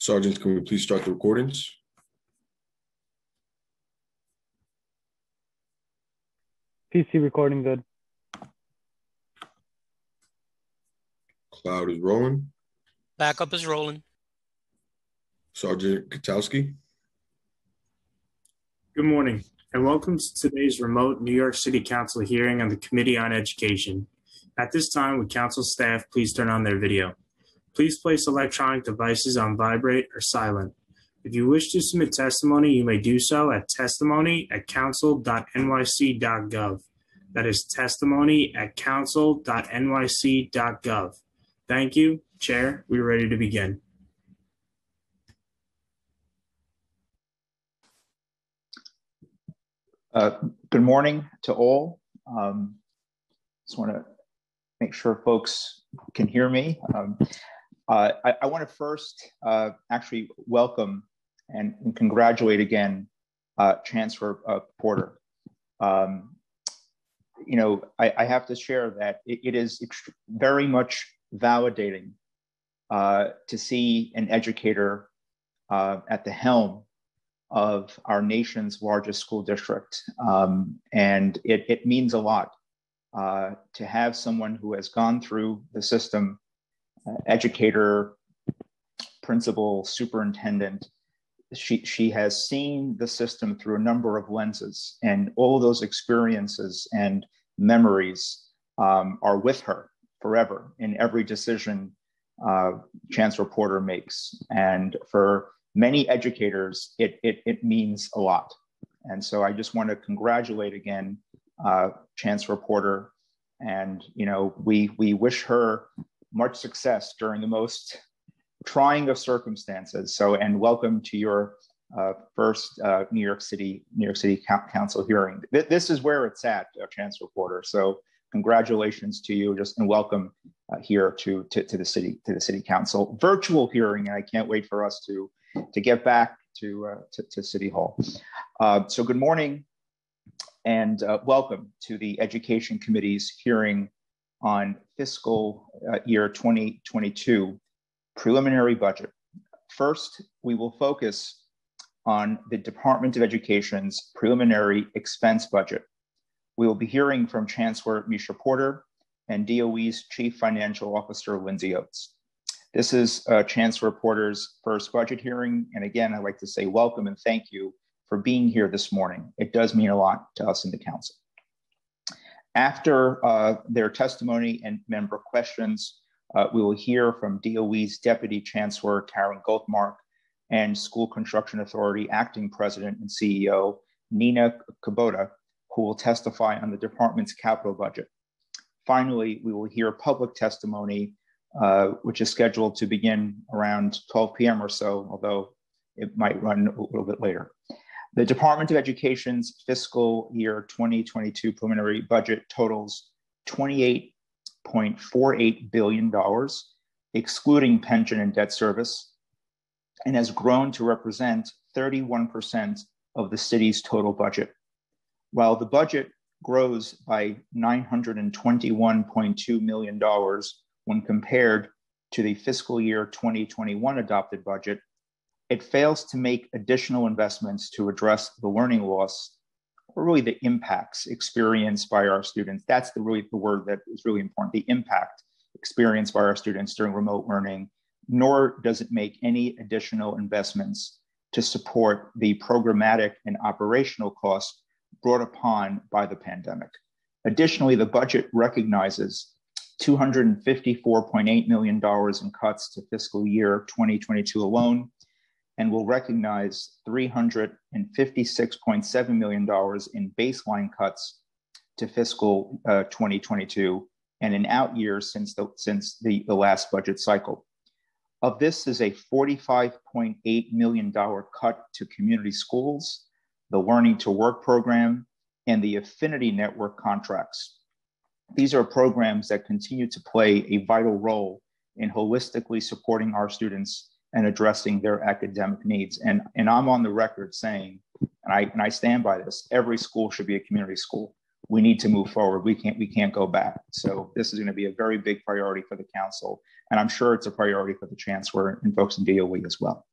Sergeants, can we please start the recordings? PC recording good. Cloud is rolling. Backup is rolling. Sergeant Katowski. Good morning, and welcome to today's remote New York City Council hearing on the Committee on Education. At this time, would Council staff please turn on their video? Please place electronic devices on vibrate or silent. If you wish to submit testimony, you may do so at testimony@council.nyc.gov. That is testimony@council.nyc.gov. Thank you. Chair, we're ready to begin. Good morning to all. Just want to make sure folks can hear me. I want to first actually welcome and congratulate again Chancellor Porter. I have to share that it is very much validating to see an educator at the helm of our nation's largest school district. And it means a lot to have someone who has gone through the system, educator, principal, superintendent. She has seen the system through a number of lenses, and all of those experiences and memories are with her forever in every decision Chancellor Porter makes. And for many educators, it means a lot. And so I just want to congratulate again Chancellor Porter, and we wish her much success during the most trying of circumstances. So, and welcome to your first New York City Council hearing. This is where it's at, Chancellor Porter. So, congratulations to you, and welcome here to the City Council virtual hearing. And I can't wait for us to get back to City Hall. So, good morning, and welcome to the Education Committee's hearing on fiscal year 2022 preliminary budget. First, we will focus on the Department of Education's preliminary expense budget. We will be hearing from Chancellor Nycc Porter and DOE's Chief Financial Officer, Lindsay Oates. This is Chancellor Porter's first budget hearing. And again, I'd like to say welcome and thank you for being here this morning. It does mean a lot to us in the council. After their testimony and member questions, we will hear from DOE's Deputy Chancellor, Karen Goldmark, and School Construction Authority Acting President and CEO, Nina Kubota, who will testify on the department's capital budget. Finally, we will hear public testimony, which is scheduled to begin around 12 p.m. or so, although it might run a little bit later. The Department of Education's fiscal year 2022 preliminary budget totals $28.48 billion, excluding pension and debt service, and has grown to represent 31% of the city's total budget. While the budget grows by $921.2 million when compared to the fiscal year 2021 adopted budget, it fails to make additional investments to address the learning loss, or really the impacts experienced by our students. That's the word that is really important, the impact experienced by our students during remote learning, nor does it make any additional investments to support the programmatic and operational costs brought upon by the pandemic. Additionally, the budget recognizes $254.8 million in cuts to fiscal year 2022 alone, and will recognize $356.7 million in baseline cuts to fiscal 2022 and in out years since the last budget cycle. Of this is a $45.8 million cut to community schools, the Learning to Work program, and the Affinity Network contracts. These are programs that continue to play a vital role in holistically supporting our students and addressing their academic needs. And I'm on the record saying, and I stand by this, every school should be a community school. we need to move forward. We can't go back. So this is going to be a very big priority for the council, and I'm sure it's a priority for the chancellor and folks in DOE as well.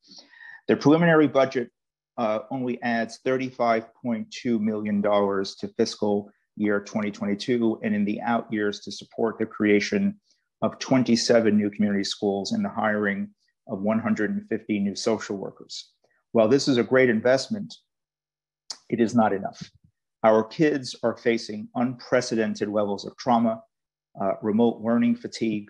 The preliminary budget only adds $35.2 million to fiscal year 2022, and in the out years to support the creation of 27 new community schools and the hiring of 150 new social workers. While this is a great investment, it is not enough. Our kids are facing unprecedented levels of trauma, remote learning fatigue,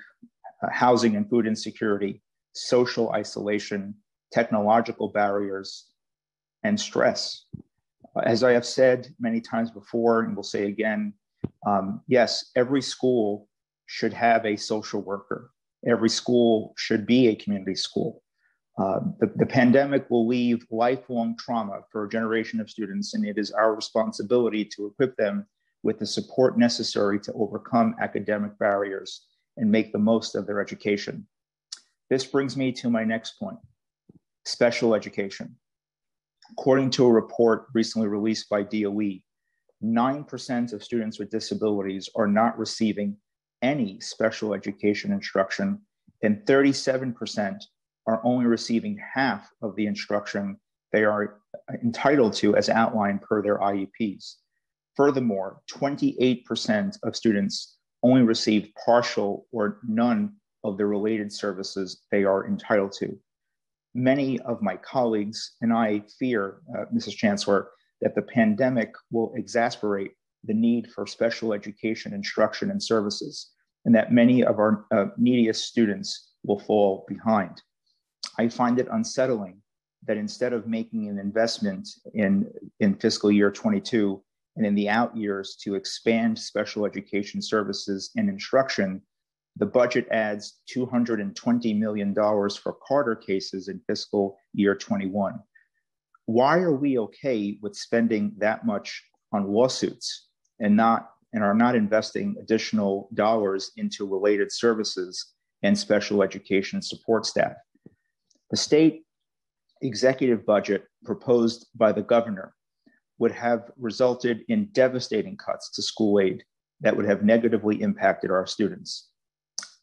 housing and food insecurity, social isolation, technological barriers, and stress. As I have said many times before, and will say again, yes, every school should have a social worker. Every school should be a community school. The pandemic will leave lifelong trauma for a generation of students, and it is our responsibility to equip them with the support necessary to overcome academic barriers and make the most of their education. This brings me to my next point, special education. According to a report recently released by DOE, 9% of students with disabilities are not receiving any special education instruction, and 37% are only receiving half of the instruction they are entitled to as outlined per their IEPs. Furthermore, 28% of students only receive partial or none of the related services they are entitled to. Many of my colleagues and I fear, Mrs. Chancellor, that the pandemic will exacerbate the need for special education instruction and services, and that many of our neediest students will fall behind. I find it unsettling that instead of making an investment in fiscal year 22 and in the out years to expand special education services and instruction, the budget adds $220 million for Carter cases in fiscal year 21. Why are we okay with spending that much on lawsuits and are not investing additional dollars into related services and special education support staff? The state executive budget proposed by the governor would have resulted in devastating cuts to school aid that would have negatively impacted our students.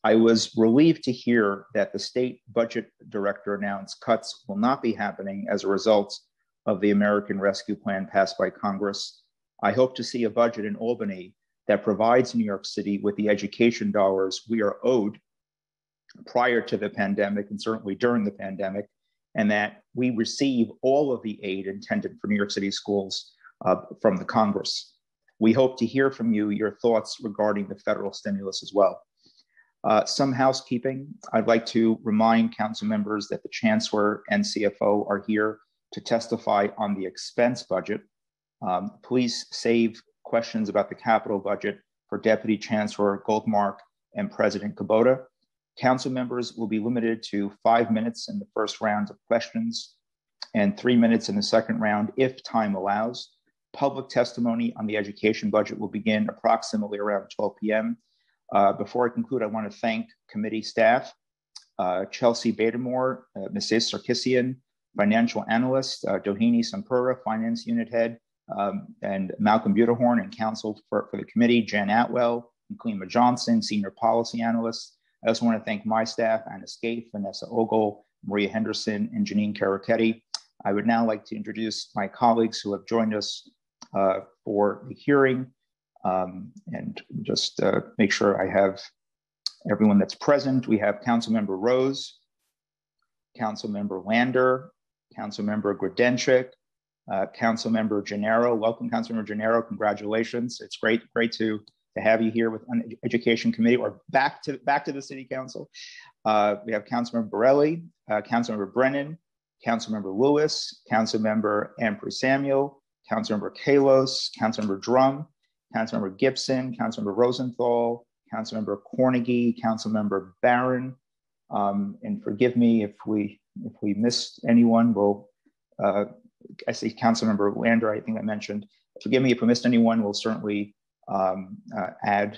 I was relieved to hear that the state budget director announced cuts will not be happening as a result of the American Rescue Plan passed by Congress. I hope to see a budget in Albany that provides New York City with the education dollars we are owed prior to the pandemic and certainly during the pandemic, and that we receive all of the aid intended for New York City schools from the Congress. We hope to hear from you your thoughts regarding the federal stimulus as well. Some housekeeping. I'd like to remind council members that the Chancellor and CFO are here to testify on the expense budget. Please save questions about the capital budget for Deputy Chancellor Goldmark and President Kubota. Council members will be limited to 5 minutes in the first round of questions and 3 minutes in the second round if time allows. Public testimony on the education budget will begin approximately around 12 p.m. Before I conclude, I want to thank committee staff, Chelsea Badamore, Mrs. Sarkisian, financial analyst, Doheny Sampura, finance unit head, and Malcolm Butterhorn and counsel for the committee, Jen Atwell, and Klima Johnson, senior policy analyst. I also want to thank my staff, Anna Scaife, Vanessa Ogle, Maria Henderson, and Janine Carachetti. I would now like to introduce my colleagues who have joined us for the hearing. And just make sure I have everyone that's present. We have Councilmember Rose, Councilmember Lander, Councilmember Grodenchik, Councilmember Gennaro. Welcome, Councilmember Gennaro. Congratulations. It's great to have you here with an education committee or back to the city council. We have Councilmember Borelli, Councilmember Brennan, Councilmember Lewis, Councilmember Ampry Samuel, Councilmember Kalos, Councilmember Drum, Councilmember Gibson, Councilmember Rosenthal, Councilmember Cornegy, Councilmember Barron, and forgive me if we missed anyone. We'll, I see Councilmember Lander, I think I mentioned. Forgive me if we missed anyone. We'll certainly add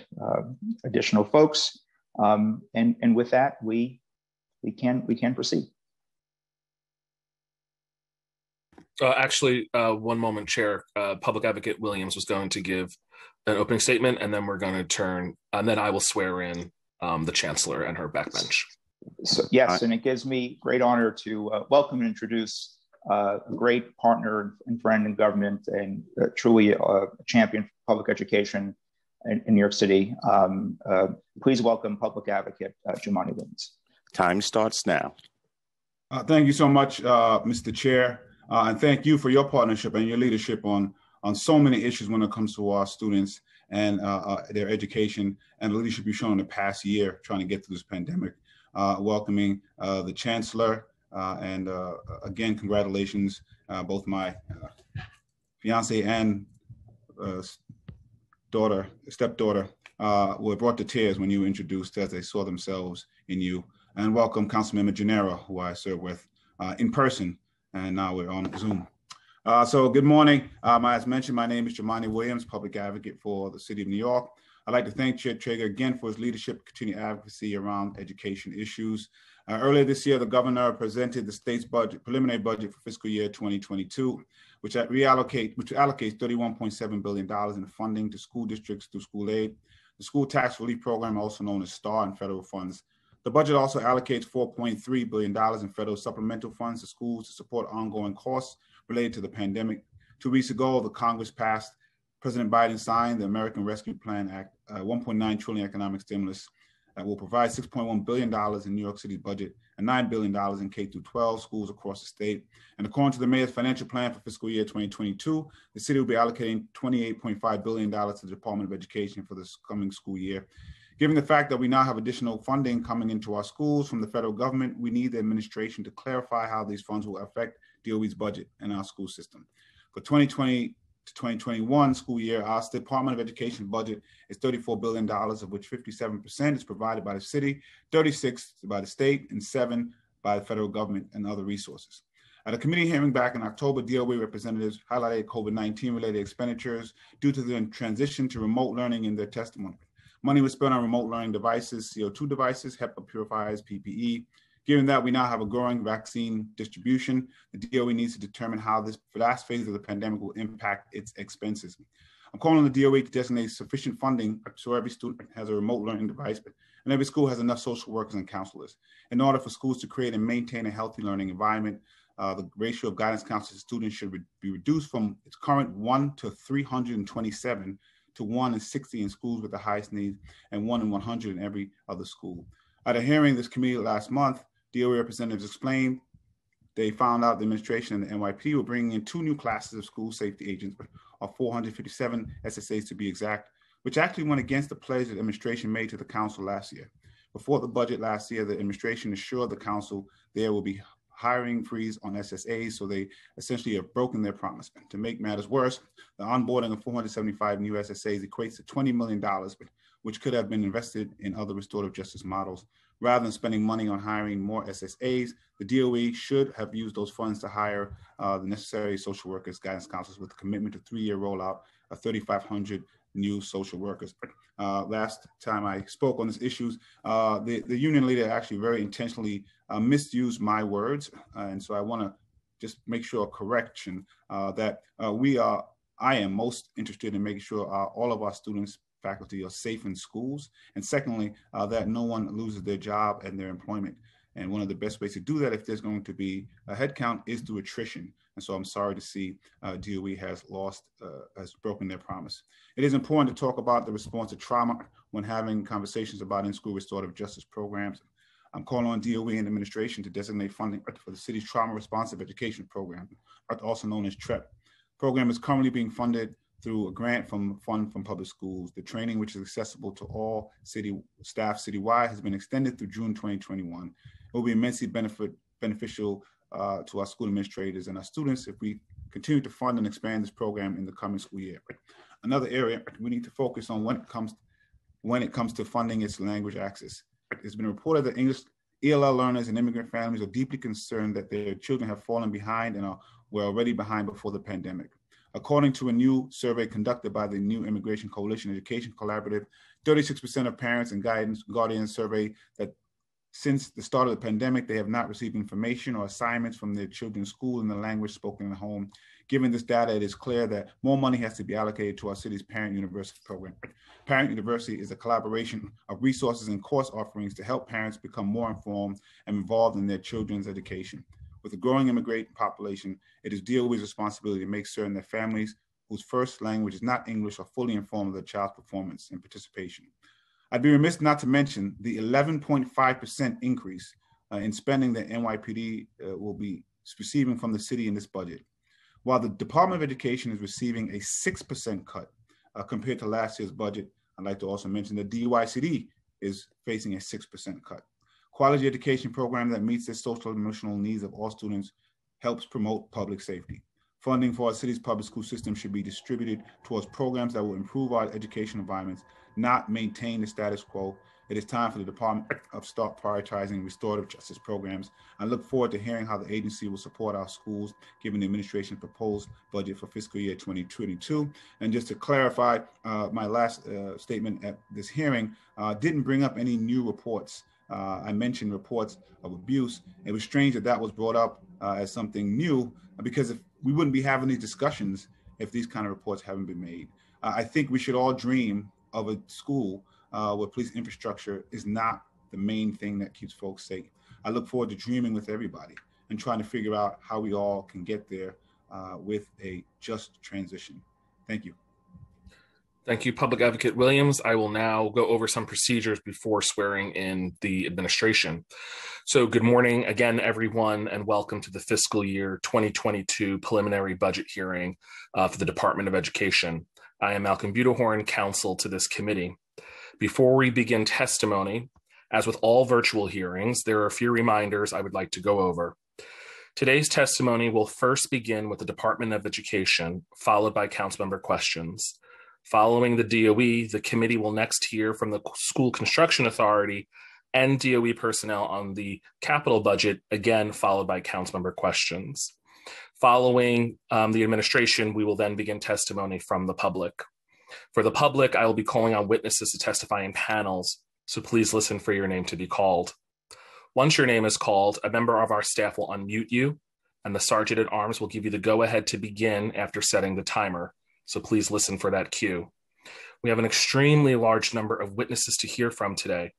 additional folks, and with that, we can proceed. Actually, one moment, Chair. Public Advocate Williams was going to give an opening statement, and then we're going to turn, and then I will swear in the chancellor and her backbench. So, yes, and it gives me great honor to welcome and introduce a great partner and friend in government, and truly a champion for public education in New York City. Please welcome Public Advocate Jumaane Williams. Time starts now. Thank you so much, Mr. Chair, and thank you for your partnership and your leadership on so many issues when it comes to our students and their education, and the leadership you've shown in the past year trying to get through this pandemic. Welcoming the Chancellor, and again, congratulations, both my fiance and stepdaughter were brought to tears when you were introduced as they saw themselves in you. And welcome Councilmember Gennaro, who I serve with in person, and now we're on Zoom. So good morning. As mentioned, my name is Jumaane Williams, Public Advocate for the City of New York. I'd like to thank Chair Traeger again for his leadership, continued advocacy around education issues. Earlier this year, the governor presented the state's preliminary budget for fiscal year 2022, which allocates $31.7 billion in funding to school districts through school aid, the school tax relief program, also known as STAR, and federal funds. The budget also allocates $4.3 billion in federal supplemental funds to schools to support ongoing costs related to the pandemic. 2 weeks ago, the Congress passed, President Biden signed the American Rescue Plan Act, $1.9 trillion economic stimulus that will provide $6.1 billion in New York City's budget and $9 billion in K-12 schools across the state. And according to the mayor's financial plan for fiscal year 2022, the city will be allocating $28.5 billion to the Department of Education for this coming school year. Given the fact that we now have additional funding coming into our schools from the federal government, we need the administration to clarify how these funds will affect DOE's budget and our school system. For 2020 to 2021 school year, our Department of Education budget is $34 billion, of which 57% is provided by the city, 36% by the state, and 7% by the federal government and other resources. At a committee hearing back in October, DOE representatives highlighted COVID-19 related expenditures due to the transition to remote learning in their testimony. Money was spent on remote learning devices, CO2 devices, HEPA purifiers, PPE. Given that we now have a growing vaccine distribution, the DOE needs to determine how this last phase of the pandemic will impact its expenses. I'm calling on the DOE to designate sufficient funding so every student has a remote learning device, and every school has enough social workers and counselors. In order for schools to create and maintain a healthy learning environment, the ratio of guidance counselors to students should be reduced from its current 1 to 327 to 1 in 60 in schools with the highest needs and 1 in 100 in every other school. At a hearing this committee last month, DOE representatives explained they found out the administration and the NYPD were bringing in 2 new classes of school safety agents, or 457 SSAs to be exact, which actually went against the pledge the administration made to the council last year. Before the budget last year, the administration assured the council there will be hiring freeze on SSAs, so they essentially have broken their promise. To make matters worse, the onboarding of 475 new SSAs equates to $20 million, which could have been invested in other restorative justice models. Rather than spending money on hiring more SSAs, the DOE should have used those funds to hire the necessary social workers, guidance counselors, with a commitment to 3-year rollout of 3,500 new social workers. Last time I spoke on these issues, the union leader actually very intentionally misused my words. And so I want to just make sure a correction that I am most interested in making sure all of our students, faculty are safe in schools. And secondly, that no one loses their job and their employment. And one of the best ways to do that, if there's going to be a headcount, is through attrition. And so I'm sorry to see DOE has broken their promise. It is important to talk about the response to trauma when having conversations about in-school restorative justice programs. I'm calling on DOE and administration to designate funding for the city's Trauma Responsive Education Program, also known as TREP. The program is currently being funded through a grant from public schools. The training, which is accessible to all city staff citywide, has been extended through June 2021. It will be immensely beneficial to our school administrators and our students if we continue to fund and expand this program in the coming school year. Another area we need to focus on when it comes to funding is language access. It's been reported that English ELL learners and immigrant families are deeply concerned that their children have fallen behind and were already behind before the pandemic. According to a new survey conducted by the New Immigration Coalition Education Collaborative, 36% of parents and guardians surveyed that since the start of the pandemic, they have not received information or assignments from their children's school in the language spoken at home. Given this data, it is clear that more money has to be allocated to our city's Parent University program. Parent University is a collaboration of resources and course offerings to help parents become more informed and involved in their children's education. With a growing immigrant population, it is DOE's responsibility to make certain that families whose first language is not English are fully informed of their child's performance and participation. I'd be remiss not to mention the 11.5% increase in spending that NYPD will be receiving from the city in this budget. While the Department of Education is receiving a 6% cut compared to last year's budget, I'd like to also mention that DYCD is facing a 6% cut. Quality education program that meets the social and emotional needs of all students helps promote public safety. Funding for our city's public school system should be distributed towards programs that will improve our education environments, not maintain the status quo. It is time for the Department of start prioritizing restorative justice programs. I look forward to hearing how the agency will support our schools, given the administration's proposed budget for fiscal year 2022. And just to clarify, my last statement at this hearing didn't bring up any new reports. I mentioned reports of abuse. It was strange that that was brought up as something new, because if we wouldn't be having these discussions if these kind of reports haven't been made. I think we should all dream of a school where police infrastructure is not the main thing that keeps folks safe. I look forward to dreaming with everybody and trying to figure out how we all can get there with a just transition. Thank you. Thank you, Public Advocate Williams. I will now go over some procedures before swearing in the administration. So good morning again, everyone, and welcome to the fiscal year 2022 preliminary budget hearing for the Department of Education. I am Malcolm Budahorn, counsel to this committee. Before we begin testimony, as with all virtual hearings, there are a few reminders I would like to go over. Today's testimony will first begin with the Department of Education, followed by councilmember questions. Following the DOE, the committee will next hear from the School Construction Authority and DOE personnel on the capital budget, again followed by councilmember questions. Following the administration, we will then begin testimony from the public. For the public, I will be calling on witnesses to testify in panels, so please listen for your name to be called. Once your name is called, a member of our staff will unmute you, and the Sergeant at Arms will give you the go-ahead to begin after setting the timer. So please listen for that cue. We have an extremely large number of witnesses to hear from today.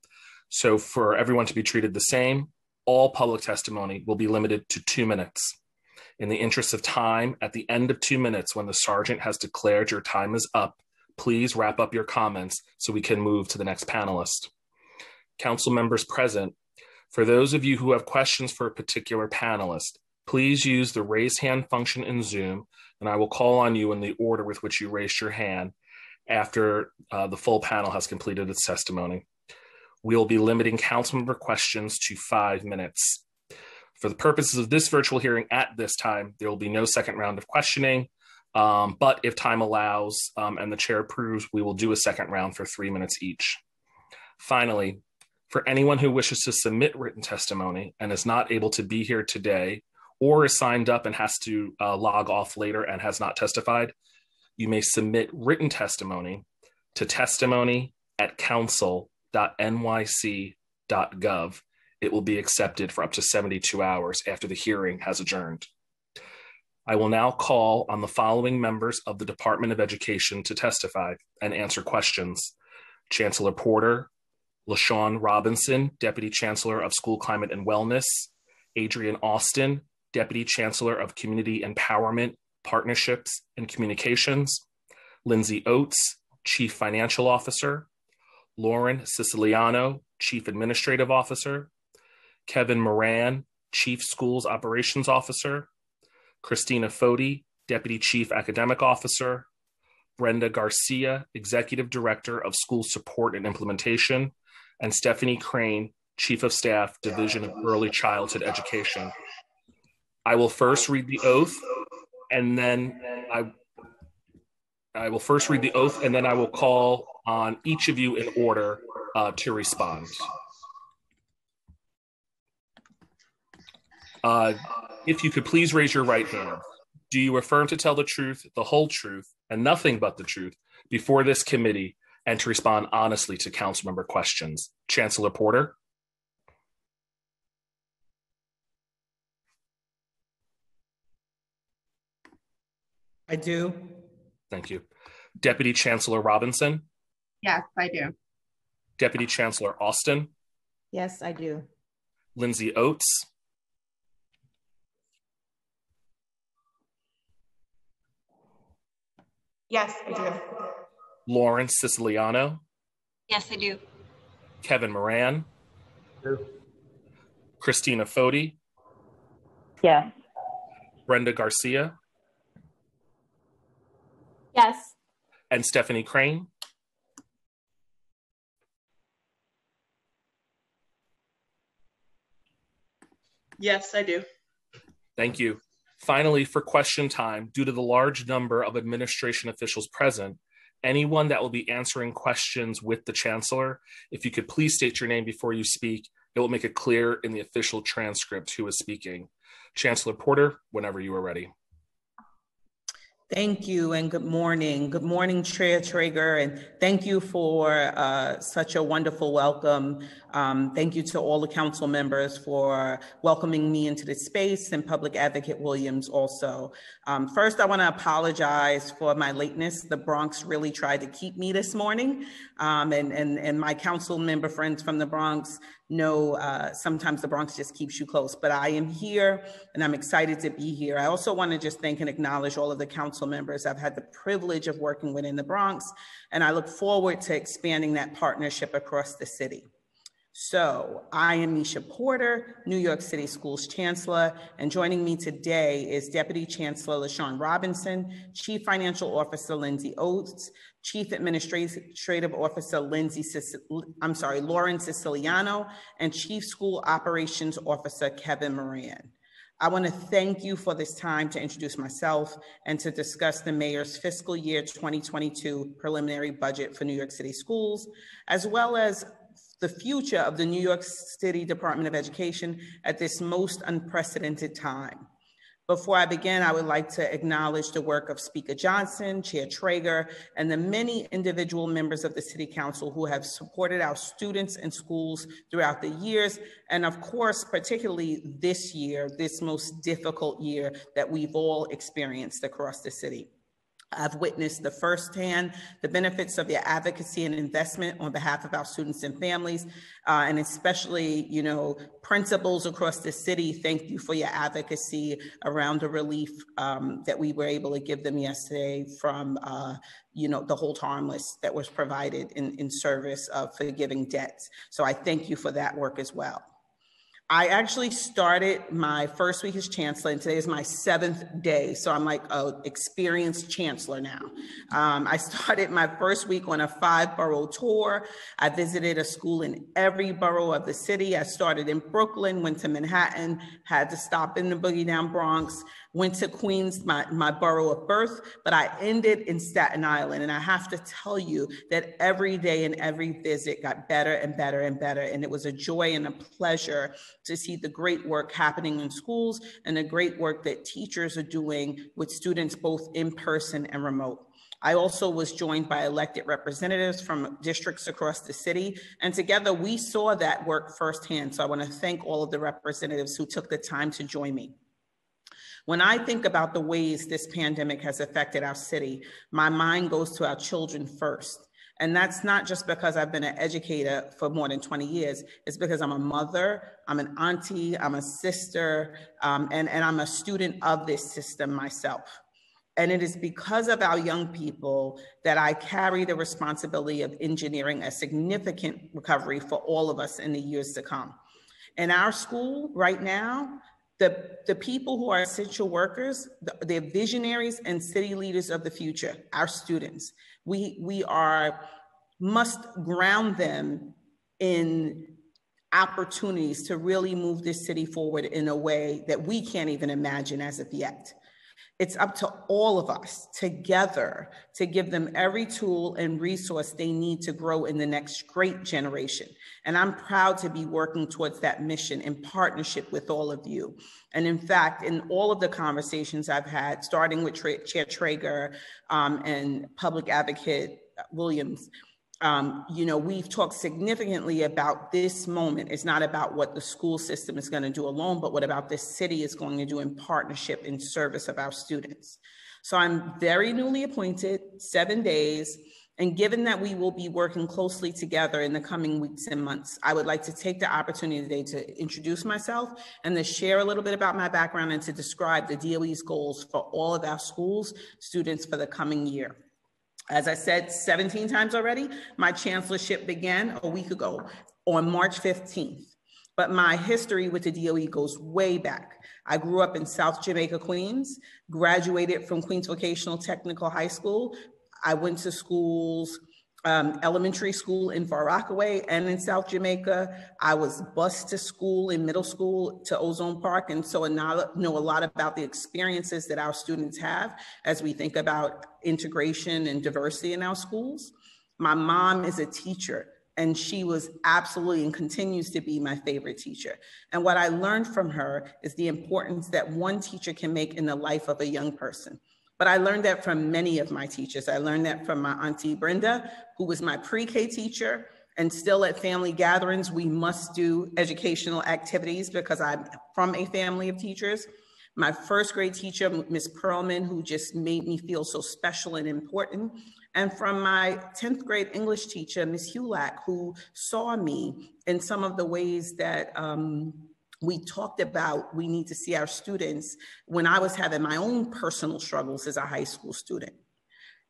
So for everyone to be treated the same, all public testimony will be limited to 2 minutes. In the interest of time, at the end of 2 minutes, when the sergeant has declared your time is up, please wrap up your comments so we can move to the next panelist. Council members present, for those of you who have questions for a particular panelist, please use the raise hand function in Zoom, and I will call on you in the order with which you raised your hand after the full panel has completed its testimony. We'll be limiting councilmember questions to 5 minutes. For the purposes of this virtual hearing at this time, there will be no second round of questioning, but if time allows and the chair approves, we will do a second round for 3 minutes each. Finally, for anyone who wishes to submit written testimony and is not able to be here today, or is signed up and has to log off later and has not testified, you may submit written testimony to testimony@council.nyc.gov. It will be accepted for up to 72 hours after the hearing has adjourned. I will now call on the following members of the Department of Education to testify and answer questions. Chancellor Porter, LaShawn Robinson, Deputy Chancellor of School Climate and Wellness, Adrian Austin, Deputy Chancellor of Community Empowerment, Partnerships, and Communications, Lindsay Oates, Chief Financial Officer, Lauren Siciliano, Chief Administrative Officer, Kevin Moran, Chief Schools Operations Officer, Christina Foti, Deputy Chief Academic Officer, Brenda Garcia, Executive Director of School Support and Implementation, and Stephanie Crane, Chief of Staff, Division of Early Childhood Education. I will first read the oath, and then I will first read the oath, and then I will call on each of you in order to respond. If you could please raise your right hand. Do you affirm to tell the truth, the whole truth, and nothing but the truth before this committee, and to respond honestly to council member questions? Chancellor Porter. I do. Thank you. Deputy Chancellor Robinson, Yes, I do. Deputy Chancellor Austin, Yes, I do. Lindsay Oates, Yes, I do. Lawrence Siciliano, Yes, I do. Kevin Moran, Christina Foti, Yes. Brenda Garcia, Yes. and Stephanie Crane. Yes, I do. Thank you. Finally, for question time, due to the large number of administration officials present, anyone that will be answering questions with the Chancellor, if you could please state your name before you speak, it will make it clear in the official transcript who is speaking. Chancellor Porter, whenever you are ready. Thank you and good morning. Good morning, Chair Traeger, and thank you for such a wonderful welcome. Thank you to all the council members for welcoming me into this space, and Public Advocate Williams also. First, I want to apologize for my lateness. The Bronx really tried to keep me this morning, and my council member friends from the Bronx know sometimes the Bronx just keeps you close, but I am here and I'm excited to be here. I also want to just thank and acknowledge all of the council members I've had the privilege of working with in the Bronx, and I look forward to expanding that partnership across the city. So I am Nycc Porter, New York City Schools Chancellor, and joining me today is Deputy Chancellor LaShawn Robinson, Chief Financial Officer Lindsay Oates, Chief Administrative Officer Lauren Siciliano, and Chief School Operations Officer Kevin Moran. I want to thank you for this time to introduce myself and to discuss the Mayor's fiscal year 2022 preliminary budget for New York City schools, as well as the future of the New York City Department of Education at this most unprecedented time. Before I begin, I would like to acknowledge the work of Speaker Johnson, Chair Traeger, and the many individual members of the City Council who have supported our students and schools throughout the years, and of course, particularly this year, this most difficult year that we've all experienced across the city. I've witnessed firsthand the benefits of your advocacy and investment on behalf of our students and families, and especially, principals across the city. Thank you for your advocacy around the relief that we were able to give them yesterday from, the hold harmless that was provided in service of forgiving debts. So I thank you for that work as well. I actually started my first week as chancellor, and today is my 7th day. So I'm like an experienced chancellor now. I started my first week on a 5-borough tour. I visited a school in every borough of the city. I started in Brooklyn, went to Manhattan, had to stop in the Boogie Down Bronx, went to Queens, my borough of birth, but I ended in Staten Island. And I have to tell you that every day and every visit got better and better and better. And it was a joy and a pleasure to see the great work happening in schools and the great work that teachers are doing with students both in person and remote. I also was joined by elected representatives from districts across the city, and together we saw that work firsthand. So I want to thank all of the representatives who took the time to join me. When I think about the ways this pandemic has affected our city, my mind goes to our children first. And that's not just because I've been an educator for more than 20 years. It's because I'm a mother, I'm an auntie, I'm a sister, and I'm a student of this system myself. And it is because of our young people that I carry the responsibility of engineering a significant recovery for all of us in the years to come. In our school right now, the people who are essential workers, they're visionaries and city leaders of the future, our students. We must ground them in opportunities to really move this city forward in a way that we can't even imagine as of yet. It's up to all of us together to give them every tool and resource they need to grow in the next great generation. And I'm proud to be working towards that mission in partnership with all of you. And in fact, in all of the conversations I've had, starting with Chair Traeger and Public Advocate Williams, we've talked significantly about this moment. It's not about what the school system is going to do alone, but what about this city is going to do in partnership in service of our students. So I'm very newly appointed, 7 days, and given that we will be working closely together in the coming weeks and months, I would like to take the opportunity today to introduce myself and to share a little bit about my background and to describe the DOE's goals for all of our schools, students for the coming year. As I said 17 times already, my chancellorship began a week ago on March 15th. But my history with the DOE goes way back. I grew up in South Jamaica, Queens, graduated from Queens Vocational Technical High School. I went to schools, elementary school in Far Rockaway and in South Jamaica. I was bused to school in middle school to Ozone Park. And so I know a lot about the experiences that our students have as we think about integration and diversity in our schools. My mom is a teacher, and she was absolutely and continues to be my favorite teacher. And what I learned from her is the importance that one teacher can make in the life of a young person. But I learned that from many of my teachers. I learned that from my auntie Brenda, who was my pre-K teacher, and still at family gatherings, we must do educational activities because I'm from a family of teachers. My first grade teacher, Miss Perlman, who just made me feel so special and important. And from my 10th grade English teacher, Miss Hulack, who saw me in some of the ways that we talked about we need to see our students when I was having my own personal struggles as a high school student.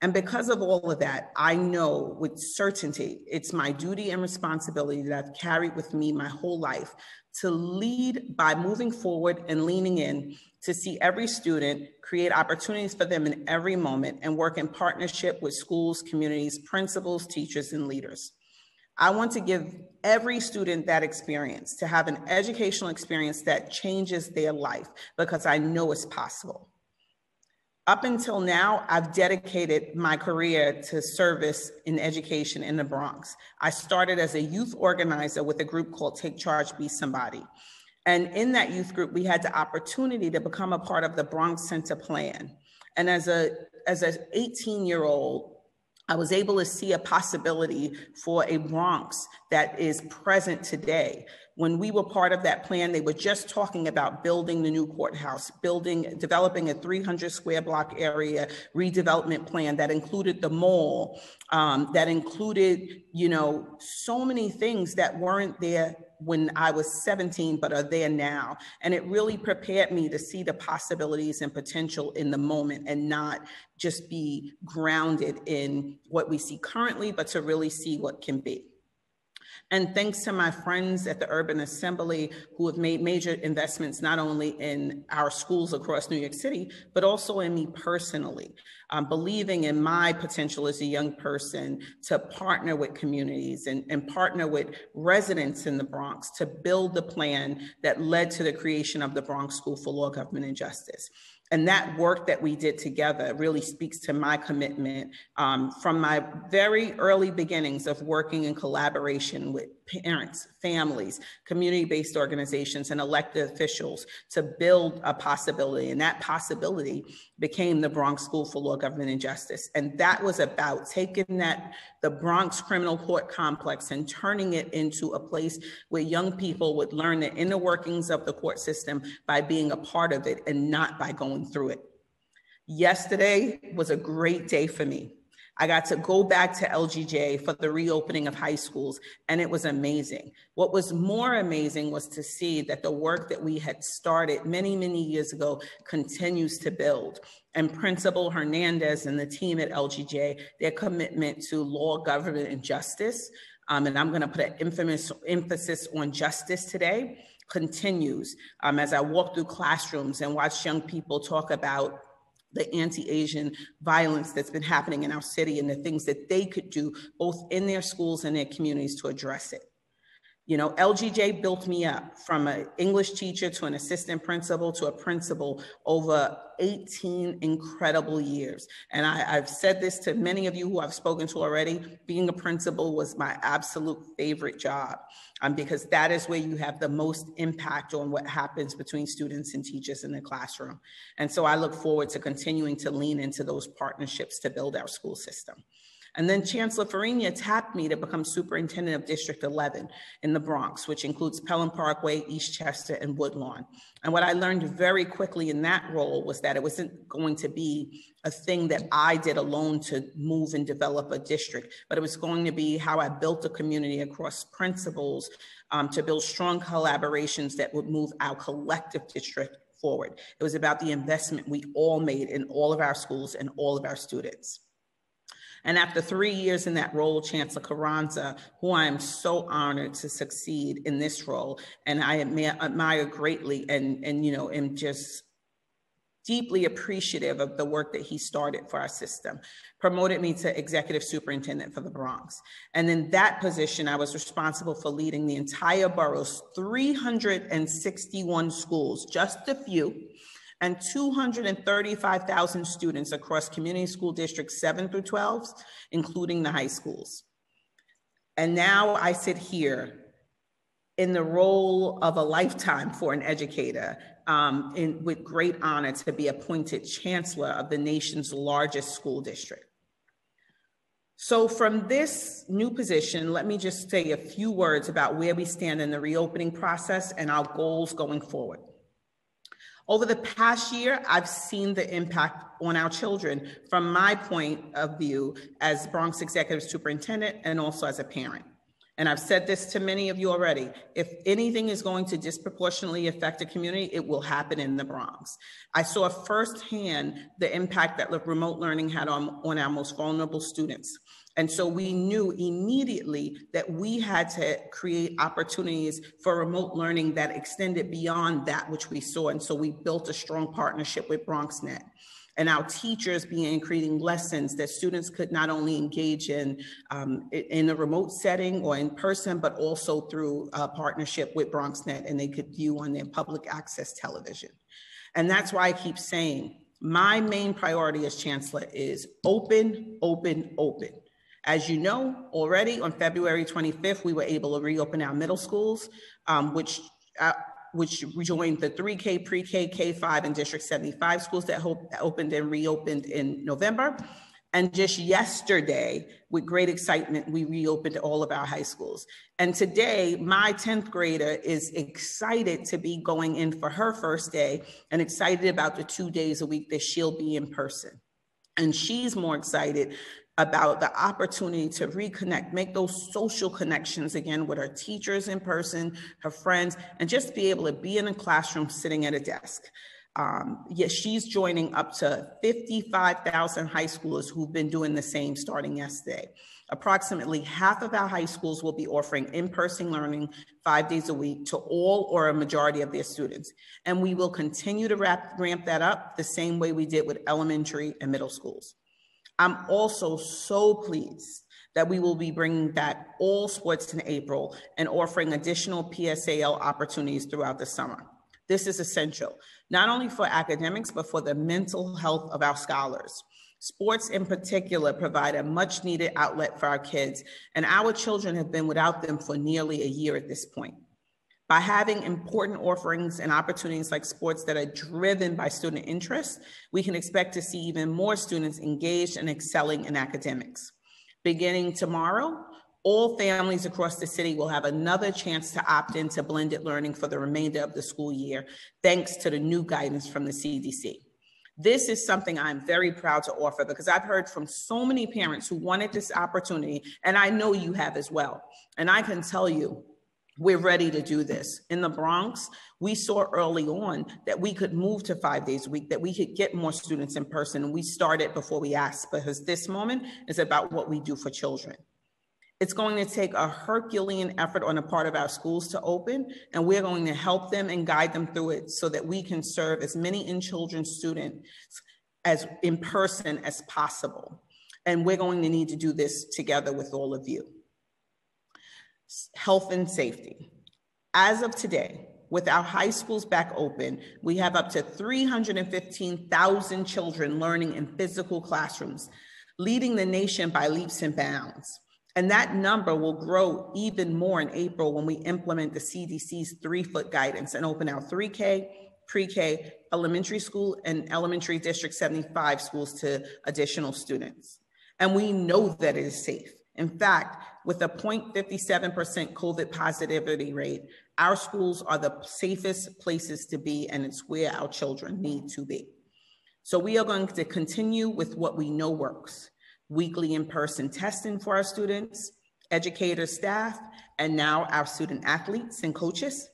And because of all of that, I know with certainty, it's my duty and responsibility that I've carried with me my whole life to lead by moving forward and leaning in to see every student, create opportunities for them in every moment, and work in partnership with schools, communities, principals, teachers, and leaders. I want to give every student that experience, to have an educational experience that changes their life, because I know it's possible. Up until now, I've dedicated my career to service in education in the Bronx. I started as a youth organizer with a group called Take Charge, Be Somebody. And in that youth group, we had the opportunity to become a part of the Bronx Center Plan. And as an 18-year-old, I was able to see a possibility for a Bronx that is present today. When we were part of that plan, they were just talking about building the new courthouse, developing a 300 square block area redevelopment plan that included the mall, that included, so many things that weren't there when I was 17, but are there now. And it really prepared me to see the possibilities and potential in the moment and not just be grounded in what we see currently, but to really see what can be. And thanks to my friends at the Urban Assembly who have made major investments, not only in our schools across New York City, but also in me personally, believing in my potential as a young person to partner with communities and partner with residents in the Bronx to build the plan that led to the creation of the Bronx School for Law, Government, and Justice. And that work that we did together really speaks to my commitment from my very early beginnings of working in collaboration with parents, families, community-based organizations, and elected officials to build a possibility. And that possibility became the Bronx School for Law, Government, and Justice. And that was about taking the Bronx criminal court complex and turning it into a place where young people would learn the inner workings of the court system by being a part of it and not by going through it. Yesterday was a great day for me. I got to go back to LGJ for the reopening of high schools, and it was amazing. What was more amazing was to see that the work that we had started many, many years ago continues to build. And Principal Hernandez and the team at LGJ, their commitment to law, government, and justice, and I'm gonna put an emphasis on justice today, continues. As I walk through classrooms and watch young people talk about the anti-Asian violence that's been happening in our city and the things that they could do both in their schools and their communities to address it. LGJ built me up from an English teacher to an assistant principal to a principal over 18 incredible years. And I've said this to many of you who I've spoken to already, being a principal was my absolute favorite job because that is where you have the most impact on what happens between students and teachers in the classroom. And so I look forward to continuing to lean into those partnerships to build our school system. And then Chancellor Farina tapped me to become superintendent of District 11 in the Bronx, which includes Pelham Parkway, Eastchester, and Woodlawn. And what I learned very quickly in that role was that it wasn't going to be a thing that I did alone to move and develop a district, but it was going to be how I built a community across principles to build strong collaborations that would move our collective district forward. It was about the investment we all made in all of our schools and all of our students. And after 3 years in that role, Chancellor Carranza, who I am so honored to succeed in this role, and I admire greatly and am just deeply appreciative of the work that he started for our system, promoted me to executive superintendent for the Bronx. And in that position, I was responsible for leading the entire borough's 361 schools, just a few, and 235,000 students across community school districts 7 through 12, including the high schools. And now I sit here in the role of a lifetime for an educator, with great honor to be appointed chancellor of the nation's largest school district. So from this new position, let me just say a few words about where we stand in the reopening process and our goals going forward. Over the past year, I've seen the impact on our children from my point of view as Bronx Executive Superintendent and also as a parent. And I've said this to many of you already. If anything is going to disproportionately affect a community, it will happen in the Bronx. I saw firsthand the impact that remote learning had on our most vulnerable students. And so we knew immediately that we had to create opportunities for remote learning that extended beyond that which we saw. And so we built a strong partnership with BronxNet. And our teachers began creating lessons that students could not only engage in a remote setting or in person, but also through a partnership with BronxNet, and they could view on their public access television. And that's why I keep saying, my main priority as chancellor is open, open, open. As you know, already on February 25th, we were able to reopen our middle schools, which rejoined the 3K, pre-K, K-5, and District 75 schools that opened and reopened in November. And just yesterday, with great excitement, we reopened all of our high schools. And today, my 10th grader is excited to be going in for her first day and excited about the 2 days a week that she'll be in person. And she's more excited about the opportunity to reconnect, make those social connections again with her teachers in person, her friends, and just be able to be in a classroom sitting at a desk. Yet she's joining up to 55,000 high schoolers who've been doing the same starting yesterday. Approximately half of our high schools will be offering in-person learning 5 days a week to all or a majority of their students. And we will continue to ramp that up the same way we did with elementary and middle schools. I'm also so pleased that we will be bringing back all sports in April and offering additional PSAL opportunities throughout the summer. This is essential, not only for academics, but for the mental health of our scholars. Sports in particular provide a much needed outlet for our kids, and our children have been without them for nearly a year at this point. By having important offerings and opportunities like sports that are driven by student interest, we can expect to see even more students engaged and excelling in academics. Beginning tomorrow, all families across the city will have another chance to opt into blended learning for the remainder of the school year, thanks to the new guidance from the CDC. This is something I'm very proud to offer because I've heard from so many parents who wanted this opportunity, and I know you have as well. And I can tell you, we're ready to do this. In the Bronx, we saw early on that we could move to 5 days a week, that we could get more students in person, and we started before we asked, because this moment is about what we do for children. It's going to take a Herculean effort on the part of our schools to open, and we're going to help them and guide them through it so that we can serve as many in-children students as in person as possible. And we're going to need to do this together with all of you. Health and safety. As of today, with our high schools back open, we have up to 315,000 children learning in physical classrooms, leading the nation by leaps and bounds. And that number will grow even more in April when we implement the CDC's 3-foot guidance and open our 3K, pre-K, elementary school, and elementary District 75 schools to additional students. And we know that it is safe. In fact, with a 0.57% COVID positivity rate, our schools are the safest places to be, and it's where our children need to be. So we are going to continue with what we know works: weekly in-person testing for our students, educators, staff, and now our student athletes and coaches,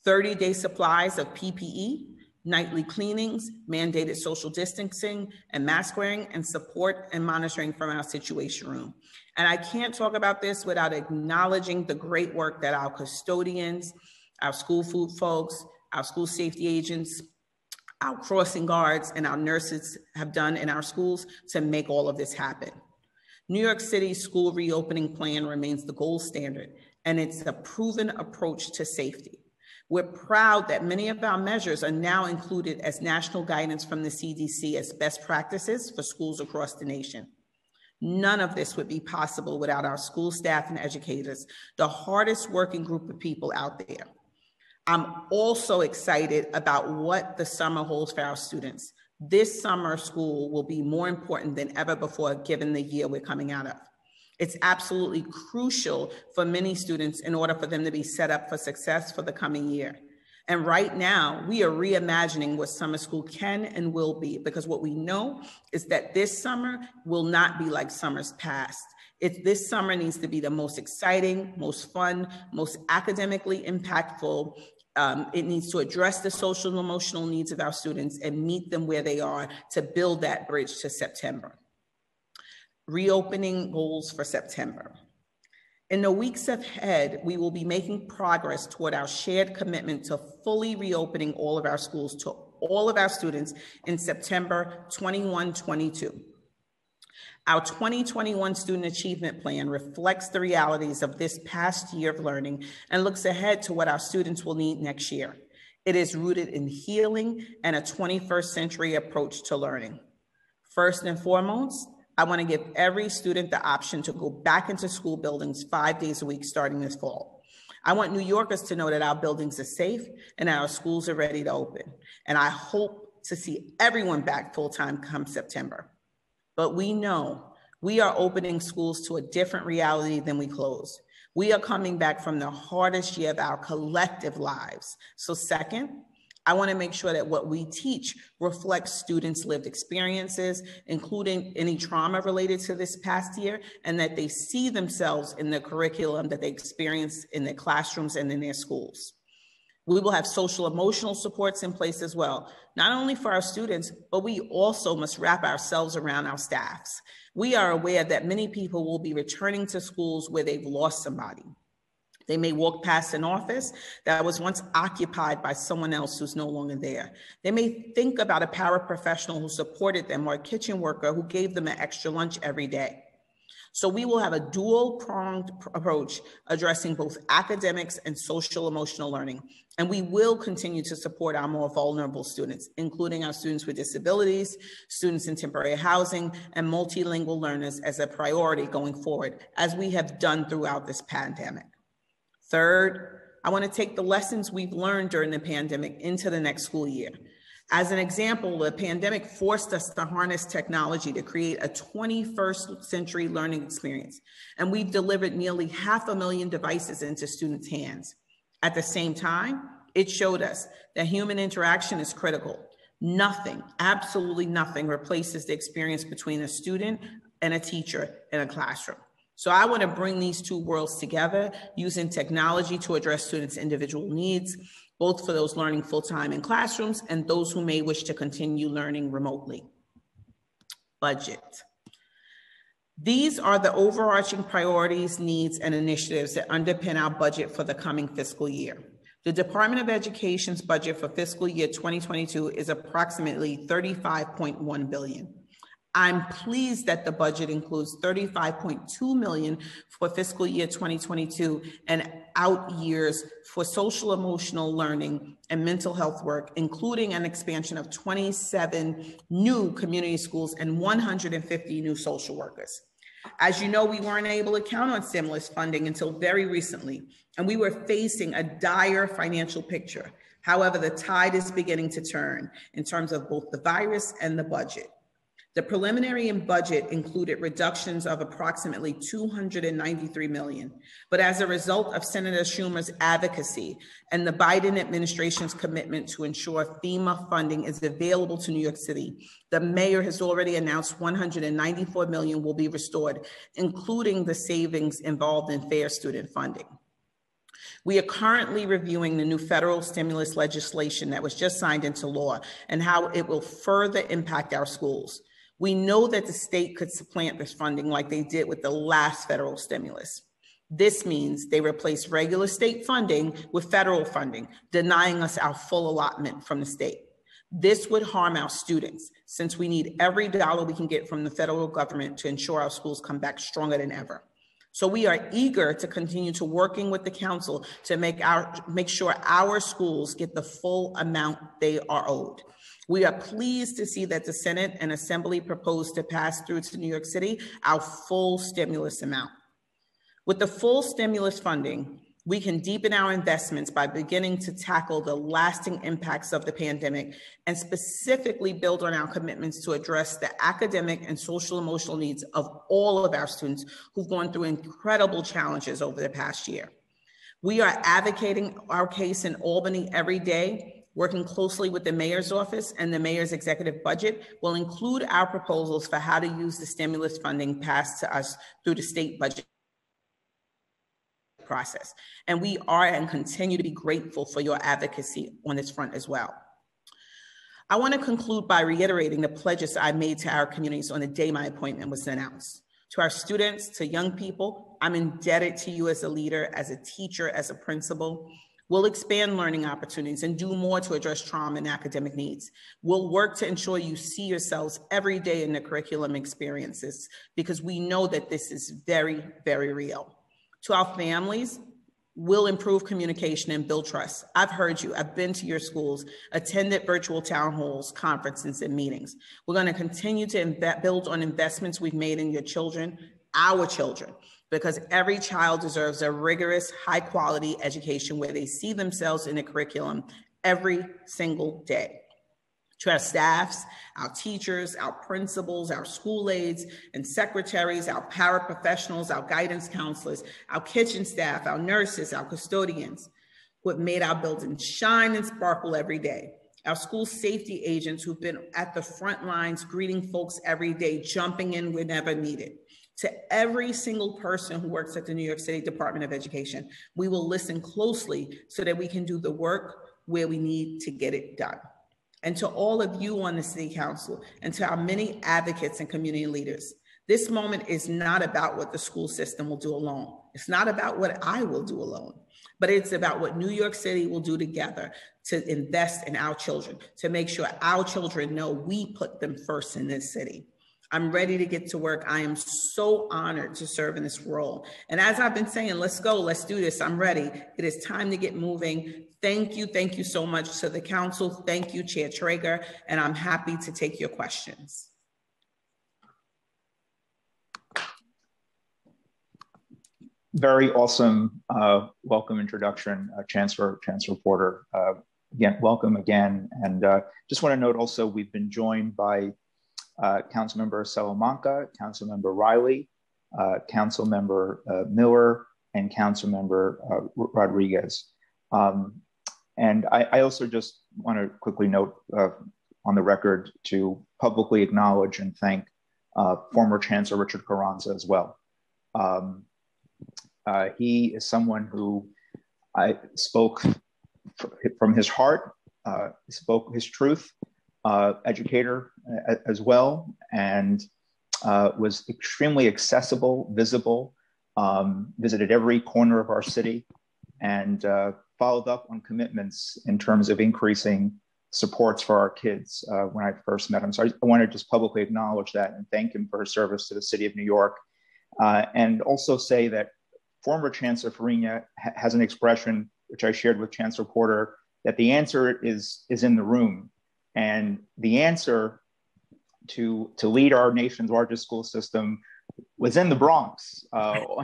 30-day supplies of PPE, nightly cleanings, mandated social distancing and mask wearing, and support and monitoring from our situation room. And I can't talk about this without acknowledging the great work that our custodians, our school food folks, our school safety agents, our crossing guards, and our nurses have done in our schools to make all of this happen. New York City's school reopening plan remains the gold standard, and it's a proven approach to safety. We're proud that many of our measures are now included as national guidance from the CDC as best practices for schools across the nation. None of this would be possible without our school staff and educators, the hardest working group of people out there. I'm also excited about what the summer holds for our students. This summer school will be more important than ever before, given the year we're coming out of. It's absolutely crucial for many students in order for them to be set up for success for the coming year. And right now, we are reimagining what summer school can and will be, because what we know is that this summer will not be like summers past. This summer needs to be the most exciting, most fun, most academically impactful. It needs to address the social and emotional needs of our students and meet them where they are to build that bridge to September. Reopening goals for September. In the weeks ahead, we will be making progress toward our shared commitment to fully reopening all of our schools to all of our students in September 21-22. Our 2021 Student Achievement Plan reflects the realities of this past year of learning and looks ahead to what our students will need next year. It is rooted in healing and a 21st century approach to learning. First and foremost, I want to give every student the option to go back into school buildings 5 days a week starting this fall. I want New Yorkers to know that our buildings are safe and our schools are ready to open. And I hope to see everyone back full-time come September. But we know we are opening schools to a different reality than we closed. We are coming back from the hardest year of our collective lives. So second, I want to make sure that what we teach reflects students' lived experiences, including any trauma related to this past year, and that they see themselves in the curriculum that they experience in their classrooms and in their schools. We will have social emotional supports in place as well, not only for our students, but we also must wrap ourselves around our staffs. We are aware that many people will be returning to schools where they've lost somebody. They may walk past an office that was once occupied by someone else who's no longer there. They may think about a paraprofessional who supported them or a kitchen worker who gave them an extra lunch every day. So we will have a dual-pronged approach addressing both academics and social emotional learning. And we will continue to support our more vulnerable students, including our students with disabilities, students in temporary housing, and multilingual learners as a priority going forward, as we have done throughout this pandemic. Third, I want to take the lessons we've learned during the pandemic into the next school year. As an example, the pandemic forced us to harness technology to create a 21st century learning experience, and we've delivered nearly 500,000 devices into students' hands. At the same time, it showed us that human interaction is critical. Nothing, absolutely nothing, replaces the experience between a student and a teacher in a classroom. So I want to bring these two worlds together using technology to address students' individual needs, both for those learning full-time in classrooms and those who may wish to continue learning remotely. Budget. These are the overarching priorities, needs, and initiatives that underpin our budget for the coming fiscal year. The Department of Education's budget for fiscal year 2022 is approximately $35.1 billion. I'm pleased that the budget includes $35.2 million for fiscal year 2022 and out years for social emotional learning and mental health work, including an expansion of 27 new community schools and 150 new social workers. As you know, we weren't able to count on stimulus funding until very recently, and we were facing a dire financial picture. However, the tide is beginning to turn in terms of both the virus and the budget. The preliminary budget included reductions of approximately $293 million, but as a result of Senator Schumer's advocacy and the Biden administration's commitment to ensure FEMA funding is available to New York City, the mayor has already announced $194 million will be restored, including the savings involved in fair student funding. We are currently reviewing the new federal stimulus legislation that was just signed into law and how it will further impact our schools. We know that the state could supplant this funding like they did with the last federal stimulus. This means they replace regular state funding with federal funding, denying us our full allotment from the state. This would harm our students since we need every dollar we can get from the federal government to ensure our schools come back stronger than ever. So we are eager to continue to working with the council to make sure our schools get the full amount they are owed. We are pleased to see that the Senate and Assembly proposed to pass through to New York City our full stimulus amount. With the full stimulus funding, we can deepen our investments by beginning to tackle the lasting impacts of the pandemic and specifically build on our commitments to address the academic and social emotional needs of all of our students who've gone through incredible challenges over the past year. We are advocating our case in Albany every day. Working closely with the mayor's office and the mayor's executive budget will include our proposals for how to use the stimulus funding passed to us through the state budget process. And we are and continue to be grateful for your advocacy on this front as well. I want to conclude by reiterating the pledges I made to our communities on the day my appointment was announced. To our students, to young people, I'm indebted to you as a leader, as a teacher, as a principal. We'll expand learning opportunities and do more to address trauma and academic needs. We'll work to ensure you see yourselves every day in the curriculum experiences because we know that this is very, very real. To our families, we'll improve communication and build trust. I've heard you, I've been to your schools, attended virtual town halls, conferences, and meetings. We're gonna continue to build on investments we've made in your children, our children, because every child deserves a rigorous, high quality education where they see themselves in the curriculum every single day. To our staffs, our teachers, our principals, our school aides and secretaries, our paraprofessionals, our guidance counselors, our kitchen staff, our nurses, our custodians, who have made our buildings shine and sparkle every day. Our school safety agents who've been at the front lines greeting folks every day, jumping in whenever needed. To every single person who works at the New York City Department of Education, we will listen closely so that we can do the work where we need to get it done. And to all of you on the City Council and to our many advocates and community leaders, this moment is not about what the school system will do alone. It's not about what I will do alone, but it's about what New York City will do together to invest in our children, to make sure our children know we put them first in this city. I'm ready to get to work. I am so honored to serve in this role. And as I've been saying, let's go, let's do this. I'm ready. It is time to get moving. Thank you so much to the council. Thank you, Chair Traeger, and I'm happy to take your questions. Very awesome welcome introduction, Chancellor Porter. Again, welcome again. And just want to note also, we've been joined by Councilmember Salamanca, Councilmember Riley, Councilmember Miller, and Councilmember Rodriguez. And I also just want to quickly note on the record to publicly acknowledge and thank former Chancellor Richard Carranza as well. He is someone who I spoke from his heart, spoke his truth, educator as well, and was extremely accessible, visible, visited every corner of our city, and followed up on commitments in terms of increasing supports for our kids when I first met him. So I want to just publicly acknowledge that and thank him for his service to the city of New York. And also say that former Chancellor Farina has an expression, which I shared with Chancellor Porter, that the answer is in the room. And the answer to lead our nation's largest school system was in the Bronx.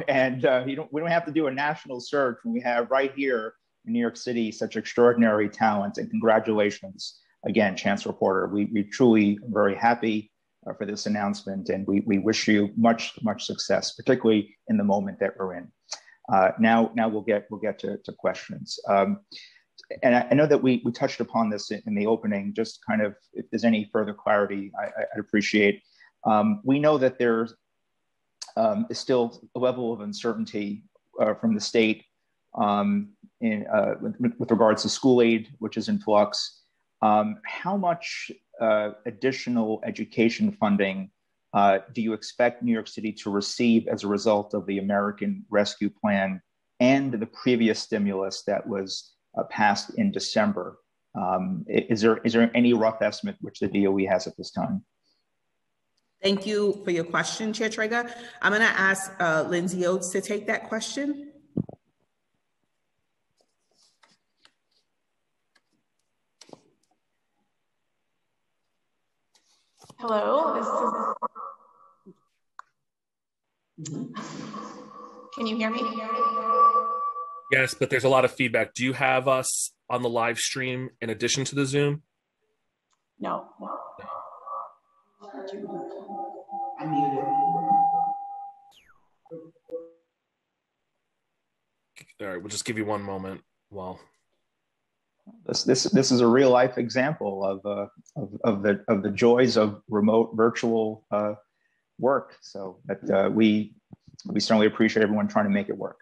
And we don't have to do a national search when we have right here in New York City such extraordinary talent. And congratulations again, Chancellor Porter. We truly are very happy for this announcement, and we wish you much success, particularly in the moment that we're in. Now we'll get to questions. And I know that we touched upon this in the opening. Just kind of, if there's any further clarity, I'd appreciate. We know that there is still a level of uncertainty from the state with regards to school aid, which is in flux. How much additional education funding do you expect New York City to receive as a result of the American Rescue Plan and the previous stimulus that was passed in December? Is there any rough estimate which the DOE has at this time? Thank you for your question, Chair Traeger. I'm going to ask Lindsay Oates to take that question. Hello, can you hear me? Yes, but there's a lot of feedback. Do you have us on the live stream in addition to the Zoom? No. I'm muted. All right, we'll just give you one moment. Well, this is a real life example of the joys of remote virtual work. So that we certainly appreciate everyone trying to make it work.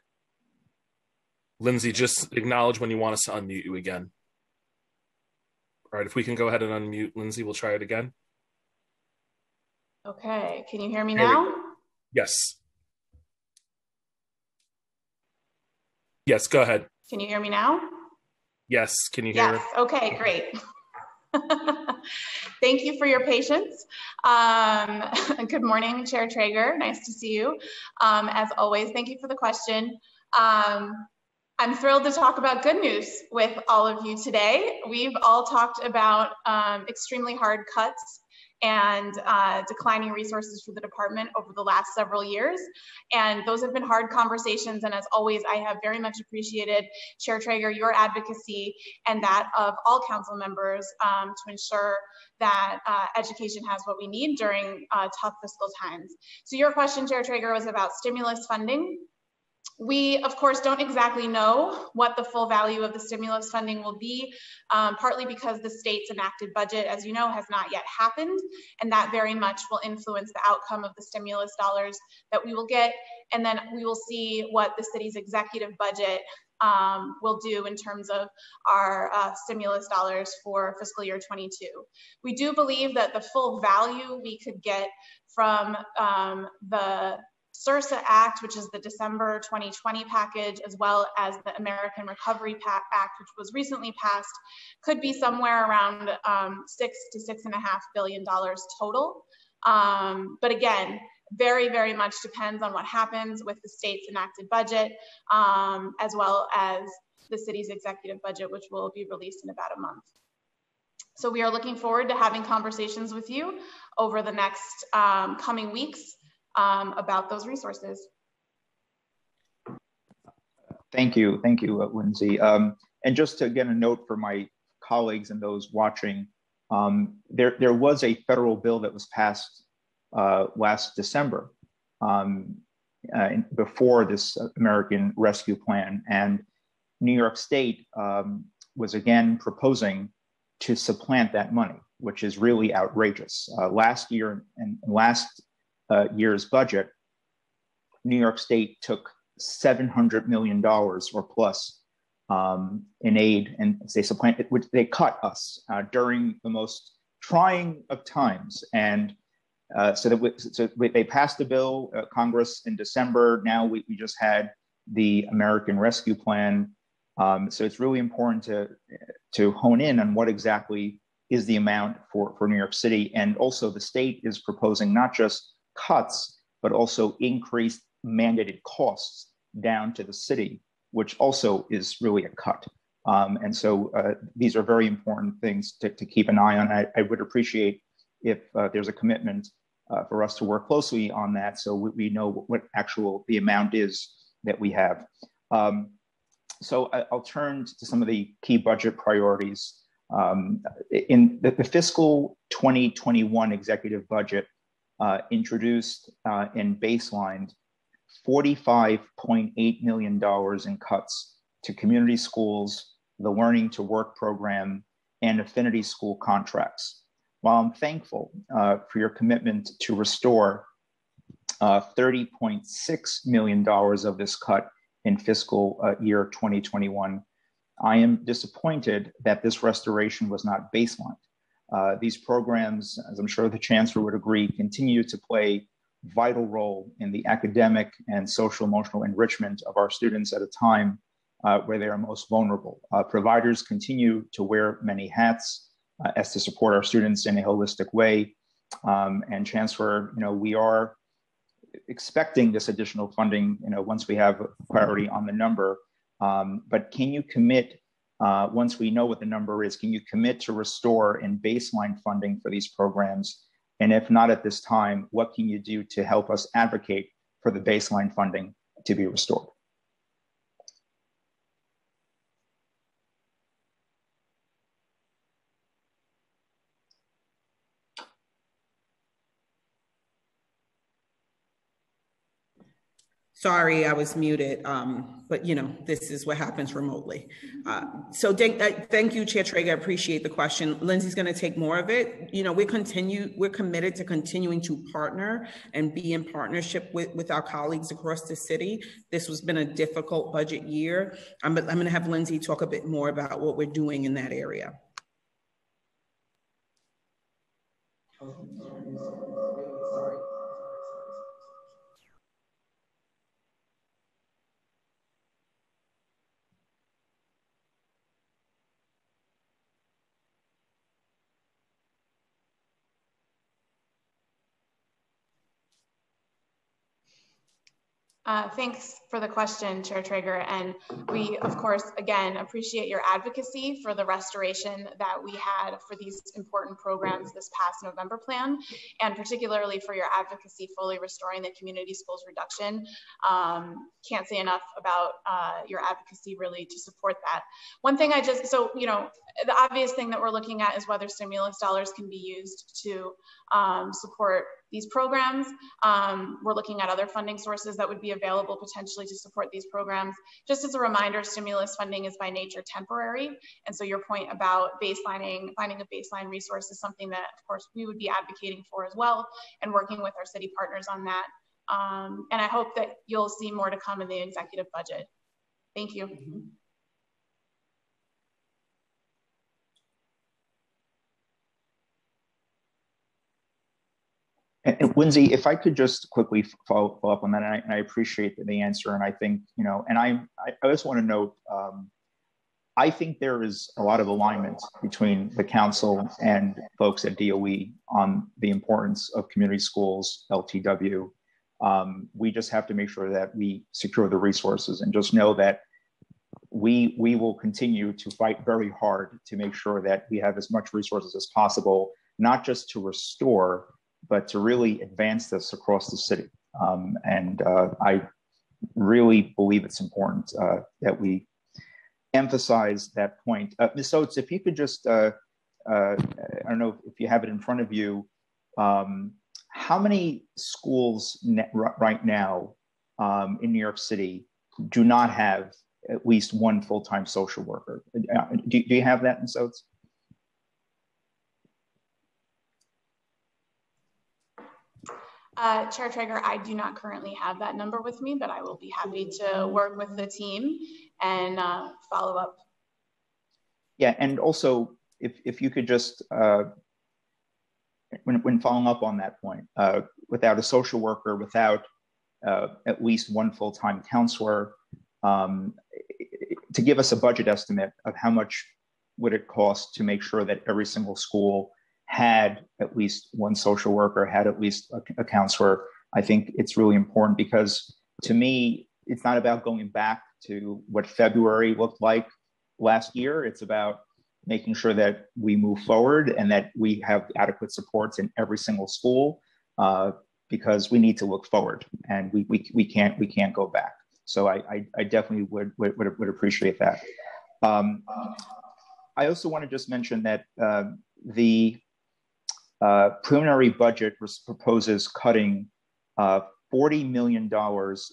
Lindsay, just acknowledge when you want us to unmute you again. All right, if we can go ahead and unmute Lindsay, we'll try it again. Okay, can you hear me now? Yes. Yes, go ahead. Can you hear me now? Yes, can you hear? Yes, okay, great. Thank you for your patience. Good morning, Chair Traeger. Nice to see you. As always, thank you for the question. I'm thrilled to talk about good news with all of you today. We've all talked about extremely hard cuts and declining resources for the department over the last several years. And those have been hard conversations. And as always, I have very much appreciated, Chair Traeger, your advocacy and that of all council members to ensure that education has what we need during tough fiscal times. So your question, Chair Traeger, was about stimulus funding. We, of course, don't exactly know what the full value of the stimulus funding will be, partly because the state's enacted budget, as you know, has not yet happened, and that very much will influence the outcome of the stimulus dollars that we will get, and then we will see what the city's executive budget will do in terms of our stimulus dollars for fiscal year 22. We do believe that the full value we could get from the CRSA Act, which is the December 2020 package, as well as the American Recovery Act, which was recently passed, could be somewhere around $6 to $6.5 billion total. But again, very, very much depends on what happens with the state's enacted budget, as well as the city's executive budget, which will be released in about a month. So we are looking forward to having conversations with you over the next coming weeks about those resources. Thank you, Lindsay. And just to get a note for my colleagues and those watching, there was a federal bill that was passed last December before this American Rescue Plan, and New York State was again proposing to supplant that money, which is really outrageous. Last year and last year's budget, New York State took $700 million or plus in aid, and they cut us during the most trying of times. And so they passed the bill, Congress, in December. Now we just had the American Rescue Plan. So it's really important to hone in on what exactly is the amount for New York City. And also the state is proposing not just cuts, but also increased mandated costs down to the city, which also is really a cut. And so these are very important things to keep an eye on. I would appreciate if there's a commitment for us to work closely on that, so we know what the amount is that we have. So I'll turn to some of the key budget priorities In the fiscal 2021 executive budget introduced and baselined $45.8 million in cuts to community schools, the Learning to Work program, and affinity school contracts. While I'm thankful for your commitment to restore $30.6 million of this cut in fiscal year 2021, I am disappointed that this restoration was not baselined. These programs, as I'm sure the Chancellor would agree, continue to play a vital role in the academic and social emotional enrichment of our students at a time where they are most vulnerable. Providers continue to wear many hats as to support our students in a holistic way. And Chancellor, we are expecting this additional funding, once we have clarity on the number. But can you commit, once we know what the number is, can you commit to restore and baseline funding for these programs? And if not at this time, what can you do to help us advocate for the baseline funding to be restored? Sorry, I was muted, but this is what happens remotely. So thank you, Chair Traeger. I appreciate the question. Lindsay's going to take more of it. We're committed to continuing to partner and be in partnership with our colleagues across the city. This has been a difficult budget year. I'm going to have Lindsay talk a bit more about what we're doing in that area. Thanks for the question, Chair Traeger. And we, of course, again, appreciate your advocacy for the restoration that we had for these important programs this past November plan, and particularly for your advocacy fully restoring the community schools reduction. Can't say enough about your advocacy really to support that. One thing the obvious thing that we're looking at is whether stimulus dollars can be used to support these programs. We're looking at other funding sources that would be available potentially to support these programs. Just as a reminder, stimulus funding is by nature temporary. And so your point about finding a baseline resource is something that, of course, we would be advocating for as well and working with our city partners on that. And I hope that you'll see more to come in the executive budget. Thank you. And Lindsay, if I could just quickly follow up on that, and I appreciate the answer. And I think, and I just want to note, I think there is a lot of alignment between the council and folks at DOE on the importance of community schools, LTW. We just have to make sure that we secure the resources, and just know that we will continue to fight very hard to make sure that we have as much resources as possible, not just to restore, but to really advance this across the city. I really believe it's important that we emphasize that point. Ms. Oates, if you could just, I don't know if you have it in front of you, how many schools right now in New York City do not have at least one full-time social worker? Do you have that, Ms. Oates? Chair Traeger, I do not currently have that number with me, but I will be happy to work with the team and follow up. Yeah, and also if you could just, when following up on that point, without a social worker, without at least one full-time counselor, to give us a budget estimate of how much would it cost to make sure that every single school had at least one social worker, had at least a counselor. I think it's really important, because to me, it's not about going back to what February looked like last year. It's about making sure that we move forward and that we have adequate supports in every single school, because we need to look forward, and we can't go back. So I definitely would appreciate that. I also want to just mention that the preliminary budget proposes cutting $40 million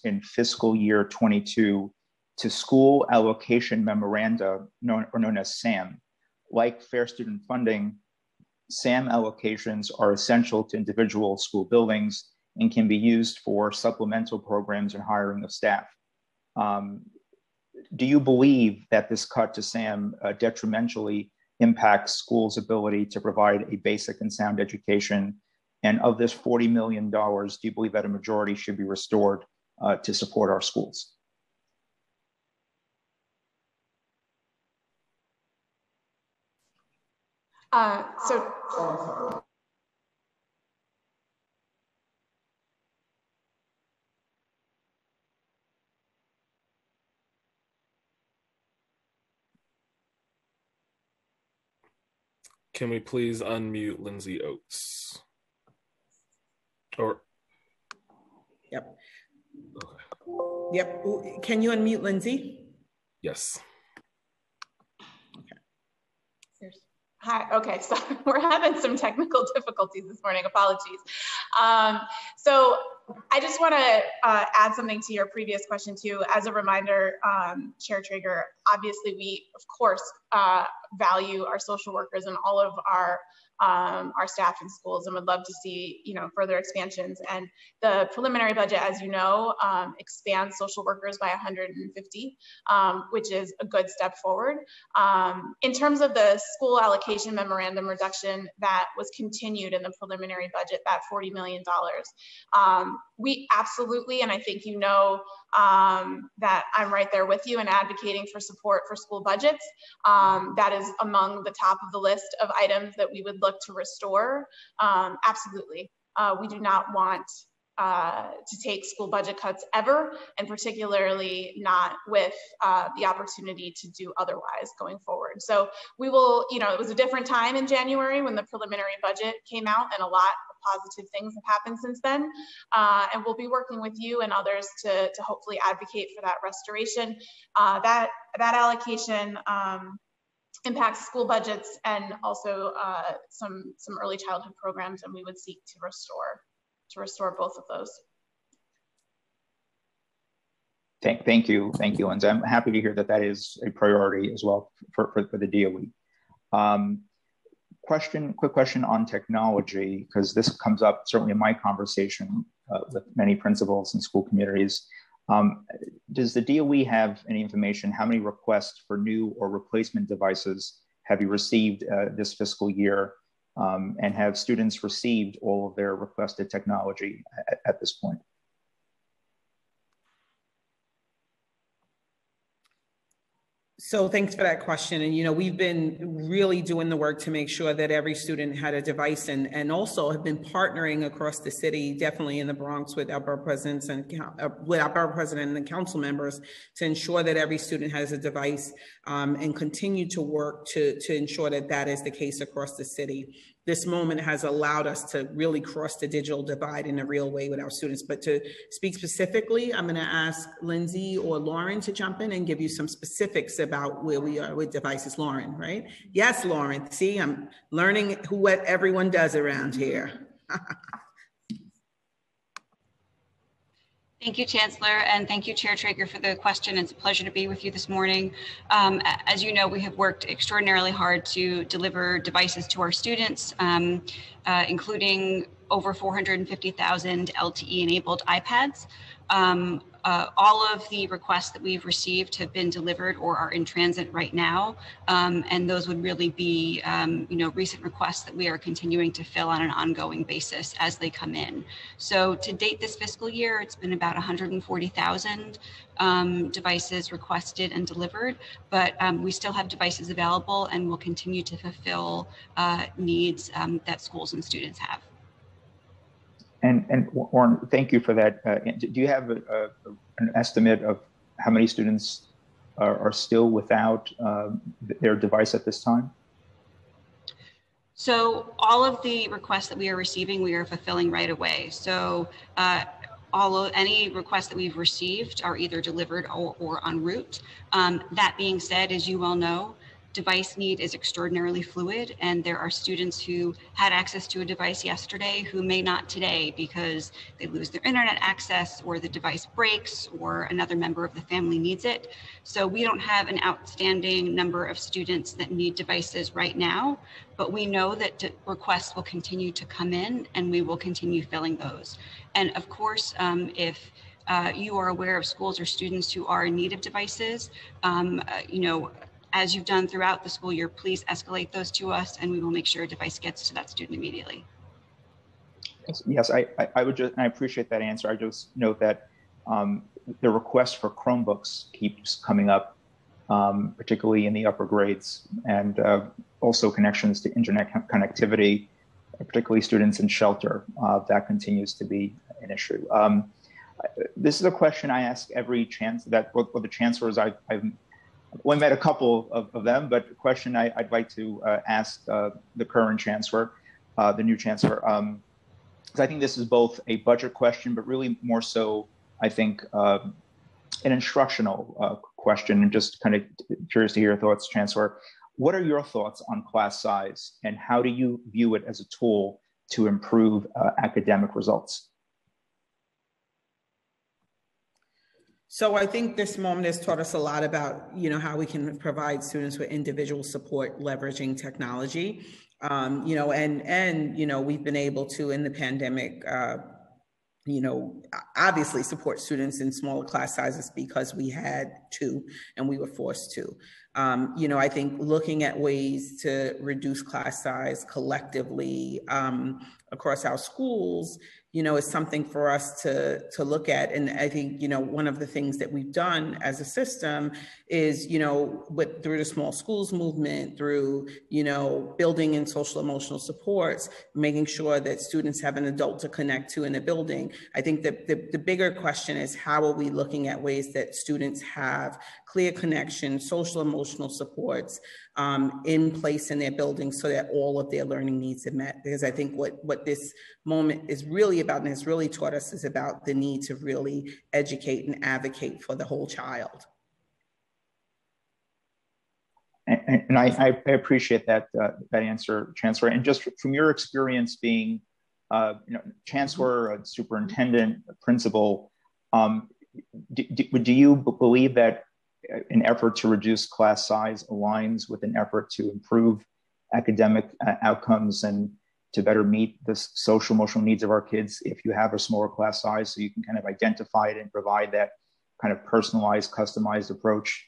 in fiscal year 22 to school allocation memoranda, known as SAM. Like fair student funding, SAM allocations are essential to individual school buildings and can be used for supplemental programs and hiring of staff. Do you believe that this cut to SAM detrimentally impacts schools' ability to provide a basic and sound education? And of this $40 million, do you believe that a majority should be restored to support our schools? Can we please unmute Lindsay Oates? Or Yep. okay. Yep. Can you unmute Lindsay? Yes. Hi, okay, so we're having some technical difficulties this morning, apologies. So I just want to add something to your previous question too. As a reminder, Chair Traeger, obviously we, of course, value our social workers and all of our staff in schools and would love to see, further expansions. And the preliminary budget, as you know, expands social workers by 150, which is a good step forward. In terms of the school allocation memorandum reduction that was continued in the preliminary budget, that $40 million, we absolutely, and I think that I'm right there with you in advocating for support for school budgets. That is among the top of the list of items that we would look to restore. Absolutely. We do not want to take school budget cuts ever, and particularly not with the opportunity to do otherwise going forward. So we will, it was a different time in January when the preliminary budget came out, and a lot of positive things have happened since then. And we'll be working with you and others to hopefully advocate for that restoration. That allocation impacts school budgets and also some early childhood programs, and we would seek to restore both of those. Thank you, Lindsay. I'm happy to hear that is a priority as well for the DOE. Quick question on technology, because this comes up certainly in my conversation with many principals and school communities. Does the DOE have any information? How many requests for new or replacement devices have you received this fiscal year? And have students received all of their requested technology at this point? So thanks for that question. And, we've been really doing the work to make sure that every student had a device, and also have been partnering across the city, definitely in the Bronx, with our borough presidents and with our borough president and the council members to ensure that every student has a device, and continue to work to ensure that is the case across the city. This moment has allowed us to really cross the digital divide in a real way with our students. But to speak specifically, I'm going to ask Lindsay or Lauren to jump in and give you some specifics about where we are with devices. Lauren, right? Yes, Lauren. See, I'm learning what everyone does around here. Thank you, Chancellor, and thank you, Chair Traeger, for the question. It's a pleasure to be with you this morning. As you know, we have worked extraordinarily hard to deliver devices to our students, including over 450,000 LTE-enabled iPads. All of the requests that we've received have been delivered or are in transit right now, and those would really be, recent requests that we are continuing to fill on an ongoing basis as they come in. So to date this fiscal year, it's been about 140,000 devices requested and delivered, but we still have devices available and will continue to fulfill needs that schools and students have. And Warren, thank you for that. Do you have an estimate of how many students are still without their device at this time? So all of the requests that we are receiving, we are fulfilling right away. So any requests that we've received are either delivered or en route. That being said, as you well know, device need is extraordinarily fluid, and there are students who had access to a device yesterday who may not today because they lose their internet access or the device breaks or another member of the family needs it. So we don't have an outstanding number of students that need devices right now, but we know that requests will continue to come in and we will continue filling those. And of course, if you are aware of schools or students who are in need of devices, as you've done throughout the school year, please escalate those to us and we will make sure a device gets to that student immediately. Yes, I would just, and I appreciate that answer. I just note that the request for Chromebooks keeps coming up, particularly in the upper grades, and also connections to internet connectivity, particularly students in shelter. That continues to be an issue. This is a question I ask every chance that the chancellors I've only met a couple of them, but a question I'd like to ask the current chancellor, the new chancellor, because I think this is both a budget question, but really more so, I think, an instructional question, and just kind of curious to hear your thoughts, Chancellor. What are your thoughts on class size, and how do you view it as a tool to improve academic results? So I think this moment has taught us a lot about, how we can provide students with individual support leveraging technology. We've been able to, in the pandemic, obviously support students in smaller class sizes because we had to and we were forced to. I think looking at ways to reduce class size collectively across our schools, is something for us to look at. And I think, one of the things that we've done as a system is, through the small schools movement, through, building in social emotional supports, making sure that students have an adult to connect to in the building. I think that the bigger question is, how are we looking at ways that students have clear connection, social emotional supports in place in their building so that all of their learning needs are met? Because I think what this moment is really about, and has really taught us, is about the need to really educate and advocate for the whole child. And I appreciate that answer, Chancellor. And just from your experience being, Chancellor, superintendent, principal, do you believe that an effort to reduce class size aligns with an effort to improve academic outcomes and to better meet the social emotional needs of our kids if you have a smaller class size, so you can kind of identify it and provide that kind of personalized, customized approach?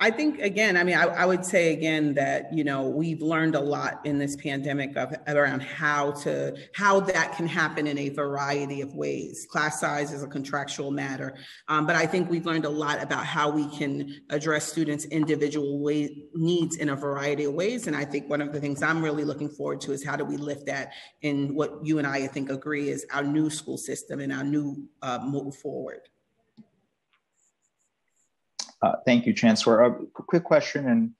I think, again, I would say again that, we've learned a lot in this pandemic around how that can happen in a variety of ways. Class size is a contractual matter, but I think we've learned a lot about how we can address students' individual needs in a variety of ways. And I think one of the things I'm really looking forward to is how do we lift that in what you and I think agree is our new school system and our new move forward. Thank you, Chancellor. A quick question, and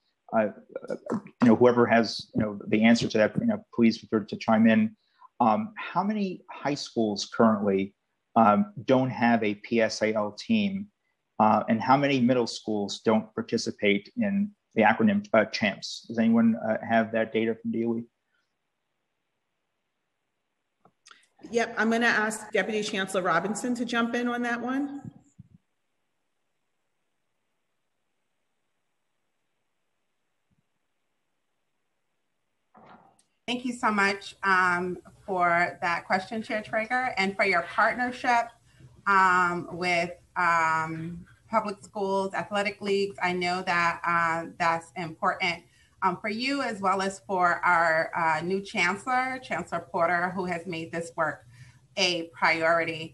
whoever has the answer to that, please feel free to chime in. How many high schools currently don't have a PSAL team, and how many middle schools don't participate in the acronym CHAMPS? Does anyone have that data from DOE? Yep, I'm going to ask Deputy Chancellor Robinson to jump in on that one. Thank you so much for that question, Chair Traeger, and for your partnership with public schools, athletic leagues. I know that that's important for you as well as for our new Chancellor, Chancellor Porter, who has made this work a priority.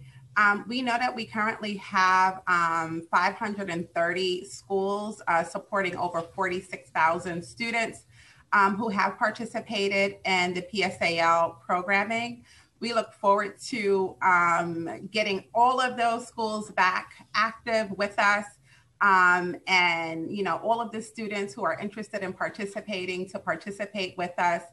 We know that we currently have 530 schools supporting over 46,000 students who have participated in the PSAL programming. We look forward to getting all of those schools back active with us, and all of the students who are interested in participating to participate with us.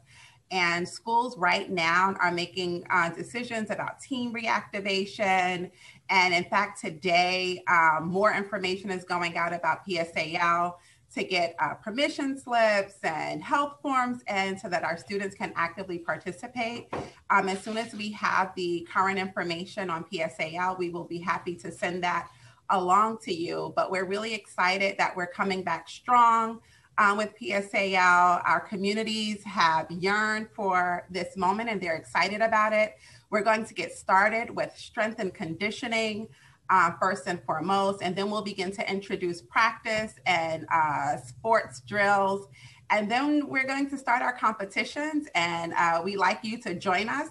And schools right now are making decisions about team reactivation. And in fact, today, more information is going out about PSAL. to get permission slips and help forms in so that our students can actively participate. As soon as we have the current information on PSAL, we will be happy to send that along to you. But we're really excited that we're coming back strong with PSAL. Our communities have yearned for this moment and they're excited about it. We're going to get started with strength and conditioning first and foremost, and then we'll begin to introduce practice and sports drills. And then we're going to start our competitions, and we'd like you to join us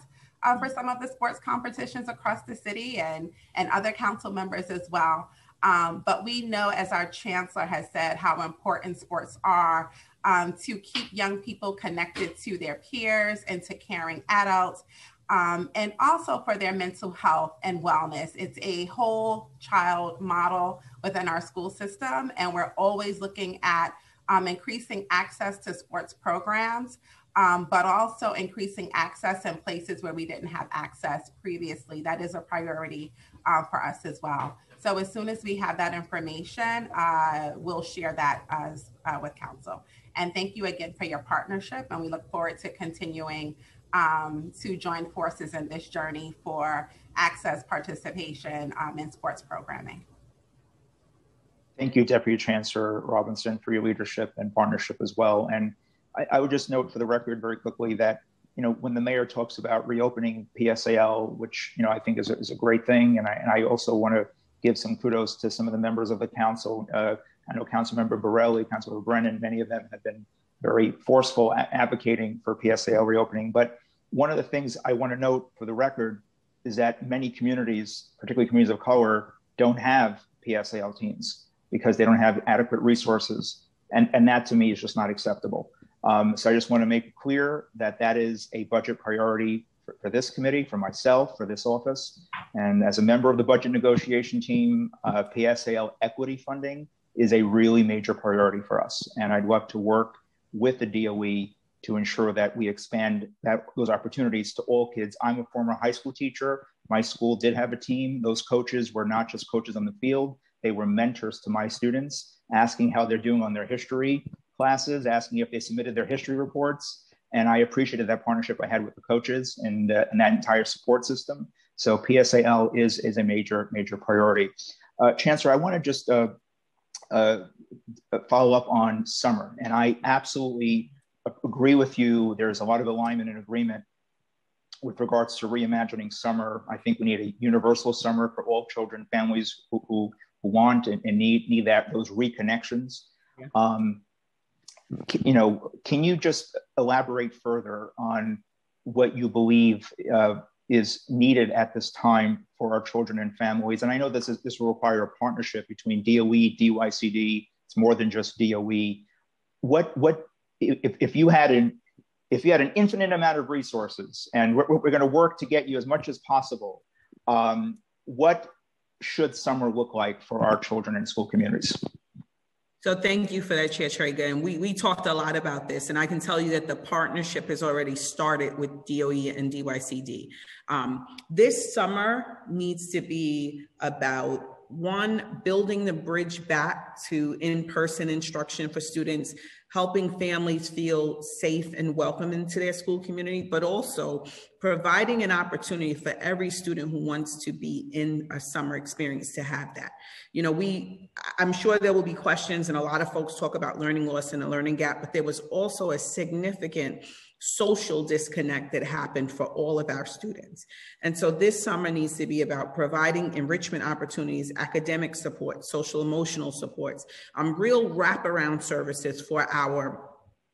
for some of the sports competitions across the city and other council members as well. But we know, as our chancellor has said, how important sports are to keep young people connected to their peers and to caring adults, and also for their mental health and wellness. It's a whole child model within our school system, and we're always looking at increasing access to sports programs, but also increasing access in places where we didn't have access previously. That is a priority for us as well. So as soon as we have that information, we'll share that with council. And thank you again for your partnership, and we look forward to continuing to join forces in this journey for access, participation in sports programming. Thank you, Deputy Chancellor Robinson, for your leadership and partnership as well. And I would just note for the record very quickly that, you know, when the mayor talks about reopening PSAL, which, you know, I think is a great thing, and I also want to give some kudos to some of the members of the council. I know Councilmember Borelli, Councilmember Brennan, many of them have been very forceful advocating for PSAL reopening. But one of the things I want to note for the record is that many communities, particularly communities of color, don't have PSAL teams because they don't have adequate resources. And that to me is just not acceptable. So I just want to make it clear that that is a budget priority for this committee, for myself, for this office. And as a member of the budget negotiation team, PSAL equity funding is a really major priority for us. And I'd love to work with the DOE to ensure that we expand those opportunities to all kids. I'm a former high school teacher. My school did have a team. Those coaches were not just coaches on the field. They were mentors to my students, asking how they're doing on their history classes, asking if they submitted their history reports. And I appreciated that partnership I had with the coaches and that entire support system. So PSAL is a major priority. Chancellor, I want to just follow up on summer. And I absolutely agree with you. There's a lot of alignment and agreement with regards to reimagining summer. I think we need a universal summer for all children, families who want and need those reconnections. Yeah. You know, can you just elaborate further on what you believe is needed at this time for our children and families? And I know this will require a partnership between DOE, DYCD. It's more than just DOE. If you had an infinite amount of resources, and we're going to work to get you as much as possible, what should summer look like for our children and school communities? So thank you for that, Chair Traeger. And we talked a lot about this, and I can tell you that the partnership has already started with DOE and DYCD. This summer needs to be about, one, building the bridge back to in-person instruction for students, helping families feel safe and welcome into their school community, but also providing an opportunity for every student who wants to be in a summer experience to have that. You know, I'm sure there will be questions, and a lot of folks talk about learning loss and the learning gap, but there was also a significant social disconnect that happened for all of our students. And so this summer needs to be about providing enrichment opportunities, academic support, social emotional supports, real wraparound services for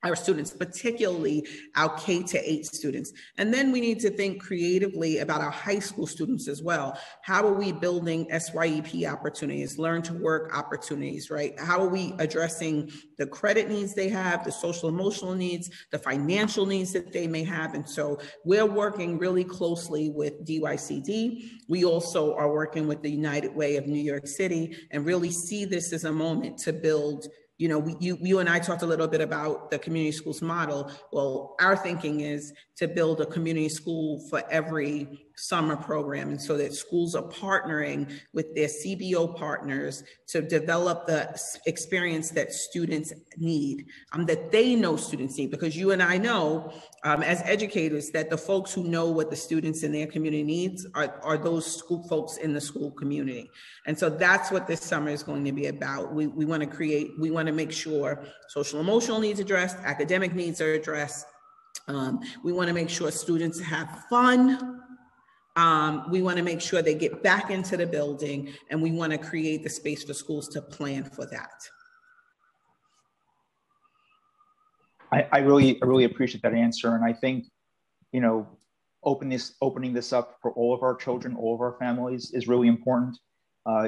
our students, particularly our K-8 students. And then we need to think creatively about our high school students as well. How are we building SYEP opportunities, learn to work opportunities, right? How are we addressing the credit needs they have, the social emotional needs, the financial needs that they may have? And so we're working really closely with DYCD. We also are working with the United Way of New York City and really see this as a moment to build. You know, you and I talked a little bit about the community schools model. Well, our thinking is to build a community school for every summer program, and so that schools are partnering with their CBO partners to develop the experience that students need, that they know students need, because you and I know as educators that the folks who know what the students in their community needs are those school folks in the school community. And so that's what this summer is going to be about. We want to make sure social emotional needs addressed, academic needs are addressed. We want to make sure students have fun. We want to make sure they get back into the building, and we want to create the space for schools to plan for that. I really appreciate that answer. And I think, opening this up for all of our children, all of our families is really important.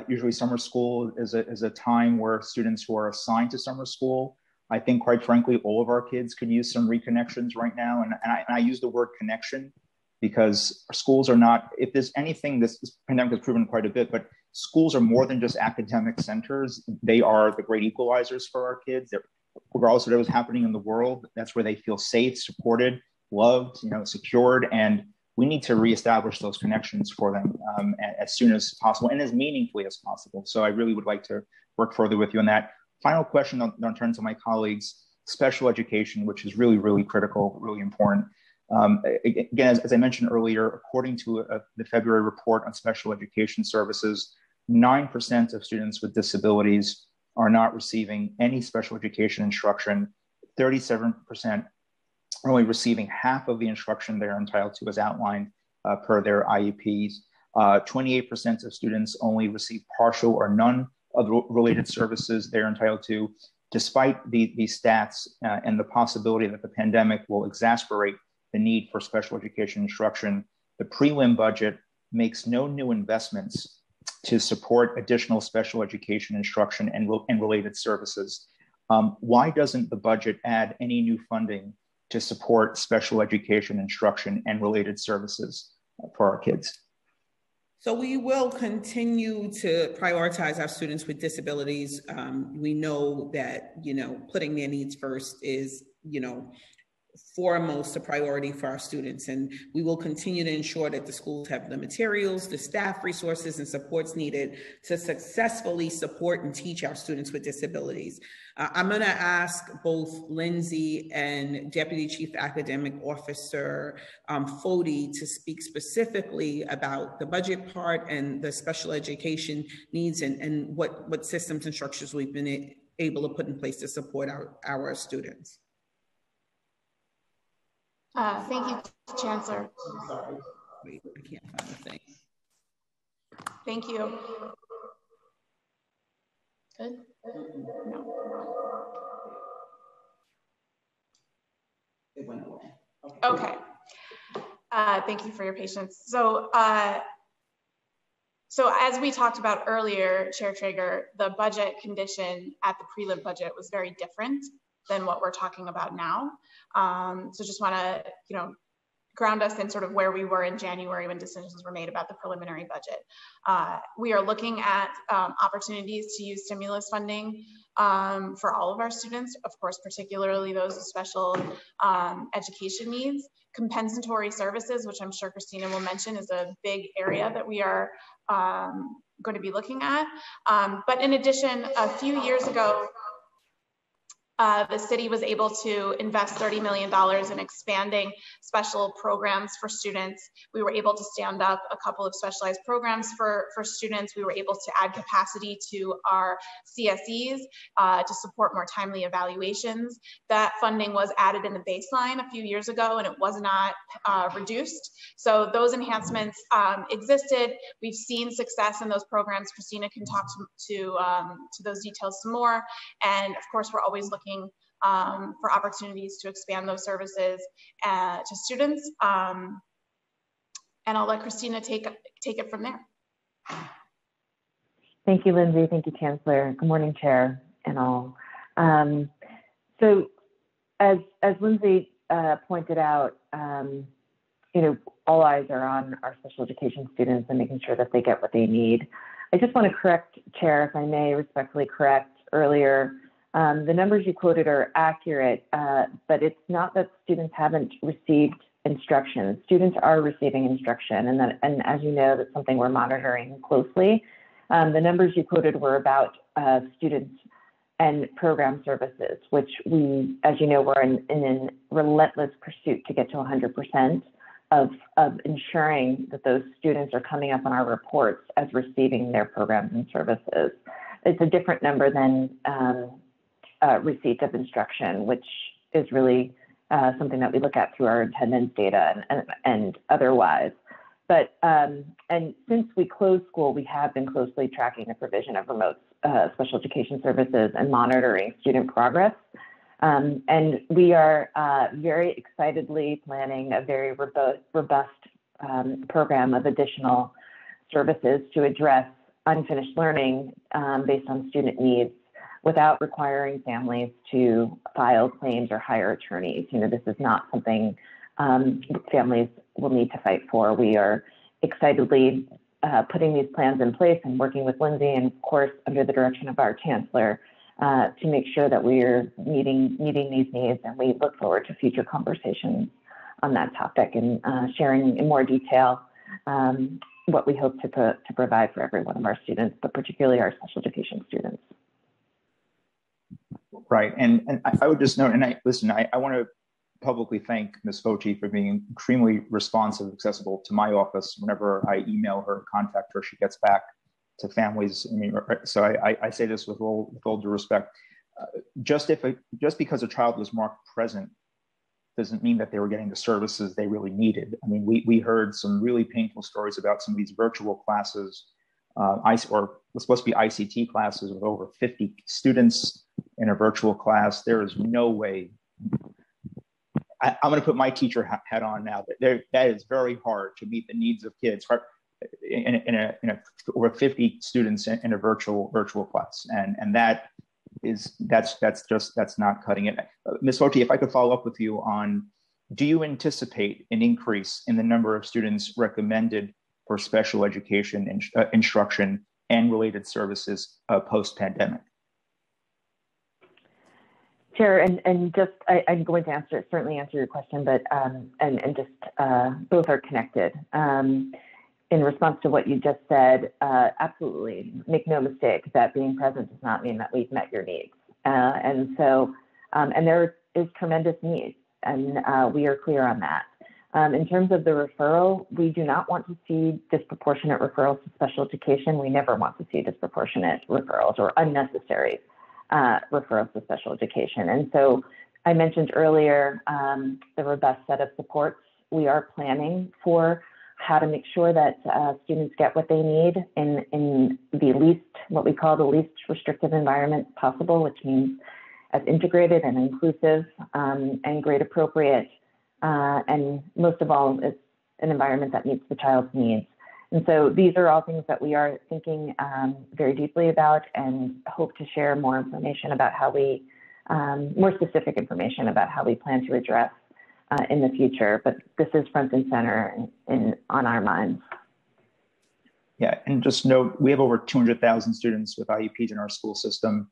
Usually summer school is a time where students who are assigned to summer school, I think, quite frankly, all of our kids could use some reconnections right now. And I use the word connection because schools are not, if there's anything, this pandemic has proven quite a bit, but schools are more than just academic centers. They are the great equalizers for our kids. Regardless of what was happening in the world, that's where they feel safe, supported, loved, secured. And we need to reestablish those connections for them as soon as possible and as meaningfully as possible. So I really would like to work further with you on that. Final question, I'll turn to my colleagues. Special education, which is really, really critical, really important. Again, as I mentioned earlier, according to the February report on special education services, 9% of students with disabilities are not receiving any special education instruction. 37% are only receiving half of the instruction they're entitled to as outlined per their IEPs. 28% of students only receive partial or none of the related services they're entitled to. Despite these stats and the possibility that the pandemic will exacerbate the need for special education instruction, the prelim budget makes no new investments to support additional special education instruction and related services. Why doesn't the budget add any new funding to support special education instruction and related services for our kids? So we will continue to prioritize our students with disabilities. We know that, putting their needs first is, foremost a priority for our students. And we will continue to ensure that the schools have the materials, the staff resources, and supports needed to successfully support and teach our students with disabilities. I'm going to ask both Lindsay and Deputy Chief Academic Officer Fody to speak specifically about the budget part and the special education needs and what systems and structures we've been able to put in place to support our students. Thank you, Chancellor. Sorry. Wait, I can't find the thing. Thank you. Good? No. It went away. Okay. Thank you for your patience. So as we talked about earlier, Chair Traeger, the budget condition at the prelim budget was very different than what we're talking about now. So just want to, ground us in sort of where we were in January when decisions were made about the preliminary budget. We are looking at opportunities to use stimulus funding for all of our students, of course, particularly those with special education needs. Compensatory services, which I'm sure Christina will mention, is a big area that we are going to be looking at. But in addition, a few years ago, the city was able to invest $30 million in expanding special programs for students. We were able to stand up a couple of specialized programs for students. We were able to add capacity to our CSEs to support more timely evaluations. That funding was added in the baseline a few years ago, and it was not reduced. So those enhancements existed. We've seen success in those programs. Christina can talk to those details some more. And of course, we're always looking for opportunities to expand those services to students. And I'll let Christina take it from there. Thank you, Lindsay. Thank you, Chancellor. Good morning, Chair and all. So as Lindsay pointed out, all eyes are on our special education students and making sure that they get what they need. I just want to correct, Chair, if I may respectfully correct earlier. The numbers you quoted are accurate, but it's not that students haven't received instruction. Students are receiving instruction, and as you know, that's something we're monitoring closely. The numbers you quoted were about students and program services, which we, as you know, we're in a relentless pursuit to get to 100% of ensuring that those students are coming up on our reports as receiving their programs and services. It's a different number than receipt of instruction, which is really something that we look at through our attendance data and otherwise. But and since we closed school, we have been closely tracking the provision of remote special education services and monitoring student progress. And we are very excitedly planning a very robust program of additional services to address unfinished learning based on student needs without requiring families to file claims or hire attorneys. You know, this is not something families will need to fight for. We are excitedly putting these plans in place and working with Lindsay, and of course, under the direction of our chancellor, to make sure that we're meeting these needs. And we look forward to future conversations on that topic and sharing in more detail what we hope to provide for every one of our students, but particularly our special education students. Right, and I would just note, and I want to publicly thank Ms. Foti for being extremely responsive, accessible to my office. Whenever I email her, contact her, she gets back to families. I mean, so I say this with all due respect. Just because a child was marked present doesn't mean that they were getting the services they really needed. I mean, we heard some really painful stories about some of these virtual classes, or what's supposed to be ICT classes with over 50 students in a virtual class. There is no way. I'm going to put my teacher hat on now. That is very hard to meet the needs of kids over 50 students in a virtual class, and that's not cutting it. Ms. Foti, if I could follow up with you on, do you anticipate an increase in the number of students recommended for special education instruction and related services post-pandemic? Chair, and just I'm going to certainly answer your question, but and just both are connected. In response to what you just said, absolutely, make no mistake that being present does not mean that we've met your needs, and there is tremendous need, and we are clear on that. In terms of the referral, we do not want to see disproportionate referrals to special education. We never want to see disproportionate referrals or unnecessary referrals to special education. And so I mentioned earlier the robust set of supports. We are planning for how to make sure that students get what they need in the least, what we call the least restrictive environment possible, which means as integrated and inclusive and grade appropriate. And most of all, it's an environment that meets the child's needs. And so these are all things that we are thinking very deeply about, and hope to share more information about how we, more specific information about how we plan to address in the future. But this is front and center on our minds. Yeah, and just note, we have over 200,000 students with IEPs in our school system.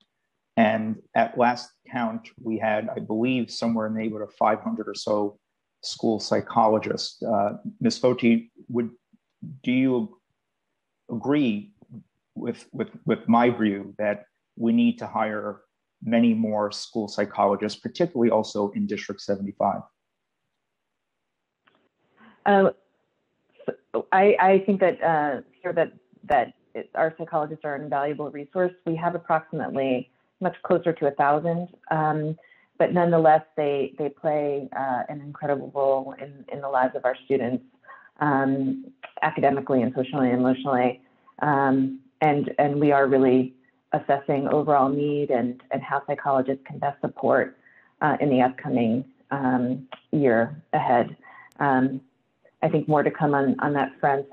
And at last count, we had, I believe, somewhere in the neighborhood of 500 or so school psychologists. Ms. Foti, do you agree with my view that we need to hire many more school psychologists, particularly also in District 75? I think that our psychologists are an invaluable resource. We have approximately much closer to 1,000, but nonetheless, they play an incredible role in the lives of our students, academically and socially and emotionally. And we are really assessing overall need and how psychologists can best support in the upcoming year ahead. I think more to come on that front.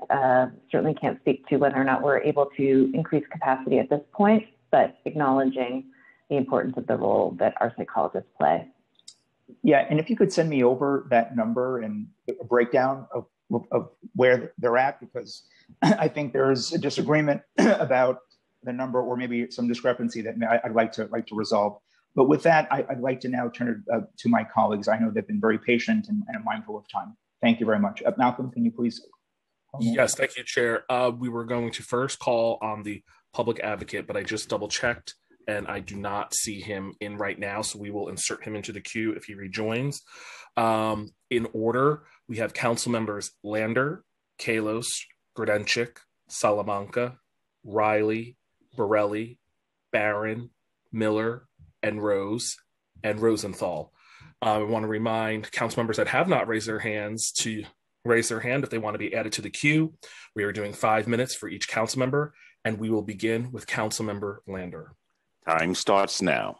Certainly can't speak to whether or not we're able to increase capacity at this point, but acknowledging the importance of the role that our psychologists play. Yeah, and if you could send me over that number and a breakdown of where they're at, because I think there's a disagreement about the number, or maybe some discrepancy that I'd like to resolve. But with that, I'd like to now turn it to my colleagues. I know they've been very patient and I'm mindful of time. Thank you very much. Malcolm, can you please? Yes, thank you, Chair. We were going to first call on the public advocate, but I just double checked and I do not see him in right now. So we will insert him into the queue if he rejoins. In order, we have council members Lander, Kalos, Grodenchik, Salamanca, Riley, Borelli, Barron, Miller, and Rose, and Rosenthal. I want to remind council members that have not raised their hands to raise their hand if they want to be added to the queue. We are doing 5 minutes for each council member, and we will begin with council member Lander. Time starts now.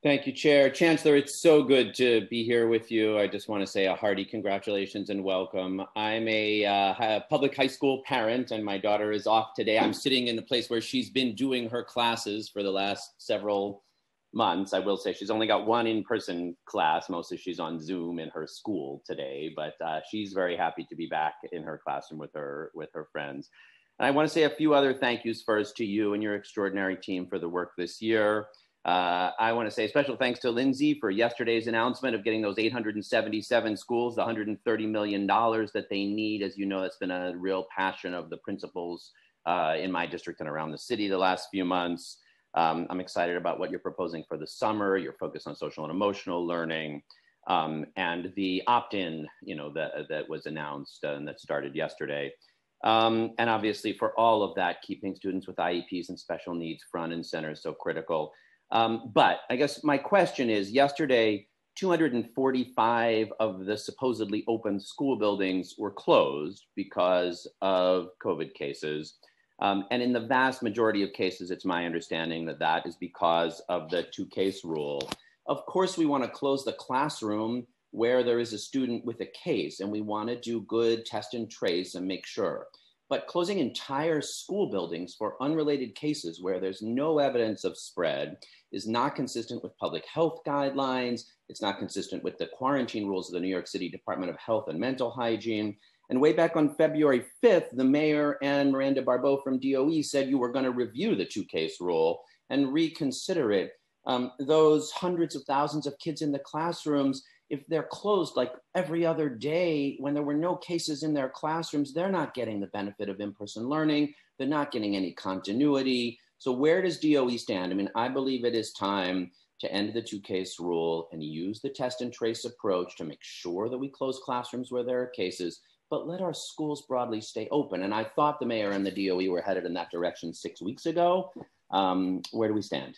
Thank you, Chair. Chancellor, it's so good to be here with you. I just want to say a hearty congratulations and welcome. I'm a public high school parent, and my daughter is off today. I'm sitting in the place where she's been doing her classes for the last several months. I will say she's only got one in-person class. Mostly she's on Zoom in her school today, but she's very happy to be back in her classroom with her friends. And I want to say a few other thank yous first to you and your extraordinary team for the work this year. I want to say special thanks to Lindsay for yesterday's announcement of getting those 877 schools, the $130 million that they need. As you know, that's been a real passion of the principals in my district and around the city the last few months. I'm excited about what you're proposing for the summer, your focus on social and emotional learning, and the opt-in, that was announced and that started yesterday. And obviously for all of that, keeping students with IEPs and special needs front and center is so critical. But I guess my question is, yesterday, 245 of the supposedly open school buildings were closed because of COVID cases. And in the vast majority of cases, it's my understanding that that is because of the 2-case rule. Of course, we want to close the classroom where there is a student with a case, and we want to do good test and trace and make sure. But closing entire school buildings for unrelated cases where there's no evidence of spread is not consistent with public health guidelines. It's not consistent with the quarantine rules of the New York City Department of Health and Mental Hygiene. And way back on February 5th, the mayor and Miranda Barbeau from DOE said you were going to review the 2-case rule and reconsider it. Those hundreds of thousands of kids in the classrooms, if they're closed like every other day when there were no cases in their classrooms, they're not getting the benefit of in-person learning. They're not getting any continuity. So where does DOE stand? I mean, I believe it is time to end the 2-case rule and use the test and trace approach to make sure that we close classrooms where there are cases, but let our schools broadly stay open. And I thought the mayor and the DOE were headed in that direction 6 weeks ago. Where do we stand?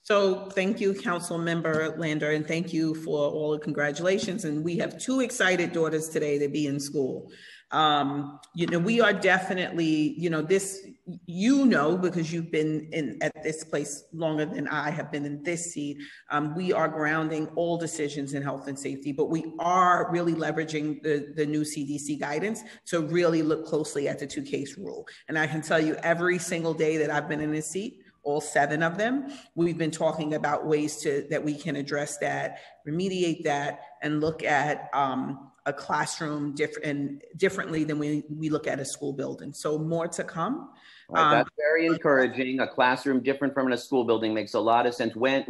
So thank you, Council Member Lander, and thank you for all the congratulations. And we have 2 excited daughters today to be in school. We are definitely, this, because you've been at this place longer than I have been in this seat, we are grounding all decisions in health and safety, but we are really leveraging the new CDC guidance to really look closely at the 2-case rule. And I can tell you every single day that I've been in this seat, all 7 of them, we've been talking about ways that we can address that, remediate that, and look at a classroom differently than we look at a school building. So more to come. Right, that's very encouraging. A classroom different from a school building makes a lot of sense. When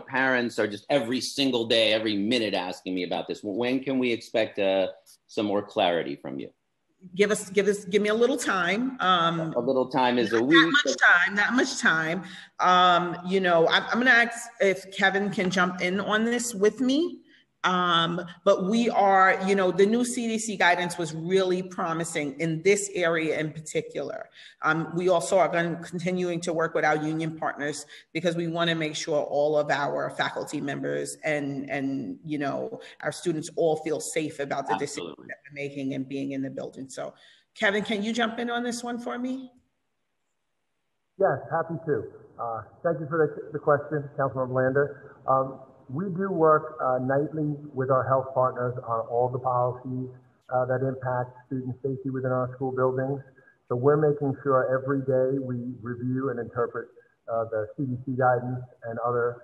parents are just every single day, every minute asking me about this, when can we expect some more clarity from you? Give me a little time. A little time is a week. Not much time. I'm going to ask if Kevin can jump in on this with me. But we are, the new CDC guidance was really promising in this area in particular. We also are continuing to work with our union partners because we want to make sure all of our faculty members and our students all feel safe about the decisions that we're making and being in the building. So Kevin, can you jump in on this one for me? Yes, happy to. Thank you for the question, Councilmember Lander. We do work nightly with our health partners on all the policies that impact student safety within our school buildings. So we're making sure every day we review and interpret the CDC guidance and other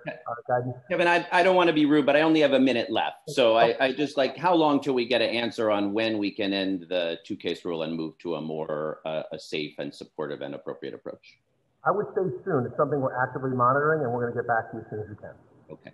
guidance. Kevin, I don't want to be rude, but I only have a minute left. So I just how long till we get an answer on when we can end the 2-case rule and move to a more a safe and supportive and appropriate approach? I would say soon. It's something we're actively monitoring, and we're going to get back to you as soon as we can. Okay.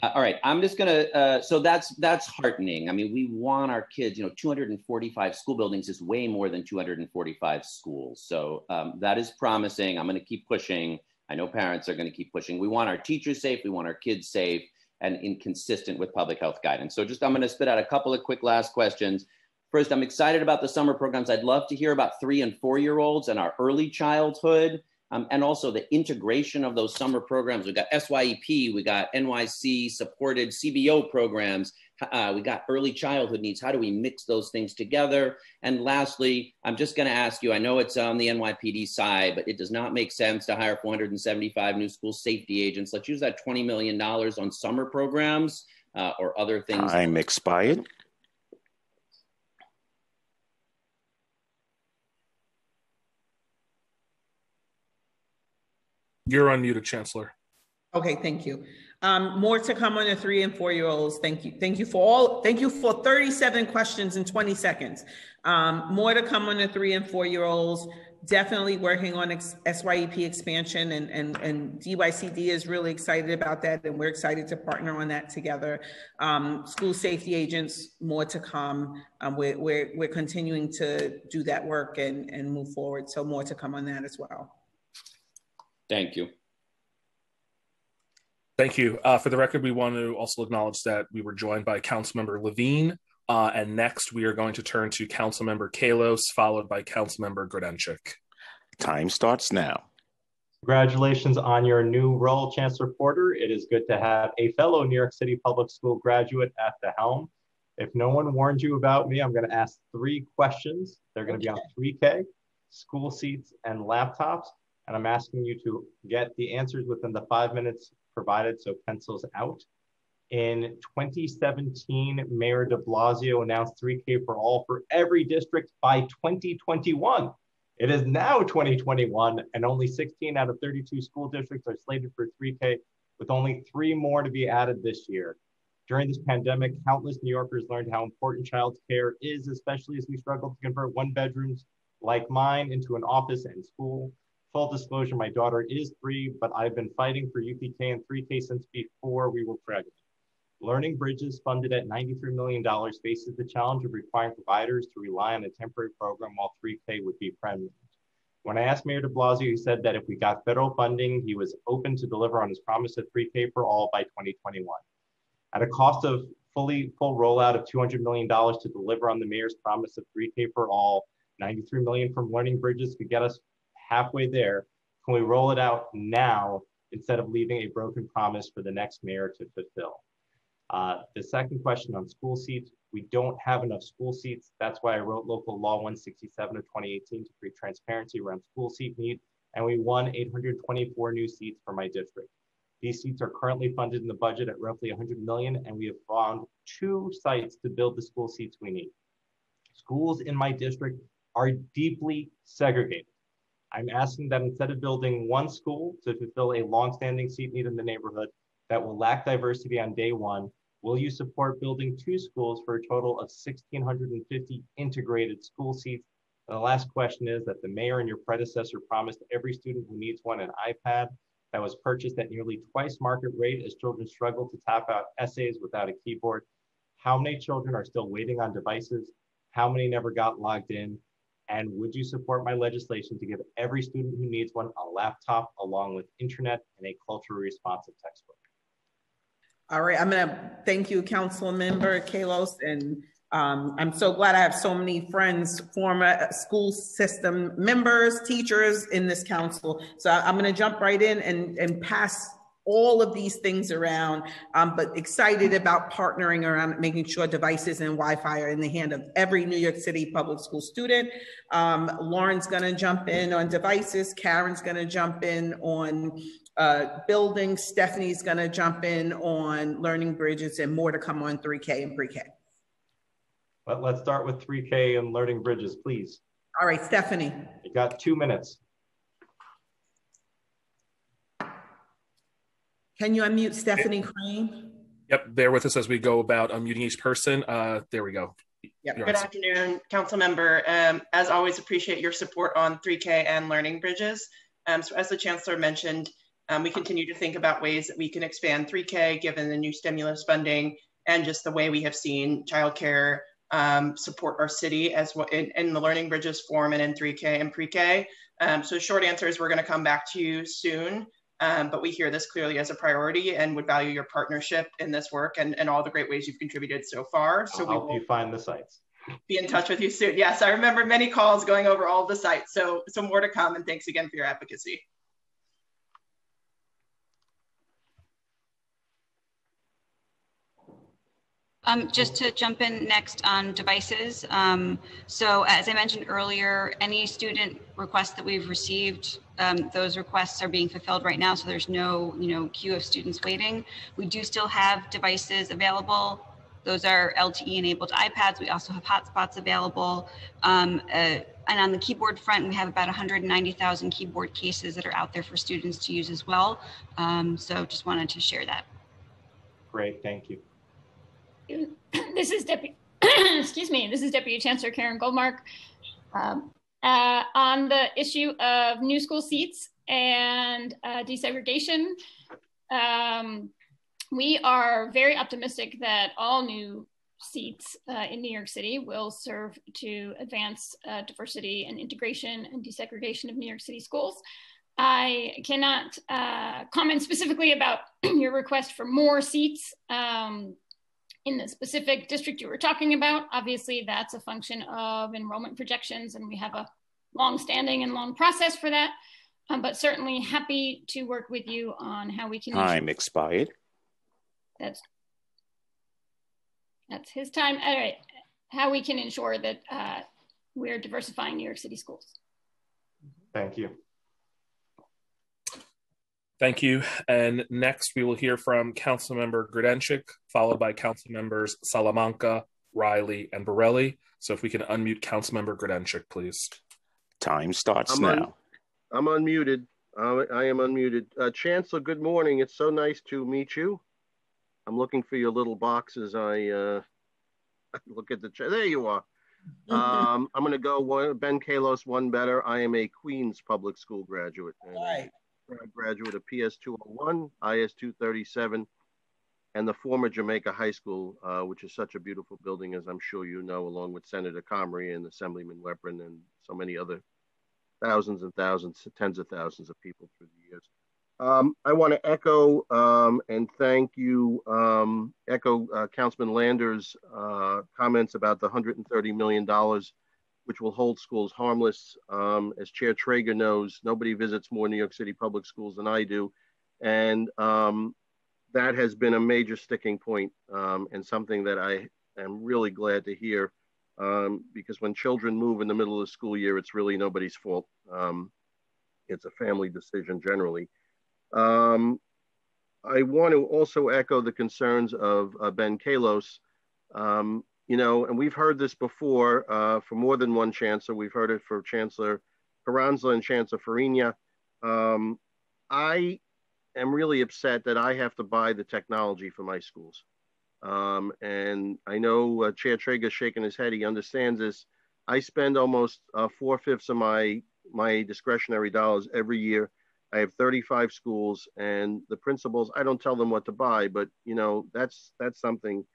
All right, I'm just gonna, so that's heartening. I mean, we want our kids, 245 school buildings is way more than 245 schools. So that is promising. I'm gonna keep pushing. I know parents are gonna keep pushing. We want our teachers safe, we want our kids safe and inconsistent with public health guidance. So I'm gonna spit out a couple of quick last questions. First, I'm excited about the summer programs. I'd love to hear about 3 and 4-year-olds and our early childhood. And also the integration of those summer programs. We got SYEP, we got Nycc supported CBO programs, we got early childhood needs. How do we mix those things together? And lastly, I'm just gonna ask you, I know it's on the NYPD side, but it does not make sense to hire 475 new school safety agents. Let's use that $20 million on summer programs or other things. Time expired. You're unmuted, Chancellor. Okay, thank you. More to come on the 3 and 4-year-olds. Thank you for 37 questions in 20 seconds. More to come on the 3 and 4-year-olds. Definitely working on SYEP expansion, and DYCD is really excited about that, and we're excited to partner on that together. School safety agents, more to come. We're continuing to do that work and move forward. So more to come on that as well. Thank you. Thank you. For the record, we want to also acknowledge that we were joined by Councilmember Levine, and next we are going to turn to Councilmember Kalos, followed by Councilmember Grodenchik. Time starts now. Congratulations on your new role, Chancellor Porter. It is good to have a fellow New York City Public School graduate at the helm. If no one warned you about me, I'm going to ask 3 questions. They're going to be on 3K, school seats, and laptops. And I'm asking you to get the answers within the 5 minutes provided, so pencils out. In 2017, Mayor de Blasio announced 3K for all for every district by 2021. It is now 2021, and only 16 out of 32 school districts are slated for 3K, with only 3 more to be added this year. During this pandemic, countless New Yorkers learned how important child care is, especially as we struggle to convert 1-bedrooms like mine into an office and school. Full disclosure, my daughter is 3, but I've been fighting for UPK and 3K since before we were pregnant. Learning Bridges, funded at $93 million, faces the challenge of requiring providers to rely on a temporary program while 3K would be permanent. When I asked Mayor de Blasio, he said that if we got federal funding, he was open to deliver on his promise of 3K for all by 2021. At a cost of full rollout of $200 million to deliver on the mayor's promise of 3K for all, $93 million from Learning Bridges could get us halfway there. Can we roll it out now instead of leaving a broken promise for the next mayor to fulfill? The second question on school seats, we don't have enough school seats. That's why I wrote Local Law 167 of 2018 to create transparency around school seat need, and we won 824 new seats for my district. These seats are currently funded in the budget at roughly $100 million, and we have found 2 sites to build the school seats we need. Schools in my district are deeply segregated. I'm asking that instead of building 1 school to fulfill a longstanding seat need in the neighborhood that will lack diversity on day 1, will you support building 2 schools for a total of 1,650 integrated school seats? And the last question is that the mayor and your predecessor promised every student who needs one an iPad that was purchased at nearly twice market rate as children struggle to tap out essays without a keyboard. How many children are still waiting on devices? How many never got logged in? And would you support my legislation to give every student who needs one a laptop along with internet and a culturally responsive textbook? All right, I'm gonna thank you, Council Member Kalos, and I'm so glad I have so many friends, former school system members, teachers in this council. So I'm gonna jump right in and pass all of these things around, but excited about partnering around making sure devices and Wi-Fi are in the hand of every New York City public school student. Lauren's gonna jump in on devices, Karen's gonna jump in on buildings, Stephanie's gonna jump in on Learning Bridges, and more to come on 3K and pre-K. But let's start with 3K and Learning Bridges, please. All right, Stephanie. You got 2 minutes. Can you unmute Stephanie Crane? Yep, bear with us as we go about unmuting each person. There we go. Yep. Good afternoon, Council Member. As always, appreciate your support on 3K and Learning Bridges. So as the Chancellor mentioned, We continue to think about ways that we can expand 3K given the new stimulus funding and just the way we have seen childcare support our city as well in the Learning Bridges form and in 3K and pre-K. So short answer is we're going to come back to you soon, but we hear this clearly as a priority and would value your partnership in this work and all the great ways you've contributed so far. So I'll help you find the sites. Be in touch with you soon. Yes, I remember many calls going over all the sites. So more to come, and thanks again for your advocacy. Just to jump in next on devices. So as I mentioned earlier, any student requests that we've received, those requests are being fulfilled right now. So there's no, queue of students waiting. We do still have devices available. Those are LTE enabled iPads. We also have hotspots available. And on the keyboard front, we have about 190,000 keyboard cases that are out there for students to use as well. So just wanted to share that. Great, thank you. This is Deputy Chancellor Karen Goldmark. On the issue of new school seats and desegregation, we are very optimistic that all new seats in New York City will serve to advance diversity and integration and desegregation of New York City schools. I cannot comment specifically about your request for more seats in the specific district you were talking about. Obviously, that's a function of enrollment projections, and we have a long-standing and long process for that. But certainly happy to work with you on how we can. Time expired. That's his time. All right, how we can ensure that we're diversifying New York City schools. Thank you. Thank you. And next we will hear from Councilmember Grodenchik, followed by Councilmembers Salamanca, Riley, and Borelli. So if we can unmute Councilmember Grodenchik, please. Time starts now. I'm unmuted. I am unmuted. Chancellor, good morning. It's so nice to meet you. I'm looking for your little boxes. I look at the chat. There you are. I'm going to go Ben Kalos, one better. I am a Queens public school graduate. All right. Graduate of PS 201, IS 237, and the former Jamaica High School, which is such a beautiful building, as I'm sure you know, along with Senator Comrie and Assemblyman Weprin and so many other thousands and thousands, tens of thousands of people through the years. I want to echo and thank you, Councilman Lander's comments about the $130 million which will hold schools harmless. As Chair Traeger knows, nobody visits more New York City public schools than I do. And that has been a major sticking point and something that I am really glad to hear because when children move in the middle of the school year, it's really nobody's fault. It's a family decision generally. I want to also echo the concerns of Ben Kalos. And we've heard this before for more than one chancellor. We've heard it for Chancellor Carranza and Chancellor Farina. I am really upset that I have to buy the technology for my schools. And I know Chair Traeger's shaking his head. He understands this. I spend almost 4/5 of my discretionary dollars every year. I have 35 schools, and the principals, I don't tell them what to buy, but that's something.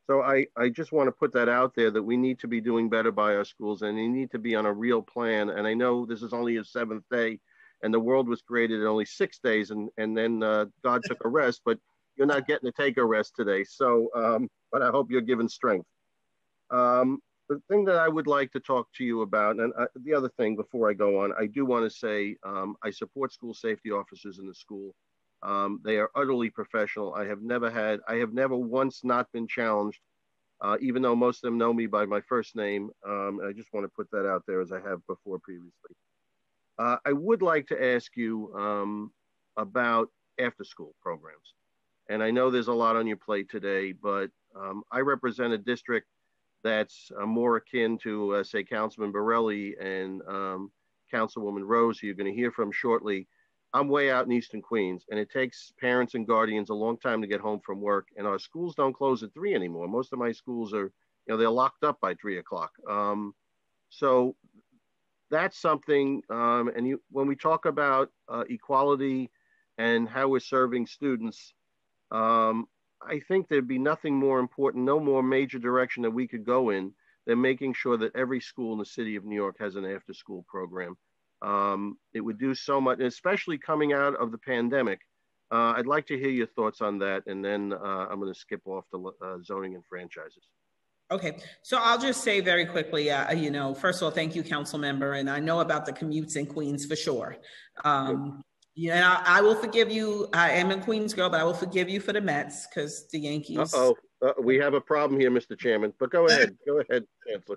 So I just want to put that out there that we need to be doing better by our schools and they need to be on a real plan. And I know this is only his 7th day and the world was created in only 6 days and then God took a rest, but you're not getting to take a rest today. So, but I hope you're given strength. The thing that I would like to talk to you about, and the other thing before I go on, I do want to say I support school safety officers in the school. They are utterly professional. I have never once not been challenged, even though most of them know me by my first name. I just want to put that out there as I have before previously. I would like to ask you about after school programs. And I know there's a lot on your plate today, but I represent a district that's more akin to, say, Councilman Borelli and Councilwoman Rose, who you're going to hear from shortly. I'm way out in Eastern Queens, and it takes parents and guardians a long time to get home from work, and our schools don't close at 3 anymore. Most of my schools are, they're locked up by 3 o'clock. So that's something, when we talk about equality and how we're serving students, I think there'd be nothing more important, no more major direction that we could go in than making sure that every school in the city of New York has an after-school program. It would do so much, especially coming out of the pandemic. I'd like to hear your thoughts on that, and then I'm going to skip off the zoning and franchises. Okay, so I'll just say very quickly, first of all, thank you, council member, and I know about the commutes in Queens for sure. Yeah, I will forgive you. I am a Queens girl, but I will forgive you for the Mets because the Yankees. We have a problem here, Mr. Chairman, but go ahead, Chancellor.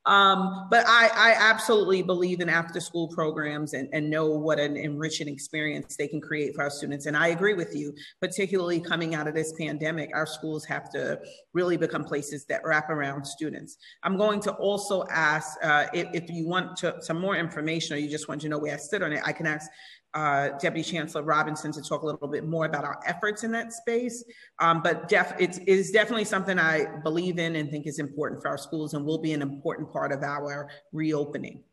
But I absolutely believe in after school programs and know what an enriching experience they can create for our students. And I agree with you, particularly coming out of this pandemic, our schools have to really become places that wrap around students. I'm going to also ask if you want some more information or you just want to know where I stood on it, I can ask Deputy Chancellor Robinson to talk a little bit more about our efforts in that space. But it is definitely something I believe in and think is important for our schools and will be an important part of our reopening.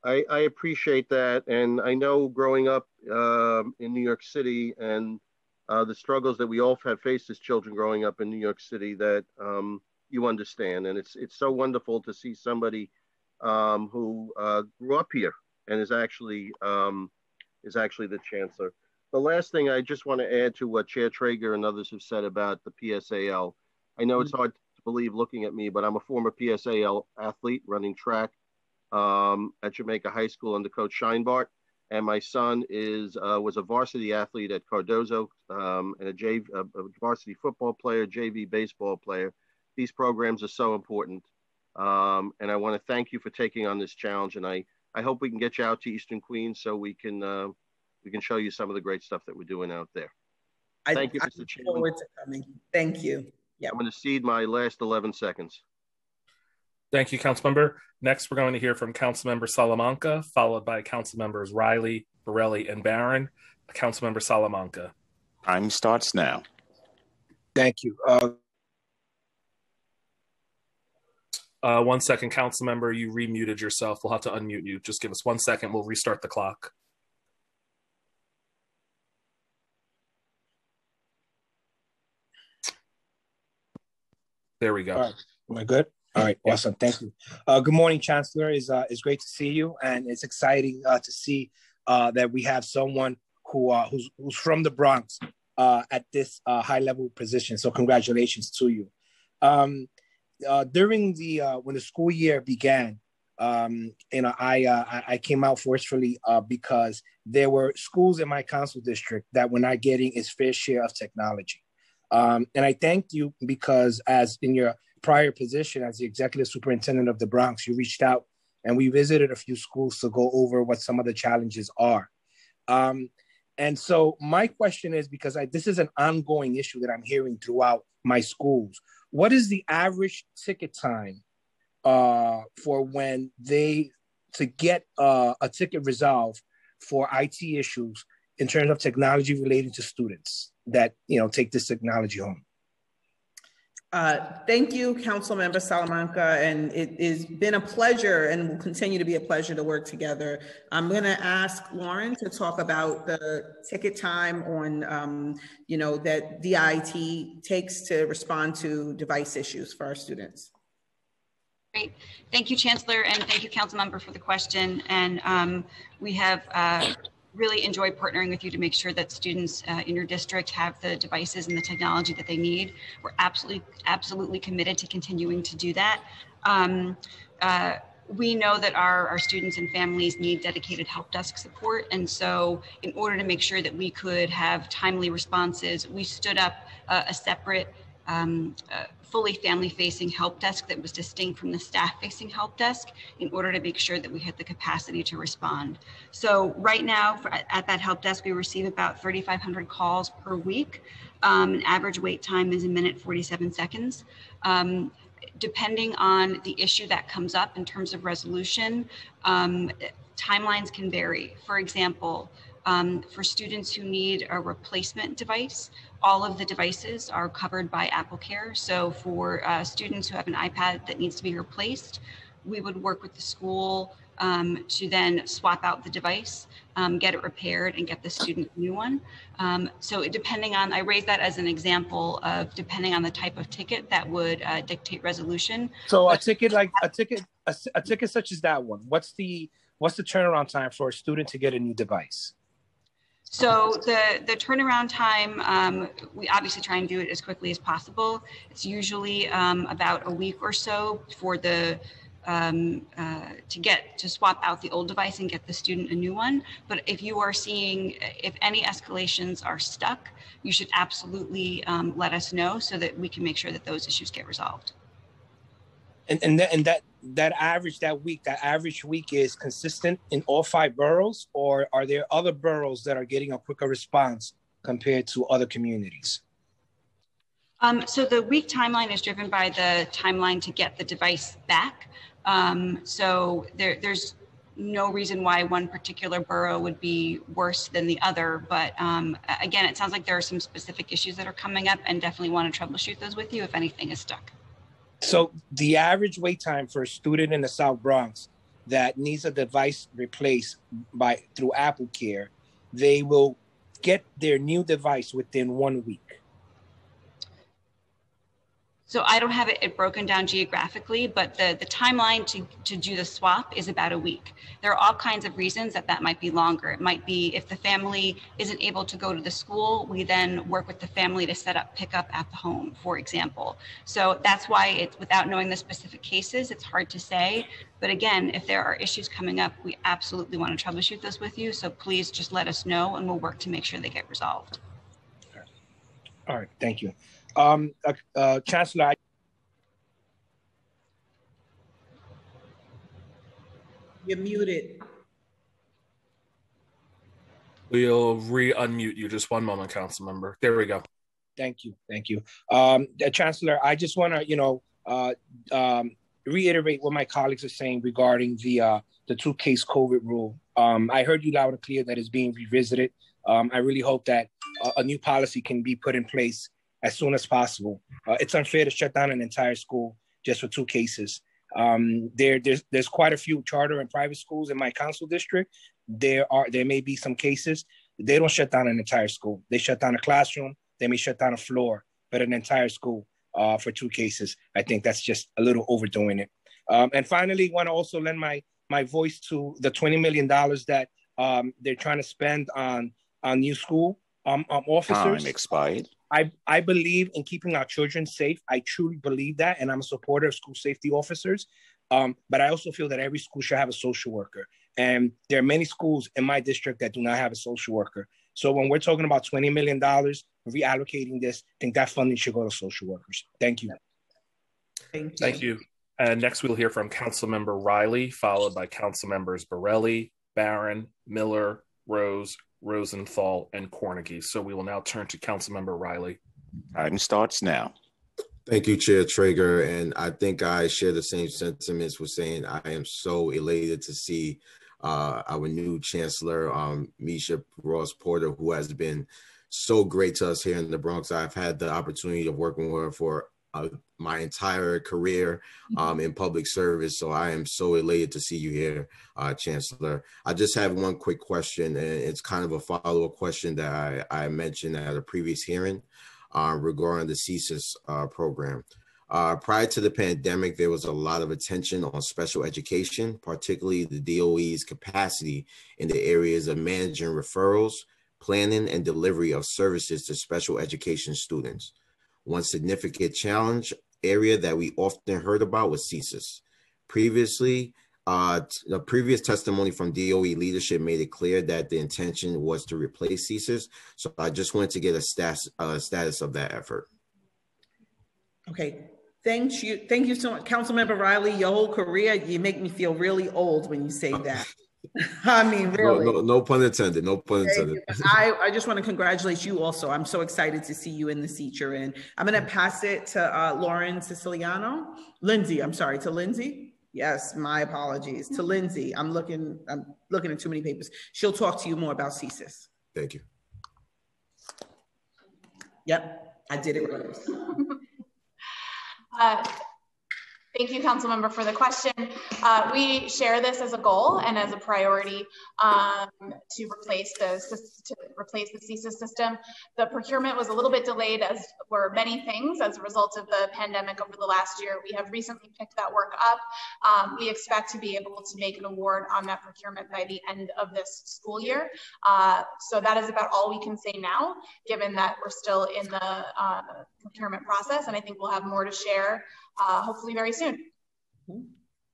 I appreciate that. And I know growing up in New York City and the struggles that we all have faced as children growing up in New York City that you understand. And it's so wonderful to see somebody who grew up here and is actually the chancellor. The last thing I just want to add to what Chair Traeger and others have said about the PSAL. I know it's hard to believe looking at me, but I'm a former PSAL athlete running track at Jamaica High School under Coach Scheinbart. And my son was a varsity athlete at Cardozo and a varsity football player, JV baseball player. These programs are so important. And I want to thank you for taking on this challenge. And I hope we can get you out to Eastern Queens so we can show you some of the great stuff that we're doing out there. Thank you, Mr. Chairman. I look forward to coming. Thank you. Yep. I'm going to cede my last 11 seconds. Thank you, Councilmember. Next, we're going to hear from Councilmember Salamanca, followed by Councilmembers Riley, Borelli, and Barron. Councilmember Salamanca. Time starts now. Thank you. 1 second, Councilmember, you remuted yourself. We'll have to unmute you. Just give us 1 second. We'll restart the clock. There we go. All right. Am I good? All right. Awesome. Thank you. Good morning, Chancellor. It's great to see you, and it's exciting to see that we have someone who's from the Bronx at this high-level position. So congratulations to you. During when the school year began, I came out forcefully because there were schools in my council district that were not getting its fair share of technology. And I thank you because as in your prior position as the executive superintendent of the Bronx, you reached out and we visited a few schools to go over what some of the challenges are. And so my question is, because this is an ongoing issue that I'm hearing throughout my schools, what is the average ticket time for when to get a ticket resolved for IT issues in terms of technology related to students that take this technology home? Thank you, Councilmember Salamanca, and it has been a pleasure and will continue to be a pleasure to work together. I'm going to ask Lauren to talk about the ticket time on, that DIT takes to respond to device issues for our students. Great. Thank you, Chancellor, and thank you, Councilmember, for the question. And we have really enjoyed partnering with you to make sure that students in your district have the devices and the technology that they need. We're absolutely committed to continuing to do that. We know that our students and families need dedicated help desk support. And so in order to make sure that we could have timely responses, we stood up a separate fully family-facing help desk that was distinct from the staff-facing help desk in order to make sure that we had the capacity to respond. So right now at that help desk, we receive about 3,500 calls per week. An average wait time is 1 minute 47 seconds. Depending on the issue that comes up in terms of resolution, timelines can vary. For example, for students who need a replacement device, all of the devices are covered by AppleCare. So for students who have an iPad that needs to be replaced, we would work with the school to then swap out the device, get it repaired, and get the student a new one. So depending on, I raised that as an example of depending on the type of ticket that would dictate resolution. So a ticket such as that one, what's the turnaround time for a student to get a new device? So the turnaround time, we obviously try and do it as quickly as possible. It's usually about a week or so for the to swap out the old device and get the student a new one. But if you are seeing, if any escalations are stuck, you should absolutely let us know so that we can make sure that those issues get resolved. And that average week is consistent in all 5 boroughs, or are there other boroughs that are getting a quicker response compared to other communities? So the week timeline is driven by the timeline to get the device back. So there's no reason why one particular borough would be worse than the other. But again, it sounds like there are some specific issues that are coming up, and definitely want to troubleshoot those with you if anything is stuck. So the average wait time for a student in the South Bronx that needs a device replaced through Apple Care, they will get their new device within 1 week. So I don't have it broken down geographically, but the timeline to do the swap is about a week. There are all kinds of reasons that might be longer. It might be if the family isn't able to go to the school, we then work with the family to set up pickup at the home, for example. So that's why it's, without knowing the specific cases, it's hard to say. But again, if there are issues coming up, we absolutely want to troubleshoot those with you. So please just let us know and we'll work to make sure they get resolved. All right, thank you. Chancellor, you're muted. We'll re-unmute you. Just one moment, council member. There we go. Thank you. Chancellor, I just want to, reiterate what my colleagues are saying regarding the 2-case COVID rule. I heard you loud and clear that it's being revisited. I really hope that a new policy can be put in place as soon as possible. It's unfair to shut down an entire school just for 2 cases. There's quite a few charter and private schools in my council district. There may be some cases. They don't shut down an entire school. They shut down a classroom. They may shut down a floor, but an entire school for 2 cases. I think that's just a little overdoing it. And finally, want to also lend my voice to the $20 million that they're trying to spend on new school officers. Time expired. I believe in keeping our children safe. I truly believe that, and I'm a supporter of school safety officers. But I also feel that every school should have a social worker. And there are many schools in my district that do not have a social worker. So when we're talking about $20 million, reallocating this, I think that funding should go to social workers. Thank you. Thank you. And next we'll hear from Councilmember Riley, followed by Councilmembers Borelli, Barron, Miller, Rose, Rosenthal, and Cornegy. So we will now turn to Councilmember Riley. Time starts now. Thank you, Chair Traeger. And I think I share the same sentiments with saying I am so elated to see our new Chancellor, Misha Ross Porter, who has been so great to us here in the Bronx. I've had the opportunity of working with her for my entire career in public service. So I am so elated to see you here, Chancellor. I just have one quick question, and it's kind of a follow-up question that I mentioned at a previous hearing regarding the Nycc program. Prior to the pandemic, there was a lot of attention on special education, particularly the DOE's capacity in the areas of managing referrals, planning, and delivery of services to special education students. One significant challenge area that we often heard about was Nycc. Previously, the previous testimony from DOE leadership made it clear that the intention was to replace Nycc. So I just wanted to get a status of that effort. Okay, thank you so much, Councilmember Riley. Your whole career, you make me feel really old when you say that. I mean, really. No pun intended. No pun intended. I just want to congratulate you also. I'm so excited to see you in the seat you're in. I'm going to pass it to Lauren Siciliano. Lindsay, I'm sorry, to Lindsay. Yes, my apologies. To Lindsay. I'm looking at too many papers. She'll talk to you more about Nycc. Thank you. Yep, I did it right. Thank you, Councilmember, for the question. We share this as a goal and as a priority to replace the CESA system. The procurement was a little bit delayed, as were many things, as a result of the pandemic over the last year. We have recently picked that work up. We expect to be able to make an award on that procurement by the end of this school year. So that is about all we can say now, given that we're still in the procurement process, and I think we'll have more to share hopefully very soon.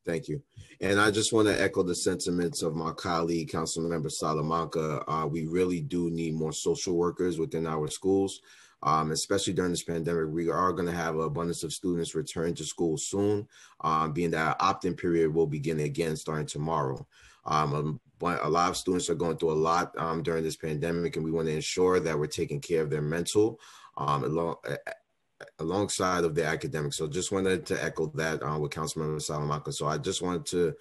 Thank you. And I just want to echo the sentiments of my colleague, Councilmember Salamanca. We really do need more social workers within our schools, especially during this pandemic. We are going to have an abundance of students return to school soon, being that our opt-in period will begin again starting tomorrow. But a lot of students are going through a lot during this pandemic, and we want to ensure that we're taking care of their mental alongside of the academics. So just wanted to echo that with Councilmember Salamanca. So I just wanted to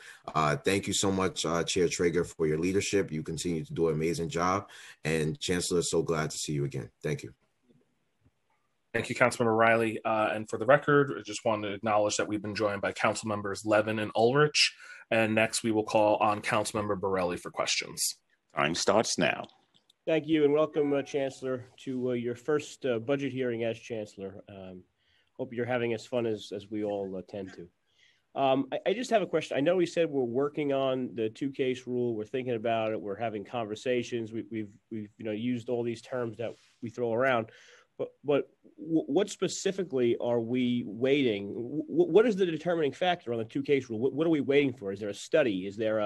thank you so much, Chair Traeger, for your leadership. You continue to do an amazing job. And Chancellor, so glad to see you again. Thank you. Thank you, Councilmember Riley. And for the record, I just wanted to acknowledge that we've been joined by Councilmembers Levin and Ulrich. And next we will call on Councilmember Borelli for questions. Time starts now. Thank you and welcome, Chancellor, to your first budget hearing as Chancellor. Hope you're having as fun as we all tend to. I just have a question. I know we said we're working on the two-case rule. We're thinking about it. We're having conversations. We've used all these terms that we throw around. But what specifically are we waiting? What is the determining factor on the two-case rule? What are we waiting for? Is there a study? Is there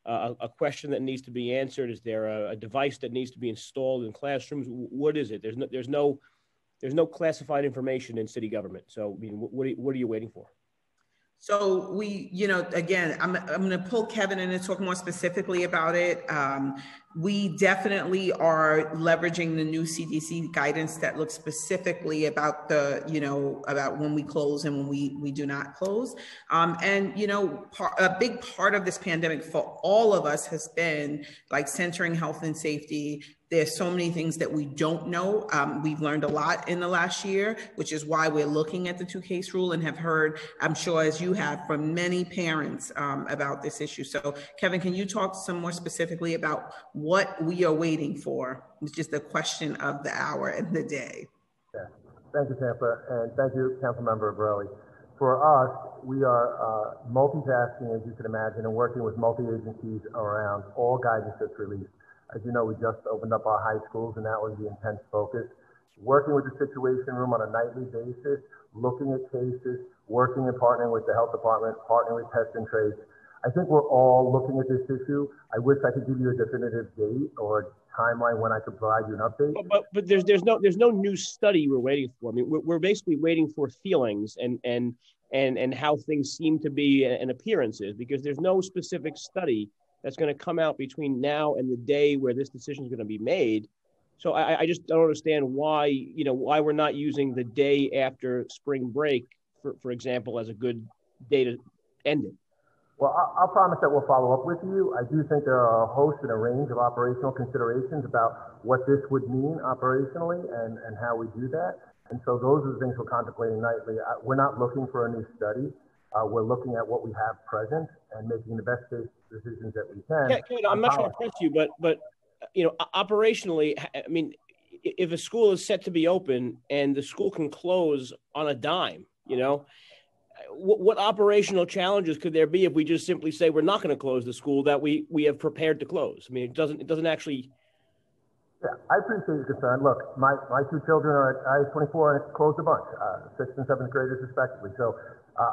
a question that needs to be answered? Is there a device that needs to be installed in classrooms? What is it? There's no classified information in city government. So, I mean, what are you waiting for? So we, again, I'm going to pull Kevin in and talk more specifically about it. We definitely are leveraging the new CDC guidance that looks specifically about about when we close and when we do not close. A big part of this pandemic for all of us has been like centering health and safety. There's so many things that we don't know. We've learned a lot in the last year, which is why we're looking at the two-case rule and have heard, I'm sure as you have, from many parents about this issue. So Kevin, can you talk some more specifically about what we are waiting for, which is the question of the hour and the day? Yeah. Thank you, Chancellor, and thank you, Councilmember Borelli. For us, we are multitasking, as you can imagine, and working with multi-agencies around all guidance that's released. As you know, we just opened up our high schools, and that was the intense focus. Working with the Situation Room on a nightly basis, looking at cases, working and partnering with the health department, partnering with Test and Trace. I think we're all looking at this issue. I wish I could give you a definitive date or timeline when I could provide you an update. But there's no new study we're waiting for. I mean, we're basically waiting for feelings and how things seem to be and appearances, because there's no specific study that's going to come out between now and the day where this decision is going to be made. So I just don't understand why we're not using the day after spring break, for example, as a good day to end it. Well, I'll promise that we'll follow up with you. I do think there are a host and a range of operational considerations about what this would mean operationally and how we do that. And so those are the things we're contemplating nightly. We're not looking for a new study. We're looking at what we have present and making the best decisions that we can. Kevin, I'm not trying to press you, but operationally, I mean, if a school is set to be open and the school can close on a dime, what operational challenges could there be if we just simply say we're not going to close the school that we have prepared to close? I mean, it doesn't actually. Yeah, I appreciate your concern. Look, my two children are at I-24 and closed a bunch, 6th and 7th graders respectively. So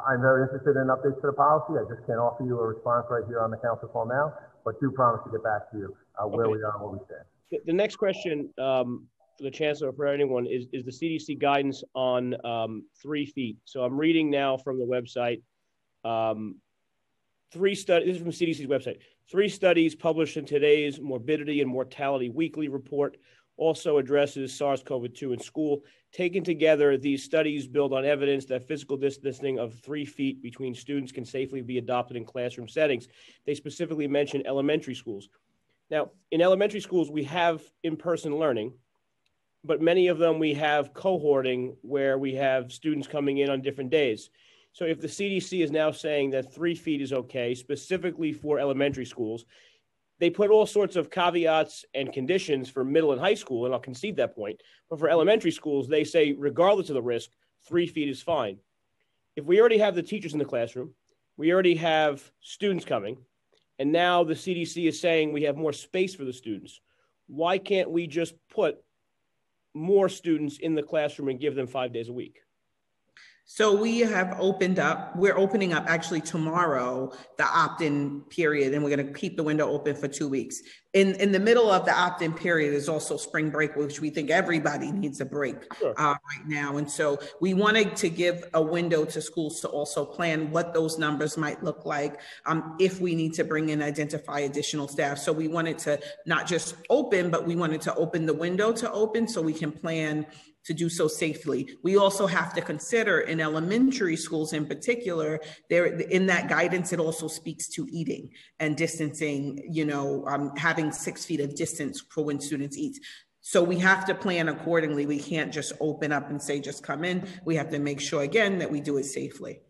I'm very interested in updates to the policy. I just can't offer you a response right here on the council call now, but do promise to get back to you where we are and where we stand. The next question for the Chancellor, for anyone, is the CDC guidance on 3 feet. So I'm reading now from the website. 3 studies, this is from CDC's website. 3 studies published in today's Morbidity and Mortality Weekly Report also addresses SARS-CoV-2 in school. Taken together, these studies build on evidence that physical distancing of 3 feet between students can safely be adopted in classroom settings. They specifically mention elementary schools. Now, in elementary schools, we have in-person learning, but many of them we have cohorting where we have students coming in on different days. So if the CDC is now saying that 3 feet is okay, specifically for elementary schools, they put all sorts of caveats and conditions for middle and high school, and I'll concede that point. But for elementary schools, they say, regardless of the risk, 3 feet is fine. If we already have the teachers in the classroom, we already have students coming, and now the CDC is saying we have more space for the students, why can't we just put more students in the classroom and give them 5 days a week? So we have opened up, we're opening up actually tomorrow, the opt-in period, and we're going to keep the window open for 2 weeks. In the middle of the opt-in period is also spring break, which we think everybody needs a break right now. And so we wanted to give a window to schools to also plan what those numbers might look like if we need to bring in, identify additional staff. So we wanted to not just open, but we wanted to open the window to open so we can plan to do so safely. We also have to consider in elementary schools in particular, there in that guidance, it also speaks to eating and distancing, having 6 feet of distance for when students eat. So we have to plan accordingly. We can't just open up and say, just come in. We have to make sure again that we do it safely.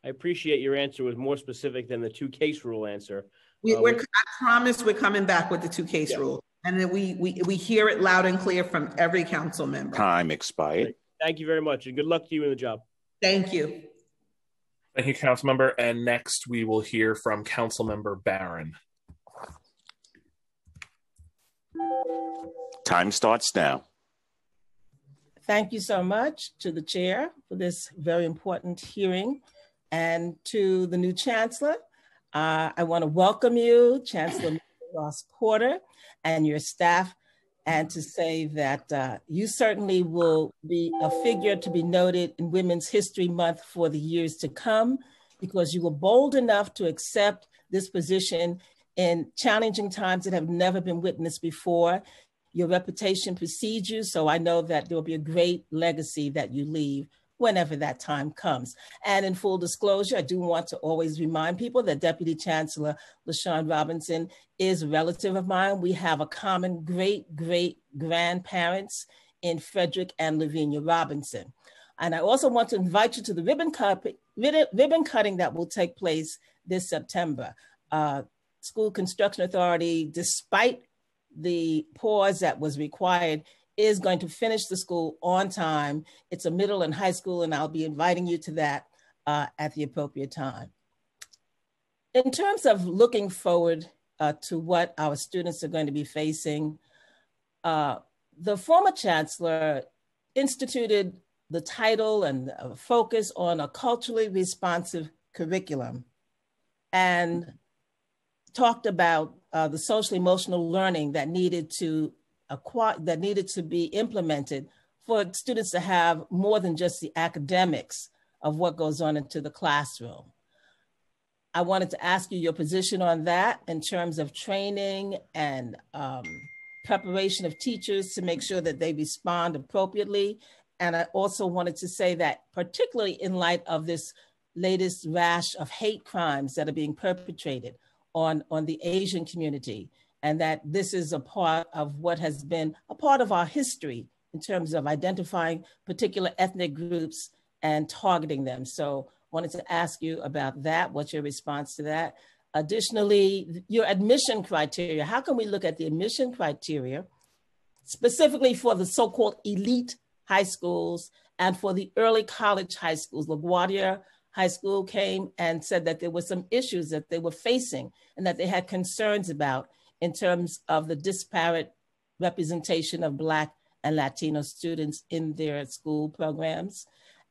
I appreciate your answer was more specific than the 2-case rule answer. I promise we're coming back with the 2-case rule. And then we hear it loud and clear from every council member. Time expired. Thank you very much, and good luck to you in the job. Thank you. Thank you, council member. And next we will hear from council member Barron. Time starts now. Thank you so much to the chair for this very important hearing, and to the new chancellor. I want to welcome you, Chancellor Ross Porter, and your staff, and to say that you certainly will be a figure to be noted in Women's History Month for the years to come, because you were bold enough to accept this position in challenging times that have never been witnessed before. Your reputation precedes you, so I know that there will be a great legacy that you leave whenever that time comes. And in full disclosure, I do want to always remind people that Deputy Chancellor LaShawn Robinson is a relative of mine. We have a common great-great-grandparents in Frederick and Lavinia Robinson. And I also want to invite you to the ribbon cutting that will take place this September. School Construction Authority, despite the pause that was required, is going to finish the school on time. It's a middle and high school, and I'll be inviting you to that at the appropriate time. In terms of looking forward to what our students are going to be facing, the former chancellor instituted the title and focus on a culturally responsive curriculum, and talked about the social emotional learning that needed to be implemented for students to have more than just the academics of what goes on into the classroom. I wanted to ask you your position on that in terms of training and preparation of teachers to make sure that they respond appropriately. And I also wanted to say that particularly in light of this latest rash of hate crimes that are being perpetrated on the Asian community, and that this is a part of what has been a part of our history in terms of identifying particular ethnic groups and targeting them. So I wanted to ask you about that. What's your response to that? Additionally, your admission criteria. How can we look at the admission criteria specifically for the so-called elite high schools and for the early college high schools? LaGuardia High School came and said that there were some issues that they were facing and that they had concerns about in terms of the disparate representation of Black and Latino students in their school programs.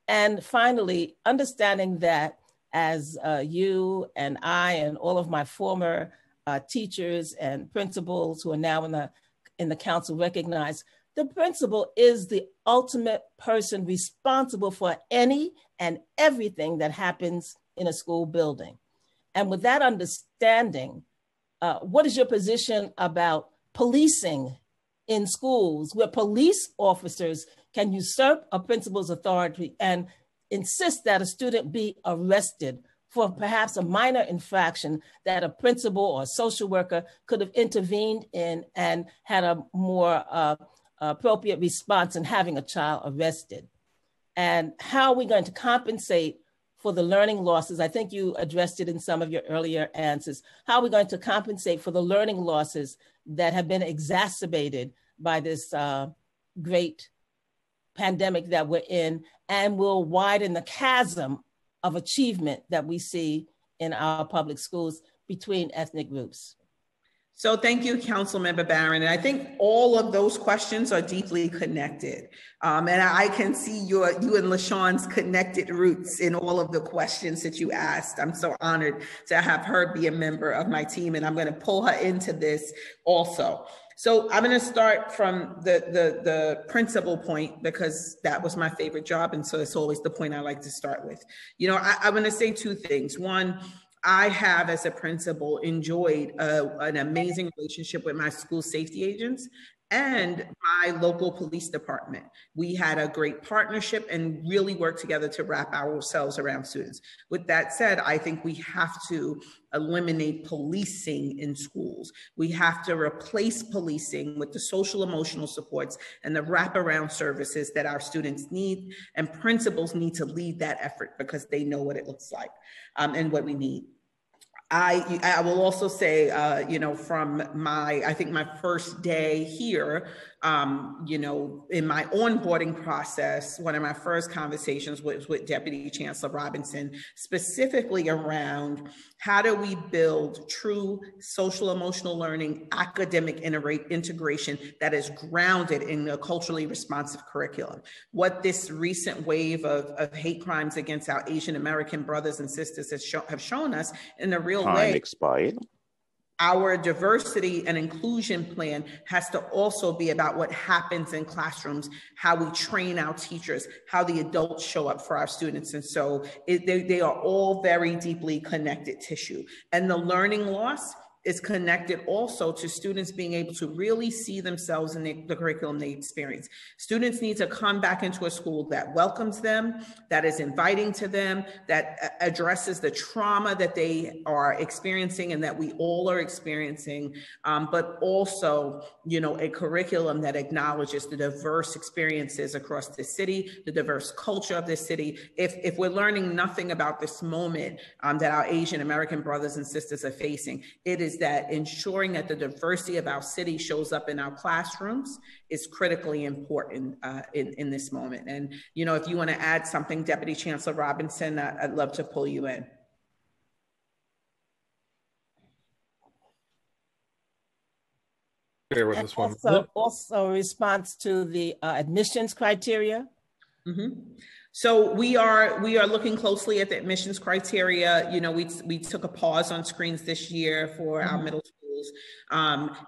And finally, understanding that as you and I and all of my former teachers and principals who are now in the council recognize, the principal is the ultimate person responsible for any and everything that happens in a school building. And with that understanding, what is your position about policing in schools where police officers can usurp a principal's authority and insist that a student be arrested for perhaps a minor infraction that a principal or a social worker could have intervened in and had a more appropriate response in having a child arrested? And how are we going to compensate for the learning losses? I think you addressed it in some of your earlier answers. How are we going to compensate for the learning losses that have been exacerbated by this great pandemic that we're in, and will widen the chasm of achievement that we see in our public schools between ethnic groups? So thank you, Councilmember Barron. And I think all of those questions are deeply connected. And I can see you and LaShawn's connected roots in all of the questions that you asked. I'm so honored to have her be a member of my team, and I'm going to pull her into this also. So I'm going to start from the principal point, because that was my favorite job. And so it's always the point I like to start with. You know, I'm going to say two things. One, I have, as a principal, enjoyed an amazing relationship with my school safety agents and my local police department. We had a great partnership and really worked together to wrap ourselves around students. With that said, I think we have to eliminate policing in schools. We have to replace policing with the social emotional supports and the wraparound services that our students need, and principals need to lead that effort because they know what it looks like and what we need. I will also say, you know, from I think my first day here, you know, in my onboarding process, one of my first conversations was with Deputy Chancellor Robinson, specifically around how do we build true social emotional learning, academic integration that is grounded in a culturally responsive curriculum. What this recent wave of hate crimes against our Asian American brothers and sisters have shown us in a real way. Time expired. Our diversity and inclusion plan has to also be about what happens in classrooms, how we train our teachers, how the adults show up for our students. And so they are all very deeply connected tissue. And the learning loss is connected also to students being able to really see themselves in the curriculum they experience. Students need to come back into a school that welcomes them, that is inviting to them, that addresses the trauma that they are experiencing and that we all are experiencing, but also, you know, a curriculum that acknowledges the diverse experiences across the city, the diverse culture of this city. If we're learning nothing about this moment that our Asian American brothers and sisters are facing, it is that ensuring that the diversity of our city shows up in our classrooms is critically important in this moment. And, you know, if you want to add something, Deputy Chancellor Robinson, I'd love to pull you in. Bear with us one. Also response to the admissions criteria. Mm-hmm. So we are looking closely at the admissions criteria. You know, we took a pause on screens this year for our middle schools.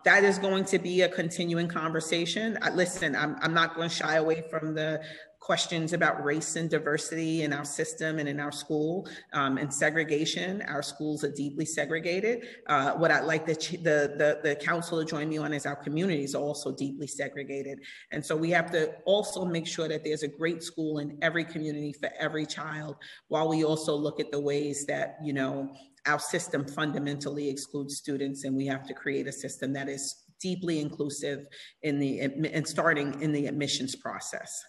That is going to be a continuing conversation. Listen, I'm not going to shy away from the questions about race and diversity in our system and in our school, and segregation. Our schools are deeply segregated. What I'd like the council to join me on is our communities are also deeply segregated. And so we have to also make sure that there's a great school in every community for every child, while we also look at the ways that, you know, our system fundamentally excludes students, and we have to create a system that is deeply inclusive and starting in the admissions process.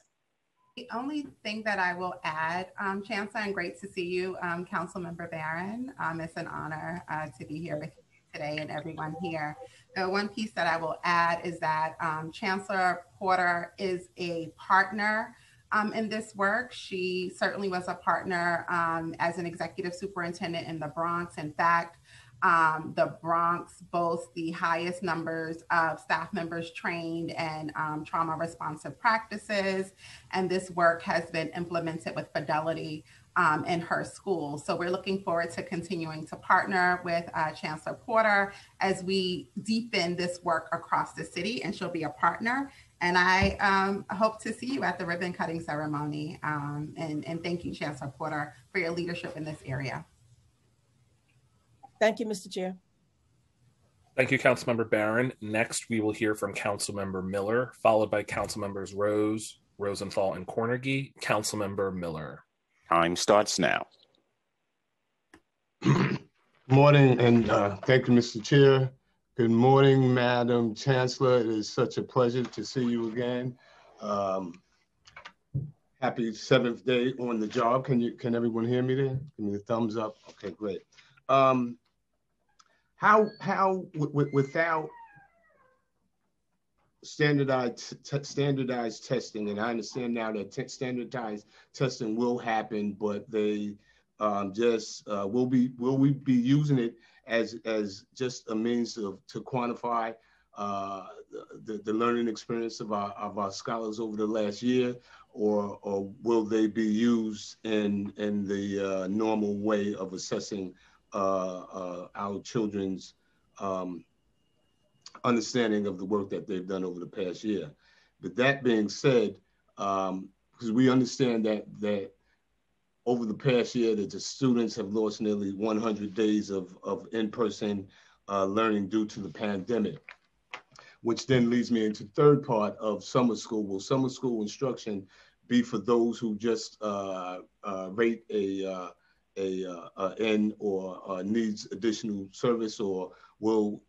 The only thing that I will add, Chancellor, and great to see you, Councilmember Barron. It's an honor to be here with you today and everyone here. The one piece that I will add is that Chancellor Porter is a partner in this work. She certainly was a partner as an executive superintendent in the Bronx. In fact, the Bronx boasts the highest numbers of staff members trained in trauma responsive practices, and this work has been implemented with fidelity in her school. So we're looking forward to continuing to partner with Chancellor Porter as we deepen this work across the city, and she'll be a partner. And I hope to see you at the ribbon cutting ceremony. And thank you, Chancellor Porter, for your leadership in this area. Thank you, Mr. Chair. Thank you, Councilmember Barron. Next, we will hear from Councilmember Miller, followed by Councilmembers Rose, Rosenthal, and Cornegie. Councilmember Miller. Time starts now. Morning, and thank you, Mr. Chair. Good morning, Madam Chancellor. It is such a pleasure to see you again. Happy 7th day on the job. Can everyone hear me there? Give me the thumbs up. Okay, great. Without standardized testing, and I understand now that standardized testing will happen, but they will we be using it as just a means to quantify the learning experience of our scholars over the last year, or will they be used in the normal way of assessing our children's understanding of the work that they've done over the past year? But that being said, because we understand that over the past year that the students have lost nearly 100 days of in-person learning due to the pandemic, which then leads me into third part of summer school. Will summer school instruction be for those who just rate a N or needs additional service, or will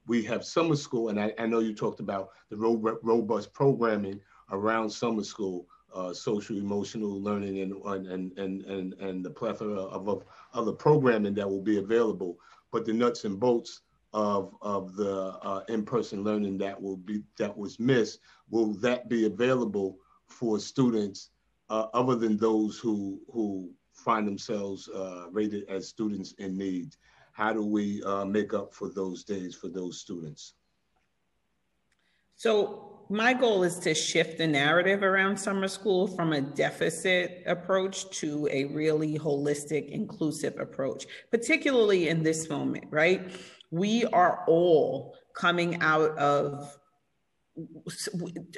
we have summer school? And I know you talked about the robust programming around summer school, social emotional learning, and the plethora of other programming that will be available. But the nuts and bolts of the in-person learning that was missed, will that be available for students other than those who find themselves rated as students in need? How do we make up for those days for those students? So my goal is to shift the narrative around summer school from a deficit approach to a really holistic, inclusive approach, particularly in this moment, right? We are all coming out of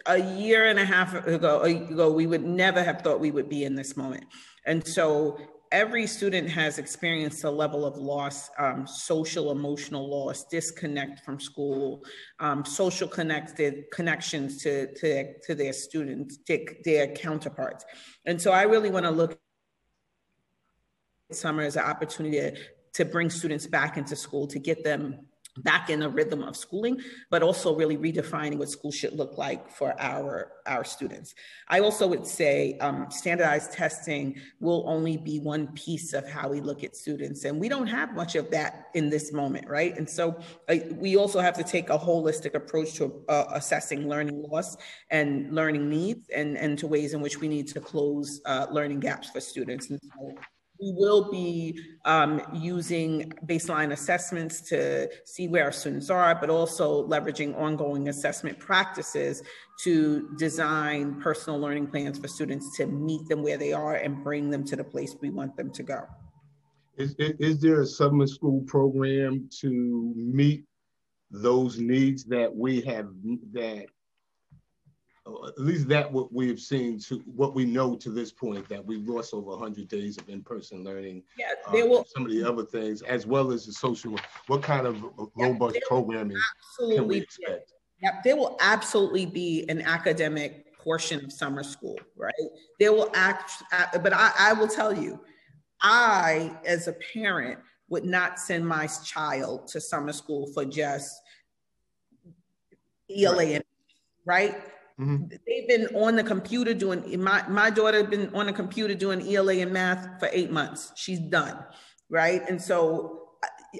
a year and a half ago, we would never have thought we would be in this moment. And so every student has experienced a level of loss, social, emotional loss, disconnect from school, social connections to their students, their counterparts. And so I really want to look at summer as an opportunity to bring students back into school, to get them back in a rhythm of schooling, but also really redefining what school should look like for our students. I also would say standardized testing will only be one piece of how we look at students. And we don't have much of that in this moment, right? And so we also have to take a holistic approach to assessing learning loss and learning needs, and to ways in which we need to close learning gaps for students. And so we will be using baseline assessments to see where our students are, but also leveraging ongoing assessment practices to design personal learning plans for students to meet them where they are and bring them to the place we want them to go. Is there a summer school program to meet those needs that we have, that at least that what we have seen, to what we know to this point, that we've lost over 100 days of in-person learning? Yeah, some of the other things, as well as the social, what kind of robust programming can we expect? Yep, there will absolutely be an academic portion of summer school, right? There will but I will tell you, I, as a parent, would not send my child to summer school for just ELA, right? Mm-hmm. They've been on the computer doing, my daughter has been on the computer doing ELA and math for 8 months. She's done, right? And so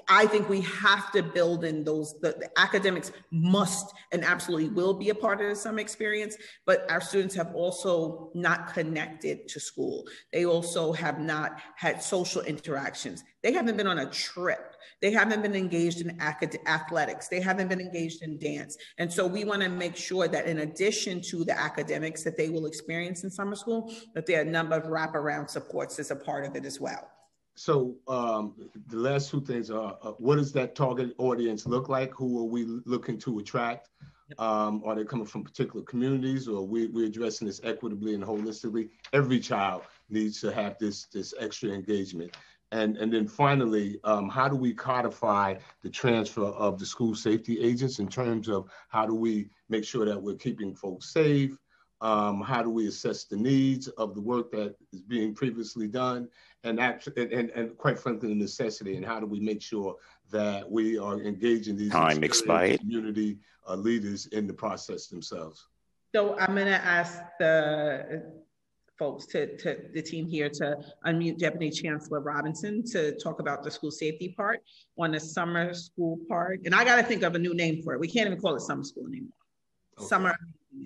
I think we have to build in those, the academics must and absolutely will be a part of the summer experience, but our students have also not connected to school. They also have not had social interactions. They haven't been on a trip. They haven't been engaged in athletics. They haven't been engaged in dance. And so we want to make sure that in addition to the academics that they will experience in summer school, that there are a number of wraparound supports as a part of it as well. So the last two things are, what does that target audience look like? Who are we looking to attract? Are they coming from particular communities, or we're addressing this equitably and holistically? Every child needs to have this extra engagement. And then finally, how do we codify the transfer of the school safety agents in terms of how do we make sure that we're keeping folks safe? How do we assess the needs of the work that is being previously done, and quite frankly, the necessity, and how do we make sure that we are engaging these community leaders in the process themselves? So I'm going to ask the folks, to the team here, to unmute Deputy Chancellor Robinson to talk about the school safety part on the summer school part. And I got to think of a new name for it. We can't even call it summer school anymore. Okay. Summer.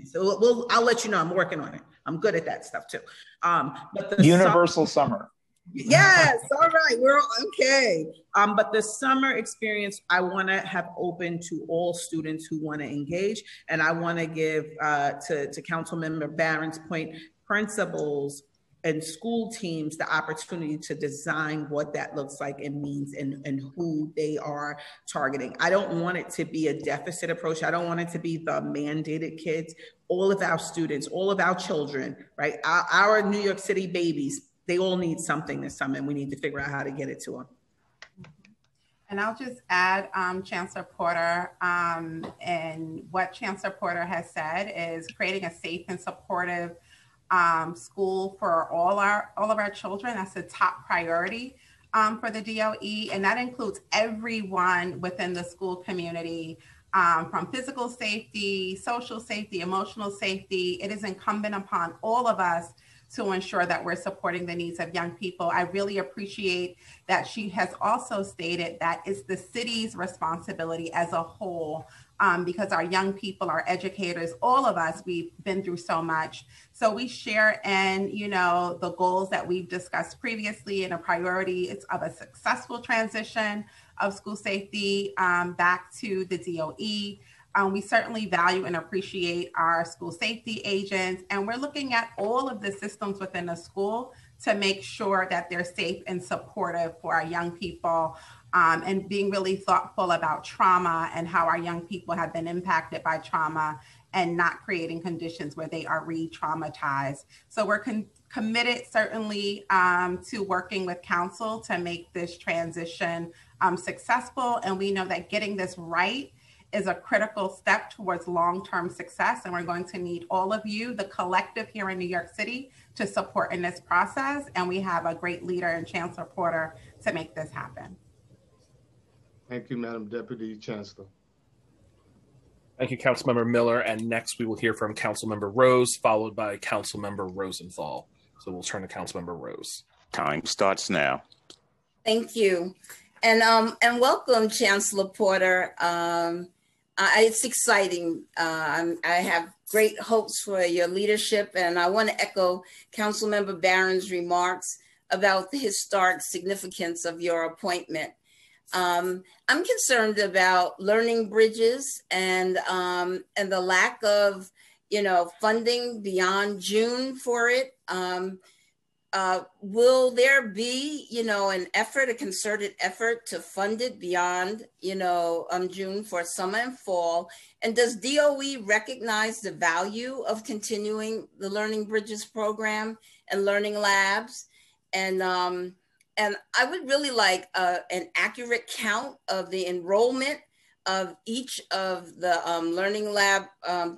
So I'll let you know. I'm working on it. I'm good at that stuff too. But the universal summer. Yes. All right. We're okay. But the summer experience, I want to have open to all students who want to engage. And I want to give to Councilmember Barron's point, principals and school teams the opportunity to design what that looks like and means and who they are targeting. I don't want it to be a deficit approach. I don't want it to be the mandated kids. All of our students, all of our children, right? Our New York City babies, they all need something this summer, and we need to figure out how to get it to them. And I'll just add, Chancellor Porter, and what Chancellor Porter has said is creating a safe and supportive school for all of our children. That's the top priority for the DOE, and that includes everyone within the school community, from physical safety, social safety, emotional safety. It is incumbent upon all of us to ensure that we're supporting the needs of young people. I really appreciate that she has also stated that it's the city's responsibility as a whole, because our young people, our educators, all of us, we've been through so much. So we share in, the goals that we've discussed previously, and a priority is of a successful transition of school safety back to the DOE. We certainly value and appreciate our school safety agents, and we're looking at all of the systems within the school to make sure that they're safe and supportive for our young people, and being really thoughtful about trauma and how our young people have been impacted by trauma and not creating conditions where they are re-traumatized. So we're committed certainly to working with council to make this transition successful, and we know that getting this right is a critical step towards long-term success. And we're going to need all of you, the collective here in New York City, to support in this process. And we have a great leader in Chancellor Porter to make this happen. Thank you, Madam Deputy Chancellor. Thank you, Councilmember Miller. And next we will hear from Councilmember Rose, followed by Councilmember Rosenthal. So we'll turn to Councilmember Rose. Time starts now. Thank you. And welcome, Chancellor Porter. It's exciting. I have great hopes for your leadership, and I want to echo Councilmember Barron's remarks about the historic significance of your appointment. I'm concerned about learning bridges and the lack of, funding beyond June for it. Will there be, an effort, a concerted effort to fund it beyond, June for summer and fall? And does DOE recognize the value of continuing the Learning Bridges program and learning labs? And I would really like an accurate count of the enrollment of each of the Learning Lab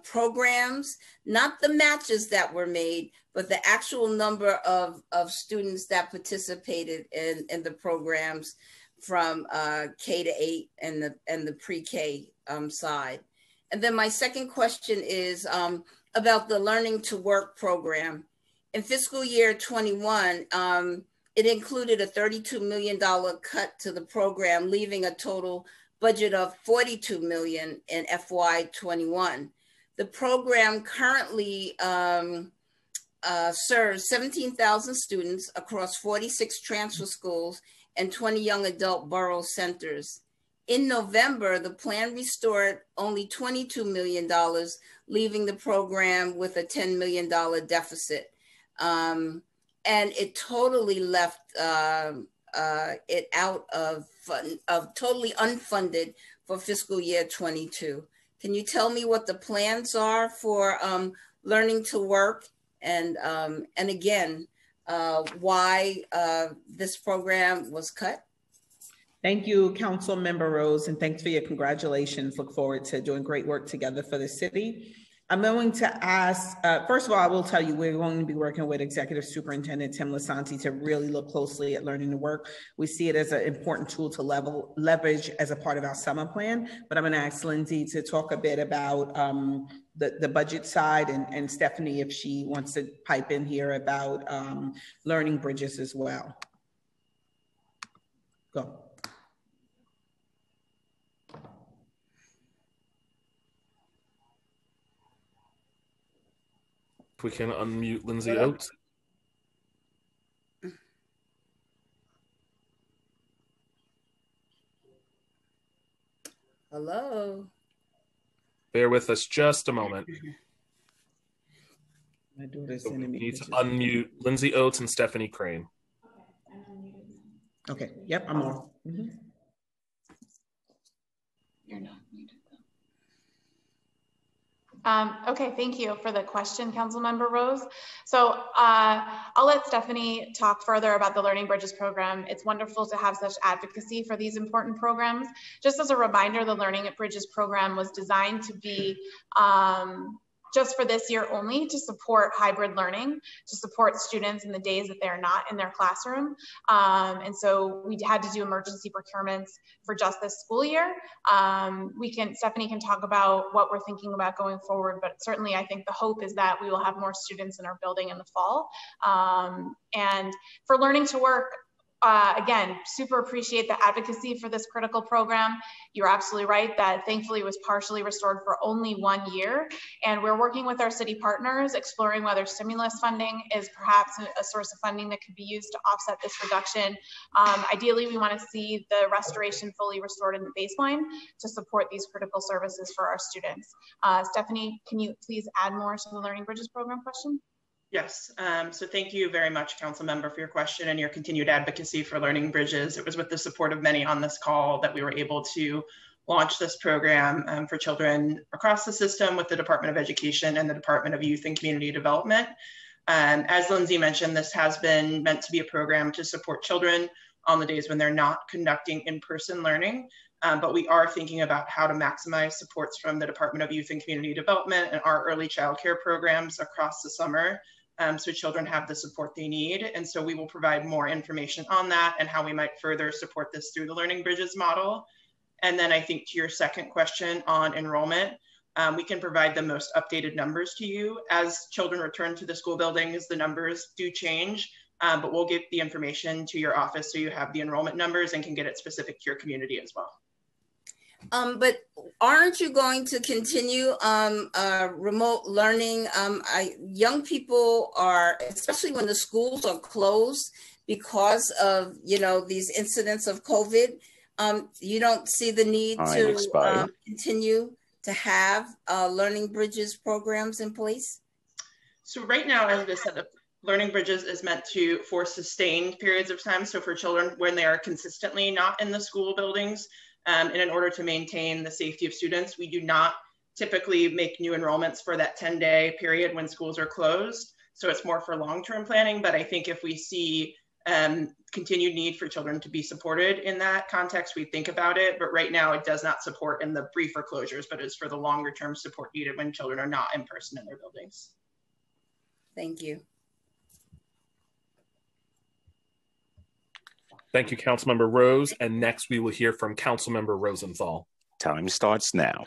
programs, not the matches that were made, but the actual number of students that participated in the programs from K to 8 and the pre-K side. And then my second question is about the Learning to Work program. In fiscal year 21, it included a $32 million cut to the program, leaving a total budget of $42 million in FY21. The program currently serves 17,000 students across 46 transfer schools and 20 young adult borough centers. In November, the plan restored only $22 million, leaving the program with a $10 million deficit. And it totally left it out of totally unfunded for fiscal year 22. Can you tell me what the plans are for Learning to Work, and again, why this program was cut? Thank you, Councilmember Rose, and thanks for your congratulations. Look forward to doing great work together for the city. I'm going to ask, first of all, I will tell you, we're going to be working with Executive Superintendent Tim Lasanti to really look closely at Learning to Work. We see it as an important tool to leverage as a part of our summer plan, but I'm going to ask Lindsay to talk a bit about the budget side, and Stephanie, if she wants to pipe in here about learning bridges as well. Go. If we can unmute Lindsay Oates. Hello. Bear with us just a moment. My daughter's So we sending me need to pictures. unmute Lindsay Oates and Stephanie Crane. Okay, yep, I'm on. Mm-hmm. You're not muted though. Okay, thank you for the question, Councilmember Rose. So I'll let Stephanie talk further about the Learning Bridges program. It's wonderful to have such advocacy for these important programs. Just as a reminder, the Learning Bridges program was designed to be just for this year only, to support hybrid learning, to support students in the days that they're not in their classroom. And so we had to do emergency procurements for just this school year. Stephanie can talk about what we're thinking about going forward, but certainly I think the hope is that we will have more students in our building in the fall. And for Learning to Work, again, super appreciate the advocacy for this critical program. You're absolutely right that thankfully it was partially restored for only 1 year. And we're working with our city partners, exploring whether stimulus funding is perhaps a source of funding that could be used to offset this reduction. Ideally, we want to see the restoration fully restored in the baseline to support these critical services for our students. Stephanie, can you please add more to the Learning Bridges program question? Yes, so thank you very much, Council Member, for your question and your continued advocacy for Learning Bridges. It was with the support of many on this call that we were able to launch this program for children across the system with the Department of Education and the Department of Youth and Community Development. As Lindsay mentioned, this has been meant to be a program to support children on the days when they're not conducting in-person learning. But we are thinking about how to maximize supports from the Department of Youth and Community Development and our early child care programs across the summer. So children have the support they need. And so we will provide more information on that and how we might further support this through the Learning Bridges model. And then I think to your second question on enrollment, we can provide the most updated numbers to you. As children return to the school buildings, the numbers do change, but we'll get the information to your office so you have the enrollment numbers and can get it specific to your community as well. But aren't you going to continue remote learning? Young people are, especially when the schools are closed because of, these incidents of COVID, you don't see the need to continue to have Learning Bridges programs in place? So right now, as I said, the Learning Bridges is meant for sustained periods of time. So for children when they are consistently not in the school buildings, and in order to maintain the safety of students, we do not typically make new enrollments for that 10-day period when schools are closed. So it's more for long-term planning. But I think if we see continued need for children to be supported in that context, we think about it. But right now it does not support in the briefer closures, but it's for the longer term support needed when children are not in person in their buildings. Thank you. Thank you, Councilmember Rose. And next we will hear from Councilmember Rosenthal. Time starts now.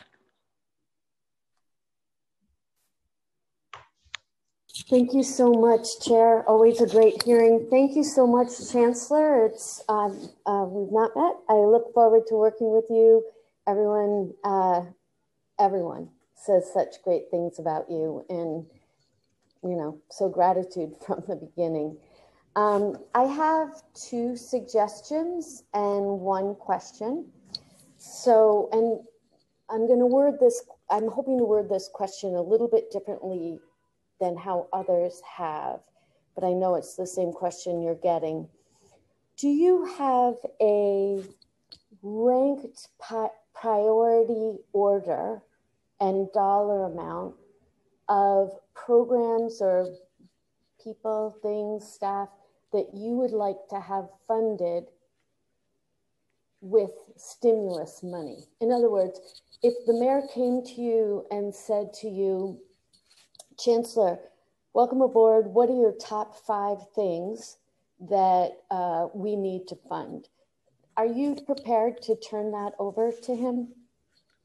Thank you so much, Chair. Always a great hearing. Thank you so much, Chancellor. It's we've not met. I look forward to working with you. Everyone says such great things about you, and so gratitude from the beginning. I have 2 suggestions and 1 question. So, and I'm hoping to word this question a little bit differently than how others have, but I know it's the same question you're getting. Do you have a ranked priority order and dollar amount of programs or people, things, staff that you would like to have funded with stimulus money? In other words, if the mayor came to you and said to you, Chancellor, welcome aboard. What are your top 5 things that we need to fund? Are you prepared to turn that over to him?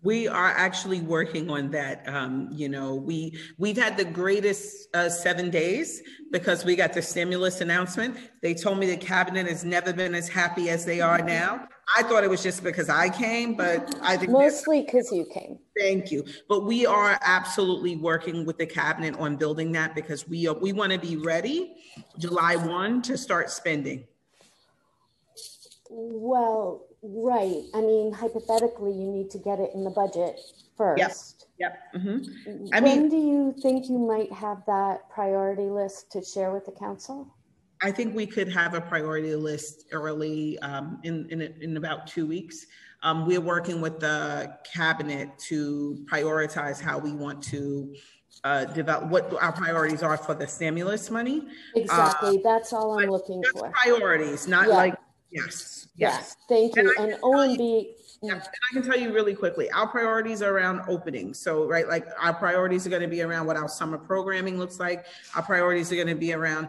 We are actually working on that. You know, we've had the greatest 7 days because we got the stimulus announcement. They told me the cabinet has never been as happy as they are now. I thought it was just because I came, but I think mostly because you came. Thank you. But we are absolutely working with the cabinet on building that because we want to be ready July 1 to start spending. Well, right. I mean, hypothetically, you need to get it in the budget first. Yep. When do you think you might have that priority list to share with the council? I think we could have a priority list early in about 2 weeks. We're working with the cabinet to prioritize how we want to develop what our priorities are for the stimulus money. Exactly. That's all I'm looking for. Priorities, not like, yes. Thank you. And OMB. And I can tell you really quickly, our priorities are around opening. So, right, like our priorities are going to be around what our summer programming looks like. Our priorities are going to be around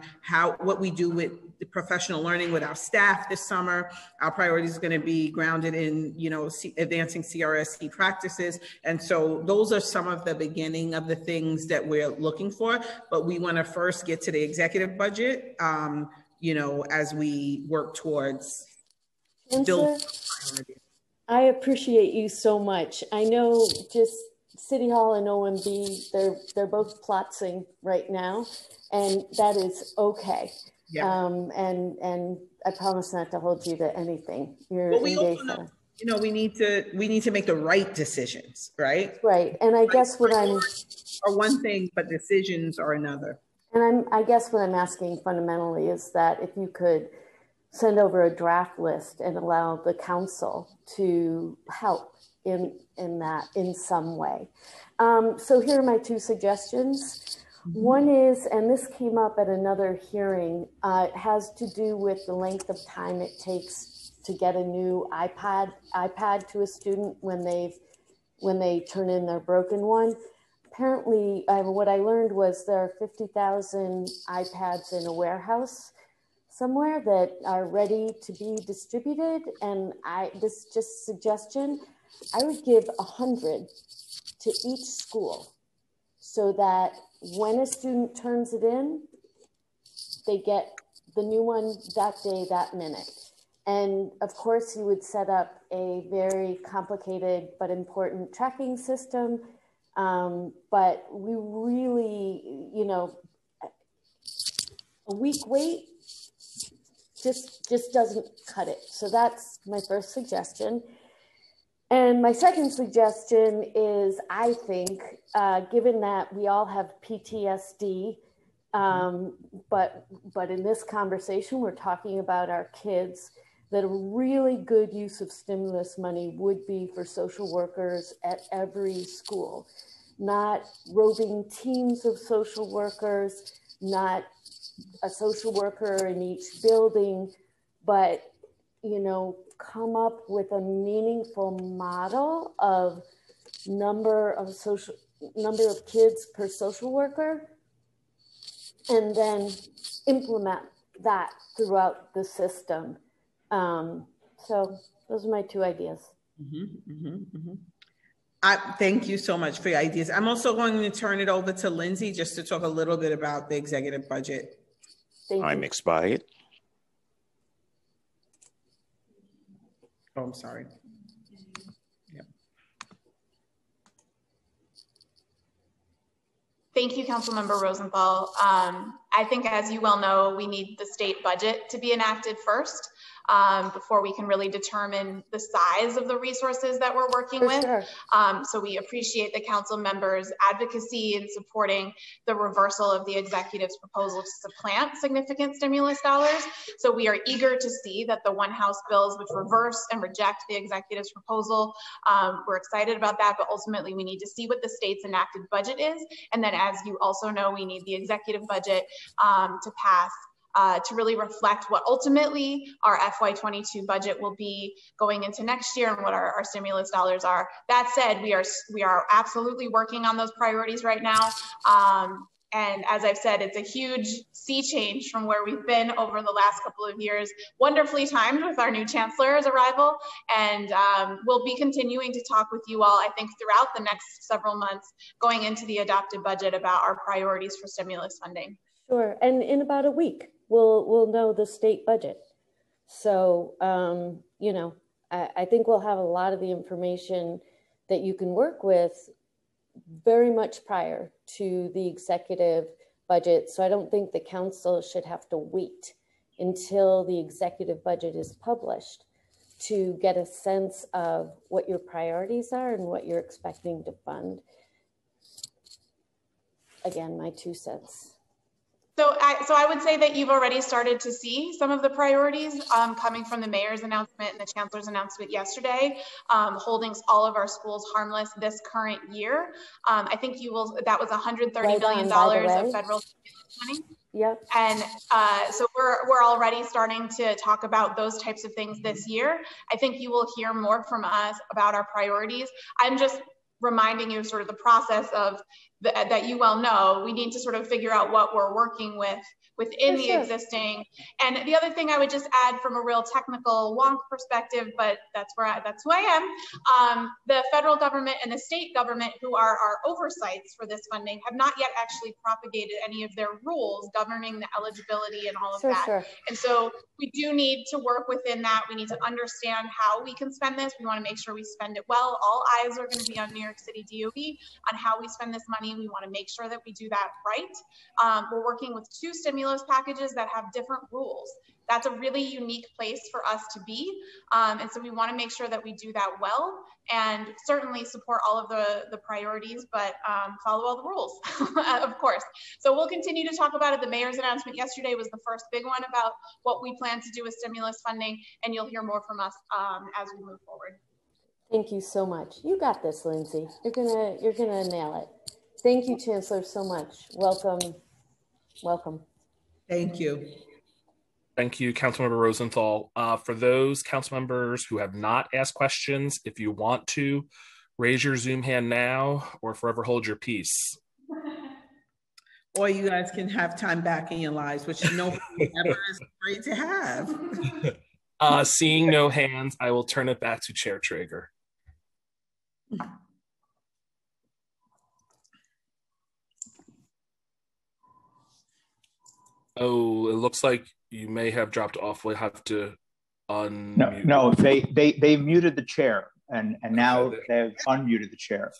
what we do with the professional learning with our staff this summer. Our priorities are going to be grounded in, you know, advancing CRSE practices. And so those are some of the beginning of the things that we're looking for. But we want to first get to the executive budget, you know, as we work towards building priorities. I appreciate you so much. I know just City Hall and OMB, they're both plotzing right now, and that is okay. Yeah. And I promise not to hold you to anything. You're engaged. You know, we need to make the right decisions, right? Right. And I guess what I'm are one thing, but decisions are another. And I guess what I'm asking fundamentally is that if you could send over a draft list and allow the council to help in that in some way. So here are my two suggestions. One is, and this came up at another hearing, it has to do with the length of time it takes to get a new iPad to a student when they turn in their broken one. Apparently, what I learned was there are 50,000 iPads in a warehouse somewhere that are ready to be distributed. And this just suggestion, I would give 100 to each school so that when a student turns it in, they get the new one that day, that minute. And of course, you would set up a very complicated but important tracking system. But we really, you know, a week wait just doesn't cut it. So that's my first suggestion. And my second suggestion is, I think, given that we all have PTSD, but in this conversation, we're talking about our kids, that a really good use of stimulus money would be for social workers at every school, not roving teams of social workers, not a social worker in each building, but, you know, come up with a meaningful model of number of kids per social worker, and then implement that throughout the system. So those are my two ideas. Thank you so much for your ideas. I'm also going to turn it over to Lindsay just to talk a little bit about the executive budget. I'm expired. Oh, I'm sorry. Yep. Thank you, Councilmember Rosenthal. I think, as you well know, we need the state budget to be enacted first before we can really determine the size of the resources that we're working with. Sure. So we appreciate the council members' advocacy in supporting the reversal of the executive's proposal to supplant significant stimulus dollars. So we are eager to see that the one House bills which reverse and reject the executive's proposal, we're excited about that, but ultimately we need to see what the state's enacted budget is. And then, as you also know, we need the executive budget to pass to really reflect what ultimately our FY22 budget will be going into next year and what our stimulus dollars are. That said, we are absolutely working on those priorities right now. And as I've said, it's a huge sea change from where we've been over the last couple of years, wonderfully timed with our new chancellor's arrival. And we'll be continuing to talk with you all, I think, throughout the next several months going into the adopted budget about our priorities for stimulus funding. Sure, and in about a week, we'll know the state budget. So, you know, I think we'll have a lot of the information that you can work with very much prior to the executive budget. So I don't think the council should have to wait until the executive budget is published to get a sense of what your priorities are and what you're expecting to fund. Again, my 2 cents. So I would say that you've already started to see some of the priorities coming from the mayor's announcement and the chancellor's announcement yesterday, holding all of our schools harmless this current year. I think you will, that was $130 million of federal money. Yep. And so we're already starting to talk about those types of things this year. I think you will hear more from us about our priorities. I'm just reminding you of sort of the process of that you well know. We need to sort of figure out what we're working with within the existing. And the other thing I would just add from a real technical wonk perspective, but that's who I am. The federal government and the state government, who are our oversights for this funding, have not yet actually propagated any of their rules governing the eligibility and all of that. And so we do need to work within that. We need to understand how we can spend this. We want to make sure we spend it well. All eyes are going to be on New York City DOE on how we spend this money. We want to make sure that we do that right. We're working with 2 stimulus packages that have different rules. That's a really unique place for us to be. And so we want to make sure that we do that well and certainly support all of the priorities, but follow all the rules, of course. So we'll continue to talk about it. The mayor's announcement yesterday was the first big one about what we plan to do with stimulus funding, and you'll hear more from us as we move forward. Thank you so much. You got this, Lindsay. You're gonna nail it. Thank you, Chancellor, so much. Welcome. Welcome. Thank you. Thank you, Councilmember Rosenthal. For those council members who have not asked questions, if you want to, raise your Zoom hand now or forever hold your peace. Or you guys can have time back in your lives, which nobody ever is afraid to have. Seeing no hands, I will turn it back to Chair Traeger. Oh, it looks like you may have dropped off. We'll have to unmute. No, they muted the chair, and now they've unmuted the chair.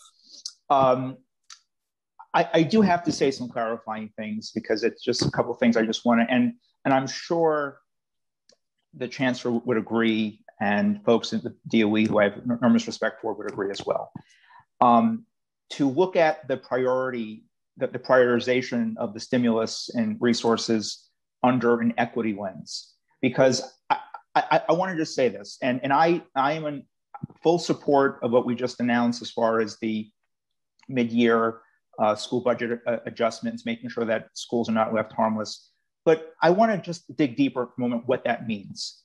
I do have to say some clarifying things because it's just a couple of things I just want to, and I'm sure the chancellor would agree, and folks at the DOE who I have enormous respect for would agree as well. To look at the priority, the prioritization of the stimulus and resources under an equity lens, because I want to just say this, and I am in full support of what we just announced as far as the mid-year school budget adjustments, making sure that schools are not left harmless. But I want to just dig deeper for a moment what that means,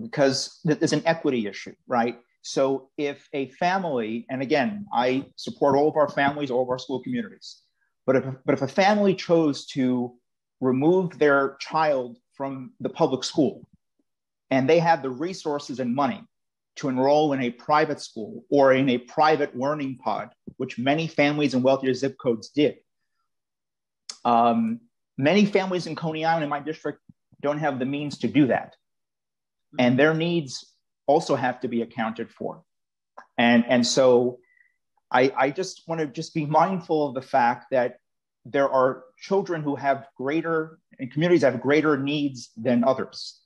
because there's an equity issue, right? So if a family, and again, I support all of our families, all of our school communities, but if a family chose to remove their child from the public school and they had the resources and money to enroll in a private school or in a private learning pod, which many families in wealthier zip codes did, many families in Coney Island in my district don't have the means to do that. And their needs also have to be accounted for. And so I just want to just be mindful of the fact that there are children who have greater, and communities have greater needs than others.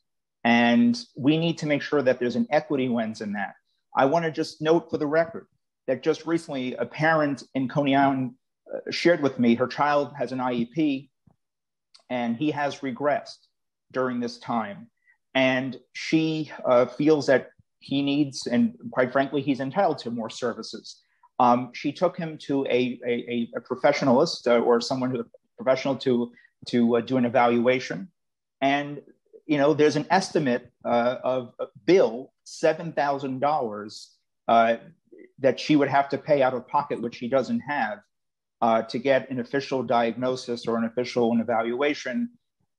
And we need to make sure that there's an equity lens in that. I want to just note for the record that just recently a parent in Coney Island shared with me, her child has an IEP and he has regressed during this time. And she feels that he needs, and quite frankly, he's entitled to more services. She took him to a professionalist or someone who's a professional to do an evaluation. And there's an estimate of a bill, $7,000 that she would have to pay out of pocket, which she doesn't have, to get an official diagnosis or an official evaluation.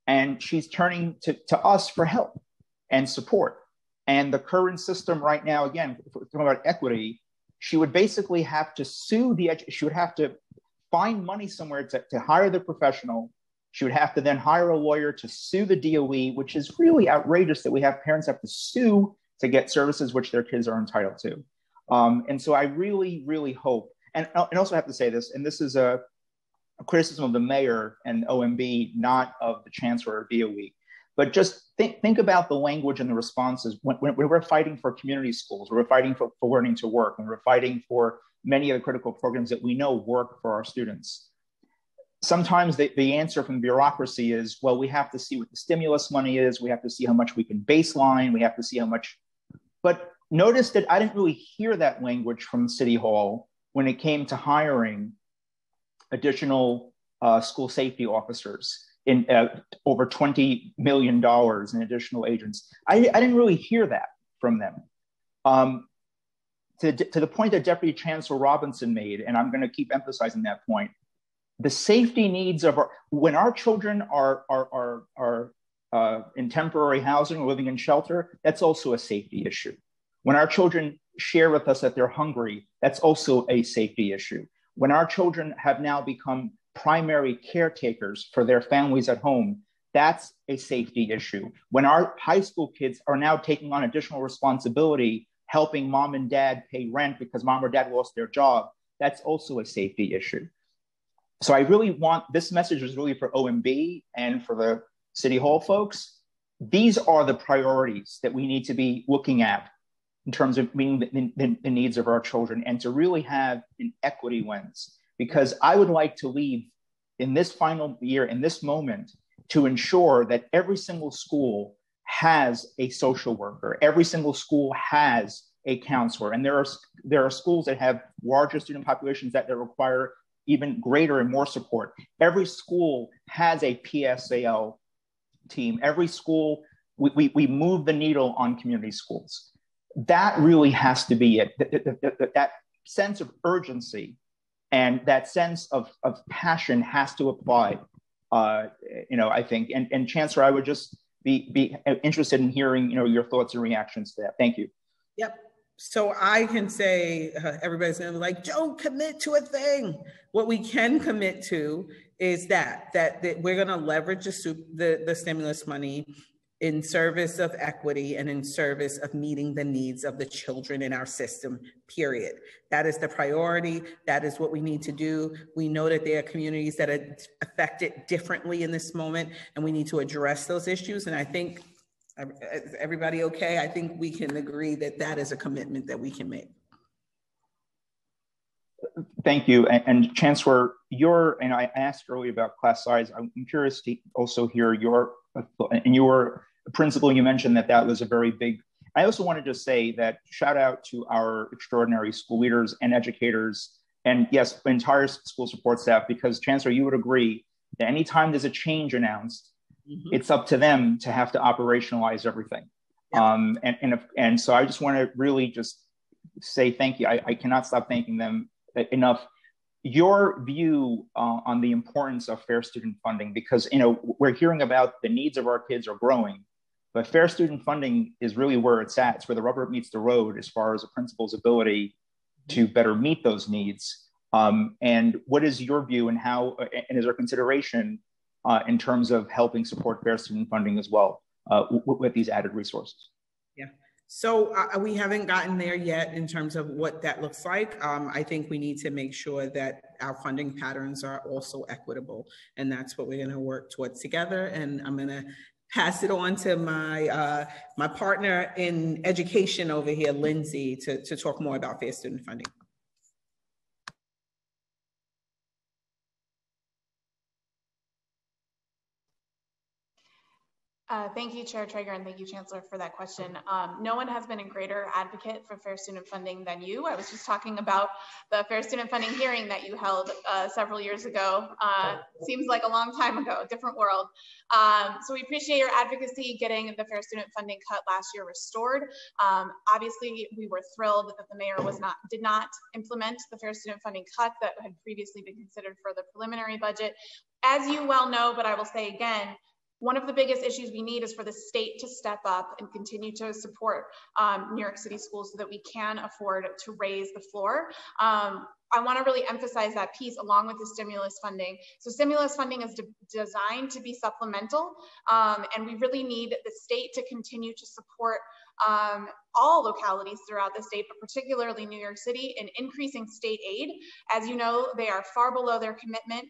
And she's turning to us for help and support. And the current system right now, again, if we're talking about equity, she would basically have to sue she would have to find money somewhere to hire the professional. She would have to then hire a lawyer to sue the DOE, which is really outrageous that we have parents have to sue to get services which their kids are entitled to. And so I really, really hope, and also have to say this, and this is a criticism of the mayor and OMB, not of the chancellor or DOE, but just think about the language and the responses when we're fighting for community schools, we're fighting for learning to work, and we're fighting for many of the critical programs that we know work for our students. Sometimes the answer from bureaucracy is, well, we have to see what the stimulus money is, we have to see how much we can baseline, we have to see how much, but notice that I didn't really hear that language from City Hall when it came to hiring additional school safety officers in over $20 million in additional agents. I didn't really hear that from them. To the point that Deputy Chancellor Robinson made, and I'm gonna keep emphasizing that point, the safety needs of when our children are in temporary housing or living in shelter, that's also a safety issue. When our children share with us that they're hungry, that's also a safety issue. When our children have now become primary caretakers for their families at home, that's a safety issue. When our high school kids are now taking on additional responsibility, helping mom and dad pay rent because mom or dad lost their job, that's also a safety issue. So I really want, this message is really for OMB and for the City Hall folks. These are the priorities that we need to be looking at in terms of meeting the needs of our children, and to really have an equity lens. Because I would like to leave in this final year, in this moment, to ensure that every single school has a social worker, every single school has a counselor, and there are schools that have larger student populations that require even greater and more support. Every school has a PSAL team. Every school, we move the needle on community schools. That really has to be it. That sense of urgency and that sense of passion has to apply, I think. And Chancellor, I would just be interested in hearing, your thoughts and reactions to that. Thank you. Yep. So I can say, everybody's gonna be like, don't commit to a thing. What we can commit to is that we're gonna leverage the stimulus money in service of equity and in service of meeting the needs of the children in our system, period. That is the priority. That is what we need to do. We know that there are communities that are affected differently in this moment, and we need to address those issues. And I think, is everybody okay? I think we can agree that that is a commitment that we can make. Thank you. And Chancellor, and I asked earlier about class size. I'm curious to also hear your principal. You mentioned that was a very big. I also wanted to say that shout out to our extraordinary school leaders and educators, and yes, the entire school support staff, because Chancellor, you would agree that anytime there's a change announced, it's up to them to have to operationalize everything. Yep. And so I just want to really just say thank you. I cannot stop thanking them enough. Your view on the importance of fair student funding, because we're hearing about the needs of our kids are growing, but fair student funding is really where it's at. It's where the rubber meets the road as far as a principal's ability to better meet those needs. And what is your view, and how, and is there consideration in terms of helping support fair student funding as well with these added resources? Yeah. So we haven't gotten there yet in terms of what that looks like. I think we need to make sure that our funding patterns are also equitable, and that's what we're going to work towards together. And I'm going to pass it on to my my partner in education over here, Lindsay, to talk more about fair student funding. Thank you, Chair Traeger, and thank you, Chancellor, for that question. No one has been a greater advocate for fair student funding than you. I was just talking about the fair student funding hearing that you held several years ago. Seems like a long time ago, different world. So we appreciate your advocacy getting the fair student funding cut last year restored. Obviously, we were thrilled that the mayor did not implement the fair student funding cut that had previously been considered for the preliminary budget. As you well know, but I will say again, one of the biggest issues we need is for the state to step up and continue to support New York City schools so that we can afford to raise the floor. I want to really emphasize that piece along with the stimulus funding. So stimulus funding is designed to be supplemental, and we really need the state to continue to support all localities throughout the state, but particularly New York City, in increasing state aid. As you know, they are far below their commitment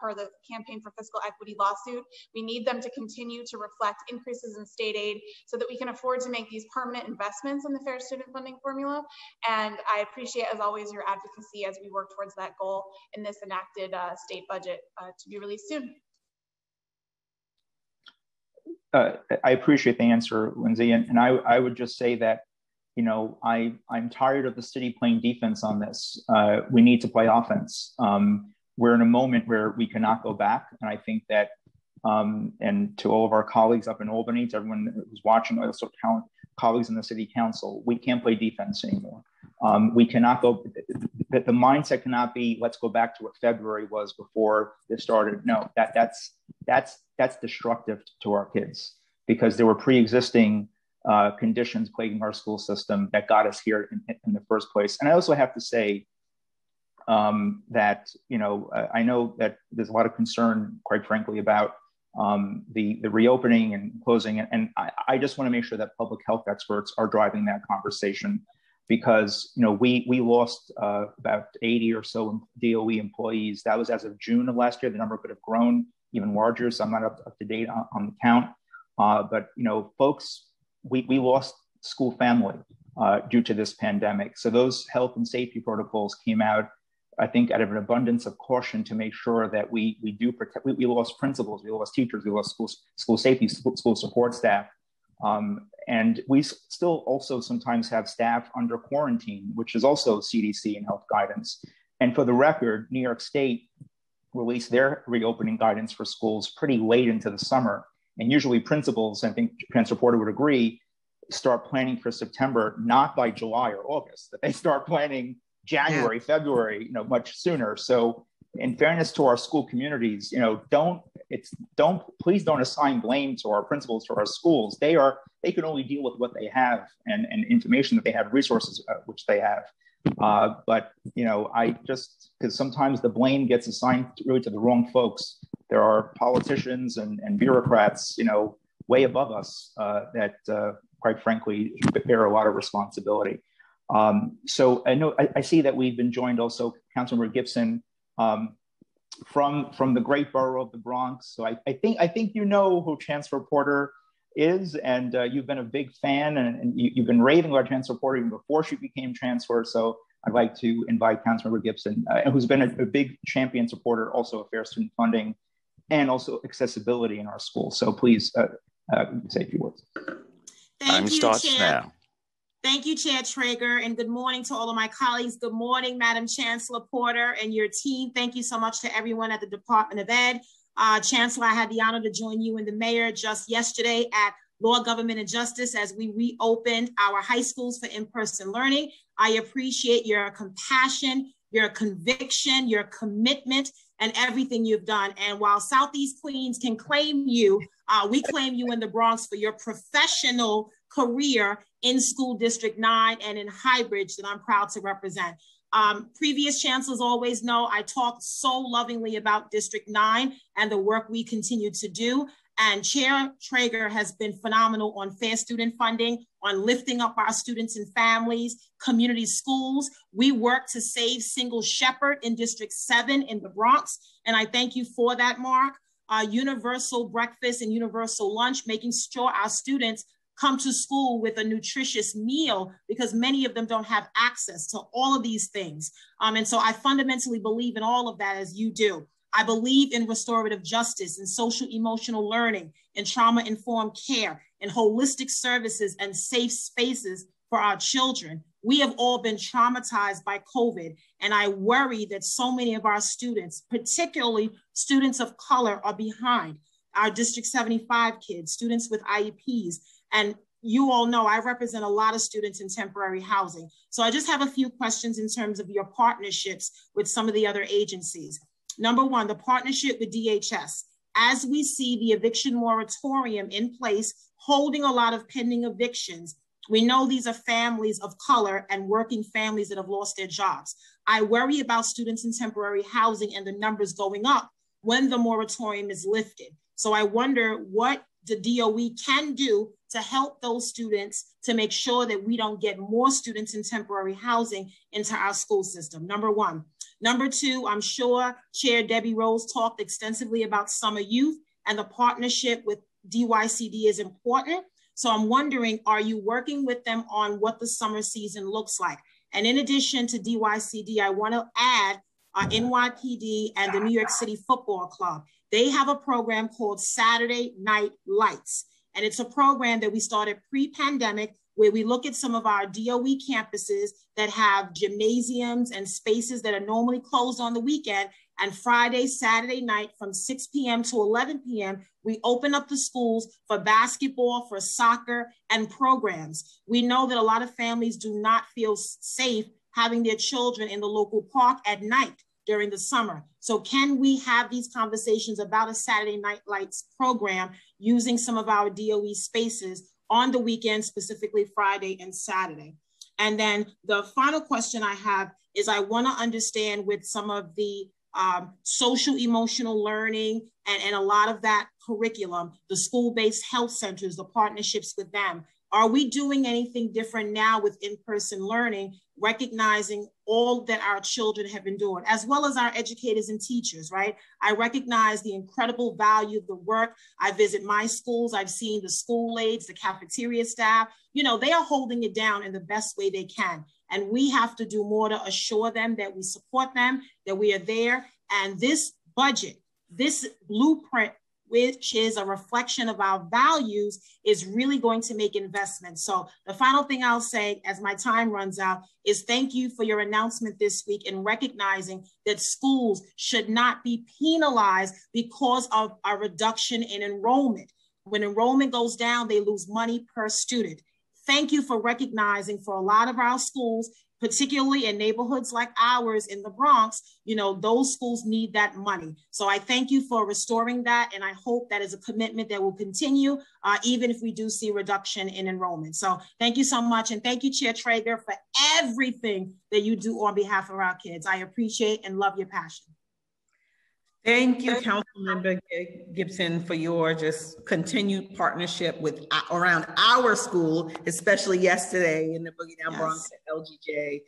per the Campaign for Fiscal Equity lawsuit. We need them to continue to reflect increases in state aid so that we can afford to make these permanent investments in the fair student funding formula. And I appreciate, as always, your advocacy as we work towards that goal in this enacted state budget to be released soon. I appreciate the answer, Lindsay, and I would just say that, you know, I'm tired of the city playing defense on this. We need to play offense. We're in a moment where we cannot go back, and I think that, and to all of our colleagues up in Albany, to everyone who's watching, also colleagues in the city council, we can't play defense anymore. We cannot go, the mindset cannot be, let's go back to what February was before this started. No, that's destructive to our kids, because there were pre-existing conditions plaguing our school system that got us here in the first place. And I also have to say that, you know, I know that there's a lot of concern, quite frankly, about the reopening and closing. And I just want to make sure that public health experts are driving that conversation, because, you know, we lost about 80 or so DOE employees. That was as of June of last year. The number could have grown even larger, so I'm not up to date on the count. But, you know, folks, we lost school family due to this pandemic. So those health and safety protocols came out, I think, out of an abundance of caution to make sure that we do protect. We lost principals, we lost teachers, we lost school safety, school support staff. And we still also sometimes have staff under quarantine, which is also CDC and health guidance. And for the record, New York State released their reopening guidance for schools pretty late into the summer. And usually principals, I think Chancellor Porter would agree, start planning for September, not by July or August, that they start planning January, February, you know, much sooner. So in fairness to our school communities, you know, please don't assign blame to our principals, to our schools. They can only deal with what they have and information that they have, resources which they have. But, you know, because sometimes the blame gets assigned really to the wrong folks. There are politicians and bureaucrats, you know, way above us that, quite frankly, bear a lot of responsibility. So I see that we've been joined also, Councilmember Gibson, from the great borough of the Bronx. So I think you know who Chancellor Porter is, and you've been a big fan, and you've been raving about Chancellor Porter even before she became Chancellor. So I'd like to invite Councilmember Gibson, who's been a big champion supporter also of fair student funding and also accessibility in our schools. So please say a few words. Time starts now. Thank you, Chair Traeger, and good morning to all of my colleagues. Good morning, Madam Chancellor Porter and your team. Thank you so much to everyone at the Department of Ed. Chancellor, I had the honor to join you and the mayor just yesterday at Law, Government, and Justice as we reopened our high schools for in-person learning. I appreciate your compassion, your conviction, your commitment, and everything you've done. And while Southeast Queens can claim you, we claim you in the Bronx for your professional career in School District 9 and in Highbridge that I'm proud to represent. Previous chancellors always know I talk so lovingly about District 9 and the work we continue to do. And Chair Traeger has been phenomenal on fair student funding, on lifting up our students and families, community schools. We work to save Single Shepherd in District 7 in the Bronx. And I thank you for that, Mark. Universal breakfast and universal lunch, making sure our students come to school with a nutritious meal, because many of them don't have access to all of these things. And so I fundamentally believe in all of that, as you do. I believe in restorative justice and social emotional learning and trauma-informed care and holistic services and safe spaces for our children. We have all been traumatized by COVID, and I worry that so many of our students, particularly students of color, are behind. Our District 75 kids, students with IEPs, and you all know I represent a lot of students in temporary housing. So I just have a few questions in terms of your partnerships with some of the other agencies. Number one, the partnership with DHS. As we see the eviction moratorium in place, holding a lot of pending evictions, we know these are families of color and working families that have lost their jobs. I worry about students in temporary housing and the numbers going up when the moratorium is lifted. So I wonder what the DOE can do to help those students to make sure that we don't get more students in temporary housing into our school system, number one. Number two, I'm sure Chair Debbie Rose talked extensively about summer youth, and the partnership with DYCD is important. So I'm wondering, are you working with them on what the summer season looks like? And in addition to DYCD, I want to add NYPD and the New York City Football Club. They have a program called Saturday Night Lights. And it's a program that we started pre-pandemic where we look at some of our DOE campuses that have gymnasiums and spaces that are normally closed on the weekend. And Friday, Saturday night from 6 p.m. to 11 p.m., we open up the schools for basketball, for soccer, and programs. We know that a lot of families do not feel safe having their children in the local park at night during the summer. So can we have these conversations about a Saturday Night Lights program using some of our DOE spaces on the weekend, specifically Friday and Saturday? And then the final question I have is I want to understand with some of the social emotional learning and a lot of that curriculum, the school-based health centers, the partnerships with them. Are we doing anything different now with in-person learning, recognizing all that our children have endured, as well as our educators and teachers, right? I recognize the incredible value of the work. I visit my schools. I've seen the school aides, the cafeteria staff. You know, they are holding it down in the best way they can. And we have to do more to assure them that we support them, that we are there. And this budget, this blueprint, which is a reflection of our values, is really going to make investments. So the final thing I'll say as my time runs out is thank you for your announcement this week in recognizing that schools should not be penalized because of a reduction in enrollment. When enrollment goes down, they lose money per student. Thank you for recognizing for a lot of our schools, particularly in neighborhoods like ours in the Bronx, you know, those schools need that money. So I thank you for restoring that. And I hope that is a commitment that will continue, even if we do see a reduction in enrollment. So thank you so much. And thank you, Chair Traeger, for everything that you do on behalf of our kids. I appreciate and love your passion. Thank you, Councilmember Gibson, for your just continued partnership with around our school, especially yesterday in the Boogie Down Bronx at LGJ.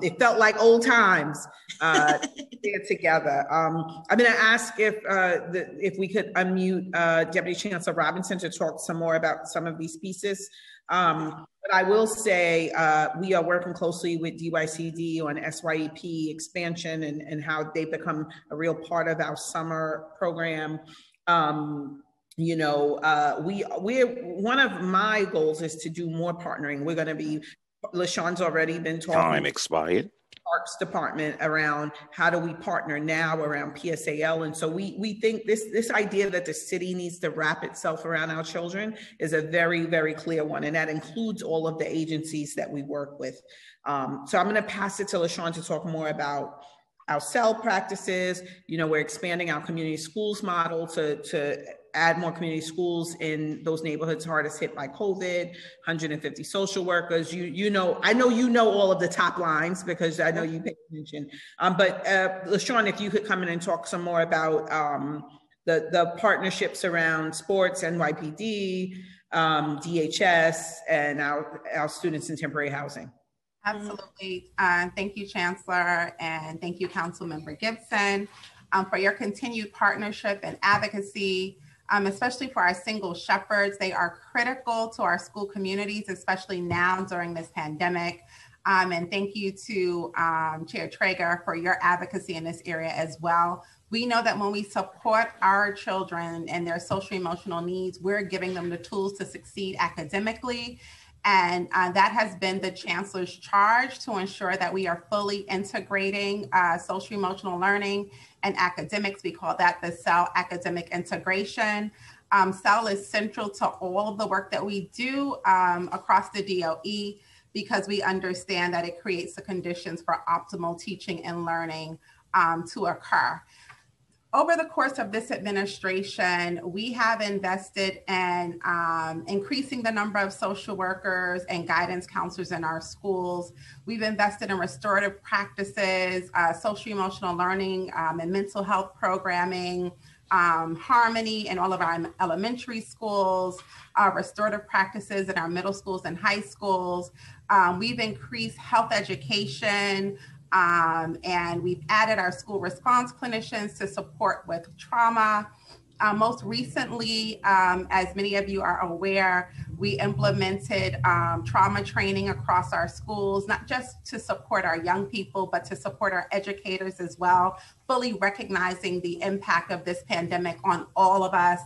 It felt like old times there together. I'm going to ask if we could unmute Deputy Chancellor Robinson to talk some more about some of these pieces. But I will say we are working closely with DYCD on SYEP expansion and how they become a real part of our summer program. You know, we're one of my goals is to do more partnering. We're going to be, LaShawn's already been talking. Time expired. Parks Department around how do we partner now around PSAL. And so we think this idea that the city needs to wrap itself around our children is a very, very clear one. And that includes all of the agencies that we work with. So I'm going to pass it to LaShawn to talk more about our cell practices. You know, we're expanding our community schools model to add more community schools in those neighborhoods hardest hit by COVID, 150 social workers. You know, I know you know all of the top lines because I know you pay attention. But LaShawn, if you could come in and talk some more about the partnerships around sports, NYPD, DHS, and our students in temporary housing. Absolutely. Thank you, Chancellor, and thank you, Councilmember Gibson, for your continued partnership and advocacy, especially for our single shepherds. They are critical to our school communities, especially now during this pandemic. And thank you to Chair Traeger for your advocacy in this area as well. We know that when we support our children and their social emotional needs, we're giving them the tools to succeed academically. And that has been the Chancellor's charge, to ensure that we are fully integrating social emotional learning and academics. We call that the CEL academic integration. CEL is central to all of the work that we do across the DOE, because we understand that it creates the conditions for optimal teaching and learning to occur. Over the course of this administration, we have invested in increasing the number of social workers and guidance counselors in our schools. We've invested in restorative practices, social emotional learning and mental health programming, Harmony in all of our elementary schools, restorative practices in our middle schools and high schools. We've increased health education, and we've added our school response clinicians to support with trauma. Most recently, as many of you are aware, we implemented trauma training across our schools, not just to support our young people, but to support our educators as well, fully recognizing the impact of this pandemic on all of us.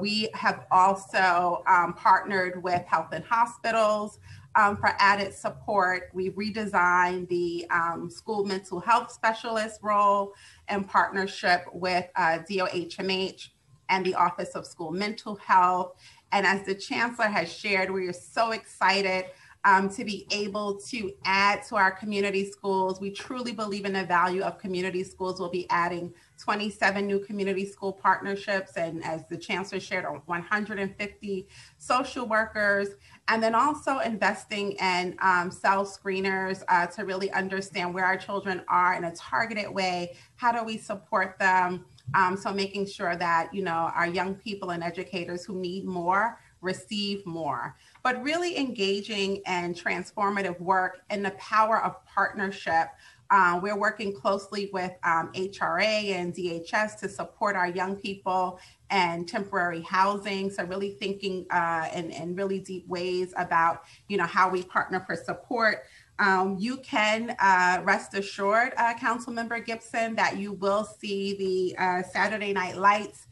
We have also partnered with health and hospitals for added support. We redesigned the school mental health specialist role in partnership with DOHMH and the Office of School Mental Health. And as the Chancellor has shared, we are so excited to be able to add to our community schools. We truly believe in the value of community schools. We'll be adding 27 new community school partnerships, and as the Chancellor shared, 150 social workers, and then also investing in CEL screeners to really understand where our children are in a targeted way. How do we support them? So making sure that, you know, our young people and educators who need more receive more, but really engaging in transformative work in the power of partnership. We're working closely with HRA and DHS to support our young people and temporary housing. So really thinking in really deep ways about, you know, how we partner for support. You can rest assured, Councilmember Gibson, that you will see the Saturday Night Lights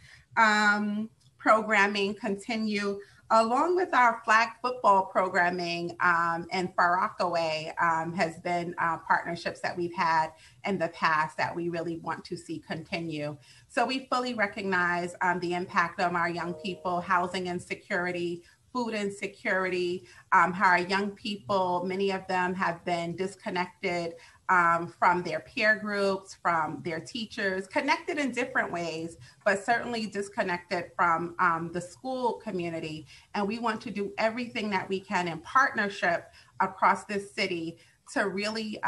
programming continue, along with our flag football programming, and Far Rockaway has been partnerships that we've had in the past that we really want to see continue. So we fully recognize the impact of our young people, housing insecurity, food insecurity, how our young people, many of them have been disconnected from their peer groups, from their teachers, connected in different ways, but certainly disconnected from the school community. And we want to do everything that we can in partnership across this city to really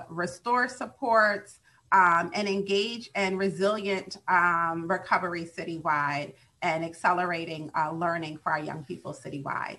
restore supports and engage in resilient recovery citywide and accelerating learning for our young people citywide.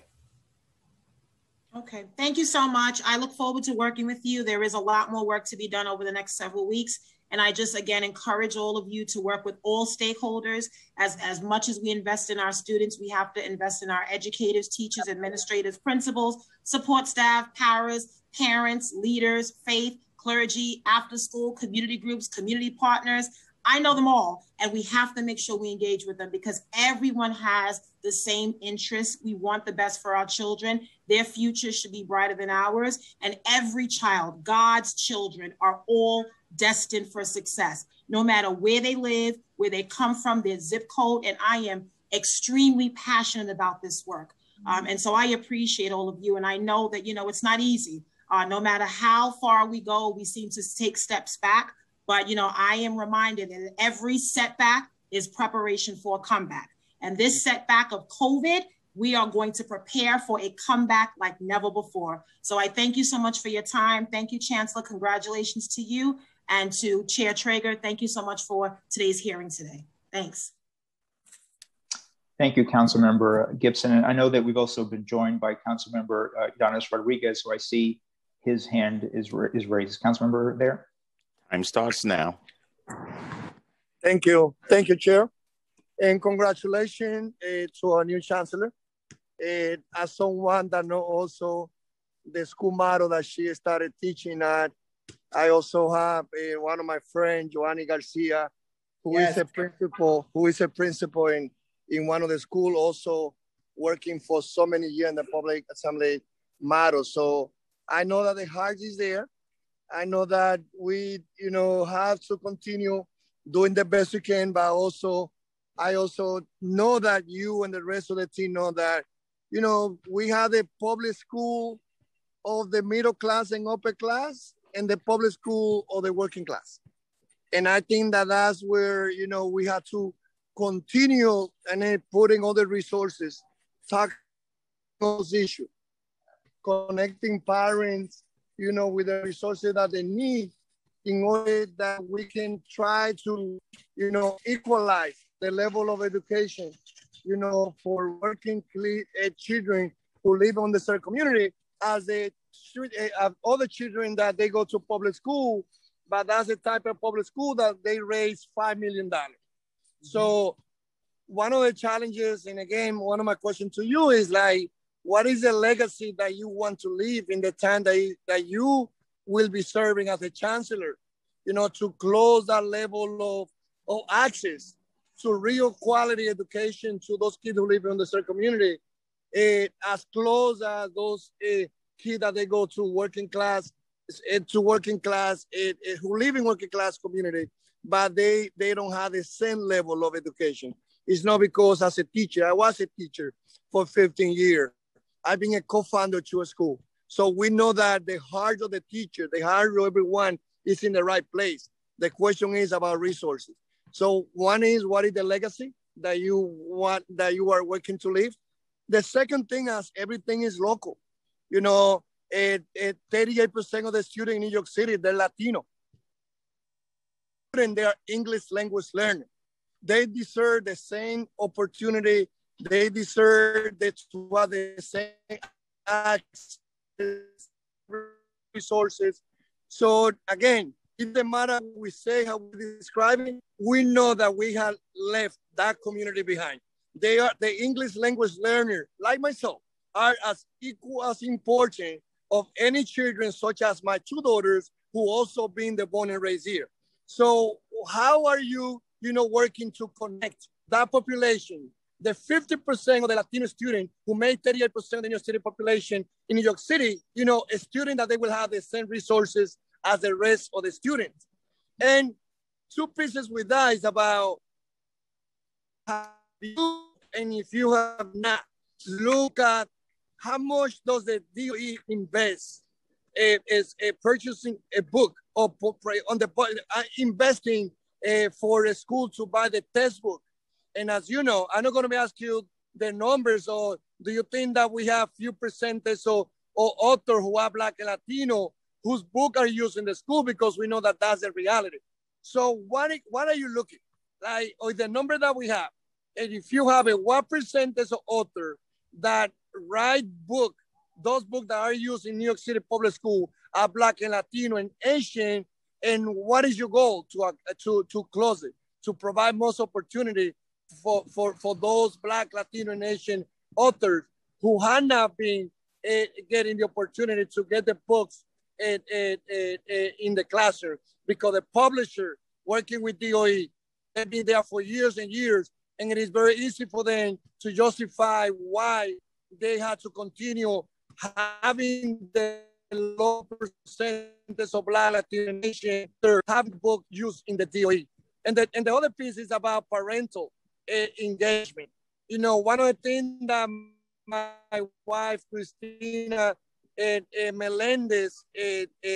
Okay, thank you so much. I look forward to working with you. There is a lot more work to be done over the next several weeks. And I just, again, encourage all of you to work with all stakeholders. As much as we invest in our students, we have to invest in our educators, teachers, administrators, principals, support staff, paras, parents, leaders, faith, clergy, after school, community groups, community partners. I know them all, and we have to make sure we engage with them because everyone has the same interests. We want the best for our children. Their future should be brighter than ours. And every child, God's children, are all destined for success, no matter where they live, where they come from, their zip code. And I am extremely passionate about this work. And so I appreciate all of you. And I know that, you know, it's not easy. No matter how far we go, we seem to take steps back. But, you know, I am reminded that every setback is preparation for a comeback. And this setback of COVID, we are going to prepare for a comeback like never before. So I thank you so much for your time. Thank you, Chancellor. Congratulations to you. And to Chair Traeger, thank you so much for today's hearing today. Thanks. Thank you, Councilmember Gibson. And I know that we've also been joined by Councilmember Yanis Rodriguez, who I see his hand is raised. Councilmember there? Time starts now. Thank you, Chair. And congratulations to our new Chancellor. As someone that knows also the school model that she started teaching at, I also have one of my friends, Joanny Garcia, who is a principal in one of the schools, also working for so many years in the public assembly matter. So I know that the heart is there. I know that we, have to continue doing the best we can, but I also know that you and the rest of the team know that, we have the public school of the middle class and upper class and the public school of the working class. And I think that that's where, we have to continue and then putting all the resources, talking those issues, connecting parents, with the resources that they need in order that we can try to, equalize the level of education, for working children who live on the certain community as other children that they go to public school, but that's the type of public school that they raise $5 million. So one of the challenges, and again, one of my questions to you is like, what is the legacy that you want to leave in the time that you will be serving as a chancellor, to close that level of access to real quality education to those kids who live in the certain community, as close as those kids that they go to working class, who live in working class community, but they don't have the same level of education. It's not because as a teacher, I was a teacher for 15 years. I've been a co-founder to a school. So we know that the heart of the teacher, the heart of everyone is in the right place. The question is about resources. So one is, what is the legacy that you are working to leave? The second thing is everything is local. 38% of the students in New York City, they're Latino. And they are English language learners. They deserve the same opportunity. They deserve to have the same access, resources. So again, it doesn't matter what we say, how we describe it, we know that we have left that community behind. They are the English language learner, like myself, are as equal as important of any children, such as my two daughters, who also been born and raised here. So how are you, working to connect that population, the 50% of the Latino students who make 38% of the New York City population in New York City, a student that they will have the same resources as the rest of the students. And two pieces with that is about how you, and if you have not, look at how much does the DOE invest purchasing a book or investing for a school to buy the textbook. And as you know, I'm not going to be asking you the numbers, or do you think that we have few percentage or authors who are Black and Latino whose book are used in the school, because we know that that's the reality. So what are you looking like, or the number that we have? And if you have what percentage of author that write book, those books that are used in New York City public school are Black and Latino and Asian, and what is your goal to close it, to provide most opportunity for those Black, Latino, and Asian authors who have not been getting the opportunity to get the books in the classroom, because the publisher working with DOE, they've been there for years and years, and it is very easy for them to justify why they had to continue having the low percentage of Black, Latino, and Asian having book used in the DOE. And the other piece is about parental engagement. One of the things that my wife, Christina Melendez,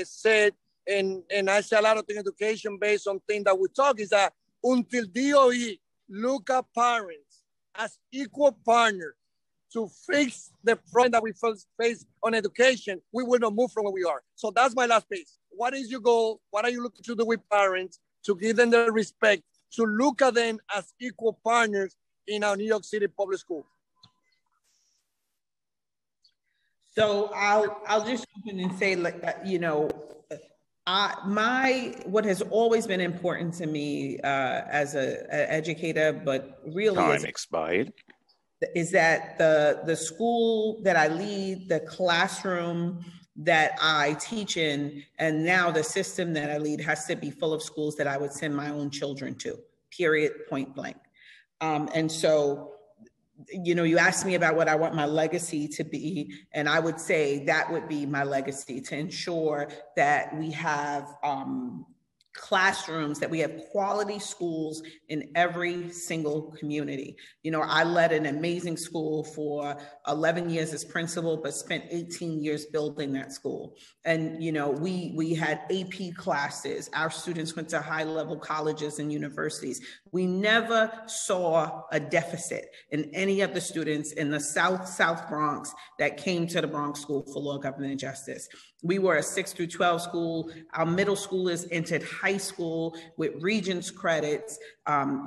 said, and I say a lot of things education based on things that we talk, is that until DOE look at parents as equal partners to fix the problem that we face on education, we will not move from where we are. So that's my last piece. What is your goal? What are you looking to do with parents to give them the respect, to look at them as equal partners in our New York City public school? So I'll just open and say, what has always been important to me as an educator, but really time expired, is that the school that I lead, the classroom that I teach in, and now the system that I lead has to be full of schools that I would send my own children to. period, point blank. And so, you know, you asked me about what I want my legacy to be, and I would say that would be my legacy, to ensure that we have classrooms, that we have quality schools in every single community. You know, I led an amazing school for 11 years as principal, but spent 18 years building that school. And, you know, we had AP classes. Our students went to high-level colleges and universities. We never saw a deficit in any of the students in the South Bronx that came to the Bronx School for Law, Government, and Justice. We were a 6 through 12 school. Our middle schoolers entered high school with Regents credits.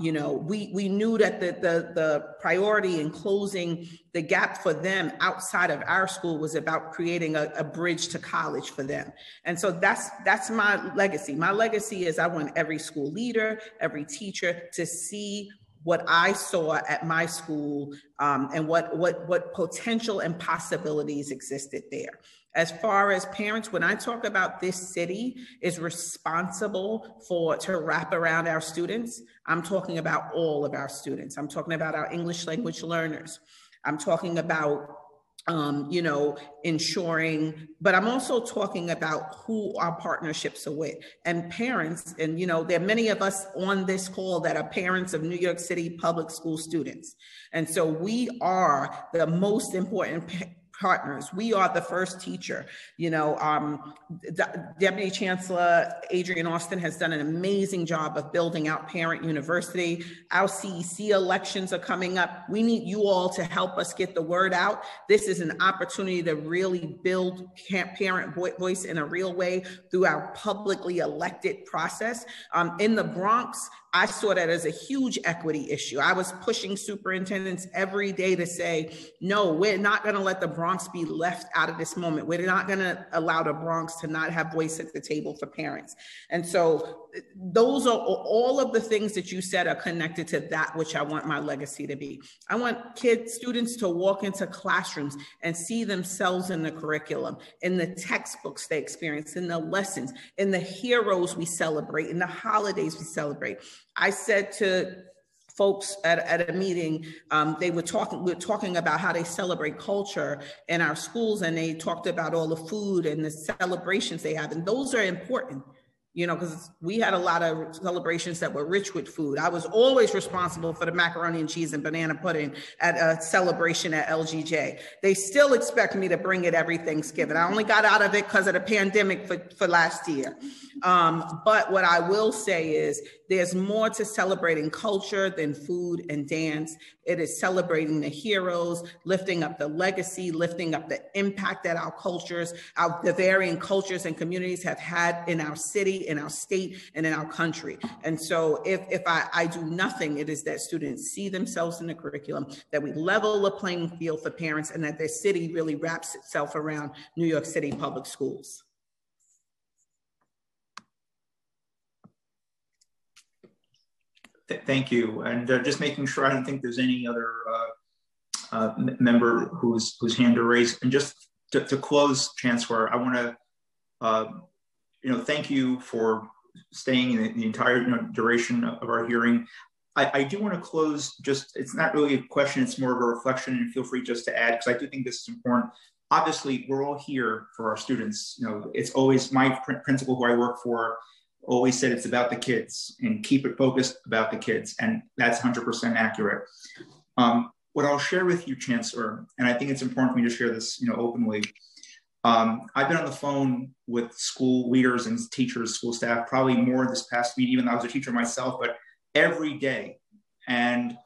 You know, we knew that the priority in closing the gap for them outside of our school was about creating a bridge to college for them. And so that's my legacy. My legacy is I want every school leader, every teacher to see what I saw at my school, and what potential and possibilities existed there. As far as parents, when I talk about this city is responsible to wrap around our students, I'm talking about all of our students. I'm talking about our English language learners. I'm talking about you know, ensuring, but I'm also talking about who our partnerships are with, and parents. And, you know, there are many of us on this call that are parents of New York City public school students. And so we are the most important partners. We are the first teacher. You know, Deputy Chancellor Adrienne Austin has done an amazing job of building out Parent University. Our CEC elections are coming up. We need you all to help us get the word out. This is an opportunity to really build parent voice in a real way through our publicly elected process. In the Bronx, I saw that as a huge equity issue. I was pushing superintendents every day to say, no, we're not going to let the Bronx be left out of this moment. We're not going to allow the Bronx to not have voice at the table for parents. And so those are all of the things that you said are connected to that which I want my legacy to be. I want students to walk into classrooms and see themselves in the curriculum, in the textbooks they experience, in the lessons, in the heroes we celebrate, in the holidays we celebrate. I said to folks at a meeting, we were talking about how they celebrate culture in our schools, and they talked about all the food and the celebrations they have, and those are important. You know, because we had a lot of celebrations that were rich with food. I was always responsible for the macaroni and cheese and banana pudding at a celebration at LGJ. They still expect me to bring it every Thanksgiving. I only got out of it because of the pandemic for last year. But what I will say is there's more to celebrating culture than food and dance. It is celebrating the heroes, lifting up the legacy, lifting up the impact that our cultures, the varying cultures and communities have had in our city, in our state, and in our country. And so if I do nothing, it is that students see themselves in the curriculum, that we level the playing field for parents, and that their city really wraps itself around New York City public schools. Thank you. And just making sure, I don't think there's any other member whose hand are raised. And just to close, Chancellor, I want to thank you for staying in the entire duration of our hearing. I do want to close, it's not really a question, it's more of a reflection, and feel free just to add, because I do think this is important. Obviously, we're all here for our students. It's always my principal who I work for always said it's about the kids and keep it focused about the kids. And that's 100% accurate. What I'll share with you, Chancellor, and I think it's important for me to share this openly. I've been on the phone with school leaders and teachers, school staff, probably more this past week, even though I was a teacher myself, but every day. And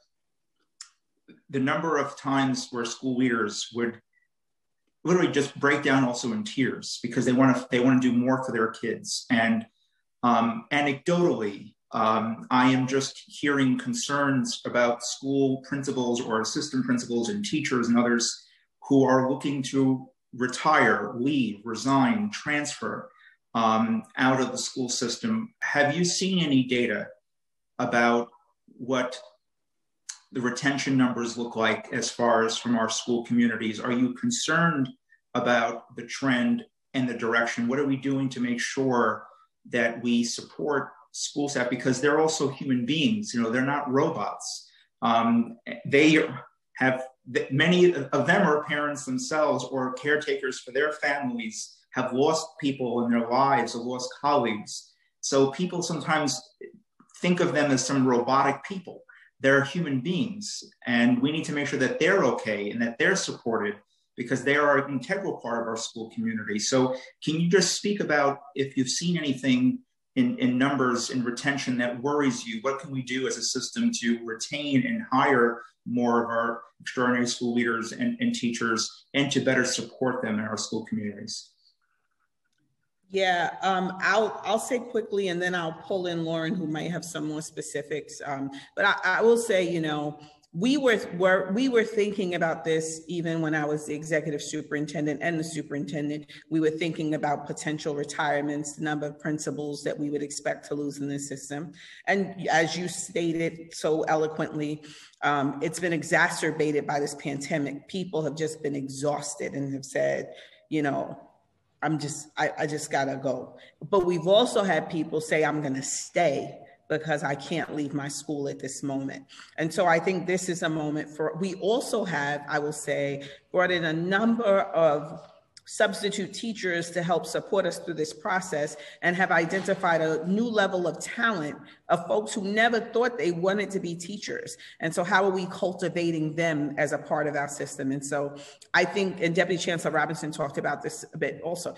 the number of times where school leaders would literally just break down also in tears because they want to do more for their kids. And anecdotally, I am just hearing concerns about school principals or assistant principals and teachers and others who are looking to retire, leave, resign, transfer out of the school system. Have you seen any data about what the retention numbers look like as far as from our school communities? Are you concerned about the trend and the direction? What are we doing to make sure that we support school staff because they're also human beings. You know, they're not robots. They have, many of them are parents themselves or caretakers for their families, have lost people in their lives or lost colleagues. So people sometimes think of them as some robotic people. They're human beings, and we need to make sure that they're okay and that they're supported because they are an integral part of our school community. So can you just speak about if you've seen anything in numbers and retention that worries you? What can we do as a system to retain and hire more of our extraordinary school leaders and teachers and to better support them in our school communities? Yeah, I'll say quickly, and then I'll pull in Lauren, who might have some more specifics. But I will say, you know, we were thinking about this even when I was the executive superintendent and the superintendent. We were thinking about potential retirements, the number of principals that we would expect to lose in this system. And as you stated so eloquently, it's been exacerbated by this pandemic. People have just been exhausted and have said, you know, I just gotta go. But we've also had people say, I'm gonna stay because I can't leave my school at this moment. And so I think this is a moment we also have, I will say, brought in a number of substitute teachers to help support us through this process and have identified a new level of talent of folks who never thought they wanted to be teachers. And so how are we cultivating them as a part of our system? And so I think, and Deputy Chancellor Robinson talked about this a bit also,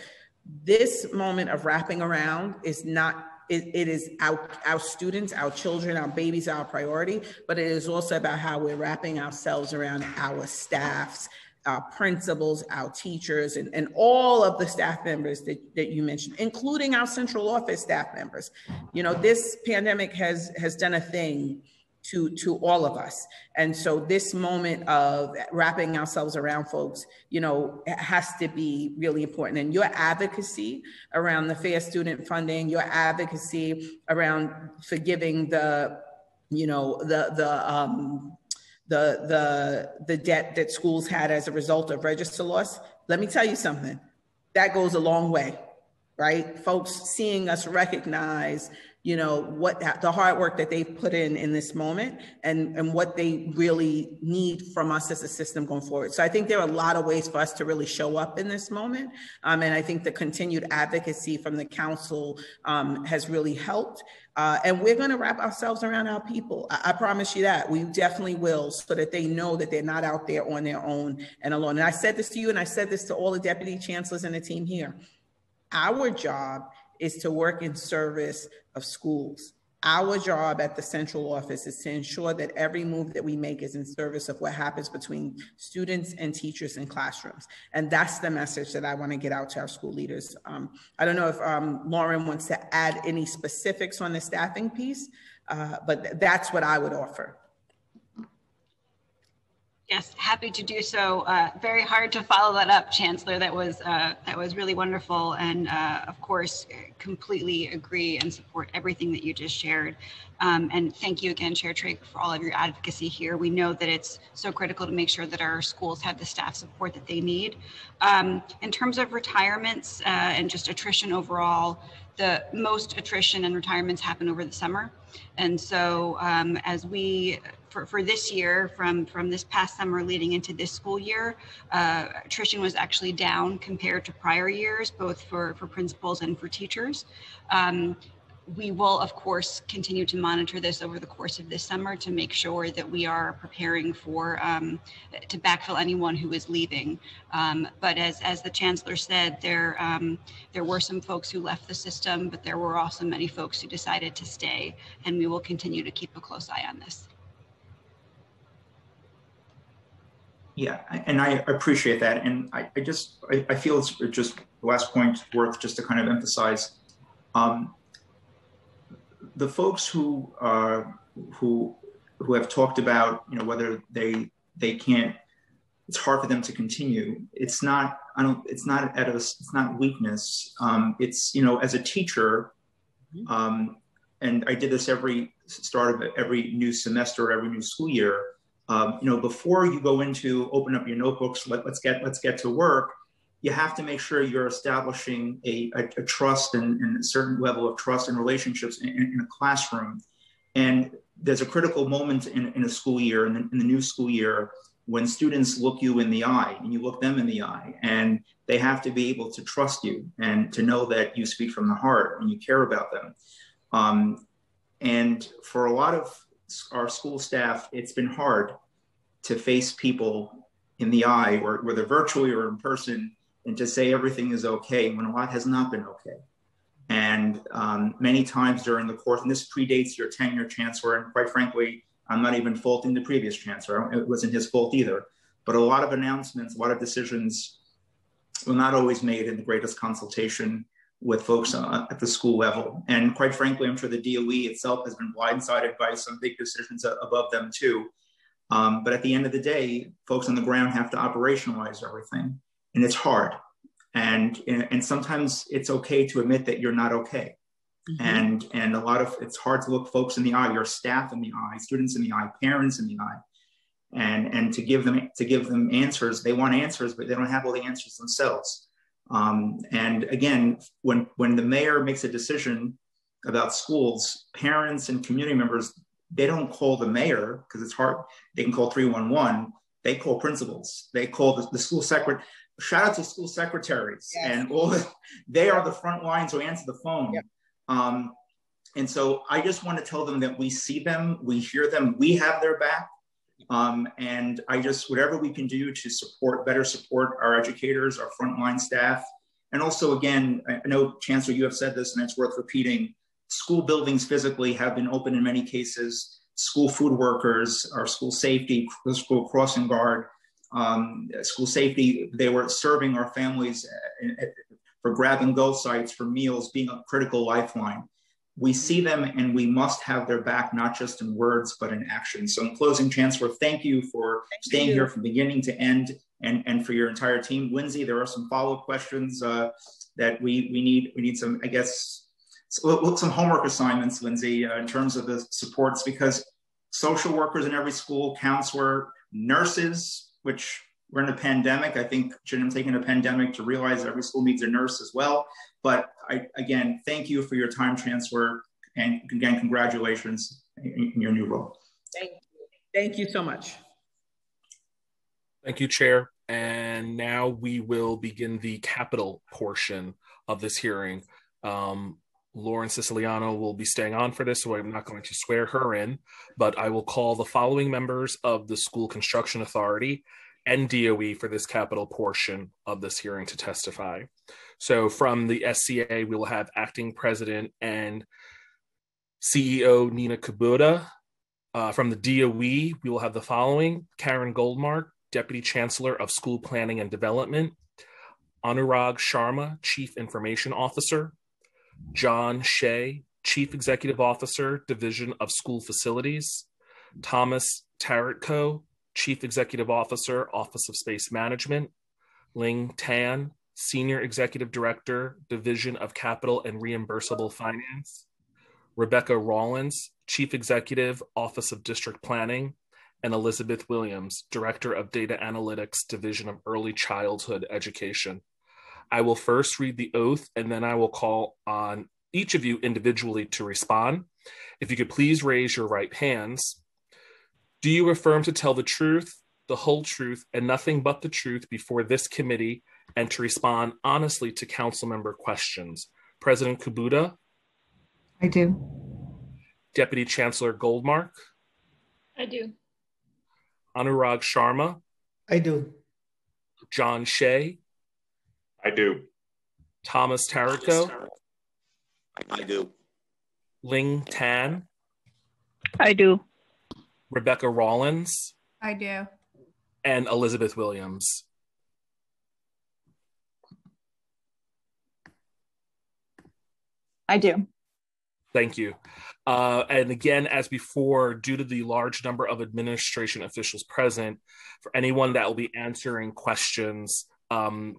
this moment of wrapping around is not, it is our students, our children, our babies, our priority, but it is also about how we're wrapping ourselves around our staffs, our principals, our teachers, and all of the staff members that you mentioned, including our central office staff members. You know, this pandemic has done a thing to all of us. And so this moment of wrapping ourselves around folks, you know, has to be really important. And your advocacy around the fair student funding, your advocacy around forgiving the debt that schools had as a result of register loss, let me tell you something, that goes a long way, right? Folks seeing us recognize, you know, what the hard work that they've put in this moment and what they really need from us as a system going forward. So I think there are a lot of ways for us to really show up in this moment. And I think the continued advocacy from the council has really helped. And we're going to wrap ourselves around our people. I promise you that. We definitely will, so that they know that they're not out there on their own and alone. And I said this to you, and I said this to all the deputy chancellors and the team here. Our job is to work in service of schools. Our job at the central office is to ensure that every move that we make is in service of what happens between students and teachers in classrooms. And that's the message that I want to get out to our school leaders. I don't know if Lauren wants to add any specifics on the staffing piece, but that's what I would offer. Yes, happy to do so. Very hard to follow that up, Chancellor. That was really wonderful, and of course, completely agree and support everything that you just shared. And thank you again, Chair Traeger, for all of your advocacy here. We know that it's so critical to make sure that our schools have the staff support that they need. In terms of retirements and just attrition overall, the most attrition and retirements happen over the summer. And so as we, for this year, from this past summer leading into this school year, attrition was actually down compared to prior years, both for principals and for teachers. We will, of course, continue to monitor this over the course of this summer to make sure that we are preparing for to backfill anyone who is leaving. But as the Chancellor said, there were some folks who left the system, but there were also many folks who decided to stay, and we will continue to keep a close eye on this. Yeah, and I appreciate that, and I feel it's just the last point worth just to kind of emphasize. The folks who have talked about, you know, whether they can't, it's hard for them to continue. It's not weakness. It's, you know, as a teacher, and I did this every start of every new semester, every new school year. You know, before you go into open up your notebooks, let's get to work. you have to make sure you're establishing a trust and a certain level of trust and relationships in a classroom. And there's a critical moment in a school year, in the new school year, when students look you in the eye and you look them in the eye, and they have to be able to trust you and to know that you speak from the heart and you care about them. And for a lot of our school staff, it's been hard to face people in the eye, or whether virtually or in person, and to say everything is okay when a lot has not been okay. And many times during the course, and this predates your tenure, Chancellor, and quite frankly, I'm not even faulting the previous Chancellor. It wasn't his fault either. But a lot of announcements, a lot of decisions were not always made in the greatest consultation with folks at the school level. And quite frankly, I'm sure the DOE itself has been blindsided by some big decisions above them too. But at the end of the day, folks on the ground have to operationalize everything. And it's hard. And sometimes it's okay to admit that you're not okay. Mm-hmm. And a lot of, it's hard to look folks in the eye, your staff in the eye, students in the eye, parents in the eye, and to give them answers. They want answers, but they don't have all the answers themselves. And again, when the mayor makes a decision about schools, parents and community members, they don't call the mayor because it's hard. They can call 311. They call principals. They call the school secretary. Shout out to school secretaries. Yes. And all they are the front lines who answer the phone. Yep. And so I just want to tell them that we see them, we hear them, we have their back. And whatever we can do to better support our educators, our frontline staff. And also, again, I know, Chancellor, you have said this and it's worth repeating, school buildings physically have been open in many cases. School food workers, our school safety, the school crossing guard, school safety, they were serving our families for grab and go sites, for meals, being a critical lifeline. We see them and we must have their back, not just in words, but in action. So in closing, Chancellor, thank you for staying here from beginning to end, and for your entire team. Lindsay, there are some follow-up questions that we need some, I guess, some homework assignments, Lindsay, in terms of the supports, because social workers in every school, counselor, nurses, which we're in a pandemic. I think shouldn't have taken a pandemic to realize every school needs a nurse as well. But again, thank you for your time, Chancellor, and again, congratulations in your new role. Thank you. Thank you so much. Thank you, Chair. And now we will begin the capital portion of this hearing. Lauren Siciliano will be staying on for this, so I'm not going to swear her in, but I will call the following members of the School Construction Authority and DOE for this capital portion of this hearing to testify. So from the SCA, we will have Acting President and CEO Nina Kubota. From the DOE, we will have the following: Karen Goldmark, Deputy Chancellor of School Planning and Development; Anurag Sharma, Chief Information Officer; John Shea, Chief Executive Officer, Division of School Facilities; Thomas Taratko, Chief Executive Officer, Office of Space Management; Ling Tan, Senior Executive Director, Division of Capital and Reimbursable Finance; Rebecca Rawlins, Chief Executive, Office of District Planning; and Elizabeth Williams, Director of Data Analytics, Division of Early Childhood Education. I will first read the oath, and then I will call on each of you individually to respond. If you could please raise your right hands. Do you affirm to tell the truth, the whole truth, and nothing but the truth before this committee, and to respond honestly to council member questions? President Kubota? I do. Deputy Chancellor Goldmark? I do. Anurag Sharma? I do. John Shea? I do. Thomas Taratko? I do. Ling Tan? I do. Rebecca Rawlins? I do. And Elizabeth Williams. I do. Thank you. And again, as before, due to the large number of administration officials present, for anyone that will be answering questions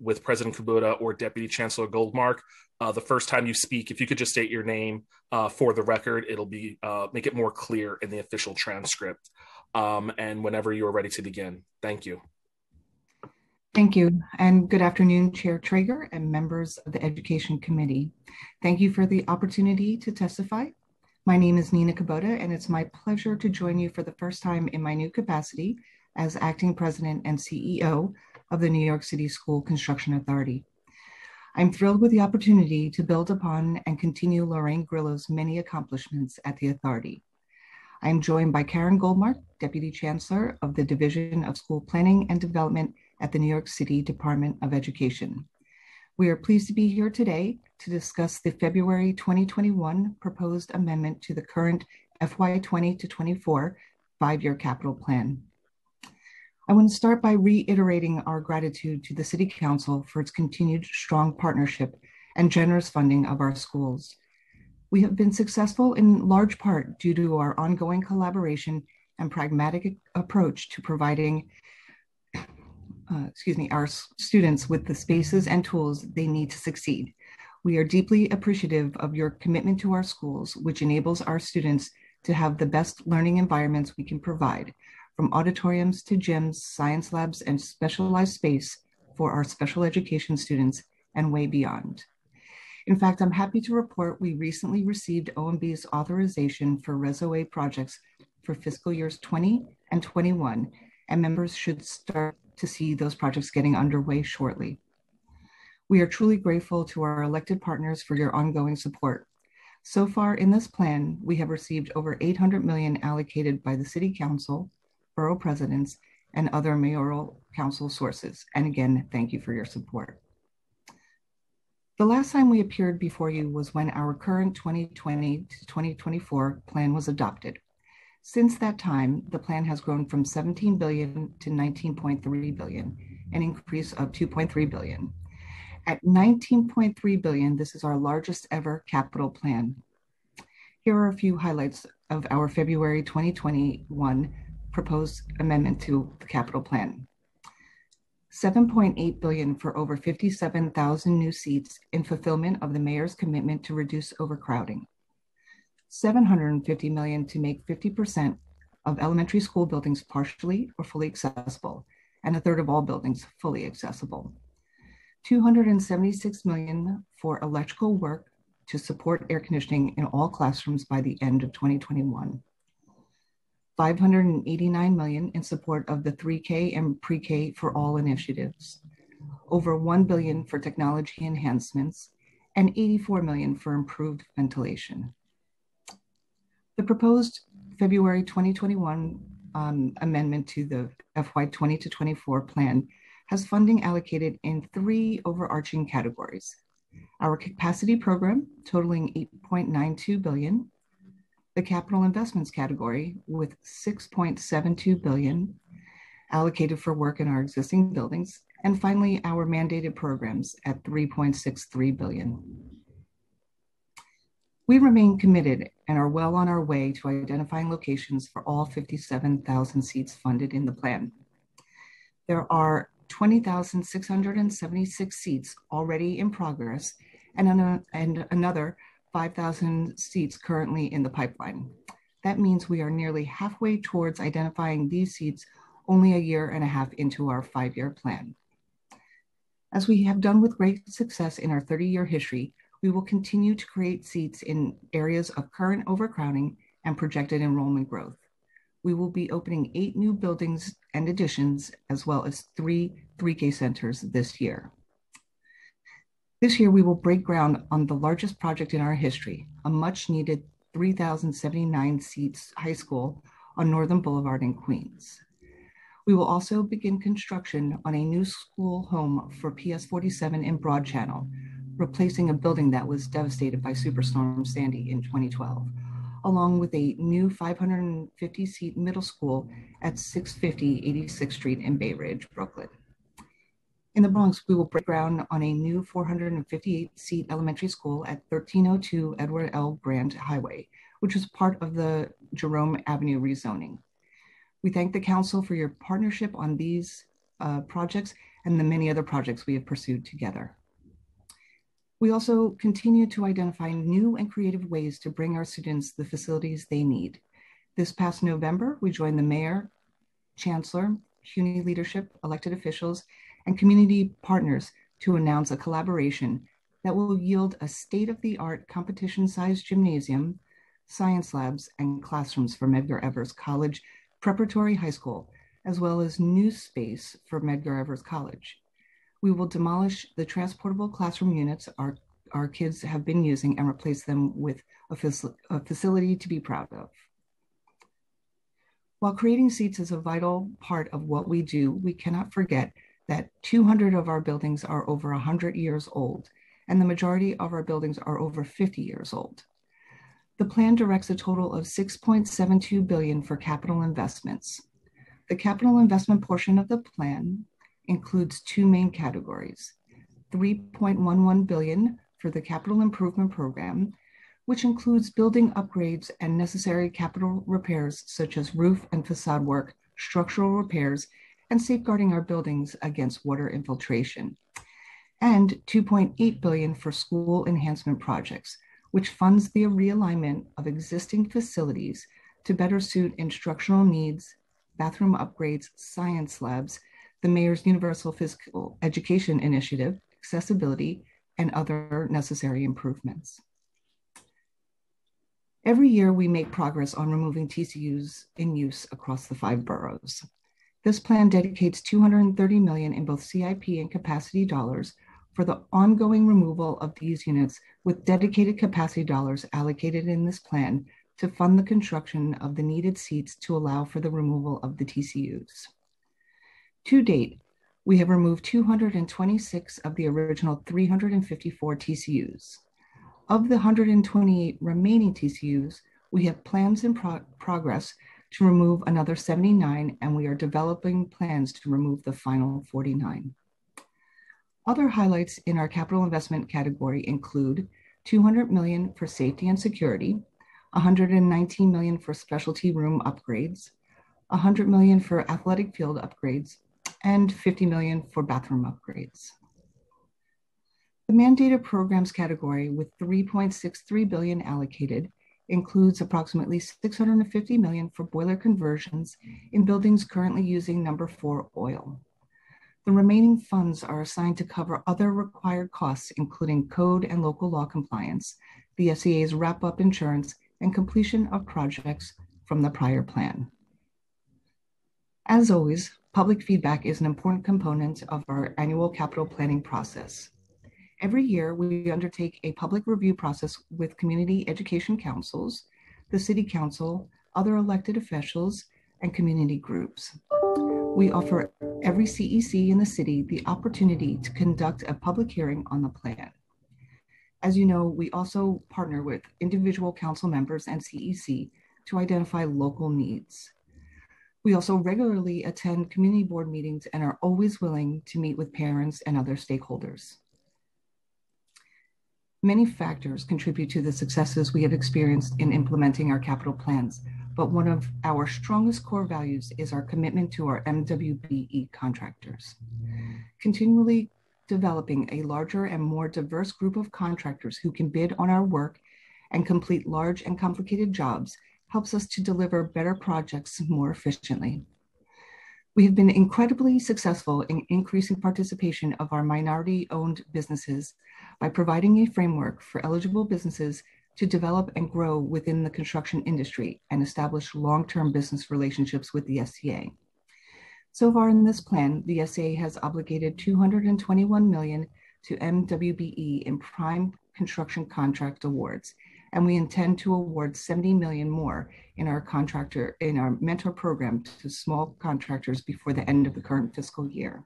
with President Kubota or Deputy Chancellor Goldmark, the first time you speak, if you could just state your name for the record, it'll be make it more clear in the official transcript. And whenever you are ready to begin. Thank you. Thank you, and good afternoon, Chair Traeger and members of the Education Committee. Thank you for the opportunity to testify. My name is Nina Kubota, and it's my pleasure to join you for the first time in my new capacity as Acting President and CEO of the New York City School Construction Authority. I'm thrilled with the opportunity to build upon and continue Lorraine Grillo's many accomplishments at the Authority. I'm joined by Karen Goldmark, Deputy Chancellor of the Division of School Planning and Development at the New York City Department of Education. We are pleased to be here today to discuss the February 2021 proposed amendment to the current FY20 to 24 five-year capital plan. I want to start by reiterating our gratitude to the City Council for its continued strong partnership and generous funding of our schools. We have been successful in large part due to our ongoing collaboration and pragmatic approach to providing our students with the spaces and tools they need to succeed. We are deeply appreciative of your commitment to our schools, which enables our students to have the best learning environments we can provide, from auditoriums to gyms, science labs, and specialized space for our special education students and way beyond. In fact, I'm happy to report we recently received OMB's authorization for RESO-A projects for fiscal years 20 and 21, and members should start to see those projects getting underway shortly. We are truly grateful to our elected partners for your ongoing support. So far in this plan, we have received over $800 million allocated by the City Council, borough presidents, and other mayoral council sources. And again, thank you for your support. The last time we appeared before you was when our current 2020 to 2024 plan was adopted. Since that time, the plan has grown from $17 billion to $19.3 billion, an increase of $2.3 billion. At $19.3 billion, this is our largest ever capital plan. Here are a few highlights of our February 2021 proposed amendment to the capital plan. $7.8 billion for over 57,000 new seats in fulfillment of the mayor's commitment to reduce overcrowding. $750 million to make 50% of elementary school buildings partially or fully accessible, and a third of all buildings fully accessible. $276 million for electrical work to support air conditioning in all classrooms by the end of 2021. $589 million in support of the 3K and pre-K for all initiatives. Over $1 billion for technology enhancements, and $84 million for improved ventilation. The proposed February 2021 amendment to the FY20 to 24 plan has funding allocated in three overarching categories. Our capacity program totaling $8.92 billion, the capital investments category with $6.72 billion allocated for work in our existing buildings, and finally our mandated programs at $3.63 billion. We remain committed and are well on our way to identifying locations for all 57,000 seats funded in the plan. There are 20,676 seats already in progress and another 5,000 seats currently in the pipeline. That means we are nearly halfway towards identifying these seats only a year and a half into our 5-year plan. As we have done with great success in our 30-year history, we will continue to create seats in areas of current overcrowding and projected enrollment growth. We will be opening 8 new buildings and additions, as well as 3 3K centers this year. This year, we will break ground on the largest project in our history, a much needed 3,079 seats high school on Northern Boulevard in Queens. We will also begin construction on a new school home for PS 47 in Broad Channel, replacing a building that was devastated by Superstorm Sandy in 2012, along with a new 550-seat middle school at 650 86th Street in Bay Ridge, Brooklyn. In the Bronx, we will break ground on a new 458-seat elementary school at 1302 Edward L. Grant Highway, which was part of the Jerome Avenue rezoning. We thank the Council for your partnership on these projects and the many other projects we have pursued together. We also continue to identify new and creative ways to bring our students the facilities they need. This past November, we joined the Mayor, Chancellor, CUNY leadership, elected officials, and community partners to announce a collaboration that will yield a state-of-the-art competition-sized gymnasium, science labs, and classrooms for Medgar Evers College Preparatory High School, as well as new space for Medgar Evers College. We will demolish the transportable classroom units our kids have been using and replace them with a facility to be proud of. While creating seats is a vital part of what we do, we cannot forget that 200 of our buildings are over 100 years old, and the majority of our buildings are over 50 years old. The plan directs a total of $6.72 billion for capital investments. The capital investment portion of the plan includes two main categories: $3.11 billion for the capital improvement program, which includes building upgrades and necessary capital repairs such as roof and facade work, structural repairs, and safeguarding our buildings against water infiltration, and $2.8 billion for school enhancement projects, which funds the realignment of existing facilities to better suit instructional needs, bathroom upgrades, science labs, the Mayor's Universal Physical Education Initiative, accessibility, and other necessary improvements. Every year, we make progress on removing TCUs in use across the 5 boroughs. This plan dedicates $230 million in both CIP and capacity dollars for the ongoing removal of these units, with dedicated capacity dollars allocated in this plan to fund the construction of the needed seats to allow for the removal of the TCUs. To date, we have removed 226 of the original 354 TCUs. Of the 128 remaining TCUs, we have plans in progress to remove another 79, and we are developing plans to remove the final 49. Other highlights in our capital investment category include $200 million for safety and security, $119 million for specialty room upgrades, $100 million for athletic field upgrades, and $50 million for bathroom upgrades. The mandated programs category, with $3.63 billion allocated, includes approximately $650 million for boiler conversions in buildings currently using number 4 oil. The remaining funds are assigned to cover other required costs, including code and local law compliance, the SEA's wrap-up insurance, and completion of projects from the prior plan. As always, public feedback is an important component of our annual capital planning process. Every year, we undertake a public review process with community education councils, the city council, other elected officials, and community groups. We offer every CEC in the city the opportunity to conduct a public hearing on the plan. As you know, we also partner with individual council members and CEC to identify local needs. We also regularly attend community board meetings and are always willing to meet with parents and other stakeholders. Many factors contribute to the successes we have experienced in implementing our capital plans, but one of our strongest core values is our commitment to our MWBE contractors. Continually developing a larger and more diverse group of contractors who can bid on our work and complete large and complicated jobs helps us to deliver better projects more efficiently. We have been incredibly successful in increasing participation of our minority-owned businesses by providing a framework for eligible businesses to develop and grow within the construction industry and establish long-term business relationships with the SCA. So far in this plan, the SCA has obligated $221 million to MWBE in prime construction contract awards, and we intend to award $70 million more in our mentor program to small contractors before the end of the current fiscal year.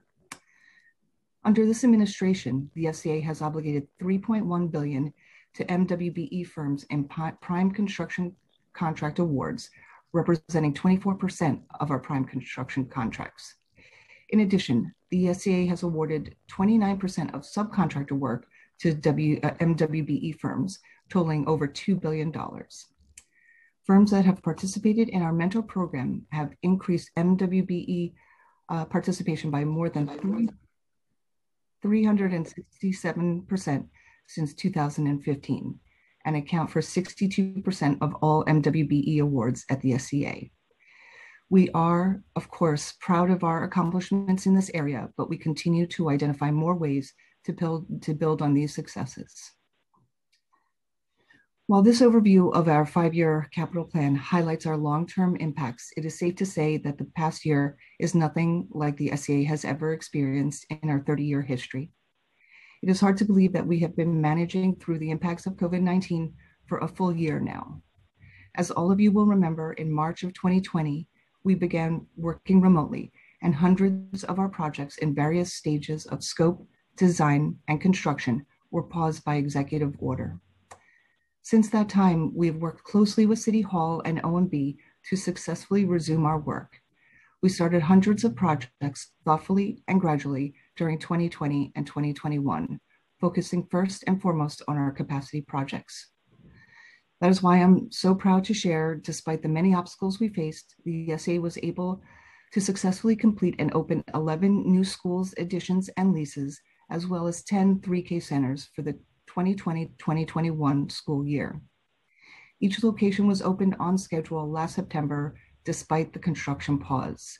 Under this administration, the SCA has obligated $3.1 billion to MWBE firms in prime construction contract awards, representing 24% of our prime construction contracts. In addition, the SCA has awarded 29% of subcontractor work to MWBE firms, totaling over $2 billion. Firms that have participated in our mentor program have increased MWBE participation by more than 367% since 2015 and account for 62% of all MWBE awards at the SCA. We are, of course, proud of our accomplishments in this area, but we continue to identify more ways to build on these successes. While this overview of our 5-year capital plan highlights our long-term impacts, it is safe to say that the past year is nothing like the SEA has ever experienced in our 30-year history. It is hard to believe that we have been managing through the impacts of COVID-19 for a full year now. As all of you will remember, in March of 2020, we began working remotely, and hundreds of our projects in various stages of scope, design, and construction were paused by executive order. Since that time, we have worked closely with City Hall and OMB to successfully resume our work. We started hundreds of projects thoughtfully and gradually during 2020 and 2021, focusing first and foremost on our capacity projects. That is why I'm so proud to share, despite the many obstacles we faced, the SEA was able to successfully complete and open 11 new schools additions and leases, as well as 10 3K centers for the 2020-2021 school year. Each location was opened on schedule last September, despite the construction pause.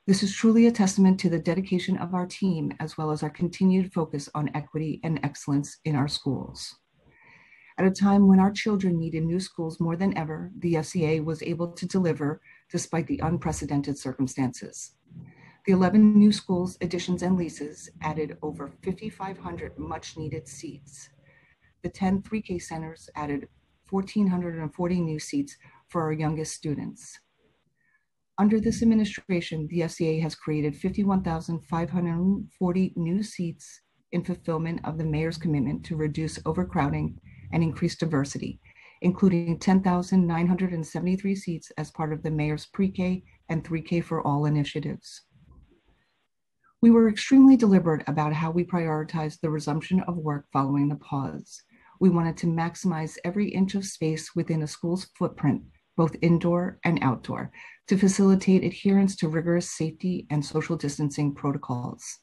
This is truly a testament to the dedication of our team, as well as our continued focus on equity and excellence in our schools. At a time when our children needed new schools more than ever, the SEA was able to deliver despite the unprecedented circumstances. The 11 new schools, additions, and leases added over 5,500 much-needed seats. The 10 3K centers added 1,440 new seats for our youngest students. Under this administration, the SEA has created 51,540 new seats in fulfillment of the mayor's commitment to reduce overcrowding and increase diversity, including 10,973 seats as part of the mayor's pre-K and 3K for all initiatives. We were extremely deliberate about how we prioritized the resumption of work following the pause. We wanted to maximize every inch of space within a school's footprint, both indoor and outdoor, to facilitate adherence to rigorous safety and social distancing protocols.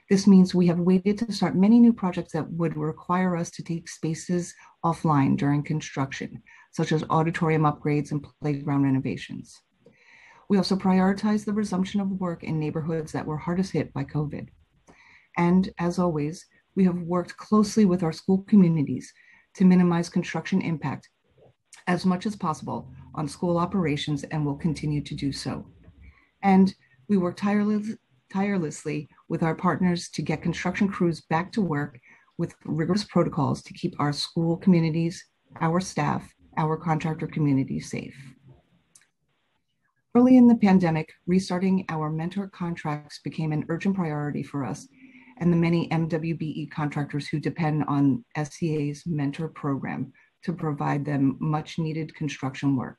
This means we have waited to start many new projects that would require us to take spaces offline during construction, such as auditorium upgrades and playground renovations. We also prioritized the resumption of work in neighborhoods that were hardest hit by COVID. And as always, we have worked closely with our school communities to minimize construction impact as much as possible on school operations and will continue to do so. And we work tirelessly with our partners to get construction crews back to work with rigorous protocols to keep our school communities, our staff, our contractor community safe. Early in the pandemic, restarting our mentor contracts became an urgent priority for us and the many MWBE contractors who depend on SEA's mentor program to provide them much needed construction work.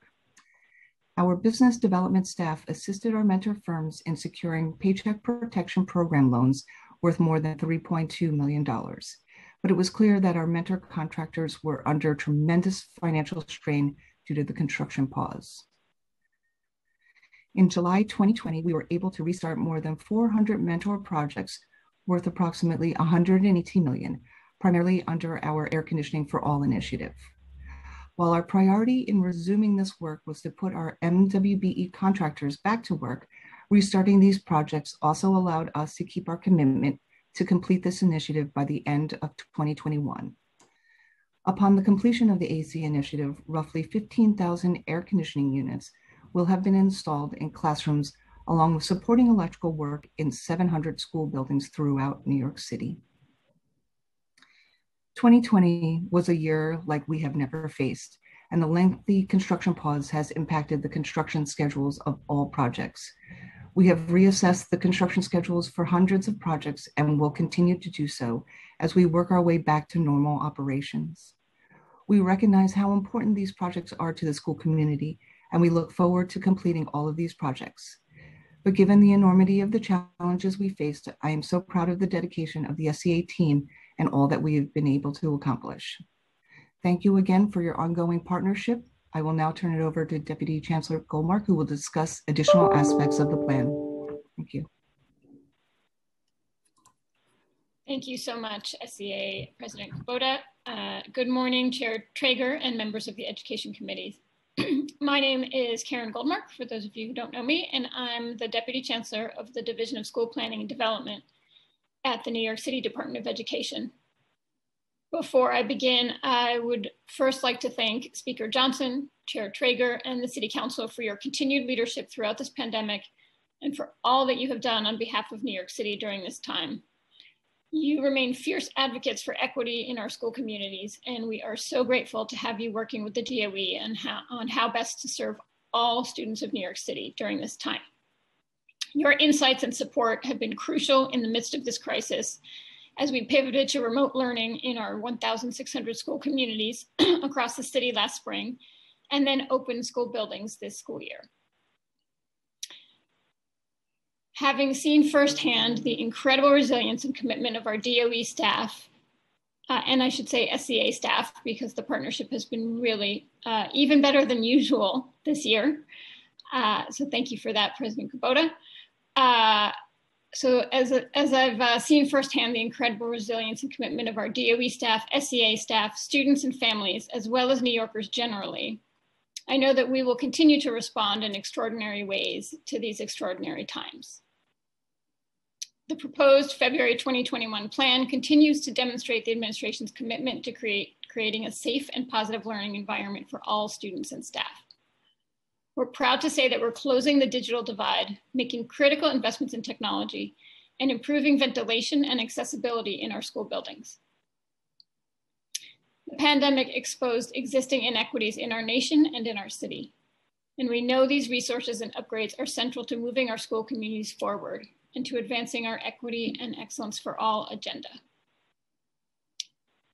Our business development staff assisted our mentor firms in securing Paycheck Protection Program loans worth more than $3.2 million. But it was clear that our mentor contractors were under tremendous financial strain due to the construction pause. In July 2020, we were able to restart more than 400 mentor projects worth approximately $180 million, primarily under our Air Conditioning for All initiative. While our priority in resuming this work was to put our MWBE contractors back to work, restarting these projects also allowed us to keep our commitment to complete this initiative by the end of 2021. Upon the completion of the AC initiative, roughly 15,000 air conditioning units will have been installed in classrooms along with supporting electrical work in 700 school buildings throughout New York City. 2020 was a year like we have never faced, and the lengthy construction pause has impacted the construction schedules of all projects. We have reassessed the construction schedules for hundreds of projects and will continue to do so as we work our way back to normal operations. We recognize how important these projects are to the school community, and we look forward to completing all of these projects. But given the enormity of the challenges we faced, I am so proud of the dedication of the SEA team and all that we have been able to accomplish. Thank you again for your ongoing partnership. I will now turn it over to Deputy Chancellor Goldmark, who will discuss additional aspects of the plan. Thank you. Thank you so much, SEA President Kubota. Good morning, Chair Traeger and members of the Education Committee. My name is Karen Goldmark, for those of you who don't know me, and I'm the Deputy Chancellor of the Division of School Planning and Development at the New York City Department of Education. Before I begin, I would first like to thank Speaker Johnson, Chair Traeger, and the City Council for your continued leadership throughout this pandemic and for all that you have done on behalf of New York City during this time. You remain fierce advocates for equity in our school communities, and we are so grateful to have you working with the DOE and on how best to serve all students of New York City during this time. Your insights and support have been crucial in the midst of this crisis as we pivoted to remote learning in our 1,600 school communities across the city last spring, and then opened school buildings this school year. Having seen firsthand the incredible resilience and commitment of our DOE staff, and I should say SCA staff, because the partnership has been really even better than usual this year. So thank you for that, President Kubota. So as I've seen firsthand the incredible resilience and commitment of our DOE staff, SCA staff, students and families, as well as New Yorkers generally, I know that we will continue to respond in extraordinary ways to these extraordinary times. The proposed February 2021 plan continues to demonstrate the administration's commitment to creating a safe and positive learning environment for all students and staff. We're proud to say that we're closing the digital divide, making critical investments in technology, and improving ventilation and accessibility in our school buildings. The pandemic exposed existing inequities in our nation and in our city. And we know these resources and upgrades are central to moving our school communities forward and to advancing our equity and excellence for all agenda.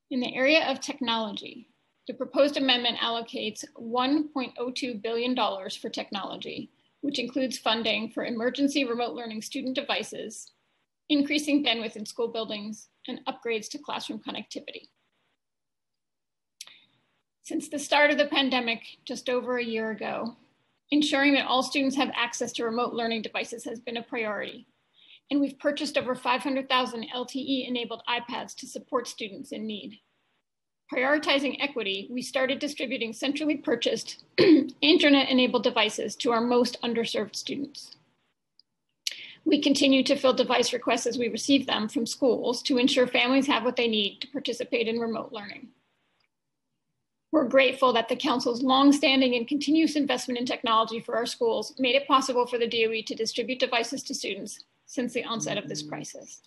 In the area of technology, the proposed amendment allocates $1.02 billion for technology, which includes funding for emergency remote learning student devices, increasing bandwidth in school buildings, and upgrades to classroom connectivity. Since the start of the pandemic, just over a year ago, ensuring that all students have access to remote learning devices has been a priority. And we've purchased over 500,000 LTE-enabled iPads to support students in need. Prioritizing equity, we started distributing centrally purchased internet-enabled devices to our most underserved students. We continue to fill device requests as we receive them from schools to ensure families have what they need to participate in remote learning. We're grateful that the Council's longstanding and continuous investment in technology for our schools made it possible for the DOE to distribute devices to students since the onset of this crisis.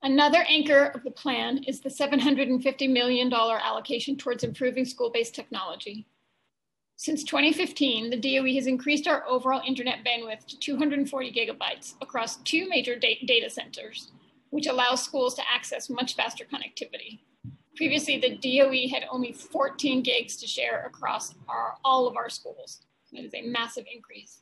Another anchor of the plan is the $750 million allocation towards improving school-based technology. Since 2015, the DOE has increased our overall internet bandwidth to 240 gigabytes across 2 major data centers, which allows schools to access much faster connectivity. Previously, the DOE had only 14 gigs to share across all of our schools. That is a massive increase.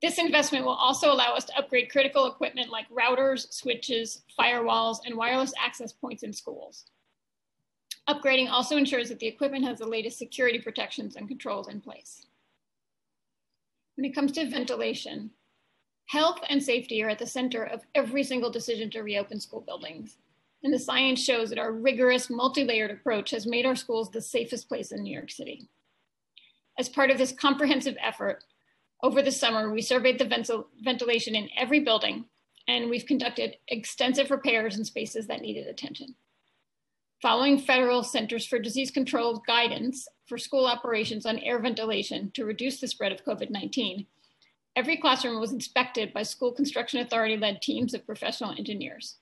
This investment will also allow us to upgrade critical equipment like routers, switches, firewalls, and wireless access points in schools. Upgrading also ensures that the equipment has the latest security protections and controls in place. When it comes to ventilation, health and safety are at the center of every single decision to reopen school buildings. And the science shows that our rigorous, multi-layered approach has made our schools the safest place in New York City. As part of this comprehensive effort, over the summer, we surveyed the ventilation in every building, and we've conducted extensive repairs in spaces that needed attention. Following Federal Centers for Disease Control guidance for school operations on air ventilation to reduce the spread of COVID-19, every classroom was inspected by School Construction Authority-led teams of professional engineers.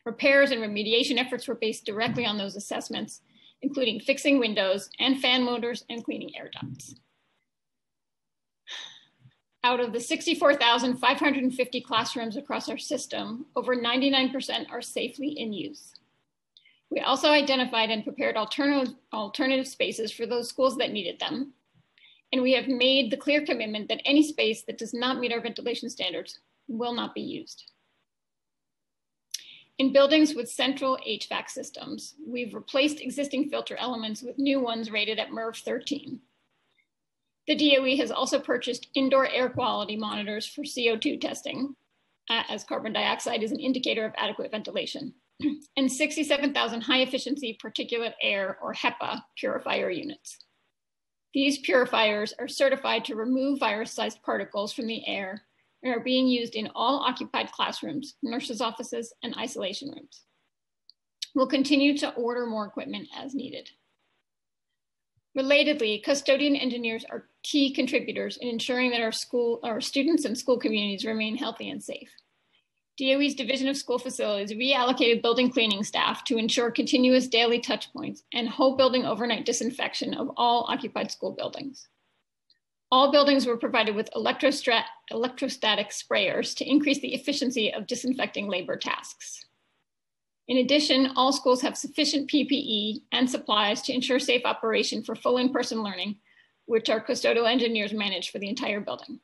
Repairs and remediation efforts were based directly on those assessments, including fixing windows and fan motors and cleaning air ducts. Out of the 64,550 classrooms across our system, over 99% are safely in use. We also identified and prepared alternative spaces for those schools that needed them. And we have made the clear commitment that any space that does not meet our ventilation standards will not be used. In buildings with central HVAC systems, we've replaced existing filter elements with new ones rated at MERV 13. The DOE has also purchased indoor air quality monitors for CO2 testing, as carbon dioxide is an indicator of adequate ventilation. and 67,000 high-efficiency particulate air, or HEPA, purifier units. These purifiers are certified to remove virus-sized particles from the air and are being used in all occupied classrooms, nurses' offices, and isolation rooms. We'll continue to order more equipment as needed. Relatedly, custodian engineers are key contributors in ensuring that our students and school communities remain healthy and safe. DOE's Division of School Facilities reallocated building cleaning staff to ensure continuous daily touch points and whole building overnight disinfection of all occupied school buildings. All buildings were provided with electrostatic sprayers to increase the efficiency of disinfecting labor tasks. In addition, all schools have sufficient PPE and supplies to ensure safe operation for full in-person learning, which our custodial engineers manage for the entire building.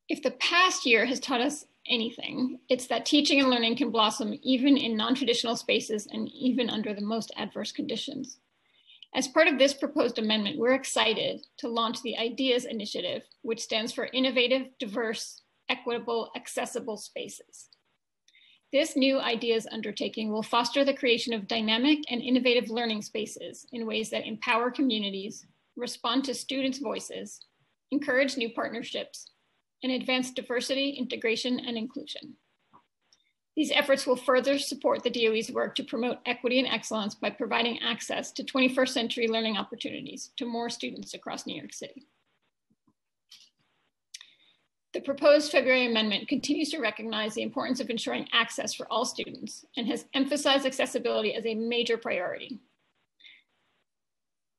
If the past year has taught us anything, it's that teaching and learning can blossom even in non-traditional spaces and even under the most adverse conditions. As part of this proposed amendment, we're excited to launch the IDEAS initiative, which stands for Innovative, Diverse, Equitable, Accessible Spaces. This new IDEAS undertaking will foster the creation of dynamic and innovative learning spaces in ways that empower communities, respond to students' voices, encourage new partnerships, and advance diversity, integration, and inclusion. These efforts will further support the DOE's work to promote equity and excellence by providing access to 21st century learning opportunities to more students across New York City. The proposed February amendment continues to recognize the importance of ensuring access for all students and has emphasized accessibility as a major priority.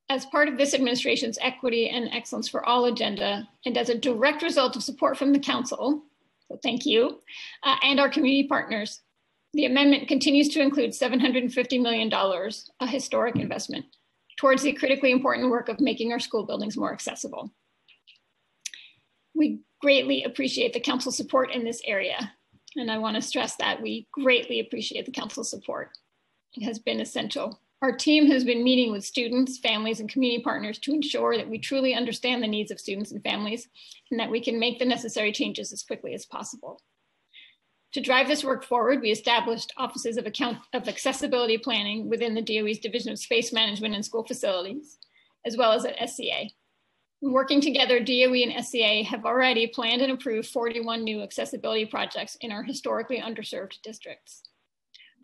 As part of this administration's Equity and Excellence for All agenda, and as a direct result of support from the Council, so thank you, and our community partners, the amendment continues to include $750 million, a historic investment, towards the critically important work of making our school buildings more accessible. We greatly appreciate the Council's support in this area, and I want to stress that we greatly appreciate the Council's support. It has been essential. Our team has been meeting with students, families, and community partners to ensure that we truly understand the needs of students and families and that we can make the necessary changes as quickly as possible. To drive this work forward, we established offices of accessibility planning within the DOE's Division of Space Management and School Facilities, as well as at SCA. Working together, DOE and SCA have already planned and approved 41 new accessibility projects in our historically underserved districts.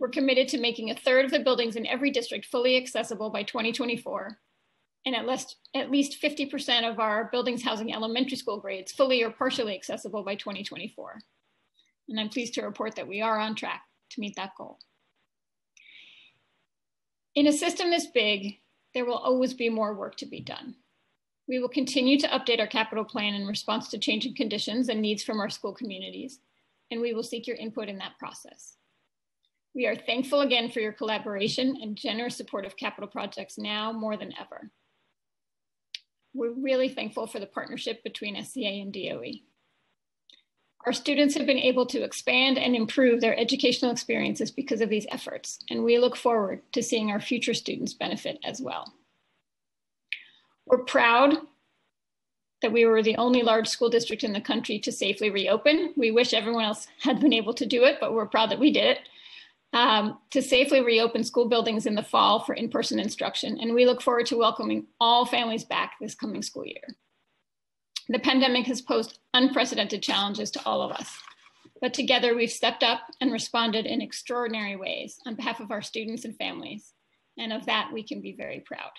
We're committed to making a third of the buildings in every district fully accessible by 2024, and at least 50% of our buildings housing elementary school grades fully or partially accessible by 2024. And I'm pleased to report that we are on track to meet that goal. In a system this big, there will always be more work to be done. We will continue to update our capital plan in response to changing conditions and needs from our school communities, and we will seek your input in that process. We are thankful again for your collaboration and generous support of capital projects now more than ever. We're really thankful for the partnership between SCA and DOE. Our students have been able to expand and improve their educational experiences because of these efforts, and we look forward to seeing our future students benefit as well. We're proud that we were the only large school district in the country to safely reopen. We wish everyone else had been able to do it, but we're proud that we did it. To safely reopen school buildings in the fall for in-person instruction, and we look forward to welcoming all families back this coming school year. The pandemic has posed unprecedented challenges to all of us, but together we've stepped up and responded in extraordinary ways on behalf of our students and families, and of that we can be very proud.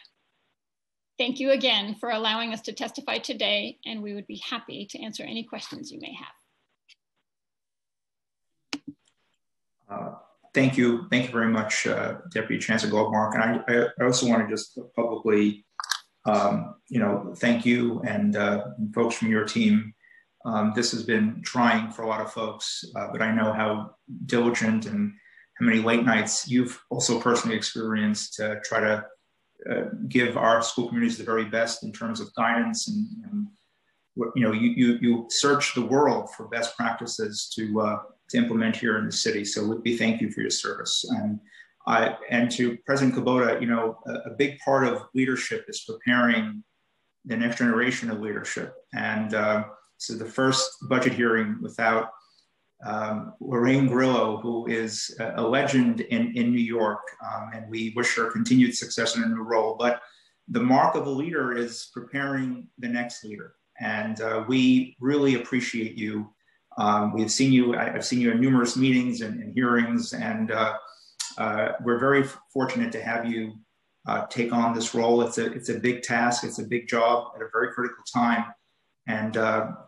Thank you again for allowing us to testify today, and we would be happy to answer any questions you may have. Thank you very much, Deputy Chancellor Goldmark. And I also want to just publicly, thank you and folks from your team. This has been trying for a lot of folks, but I know how diligent and how many late nights you've also personally experienced to try to give our school communities the very best in terms of guidance and you search the world for best practices to implement here in the city. So we thank you for your service. And to President Kubota, a big part of leadership is preparing the next generation of leadership. And so the first budget hearing without Lorraine Grillo, who is a legend in New York, and we wish her continued success in her new role. But the mark of a leader is preparing the next leader. And we really appreciate you. We've seen you, I've seen you in numerous meetings and hearings, and we're very fortunate to have you take on this role. It's a big task, it's a big job at a very critical time. And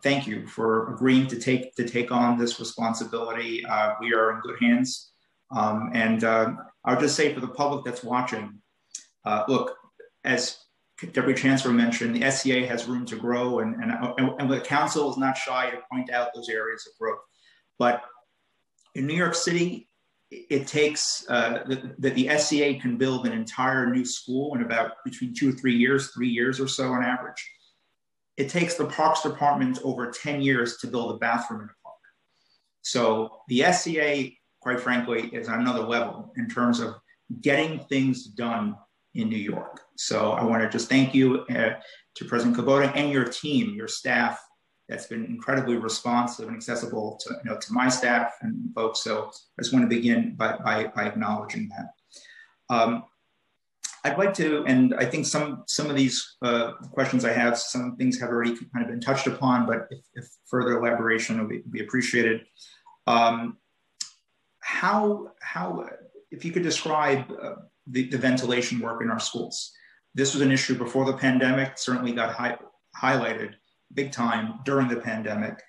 thank you for agreeing to take on this responsibility. We are in good hands. And I'll just say for the public that's watching, look, as Deputy Chancellor mentioned, the SCA has room to grow, and the council is not shy to point out those areas of growth. But in New York City, it takes that the SCA can build an entire new school in about between 2 or 3 years, 3 years or so on average. It takes the Parks Department over 10 years to build a bathroom in a park. So the SCA, quite frankly, is on another level in terms of getting things done in New York. So I want to just thank you to President Kubota and your team, your staff, that's been incredibly responsive and accessible to, to my staff and folks. So I just want to begin by acknowledging that. I'd like to, and I think some of these questions I have, some things have already kind of been touched upon, but if further elaboration would be appreciated. If you could describe the ventilation work in our schools. This was an issue before the pandemic, certainly got highlighted big time during the pandemic.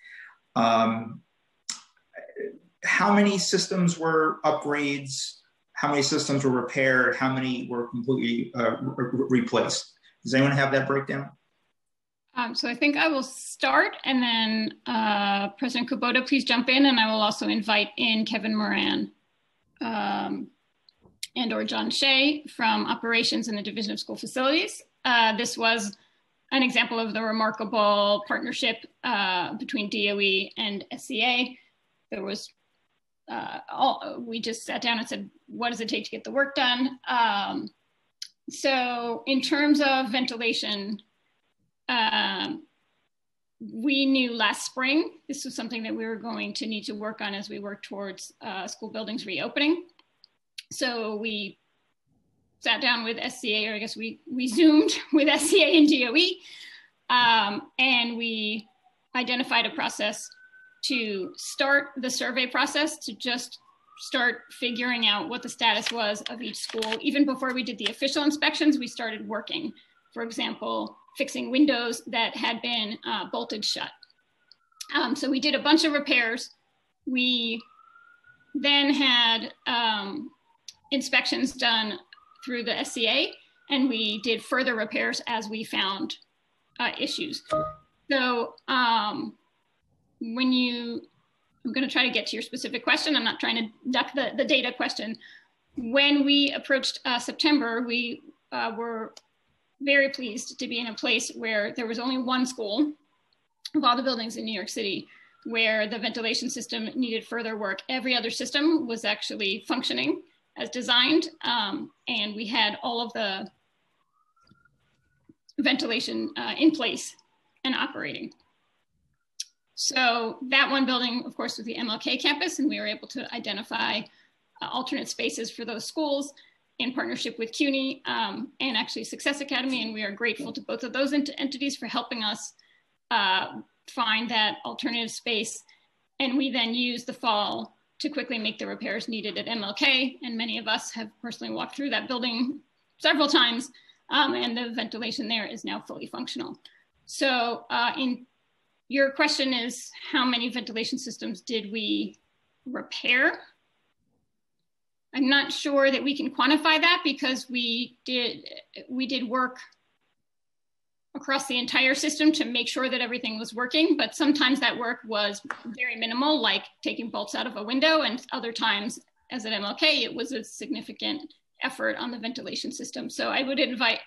How many systems were upgrades? How many systems were repaired? How many were completely replaced? Does anyone have that breakdown? So I think I will start, and then President Kubota, please jump in, and I will also invite in Kevin Moran and or John Shea from Operations in the Division of School Facilities. This was an example of the remarkable partnership between DOE and SCA. There was we just sat down and said, what does it take to get the work done? So in terms of ventilation, we knew last spring this was something that we were going to need to work on as we work towards school buildings reopening. So we sat down with SCA, or I guess we Zoomed with SCA and DOE, and we identified a process to start the survey process, to just start figuring out what the status was of each school. Even before we did the official inspections, we started working, for example, fixing windows that had been bolted shut. So we did a bunch of repairs. We then had inspections done through the SCA, and we did further repairs as we found issues. So I'm going to try to get to your specific question. I'm not trying to duck the data question. When we approached September, we were very pleased to be in a place where there was only one school of all the buildings in New York City where the ventilation system needed further work. Every other system was actually functioning as designed, and we had all of the ventilation in place and operating. So that one building, of course, was the MLK campus, and we were able to identify alternate spaces for those schools in partnership with CUNY and actually Success Academy, and we are grateful to both of those entities for helping us find that alternative space. And we then used the fall to quickly make the repairs needed at MLK, and many of us have personally walked through that building several times, and the ventilation there is now fully functional. So your question is, how many ventilation systems did we repair? I'm not sure that we can quantify that, because we did work across the entire system to make sure that everything was working, but sometimes that work was very minimal, like taking bolts out of a window, and other times, as at MLK, it was a significant effort on the ventilation system. So I would invite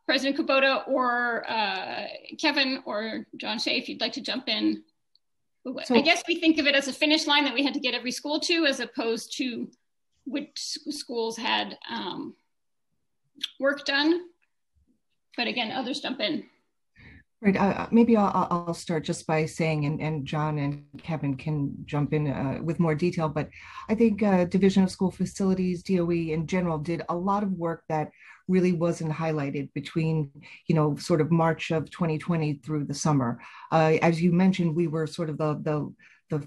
President Kubota or Kevin or John Shea, if you'd like to jump in. So, I guess we think of it as a finish line that we had to get every school to, as opposed to which schools had work done. But again, others jump in. Right. Maybe I'll start just by saying, and John and Kevin can jump in with more detail, but I think Division of School Facilities, DOE in general, did a lot of work that really wasn't highlighted between, sort of March of 2020 through the summer. As you mentioned, we were sort of the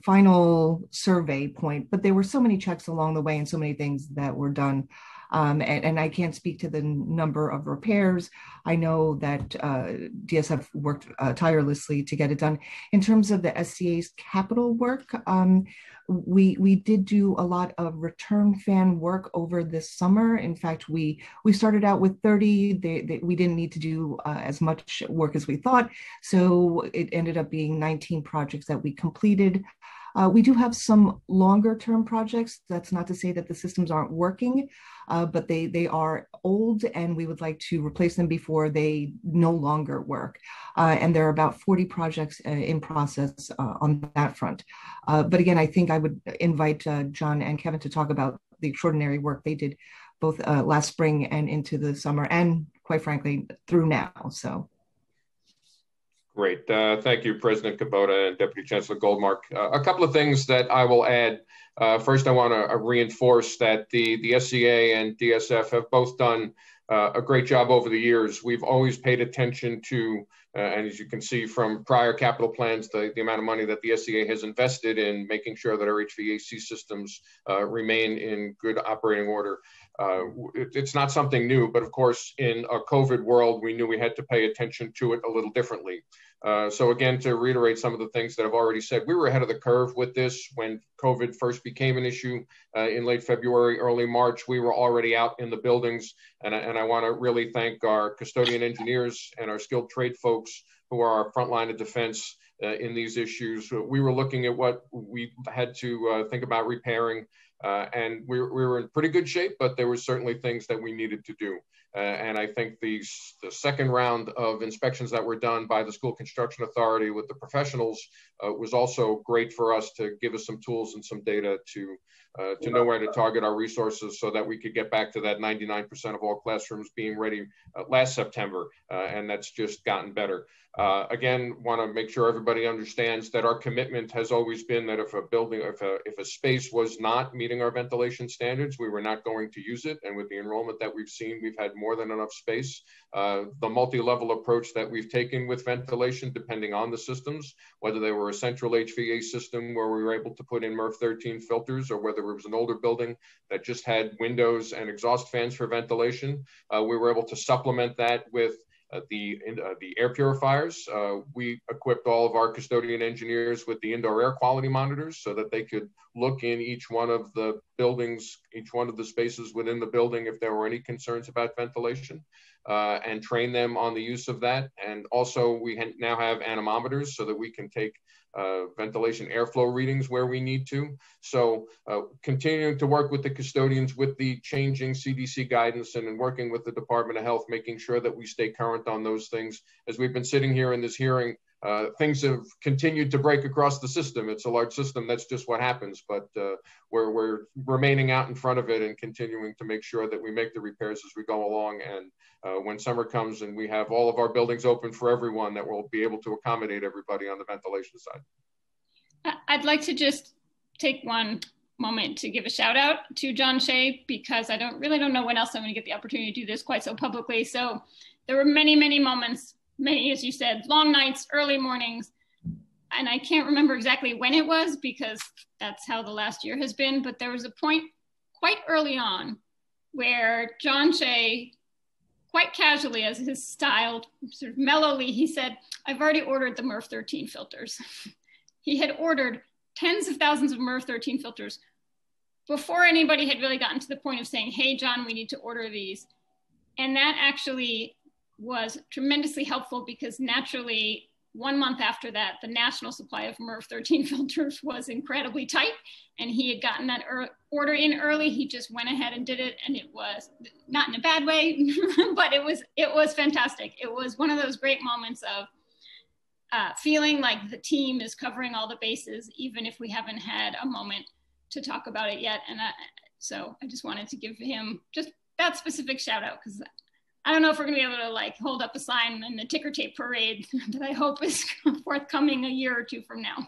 final survey point, but there were so many checks along the way and so many things that were done. And I can't speak to the number of repairs. I know that DSF worked tirelessly to get it done. In terms of the SCA's capital work, we did do a lot of return fan work over this summer. In fact, we started out with 30. We didn't need to do as much work as we thought. So it ended up being 19 projects that we completed. We do have some longer term projects. That's not to say that the systems aren't working, but they are old and we would like to replace them before they no longer work. And there are about 40 projects in process on that front. But again, I think I would invite John and Kevin to talk about the extraordinary work they did both last spring and into the summer and quite frankly, through now, so. Great. Thank you, President Kubota and Deputy Chancellor Goldmark. A couple of things that I will add. First, I want to reinforce that the SCA and DSF have both done a great job over the years. We've always paid attention to, and as you can see from prior capital plans, the amount of money that the SCA has invested in making sure that our HVAC systems remain in good operating order. It's not something new, but of course, in a COVID world, we knew we had to pay attention to it a little differently. So again, to reiterate some of the things that I've already said, we were ahead of the curve with this when COVID first became an issue in late February, early March. We were already out in the buildings, and I want to really thank our custodian engineers and our skilled trade folks who are our front line of defense in these issues. We were looking at what we had to think about repairing, and we were in pretty good shape, but there were certainly things that we needed to do. And I think the second round of inspections that were done by the School Construction Authority with the professionals was also great for us to give us some tools and some data to know where to target our resources so that we could get back to that 99% of all classrooms being ready last September. And that's just gotten better. Again, want to make sure everybody understands that our commitment has always been that if a building, if a space was not meeting our ventilation standards, we were not going to use it. And with the enrollment that we've seen, we've had more than enough space. The multi-level approach that we've taken with ventilation, depending on the systems, whether they were a central HVAC system where we were able to put in MERV 13 filters, or whether it was an older building that just had windows and exhaust fans for ventilation, we were able to supplement that with the air purifiers. We equipped all of our custodian engineers with the indoor air quality monitors so that they could look in each one of the buildings, each one of the spaces within the building if there were any concerns about ventilation, and train them on the use of that. And also we now have anemometers so that we can take ventilation airflow readings where we need to. So continuing to work with the custodians with the changing CDC guidance and in working with the Department of Health, making sure that we stay current on those things. As we've been sitting here in this hearing, things have continued to break across the system. It's a large system, that's just what happens, but we're remaining out in front of it and continuing to make sure that we make the repairs as we go along. And when summer comes and we have all of our buildings open for everyone, that we'll be able to accommodate everybody on the ventilation side. I'd like to just take one moment to give a shout out to John Shea, because I really don't know when else I'm going to get the opportunity to do this quite so publicly. So there were many, many moments, many, as you said, long nights, early mornings, and I can't remember exactly when it was because that's how the last year has been, but there was a point quite early on where John Shea, quite casually as his style, sort of mellowly, he said, "I've already ordered the MERV 13 filters." He had ordered tens of thousands of MERV 13 filters before anybody had really gotten to the point of saying, "Hey, John, we need to order these." And that actually was tremendously helpful because naturally, 1 month after that, the national supply of MERV 13 filters was incredibly tight, and he had gotten that order in early. He just went ahead and did it, and it was not in a bad way, but it was fantastic. It was one of those great moments of feeling like the team is covering all the bases, even if we haven't had a moment to talk about it yet. And so I just wanted to give him just that specific shout out because I don't know if we're gonna be able to like hold up a sign in the ticker tape parade that I hope is forthcoming a year or two from now.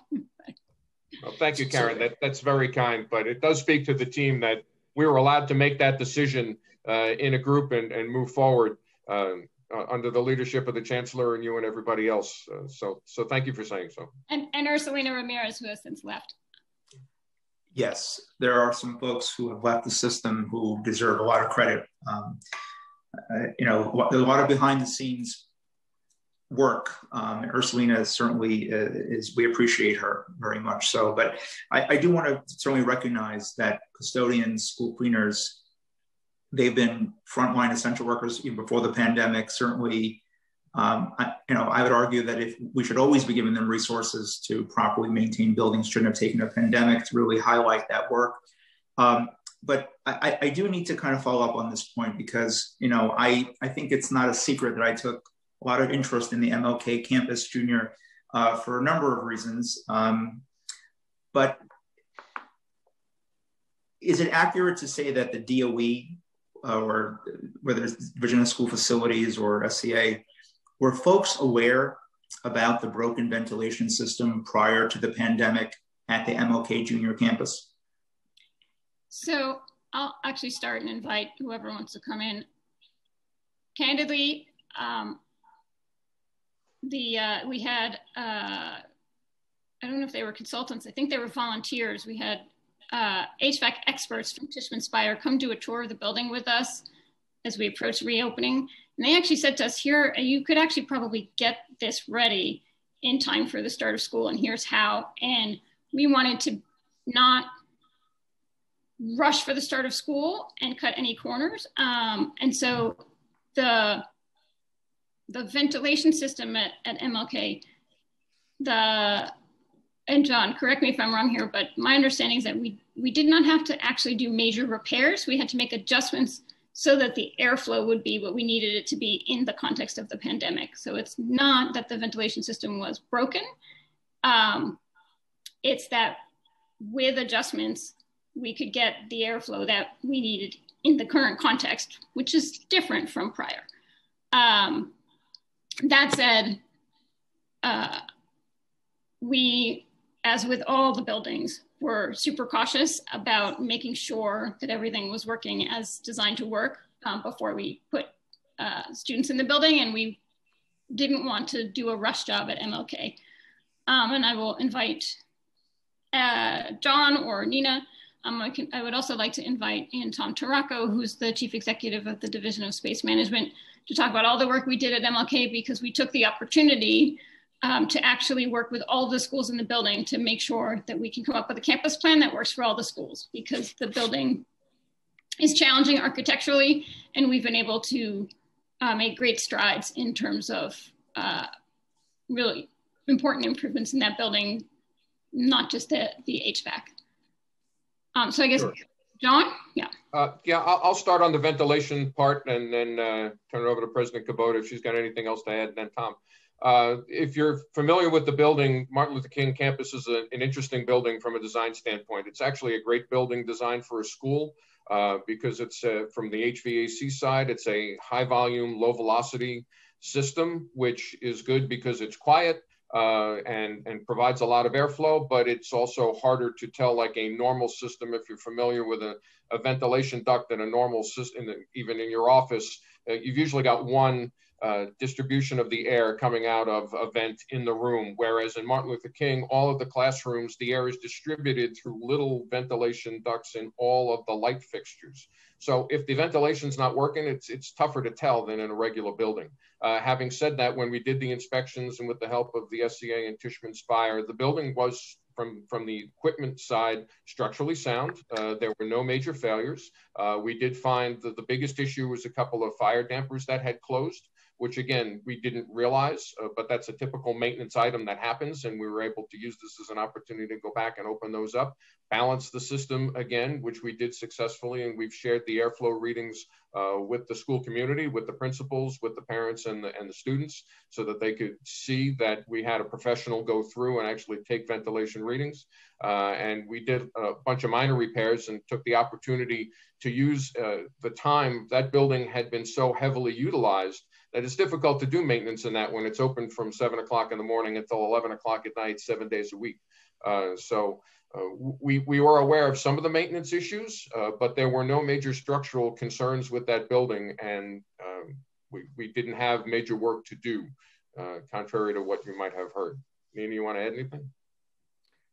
Well, thank you, Karen. That's very kind, but it does speak to the team that we were allowed to make that decision in a group and move forward under the leadership of the Chancellor and you and everybody else. So thank you for saying so. And Ursulina Ramirez, who has since left. Yes, there are some folks who have left the system who deserve a lot of credit. You know, there's a lot of behind the scenes work. Ursulina certainly is, we appreciate her very much so, but I do want to certainly recognize that custodians, school cleaners, they've been frontline essential workers even before the pandemic. Certainly, I would argue that if we should always be giving them resources to properly maintain buildings, shouldn't have taken a pandemic to really highlight that work. But I do need to kind of follow up on this point because, you know, I think it's not a secret that I took a lot of interest in the MLK Campus Junior for a number of reasons. But is it accurate to say that the DOE or whether it's Division of School Facilities or SCA, were folks aware about the broken ventilation system prior to the pandemic at the MLK Junior Campus? So I'll actually start and invite whoever wants to come in. Candidly, we had, I don't know if they were consultants, I think they were volunteers. We had HVAC experts from Tishman Speyer come do a tour of the building with us as we approached reopening. And they actually said to us, here, you could actually probably get this ready in time for the start of school, and here's how. And we wanted to not rush for the start of school and cut any corners. And so the ventilation system at MLK, and John, correct me if I'm wrong here, but my understanding is that we did not have to actually do major repairs. We had to make adjustments so that the airflow would be what we needed it to be in the context of the pandemic. So it's not that the ventilation system was broken. It's that with adjustments, we could get the airflow that we needed in the current context, which is different from prior. That said, we, as with all the buildings, were super cautious about making sure that everything was working as designed to work before we put students in the building, and we didn't want to do a rush job at MLK. And I will invite John or Nina. I would also like to invite in Tom Taracco, who's the Chief Executive of the Division of Space Management, to talk about all the work we did at MLK, because we took the opportunity to actually work with all the schools in the building to make sure that we can come up with a campus plan that works for all the schools, because the building is challenging architecturally, and we've been able to make great strides in terms of really important improvements in that building, not just the HVAC. So I guess, sure. John? Yeah. I'll start on the ventilation part and then turn it over to President Kubota if she's got anything else to add, and then Tom. If you're familiar with the building, Martin Luther King campus is an interesting building from a design standpoint. It's actually a great building designed for a school because it's from the HVAC side, it's a high volume, low velocity system, which is good because it's quiet and provides a lot of airflow, but it's also harder to tell like a normal system. If you're familiar with a ventilation duct in a normal system, even in your office, you've usually got one distribution of the air coming out of a vent in the room, whereas in Martin Luther King, all of the classrooms, the air is distributed through little ventilation ducts in all of the light fixtures. So if the ventilation's not working, it's tougher to tell than in a regular building. Having said that, when we did the inspections and with the help of the SCA and Tishman Speyer, the building was, from the equipment side, structurally sound. There were no major failures. We did find that the biggest issue was a couple of fire dampers that had closed. which again, we didn't realize, but that's a typical maintenance item that happens. And we were able to use this as an opportunity to go back and open those up, balance the system again, which we did successfully. And we've shared the airflow readings with the school community, with the principals, with the parents and the students, so that they could see that we had a professional go through and actually take ventilation readings. And we did a bunch of minor repairs and took the opportunity to use the time. That building had been so heavily utilized that it's difficult to do maintenance in that when it's open from 7 o'clock in the morning until 11 o'clock at night, 7 days a week. We were aware of some of the maintenance issues, but there were no major structural concerns with that building, and we didn't have major work to do, contrary to what you might have heard. Nina, you want to add anything?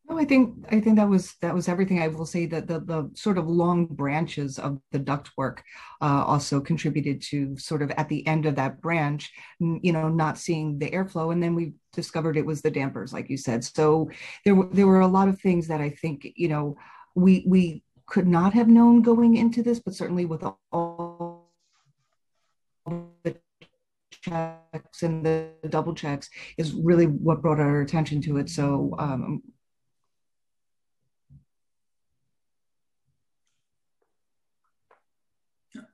No, I think that was everything. I will say that the sort of long branches of the ductwork also contributed to sort of at the end of that branch, not seeing the airflow, and then we discovered it was the dampers, like you said. So there were a lot of things that I think we could not have known going into this, but certainly with all the checks and the double checks is really what brought our attention to it. So.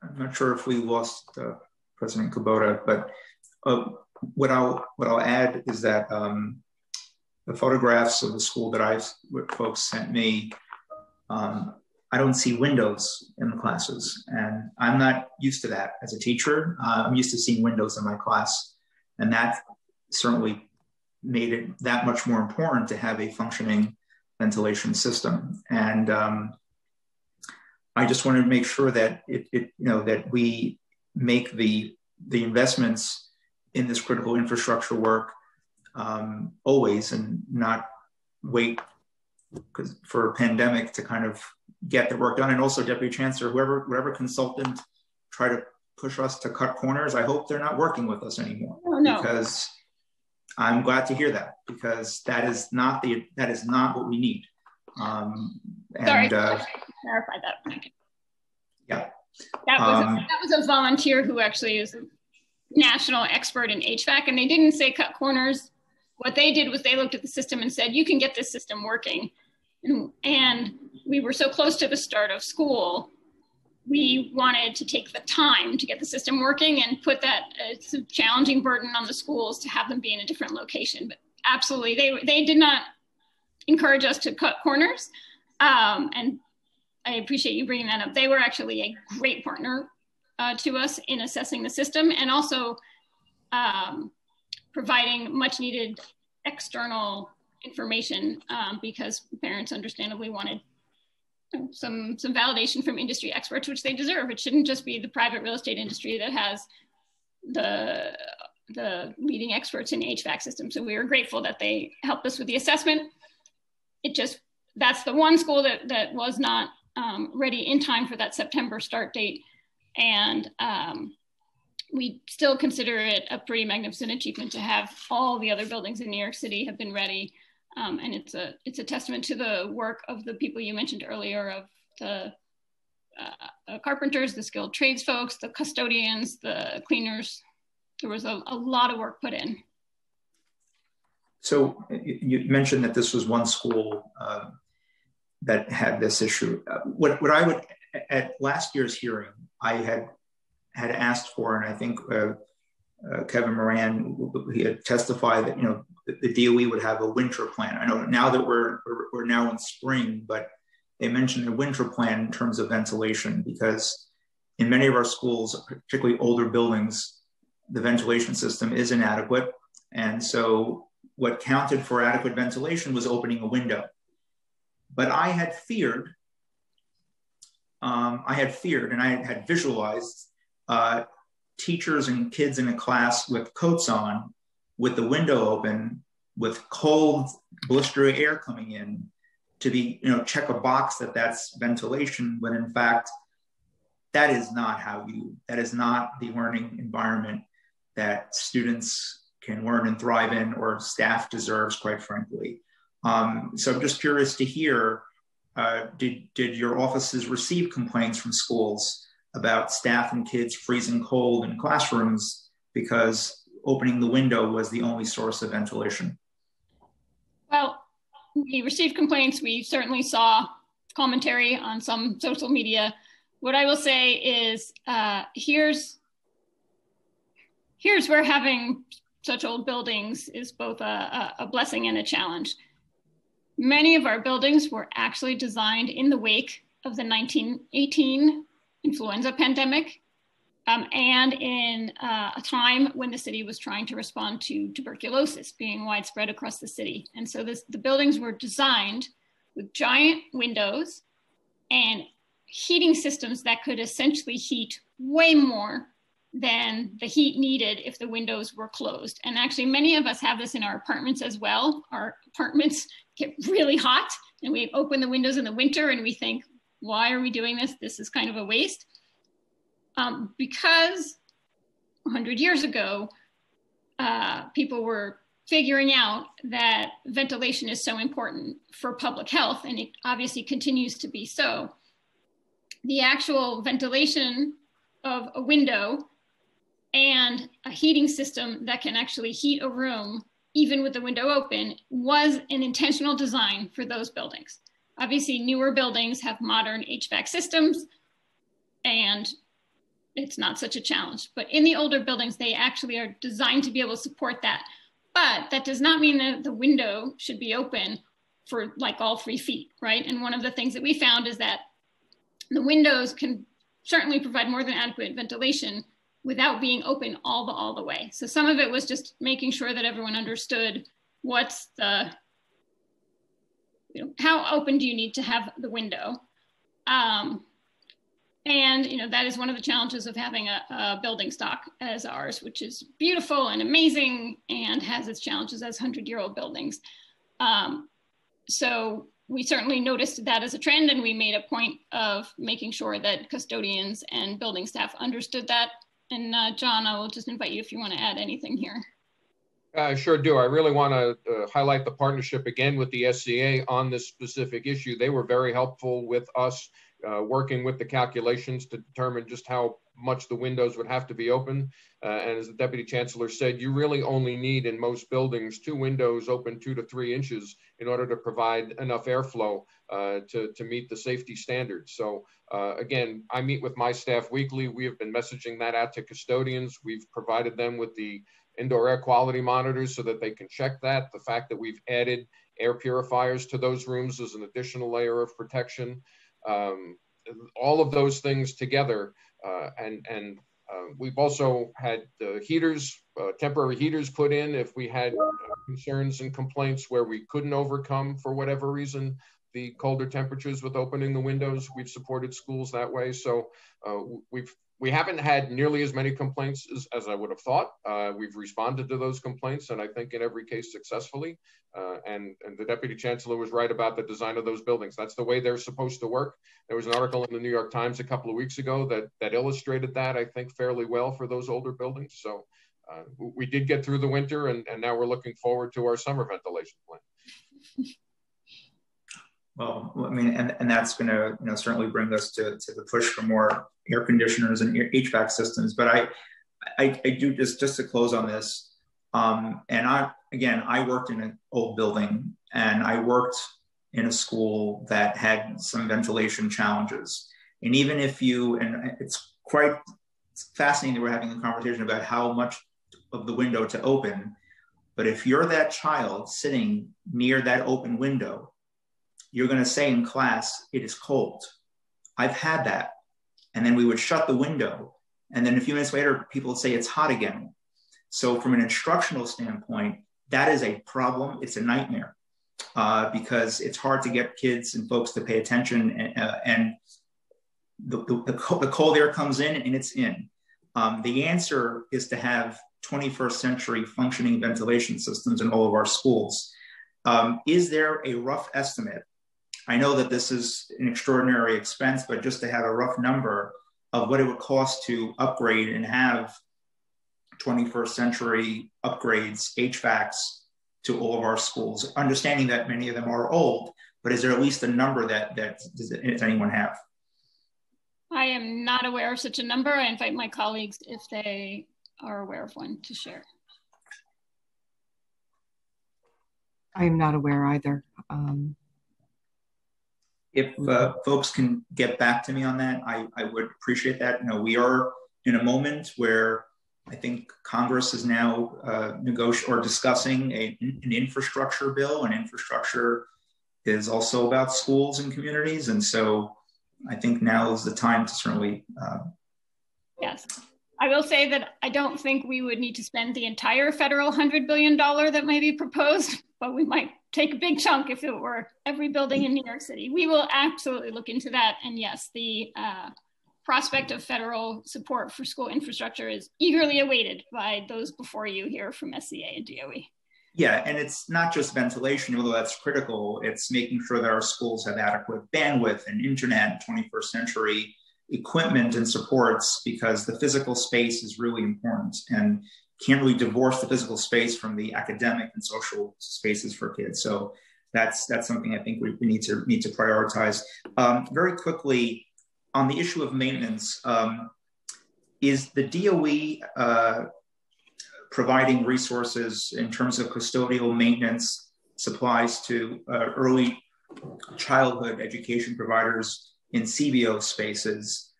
I'm not sure if we lost President Kubota, but what I'll add is that the photographs of the school that folks sent me, I don't see windows in the classes, and I'm not used to that as a teacher. I'm used to seeing windows in my class, and that certainly made it that much more important to have a functioning ventilation system. And I just wanted to make sure that that we make the investments in this critical infrastructure work always, and not wait for a pandemic to kind of get the work done. And also, Deputy Chancellor, whoever consultant try to push us to cut corners, I hope they're not working with us anymore. Oh, no. Because I'm glad to hear that, because that is not what we need. Sorry, clarify that. Yeah. That was a volunteer who actually is a national expert in HVAC, and they didn't say cut corners. What they did was they looked at the system and said, you can get this system working. And we were so close to the start of school, we wanted to take the time to get the system working and put that, it's a challenging burden on the schools to have them be in a different location. But absolutely, they did not encourage us to cut corners. And I appreciate you bringing that up. They were actually a great partner to us in assessing the system, and also providing much needed external information because parents understandably wanted some validation from industry experts, which they deserve. It shouldn't just be the private real estate industry that has the leading experts in HVAC systems. So we were grateful that they helped us with the assessment. That's the one school that was not ready in time for that September start date. And we still consider it a pretty magnificent achievement to have all the other buildings in New York City have been ready. And it's a testament to the work of the people you mentioned earlier, of the carpenters, the skilled trades folks, the custodians, the cleaners. There was a lot of work put in. So you mentioned that this was one school that had this issue. What I would, at last year's hearing, I had asked for, and I think Kevin Moran, he had testified that the DOE would have a winter plan. I know now that we're now in spring, but they mentioned a winter plan in terms of ventilation, because in many of our schools, particularly older buildings, the ventilation system is inadequate. And so what counted for adequate ventilation was opening a window. But I had feared, and I had visualized teachers and kids in a class with coats on, with the window open, with cold, blistery air coming in, to be, check a box that's ventilation, when in fact, that is not the learning environment that students can learn and thrive in, or staff deserves, quite frankly. So I'm just curious to hear, did your offices receive complaints from schools about staff and kids freezing cold in classrooms because opening the window was the only source of ventilation? Well, we received complaints. We certainly saw commentary on some social media. What I will say is here's where having such old buildings is both a blessing and a challenge. Many of our buildings were actually designed in the wake of the 1918 influenza pandemic, and in a time when the city was trying to respond to tuberculosis being widespread across the city. And so the buildings were designed with giant windows and heating systems that could essentially heat way more than the heat needed if the windows were closed. And actually many of us have this in our apartments as well. Our apartments get really hot and we open the windows in the winter and we think, why are we doing this? This is kind of a waste. Because 100 years ago, people were figuring out that ventilation is so important for public health, and it obviously continues to be so. The actual ventilation of a window and a heating system that can actually heat a room, even with the window open, was an intentional design for those buildings. Obviously, newer buildings have modern HVAC systems, and it's not such a challenge. But in the older buildings, they actually are designed to be able to support that. But that does not mean that the window should be open for like all 3 feet, right? And one of the things that we found is that the windows can certainly provide more than adequate ventilation without being open all the way. So some of it was just making sure that everyone understood what's the, how open do you need to have the window? And that is one of the challenges of having a building stock as ours, which is beautiful and amazing and has its challenges as 100-year-old buildings. So we certainly noticed that as a trend, and we made a point of making sure that custodians and building staff understood that. And John, I will just invite you if you want to add anything here. I sure do. I really want to highlight the partnership again with the SCA on this specific issue. They were very helpful with us working with the calculations to determine just how much the windows would have to be open. And as the Deputy Chancellor said, you really only need in most buildings 2 windows open 2 to 3 inches in order to provide enough airflow to meet the safety standards. So again, I meet with my staff weekly. We have been messaging that out to custodians. We've provided them with the indoor air quality monitors so that they can check that. The fact that we've added air purifiers to those rooms is an additional layer of protection. All of those things together, and we've also had heaters, temporary heaters put in if we had concerns and complaints where we couldn't overcome, for whatever reason, the colder temperatures with opening the windows. We've supported schools that way. So we haven't had nearly as many complaints as I would have thought. We've responded to those complaints, and I think in every case successfully. And the Deputy Chancellor was right about the design of those buildings. That's the way they're supposed to work. There was an article in the New York Times a couple of weeks ago that illustrated that, I think, fairly well for those older buildings. So we did get through the winter, and now we're looking forward to our summer ventilation plan. Well, I mean, and that's going to certainly bring us to the push for more air conditioners and HVAC systems. But I do just to close on this. And I worked in an old building, and I worked in a school that had some ventilation challenges. And even if it's quite fascinating that we're having a conversation about how much of the window to open. But if you're that child sitting near that open window, you're going to say in class, it is cold. I've had that. And then we would shut the window. And then a few minutes later, people would say it's hot again. So from an instructional standpoint, that is a problem. It's a nightmare because it's hard to get kids and folks to pay attention. And the cold air comes in and it's in. The answer is to have 21st century functioning ventilation systems in all of our schools. Is there a rough estimate? I know that this is an extraordinary expense, but just to have a rough number of what it would cost to upgrade and have 21st century upgrades, HVACs to all of our schools, understanding that many of them are old, but is there at least a number that does anyone have? I am not aware of such a number. I invite my colleagues, if they are aware of one to share. I am not aware either. If folks can get back to me on that, I would appreciate that. You know, we are in a moment where I think Congress is now negotiating or discussing an infrastructure bill, and infrastructure is also about schools and communities. And so I think now is the time to certainly. Yes. I will say that I don't think we would need to spend the entire federal $100 billion that may be proposed, but we might take a big chunk if it were every building in New York City. We will absolutely look into that. And yes, the prospect of federal support for school infrastructure is eagerly awaited by those before you here from SCA and DOE. Yeah, and it's not just ventilation, although that's critical. It's making sure that our schools have adequate bandwidth and internet, 21st century equipment and supports, because the physical space is really important and can't really divorce the physical space from the academic and social spaces for kids. So that's something I think we need to prioritize. Very quickly, on the issue of maintenance, is the DOE providing resources in terms of custodial maintenance supplies to early childhood education providers in CBO spaces?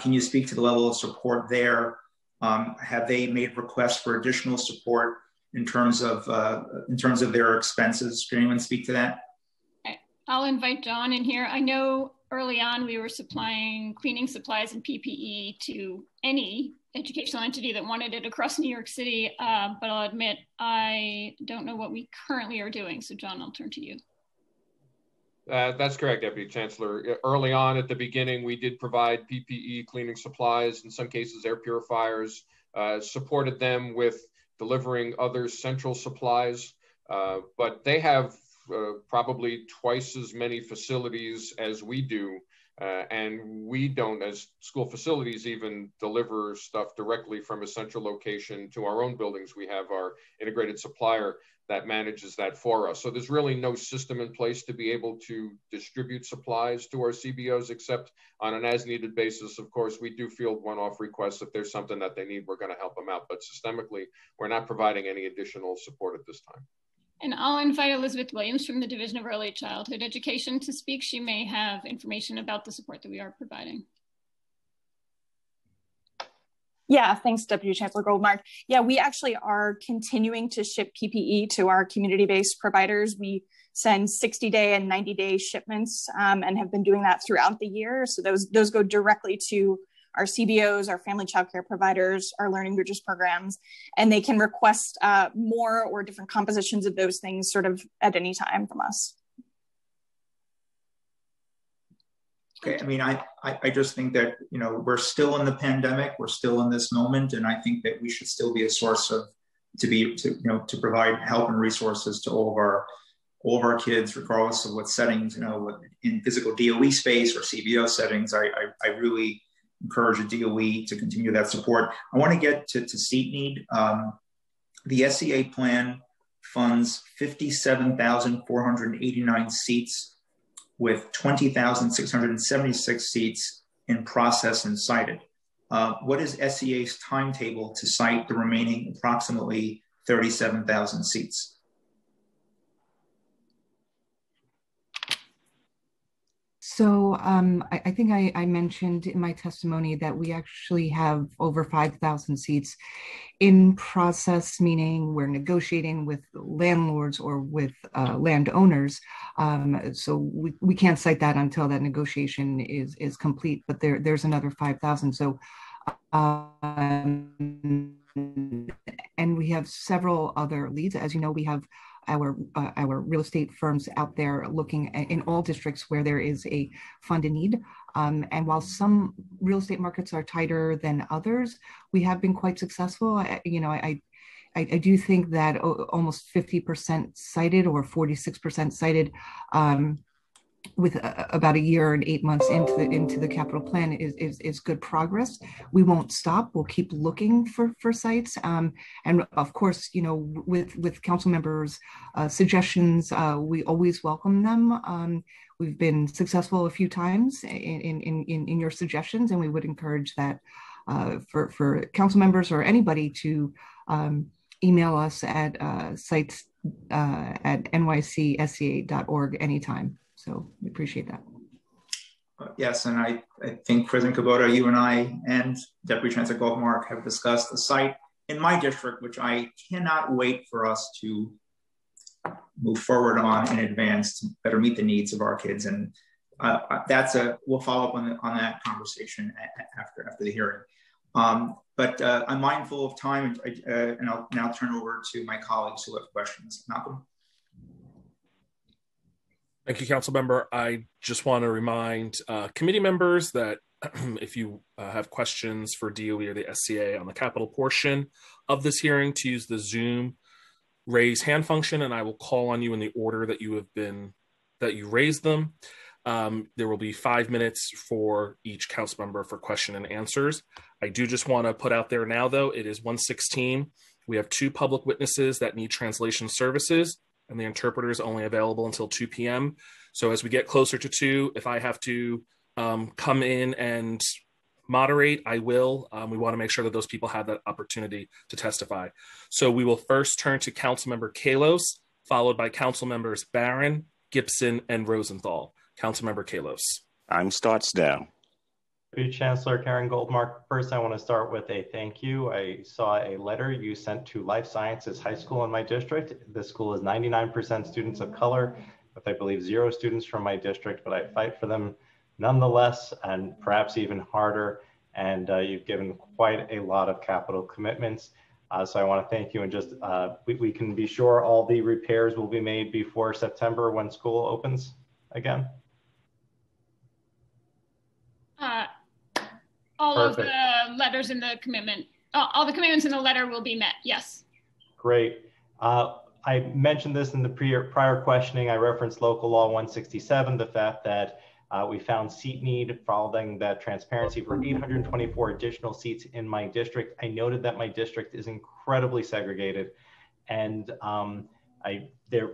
Can you speak to the level of support there? Have they made requests for additional support in terms of their expenses? Can anyone speak to that? I'll invite John in here. I know early on we were supplying cleaning supplies and PPE to any educational entity that wanted it across New York City, but I'll admit I don't know what we currently are doing. So John, I'll turn to you. That's correct, Deputy Chancellor. Early on at the beginning, we did provide PPE, cleaning supplies, in some cases air purifiers, supported them with delivering other central supplies, but they have probably twice as many facilities as we do. And we don't, as school facilities, even deliver stuff directly from a central location to our own buildings. We have our integrated supplier that manages that for us. So there's really no system in place to be able to distribute supplies to our CBOs, except on an as-needed basis. Of course, we do field one-off requests. If there's something that they need, we're going to help them out. But systemically, we're not providing any additional support at this time. And I'll invite Elizabeth Williams from the Division of Early Childhood Education to speak. She may have information about the support that we are providing. Yeah, thanks, Deputy Chancellor Goldmark. Yeah, we actually are continuing to ship PPE to our community-based providers. We send 60-day and 90-day shipments and have been doing that throughout the year. So those go directly to our CBOs, our family child care providers, our learning bridges programs, and they can request more or different compositions of those things sort of at any time from us. Okay, I mean, I just think that, you know, we're still in the pandemic, we're still in this moment, and I think that we should still be a source to provide help and resources to all of our kids, regardless of what settings, you know, in physical DOE space or CBO settings. I really encourage the DOE to continue that support. I want to get to seat need. The SCA plan funds 57,489 seats with 20,676 seats in process and cited. What is SCA's timetable to cite the remaining approximately 37,000 seats? So I think I mentioned in my testimony that we actually have over 5,000 seats in process, meaning we're negotiating with landlords or with landowners. So we can't cite that until that negotiation is complete, but there's another 5,000. So, and we have several other leads. As you know, we have our real estate firms out there looking in all districts where there is a funded need. And while some real estate markets are tighter than others, we have been quite successful. I do think that almost 50% cited or 46% cited with about a year and 8 months into the capital plan is good progress. We won't stop. We'll keep looking for sites. And of course, you know, with council members' suggestions, we always welcome them. We've been successful a few times in your suggestions, and we would encourage that for council members or anybody to email us at sites at nycsca.org anytime. So we appreciate that. Yes, and I think President Kubota, you and I and Deputy Chancellor Goldmark have discussed a site in my district, which I cannot wait for us to move forward on in advance to better meet the needs of our kids. And we'll follow up on that conversation after the hearing. But I'm mindful of time, and I'll now turn over to my colleagues who have questions. Malcolm. Thank you, Council Member. I just want to remind committee members that if you have questions for DOE or the SCA on the capital portion of this hearing, to use the Zoom raise hand function, and I will call on you in the order that you raised them. There will be 5 minutes for each council member for question and answers. I do just want to put out there now, though, it is 1:16. We have 2 public witnesses that need translation services, and the interpreter is only available until 2 p.m. So as we get closer to 2, if I have to come in and moderate, I will. We want to make sure that those people have that opportunity to testify. So we will first turn to Councilmember Kalos, followed by Council Members Barron, Gibson, and Rosenthal. Councilmember Kalos. Time starts now. Deputy Chancellor Karen Goldmark, first I want to start with a thank you. I saw a letter you sent to Life Sciences High School in my district. This school is 99% students of color, with I believe 0 students from my district, but I fight for them nonetheless, and perhaps even harder. And you've given quite a lot of capital commitments. So I want to thank you, and just we can be sure all the repairs will be made before September when school opens again. All Perfect. of the letters in the commitment, all the commitments in the letter will be met, yes. Great. I mentioned this in the prior questioning. I referenced local law 167, the fact that we found seat need following that transparency for 824 additional seats in my district. I noted that my district is incredibly segregated, and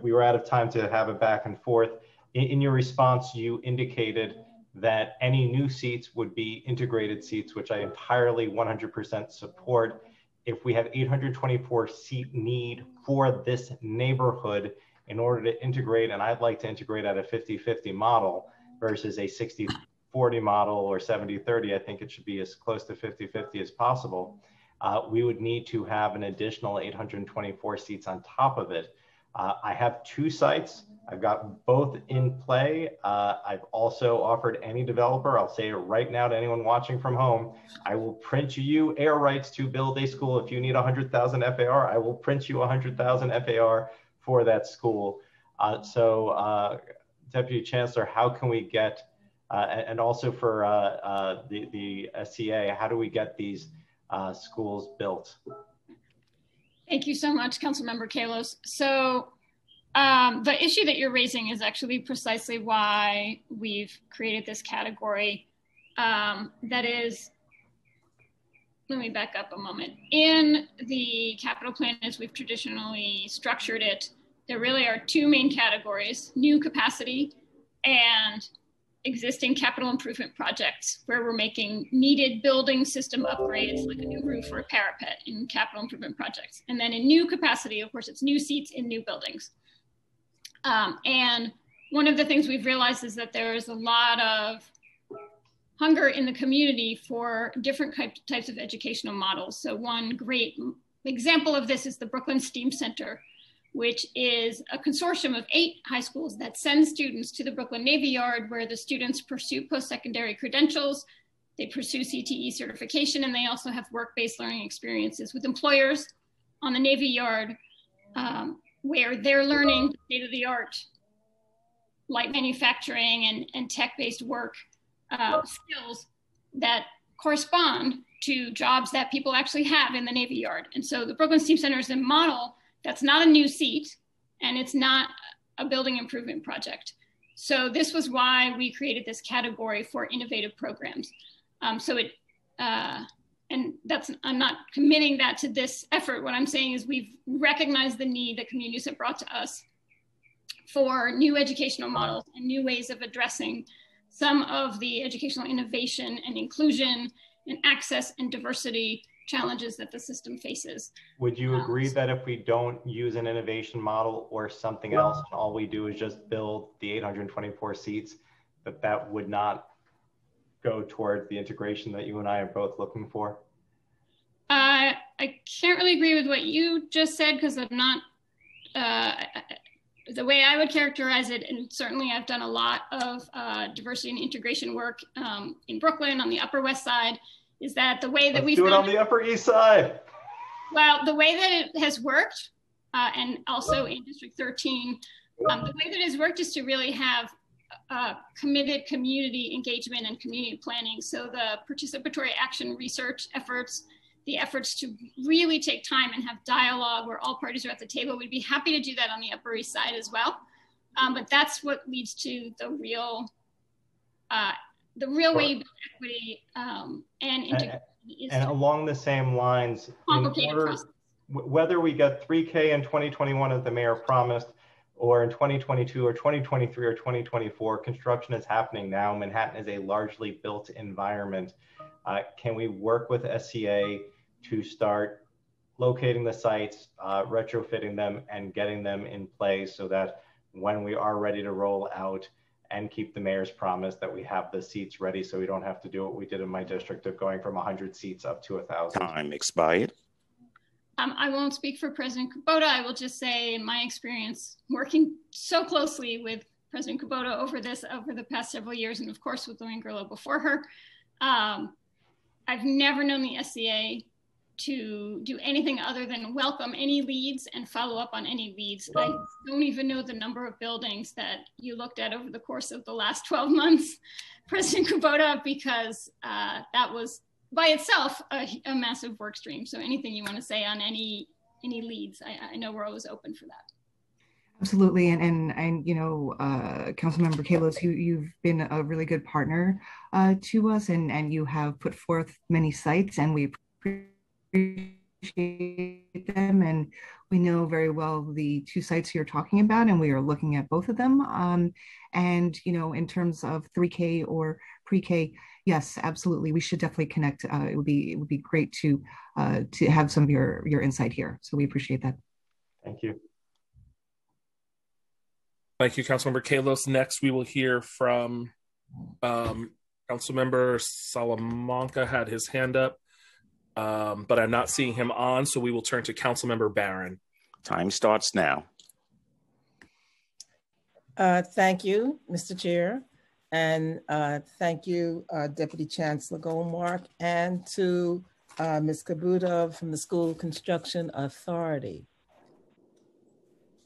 we were out of time to have a back and forth. In your response, you indicated that any new seats would be integrated seats, which I entirely 100% support. If we have 824 seat need for this neighborhood in order to integrate, and I'd like to integrate at a 50-50 model versus a 60-40 model or 70-30, I think it should be as close to 50-50 as possible. We would need to have an additional 824 seats on top of it. I have 2 sites. I've got both in play. I've also offered any developer, I'll say it right now to anyone watching from home, I will print you air rights to build a school. If you need 100,000 FAR, I will print you 100,000 FAR for that school. Deputy Chancellor, how can we get, and also for the SCA, how do we get these schools built? Thank you so much, Councilmember Kalos. So the issue that you're raising is actually precisely why we've created this category. That is, let me back up a moment. In the capital plan, as we've traditionally structured it, there really are 2 main categories: new capacity and existing capital improvement projects, where we're making needed building system upgrades like a new roof or a parapet in capital improvement projects. And then in new capacity, of course, it's new seats in new buildings. And one of the things we've realized is that there is a lot of hunger in the community for different types of educational models. So one great example of this is the Brooklyn STEAM Center, which is a consortium of 8 high schools that send students to the Brooklyn Navy Yard, where the students pursue post-secondary credentials, they pursue CTE certification, and they also have work-based learning experiences with employers on the Navy Yard, where they're learning state-of-the-art light manufacturing and tech-based work skills that correspond to jobs that people actually have in the Navy Yard. And so the Brooklyn STEAM Center is a model that's not a new seat, and it's not a building improvement project. So this was why we created this category for innovative programs. And that's, I'm not committing that to this effort. What I'm saying is we've recognized the need that communities have brought to us for new educational models and new ways of addressing some of the educational innovation and inclusion and access and diversity challenges that the system faces. Would you agree that if we don't use an innovation model or something else, and all we do is just build the 824 seats, that would not go towards the integration that you and I are both looking for? I can't really agree with what you just said, because I'm not, the way I would characterize it, and certainly I've done a lot of diversity and integration work in Brooklyn on the Upper West Side, is that the way that we do it on the Upper East Side. Well, the way that it has worked, and also in District 13, the way that it has worked is to really have committed community engagement and community planning. So the participatory action research efforts, the efforts to really take time and have dialogue where all parties are at the table. We'd be happy to do that on the Upper East Side as well. But that's what leads to the real way you build equity and integration. And along the same lines, whether we get 3K in 2021 as the mayor promised, or in 2022 or 2023 or 2024, construction is happening now. Manhattan is a largely built environment. Can we work with SCA to start locating the sites, retrofitting them, and getting them in place so that when we are ready to roll out and keep the mayor's promise that we have the seats ready, so we don't have to do what we did in my district of going from 100 seats up to 1,000. Time expired. I won't speak for President Kubota. I will just say my experience working so closely with President Kubota over the past several years, and of course with Lorraine Grillo before her. I've never known the SCA to do anything other than welcome any leads and follow up on any leads. I don't even know the number of buildings that you looked at over the course of the last 12 months, President Kubota, because that was by itself a massive work stream. So anything you want to say on any leads, I know we're always open for that. Absolutely, and you know, Councilmember Kalos, you've been a really good partner to us, and you have put forth many sites, and we appreciate them, and we know very well the two sites you're talking about, and we are looking at both of them. And you know, in terms of 3K or pre-K, yes, absolutely, we should definitely connect. It would be great to have some of your insight here. So we appreciate that. Thank you. Thank you, Councilmember Kalos. Next, we will hear from Councilmember Salamanca had his hand up, but I'm not seeing him on, so we will turn to Councilmember Barron. Time starts now. Thank you, Mr. Chair, and thank you, Deputy Chancellor Goldmark, and to Ms. Kubota from the School Construction Authority.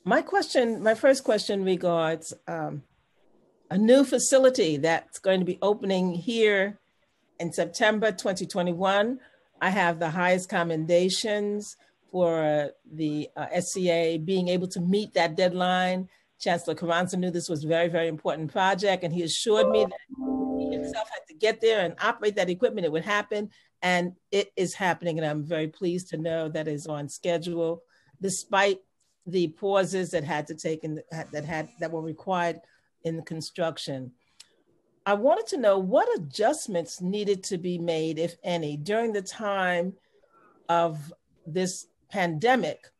My first question regards a new facility that's going to be opening here in September 2021. I have the highest commendations for the SCA being able to meet that deadline. Chancellor Carranza knew this was a very, very important project, and he assured me that he himself had to get there and operate that equipment. It would happen, and it is happening, and I'm very pleased to know that it's on schedule, despite the pauses that had to take that were required in the construction. I wanted to know what adjustments needed to be made, if any, during the time of this pandemic,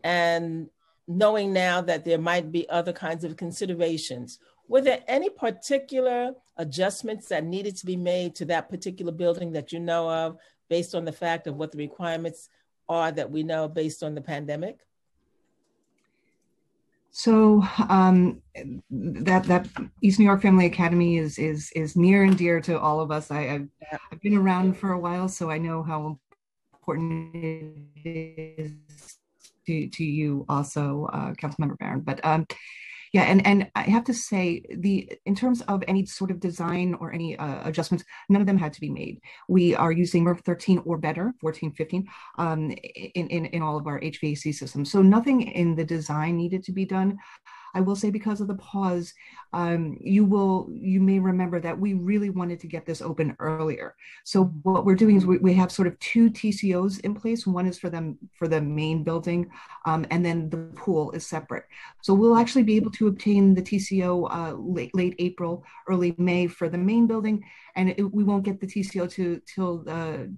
and knowing now that there might be other kinds of considerations. Were there any particular adjustments that needed to be made to that particular building that you know of, based on the fact of what the requirements are that we know based on the pandemic? So that East New York Family Academy is near and dear to all of us. I've been around for a while, so I know how important it is to you also, Councilmember Barron. But yeah, and I have to say, in terms of any sort of design or any adjustments, none of them had to be made. We are using MERV 13 or better, 14, 15, in all of our HVAC systems. So nothing in the design needed to be done. I will say because of the pause, you may remember that we really wanted to get this open earlier. So what we're doing is we have sort of 2 TCOs in place. One is for the main building, and then the pool is separate. So we'll actually be able to obtain the TCO late April, early May for the main building, and we won't get the TCO till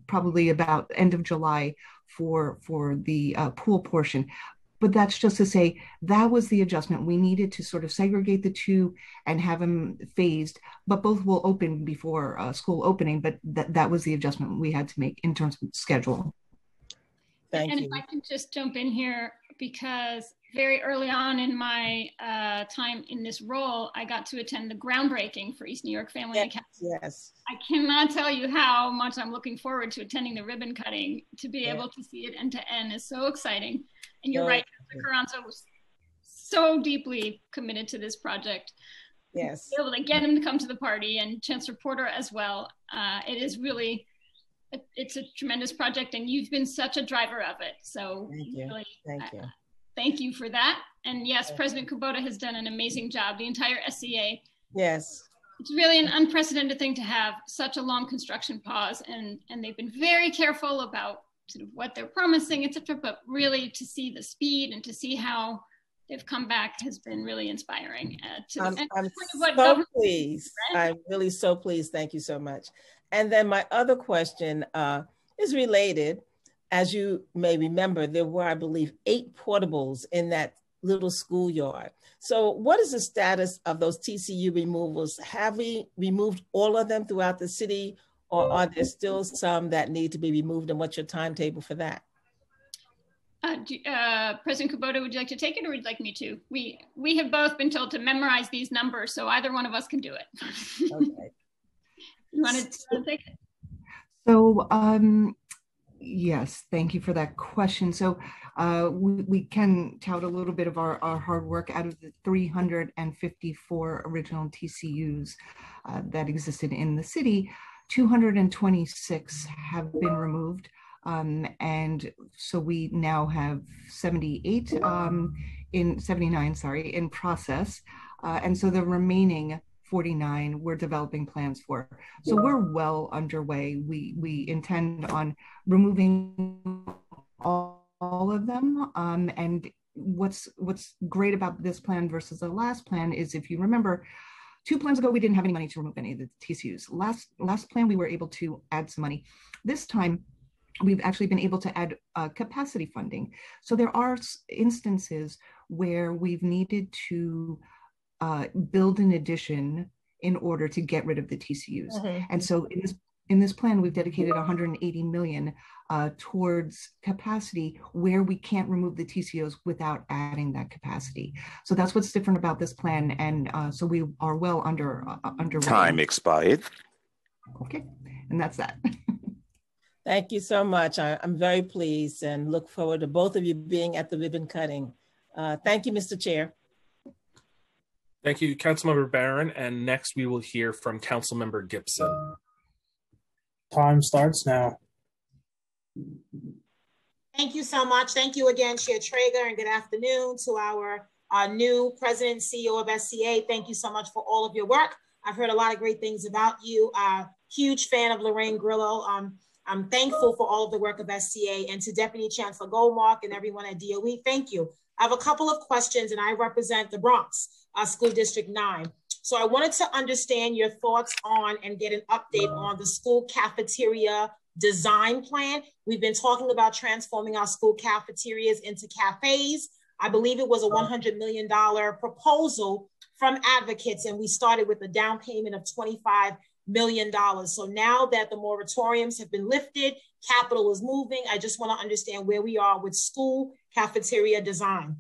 probably about end of July for the pool portion. But that's just to say that was the adjustment. We needed to sort of segregate the 2 and have them phased, but both will open before school opening. But that was the adjustment we had to make in terms of schedule. Thank you. If I can just jump in here, because very early on in my time in this role, I got to attend the groundbreaking for East New York Family Academy. Yes. I cannot tell you how much I'm looking forward to attending the ribbon cutting. To be able to see it end to end is so exciting. And you're right, Mr. Carranza was so deeply committed to this project. Yes. To be able to get him to come to the party, and Chancellor Porter as well. It is really, it's a tremendous project, and you've been such a driver of it. So thank you. Really, thank you. Thank you for that. And yes, President Kubota has done an amazing job, the entire SCA. Yes. It's really an unprecedented thing to have such a long construction pause, and they've been very careful about sort of what they're promising, et cetera, but really to see the speed and to see how they've come back has been really inspiring. I'm so pleased. I'm really so pleased. Thank you so much. And then my other question is related. As you may remember, there were, I believe, 8 portables in that little schoolyard. So what is the status of those TCU removals? Have we removed all of them throughout the city, or are there still some that need to be removed, and what's your timetable for that? President Kubota, would you like to take it, or would you like me to? We have both been told to memorize these numbers, so either one of us can do it. Okay. You want to take it? So, yes, thank you for that question. So we can tout a little bit of our hard work. Out of the 354 original TCUs that existed in the city, 226 have been removed. And so we now have 79 in process. And so the remaining 49 we're developing plans for. So we're well underway. We intend on removing all of them. And what's great about this plan versus the last plan is, if you remember, 2 plans ago, we didn't have any money to remove any of the TCUs. Last plan, we were able to add some money. This time, we've actually been able to add capacity funding. So there are instances where we've needed to build an addition in order to get rid of the TCUs. Mm-hmm. And so in this plan, we've dedicated $180 million towards capacity where we can't remove the TCOs without adding that capacity. So that's what's different about this plan. And so we are well underway. Time expired. Okay, and that's that. Thank you so much. I'm very pleased and look forward to both of you being at the ribbon cutting. Thank you, Mr. Chair. Thank you, Councilmember Barron. And next we will hear from Councilmember Gibson. Time starts now. Thank you so much. Thank you again, Chair Traeger, and good afternoon to our new President and CEO of SCA. Thank you so much for all of your work. I've heard a lot of great things about you. Huge fan of Lorraine Grillo. I'm thankful for all of the work of SCA, and to Deputy Chancellor Goldmark and everyone at DOE, thank you. I have a couple of questions, and I represent the Bronx School District 9. So I wanted to understand your thoughts on and get an update on the school cafeteria design plan. We've been talking about transforming our school cafeterias into cafes. I believe it was a $100 million proposal from advocates, and we started with a down payment of $25 million. So now that the moratoriums have been lifted, capital is moving, I just want to understand where we are with school cafeteria design.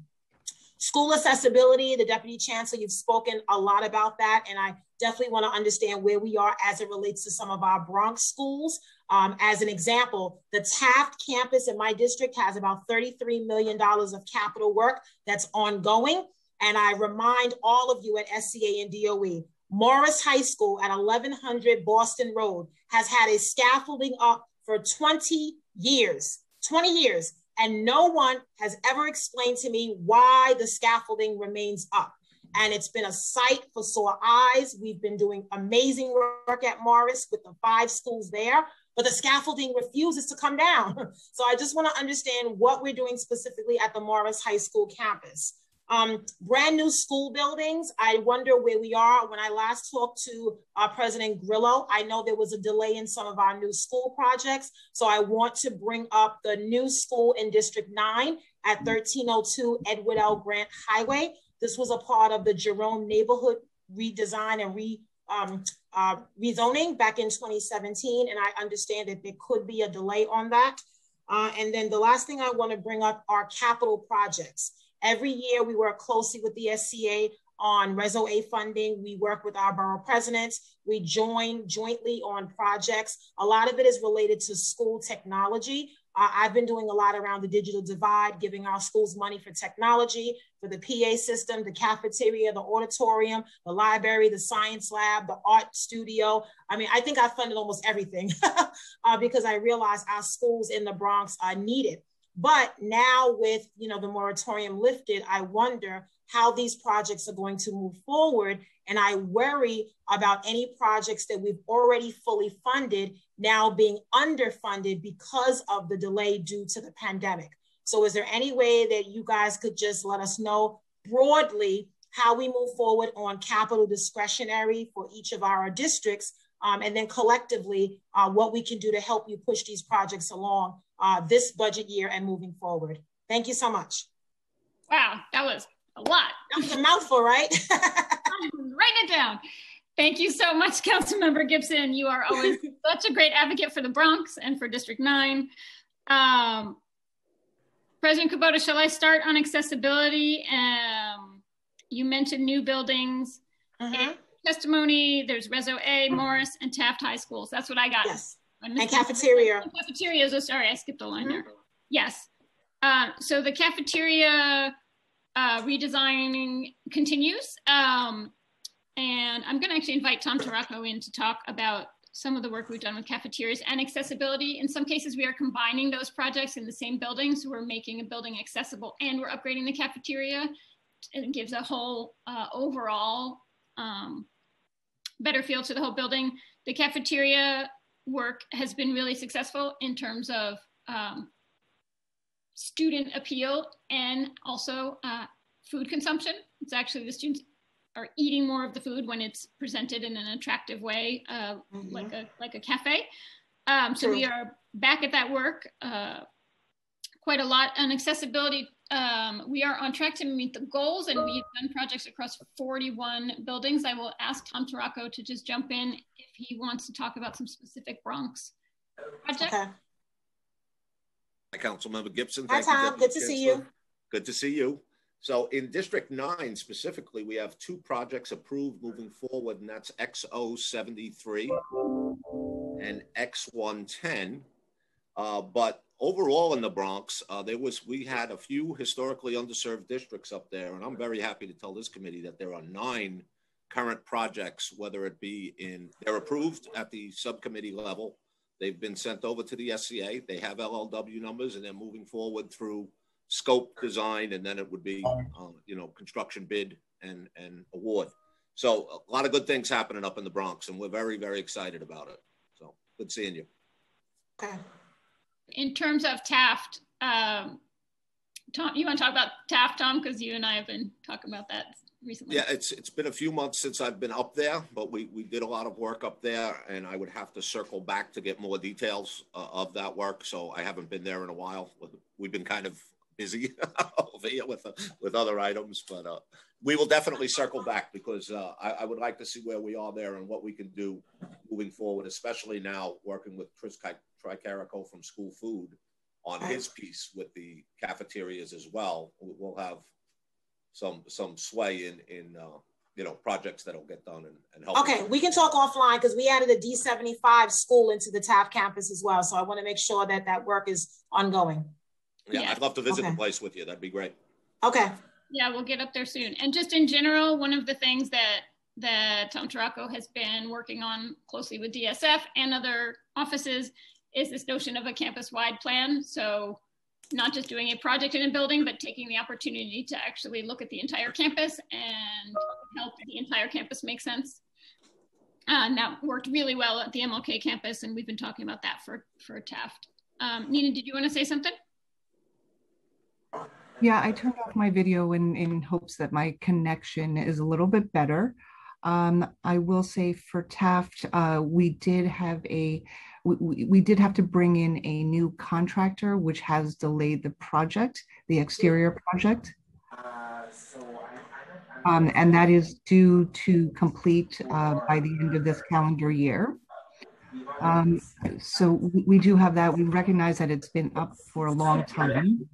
School accessibility, the Deputy Chancellor, you've spoken a lot about that, and I definitely want to understand where we are as it relates to some of our Bronx schools. As an example, the Taft campus in my district has about $33 million of capital work that's ongoing. And I remind all of you at SCA and DOE, Morris High School at 1100 Boston Road has had a scaffolding up for 20 years, and no one has ever explained to me why the scaffolding remains up. and it's been a sight for sore eyes. We've been doing amazing work at Morris with the 5 schools there, but the scaffolding refuses to come down. So I just want to understand what we're doing specifically at the Morris High School campus. Brand new school buildings. I wonder where we are. When I last talked to President Grillo, I know there was a delay in some of our new school projects. So I want to bring up the new school in District 9 at 1302 Edward L. Grant Highway. This was a part of the Jerome neighborhood redesign and rezoning back in 2017. And I understand that there could be a delay on that. And then the last thing I want to bring up are capital projects. Every year we work closely with the SCA on Reso A funding. We work with our borough presidents. We join jointly on projects. A lot of it is related to school technology. I've been doing a lot around the digital divide, giving our schools money for technology, for the PA system, the cafeteria, the auditorium, the library, the science lab, the art studio. I mean, I think I funded almost everything because I realized our schools in the Bronx need it. But now with, the moratorium lifted, I wonder how these projects are going to move forward. And I worry about any projects that we've already fully funded now being underfunded because of the delay due to the pandemic. So is there any way that you guys could just let us know broadly how we move forward on capital discretionary for each of our districts, and then collectively what we can do to help you push these projects along this budget year and moving forward? Thank you so much. Wow, that was a lot. That was a mouthful, right? Write it down. Thank you so much, Councilmember Gibson. You are always such a great advocate for the Bronx and for District 9. President Kubota, shall I start on accessibility? You mentioned new buildings. In testimony, there's Reso A, Morris, and Taft High Schools. That's what I got. Yes, and cafeteria. Cafeterias, oh, sorry, I skipped a line there. Yes, so the cafeteria redesigning continues. And I'm going to actually invite Tom Taracco in to talk about some of the work we've done with cafeterias and accessibility. In some cases, we are combining those projects in the same building. So we're making a building accessible and we're upgrading the cafeteria. And it gives a whole overall better feel to the whole building. The cafeteria work has been really successful in terms of student appeal and also food consumption. It's actually the students are eating more of the food when it's presented in an attractive way, like a cafe. So we are back at that work quite a lot. On accessibility, we are on track to meet the goals, and we've done projects across 41 buildings. I will ask Tom Taracco to just jump in if he wants to talk about some specific Bronx projects. Okay. Hi, Councilmember Gibson. Hi, Tom. Good to see you. Good to see you. So in District 9 specifically, we have 2 projects approved moving forward, and that's X073 and X110. But overall in the Bronx, we had a few historically underserved districts up there, and I'm very happy to tell this committee that there are 9 current projects, whether it be they're approved at the subcommittee level. They've been sent over to the SCA. They have LLW numbers, and they're moving forward through scope design, and then it would be, construction bid and award. So a lot of good things happening up in the Bronx, and we're very, very excited about it. So good seeing you. Okay. In terms of Taft, Tom, you want to talk about Taft, Tom? Because you and I have been talking about that recently. Yeah, it's been a few months since I've been up there, but we did a lot of work up there, and I would have to circle back to get more details of that work. So I haven't been there in a while. We've been kind of busy over here with other items, but we will definitely circle back because I would like to see where we are there and what we can do moving forward, especially now working with Chris Tricarico from School Food on his piece with the cafeterias as well. We'll have some sway in projects that'll get done and help. Okay, we can talk offline because we added a D75 school into the Taft campus as well. So I want to make sure that work is ongoing. Yeah, I'd love to visit the place with you. That'd be great. Okay. Yeah, we'll get up there soon. And just in general, one of the things that Tom Taracco has been working on closely with DSF and other offices is this notion of a campus-wide plan. So not just doing a project in a building, but taking the opportunity to actually look at the entire campus and help the entire campus make sense. And that worked really well at the MLK campus, and we've been talking about that for Taft. Nina, did you want to say something? Yeah, I turned off my video in hopes that my connection is a little bit better. I will say for Taft, we did have we did have to bring in a new contractor, which has delayed the project, the exterior project. And that is due to complete by the end of this calendar year. So we do have that. We recognize that it's been up for a long time.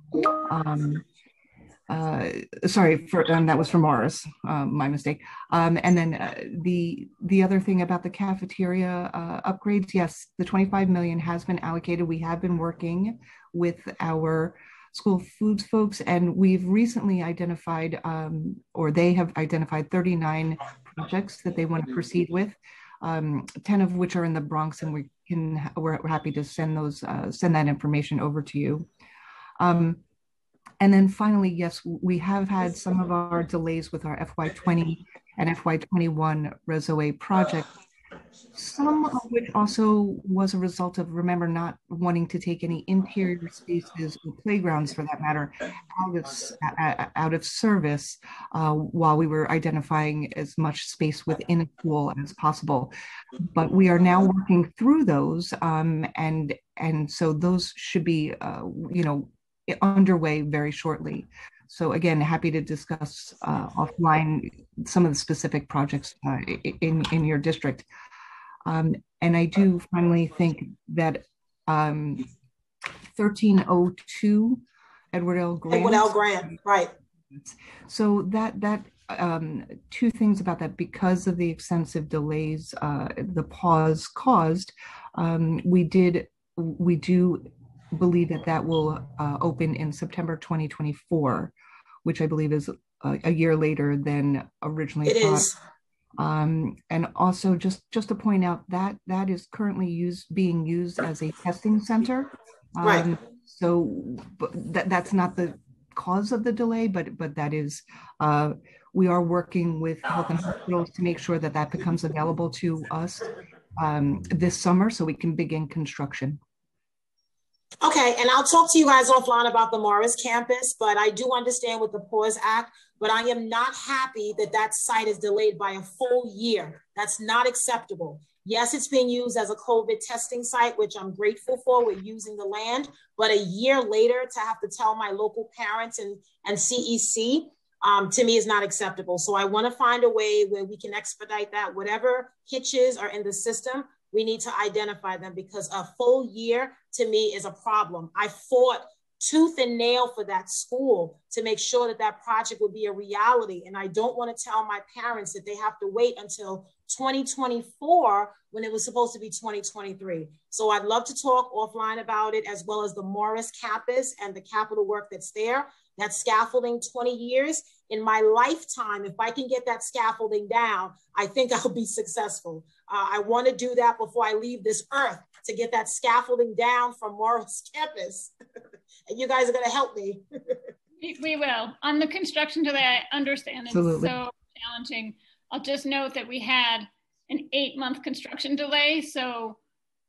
Sorry, that was for Morris, my mistake. And then the other thing about the cafeteria upgrades, yes, the 25 million has been allocated. We have been working with our school foods folks, and we've recently identified, or they have identified 39 projects that they want to proceed with, 10 of which are in the Bronx, and we're happy to send that information over to you. And then finally, yes, we have had some of our delays with our FY20 and FY21 RESO-A project, some of which also was a result of, remember, not wanting to take any interior spaces or playgrounds, for that matter, out of service while we were identifying as much space within a pool as possible. But we are now working through those, and so those should be, underway very shortly. So again, happy to discuss offline some of the specific projects in your district. And I do finally think that 1302 Edward L. Grant. Right. So that two things about that: because of the extensive delays the pause caused, we do believe that will open in September 2024, which I believe is a year later than originally thought. It is. And also just to point out that is currently being used as a testing center. Right. So that's not the cause of the delay, but that is, we are working with health and hospitals to make sure that becomes available to us this summer so we can begin construction. Okay, and I'll talk to you guys offline about the Morris campus, but I do understand with the PAWS Act, but I am not happy that site is delayed by a full year. That's not acceptable. Yes, it's being used as a COVID testing site, which I'm grateful for. We're using the land, but a year later to have to tell my local parents and CEC, to me is not acceptable. So I want to find a way where we can expedite that. Whatever hitches are in the system, we need to identify them, because a full year to me is a problem. I fought tooth and nail for that school to make sure that project would be a reality. And I don't want to tell my parents that they have to wait until 2024 when it was supposed to be 2023. So I'd love to talk offline about it, as well as the Morris campus and the capital work that's there. That scaffolding, 20 years. In my lifetime, if I can get that scaffolding down, I think I'll be successful. I want to do that before I leave this earth, to get that scaffolding down from Morris campus. And you guys are going to help me. We will. On the construction delay, I understand it's so challenging. I'll just note that we had an 8-month construction delay. So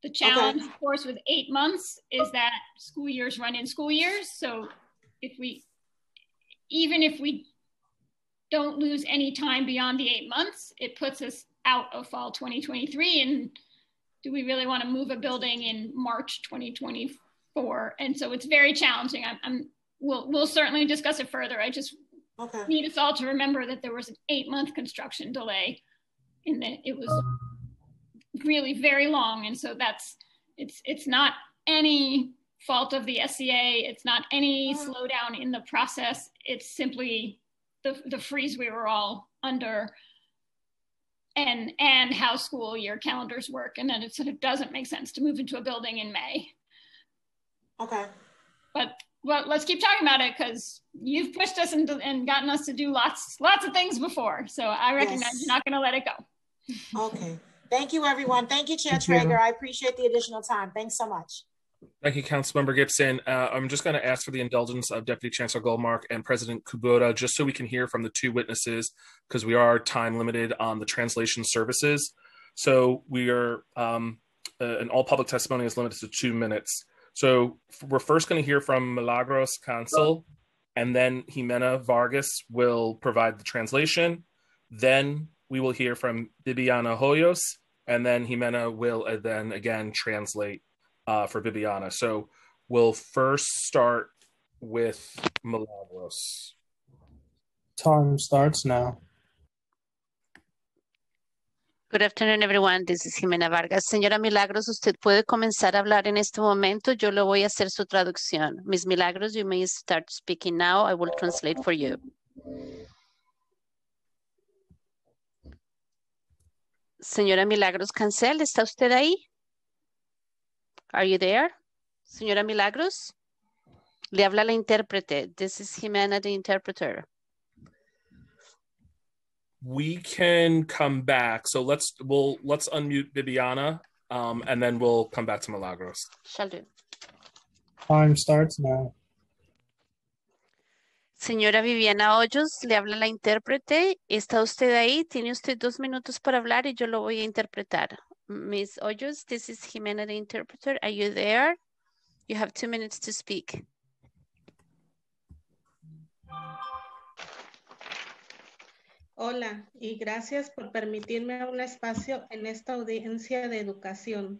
the challenge, of course, with 8 months is that school years run in school years. So even if we don't lose any time beyond the 8 months, it puts us out of fall 2023. And do we really want to move a building in March 2024? And so it's very challenging. We'll certainly discuss it further. I just need us all to remember that there was an 8-month construction delay, and that it was really very long. And so it's not any fault of the SCA. It's not any slowdown in the process. It's simply the freeze we were all under, and how school year calendars work. And then it sort of doesn't make sense to move into a building in May. Okay. But let's keep talking about it, because you've pushed us and gotten us to do lots of things before. So I recognize you're not going to let it go. Okay. Thank you, everyone. Thank you, Chair Traeger. I appreciate the additional time. Thanks so much. Thank you, Councilmember Gibson. I'm just going to ask for the indulgence of Deputy Chancellor Goldmark and President Kubota, just so we can hear from the two witnesses, because we are time limited on the translation services. So we are, and all public testimony is limited to 2 minutes. So we're first going to hear from Milagros Cancel, and then Jimena Vargas will provide the translation. Then we will hear from Bibiana Hoyos, and then Jimena will then again translate for Bibiana. So we'll first start with Milagros. Time starts now. Good afternoon, everyone. This is Jimena Vargas. Señora Milagros, usted puede comenzar a hablar en este momento. Yo le voy a hacer su traducción. Miss Milagros, you may start speaking now. I will translate for you. Señora Milagros Cancel, ¿está usted ahí? Are you there? Señora Milagros? Le habla la intérprete. This is Jimena, the interpreter. We can come back. So let's unmute Bibiana, and then we'll come back to Milagros. Shall do. Time starts now. Señora Viviana Hoyos, le habla la intérprete. ¿Está usted ahí? Tiene usted 2 minutos para hablar y yo lo voy a interpretar. Miss Hoyos, this is Jimena, the interpreter. Are you there? You have 2 minutes to speak. Hola, y gracias por permitirme un espacio en esta audiencia de educación.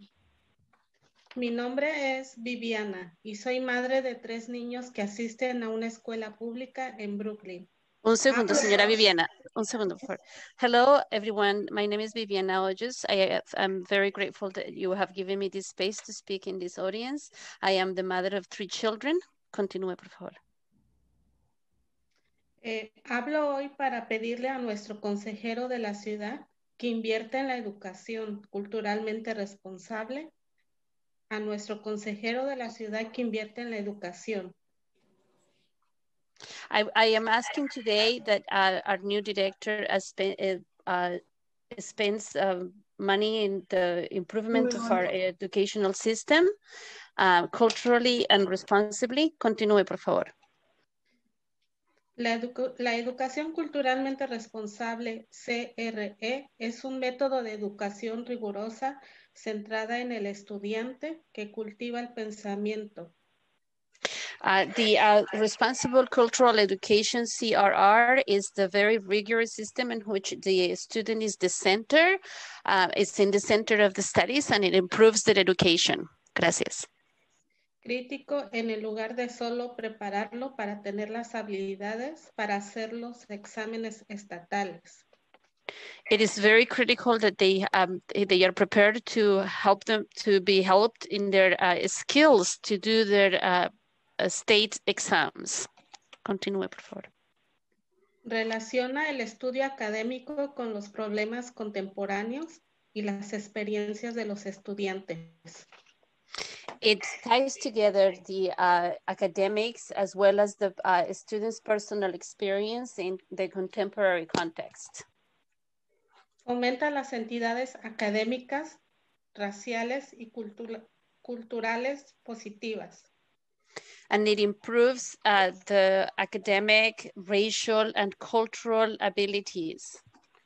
Mi nombre es Viviana y soy madre de 3 niños que asisten a una escuela pública en Brooklyn. Un segundo, señora Viviana. Un segundo, por favor. Hello, everyone. My name is Viviana Hoyos. I'm very grateful that you have given me this space to speak in this audience. I am the mother of 3 children. Continúe, por favor. Hablo hoy para pedirle a nuestro consejero de la ciudad que invierta en la educación culturalmente responsable, a nuestro consejero de la ciudad que invierte en la educación. I am asking today that our new director spends money in the improvement of our educational system, culturally and responsibly. Continúe, por favor. La educación culturalmente responsable, CRE, es un método de educación rigurosa centrada en el estudiante que cultiva el pensamiento. The responsible cultural education, CRR, is the very rigorous system in which the student is the center, it's in the center of the studies, and it improves their education. Gracias. Crítico en el lugar de solo prepararlo para tener las habilidades para hacer los exámenes estatales. It is very critical that they are prepared to help them to be helped in their skills to do their state exams. Continúe, por favor. Relaciona el estudio académico con los problemas contemporáneos y las experiencias de los estudiantes. It ties together the academics as well as the students' personal experience in the contemporary context. Fomenta las entidades académicas, raciales y culturales positivas. And it improves the academic, racial, and cultural abilities.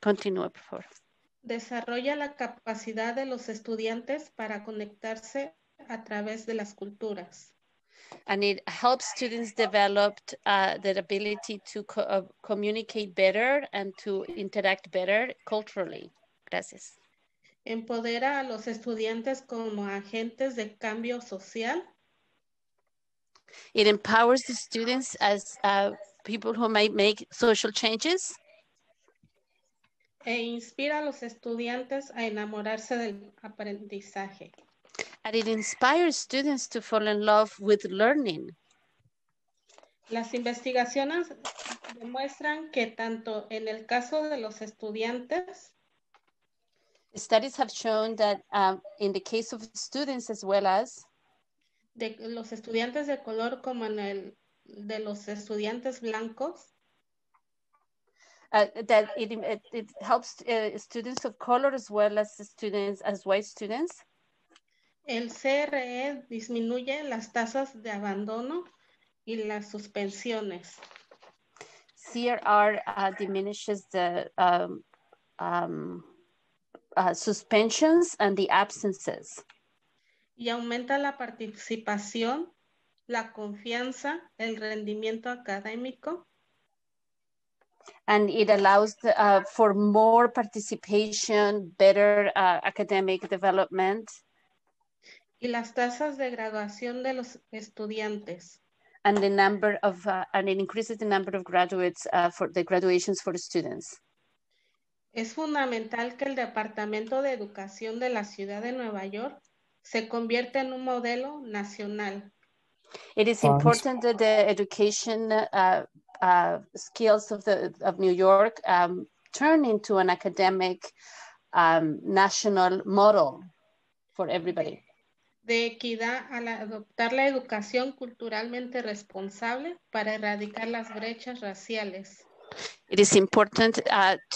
Continúe, por favor. Desarrolla la capacidad de los estudiantes para conectarse a través de las culturas. And it helps students develop their ability to communicate better and to interact better culturally. Gracias. Empodera a los estudiantes como agentes de cambio social. It empowers the students as people who might make social changes. E inspira a los estudiantes a enamorarse del aprendizaje. And it inspires students to fall in love with learning. Las investigaciones demuestran que tanto en el caso de los estudiantes, studies have shown that in the case of students as well as de los estudiantes de color como en el de los estudiantes blancos, that it helps students of color as well as students as white students. El CRE disminuye las tasas de abandono y las suspensiones. CRR diminishes the suspensions and the absences. Y aumenta la participación, la confianza, el rendimiento académico. And it allows for more participation, better academic development. Y las tasas de graduación de los estudiantes. And the number of, and it increases the number of graduates for the graduations for the students. Es fundamental que el Departamento de Educación de la Ciudad de Nueva York se convierta en un modelo nacional. It is important that the education skills of New York turn into an academic national model for everybody. De equidad al adoptar la educación culturalmente responsable para erradicar las brechas raciales. It is important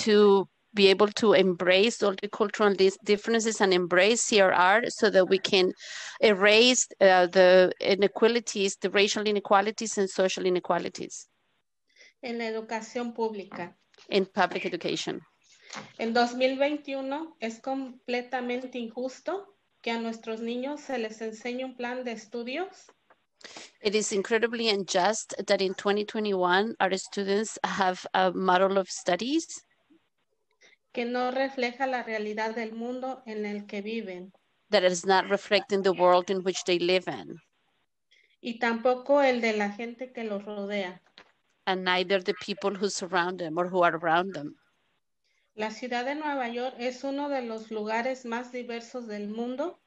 to be able to embrace all the cultural differences and embrace CRR so that we can erase the inequalities, the racial inequalities and social inequalities. En la educación pública. In public education. En 2021 es completamente injusto que a nuestros niños se les enseñe un plan de estudios. It is incredibly unjust that in 2021 our students have a model of studies que no refleja la realidad del mundo en el que viven. That is not reflecting the world in which they live in. Y tampoco el de la gente que los rodea. And neither the people who surround them or who are around them. La ciudad de Nueva York es uno de los lugares más diversos del mundo.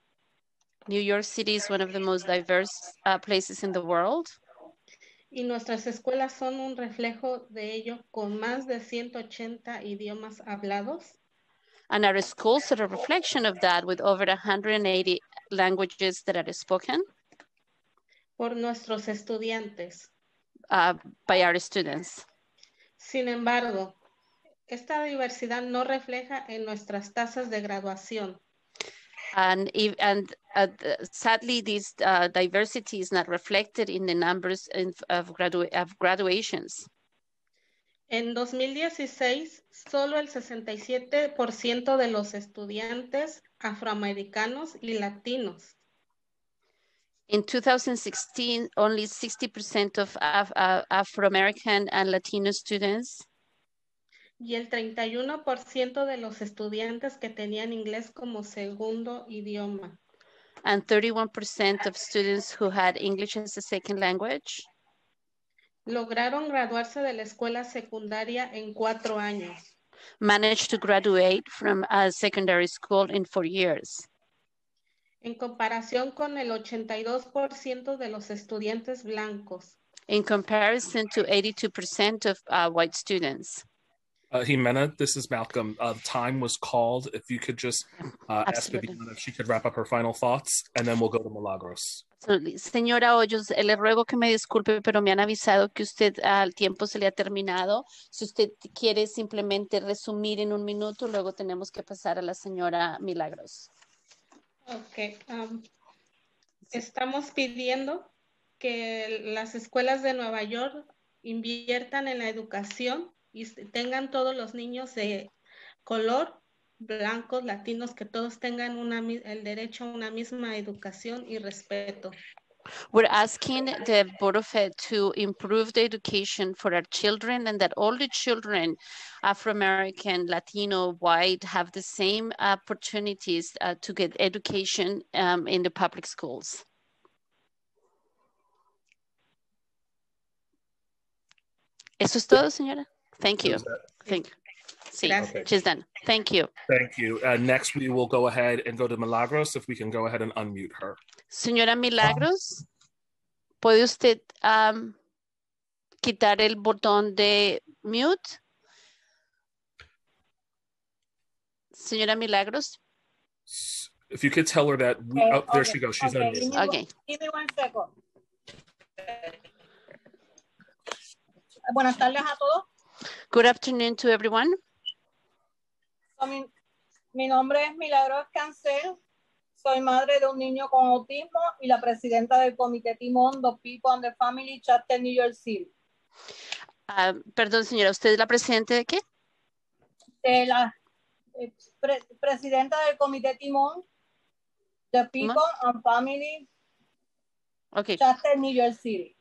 New York City is one of the most diverse places in the world. Y nuestras escuelas son un reflejo de ello con más de 180 idiomas hablados. And our schools are a reflection of that with over 180 languages that are spoken. Por nuestros estudiantes. By our students. Sin embargo, esta diversidad no refleja en nuestras tasas de graduación. And sadly, this diversity is not reflected in the numbers of graduations. En 2016, solo el 67% de los estudiantes afroamericanos y latinos. In 2016, only 60% of Afro-American and Latino students. Y el 31% de los estudiantes que tenían inglés como segundo idioma. And 31% of students who had English as a second language. Lograron graduarse de la escuela secundaria en 4 años. Managed to graduate from a secondary school in 4 years. En comparación con el 82% de los estudiantes blancos. In comparison to 82% of white students. Jimena, this is Malcolm. Time was called. If you could just ask Viviana if she could wrap up her final thoughts, and then we'll go to Milagros. Señora Hoyos, le ruego que me disculpe, pero me han avisado que usted al tiempo se le ha terminado. Si usted quiere simplemente resumir en 1 minuto, luego tenemos que pasar a la señora Milagros. Ok. Estamos pidiendo que las escuelas de Nueva York inviertan en la educación y tengan todos los niños de color, blancos, latinos, que todos tengan el derecho a una misma educación y respeto. We're asking the Board of Ed to improve the education for our children and that all the children, Afro-American, Latino, white, have the same opportunities to get education in the public schools. ¿Eso es todo, señora? Thank you. Thank you. Sí, okay. She's done. Thank you. Thank you. Next, we will go ahead and go to Milagros, if we can go ahead and unmute her. Señora Milagros, ¿puede usted quitar el botón de mute? Señora Milagros. If you could tell her that, there she goes. She's unmuted. Okay. Give me 1 second. Buenas tardes a todos. Good afternoon to everyone. Mi nombre es Milagros Cancel. Soy madre de un niño con autismo y la presidenta del Comité Timón, The People and the Family, Chapter New York City. Perdón, señora, ¿usted es la presidenta de qué? De la presidenta del Comité Timón, The People and Family, Chapter New York City.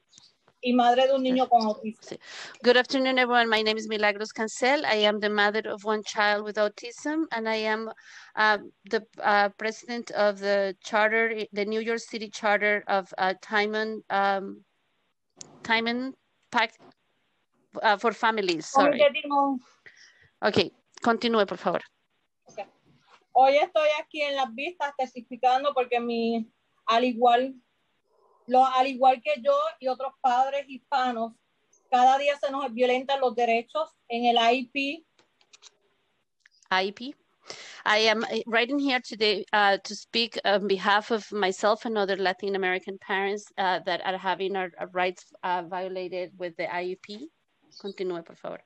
Y madre de un niño con autismo. Good afternoon, everyone. My name is Milagros Cancel. I am the mother of one child with autism, and I am the president of the charter, the New York City charter of Timon Pact for Families. Sorry. Okay, continúe, por favor. Okay. Hoy estoy aquí en las vistas testificando porque al igual que yo y otros padres hispanos, cada día se nos violentan los derechos en el IEP. IEP. I am writing here today to speak on behalf of myself and other Latin American parents that are having our rights violated with the IEP. Continúe, por favor.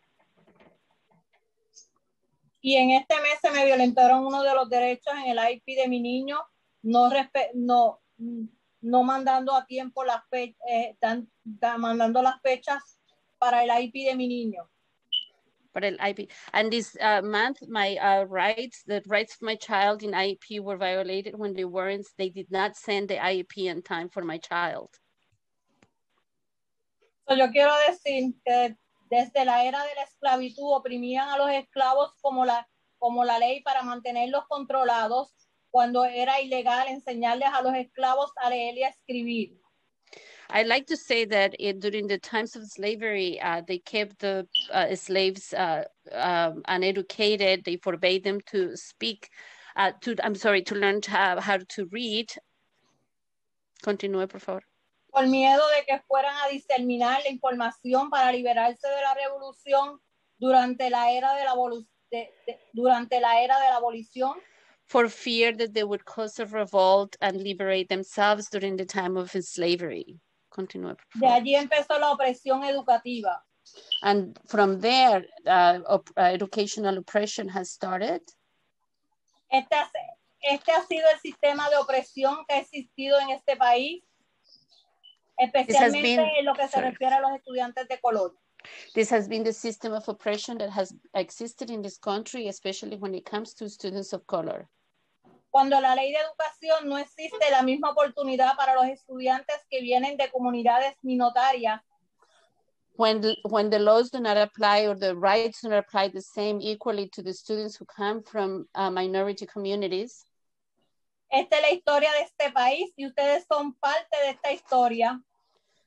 Y en este mes se me violentaron uno de los derechos en el IEP de mi niño, no mandando a tiempo mandando las fechas para el IEP de mi niño. Para el IEP. And this month, my rights, the rights of my child in IEP were violated when they did not send the IEP in time for my child. So yo quiero decir que desde la era de la esclavitud oprimían a los esclavos como la ley para mantenerlos controlados, cuando era ilegal enseñarles a los esclavos a leer y a escribir. I like to say that during the times of slavery, they kept the slaves uneducated. They forbade them to speak, to learn how to read. Continúe, por favor. Por miedo de que fueran a diseminar la información para liberarse de la revolución durante la era de la abolición. For fear that they would cause a revolt and liberate themselves during the time of slavery. Continúe, por favor. De allí empezó la opresión educativa. And from there, educational oppression has started. Este ha sido el sistema de opresión que ha existido en este país, especialmente en lo que se refiere a los estudiantes de color. This has been the system of oppression that has existed in this country, especially when it comes to students of color. Cuando la ley de educación no existe la misma oportunidad para los estudiantes que vienen de comunidades minoritarias. When the laws do not apply or the rights do not apply the same equally to the students who come from minority communities. Esta es la historia de este país y ustedes son parte de esta historia.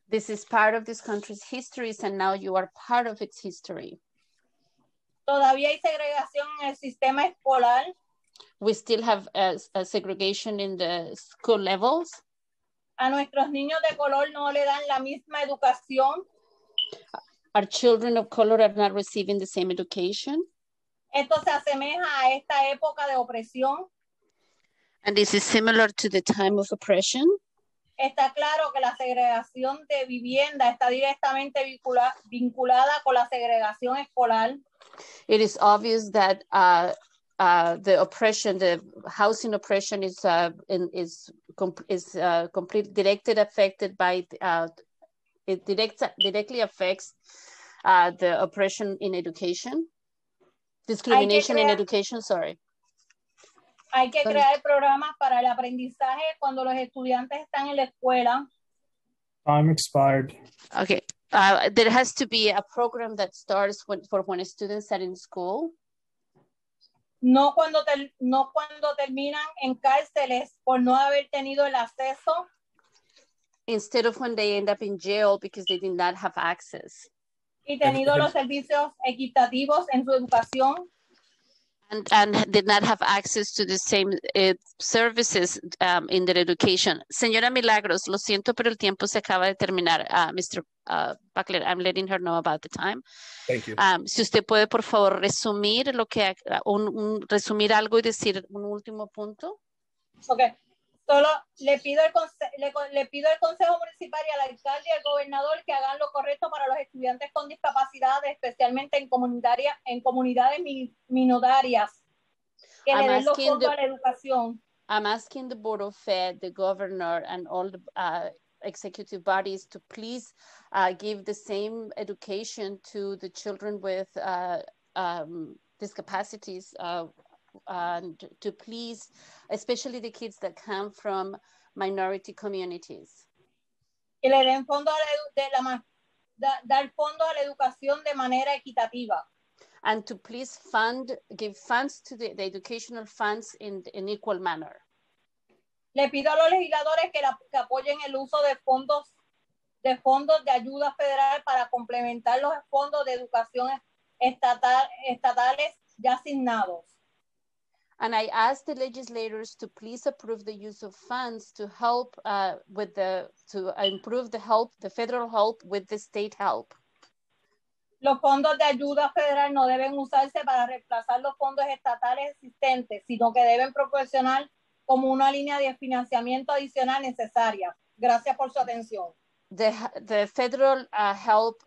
This is part of this country's history, and now you are part of its history. Todavía hay segregación en el sistema escolar. We still have a segregation in the school levels. A nuestros niños de color no le dan la misma educación. Our children of color are not receiving the same education. Esto se asemeja a esta época de opresión. And this is similar to the time of oppression. Está claro que la segregación de vivienda está directamente vinculada con la segregación escolar. It is obvious that the oppression, the housing oppression, is completely directly affected by. It directly affects the oppression in education, discrimination in education. Sorry. Hay que crear programas para el aprendizaje cuando los estudiantes están en la escuela. Time expired. Okay. There has to be a program that starts for when students are in school. No cuando terminan en cárceles por no haber tenido el acceso. Instead of when they end up in jail because they did not have access. Y tenido los servicios equitativos en su educación. And did not have access to the same services in their education. Señora Milagros, lo siento, pero el tiempo se acaba de terminar. Mr. Buckler, I'm letting her know about the time. Thank you. Si usted puede, por favor, resumir resumir algo y decir un último punto. Okay. Solo le pido al Consejo Municipal y al alcalde y al gobernador que hagan lo correcto para los estudiantes con discapacidades, especialmente en comunidades minoritarias, que le den los fondos a la educación. I'm asking the Board of Ed, the governor, and all the executive bodies to please give the same education to the children with discapacities, and to please, especially the kids that come from minority communities. Que le den fondo dar fondo a la educación de manera equitativa. And to please give funds to the educational funds in equal manner. Le pido a los legisladores que apoyen el uso de fondos de ayuda federal para complementar los fondos de educación estatales ya asignados. And I ask the legislators to please approve the use of funds to help to improve the federal help with the state help. Los fondos de ayuda federal no deben usarse para reemplazar los fondos estatales existentes, sino que deben proporcionar como una línea de financiamiento adicional necesaria. Gracias por su atención. The federal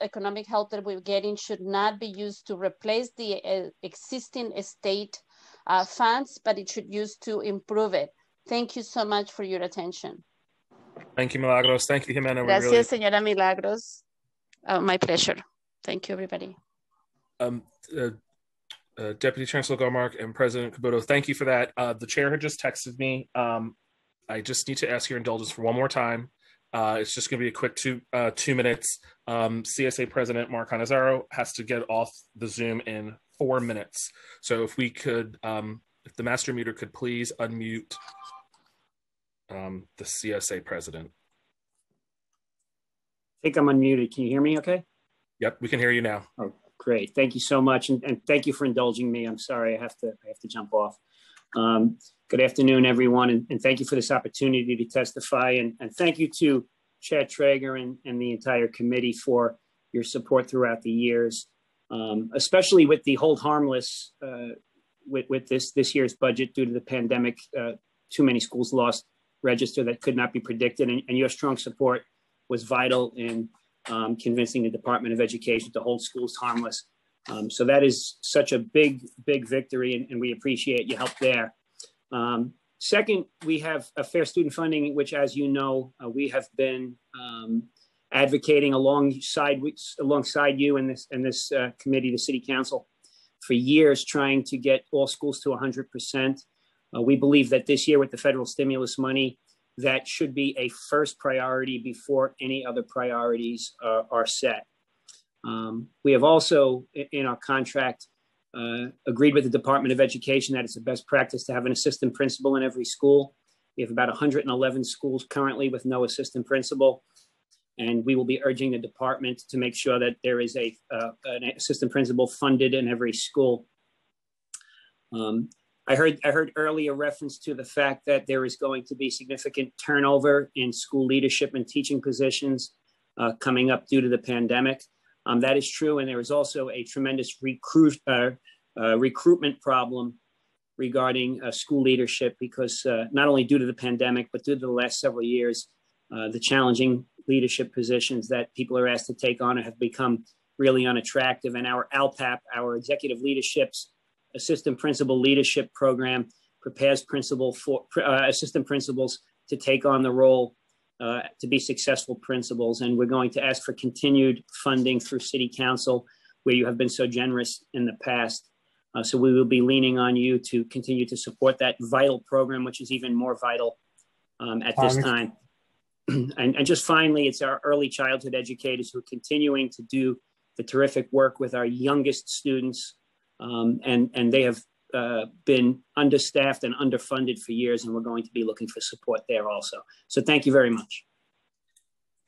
economic help that we're getting should not be used to replace the existing state funds, but it should use to improve it. Thank you so much for your attention. Thank you, Milagros. Thank you, Jimena. Gracias, señora Milagros. My pleasure. Thank you, everybody. Deputy Chancellor Goldmark and President Caboto, thank you for that. The chair had just texted me. I just need to ask your indulgence for one more time. It's just going to be a quick 2 minutes. CSA President Mark Canizaro has to get off the Zoom in 4 minutes. So if we could, if the master muter could please unmute the CSA President. I think I'm unmuted. Can you hear me okay? Yep, we can hear you now. Oh, great. Thank you so much. And thank you for indulging me. I'm sorry, I have to jump off. Good afternoon, everyone. And thank you for this opportunity to testify. And thank you to Chair Traeger and the entire committee for your support throughout the years, especially with the hold harmless with this year's budget due to the pandemic. Too many schools lost register that could not be predicted. And your strong support was vital in convincing the Department of Education to hold schools harmless. So that is such a big victory, and we appreciate your help there. Second, we have a fair student funding, which, as you know, we have been advocating alongside you and this committee, the City Council, for years, trying to get all schools to 100%. We believe that this year, with the federal stimulus money, that should be a first priority before any other priorities are set. We have also, in our contract, agreed with the Department of Education that it's the best practice to have an assistant principal in every school. We have about 111 schools currently with no assistant principal, and we will be urging the department to make sure that there is an assistant principal funded in every school. I heard earlier reference to the fact that there is going to be significant turnover in school leadership and teaching positions coming up due to the pandemic. That is true, and there is also a tremendous recruitment problem regarding school leadership because not only due to the pandemic, but due to the last several years, the challenging leadership positions that people are asked to take on have become really unattractive. And our ALPAP, our Executive Leadership's Assistant Principal Leadership Program, prepares assistant principals to take on the role to be successful principals. And we're going to ask for continued funding through City Council, where you have been so generous in the past. So we will be leaning on you to continue to support that vital program, which is even more vital at this time. And just finally, it's our early childhood educators who are continuing to do the terrific work with our youngest students. And they have been understaffed and underfunded for years, and we're going to be looking for support there also. So thank you very much.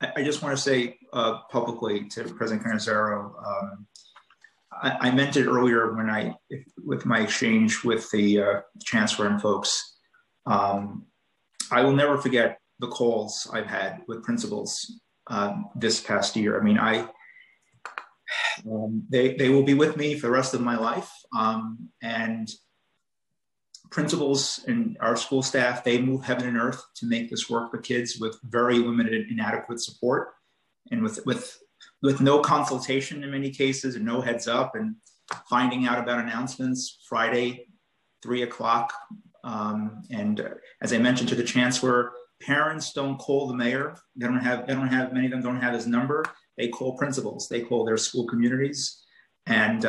I just want to say publicly to President Canizaro, I meant it earlier with my exchange with the chancellor and folks. I will never forget the calls I've had with principals this past year. I mean, they will be with me for the rest of my life. And principals and our school staff, they move heaven and earth to make this work for kids with very limited, inadequate support, and with no consultation in many cases, and no heads up, and finding out about announcements Friday, 3 o'clock As I mentioned to the chancellor, parents don't call the mayor. Many of them don't have his number. They call principals. They call their school communities. And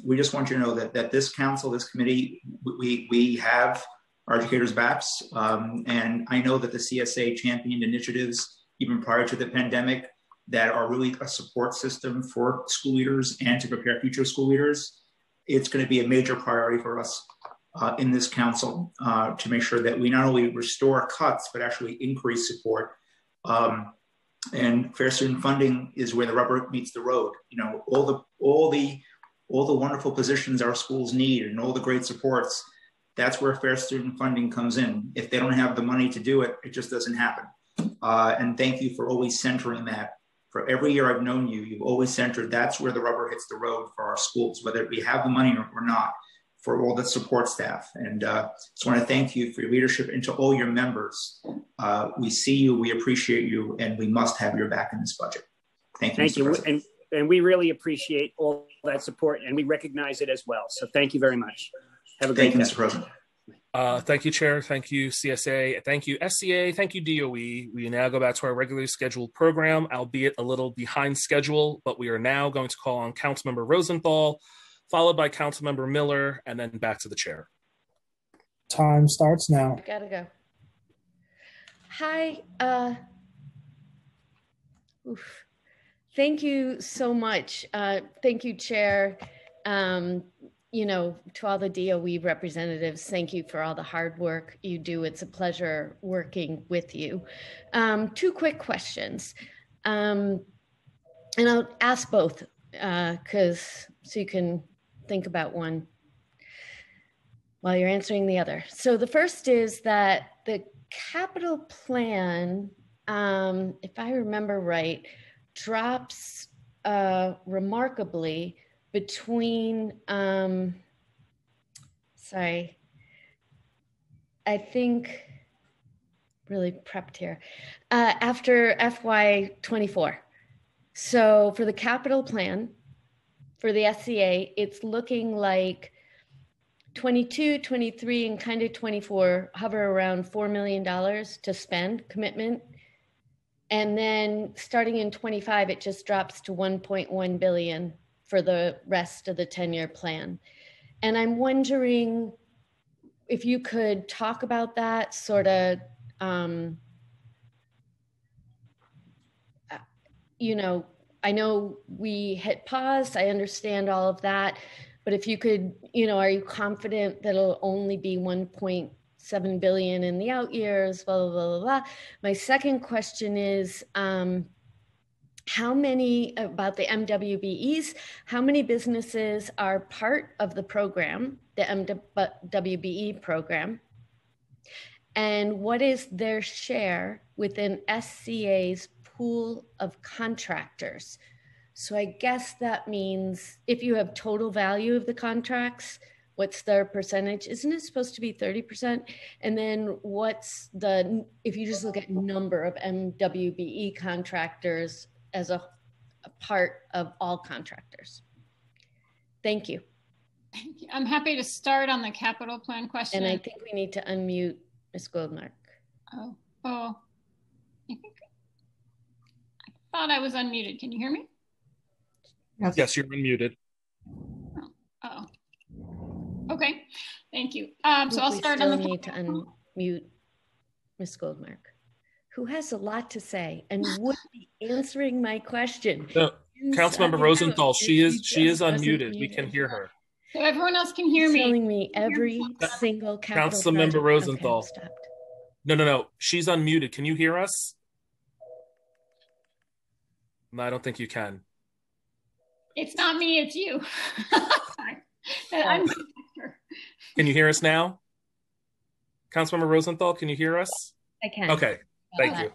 we just want you to know that this council, this committee, we have our educators' backs. And I know that the CSA championed initiatives even prior to the pandemic that are really a support system for school leaders and to prepare future school leaders. It's going to be a major priority for us in this council to make sure that we not only restore cuts, but actually increase support. And fair student funding is where the rubber meets the road. You know, all the wonderful positions our schools need and all the great supports, that's where fair student funding comes in. If they don't have the money to do it, it just doesn't happen. And thank you for always centering that. For every year I've known you, you've always centered that's where the rubber hits the road for our schools, whether we have the money or not, for all the support staff. And just want to thank you for your leadership and to all your members. We see you, we appreciate you, and we must have your back in this budget. Thank you, Mr. President. And we really appreciate all that support, and we recognize it as well. So thank you very much. Have a great day. Thank you, Mr. President. Thank you, Chair. Thank you, CSA. Thank you, SCA. Thank you, DOE. We now go back to our regularly scheduled program, albeit a little behind schedule, but we are now going to call on Councilmember Rosenthal, followed by Councilmember Miller, and then back to the chair. Time starts now. I gotta go. Hi. Thank you so much. Thank you, Chair. You know, to all the DOE representatives, thank you for all the hard work you do. It's a pleasure working with you. Two quick questions. And I'll ask both so you can think about one while you're answering the other. So the first is that the capital plan, if I remember right, drops remarkably between, sorry, I think, really prepped here, after FY24. So for the capital plan, for the SCA, it's looking like 22, 23, and kind of 24 hover around $4 million to spend commitment. And then starting in 25, it just drops to 1.1 billion for the rest of the 10-year plan. And I'm wondering if you could talk about that sort of, you know, I know we hit pause, I understand all of that, but if you could, you know, are you confident that it'll only be 1.7 billion in the out years, blah, blah, blah, blah. My second question is, how many, about the MWBEs, how many businesses are part of the program, the MWBE program? And what is their share within SCA's pool of contractors? So I guess that means if you have total value of the contracts, what's their percentage? Isn't it supposed to be 30%? And then what's the, if you just look at number of MWBE contractors as a part of all contractors? Thank you. I'm happy to start on the capital plan question. And I think we need to unmute Ms. Goldmark. Oh, I thought I was unmuted. Can you hear me? Yes, you're unmuted. Oh. Okay, thank you. So I'll start on the. We need to unmute Ms. Goldmark, who has a lot to say and would be answering my question. No, Councilmember Rosenthal, she is unmuted. We can hear her. So everyone else can hear me. Telling me every single capital Councilmember Rosenthal. Okay, No. She's unmuted. Can you hear us? No, I don't think you can. It's not me, it's you. Can you hear us now? Councilmember Rosenthal, can you hear us? I can. Okay, thank you.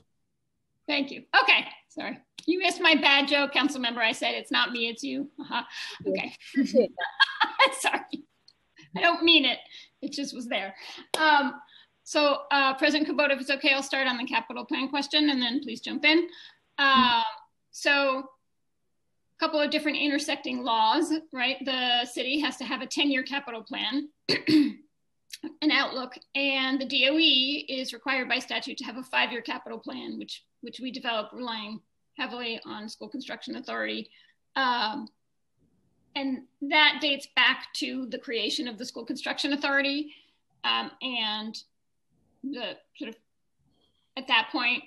Thank you. Okay, sorry. You missed my bad joke, Councilmember. I said it's not me, it's you. Okay. Sorry. I don't mean it. It just was there. So President Kubota, if it's okay, I'll start on the capital plan question and then please jump in. So a couple of different intersecting laws, right? The city has to have a 10-year capital plan. an outlook, and the DOE is required by statute to have a 5-year capital plan, which we develop relying heavily on School Construction Authority. And that dates back to the creation of the School Construction Authority. And the sort of, at that point,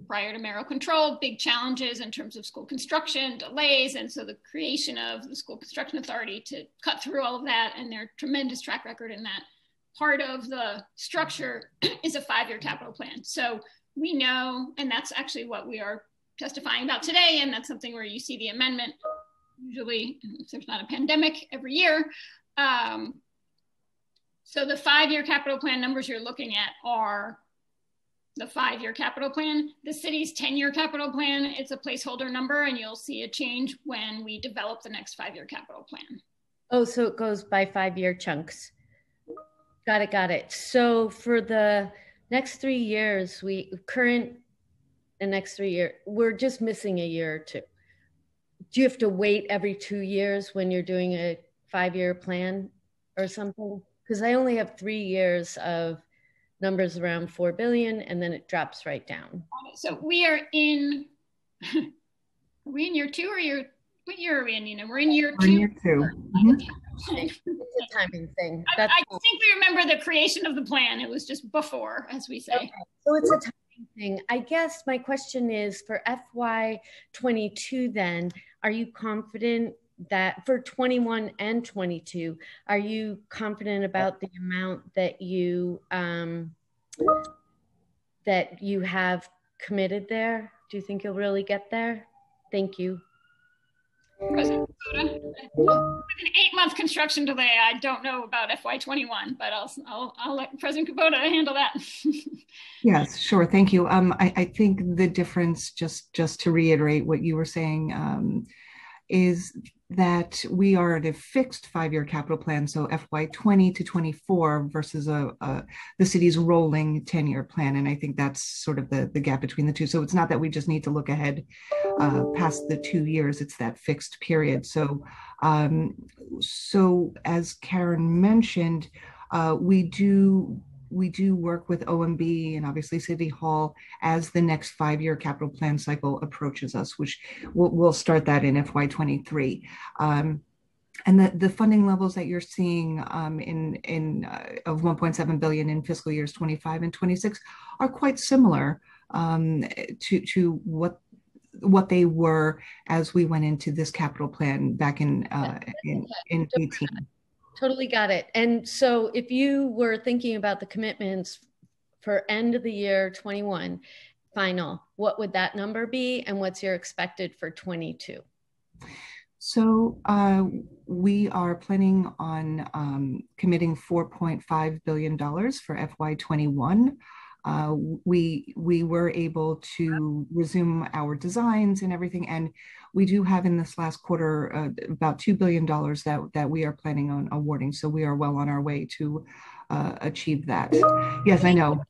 prior to mayoral control, big challenges in terms of school construction, delays. And so the creation of the School Construction Authority to cut through all of that, and their tremendous track record in that. Part of the structure is a 5-year capital plan. So we know, and that's actually what we are testifying about today, and that's something where you see the amendment, usually if there's not a pandemic, every year. So the 5-year capital plan numbers you're looking at are the 5-year capital plan. The city's 10-year capital plan, it's a placeholder number, and you'll see a change when we develop the next 5-year capital plan. Oh, so it goes by 5-year chunks. Got it. So for the next 3 years, the next 3 years, we're just missing a year or two. Do you have to wait every 2 years when you're doing a 5-year plan or something? Because I only have 3 years of numbers around 4 billion, and then it drops right down. So we are in, are we in year 2 or what year are we in, Nina? We're in year 2. We're in year 2. Mm-hmm. It's a timing thing. I distinctly remember the creation of the plan. It was just before, as we say. Okay. So it's a timing thing. I guess my question is for FY22 then, are you confident that for 21 and 22, are you confident about the amount that you have committed there? Do you think you'll really get there? Thank you. President Kubota, with an 8-month construction delay, I don't know about FY21, but I'll let President Kubota handle that. Yes, sure. Thank you. I think the difference, just to reiterate what you were saying, is that we are at a fixed 5-year capital plan, so FY20 to 24 versus the city's rolling 10-year plan. And I think that's sort of the gap between the two. So it's not that we just need to look ahead past the 2 years, it's that fixed period. So, so as Karen mentioned, we do work with OMB and obviously City Hall as the next 5-year capital plan cycle approaches us, which we'll start that in FY23. And the funding levels that you're seeing of 1.7 billion in fiscal years 25 and 26 are quite similar to what they were as we went into this capital plan back in 18. Totally got it. And so if you were thinking about the commitments for end of the year 21 final, what would that number be? And what's your expected for 22? So we are planning on committing $4.5 billion for FY21. We were able to resume our designs and everything, and we do have in this last quarter about $2 billion that we are planning on awarding. So we are well on our way to achieve that. Yes, I know.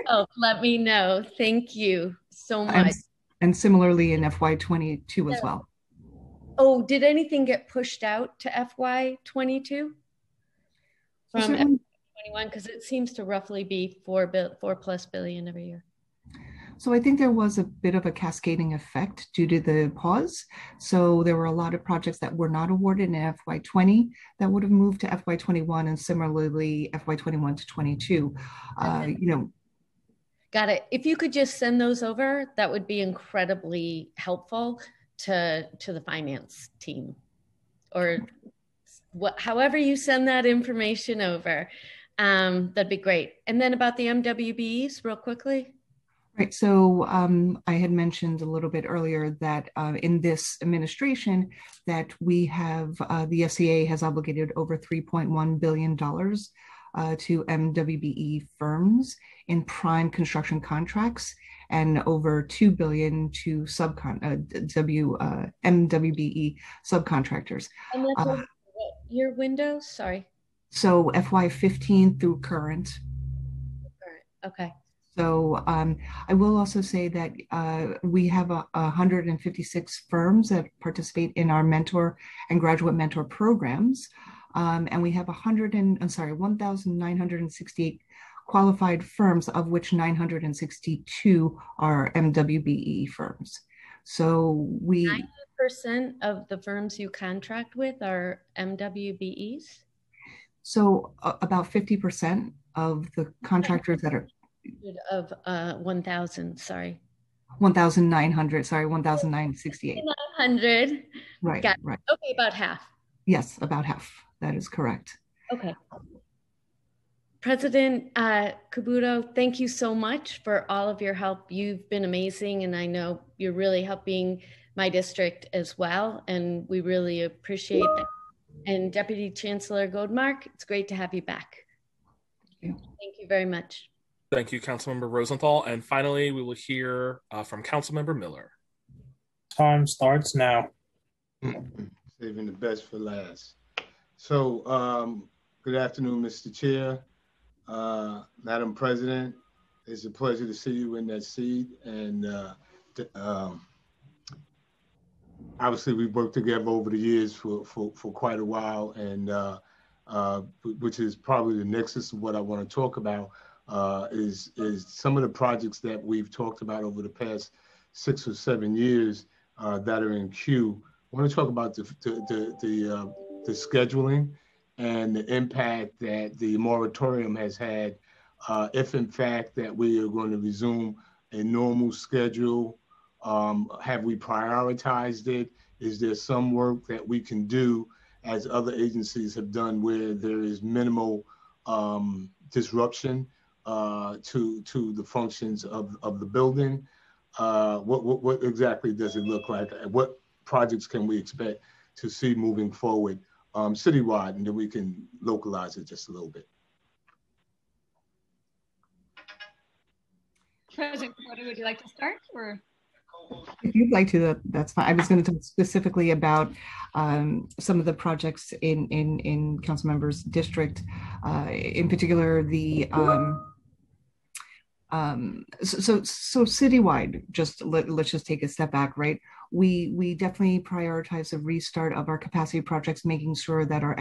Oh, let me know. Thank you so much. And similarly in FY22 as well. Oh, did anything get pushed out to FY22 from FY21? Because it seems to roughly be $4+ billion every year. So I think there was a bit of a cascading effect due to the pause. So there were a lot of projects that were not awarded in FY20 that would have moved to FY21, and similarly FY21 to 22. Got it. If you could just send those over, that would be incredibly helpful to the finance team, or however you send that information over. That'd be great. And then about the MWBEs real quickly. Right. So I had mentioned a little bit earlier that in this administration that we have, the SCA has obligated over $3.1 billion to MWBE firms in prime construction contracts, and over $2 billion to MWBE subcontractors. And that's what year windows? Sorry. So FY15 through current. Okay. So I will also say that we have 156 firms that participate in our mentor and graduate mentor programs. And we have 1,968 qualified firms, of which 962 are MWBE firms. So we 90% of the firms you contract with are MWBEs? So about 50% of the contractors that are of 1,000, sorry. 1,900, sorry, 1,968. 900. Right, right. Okay, about half. Yes, about half. That is correct. Okay. President Cabuto, thank you so much for all of your help. You've been amazing, and I know you're really helping my district as well, and we really appreciate that. And Deputy Chancellor Goldmark, it's great to have you back. Thank you very much. Thank you, Councilmember Rosenthal. And finally, we will hear from Councilmember Miller. Time starts now. Saving the best for last. So, good afternoon, Mr. Chair, Madam President. It's a pleasure to see you in that seat. And obviously, we've worked together over the years for quite a while, and which is probably the nexus of what I want to talk about is some of the projects that we've talked about over the past 6 or 7 years that are in queue. I want to talk about the scheduling and the impact that the moratorium has had, if in fact that we are going to resume a normal schedule. Have we prioritized it? Is there some work that we can do as other agencies have done where there is minimal disruption to the functions of the building? What exactly does it look like? What projects can we expect to see moving forward citywide, and then we can localize it just a little bit? President, would you like to start, or? If you'd like to, that's fine. I was going to talk specifically about some of the projects in Councilmember's district, in particular the so citywide. Just let's just take a step back, right? We definitely prioritize the restart of our capacity projects, making sure that our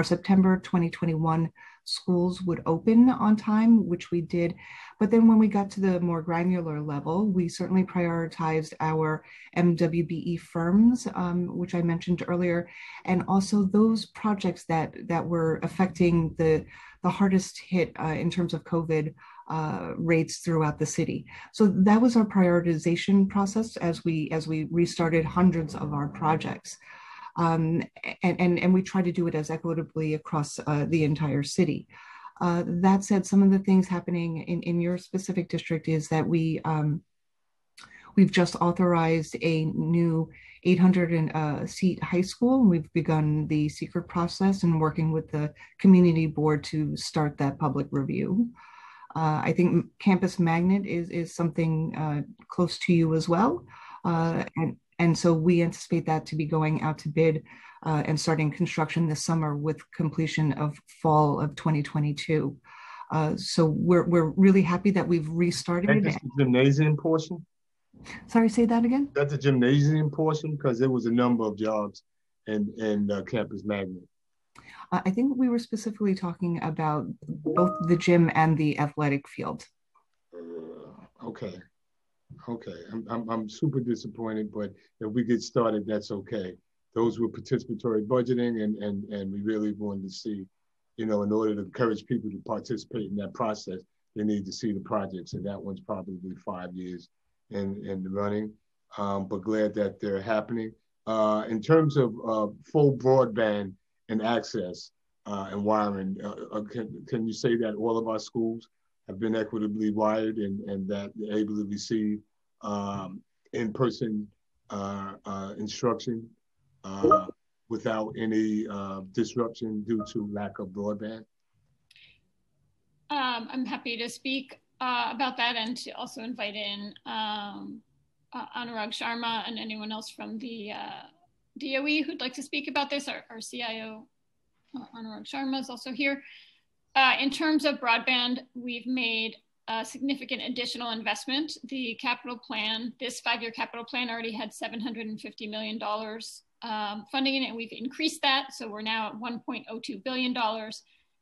September 2021 schools would open on time, which we did. But then when we got to the more granular level, we certainly prioritized our MWBE firms, which I mentioned earlier, and also those projects that were affecting the hardest hit in terms of COVID rates throughout the city. So that was our prioritization process as we restarted hundreds of our projects. And we try to do it as equitably across the entire city. That said, some of the things happening in your specific district is that we've just authorized a new 800-seat high school. We've begun the secret process and working with the community board to start that public review. I think Campus Magnet is something close to you as well. And so we anticipate that to be going out to bid and starting construction this summer with completion of fall of 2022. So we're really happy that we've restarted. And the gymnasium portion? Sorry, say that again? That's the gymnasium portion, because there was a number of jobs in Campus Magnet. I think we were specifically talking about both the gym and the athletic field. Okay. I'm super disappointed, but if we get started, that's okay. Those were participatory budgeting, and we really wanted to see, in order to encourage people to participate in that process, they need to see the projects, and that one's probably 5 years in the running, but glad that they're happening. In terms of full broadband and access and wiring, can you say that all of our schools have been equitably wired and that they're able to receive in-person instruction without any disruption due to lack of broadband? I'm happy to speak about that, and to also invite in Anurag Sharma and anyone else from the DOE who'd like to speak about this. Our CIO, Anurag Sharma, is also here. In terms of broadband, we've made a significant additional investment. The capital plan, this 5-year capital plan, already had $750 million funding it, and we've increased that. So we're now at $1.02 billion,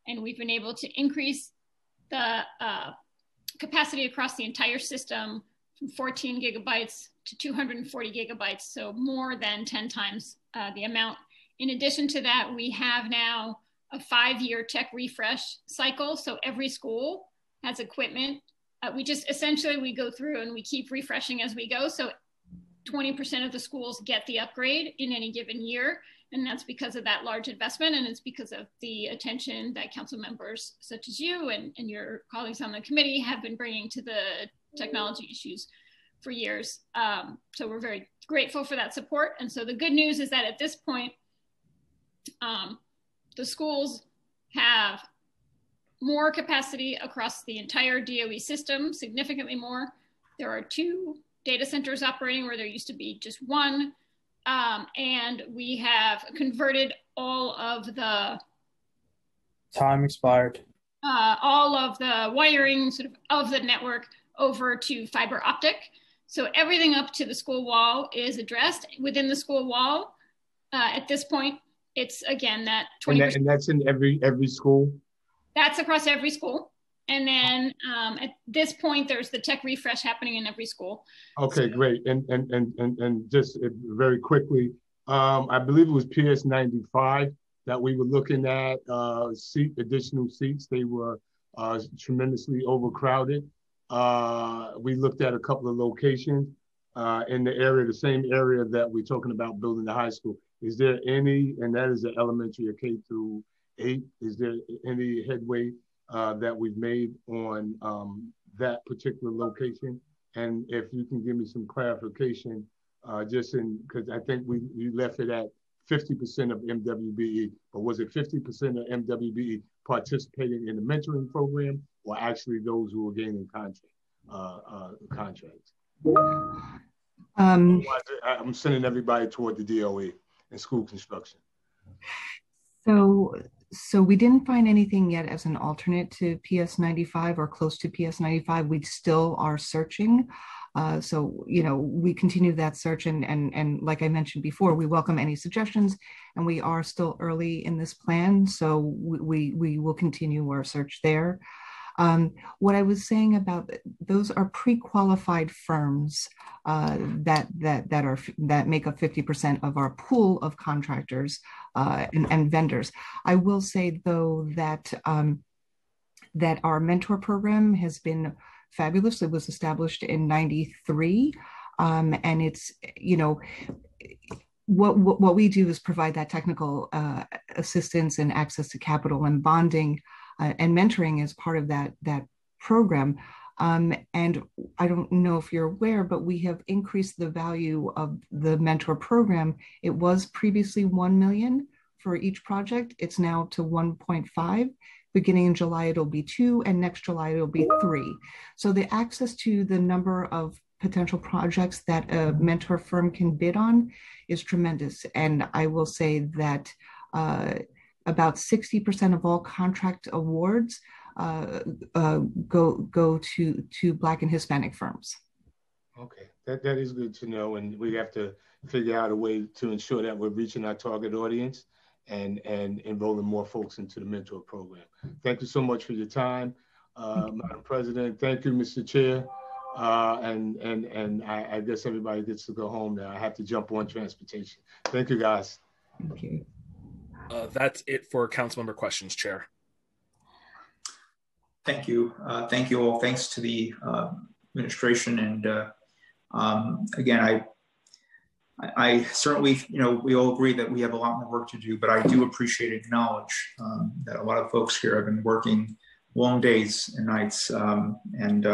and we've been able to increase the capacity across the entire system from 14 gigabytes to 240 gigabytes, so more than 10 times the amount. In addition to that, we have now a 5-year tech refresh cycle. So every school has equipment. We go through and we keep refreshing as we go. So 20% of the schools get the upgrade in any given year. And that's because of that large investment. And it's because of the attention that council members such as you and your colleagues on the committee have been bringing to the technology issues for years. So we're very grateful for that support. And so the good news is that at this point, the schools have more capacity across the entire DOE system, significantly more. There are 2 data centers operating where there used to be just 1. And we have converted all of the Time expired. All of the wiring of the network over to fiber optic. So everything up to the school wall is addressed. Within the school wall, at this point, it's again that 20%. And that's in every school? That's across every school. And then at this point, there's the tech refresh happening in every school. Okay, great. And just very quickly, I believe it was PS 95 that we were looking at additional seats. They were tremendously overcrowded. We looked at a couple of locations in the area, the same area that we're talking about building the high school. Is there any, and that is the elementary or K through 8, is there any headway that we've made on that particular location? And if you can give me some clarification, because I think we left it at 50% of MWBE, but was it 50% of MWBE participating in the mentoring program, or actually those who were gaining contracts? I'm sending everybody toward the DOE and school construction. So we didn't find anything yet as an alternate to PS 95 or close to PS 95. We still are searching. So, we continue that search, and like I mentioned before, we welcome any suggestions, and we are still early in this plan. So we will continue our search there. What I was saying about those are pre-qualified firms that make up 50% of our pool of contractors and vendors. I will say though that that our mentor program has been fabulous. It was established in '93, and it's what we do is provide that technical assistance and access to capital and bonding. And mentoring is part of that program. And I don't know if you're aware, but we have increased the value of the mentor program. It was previously 1 million for each project. It's now to 1.5. Beginning in July, it'll be 2, and next July, it'll be 3. So the access to the number of potential projects that a mentor firm can bid on is tremendous. And I will say that about 60% of all contract awards go to Black and Hispanic firms. Okay, that is good to know, and we have to figure out a way to ensure that we're reaching our target audience and enrolling more folks into the mentor program. Thank you so much for your time, Madam President. Thank you, Mr. Chair. And I guess everybody gets to go home now. I have to jump on transportation. Thank you, guys. Thank you. That's it for council member questions, Chair. Thank you. Thank you all. Thanks to the administration. And again, I certainly, we all agree that we have a lot more work to do, but I do appreciate and acknowledge that a lot of folks here have been working long days and nights and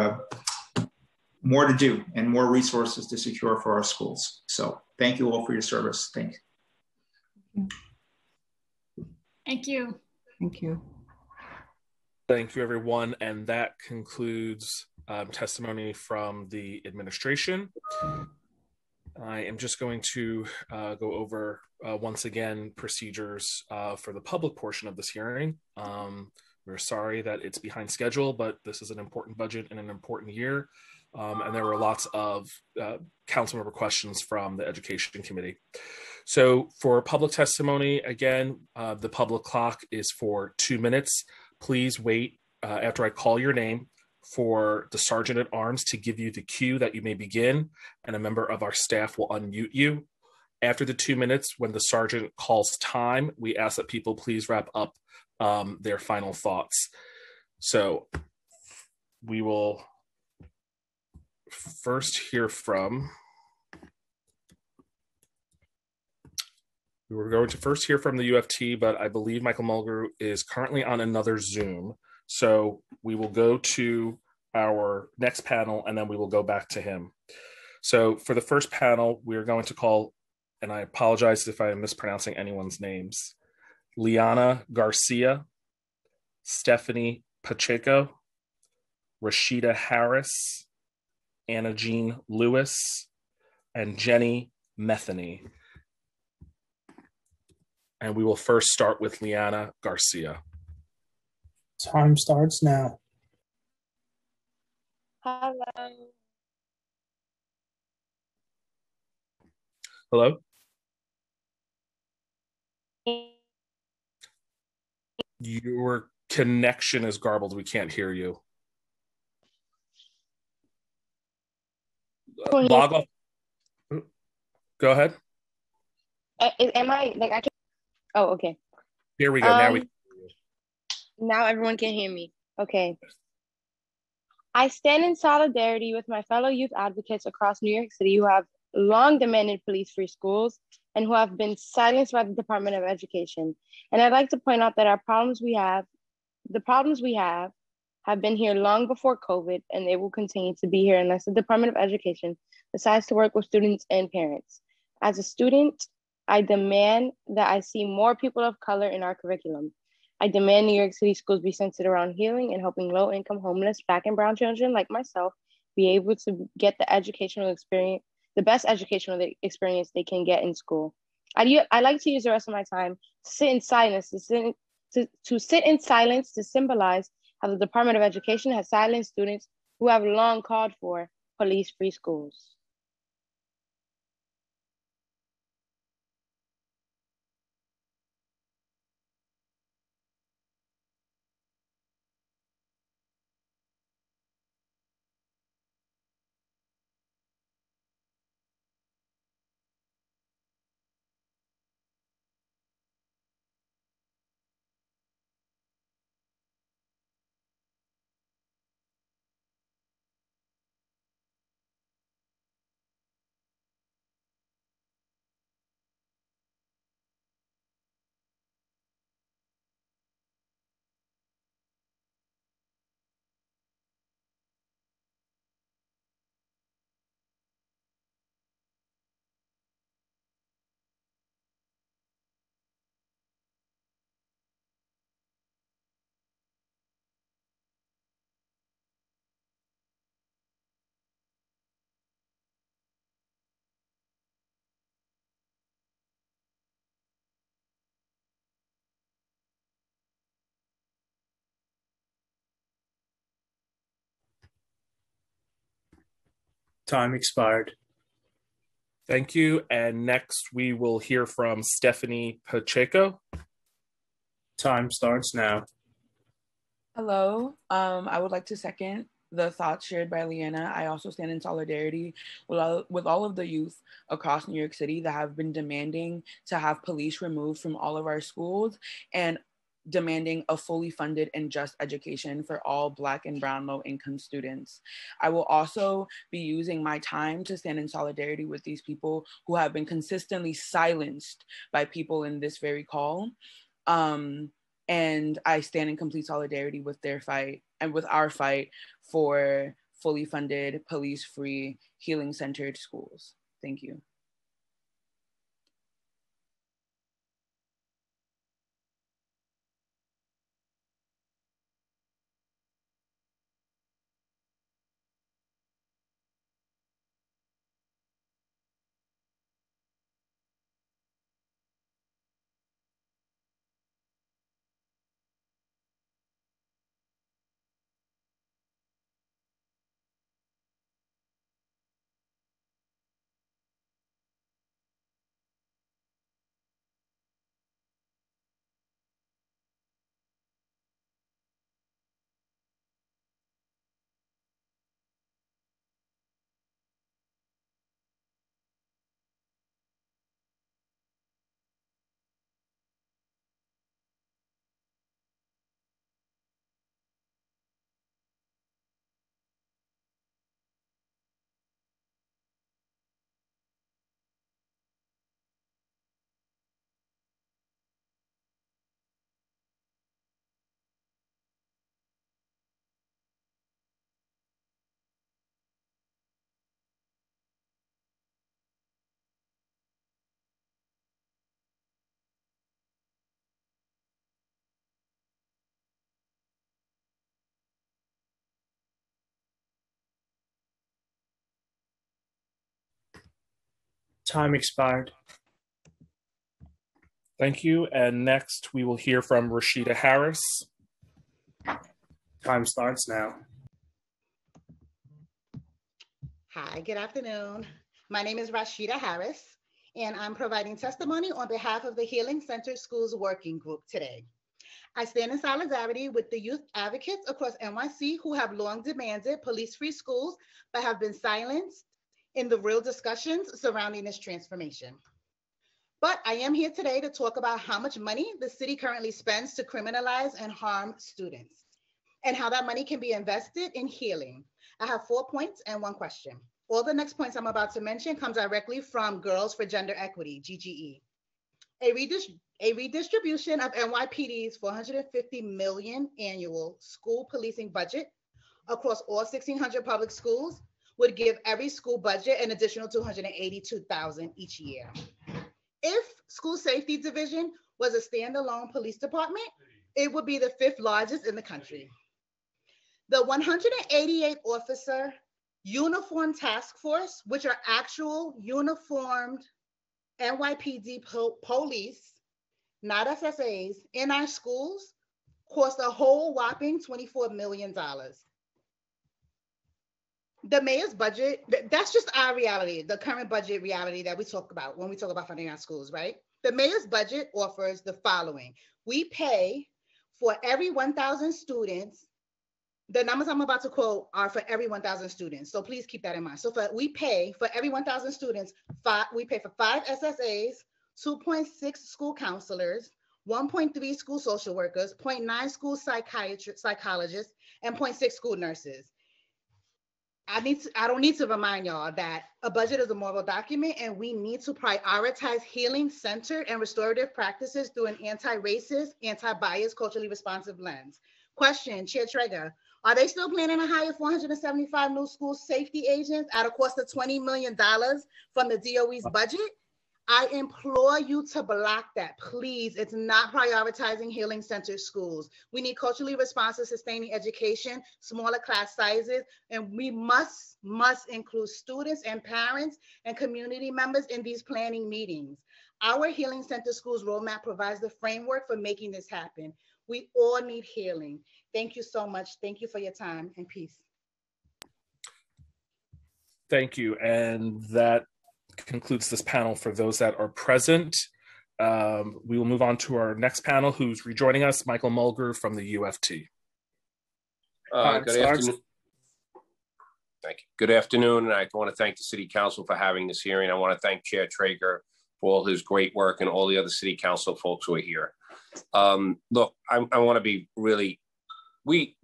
more to do and more resources to secure for our schools. So thank you all for your service. Thank you. Thank you. Thank you. Thank you, everyone. And that concludes testimony from the administration. I am just going to go over once again procedures for the public portion of this hearing. We're sorry that it's behind schedule, but this is an important budget and an important year. And there were lots of council member questions from the Education Committee. So for public testimony, again, the public clock is for 2 minutes. Please wait after I call your name for the Sergeant at Arms to give you the cue that you may begin, and a member of our staff will unmute you. After the 2 minutes, when the Sergeant calls time, we ask that people please wrap up their final thoughts. So we will first hear from, we were going to first hear from the UFT, but I believe Michael Mulgrew is currently on another Zoom. So we will go to our next panel and then we will go back to him. So for the first panel, we're going to call, and I apologize if I am mispronouncing anyone's names, Liana Garcia, Stephanie Pacheco, Rashida Harris, Anna Jean Lewis, and Jenny Metheny. And we will first start with Liana Garcia. Time starts now. Hello. Hello? Your connection is garbled. We can't hear you. Log off. Go ahead. Am I like I can? Oh, okay. Here we go. Now everyone can hear me. Okay. I stand in solidarity with my fellow youth advocates across New York City who have long demanded police-free schools and who have been silenced by the Department of Education. And I'd like to point out that the problems we have been here long before COVID, and they will continue to be here unless the Department of Education decides to work with students and parents. As a student, I demand that I see more people of color in our curriculum. I demand New York City schools be centered around healing and helping low-income, homeless, Black and brown children like myself be able to get the best educational experience they can get in school. I like to use the rest of my time to sit in silence, to symbolize how the Department of Education has silenced students who have long called for police-free schools. Time expired. Thank you. And next we will hear from Stephanie Pacheco. Time starts now. Hello. I would like to second the thoughts shared by Liana. I also stand in solidarity with all of the youth across New York City that have been demanding to have police removed from all of our schools and demanding a fully funded and just education for all Black and brown low-income students. I will also be using my time to stand in solidarity with these people who have been consistently silenced by people in this very call. And I stand in complete solidarity with their fight and with our fight for fully funded, police-free, healing-centered schools. Thank you. Time expired. Thank you. And next we will hear from Rashida Harris. Time starts now. Hi, good afternoon. My name is Rashida Harris, and I'm providing testimony on behalf of the Healing Center Schools Working Group today. I stand in solidarity with the youth advocates across NYC who have long demanded police-free schools, but have been silenced in the real discussions surrounding this transformation. But I am here today to talk about how much money the city currently spends to criminalize and harm students, and how that money can be invested in healing. I have 4 points and 1 question. All the next points I'm about to mention comes directly from Girls for Gender Equity, GGE. A redistribution of NYPD's $450 million annual school policing budget across all 1,600 public schools would give every school budget an additional $282,000 each year. If School Safety Division was a standalone police department, it would be the 5th largest in the country. The 188 officer uniform task force, which are actual uniformed NYPD police, not SSAs, in our schools, cost a whole whopping $24 million. The mayor's budget, that's just our reality, the current budget reality that we talk about when we talk about funding our schools, right? The mayor's budget offers the following. We pay for every 1,000 students. The numbers I'm about to quote are for every 1,000 students. So please keep that in mind. So we pay for every 1,000 students, we pay for 5 SSAs, 2.6 school counselors, 1.3 school social workers, 0.9 school psychologists, and 0.6 school nurses. I don't need to remind y'all that a budget is a moral document, and we need to prioritize healing-centered and restorative practices through an anti-racist, anti-biased, culturally responsive lens. Question, Chair Traeger, are they still planning to hire 475 new school safety agents at a cost of $20 million from the DOE's budget? I implore you to block that, please. It's not prioritizing healing-centered schools. We need culturally responsive, sustaining education, smaller class sizes, and we must include students and parents and community members in these planning meetings. Our Healing Center Schools Roadmap provides the framework for making this happen. We all need healing. Thank you so much. Thank you for your time, and peace. Thank you. And that concludes this panel for those that are present. We will move on to our next panel, who's rejoining us, Michael Mulger from the UFT. Good afternoon. Thank you. Good afternoon, and I want to thank the City Council for having this hearing. I want to thank Chair Traeger for all his great work and all the other City Council folks who are here. Look, I want to be really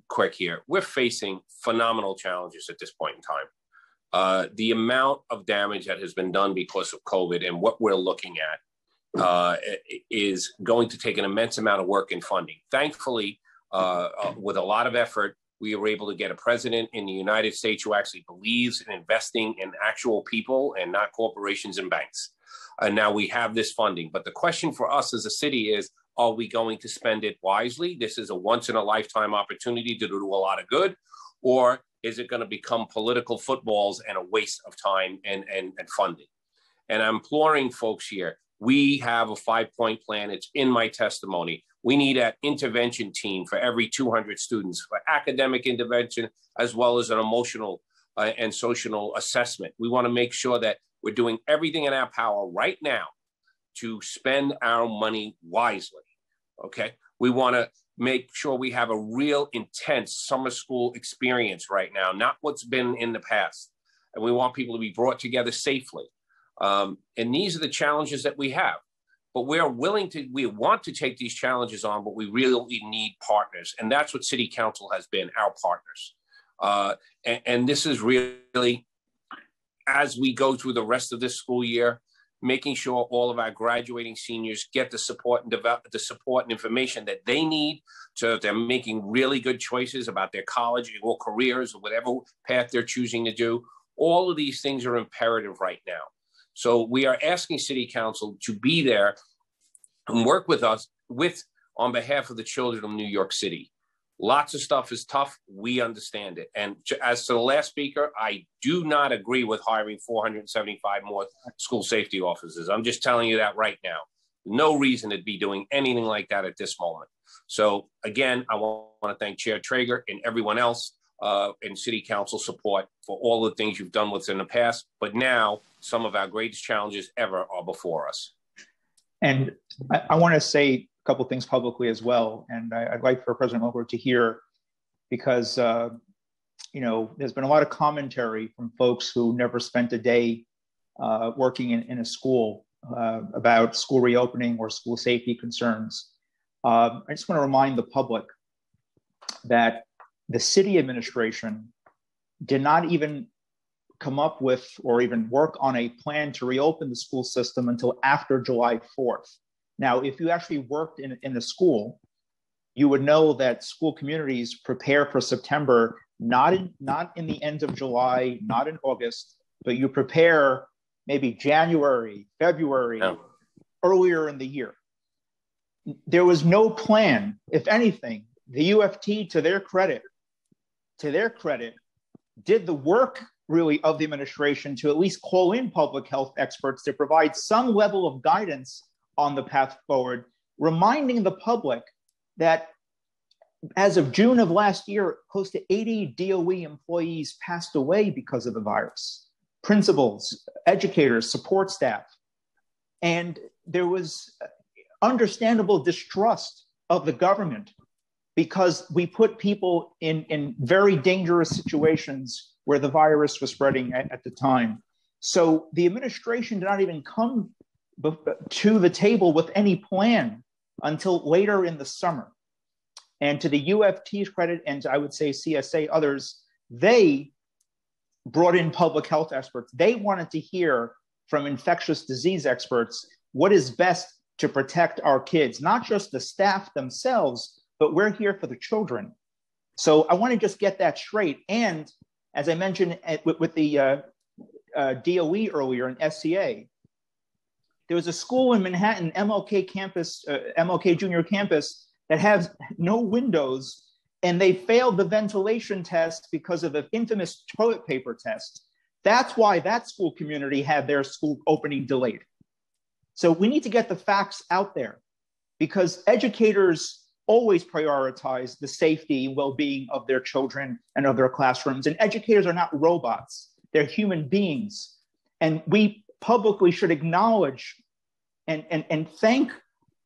quick here. We're facing phenomenal challenges at this point in time. The amount of damage that has been done because of COVID and what we're looking at is going to take an immense amount of work and funding. Thankfully, with a lot of effort, we were able to get a president in the United States who actually believes in investing in actual people and not corporations and banks. And now we have this funding. But the question for us as a city is, are we going to spend it wisely? This is a once-in-a-lifetime opportunity to do a lot of good, or is it going to become political footballs and a waste of time and funding? And I'm imploring folks here, we have a 5-point plan. It's in my testimony. We need an intervention team for every 200 students for academic intervention, as well as an emotional and social assessment. We want to make sure that we're doing everything in our power right now to spend our money wisely, okay? We want to make sure we have a real intense summer school experience right now, not what's been in the past. And we want people to be brought together safely. And these are the challenges that we have. But we want to take these challenges on, but we really need partners. And that's what City Council has been, our partners. And this is really, as we go through the rest of this school year, making sure all of our graduating seniors get the support and information that they need so that they're making really good choices about their college or careers or whatever path they're choosing to do. All of these things are imperative right now. So we are asking City Council to be there and work with us on behalf of the children of New York City. Lots of stuff is tough. We understand it. And as to the last speaker, I do not agree with hiring 475 more school safety officers. I'm just telling you that right now. No reason to be doing anything like that at this moment. So again, I want to thank Chair Traeger and everyone else in City Council support for all the things you've done with us in the past. But now some of our greatest challenges ever are before us. And I want to say a couple of things publicly as well. And I'd like for President Mulgrew to hear, because, there's been a lot of commentary from folks who never spent a day working in a school about school reopening or school safety concerns. I just want to remind the public that the city administration did not even come up with or even work on a plan to reopen the school system until after July 4th. Now, if you actually worked in the school, you would know that school communities prepare for September, not in the end of July, not in August, but you prepare maybe January, February, earlier in the year. There was no plan. If anything, the UFT, to their credit, did the work really of the administration to at least call in public health experts to provide some level of guidance on the path forward, reminding the public that as of June of last year, close to 80 DOE employees passed away because of the virus. Principals, educators, support staff. And there was understandable distrust of the government because we put people in very dangerous situations where the virus was spreading at the time. So the administration did not even come to the table with any plan until later in the summer. And to the UFT's credit, and I would say CSA, others, they brought in public health experts. They wanted to hear from infectious disease experts what is best to protect our kids, not just the staff themselves, but we're here for the children. So I want to just get that straight. And as I mentioned with the DOE earlier in SCA, there was a school in Manhattan, MLK campus, MLK Junior Campus, that has no windows, and they failed the ventilation test because of the infamous toilet paper test. That's why that school community had their school opening delayed. So we need to get the facts out there, because educators always prioritize the safety and well-being of their children and of their classrooms. And educators are not robots, they're human beings. And we publicly should acknowledge and thank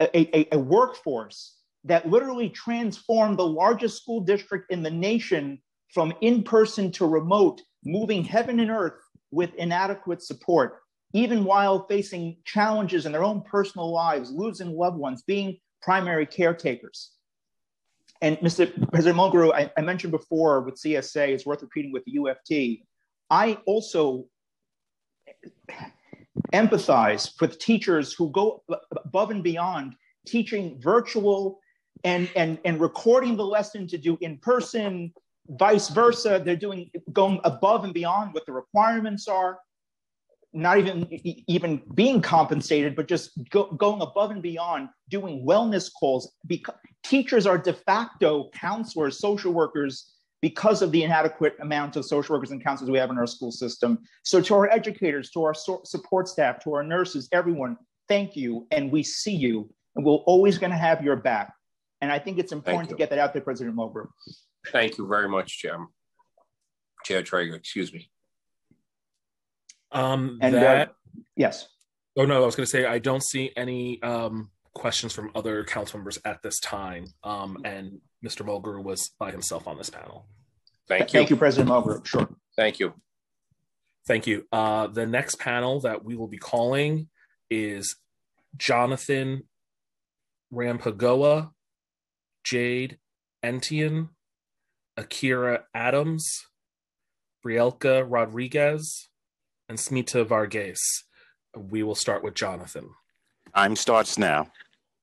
a workforce that literally transformed the largest school district in the nation from in-person to remote, moving heaven and earth with inadequate support, even while facing challenges in their own personal lives, losing loved ones, being primary caretakers. And Mr. President Mulgrew, I mentioned before with CSA, it's worth repeating with the UFT, I also empathize with teachers who go above and beyond teaching virtual and recording the lesson to do in person, vice versa. They're going above and beyond what the requirements are, not even being compensated, but just going above and beyond, doing wellness calls. Because teachers are de facto counselors, social workers, because of the inadequate amount of social workers and counselors we have in our school system. So to our educators, to our support staff, to our nurses, everyone, thank you, and we see you, and we're always going to have your back. And I think it's important to get that out there, President Mulgrew. Thank you very much, Chair Traeger, excuse me. Yes. Oh, no, I was going to say, I don't see any questions from other council members at this time. And Mr. Mulgrew was by himself on this panel. Thank you. Thank you, President Mulgrew. Sure. Thank you. Thank you. The next panel that we will be calling is Jonathan Rampagoa, Jade Entian, Akira Adams, Brielka Rodriguez, and Smita Varghese. We will start with Jonathan. Time starts now.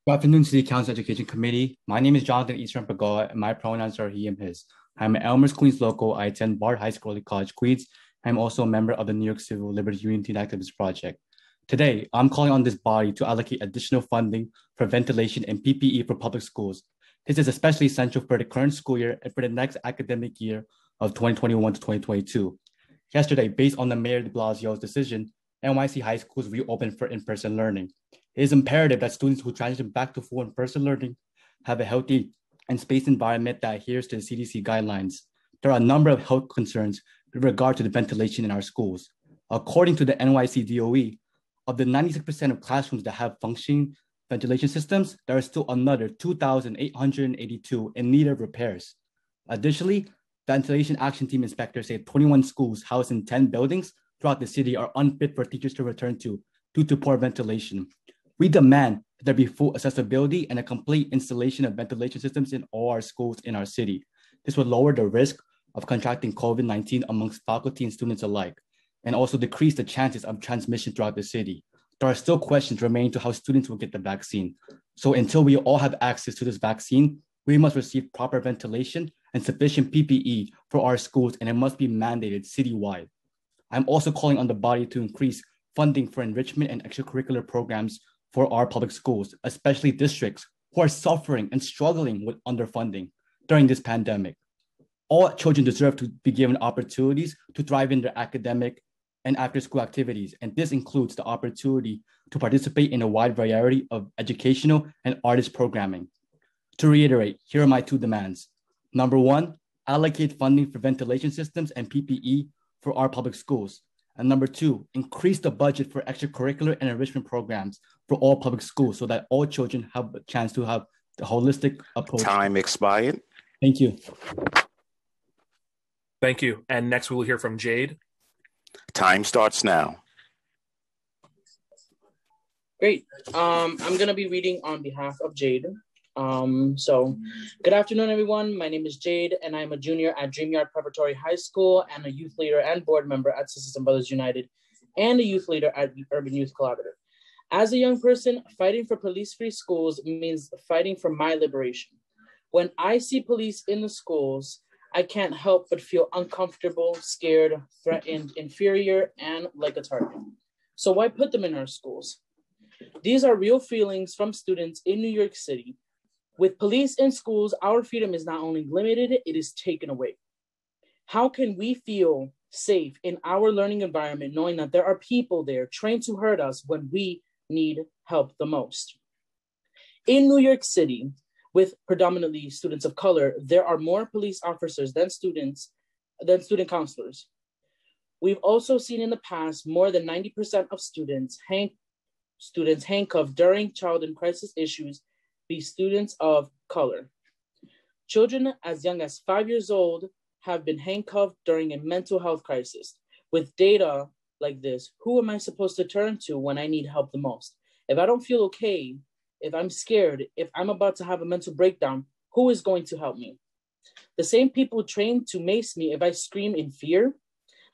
Good afternoon, City Council Education Committee. My name is Jonathan Eastern Pagoa, and my pronouns are he and his. I'm an Elmhurst, Queens local. I attend Bard High School at College, Queens. I'm also a member of the New York Civil Liberties Unity and Activist Project. Today, I'm calling on this body to allocate additional funding for ventilation and PPE for public schools This is especially essential for the current school year and for the next academic year of 2021 to 2022. Yesterday, based on the Mayor de Blasio's decision, NYC high schools reopened for in-person learning. It is imperative that students who transition back to full in-person learning have a healthy and spaced environment that adheres to the CDC guidelines. There are a number of health concerns with regard to the ventilation in our schools. According to the NYC DOE, of the 96% of classrooms that have functioning ventilation systems, there are still another 2,882 in need of repairs. Additionally, Ventilation Action Team inspectors say 21 schools housed in 10 buildings throughout the city are unfit for teachers to return to due to poor ventilation. We demand that there be full accessibility and a complete installation of ventilation systems in all our schools in our city. This would lower the risk of contracting COVID-19 amongst faculty and students alike, and also decrease the chances of transmission throughout the city. There are still questions remaining to how students will get the vaccine. So until we all have access to this vaccine, we must receive proper ventilation and sufficient PPE for our schools, and it must be mandated citywide. I'm also calling on the body to increase funding for enrichment and extracurricular programs for our public schools, especially districts who are suffering and struggling with underfunding during this pandemic. All children deserve to be given opportunities to thrive in their academic and after-school activities, and this includes the opportunity to participate in a wide variety of educational and artist programming. To reiterate, here are my two demands. Number one, allocate funding for ventilation systems and PPE for our public schools. And number two, increase the budget for extracurricular and enrichment programs for all public schools so that all children have a chance to have the holistic approach. Time expired. Thank you. Thank you. And next we will hear from Jade. Time starts now. Great. I'm going to be reading on behalf of Jade. Good afternoon, everyone. My name is Jade, and I'm a junior at Dreamyard Preparatory High School and a youth leader and board member at Sisters and Brothers United and a youth leader at Urban Youth Collaborative. As a young person, fighting for police-free schools means fighting for my liberation. When I see police in the schools, I can't help but feel uncomfortable, scared, threatened, inferior, and like a target. So why put them in our schools? These are real feelings from students in New York City. With police in schools, our freedom is not only limited, it is taken away. How can we feel safe in our learning environment knowing that there are people there trained to hurt us when we need help the most? In New York City, with predominantly students of color, there are more police officers than student counselors. We've also seen in the past more than 90% of students handcuffed during child and crisis issues be students of color. Children as young as 5 years old have been handcuffed during a mental health crisis. With data like this, who am I supposed to turn to when I need help the most? If I don't feel okay, if I'm scared, if I'm about to have a mental breakdown, who is going to help me? The same people trained to mace me if I scream in fear,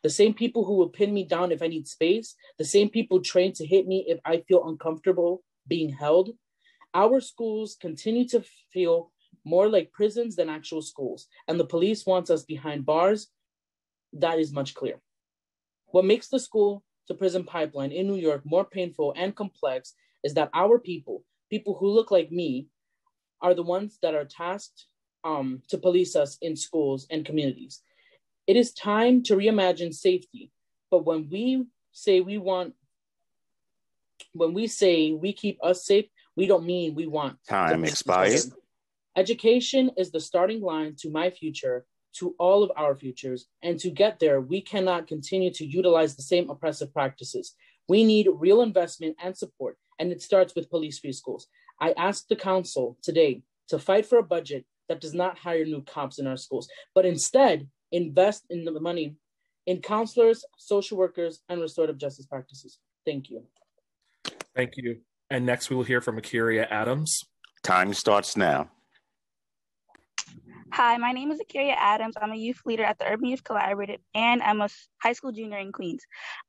the same people who will pin me down if I need space, the same people trained to hit me if I feel uncomfortable being held. Our schools continue to feel more like prisons than actual schools, and the police wants us behind bars. That is much clear. What makes the school to prison pipeline in New York more painful and complex is that our people who look like me, are the ones that are tasked to police us in schools and communities. It is time to reimagine safety, but when we say we keep us safe, we don't mean we want. Time expired. Education is the starting line to my future, to all of our futures, and to get there, we cannot continue to utilize the same oppressive practices. We need real investment and support, and it starts with police-free schools. I ask the council today to fight for a budget that does not hire new cops in our schools, but instead invest in the money in counselors, social workers, and restorative justice practices. Thank you. Thank you. And next we will hear from Akiria Adams. Time starts now. Hi, my name is Akiria Adams. I'm a youth leader at the Urban Youth Collaborative, and I'm a high school junior in Queens.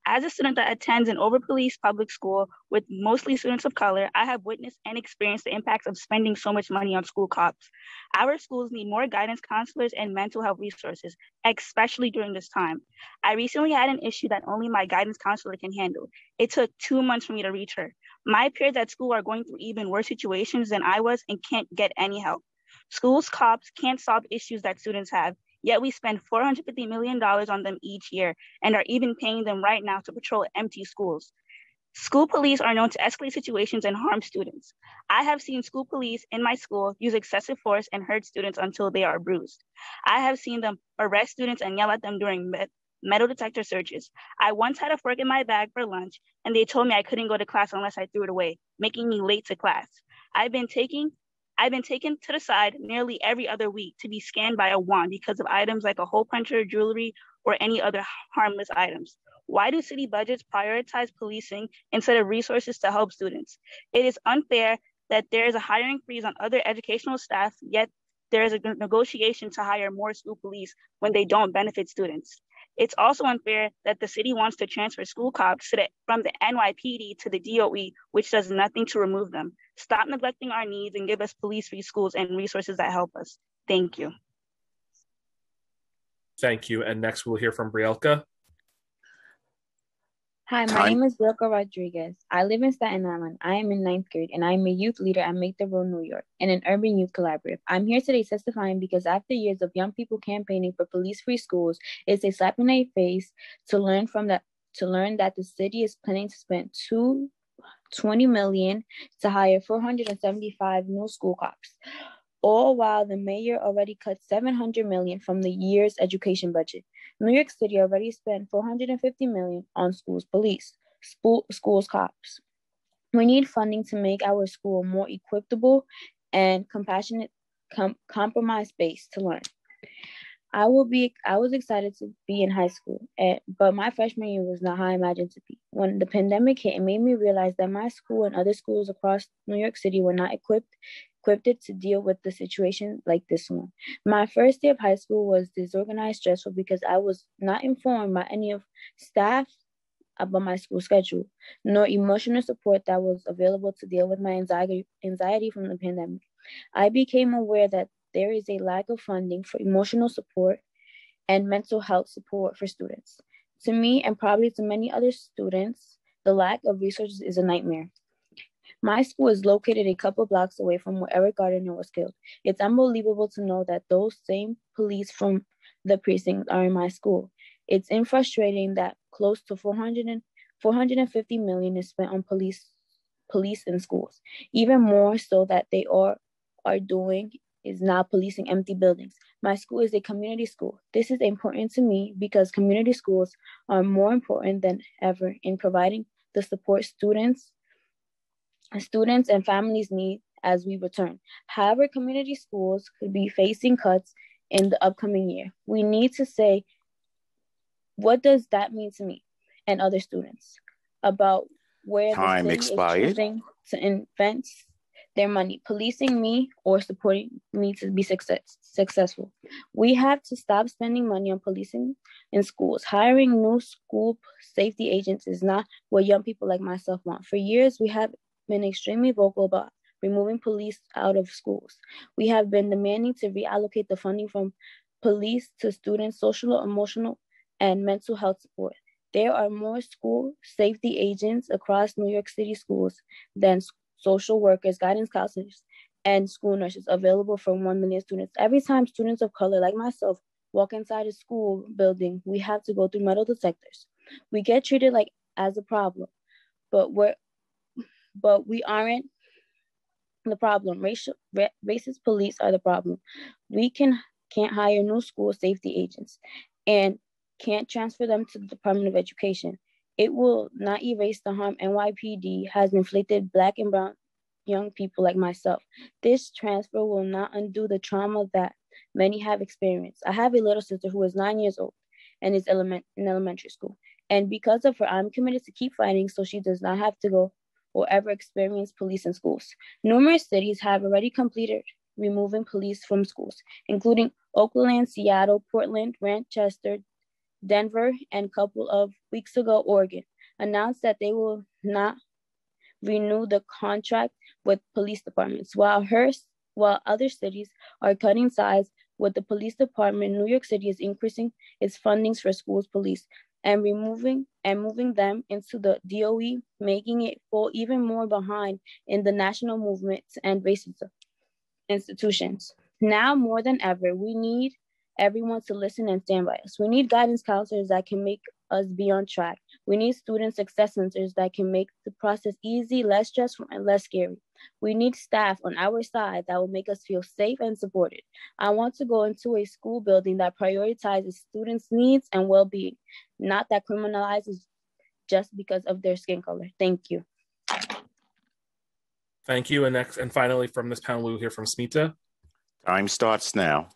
As a student that attends an over-policed public school with mostly students of color, I have witnessed and experienced the impacts of spending so much money on school cops. Our schools need more guidance counselors and mental health resources, especially during this time. I recently had an issue that only my guidance counselor can handle. It took 2 months for me to reach her. My peers at school are going through even worse situations than I was and can't get any help. Schools cops can't solve issues that students have, yet we spend $450 million on them each year and are even paying them right now to patrol empty schools. School police are known to escalate situations and harm students. I have seen school police in my school use excessive force and hurt students until they are bruised. I have seen them arrest students and yell at them during metal detector searches. I once had a fork in my bag for lunch, and they told me I couldn't go to class unless I threw it away, making me late to class. I've been taken to the side nearly every other week to be scanned by a wand because of items like a hole puncher, jewelry, or any other harmless items. Why do city budgets prioritize policing instead of resources to help students? It is unfair that there is a hiring freeze on other educational staff, yet there is a negotiation to hire more school police when they don't benefit students. It's also unfair that the city wants to transfer school cops from the NYPD to the DOE, which does nothing to remove them. Stop neglecting our needs and give us police-free schools and resources that help us. Thank you. Thank you. And next we'll hear from Brielka. Hi, my name is Wilka Rodriguez. I live in Staten Island. I am in 9th grade, and I am a youth leader at Make the Road New York and an urban youth collaborative. I'm here today testifying because after years of young people campaigning for police-free schools, it's a slap in the face to learn that the city is planning to spend $20 million to hire 475 new school cops, all while the mayor already cut $700 million from the year's education budget. New York City already spent $450 million on schools cops. We need funding to make our school more equitable and compassionate, compromise space to learn. I was excited to be in high school, but my freshman year was not how I imagined it to be. When the pandemic hit, it made me realize that my school and other schools across New York City were not equipped to deal with the situation like this one. My first day of high school was disorganized, stressful because I was not informed by any of staff about my school schedule, nor emotional support that was available to deal with my anxiety from the pandemic. I became aware that there is a lack of funding for emotional support and mental health support for students. To me, and probably to many other students, the lack of resources is a nightmare. My school is located a couple blocks away from where Eric Gardner was killed. It's unbelievable to know that those same police from the precinct are in my school. It's frustrating that close to $450 million is spent on police in schools. Even more so that they are doing is now policing empty buildings. My school is a community school. This is important to me because community schools are more important than ever in providing the support students and families need as we return. However, community schools could be facing cuts in the upcoming year. We need to say, what does that mean to me and other students about where the city is choosing to invest their money, policing me or supporting me to be successful. We have to stop spending money on policing in schools. Hiring new school safety agents is not what young people like myself want. For years, we have been extremely vocal about removing police out of schools. We have been demanding to reallocate the funding from police to students' social, emotional, and mental health support. There are more school safety agents across New York City schools than social workers, guidance counselors, and school nurses available for 1 million students. Every time students of color like myself walk inside a school building, we have to go through metal detectors. We get treated like as a problem, but we aren't the problem. Racist police are the problem. We can't hire new school safety agents and can't transfer them to the Department of Education. It will not erase the harm NYPD has inflicted Black and brown young people like myself. This transfer will not undo the trauma that many have experienced. I have a little sister who is 9 years old and is in elementary school. And because of her, I'm committed to keep fighting so she does not have to go or ever experience police in schools. Numerous cities have already completed removing police from schools, including Oakland, Seattle, Portland, Manchester, Denver, and a couple of weeks ago, Oregon, announced that they will not renew the contract with police departments. While other cities are cutting ties with the police department, New York City is increasing its fundings for schools police and moving them into the DOE, making it fall even more behind in the national movement and racism institutions. Now more than ever, we need everyone to listen and stand by us. We need guidance counselors that can make us be on track. We need student success centers that can make the process easy, less stressful, and less scary. We need staff on our side that will make us feel safe and supported. I want to go into a school building that prioritizes students' needs and well-being, not that criminalizes just because of their skin color. Thank you. Thank you. And next, and finally, from this panel, we will hear from Smita. Time starts now.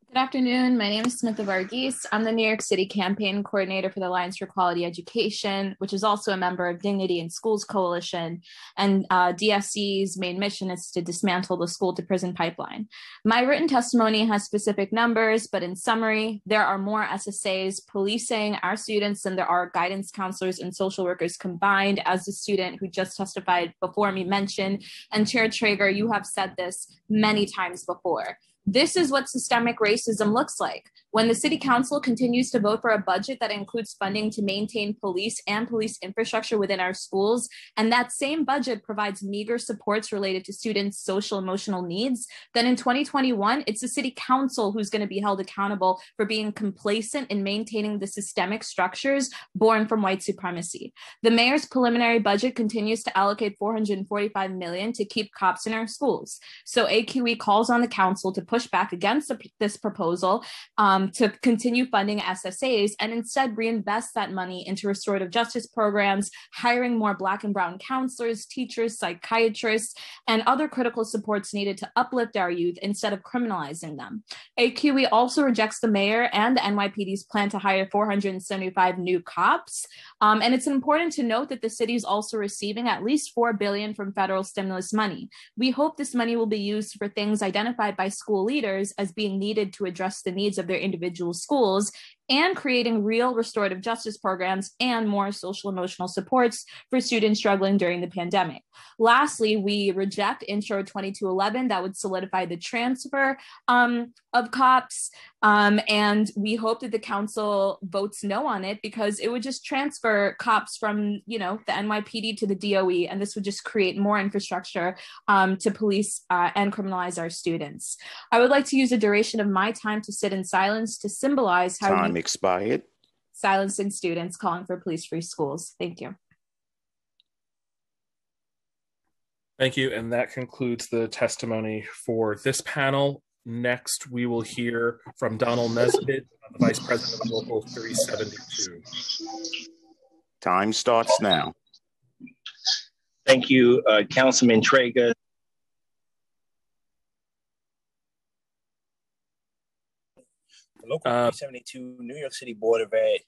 Good afternoon. My name is Smitha Varghese. I'm the New York City campaign coordinator for the Alliance for Quality Education, which is also a member of Dignity in Schools Coalition. And DFC's main mission is to dismantle the school to prison pipeline. My written testimony has specific numbers, but in summary, there are more SSAs policing our students than there are guidance counselors and social workers combined, as the student who just testified before me mentioned. And Chair Traeger, you have said this many times before. This is what systemic racism looks like. When the city council continues to vote for a budget that includes funding to maintain police and police infrastructure within our schools, and that same budget provides meager supports related to students' social emotional needs, then in 2021, it's the city council who's going to be held accountable for being complacent in maintaining the systemic structures born from white supremacy. The mayor's preliminary budget continues to allocate $445 million to keep cops in our schools. So AQE calls on the council to push back against this proposal to continue funding SSAs and instead reinvest that money into restorative justice programs, hiring more Black and Brown counselors, teachers, psychiatrists, and other critical supports needed to uplift our youth instead of criminalizing them. AQE also rejects the mayor and the NYPD's plan to hire 475 new cops. And it's important to note that the city is also receiving at least $4 billion from federal stimulus money. We hope this money will be used for things identified by school leaders as being needed to address the needs of their individual schools and creating real restorative justice programs and more social emotional supports for students struggling during the pandemic. Lastly, we reject Intro 2211 that would solidify the transfer of cops, and we hope that the council votes no on it because it would just transfer cops from, the NYPD to the DOE, and this would just create more infrastructure to police and criminalize our students. I would like to use the duration of my time to sit in silence to symbolize how Time expired. Silencing students calling for police-free schools. Thank you. Thank you. And that concludes the testimony for this panel. Next, we will hear from Donald Nesbitt, the Vice President of Local 372. Time starts now. Thank you, Councilman Traeger. Local 372 New York City Board of Ed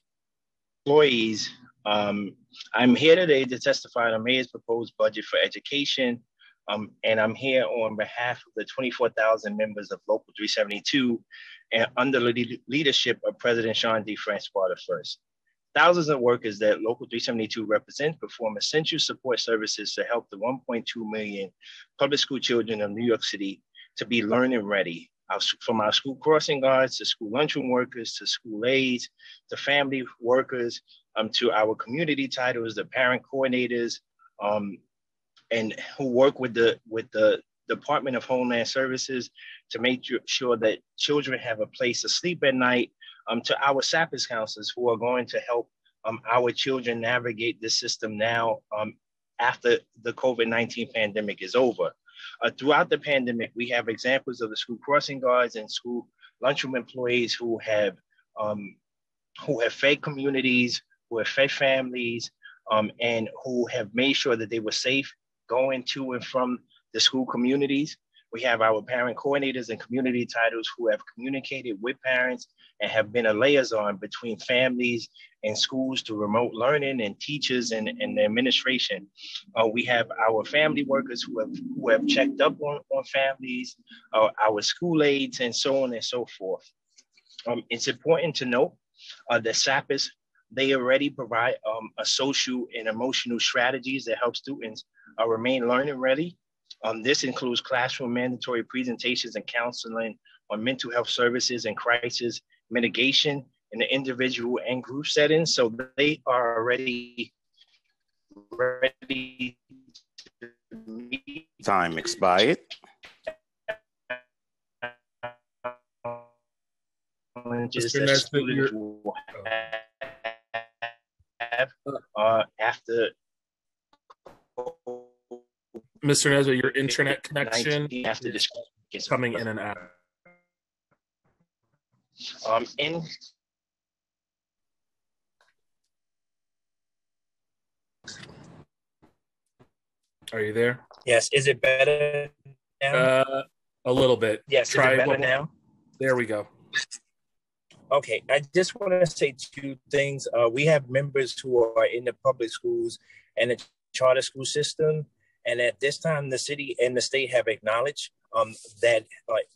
employees. I'm here today to testify on the mayor's proposed budget for education. And I'm here on behalf of the 24,000 members of Local 372 and under the leadership of President Sean D. Francois I. Thousands of workers that Local 372 represents perform essential support services to help the 1.2 million public school children of New York City to be learning ready. From our school crossing guards to school lunchroom workers to school aides to family workers to our community titles, the parent coordinators, and who work with the Department of Homeland Services to make sure that children have a place to sleep at night, to our SAPIS counselors who are going to help our children navigate this system now after the COVID-19 pandemic is over. Throughout the pandemic, we have examples of the school crossing guards and school lunchroom employees who have fed communities, who have fed families, and who have made sure that they were safe going to and from the school communities. We have our parent coordinators and community titles who have communicated with parents and have been a liaison between families and schools to remote learning and teachers and the administration. We have our family workers who have checked up on families, our school aides, and so on and so forth. It's important to note that SAPIS, they already provide a social and emotional strategies that help students remain learning ready. This includes classroom mandatory presentations and counseling on mental health services and crisis mitigation in the individual and group settings. So they are already ready to meet Time expired. Mr. Nesbitt, will have after Mr. Nesbitt, your internet connection after this is coming in and out. In Are you there? Yes. Is it better now? A little bit. Yes. Try is it better now? There we go. Okay, I just want to say two things. We have members who are in the public schools and the charter school system. And at this time, the city and the state have acknowledged that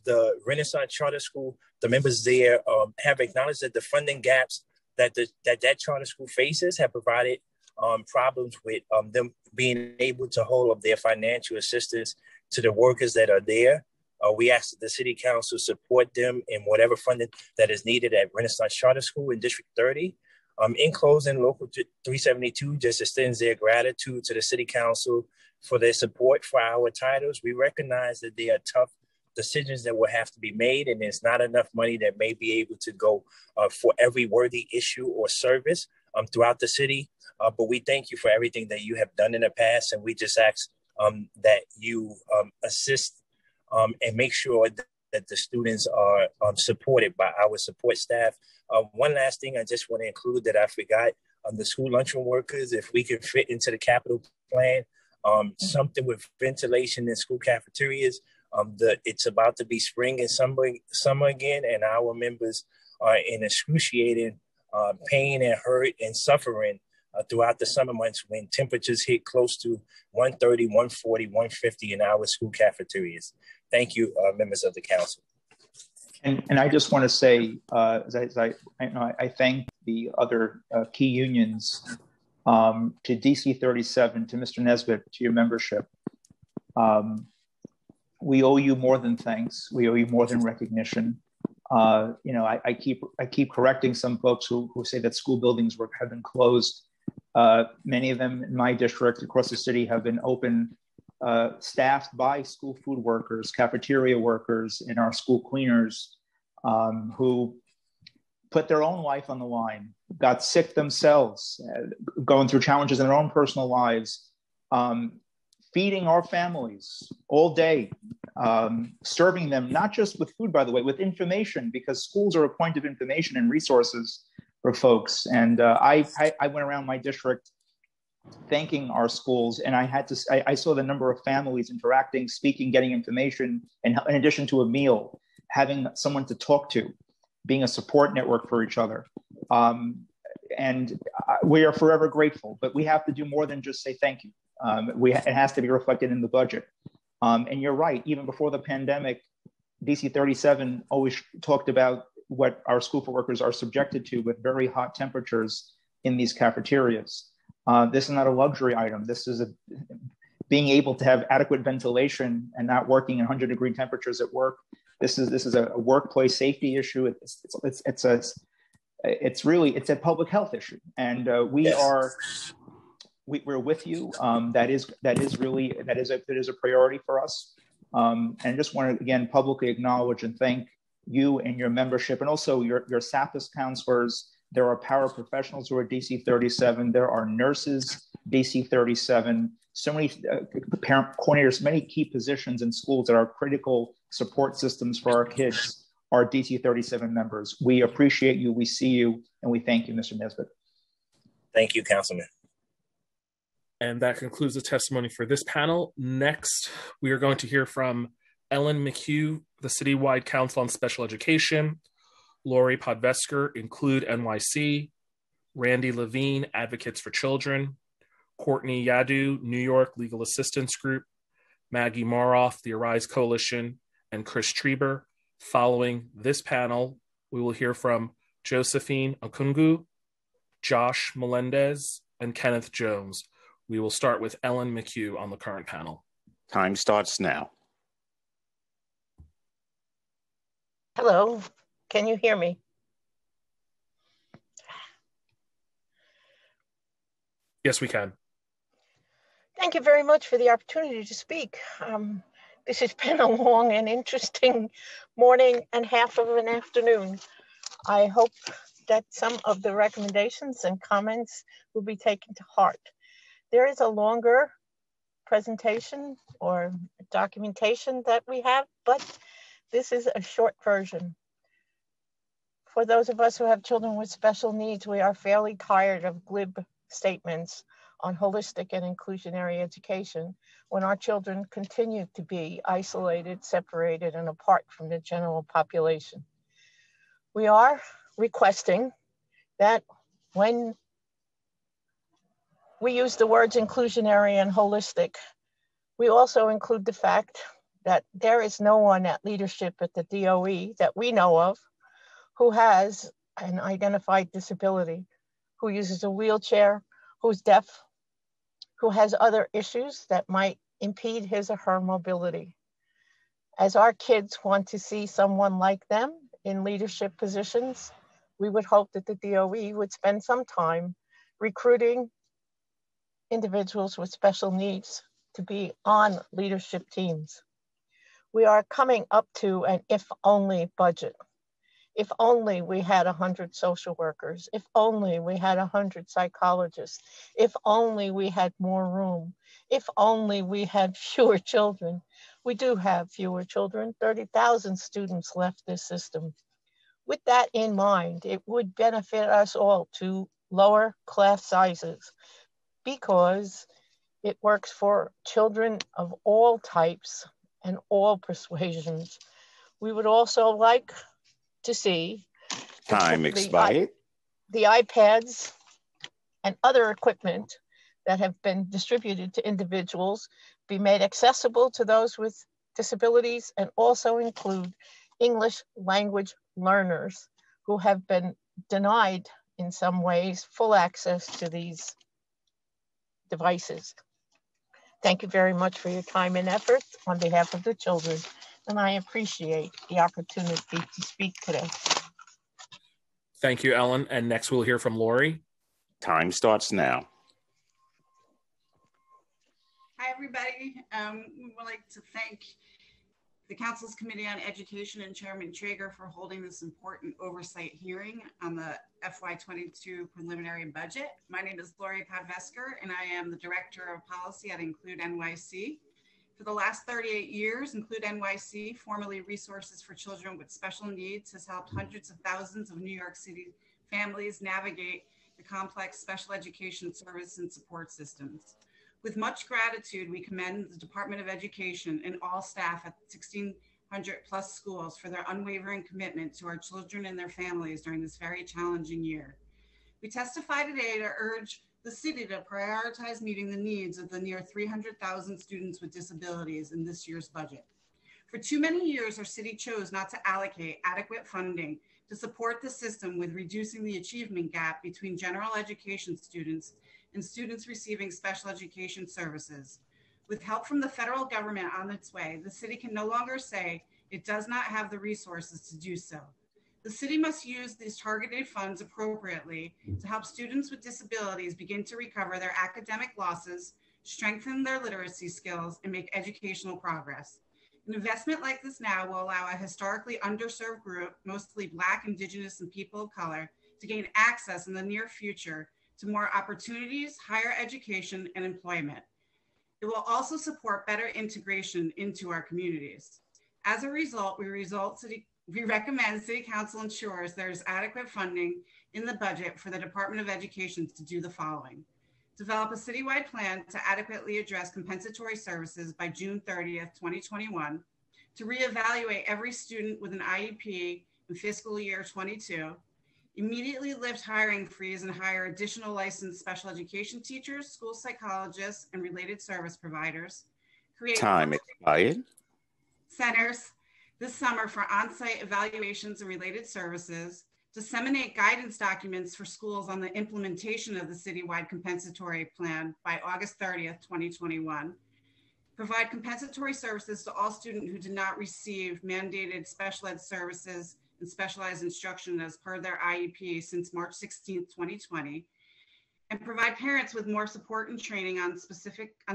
the Renaissance Charter School, the members there have acknowledged that the funding gaps that that charter school faces have provided problems with them being able to hold up their financial assistance to the workers that are there. We ask that the city council support them in whatever funding that is needed at Renaissance Charter School in District 30. In closing, Local 372 just extends their gratitude to the city council for their support for our titles. We recognize that they are tough decisions that will have to be made, and there's not enough money that may be able to go for every worthy issue or service throughout the city. But we thank you for everything that you have done in the past, and we just ask that you assist and make sure that the students are supported by our support staff. One last thing I just want to include that I forgot, the school lunchroom workers, if we can fit into the capital plan, something with ventilation in school cafeterias. It's about to be spring and summer again, and our members are in excruciating pain and hurt and suffering throughout the summer months when temperatures hit close to 130, 140, 150 in our school cafeterias. Thank you, members of the council. And I just want to say, I thank the other key unions, to DC 37, to Mr. Nesbitt, to your membership. We owe you more than thanks. We owe you more than recognition. I keep correcting some folks who say that school buildings have been closed. Many of them in my district across the city have been open, staffed by school food workers, cafeteria workers, and our school cleaners, who put their own life on the line, got sick themselves, going through challenges in their own personal lives, feeding our families all day, serving them, not just with food, by the way, with information, because schools are a point of information and resources for folks. And I went around my district thanking our schools, and I saw the number of families interacting, speaking, getting information, and in addition to a meal, having someone to talk to, being a support network for each other. And we are forever grateful, but we have to do more than just say thank you. It has to be reflected in the budget. And you're right, even before the pandemic, DC 37 always talked about what our school food workers are subjected to with very hot temperatures in these cafeterias. This is not a luxury item. This is being able to have adequate ventilation and not working in 100-degree temperatures at work. This is a workplace safety issue. It's a public health issue, and we're with you. That is a priority for us. And just want to again publicly acknowledge and thank you and your membership, and also your SAPIS counselors. There are paraprofessionals who are DC 37. There are nurses, DC 37. So many parent coordinators, many key positions in schools that are critical support systems for our kids are DC 37 members. We appreciate you, we see you, and we thank you, Mr. Nesbitt. Thank you, Councilman. And that concludes the testimony for this panel. Next, we are going to hear from Ellen McHugh, the Citywide Council on Special Education, Lori Podvesker, Include NYC, Randy Levine, Advocates for Children, Courtney Yadu, New York Legal Assistance Group, Maggie Moroff, the Arise Coalition, and Chris Treber. Following this panel, we will hear from Josephine Okungu, Josh Melendez, and Kenneth Jones. We will start with Ellen McHugh on the current panel. Time starts now. Hello, can you hear me? Yes, we can. Thank you very much for the opportunity to speak. This has been a long and interesting morning and half of an afternoon. I hope that some of the recommendations and comments will be taken to heart. There is a longer presentation or documentation that we have, but this is a short version. For those of us who have children with special needs, we are fairly tired of glib statements on holistic and inclusionary education when our children continue to be isolated, separated, and apart from the general population. We are requesting that when we use the words inclusionary and holistic, we also include the fact that there is no one at leadership at the DOE that we know of who has an identified disability, who uses a wheelchair, who's deaf, who has other issues that might impede his or her mobility. As our kids want to see someone like them in leadership positions, we would hope that the DOE would spend some time recruiting individuals with special needs to be on leadership teams. We are coming up to an if only budget. If only we had 100 social workers, if only we had 100 psychologists, if only we had more room, if only we had fewer children. We do have fewer children, 30,000 students left this system. With that in mind, it would benefit us all to lower class sizes because it works for children of all types and all persuasions. We would also like to see Time expired. The iPads and other equipment that have been distributed to individuals be made accessible to those with disabilities and also include English language learners who have been denied in some ways full access to these devices. Thank you very much for your time and effort on behalf of the children, and I appreciate the opportunity to speak today. Thank you, Ellen. And next we'll hear from Lori. Time starts now. Hi, everybody. We would like to thank the Council's Committee on Education and Chairman Traeger for holding this important oversight hearing on the FY22 preliminary budget. My name is Lori Podvesker, and I am the Director of Policy at Include NYC. For the last 38 years, Include NYC, formerly Resources for Children with Special Needs, has helped hundreds of thousands of New York City families navigate the complex special education service and support systems. With much gratitude, we commend the Department of Education and all staff at 1,600 plus schools for their unwavering commitment to our children and their families during this very challenging year. We testify today to urge the city to prioritize meeting the needs of the near 300,000 students with disabilities in this year's budget. For too many years, our city chose not to allocate adequate funding to support the system with reducing the achievement gap between general education students and students receiving special education services. With help from the federal government on its way, the city can no longer say it does not have the resources to do so. The city must use these targeted funds appropriately to help students with disabilities begin to recover their academic losses, strengthen their literacy skills, and make educational progress. An investment like this now will allow a historically underserved group, mostly Black, Indigenous, and people of color, to gain access in the near future to more opportunities, higher education, and employment. It will also support better integration into our communities. As a result, we recommend City Council ensures there is adequate funding in the budget for the Department of Education to do the following. Develop a citywide plan to adequately address compensatory services by June 30th, 2021, to reevaluate every student with an IEP in fiscal year 22, immediately lift hiring freeze and hire additional licensed special education teachers, school psychologists, and related service providers. Create Time expired. Centers this summer for on-site evaluations and related services. Disseminate guidance documents for schools on the implementation of the citywide compensatory plan by August 30th, 2021. Provide compensatory services to all students who did not receive mandated special ed services and specialized instruction as part of their IEP since March 16th, 2020. and provide parents with more support and training on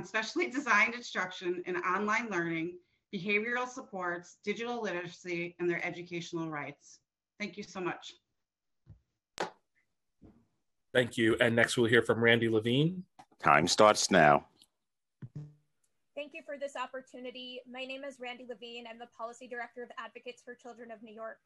specially designed instruction in online learning, behavioral supports, digital literacy, and their educational rights. Thank you so much. Thank you. And next we'll hear from Randy Levine. Time starts now. Thank you for this opportunity. My name is Randy Levine. I'm the Policy Director of Advocates for Children of New York.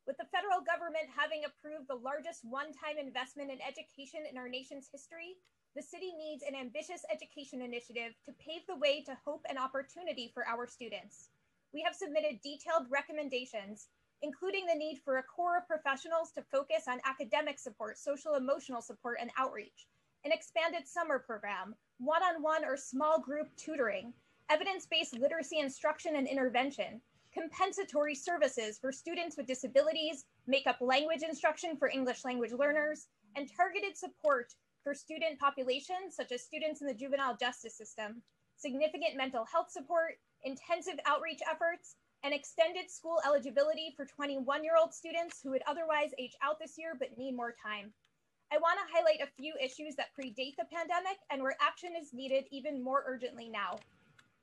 With the federal government having approved the largest one-time investment in education in our nation's history, the city needs an ambitious education initiative to pave the way to hope and opportunity for our students. We have submitted detailed recommendations, including the need for a core of professionals to focus on academic support, social emotional support, and outreach, an expanded summer program, one-on-one or small group tutoring, evidence-based literacy instruction and intervention, compensatory services for students with disabilities, make-up language instruction for English language learners, and targeted support for student populations such as students in the juvenile justice system, significant mental health support, intensive outreach efforts, and extended school eligibility for 21-year-old students who would otherwise age out this year but need more time. I want to highlight a few issues that predate the pandemic and where action is needed even more urgently now.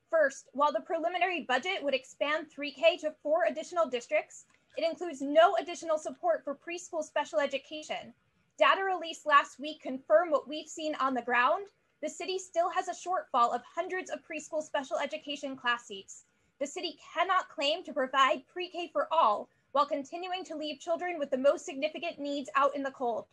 First, while the preliminary budget would expand 3K to 4 additional districts, it includes no additional support for preschool special education. Data released last week confirm what we've seen on the ground. The city still has a shortfall of hundreds of preschool special education class seats. The city cannot claim to provide pre-K for all while continuing to leave children with the most significant needs out in the cold.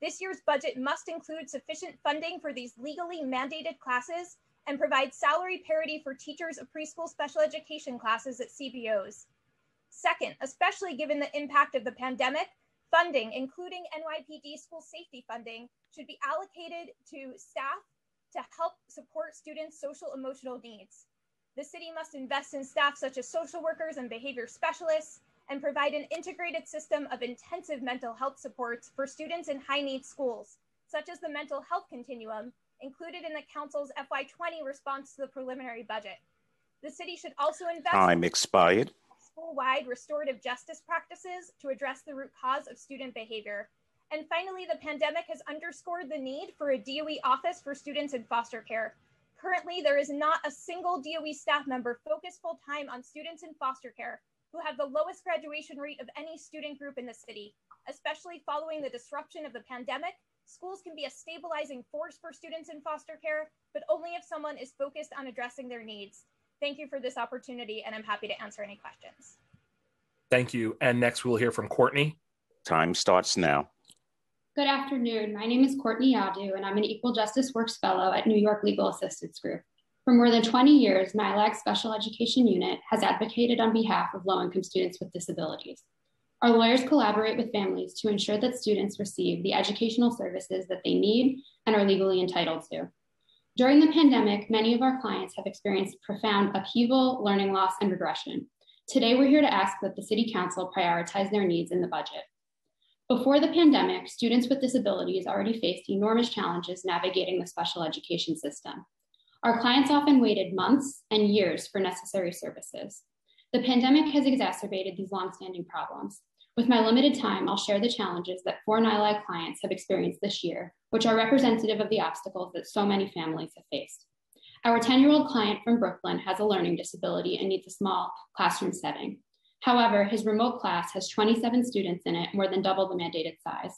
This year's budget must include sufficient funding for these legally mandated classes and provide salary parity for teachers of preschool special education classes at CBOs. Second, especially given the impact of the pandemic, funding, including NYPD school safety funding, should be allocated to staff to help support students' social emotional needs. The city must invest in staff such as social workers and behavior specialists and provide an integrated system of intensive mental health supports for students in high-need schools, such as the mental health continuum, included in the council's FY20 response to the preliminary budget. The city should also invest Time expired. in school-wide restorative justice practices to address the root cause of student behavior. And finally, the pandemic has underscored the need for a DOE office for students in foster care. Currently, there is not a single DOE staff member focused full-time on students in foster care who have the lowest graduation rate of any student group in the city. Especially following the disruption of the pandemic, schools can be a stabilizing force for students in foster care, but only if someone is focused on addressing their needs. Thank you for this opportunity, and I'm happy to answer any questions. Thank you. And next we'll hear from Courtney. Time starts now. Good afternoon. My name is Courtney Yadu, and I'm an Equal Justice Works Fellow at New York Legal Assistance Group. For more than 20 years, Nycc Special Education Unit has advocated on behalf of low-income students with disabilities. Our lawyers collaborate with families to ensure that students receive the educational services that they need and are legally entitled to. During the pandemic, many of our clients have experienced profound upheaval, learning loss, and regression. Today, we're here to ask that the City Council prioritize their needs in the budget. Before the pandemic, students with disabilities already faced enormous challenges navigating the special education system. Our clients often waited months and years for necessary services. The pandemic has exacerbated these longstanding problems. With my limited time, I'll share the challenges that 4 NYCC clients have experienced this year, which are representative of the obstacles that so many families have faced. Our 10-year-old client from Brooklyn has a learning disability and needs a small classroom setting. However, his remote class has 27 students in it, more than double the mandated size.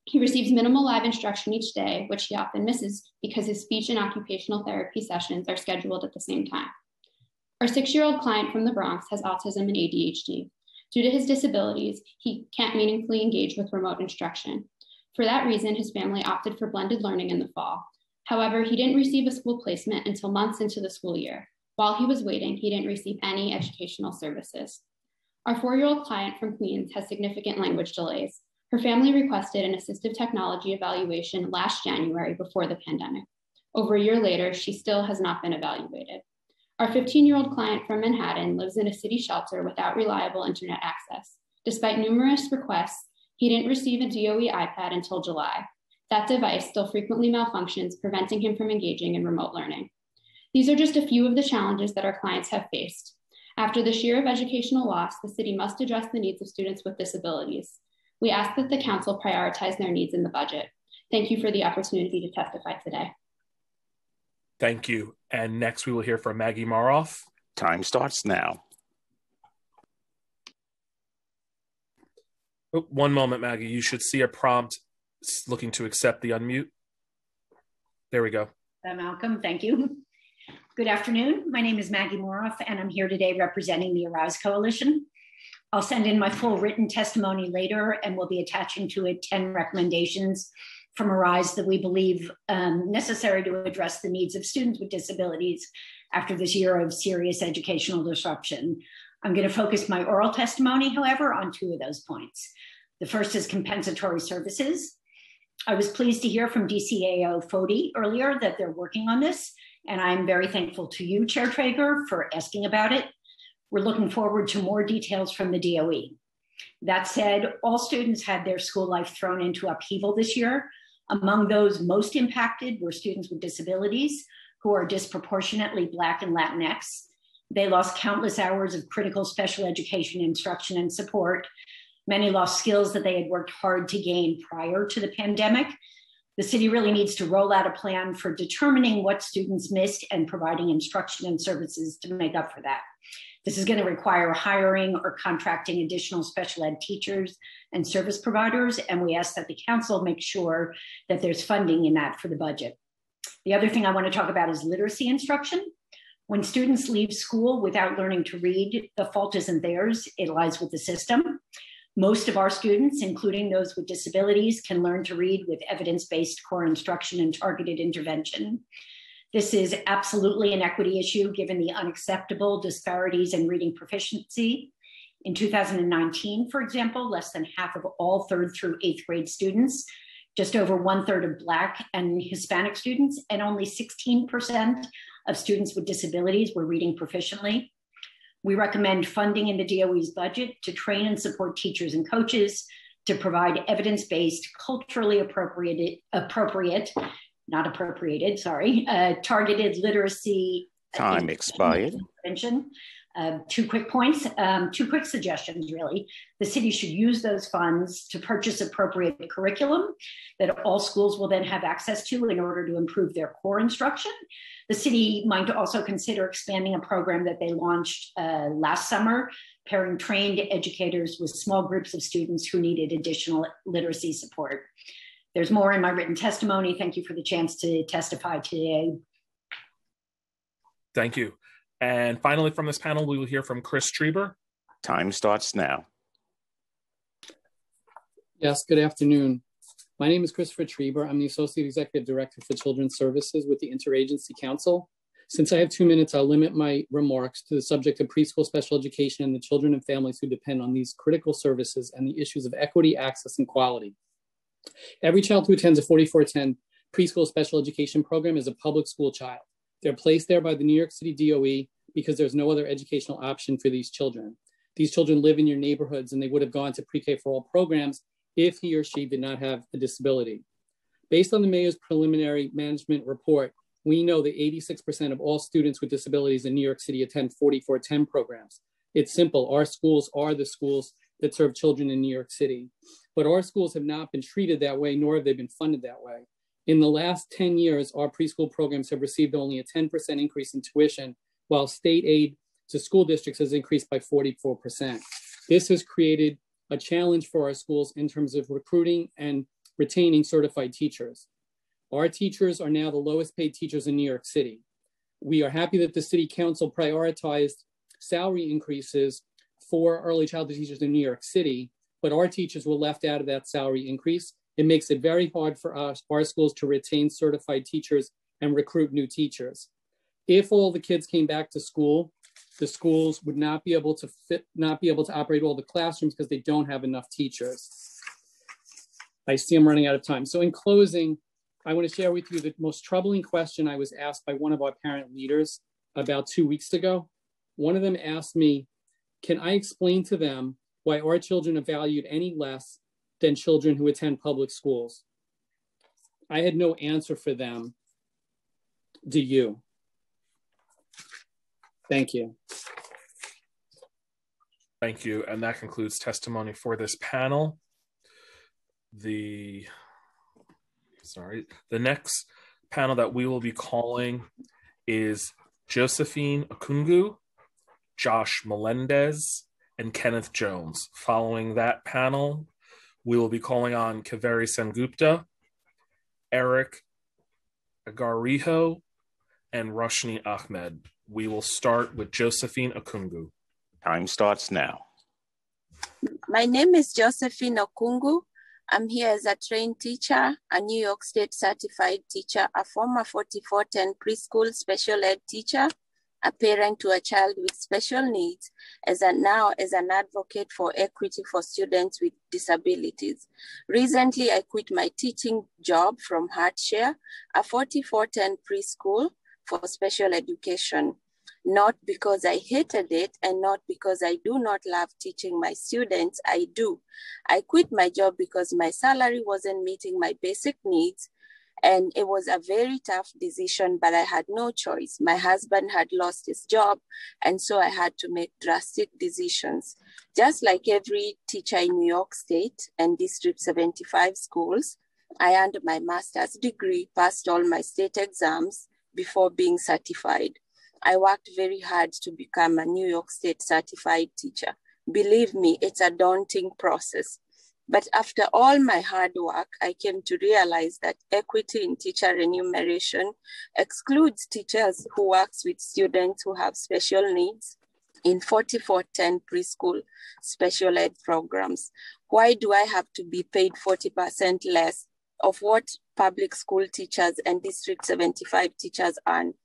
He receives minimal live instruction each day, which he often misses because his speech and occupational therapy sessions are scheduled at the same time. Our 6-year-old client from the Bronx has autism and ADHD. Due to his disabilities, he can't meaningfully engage with remote instruction. For that reason, his family opted for blended learning in the fall. However, he didn't receive a school placement until months into the school year. While he was waiting, he didn't receive any educational services. Our 4-year-old client from Queens has significant language delays. Her family requested an assistive technology evaluation last January before the pandemic. Over a year later, she still has not been evaluated. Our 15-year-old client from Manhattan lives in a city shelter without reliable internet access. Despite numerous requests, he didn't receive a DOE iPad until July. That device still frequently malfunctions, preventing him from engaging in remote learning. These are just a few of the challenges that our clients have faced. After this year of educational loss, the city must address the needs of students with disabilities. We ask that the council prioritize their needs in the budget. Thank you for the opportunity to testify today. Thank you. And next we will hear from Maggie Maroff. Time starts now. Oh, one moment, Maggie. You should see a prompt looking to accept the unmute. There we go. Malcolm, thank you. Good afternoon. My name is Maggie Moroff, and I'm here today representing the Arise Coalition. I'll send in my full written testimony later, and we'll be attaching to it 10 recommendations from Arise that we believe necessary to address the needs of students with disabilities after this year of serious educational disruption. I'm going to focus my oral testimony, however, on 2 of those points. The first is compensatory services. I was pleased to hear from DCAO Fody earlier that they're working on this, and I'm very thankful to you, Chair Traeger, for asking about it. We're looking forward to more details from the DOE. That said, all students had their school life thrown into upheaval this year. Among those most impacted were students with disabilities who are disproportionately Black and Latinx. They lost countless hours of critical special education instruction and support. Many lost skills that they had worked hard to gain prior to the pandemic. The city really needs to roll out a plan for determining what students missed and providing instruction and services to make up for that. This is going to require hiring or contracting additional special ed teachers and service providers, and we ask that the council make sure that there's funding in that for the budget. The other thing I want to talk about is literacy instruction. When students leave school without learning to read, the fault isn't theirs, it lies with the system. Most of our students, including those with disabilities, can learn to read with evidence-based core instruction and targeted intervention. This is absolutely an equity issue given the unacceptable disparities in reading proficiency. In 2019, for example, less than half of all 3rd through 8th grade students, just over 1/3 of Black and Hispanic students, and only 16% of students with disabilities were reading proficiently. We recommend funding in the DOE's budget to train and support teachers and coaches to provide evidence-based, culturally targeted literacy. Time expired. Intervention. 2 quick points, 2 quick suggestions, really. The city should use those funds to purchase appropriate curriculum that all schools will then have access to in order to improve their core instruction. The city might also consider expanding a program that they launched last summer, pairing trained educators with small groups of students who needed additional literacy support. There's more in my written testimony. Thank you for the chance to testify today. Thank you. And finally, from this panel, we will hear from Chris Trieber. Time starts now. Yes, good afternoon. My name is Christopher Trieber. I'm the Associate Executive Director for Children's Services with the Interagency Council. Since I have 2 minutes, I'll limit my remarks to the subject of preschool special education and the children and families who depend on these critical services and the issues of equity, access, and quality. Every child who attends a 4410 preschool special education program is a public school child. They're placed there by the New York City DOE because there's no other educational option for these children. These children live in your neighborhoods and they would have gone to pre-K for all programs if he or she did not have a disability. Based on the mayor's preliminary management report, we know that 86% of all students with disabilities in New York City attend 4410 programs. It's simple, our schools are the schools that serve children in New York City. But our schools have not been treated that way, nor have they been funded that way. In the last 10 years, our preschool programs have received only a 10% increase in tuition, while state aid to school districts has increased by 44%. This has created a challenge for our schools in terms of recruiting and retaining certified teachers. Our teachers are now the lowest paid teachers in New York City. We are happy that the City Council prioritized salary increases for early childhood teachers in New York City, but our teachers were left out of that salary increase. It makes it very hard for us, our schools, to retain certified teachers and recruit new teachers. If all the kids came back to school, the schools would not be able to operate all the classrooms because they don't have enough teachers. I see I'm running out of time. So in closing, I want to share with you the most troubling question I was asked by one of our parent leaders about 2 weeks ago. One of them asked me, can I explain to them why our children are valued any less than children who attend public schools? I had no answer for them. Do you? Thank you. Thank you. And that concludes testimony for this panel. Sorry. The next panel that we will be calling is Josephine Okungu, Josh Melendez, and Kenneth Jones. Following that panel, we will be calling on Kaveri Sengupta, Eric Agarijo, and Roshni Ahmed. We will start with Josephine Okungu. Time starts now. My name is Josephine Okungu. I'm here as a trained teacher, a New York State certified teacher, a former 4410 preschool special ed teacher, a parent to a child with special needs, now as an advocate for equity for students with disabilities. Recently, I quit my teaching job from Heartshare, a 4410 preschool for special education. Not because I hated it and not because I do not love teaching my students, I do. I quit my job because my salary wasn't meeting my basic needs, and it was a very tough decision, but I had no choice. My husband had lost his job, and so I had to make drastic decisions. Just like every teacher in New York State and District 75 schools, I earned my master's degree, passed all my state exams before being certified. I worked very hard to become a New York State certified teacher. Believe me, it's a daunting process. But after all my hard work, I came to realize that equity in teacher remuneration excludes teachers who work with students who have special needs in 4410 preschool special ed programs. Why do I have to be paid 40% less of what public school teachers and District 75 teachers earn?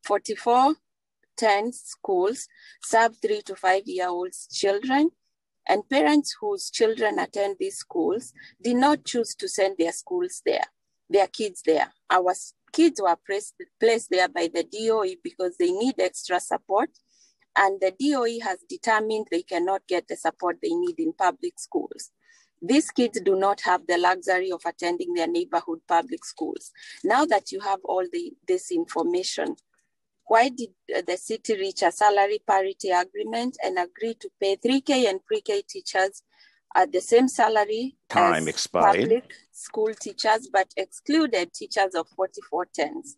4410 schools serve 3 to 5 year olds children, and parents whose children attend these schools did not choose to send their kids there. Our kids were placed there by the DOE because they need extra support, and the DOE has determined they cannot get the support they need in public schools. These kids do not have the luxury of attending their neighborhood public schools. Now that you have all this information, why did the city reach a salary parity agreement and agree to pay 3K and pre-K teachers at the same salary Time as expired. public school teachers, but excluded teachers of 4410s?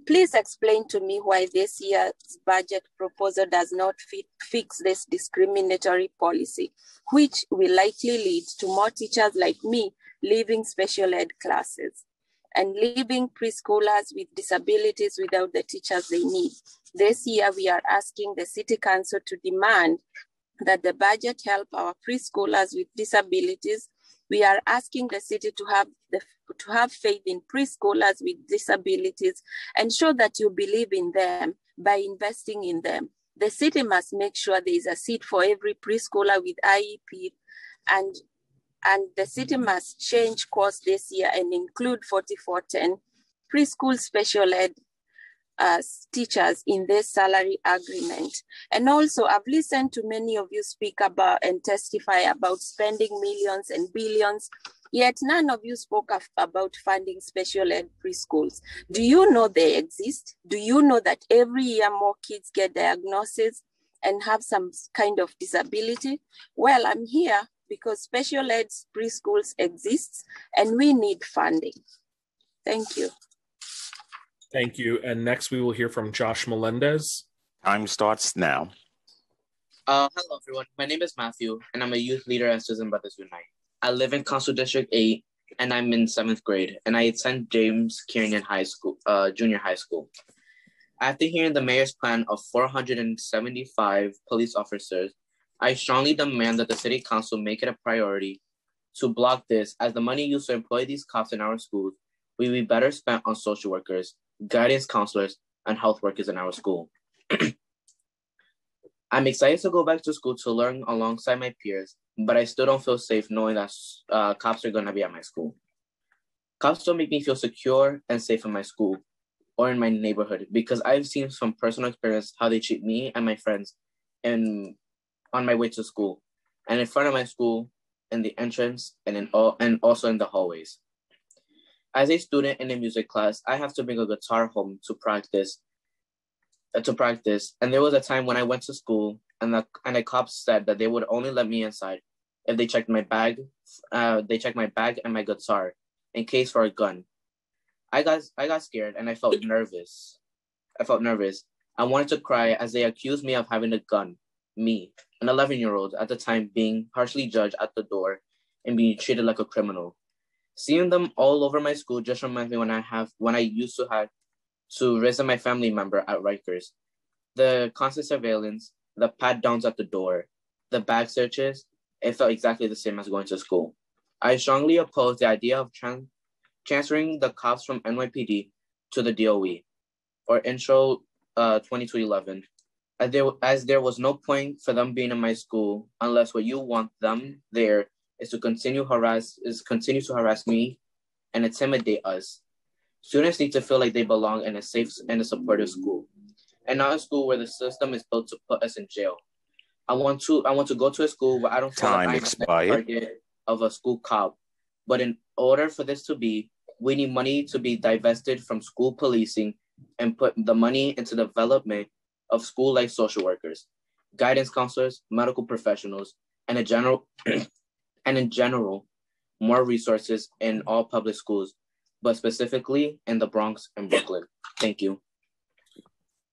Please explain to me why this year's budget proposal does not fix this discriminatory policy, which will likely lead to more teachers like me leaving special ed classes and leaving preschoolers with disabilities without the teachers they need. This year, we are asking the City Council to demand that the budget help our preschoolers with disabilities. We are asking the city to have faith in preschoolers with disabilities and show that you believe in them by investing in them. The city must make sure there is a seat for every preschooler with IEP, and the city must change course this year and include 4410 preschool special ed teachers in this salary agreement. And also, I've listened to many of you speak about and testify about spending millions and billions, yet none of you spoke about funding special ed preschools. Do you know they exist? Do you know that every year more kids get diagnoses and have some kind of disability? Well, I'm here because special ed preschools exist and we need funding. Thank you. Thank you. And next we will hear from Josh Melendez. Time starts now. Hello, everyone. My name is Matthew, and I'm a youth leader at Citizen Brothers Unite. I live in Council District 8, and I'm in 7th grade, and I attend James Kiernan High School, Junior High School. After hearing the mayor's plan of 475 police officers, I strongly demand that the City Council make it a priority to block this, as the money used to employ these cops in our schools will be better spent on social workers, guidance counselors, and health workers in our school. I'm excited to go back to school to learn alongside my peers, but I still don't feel safe knowing that cops are going to be at my school. Cops don't make me feel secure and safe in my school or in my neighborhood, because I've seen from personal experience how they treat me and my friends on my way to school, and in front of my school, in the entrance, and also in the hallways. As a student in a music class, I have to bring a guitar home to practice. And there was a time when I went to school, and the cops said that they would only let me inside if they checked my bag. They checked my bag and my guitar in case for a gun. I got scared and I felt nervous. I wanted to cry as they accused me of having a gun. Me, an 11-year-old at the time, being harshly judged at the door and being treated like a criminal. Seeing them all over my school just reminds me when I used to have to visit my family member at Rikers. The constant surveillance, the pat downs at the door, the bag searches, it felt exactly the same as going to school. I strongly oppose the idea of transferring the cops from NYPD to the DOE or Intro 2211, as there was no point for them being in my school unless what you want them there is to continue to harass me and intimidate us. Students need to feel like they belong in a safe and a supportive school, and not a school where the system is built to put us in jail. I want to go to a school where I don't feel like I'm the target of a school cop. But in order for this to be, we need money to be divested from school policing and put the money into development of school-like social workers, guidance counselors, medical professionals, and in general, more resources in all public schools, but specifically in the Bronx and Brooklyn. Thank you.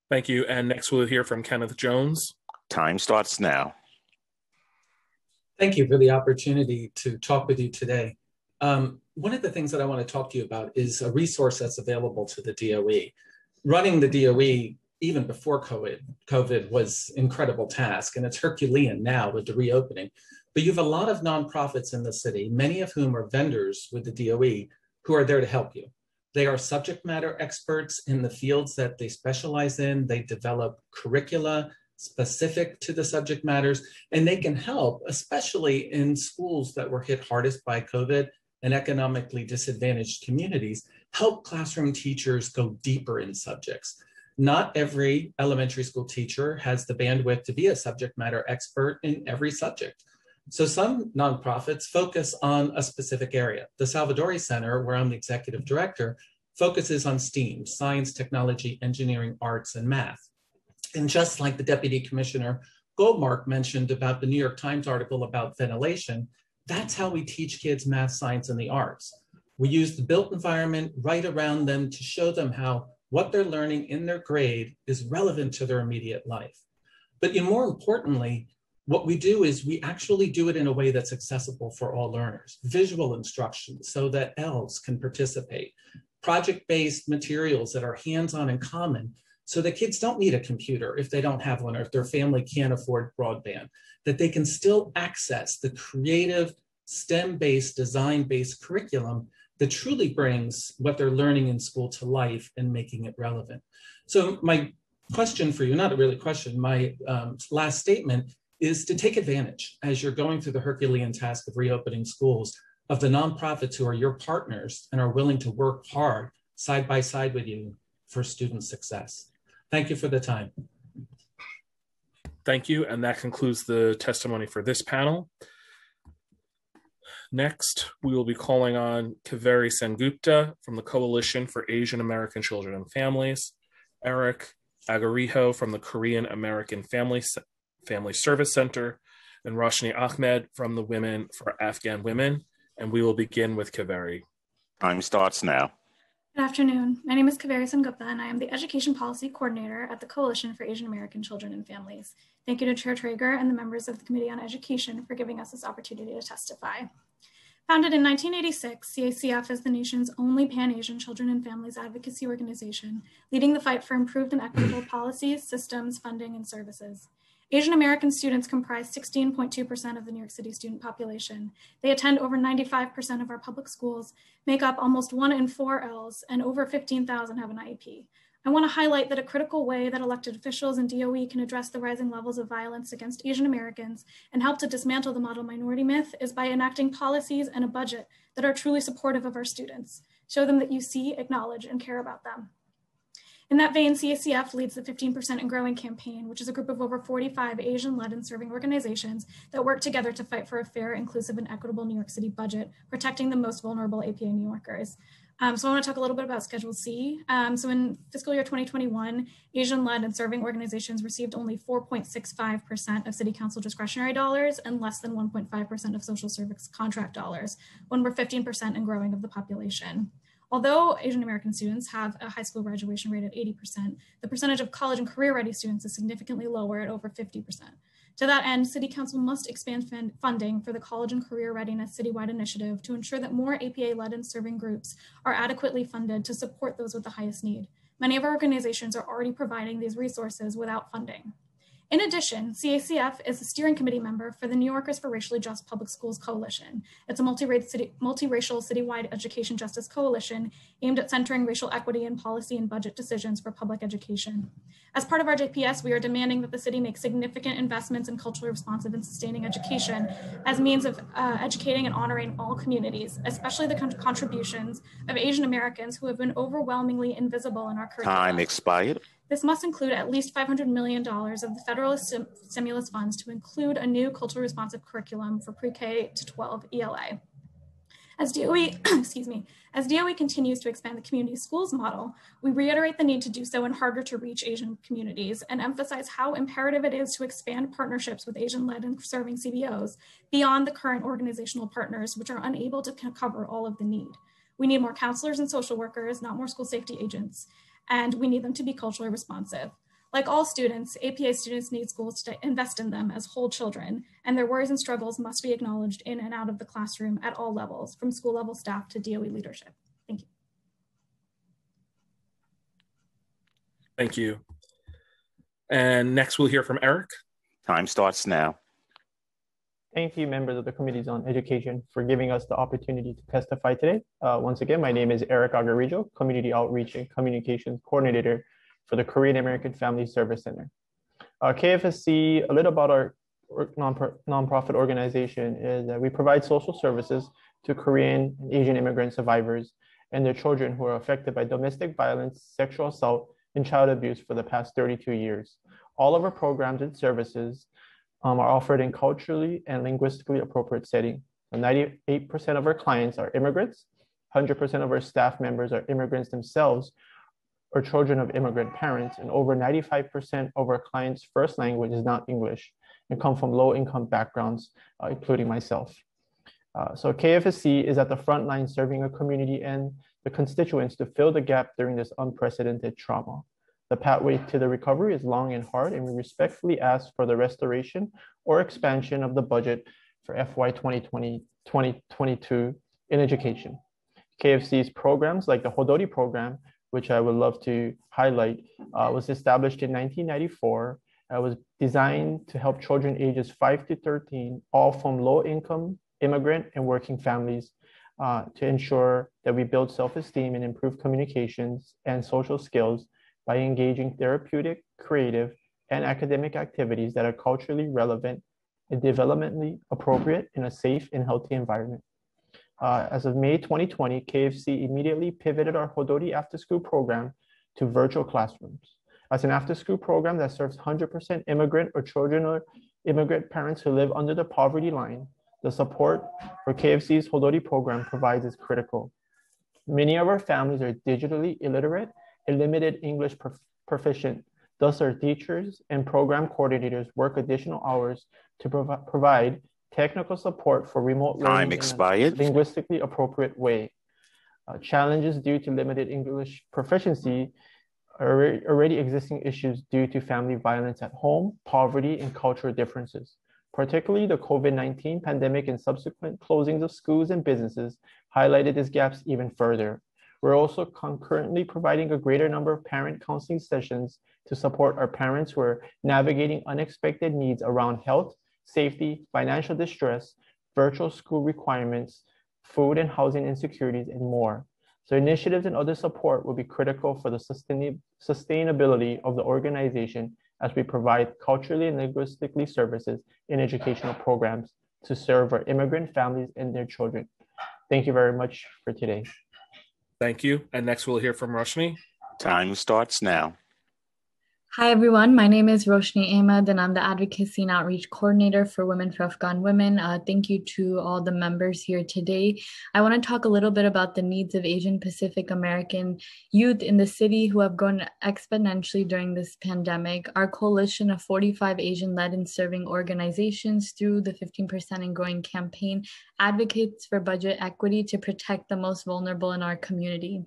Thank you. And next we'll hear from Kenneth Jones. Time starts now. Thank you for the opportunity to talk with you today. One of the things that I want to talk to you about is a resource that's available to the DOE. Running the DOE, even before COVID was an incredible task, and it's Herculean now with the reopening. But you have a lot of nonprofits in the city, many of whom are vendors with the DOE, who are there to help you. They are subject matter experts in the fields that they specialize in. They develop curricula specific to the subject matters, and they can help, especially in schools that were hit hardest by COVID and economically disadvantaged communities, help classroom teachers go deeper in subjects. Not every elementary school teacher has the bandwidth to be a subject matter expert in every subject. So some nonprofits focus on a specific area. The Salvadori Center, where I'm the executive director, focuses on STEAM, science, technology, engineering, arts, and math. And just like the Deputy Commissioner Goldmark mentioned about the New York Times article about ventilation, that's how we teach kids math, science, and the arts. We use the built environment right around them to show them how what they're learning in their grade is relevant to their immediate life. But more importantly, what we do is we actually do it in a way that's accessible for all learners. Visual instruction so that elves can participate. Project-based materials that are hands-on and common so that kids don't need a computer if they don't have one or if their family can't afford broadband, that they can still access the creative, STEM-based, design-based curriculum that truly brings what they're learning in school to life and making it relevant. So my question for you, not a really question, my last statement is to take advantage as you're going through the Herculean task of reopening schools of the nonprofits who are your partners and are willing to work hard side by side with you for student success. Thank you for the time. Thank you, and that concludes the testimony for this panel. Next, we will be calling on Kaveri Sengupta from the Coalition for Asian American Children and Families, Eric Agarijo from the Korean American Family Service Center, and Roshni Ahmed from the Women for Afghan Women. And we will begin with Kaveri. Time starts now. Good afternoon. My name is Kaveri Sengupta, and I am the Education Policy Coordinator at the Coalition for Asian American Children and Families. Thank you to Chair Traeger and the members of the Committee on Education for giving us this opportunity to testify. Founded in 1986, CACF is the nation's only Pan-Asian children and families advocacy organization, leading the fight for improved and equitable policies, systems, funding, and services. Asian American students comprise 16.2% of the New York City student population. They attend over 95% of our public schools, make up almost 1 in 4 Ls, and over 15,000 have an IEP. I want to highlight that a critical way that elected officials and DOE can address the rising levels of violence against Asian Americans and help to dismantle the model minority myth is by enacting policies and a budget that are truly supportive of our students. Show them that you see, acknowledge, and care about them. In that vein, CACF leads the 15% and Growing campaign, which is a group of over 45 Asian-led and serving organizations that work together to fight for a fair, inclusive, and equitable New York City budget, protecting the most vulnerable APA New Yorkers. So I want to talk a little bit about Schedule C. So in fiscal year 2021, Asian-led and serving organizations received only 4.65% of City Council discretionary dollars and less than 1.5% of social service contract dollars, when we're 15% and growing of the population. Although Asian American students have a high school graduation rate of 80%, the percentage of college and career-ready students is significantly lower at over 50%. To that end, City Council must expand funding for the College and Career Readiness Citywide Initiative to ensure that more APA-led and serving groups are adequately funded to support those with the highest need. Many of our organizations are already providing these resources without funding. In addition, CACF is a steering committee member for the New Yorkers for Racially Just Public Schools Coalition. It's a multiracial citywide education justice coalition aimed at centering racial equity in policy and budget decisions for public education. As part of our JPS, we are demanding that the city make significant investments in culturally responsive and sustaining education as means of educating and honoring all communities, especially the contributions of Asian Americans who have been overwhelmingly invisible in our curriculum. Time expired. This must include at least $500 million of the federal stimulus funds to include a new culturally responsive curriculum for pre-K to 12 ELA. As DOE, as DOE continues to expand the community schools model, we reiterate the need to do so in harder to reach Asian communities and emphasize how imperative it is to expand partnerships with Asian-led and serving CBOs beyond the current organizational partners, which are unable to cover all of the need. We need more counselors and social workers, not more school safety agents, and we need them to be culturally responsive. Like all students, APA students need schools to invest in them as whole children, and their worries and struggles must be acknowledged in and out of the classroom at all levels, from school level staff to DOE leadership. Thank you. Thank you. And next we'll hear from Eric. Time starts now. Thank you, members of the Committees on Education, for giving us the opportunity to testify today. Once again, my name is Eric Agarijo, Community Outreach and Communications Coordinator for the Korean American Family Service Center. KFSC, a little about our nonprofit organization is that we provide social services to Korean and Asian immigrant survivors and their children who are affected by domestic violence, sexual assault, and child abuse for the past 32 years. All of our programs and services are offered in culturally and linguistically appropriate setting. 98% of our clients are immigrants, 100% of our staff members are immigrants themselves or children of immigrant parents, and over 95% of our clients' first language is not English and come from low-income backgrounds, including myself. So KFSC is at the front line serving our community and the constituents to fill the gap during this unprecedented trauma. The pathway to the recovery is long and hard, and we respectfully ask for the restoration or expansion of the budget for FY 2020-2022 in education. KFC's programs like the Hodori program, which I would love to highlight, was established in 1994. It was designed to help children ages 5 to 13, all from low-income, immigrant, and working families, to ensure that we build self-esteem and improve communications and social skills by engaging therapeutic, creative, and academic activities that are culturally relevant and developmentally appropriate in a safe and healthy environment. As of May 2020, KFC immediately pivoted our Hodori after-school program to virtual classrooms. As an after-school program that serves 100% immigrant or children or immigrant parents who live under the poverty line, the support for KFC's Hodori program provides is critical. Many of our families are digitally illiterate and limited English proficient. Thus, our teachers and program coordinators work additional hours to provide technical support for remote learning in a linguistically appropriate way. Challenges due to limited English proficiency are already existing issues due to family violence at home, poverty, and cultural differences. Particularly the COVID-19 pandemic and subsequent closings of schools and businesses highlighted these gaps even further. We're also concurrently providing a greater number of parent counseling sessions to support our parents who are navigating unexpected needs around health, safety, financial distress, virtual school requirements, food and housing insecurities, and more. So initiatives and other support will be critical for the sustainability of the organization as we provide culturally and linguistically services in educational programs to serve our immigrant families and their children. Thank you very much for today. Thank you. And next we'll hear from Roshni. Time starts now. Hi, everyone. My name is Roshni Ahmed, and I'm the Advocacy and Outreach Coordinator for Women for Afghan Women. Thank you to all the members here today. I want to talk a little bit about the needs of Asian Pacific American youth in the city who have grown exponentially during this pandemic. Our coalition of 45 Asian-led and serving organizations through the 15% and Growing campaign advocates for budget equity to protect the most vulnerable in our community.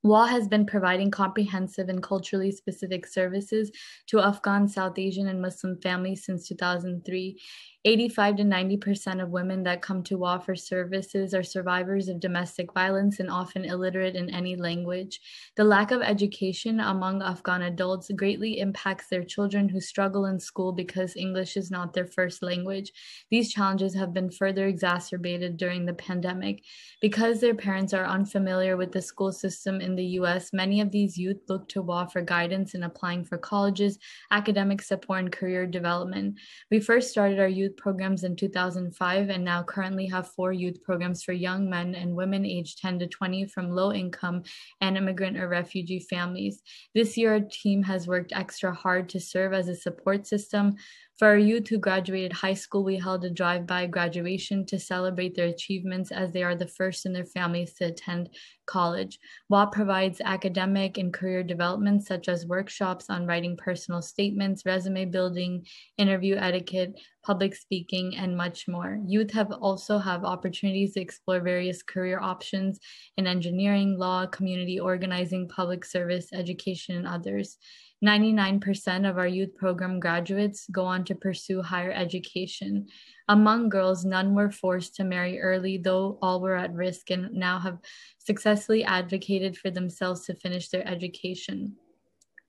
WA has been providing comprehensive and culturally specific services to Afghan, South Asian, and Muslim families since 2003. 85 to 90% of women that come to WA for services are survivors of domestic violence and often illiterate in any language. The lack of education among Afghan adults greatly impacts their children who struggle in school because English is not their first language. These challenges have been further exacerbated during the pandemic. Because their parents are unfamiliar with the school system in the US, many of these youth look to WA for guidance in applying for colleges, academic support, and career development. We first started our youth programs in 2005 and now currently have 4 youth programs for young men and women aged 10 to 20 from low income and immigrant or refugee families. This year, our team has worked extra hard to serve as a support system. For our youth who graduated high school, we held a drive-by graduation to celebrate their achievements as they are the first in their families to attend college. WA provides academic and career development such as workshops on writing personal statements, resume building, interview etiquette, public speaking, and much more. Youth also have opportunities to explore various career options in engineering, law, community organizing, public service, education, and others. 99% of our youth program graduates go on to pursue higher education. Among girls, none were forced to marry early, though all were at risk and now have successfully advocated for themselves to finish their education.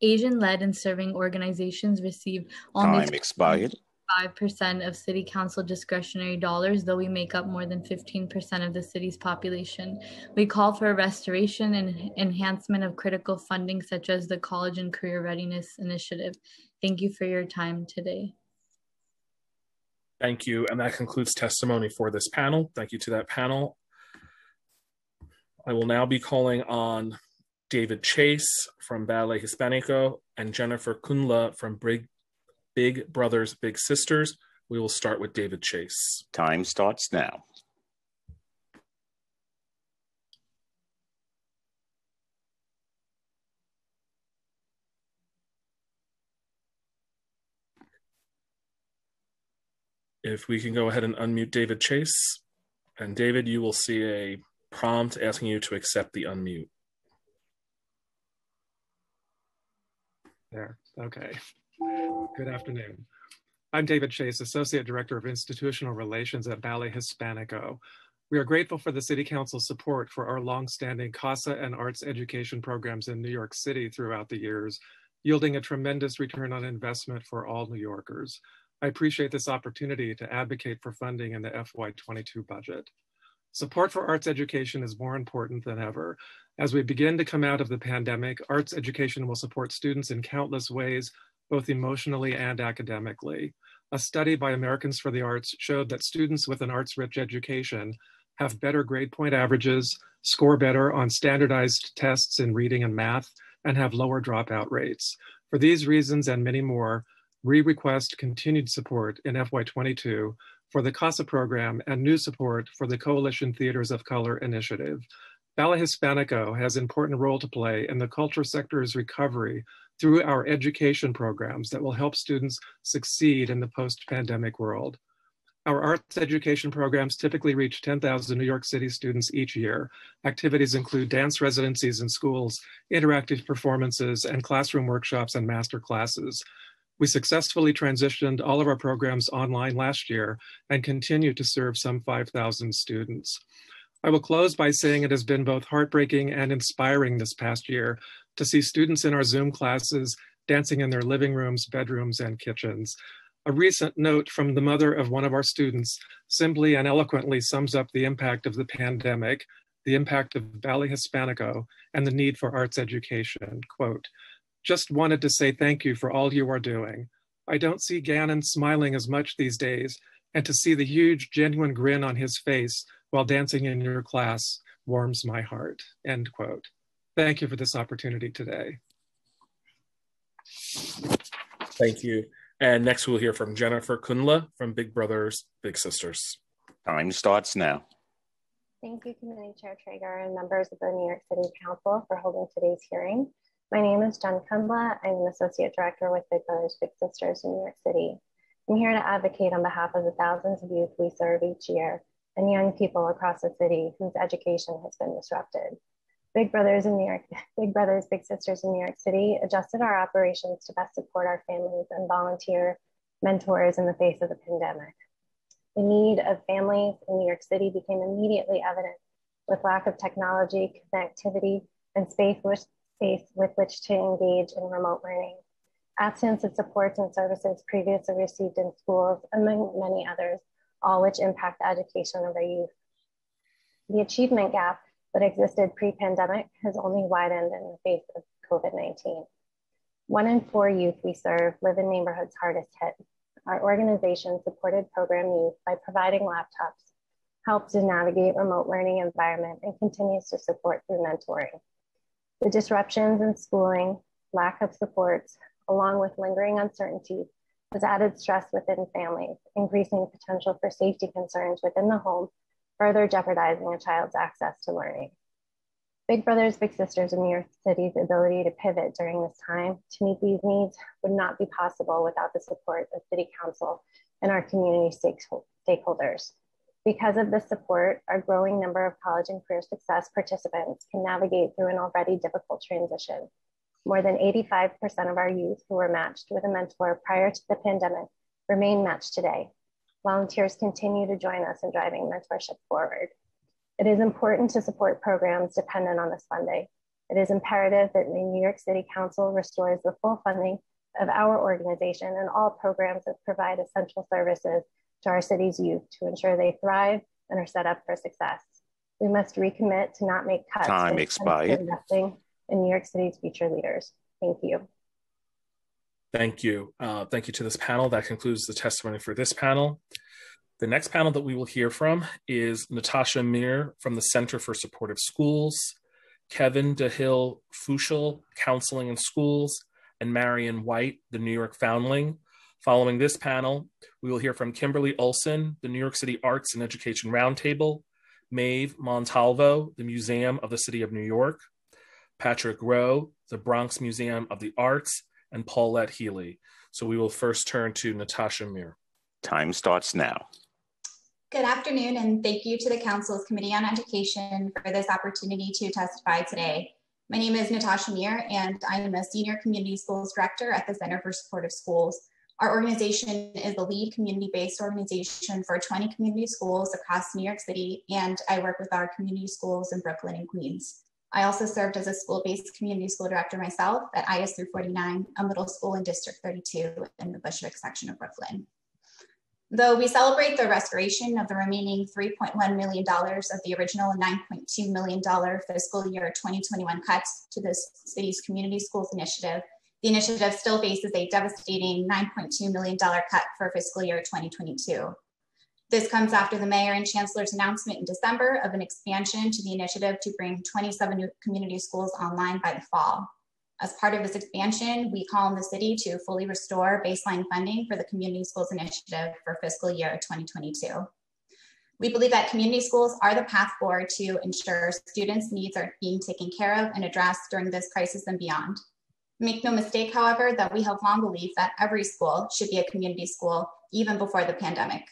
Asian-led and serving organizations receive only Time expired. 5% of city council discretionary dollars, though we make up more than 15% of the city's population. We call for a restoration and enhancement of critical funding such as the College and Career Readiness Initiative. Thank you for your time today. Thank you. And that concludes testimony for this panel. Thank you to that panel. I will now be calling on David Chase from Ballet Hispanico and Jennifer Kunla from Big Brothers, Big Sisters. We will start with David Chase. Time starts now. If we can go ahead and unmute David Chase. And David, you will see a prompt asking you to accept the unmute. There, okay. Good afternoon. I'm David Chase, Associate Director of Institutional Relations at Ballet Hispanico. We are grateful for the City Council's support for our longstanding CASA and arts education programs in New York City throughout the years, yielding a tremendous return on investment for all New Yorkers. I appreciate this opportunity to advocate for funding in the FY22 budget. Support for arts education is more important than ever. As we begin to come out of the pandemic, arts education will support students in countless ways, both emotionally and academically. A study by Americans for the Arts showed that students with an arts-rich education have better grade point averages, score better on standardized tests in reading and math, and have lower dropout rates. For these reasons and many more, we request continued support in FY22 for the CASA program and new support for the Coalition Theaters of Color initiative. Ballet Hispanico has an important role to play in the culture sector's recovery through our education programs that will help students succeed in the post-pandemic world. Our arts education programs typically reach 10,000 New York City students each year. Activities include dance residencies in schools, interactive performances, and classroom workshops and master classes. We successfully transitioned all of our programs online last year and continue to serve some 5,000 students. I will close by saying it has been both heartbreaking and inspiring this past year to see students in our Zoom classes dancing in their living rooms, bedrooms, and kitchens. A recent note from the mother of one of our students simply and eloquently sums up the impact of the pandemic, the impact of Ballet Hispanico, and the need for arts education. Quote, "Just wanted to say thank you for all you are doing. I don't see Gannon smiling as much these days, and to see the huge, genuine grin on his face while dancing in your class warms my heart." End quote. Thank you for this opportunity today. Thank you. And next we'll hear from Jennifer Kunla from Big Brothers Big Sisters. Time starts now. Thank you, Committee Chair Traeger and members of the New York City Council for holding today's hearing. My name is Jen Kundla. I'm an Associate Director with Big Brothers Big Sisters in New York City. I'm here to advocate on behalf of the thousands of youth we serve each year and young people across the city whose education has been disrupted. Big Brothers Big Sisters in New York City adjusted our operations to best support our families and volunteer mentors in the face of the pandemic. The need of families in New York City became immediately evident with lack of technology, connectivity, and space with which to engage in remote learning. Absence of supports and services previously received in schools, among many others, all which impact the education of our youth. The achievement gap that existed pre-pandemic has only widened in the face of COVID-19. 1 in 4 youth we serve live in neighborhoods hardest hit. Our organization supported program youth by providing laptops, helped to navigate remote learning environment, and continues to support through mentoring. The disruptions in schooling, lack of supports, along with lingering uncertainty, has added stress within families, increasing potential for safety concerns within the home, further jeopardizing a child's access to learning. Big Brothers Big Sisters in New York City's ability to pivot during this time to meet these needs would not be possible without the support of City Council and our community stakeholders. Because of this support, our growing number of college and career success participants can navigate through an already difficult transition. More than 85% of our youth who were matched with a mentor prior to the pandemic remain matched today. Volunteers continue to join us in driving mentorship forward. It is important to support programs dependent on this funding. It is imperative that the New York City Council restores the full funding of our organization and all programs that provide essential services to our city's youth to ensure they thrive and are set up for success. We must recommit to not make cuts. Time expired. Investing in New York City's future leaders. Thank you. Thank you. Thank you to this panel. That concludes the testimony for this panel. The next panel that we will hear from is Natasha Mir from the Center for Supportive Schools, Kevin DeHill Fuchel, Counseling in Schools, and Marion White, the New York Foundling. Following this panel, we will hear from Kimberly Olson, the New York City Arts and Education Roundtable, Maeve Montalvo, the Museum of the City of New York, Patrick Rowe, the Bronx Museum of the Arts, and Paulette Healy. So we will first turn to Natasha Mir. Time starts now. Good afternoon, and thank you to the Council's Committee on Education for this opportunity to testify today. My name is Natasha Mir, and I am a Senior Community Schools Director at the Center for Supportive Schools. Our organization is the lead community-based organization for 20 community schools across New York City, and I work with our community schools in Brooklyn and Queens. I also served as a school-based community school director myself at IS 349, a middle school in District 32 in the Bushwick section of Brooklyn. Though we celebrate the restoration of the remaining $3.1 million of the original $9.2 million fiscal year 2021 cuts to the city's community schools initiative, the initiative still faces a devastating $9.2 million cut for fiscal year 2022. This comes after the mayor and chancellor's announcement in December of an expansion to the initiative to bring 27 new community schools online by the fall. As part of this expansion, we call on the city to fully restore baseline funding for the Community Schools Initiative for fiscal year 2022. We believe that community schools are the path forward to ensure students' needs are being taken care of and addressed during this crisis and beyond. Make no mistake, however, that we have long believed that every school should be a community school even before the pandemic.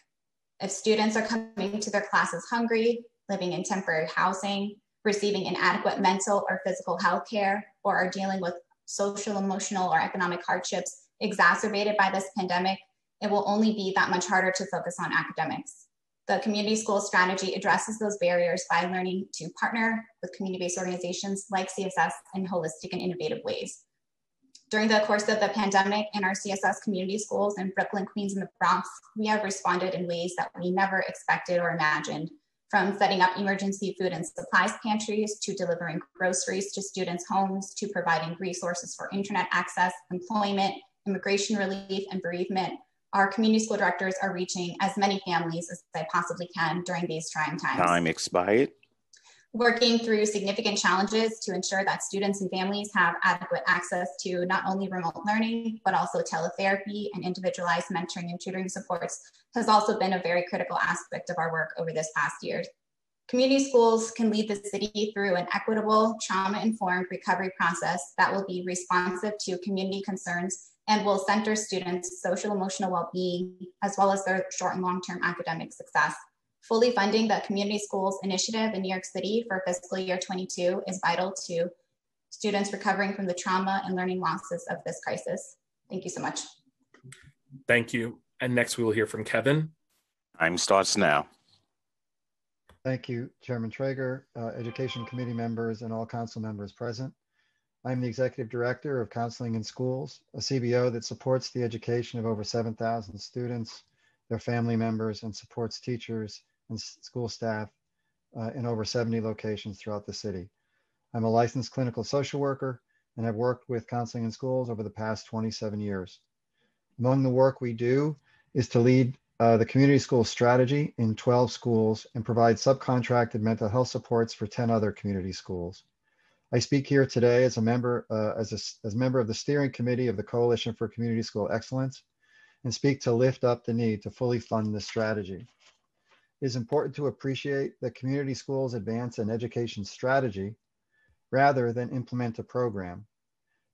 If students are coming to their classes hungry, living in temporary housing, receiving inadequate mental or physical health care, or are dealing with social, emotional, or economic hardships exacerbated by this pandemic, it will only be that much harder to focus on academics. The community school strategy addresses those barriers by learning to partner with community-based organizations like CSS in holistic and innovative ways. During the course of the pandemic in our CSS community schools in Brooklyn, Queens, and the Bronx, we have responded in ways that we never expected or imagined, from setting up emergency food and supplies pantries, to delivering groceries to students' homes, to providing resources for internet access, employment, immigration relief, and bereavement. Our community school directors are reaching as many families as they possibly can during these trying times. Time expired. working through significant challenges to ensure that students and families have adequate access to not only remote learning, but also teletherapy and individualized mentoring and tutoring supports has also been a very critical aspect of our work over this past year. Community schools can lead the city through an equitable, trauma-informed recovery process that will be responsive to community concerns and will center students' social emotional well-being, as well as their short and long-term academic success. Fully funding the Community Schools Initiative in New York City for fiscal year 22 is vital to students recovering from the trauma and learning losses of this crisis. Thank you so much. Thank you. And next we will hear from Kevin. Time starts now. Thank you, Chairman Traeger, Education Committee members, and all council members present. I'm the Executive Director of Counseling in Schools, a CBO that supports the education of over 7,000 students, their family members, and supports teachers and school staff in over 70 locations throughout the city. I'm a licensed clinical social worker and have worked with counseling in schools over the past 27 years. Among the work we do is to lead the community school strategy in 12 schools and provide subcontracted mental health supports for 10 other community schools. I speak here today as a member as member of the steering committee of the Coalition for Community School Excellence and speak to lift up the need to fully fund this strategy. It is important to appreciate that community schools advance an education strategy rather than implement a program.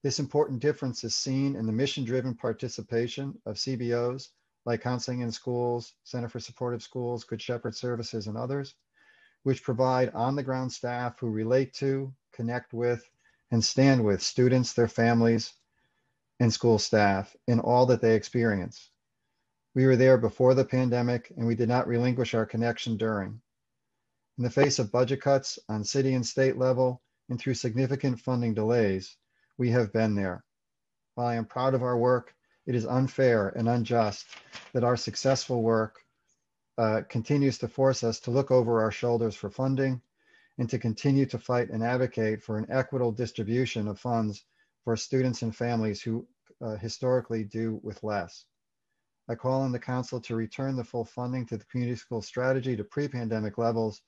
This important difference is seen in the mission-driven participation of CBOs like Counseling in Schools, Center for Supportive Schools, Good Shepherd Services, and others, which provide on-the-ground staff who relate to, connect with, and stand with students, their families, and school staff in all that they experience. We were there before the pandemic, and we did not relinquish our connection during. In the face of budget cuts on city and state level, and through significant funding delays, we have been there. While I am proud of our work, it is unfair and unjust that our successful work continues to force us to look over our shoulders for funding and to continue to fight and advocate for an equitable distribution of funds for students and families who historically do with less. I call on the council to return the full funding to the community school strategy to pre-pandemic levels,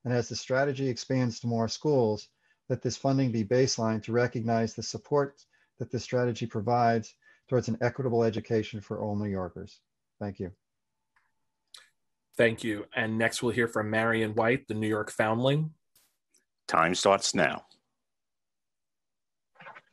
and as the strategy expands to more schools, that this funding be baseline to recognize the support that this strategy provides towards an equitable education for all New Yorkers. Thank you. Thank you. And next we'll hear from Marion White, the New York foundling. Time starts now.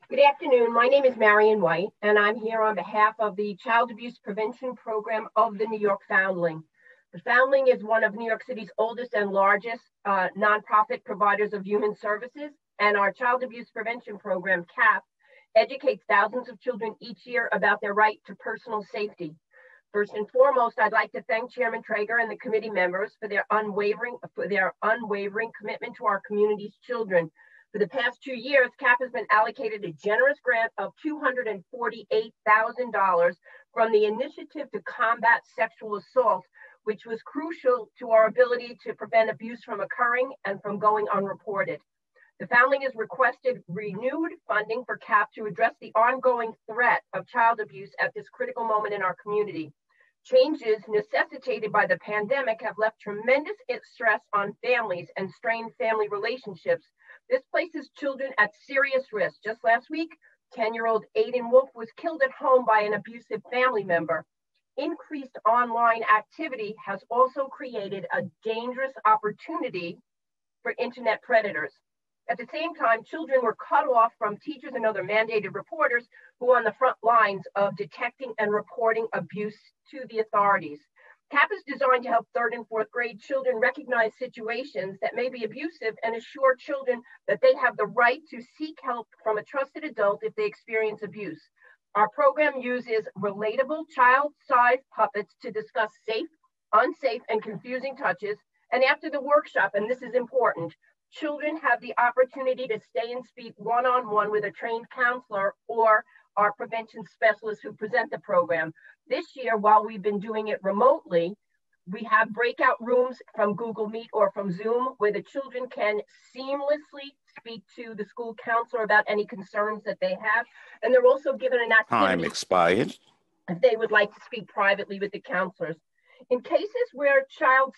Good afternoon. My name is Marion White, and I'm here on behalf of the Child Abuse Prevention Program of the New York Foundling. The Foundling is one of New York City's oldest and largest nonprofit providers of human services, and our Child Abuse Prevention Program, CAP, educates thousands of children each year about their right to personal safety. First and foremost, I'd like to thank Chairman Traeger and the committee members for their unwavering commitment to our community's children. For the past 2 years, CAP has been allocated a generous grant of $248,000 from the Initiative to Combat Sexual Assault, which was crucial to our ability to prevent abuse from occurring and from going unreported. The Foundling has requested renewed funding for CAP to address the ongoing threat of child abuse at this critical moment in our community. Changes necessitated by the pandemic have left tremendous stress on families and strained family relationships. This places children at serious risk. Just last week, 10-year-old Aiden Wolf was killed at home by an abusive family member. Increased online activity has also created a dangerous opportunity for internet predators. At the same time, children were cut off from teachers and other mandated reporters who are on the front lines of detecting and reporting abuse to the authorities. CAP is designed to help 3rd and 4th grade children recognize situations that may be abusive and assure children that they have the right to seek help from a trusted adult if they experience abuse. Our program uses relatable child-sized puppets to discuss safe, unsafe, and confusing touches. And after the workshop, and this is important, children have the opportunity to stay and speak one-on-one with a trained counselor or our prevention specialists who present the program. This year, while we've been doing it remotely, we have breakout rooms from Google Meet or from Zoom where the children can seamlessly speak to the school counselor about any concerns that they have. And they're also given an activity. Time expired. If they would like to speak privately with the counselors. In cases where a child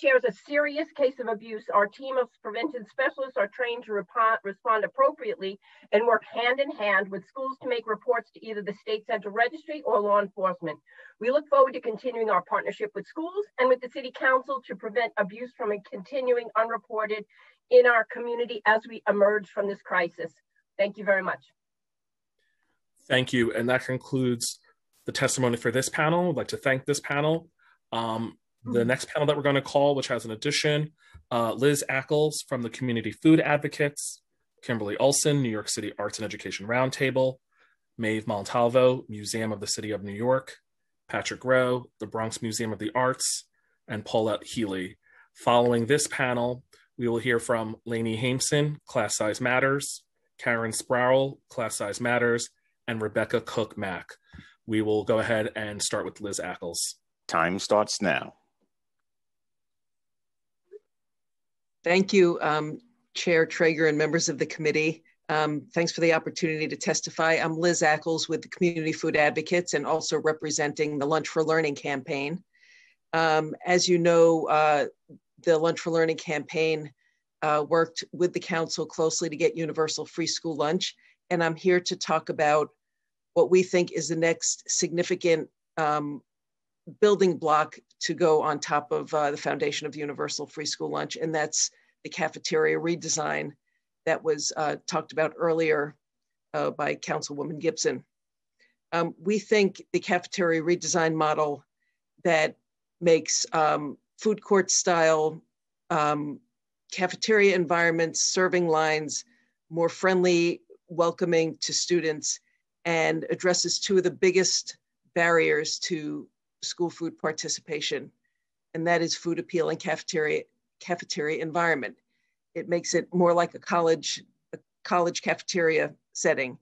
shares a serious case of abuse, our team of prevention specialists are trained to respond appropriately and work hand in hand with schools to make reports to either the State Central Registry or law enforcement. We look forward to continuing our partnership with schools and with the City Council to prevent abuse from continuing unreported in our community as we emerge from this crisis. Thank you very much. Thank you. And that concludes the testimony for this panel. I'd like to thank this panel. The next panel that we're going to call, which has an addition, Liz Ackles from the Community Food Advocates, Kimberly Olson, New York City Arts and Education Roundtable, Maeve Montalvo, Museum of the City of New York, Patrick Rowe, the Bronx Museum of the Arts, and Paulette Healy. Following this panel, we will hear from Lainey Hameson, Class Size Matters, Karen Sproul, Class Size Matters, and Rebecca Cook-Mack. We will go ahead and start with Liz Ackles. Time starts now. Thank you, Chair Traeger and members of the committee. Thanks for the opportunity to testify. I'm Liz Ackles with the Community Food Advocates and also representing the Lunch for Learning campaign. As you know, the Lunch for Learning campaign worked with the council closely to get universal free school lunch. And I'm here to talk about what we think is the next significant building block to go on top of the foundation of universal free school lunch. And that's the cafeteria redesign that was talked about earlier by Councilwoman Gibson. We think the cafeteria redesign model that makes food court style cafeteria environments, serving lines, more friendly, welcoming to students, and addresses two of the biggest barriers to school food participation, and that is food appeal and cafeteria environment. It makes it more like a college cafeteria setting.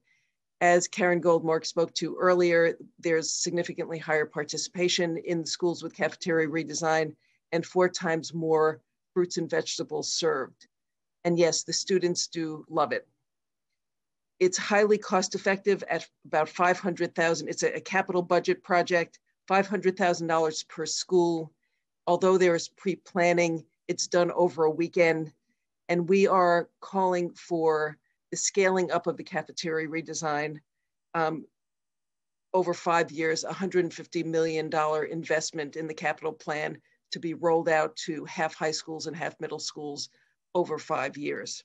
As Karen Goldmark spoke to earlier, there's significantly higher participation in schools with cafeteria redesign and 4 times more fruits and vegetables served. And yes, the students do love it. It's highly cost effective at about $500,000. It's a capital budget project, $500,000 per school. Although there is pre-planning, it's done over a weekend. And we are calling for the scaling up of the cafeteria redesign over 5 years, $150 million investment in the capital plan to be rolled out to half high schools and half middle schools over 5 years.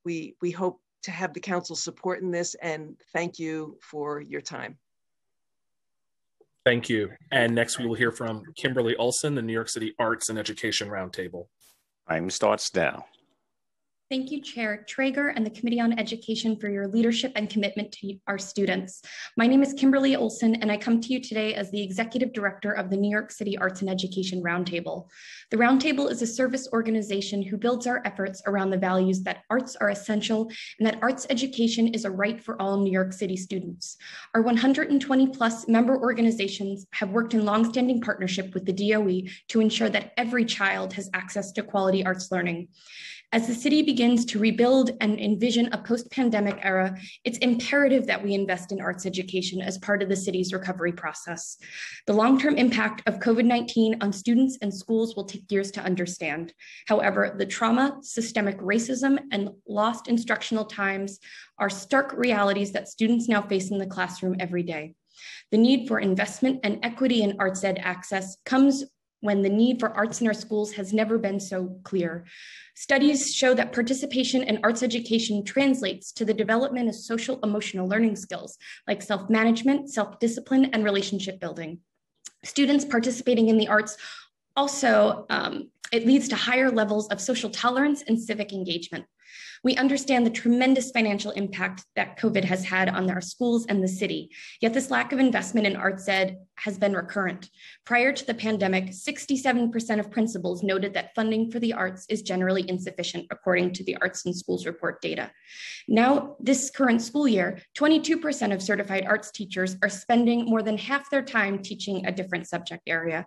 We hope to have the council support in this, and thank you for your time. Thank you. And next we will hear from Kimberly Olson, the New York City Arts and Education Roundtable. Time starts now. Thank you, Chair Traeger and the Committee on Education for your leadership and commitment to our students. My name is Kimberly Olson, and I come to you today as the Executive Director of the New York City Arts and Education Roundtable. The Roundtable is a service organization who builds our efforts around the values that arts are essential and that arts education is a right for all New York City students. Our 120 plus member organizations have worked in longstanding partnership with the DOE to ensure that every child has access to quality arts learning. As the city begins to rebuild and envision a post-pandemic era, it's imperative that we invest in arts education as part of the city's recovery process. The long-term impact of COVID-19 on students and schools will take years to understand. However, the trauma, systemic racism, and lost instructional times are stark realities that students now face in the classroom every day. The need for investment and equity in arts ed access comes when the need for arts in our schools has never been so clear. Studies show that participation in arts education translates to the development of social emotional learning skills like self-management, self-discipline, and relationship building. Students participating in the arts also, it leads to higher levels of social tolerance and civic engagement. We understand the tremendous financial impact that COVID has had on our schools and the city, yet this lack of investment in arts ed has been recurrent. Prior to the pandemic, 67% of principals noted that funding for the arts is generally insufficient, according to the Arts in Schools Report data. Now, this current school year, 22% of certified arts teachers are spending more than half their time teaching a different subject area.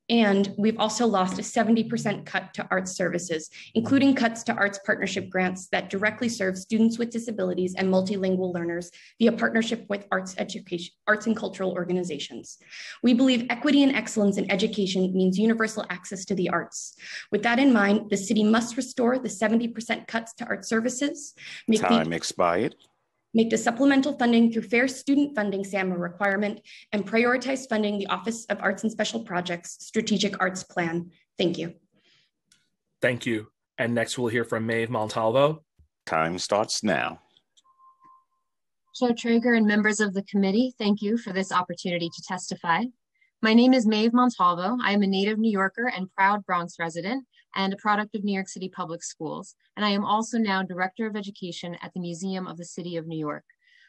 And we've also lost a 70% cut to arts services, including cuts to arts partnership grants that directly serve students with disabilities and multilingual learners via partnership with arts and cultural organizations. We believe equity and excellence in education means universal access to the arts. With that in mind, the city must restore the 70% cuts to arts services, Time expired. Make the supplemental funding through fair student funding SAMA requirement, and prioritize funding the Office of Arts and Special Projects Strategic Arts Plan. Thank you. Thank you. And next we'll hear from Maeve Montalvo. Time starts now. Chair Traeger and members of the committee, thank you for this opportunity to testify. My name is Maeve Montalvo. I am a native New Yorker and proud Bronx resident and a product of New York City Public Schools. And I am also now Director of Education at the Museum of the City of New York.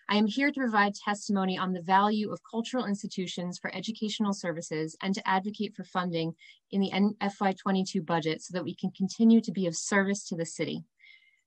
I am here to provide testimony on the value of cultural institutions for educational services and to advocate for funding in the FY22 budget so that we can continue to be of service to the city.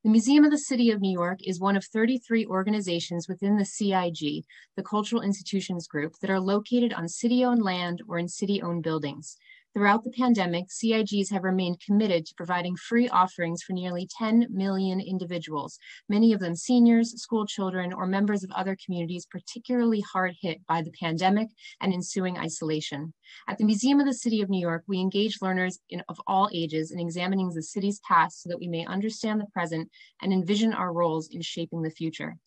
The Museum of the City of New York is one of 33 organizations within the CIG, the Cultural Institutions Group, that are located on city-owned land or in city-owned buildings. Throughout the pandemic, CIGs have remained committed to providing free offerings for nearly 10 million individuals, many of them seniors, school children, or members of other communities particularly hard hit by the pandemic and ensuing isolation. At the Museum of the City of New York, we engage learners of all ages in examining the city's past so that we may understand the present and envision our roles in shaping the future.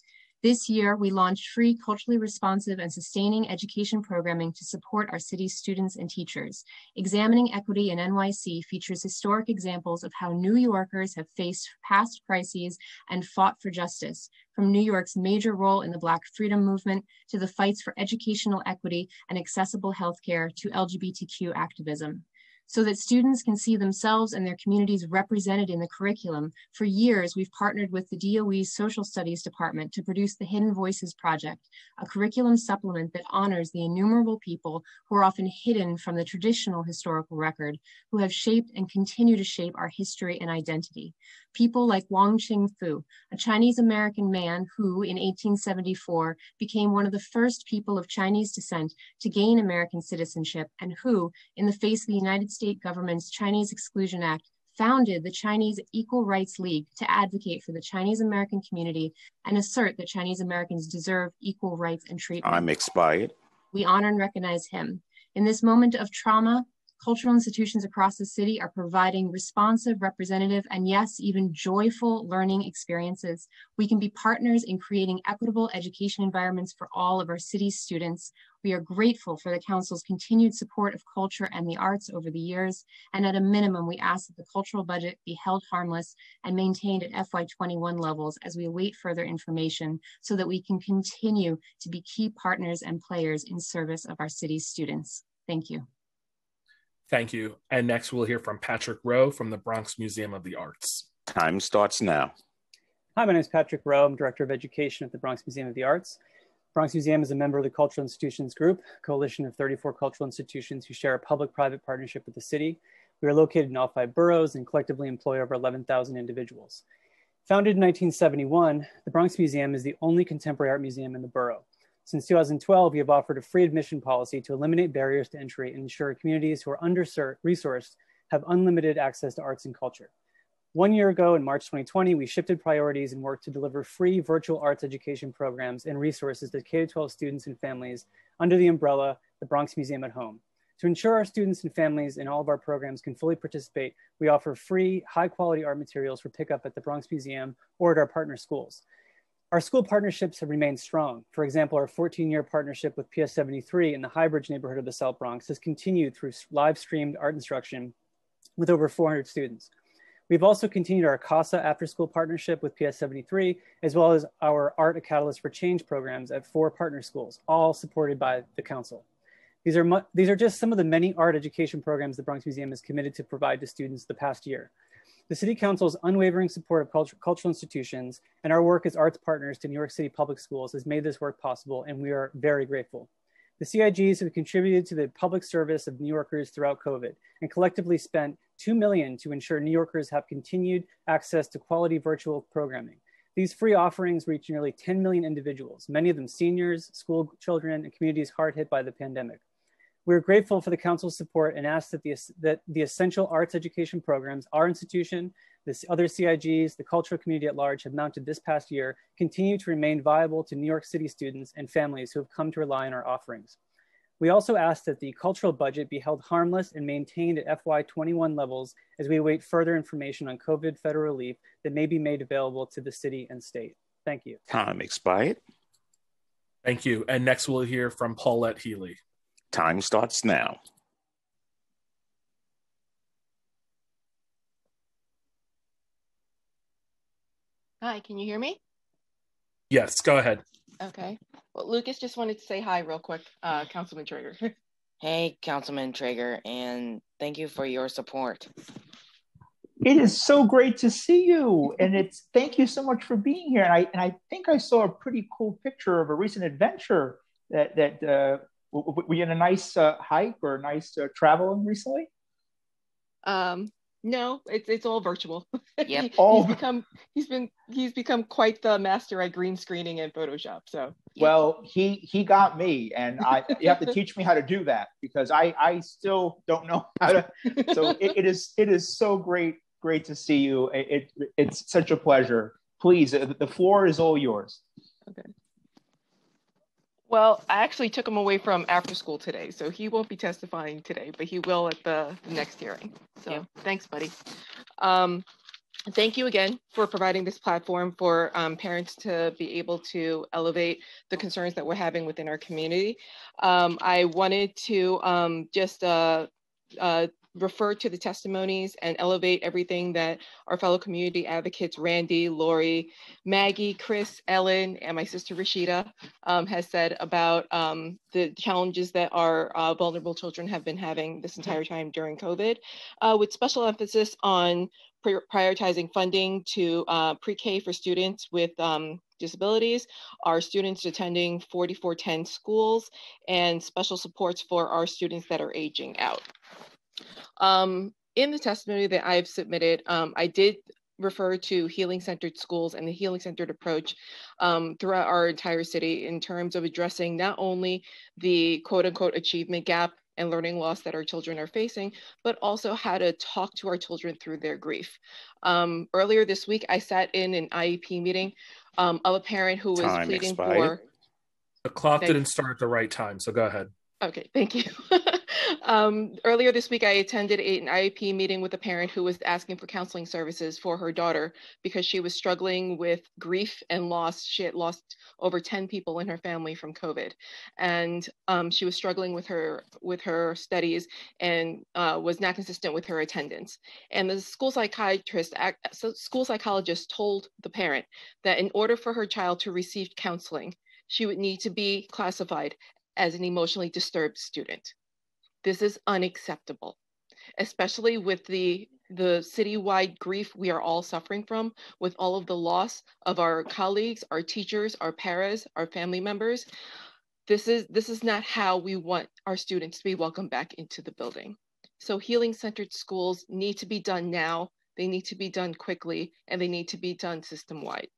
This year, we launched free, culturally responsive and sustaining education programming to support our city's students and teachers. Examining Equity in NYC features historic examples of how New Yorkers have faced past crises and fought for justice, from New York's major role in the Black freedom movement to the fights for educational equity and accessible healthcare to LGBTQ activism. So that students can see themselves and their communities represented in the curriculum, for years we've partnered with the DOE's Social Studies Department to produce the Hidden Voices Project, a curriculum supplement that honors the innumerable people who are often hidden from the traditional historical record, who have shaped and continue to shape our history and identity. People like Wang Qingfu, a Chinese-American man who, in 1874, became one of the first people of Chinese descent to gain American citizenship, and who, in the face of the United States government's Chinese Exclusion Act, founded the Chinese Equal Rights League to advocate for the Chinese American community and assert that Chinese Americans deserve equal rights and treatment. I'm expired. We honor and recognize him. In this moment of trauma, cultural institutions across the city are providing responsive, representative, and yes, even joyful learning experiences. We can be partners in creating equitable education environments for all of our city's students. We are grateful for the Council's continued support of culture and the arts over the years, and at a minimum, we ask that the cultural budget be held harmless and maintained at FY21 levels as we await further information so that we can continue to be key partners and players in service of our city's students. Thank you. Thank you. And next we'll hear from Patrick Rowe from the Bronx Museum of the Arts. Time starts now. Hi, my name is Patrick Rowe. I'm Director of Education at the Bronx Museum of the Arts. Bronx Museum is a member of the Cultural Institutions Group, a coalition of 34 cultural institutions who share a public-private partnership with the city. We are located in all 5 boroughs and collectively employ over 11,000 individuals. Founded in 1971, the Bronx Museum is the only contemporary art museum in the borough. Since 2012, we have offered a free admission policy to eliminate barriers to entry and ensure communities who are under-resourced have unlimited access to arts and culture. 1 year ago, in March 2020, we shifted priorities and worked to deliver free virtual arts education programs and resources to K-12 students and families under the umbrella, the Bronx Museum at Home. To ensure our students and families in all of our programs can fully participate, we offer free, high-quality art materials for pickup at the Bronx Museum or at our partner schools. Our school partnerships have remained strong. For example, our 14-year partnership with PS 73 in the Highbridge neighborhood of the South Bronx has continued through live-streamed art instruction with over 400 students. We've also continued our CASA after-school partnership with PS 73, as well as our Art A Catalyst for Change programs at 4 partner schools, all supported by the council. These are just some of the many art education programs the Bronx Museum is committed to provide to students the past year. The City Council's unwavering support of cultural institutions and our work as arts partners to New York City Public Schools has made this work possible, and we are very grateful. The CIGs have contributed to the public service of New Yorkers throughout COVID and collectively spent $2 million to ensure New Yorkers have continued access to quality virtual programming. These free offerings reach nearly 10 million individuals, many of them seniors, school children, and communities hard hit by the pandemic. We're grateful for the council's support and ask that the essential arts education programs our institution, the other CIGs, the cultural community at large have mounted this past year continue to remain viable to New York City students and families who have come to rely on our offerings. We also ask that the cultural budget be held harmless and maintained at FY21 levels as we await further information on COVID federal relief that may be made available to the city and state. Thank you. Time expired. Thank you. And next we'll hear from Paulette Healy. Time starts now. Hi, can you hear me? Yes, go ahead. Okay. Well, Lucas just wanted to say hi real quick, Councilman Traeger. Hey, Councilman Traeger, and thank you for your support. It is so great to see you, and thank you so much for being here. And I think I saw a pretty cool picture of a recent adventure that were you in a nice hike or a nice traveling recently? No, it's all virtual. Yep. He's become quite the master at green screening and Photoshop. So well, he got me, and you have to teach me how to do that because I still don't know how to. So it is so great to see you. It's such a pleasure. Please, the floor is all yours. Okay. Well, I actually took him away from after school today, so he won't be testifying today, but he will at the next hearing. So Thanks, buddy. Thank you again for providing this platform for parents to be able to elevate the concerns that we're having within our community. I wanted to just refer to the testimonies and elevate everything that our fellow community advocates, Randy, Lori, Maggie, Chris, Ellen, and my sister Rashida has said about the challenges that our vulnerable children have been having this entire time during COVID, with special emphasis on prioritizing funding to pre-K for students with disabilities, our students attending 4410 schools, and special supports for our students that are aging out. In the testimony that I've submitted, I did refer to healing-centered schools and the healing-centered approach throughout our entire city in terms of addressing not only the quote-unquote achievement gap and learning loss that our children are facing, but also how to talk to our children through their grief. Earlier this week, I sat in an IEP meeting of a parent who was pleading for... The clock didn't start at the right time, so go ahead. Okay, thank you. Earlier this week, I attended an IEP meeting with a parent who was asking for counseling services for her daughter because she was struggling with grief and loss. She had lost over 10 people in her family from COVID. And she was struggling with her studies and was not consistent with her attendance. And the school psychologist told the parent that in order for her child to receive counseling, she would need to be classified as an emotionally disturbed student. This is unacceptable, especially with the citywide grief we are all suffering from, with all of the loss of our colleagues, our teachers, our paras, our family members. This is not how we want our students to be welcomed back into the building. So healing-centered schools need to be done now, they need to be done quickly, and they need to be done system-wide.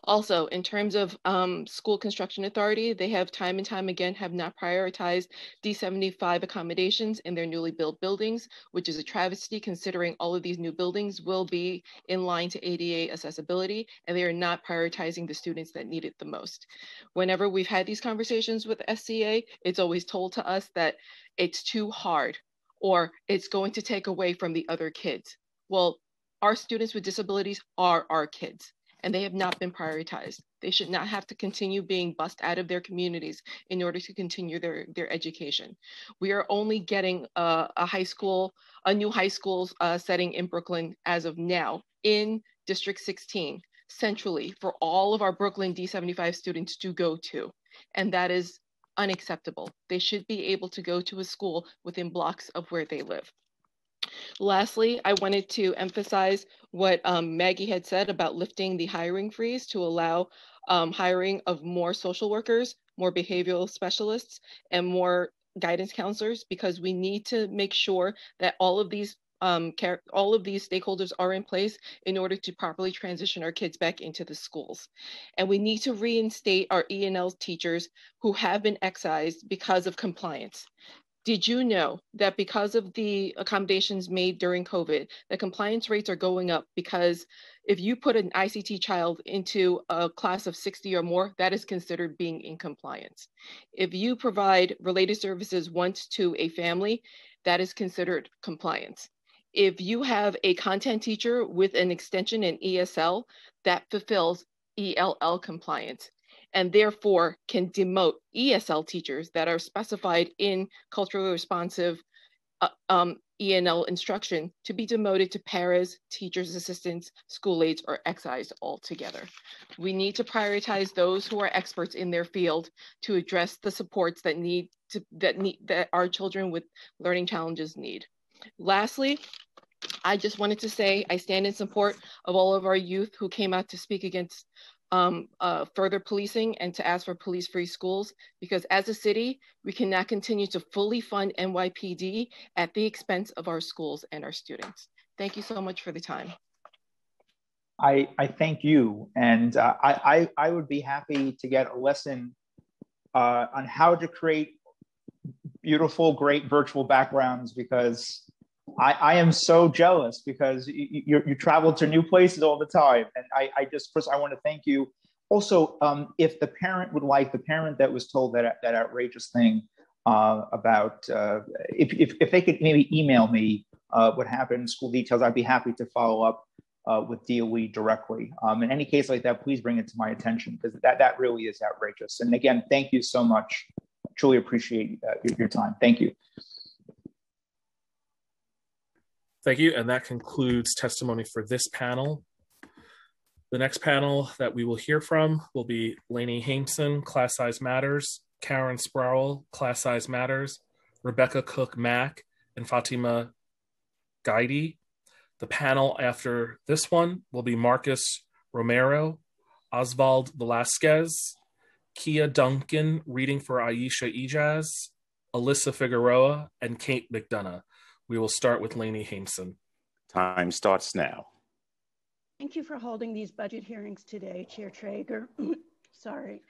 Also, in terms of school construction authority, they have time and time again have not prioritized D75 accommodations in their newly built buildings, which is a travesty considering all of these new buildings will be in line to ADA accessibility, and they are not prioritizing the students that need it the most. Whenever we've had these conversations with SCA, it's always told to us that it's too hard or it's going to take away from the other kids. Well, our students with disabilities are our kids, and they have not been prioritized. They should not have to continue being bussed out of their communities in order to continue their education. We are only getting a new high school setting in Brooklyn as of now in District 16, centrally for all of our Brooklyn D75 students to go to. And that is unacceptable. They should be able to go to a school within blocks of where they live. Lastly, I wanted to emphasize what Maggie had said about lifting the hiring freeze to allow hiring of more social workers, more behavioral specialists, and more guidance counselors, because we need to make sure that all of these all of these stakeholders are in place in order to properly transition our kids back into the schools. And we need to reinstate our E&L teachers who have been excised because of compliance. Did you know that because of the accommodations made during COVID, the compliance rates are going up? Because if you put an ICT child into a class of 60 or more, that is considered being in compliance. If you provide related services once to a family, that is considered compliance. If you have a content teacher with an extension in ESL, that fulfills ELL compliance, and therefore can demote ESL teachers that are specified in culturally responsive E&L instruction to be demoted to paras, teachers assistants, school aides, or excised altogether. We need to prioritize those who are experts in their field to address the supports that our children with learning challenges need. Lastly, I just wanted to say I stand in support of all of our youth who came out to speak against further policing and to ask for police-free schools, because as a city, we cannot continue to fully fund NYPD at the expense of our schools and our students. Thank you so much for the time. I thank you, and I would be happy to get a lesson on how to create beautiful, great virtual backgrounds, because I am so jealous, because you travel to new places all the time. And I just, first, I want to thank you. Also, if the parent would like, the parent that was told that outrageous thing about, if they could maybe email me what happened, school details, I'd be happy to follow up with DOE directly. In any case like that, please bring it to my attention, because that really is outrageous. And again, thank you so much. Truly appreciate your time. Thank you. Thank you, and that concludes testimony for this panel. The next panel that we will hear from will be Lainey Hameson, Class Size Matters, Karen Sproul, Class Size Matters, Rebecca Cook-Mack, and Fatima Gaidi. The panel after this one will be Marcus Romero, Oswald Velasquez, Kia Duncan reading for Aisha Ijaz, Alyssa Figueroa, and Kate McDonough. We will start with Lainey Hameson. Time starts now. Thank you for holding these budget hearings today, Chair Traeger. Sorry.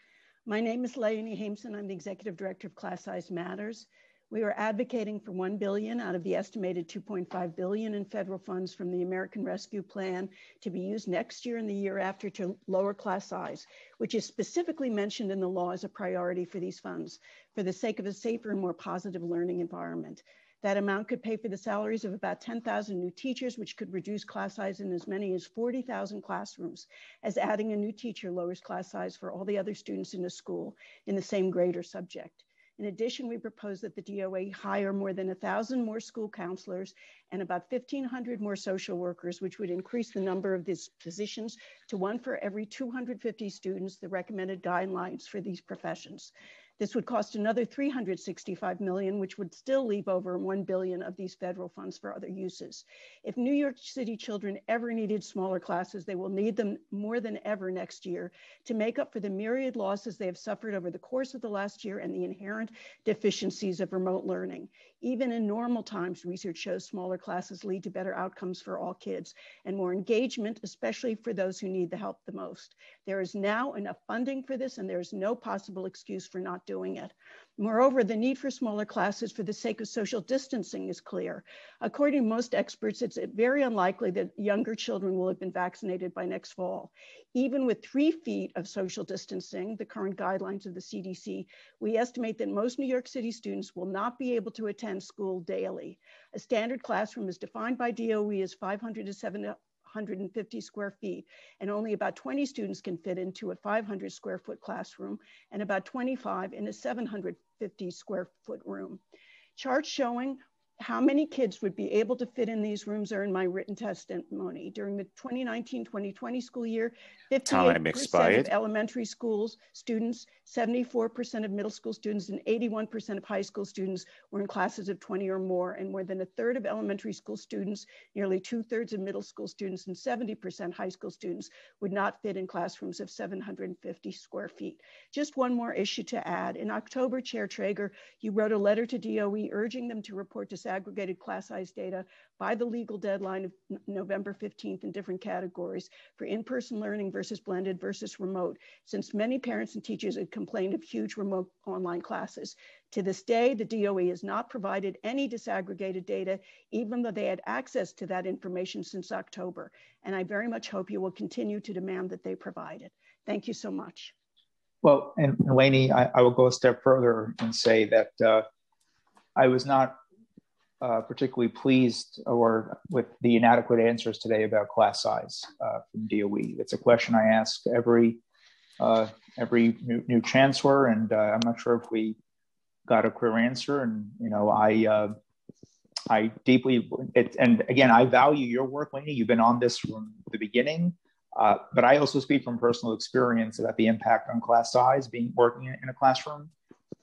My name is Lainey Hameson. I'm the Executive Director of Class Size Matters. We are advocating for $1 billion out of the estimated $2.5 billion in federal funds from the American Rescue Plan to be used next year and the year after to lower class size, which is specifically mentioned in the law as a priority for these funds, for the sake of a safer and more positive learning environment. That amount could pay for the salaries of about 10,000 new teachers, which could reduce class size in as many as 40,000 classrooms, as adding a new teacher lowers class size for all the other students in the school in the same grade or subject. In addition, we propose that the DOA hire more than 1,000 more school counselors and about 1,500 more social workers, which would increase the number of these positions to 1 for every 250 students, the recommended guidelines for these professions. This would cost another $365 million, which would still leave over $1 billion of these federal funds for other uses. If New York City children ever needed smaller classes, they will need them more than ever next year to make up for the myriad losses they have suffered over the course of the last year and the inherent deficiencies of remote learning. Even in normal times, research shows smaller classes lead to better outcomes for all kids and more engagement, especially for those who need the help the most. There is now enough funding for this, and there is no possible excuse for not doing it. Moreover, the need for smaller classes for the sake of social distancing is clear. According to most experts, it's very unlikely that younger children will have been vaccinated by next fall. Even with 3 feet of social distancing, the current guidelines of the CDC, we estimate that most New York City students will not be able to attend school daily. A standard classroom is defined by DOE as 500 to 750 square feet, and only about 20 students can fit into a 500 square foot classroom and about 25 in a 750 square foot room. Charts showing how many kids would be able to fit in these rooms are in my written testimony. During the 2019-2020 school year, 58% of elementary schools students, 74% of middle school students, and 81% of high school students were in classes of 20 or more, and more than 1/3 of elementary school students, nearly 2/3 of middle school students, and 70% high school students would not fit in classrooms of 750 square feet. Just one more issue to add. In October, Chair Traeger, you wrote a letter to DOE urging them to report to disaggregated class size data by the legal deadline of November 15th in different categories for in-person learning versus blended versus remote, since many parents and teachers had complained of huge remote online classes. To this day, the DOE has not provided any disaggregated data, even though they had access to that information since October. And I very much hope you will continue to demand that they provide it. Thank you so much. Well, and Lainey, I will go a step further and say that I was not particularly pleased with the inadequate answers today about class size from DOE. It's a question I ask every new chancellor, and I'm not sure if we got a clear answer. And I deeply, and again, I value your work, Lainey. You've been on this from the beginning. But I also speak from personal experience about the impact on class size, working in a classroom.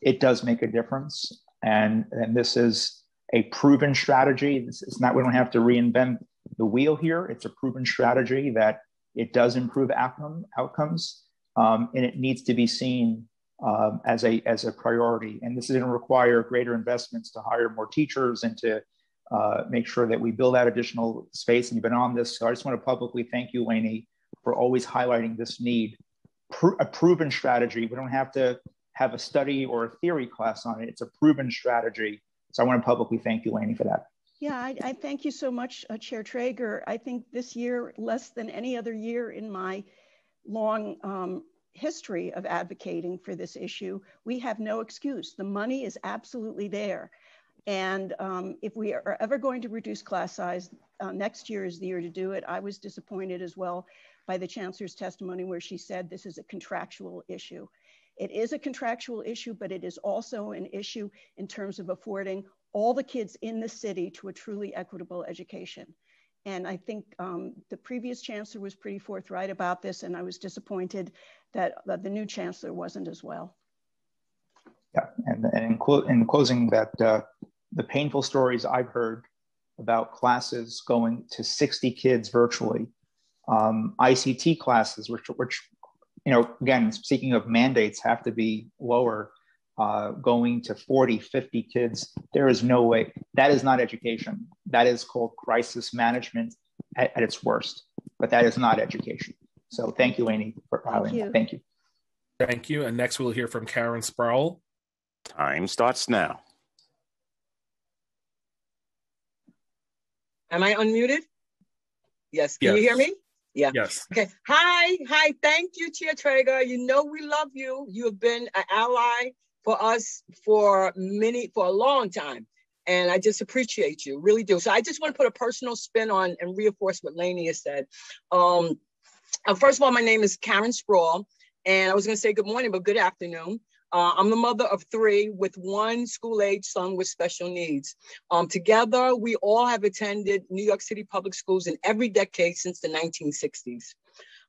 It does make a difference. And this is a proven strategy. It's not, we don't have to reinvent the wheel here. It's a proven strategy that it does improve outcomes, and it needs to be seen as a priority. And this is going to require greater investments to hire more teachers and to make sure that we build out additional space. And you've been on this. So I just want to publicly thank you, Lainey, for always highlighting this need. A proven strategy. We don't have to have a study or a theory class on it. It's a proven strategy. So I want to publicly thank you, Lainey, for that. Yeah, I thank you so much, Chair Traeger. I think this year, less than any other year in my long history of advocating for this issue, we have no excuse. The money is absolutely there. And if we are ever going to reduce class size, next year is the year to do it. I was disappointed as well by the chancellor's testimony where she said this is a contractual issue. It is a contractual issue, but it is also an issue in terms of affording all the kids in the city to a truly equitable education. And I think the previous chancellor was pretty forthright about this, and I was disappointed that the new chancellor wasn't as well. Yeah, and in closing, that the painful stories I've heard about classes going to 60 kids virtually, ICT classes, which again, speaking of mandates, have to be lower, going to 40, 50 kids. There is no way. That is not education. That is called crisis management at its worst, but that is not education. So thank you, Lainey, for highlighting that. Thank you. Thank you. And next we'll hear from Karen Sproul. Time starts now. Am I unmuted? Yes. Can you hear me? Yeah. Yes. Okay. Hi. Thank you, Chair Traeger. You know we love you. You have been an ally for us for a long time. And I just appreciate you, really do. So I just want to put a personal spin on and reinforce what Lainey has said. First of all, my name is Karen Sproul, and I was going to say good morning, but good afternoon. I'm the mother of 3 with 1 school-age son with special needs. Together, we all have attended New York City public schools in every decade since the 1960s.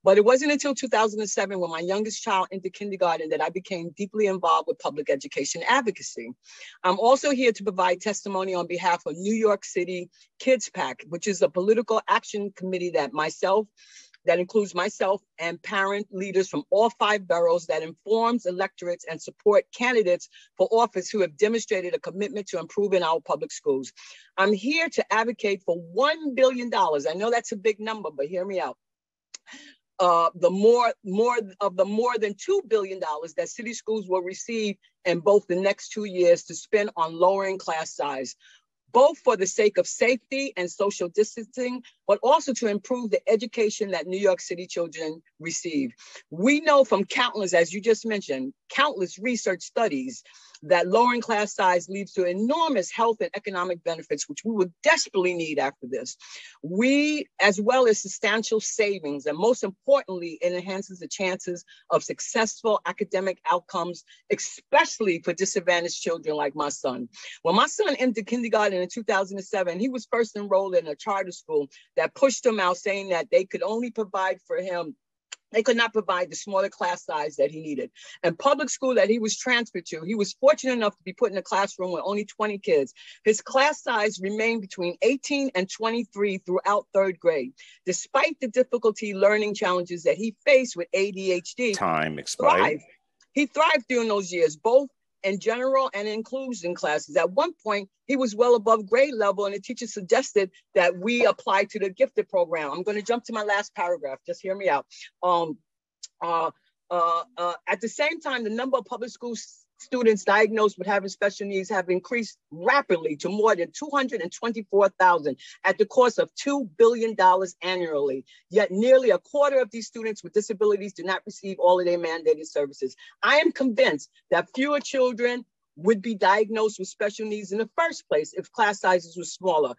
But it wasn't until 2007 when my youngest child entered kindergarten that I became deeply involved with public education advocacy. I'm also here to provide testimony on behalf of New York City Kids PAC, which is a political action committee that includes myself and parent leaders from all 5 boroughs that informs electorates and support candidates for office who have demonstrated a commitment to improving our public schools. I'm here to advocate for $1 billion. I know that's a big number, but hear me out. The more than $2 billion that city schools will receive in both the next 2 years to spend on lowering class size, both for the sake of safety and social distancing, but also to improve the education that New York City children receive. We know from countless, as you just mentioned, countless research studies that lowering class size leads to enormous health and economic benefits, which we would desperately need after this. As well as substantial savings, and most importantly, it enhances the chances of successful academic outcomes, especially for disadvantaged children like my son. When my son entered kindergarten in 2007, he was first enrolled in a charter school that pushed him out, saying that they could only provide for him. They could not provide the smaller class size that he needed. And public school that he was transferred to, he was fortunate enough to be put in a classroom with only 20 kids. His class size remained between 18 and 23 throughout 3rd grade. Despite the difficulty learning challenges that he faced with ADHD, Time expired. He thrived during those years, both in general and inclusion classes. At one point, he was well above grade level, and the teacher suggested that we apply to the gifted program. I'm going to jump to my last paragraph. Just hear me out. At the same time, the number of public school students diagnosed with having special needs have increased rapidly to more than 224,000 at the cost of $2 billion annually. Yet nearly a quarter of these students with disabilities do not receive all of their mandated services. I am convinced that fewer children would be diagnosed with special needs in the first place if class sizes were smaller.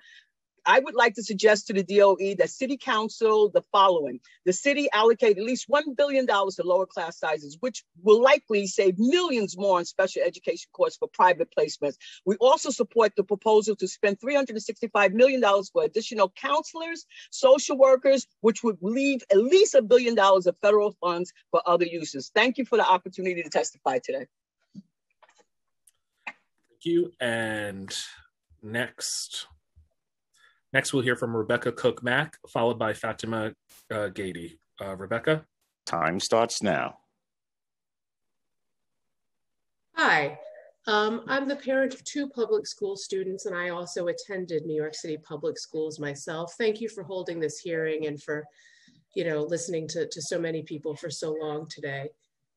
I would like to suggest to the DOE that City Council the following. The city allocate at least $1 billion to lower class sizes, which will likely save millions more on special education costs for private placements. We also support the proposal to spend $365 million for additional counselors, social workers, which would leave at least $1 billion of federal funds for other uses. Thank you for the opportunity to testify today. Thank you. And next we'll hear from Rebecca Cook-Mack, followed by Fatima Gady. Rebecca? Time starts now. Hi, I'm the parent of 2 public school students, and I also attended New York City public schools myself. Thank you for holding this hearing and for, listening to so many people for so long today.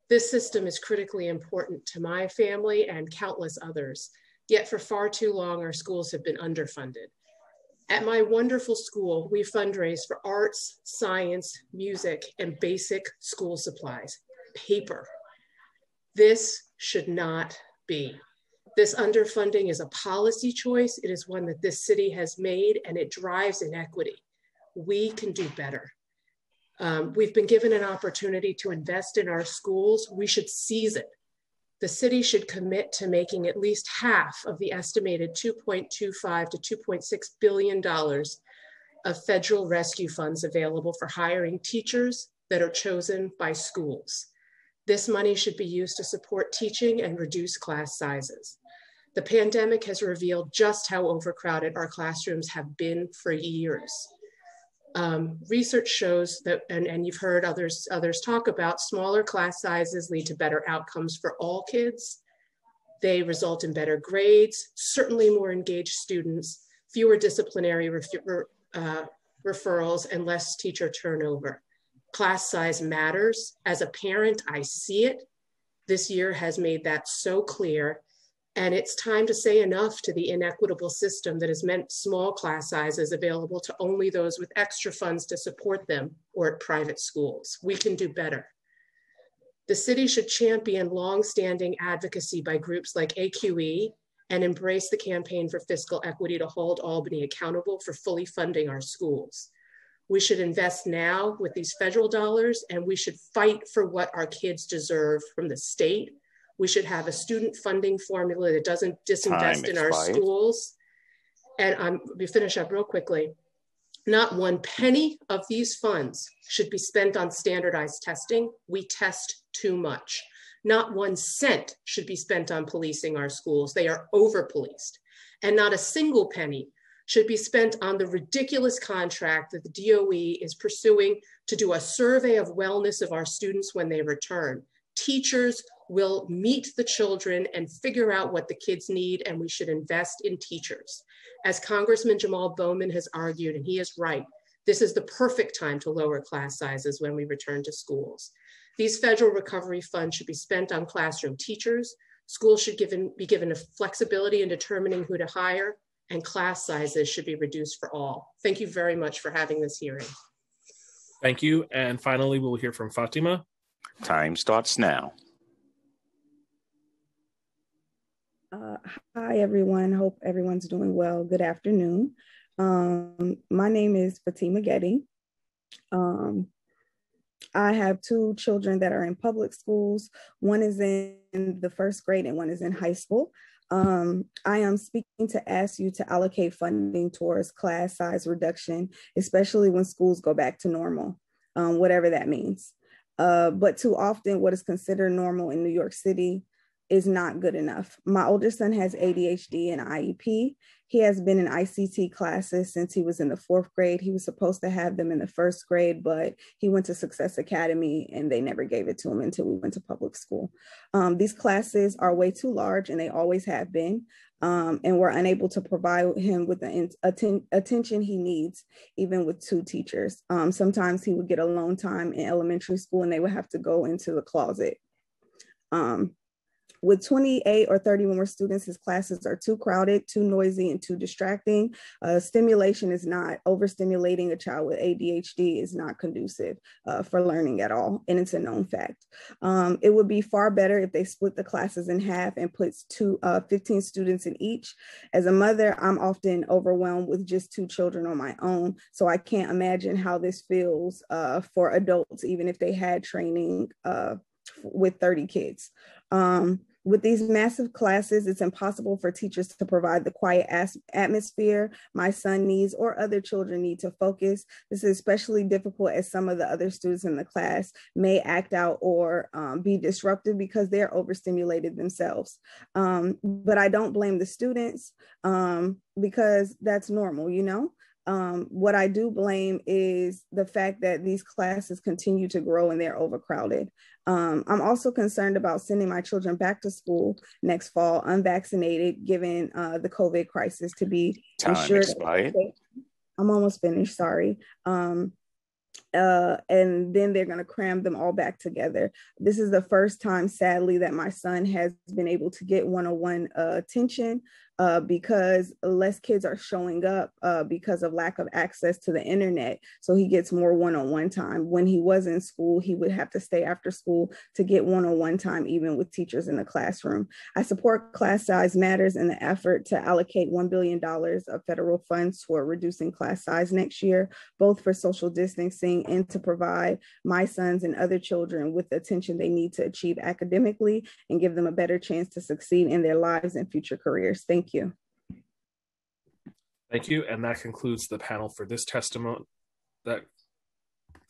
This system is critically important to my family and countless others, yet for far too long, our schools have been underfunded. At my wonderful school, we fundraise for arts, science, music, and basic school supplies, paper. This should not be. This underfunding is a policy choice. It is one that this city has made, and it drives inequity. We can do better. We've been given an opportunity to invest in our schools. We should seize it. The city should commit to making at least half of the estimated $2.25 to $2.6 billion of federal rescue funds available for hiring teachers that are chosen by schools. This money should be used to support teaching and reduce class sizes. The pandemic has revealed just how overcrowded our classrooms have been for years. Research shows that, and you've heard others talk about, smaller class sizes lead to better outcomes for all kids. They result in better grades, certainly more engaged students, fewer disciplinary referrals, and less teacher turnover. Class size matters. As a parent, I see it. This year has made that so clear. And it's time to say enough to the inequitable system that has meant small class sizes available to only those with extra funds to support them or at private schools. We can do better. The city should champion long-standing advocacy by groups like AQE and embrace the campaign for fiscal equity to hold Albany accountable for fully funding our schools. We should invest now with these federal dollars, and we should fight for what our kids deserve from the state. We should have a student funding formula that doesn't disinvest in our schools. And we finish up real quickly. Not one penny of these funds should be spent on standardized testing. We test too much. Not 1 cent should be spent on policing our schools. They are over-policed. And not a single penny should be spent on the ridiculous contract that the DOE is pursuing to do a survey of wellness of our students when they return. Teachers will meet the children and figure out what the kids need, and we should invest in teachers. As Congressman Jamal Bowman has argued, and he is right, this is the perfect time to lower class sizes when we return to schools. These federal recovery funds should be spent on classroom teachers. Schools should be given a flexibility in determining who to hire, and class sizes should be reduced for all. Thank you very much for having this hearing. Thank you. And finally, we'll hear from Fatima. Time starts now. Hi, everyone. Hope everyone's doing well. Good afternoon. My name is Fatima Getty. I have 2 children that are in public schools. One is in the 1st grade and one is in high school. I am speaking to ask you to allocate funding towards class size reduction, especially when schools go back to normal, whatever that means. But too often what is considered normal in New York City is not good enough. My older son has ADHD and IEP. He has been in ICT classes since he was in the 4th grade. He was supposed to have them in the 1st grade, but he went to Success Academy and they never gave it to him until we went to public school. These classes are way too large and they always have been. And we're unable to provide him with the attention he needs, even with 2 teachers. Sometimes he would get alone time in elementary school and they would have to go into the closet. With 28 or 30 more students, his classes are too crowded, too noisy, and too distracting. Stimulation is not overstimulating a child with ADHD is not conducive for learning at all, and it's a known fact. It would be far better if they split the classes in half and puts 15 students in each. As a mother, I'm often overwhelmed with just 2 children on my own, so I can't imagine how this feels for adults, even if they had training with 30 kids. With these massive classes, it's impossible for teachers to provide the quiet atmosphere my son needs or other children need to focus. This is especially difficult as some of the other students in the class may act out or be disruptive because they're overstimulated themselves. But I don't blame the students because that's normal, you know? What I do blame is the fact that these classes continue to grow and they're overcrowded. I'm also concerned about sending my children back to school next fall unvaccinated, given the COVID crisis, to be ensured. I'm almost finished, sorry. And then they're going to cram them all back together. This is the first time, sadly, that my son has been able to get one-on-one attention because less kids are showing up because of lack of access to the internet. So he gets more one-on-one time. When he was in school, he would have to stay after school to get one-on-one time, even with teachers in the classroom. I support Class Size Matters in the effort to allocate $1 billion of federal funds toward reducing class size next year, both for social distancing and to provide my sons and other children with the attention they need to achieve academically and give them a better chance to succeed in their lives and future careers. Thank you. Thank you. And that concludes the panel for this testimony. That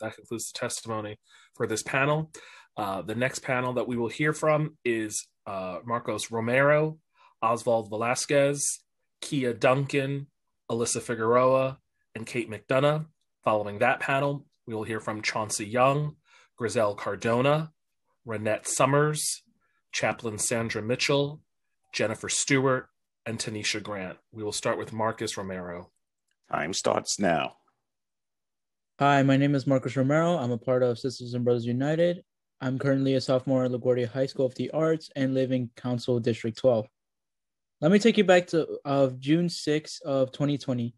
concludes the testimony for this panel. The next panel that we will hear from is Marcos Romero, Oswald Velasquez, Kia Duncan, Alyssa Figueroa, and Kate McDonough. Following that panel, we will hear from Chauncey Young, Grizel Cardona, Renette Summers, Chaplain Sandra Mitchell, Jennifer Stewart, and Tanisha Grant. We will start with Marcus Romero. Time starts now. Hi, my name is Marcus Romero. I'm a part of Sisters and Brothers United. I'm currently a sophomore at LaGuardia High School of the Arts and live in Council District 12. Let me take you back to June 6th of 2020.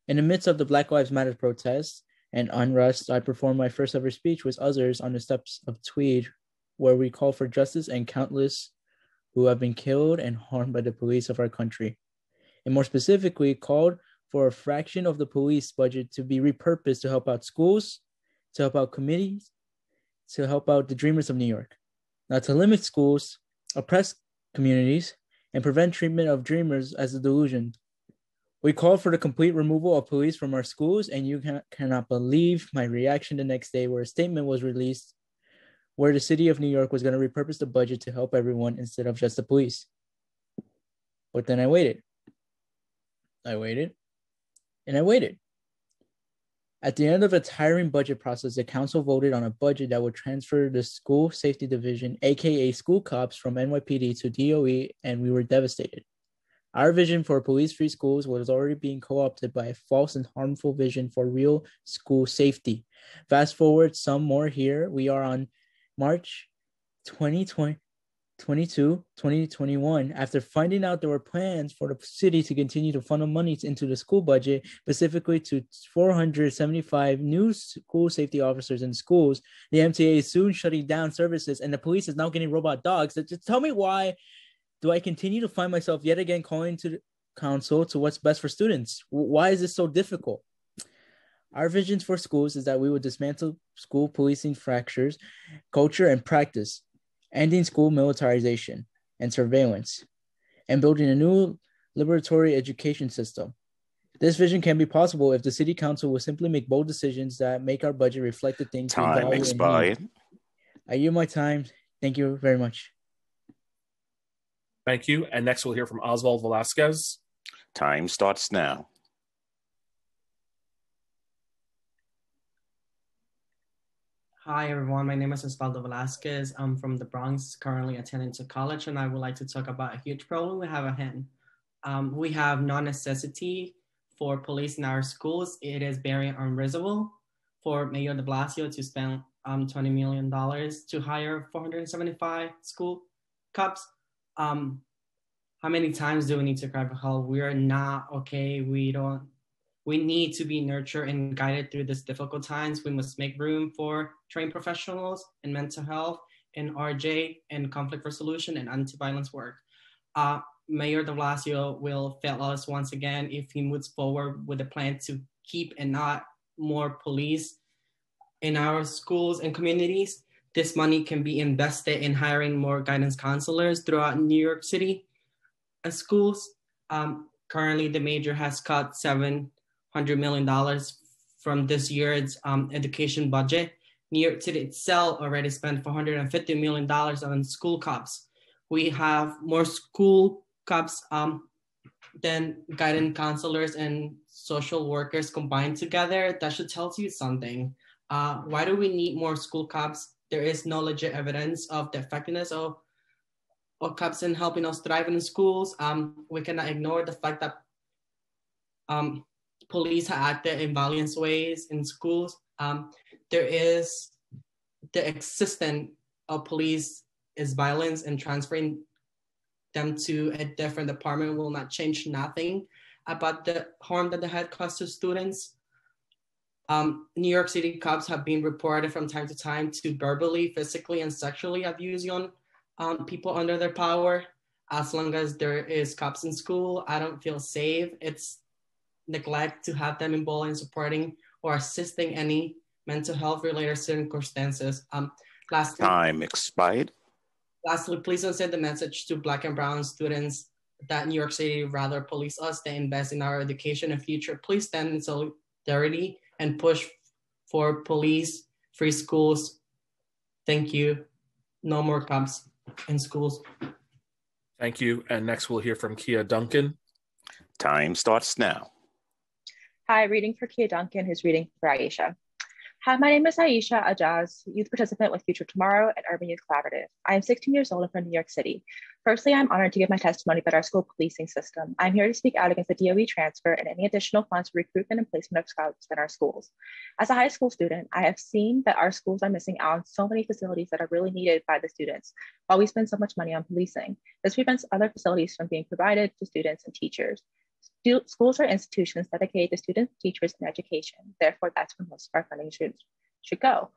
In the midst of the Black Lives Matter protests and unrest, I performed my first ever speech with others on the steps of Tweed, where we call for justice and countless who have been killed and harmed by the police of our country. And more specifically, called for a fraction of the police budget to be repurposed to help out schools, to help out committees, to help out the dreamers of New York. Now, to limit schools, oppress communities, and prevent treatment of dreamers as a delusion. We called for the complete removal of police from our schools, and you cannot believe my reaction the next day where a statement was released where the city of New York was going to repurpose the budget to help everyone instead of just the police. But then I waited. I waited. At the end of a tiring budget process, the council voted on a budget that would transfer the school safety division, aka school cops, from NYPD to DOE, and we were devastated. Our vision for police-free schools was already being co-opted by a false and harmful vision for real school safety. Fast forward some more here, we are on March 2021, after finding out there were plans for the city to continue to funnel money into the school budget, specifically to 475 new school safety officers in schools. The MTA is soon shutting down services, and the police is now getting robot dogs. So just tell me, why do I continue to find myself yet again calling to the council to what's best for students? Why is this so difficult? Our visions for schools is that we would dismantle school policing fractures, culture, and practice, ending school militarization and surveillance, and building a new liberatory education system. This vision can be possible if the city council will simply make bold decisions that make our budget reflect the things we value and need. I yield my time. Thank you very much. Thank you. And next we'll hear from Oswald Velasquez. Time starts now. Hi, everyone. My name is Osvaldo Velasquez. I'm from the Bronx, currently attending to college, and I would like to talk about a huge problem we have at hand. We have non-necessity for police in our schools. It is very unreasonable for Mayor de Blasio to spend $20 million to hire 475 school cops. How many times do we need to cry for help? We are not okay. We need to be nurtured and guided through these difficult times. We must make room for trained professionals in mental health, in RJ, and conflict resolution and anti-violence work. Mayor de Blasio will fail us once again if he moves forward with a plan to keep and not more police in our schools and communities. This money can be invested in hiring more guidance counselors throughout New York City schools. Currently, the mayor has cut $700 million from this year's education budget. New York City itself already spent $450 million on school cops. We have more school cops than guidance counselors and social workers combined together. That should tell you something. Why do we need more school cops? There is no legit evidence of the effectiveness of cops in helping us thrive in schools. We cannot ignore the fact that police have acted in violent ways in schools. There is the existence of police is violence, and transferring them to a different department will not change nothing about the harm that they had caused to students. New York City cops have been reported from time to time to verbally, physically, and sexually abuse young people under their power. As long as there is cops in school, I don't feel safe. It's neglect to have them involved in supporting or assisting any mental health related circumstances. Time expired. Lastly, please don't send the message to Black and Brown students that New York City rather police us than invest in our education and future. Please stand in solidarity and push for police-free schools. Thank you. No more cops in schools. Thank you. And next we'll hear from Kia Duncan. Time starts now. Hi, reading for Kia Duncan, who's reading for Aisha. Hi, my name is Aisha Ajaz, youth participant with Future Tomorrow and Urban Youth Collaborative. I am 16 years old and from New York City. Firstly, I'm honored to give my testimony about our school policing system. I'm here to speak out against the DOE transfer and any additional funds for recruitment and placement of scouts in our schools. As a high school student, I have seen that our schools are missing out on so many facilities that are really needed by the students, while we spend so much money on policing. This prevents other facilities from being provided to students and teachers. Schools are institutions dedicated to students, teachers, and education. Therefore, that's where most of our funding should go.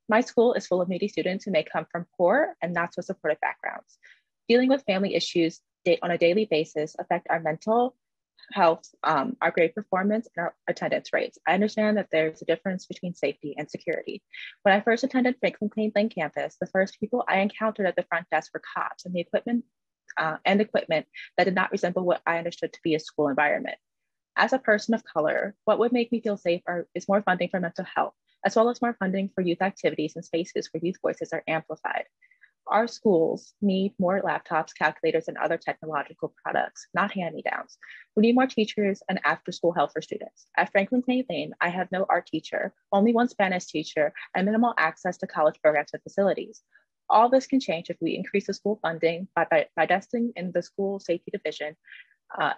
My school is full of needy students who may come from poor and not so supportive backgrounds. Dealing with family issues on a daily basis affect our mental health, our grade performance, and our attendance rates. I understand that there's a difference between safety and security. When I first attended Franklin Plain Lane campus, the first people I encountered at the front desk were cops, and the equipment that did not resemble what I understood to be a school environment. As a person of color, what would make me feel safe is more funding for mental health, as well as more funding for youth activities and spaces where youth voices are amplified. Our schools need more laptops, calculators, and other technological products, not hand-me-downs. We need more teachers and after-school help for students. At Franklin Plain Lane, I have no art teacher, only one Spanish teacher, and minimal access to college programs and facilities. All this can change if we increase the school funding by investing in the school safety division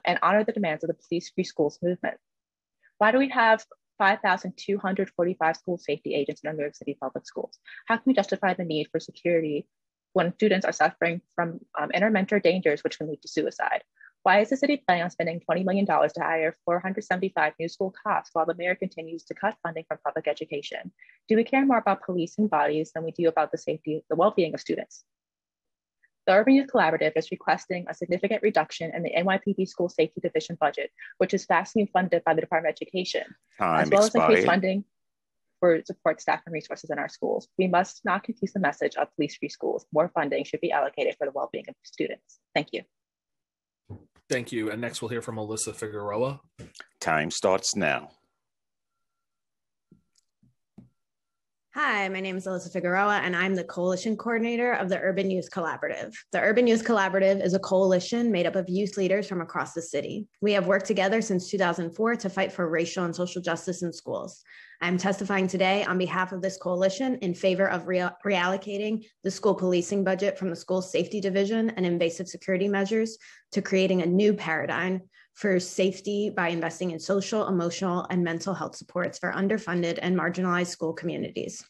and honor the demands of the police-free schools movement. Why do we have 5,245 school safety agents in our New York City public schools? How can we justify the need for security when students are suffering from intermental dangers which can lead to suicide? Why is the city planning on spending $20 million to hire 475 new school cops while the mayor continues to cut funding from public education? Do we care more about policing bodies than we do about the safety, the well-being of students? The Urban Youth Collaborative is requesting a significant reduction in the NYPD School Safety Division budget, which is vastly funded by the Department of Education, as well as increased funding for support staff and resources in our schools. We must not confuse the message of police-free schools. More funding should be allocated for the well-being of students. Thank you. Thank you. And next we'll hear from Alyssa Figueroa. Time starts now. Hi, my name is Alyssa Figueroa, and I'm the Coalition Coordinator of the Urban Youth Collaborative. The Urban Youth Collaborative is a coalition made up of youth leaders from across the city. We have worked together since 2004 to fight for racial and social justice in schools. I'm testifying today on behalf of this coalition in favor of reallocating the school policing budget from the school safety division and invasive security measures to creating a new paradigm for safety by investing in social, emotional, and mental health supports for underfunded and marginalized school communities.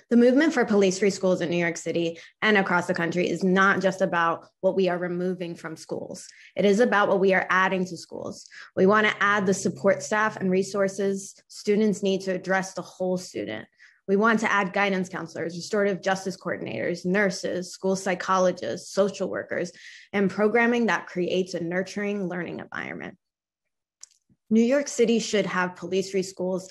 The movement for police-free schools in New York City and across the country is not just about what we are removing from schools. It is about what we are adding to schools. We want to add the support staff and resources students need to address the whole student. We want to add guidance counselors, restorative justice coordinators, nurses, school psychologists, social workers, and programming that creates a nurturing learning environment. New York City should have police-free schools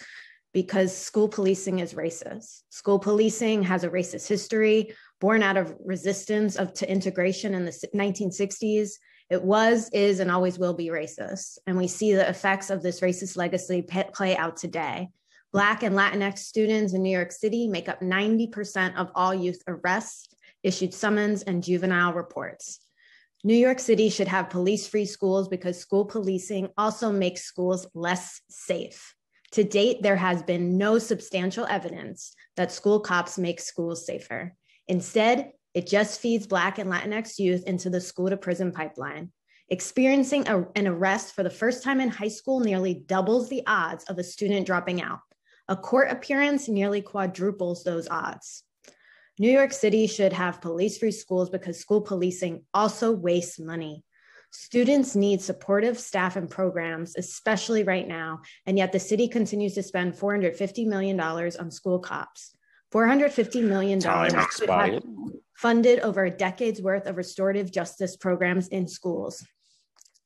because school policing is racist. School policing has a racist history born out of resistance to integration in the 1960s. It was, is, and always will be racist. And we see the effects of this racist legacy play out today. Black and Latinx students in New York City make up 90% of all youth arrests, issued summons, and juvenile reports. New York City should have police-free schools because school policing also makes schools less safe. To date, there has been no substantial evidence that school cops make schools safer. Instead, it just feeds Black and Latinx youth into the school-to-prison pipeline. Experiencing an arrest for the first time in high school nearly doubles the odds of a student dropping out. A court appearance nearly quadruples those odds. New York City should have police-free schools because school policing also wastes money. Students need supportive staff and programs, especially right now, and yet the city continues to spend $450 million on school cops. $450 million could have funded over a decade's worth of restorative justice programs in schools.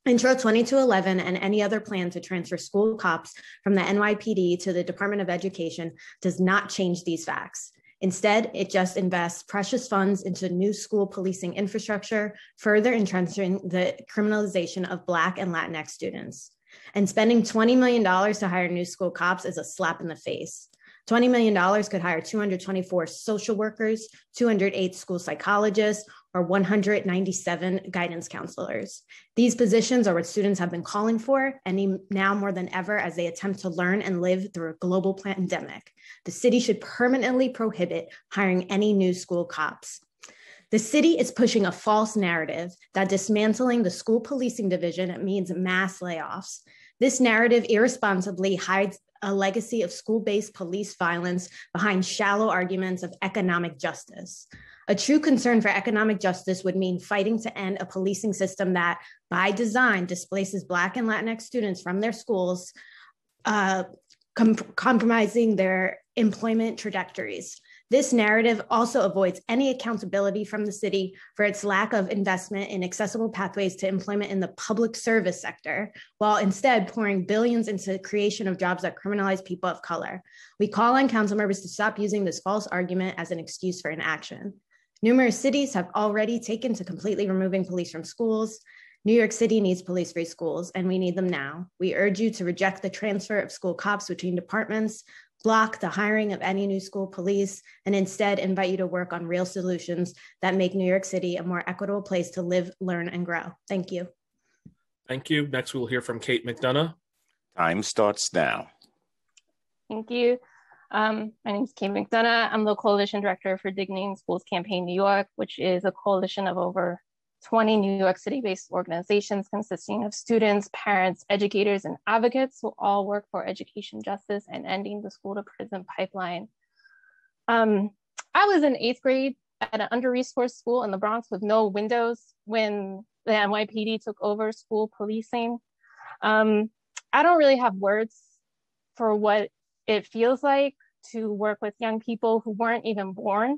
Intro 2211 and any other plan to transfer school cops from the NYPD to the Department of Education does not change these facts. Instead, it just invests precious funds into new school policing infrastructure, further entrenching the criminalization of Black and Latinx students. And spending $20 million to hire new school cops is a slap in the face. $20 million could hire 224 social workers, 208 school psychologists, or 197 guidance counselors. These positions are what students have been calling for, and now more than ever as they attempt to learn and live through a global pandemic. The city should permanently prohibit hiring any new school cops. The city is pushing a false narrative that dismantling the school policing division means mass layoffs. This narrative irresponsibly hides a legacy of school-based police violence behind shallow arguments of economic justice. A true concern for economic justice would mean fighting to end a policing system that, by design, displaces Black and Latinx students from their schools, compromising their employment trajectories. This narrative also avoids any accountability from the city for its lack of investment in accessible pathways to employment in the public service sector, while instead pouring billions into the creation of jobs that criminalize people of color. We call on council members to stop using this false argument as an excuse for inaction. Numerous cities have already taken to completely removing police from schools. New York City needs police-free schools, and we need them now. We urge you to reject the transfer of school cops between departments, block the hiring of any new school police, and instead invite you to work on real solutions that make New York City a more equitable place to live, learn, and grow. Thank you. Thank you. Next, we'll hear from Kate McDonough. Time starts now. Thank you. My name is Kate McDonough. I'm the Coalition Director for Dignity in Schools Campaign New York, which is a coalition of over 20 New York City-based organizations consisting of students, parents, educators, and advocates who all work for education justice and ending the school-to-prison pipeline. I was in 8th grade at an under-resourced school in the Bronx with no windows when the NYPD took over school policing. I don't really have words for what it feels like to work with young people who weren't even born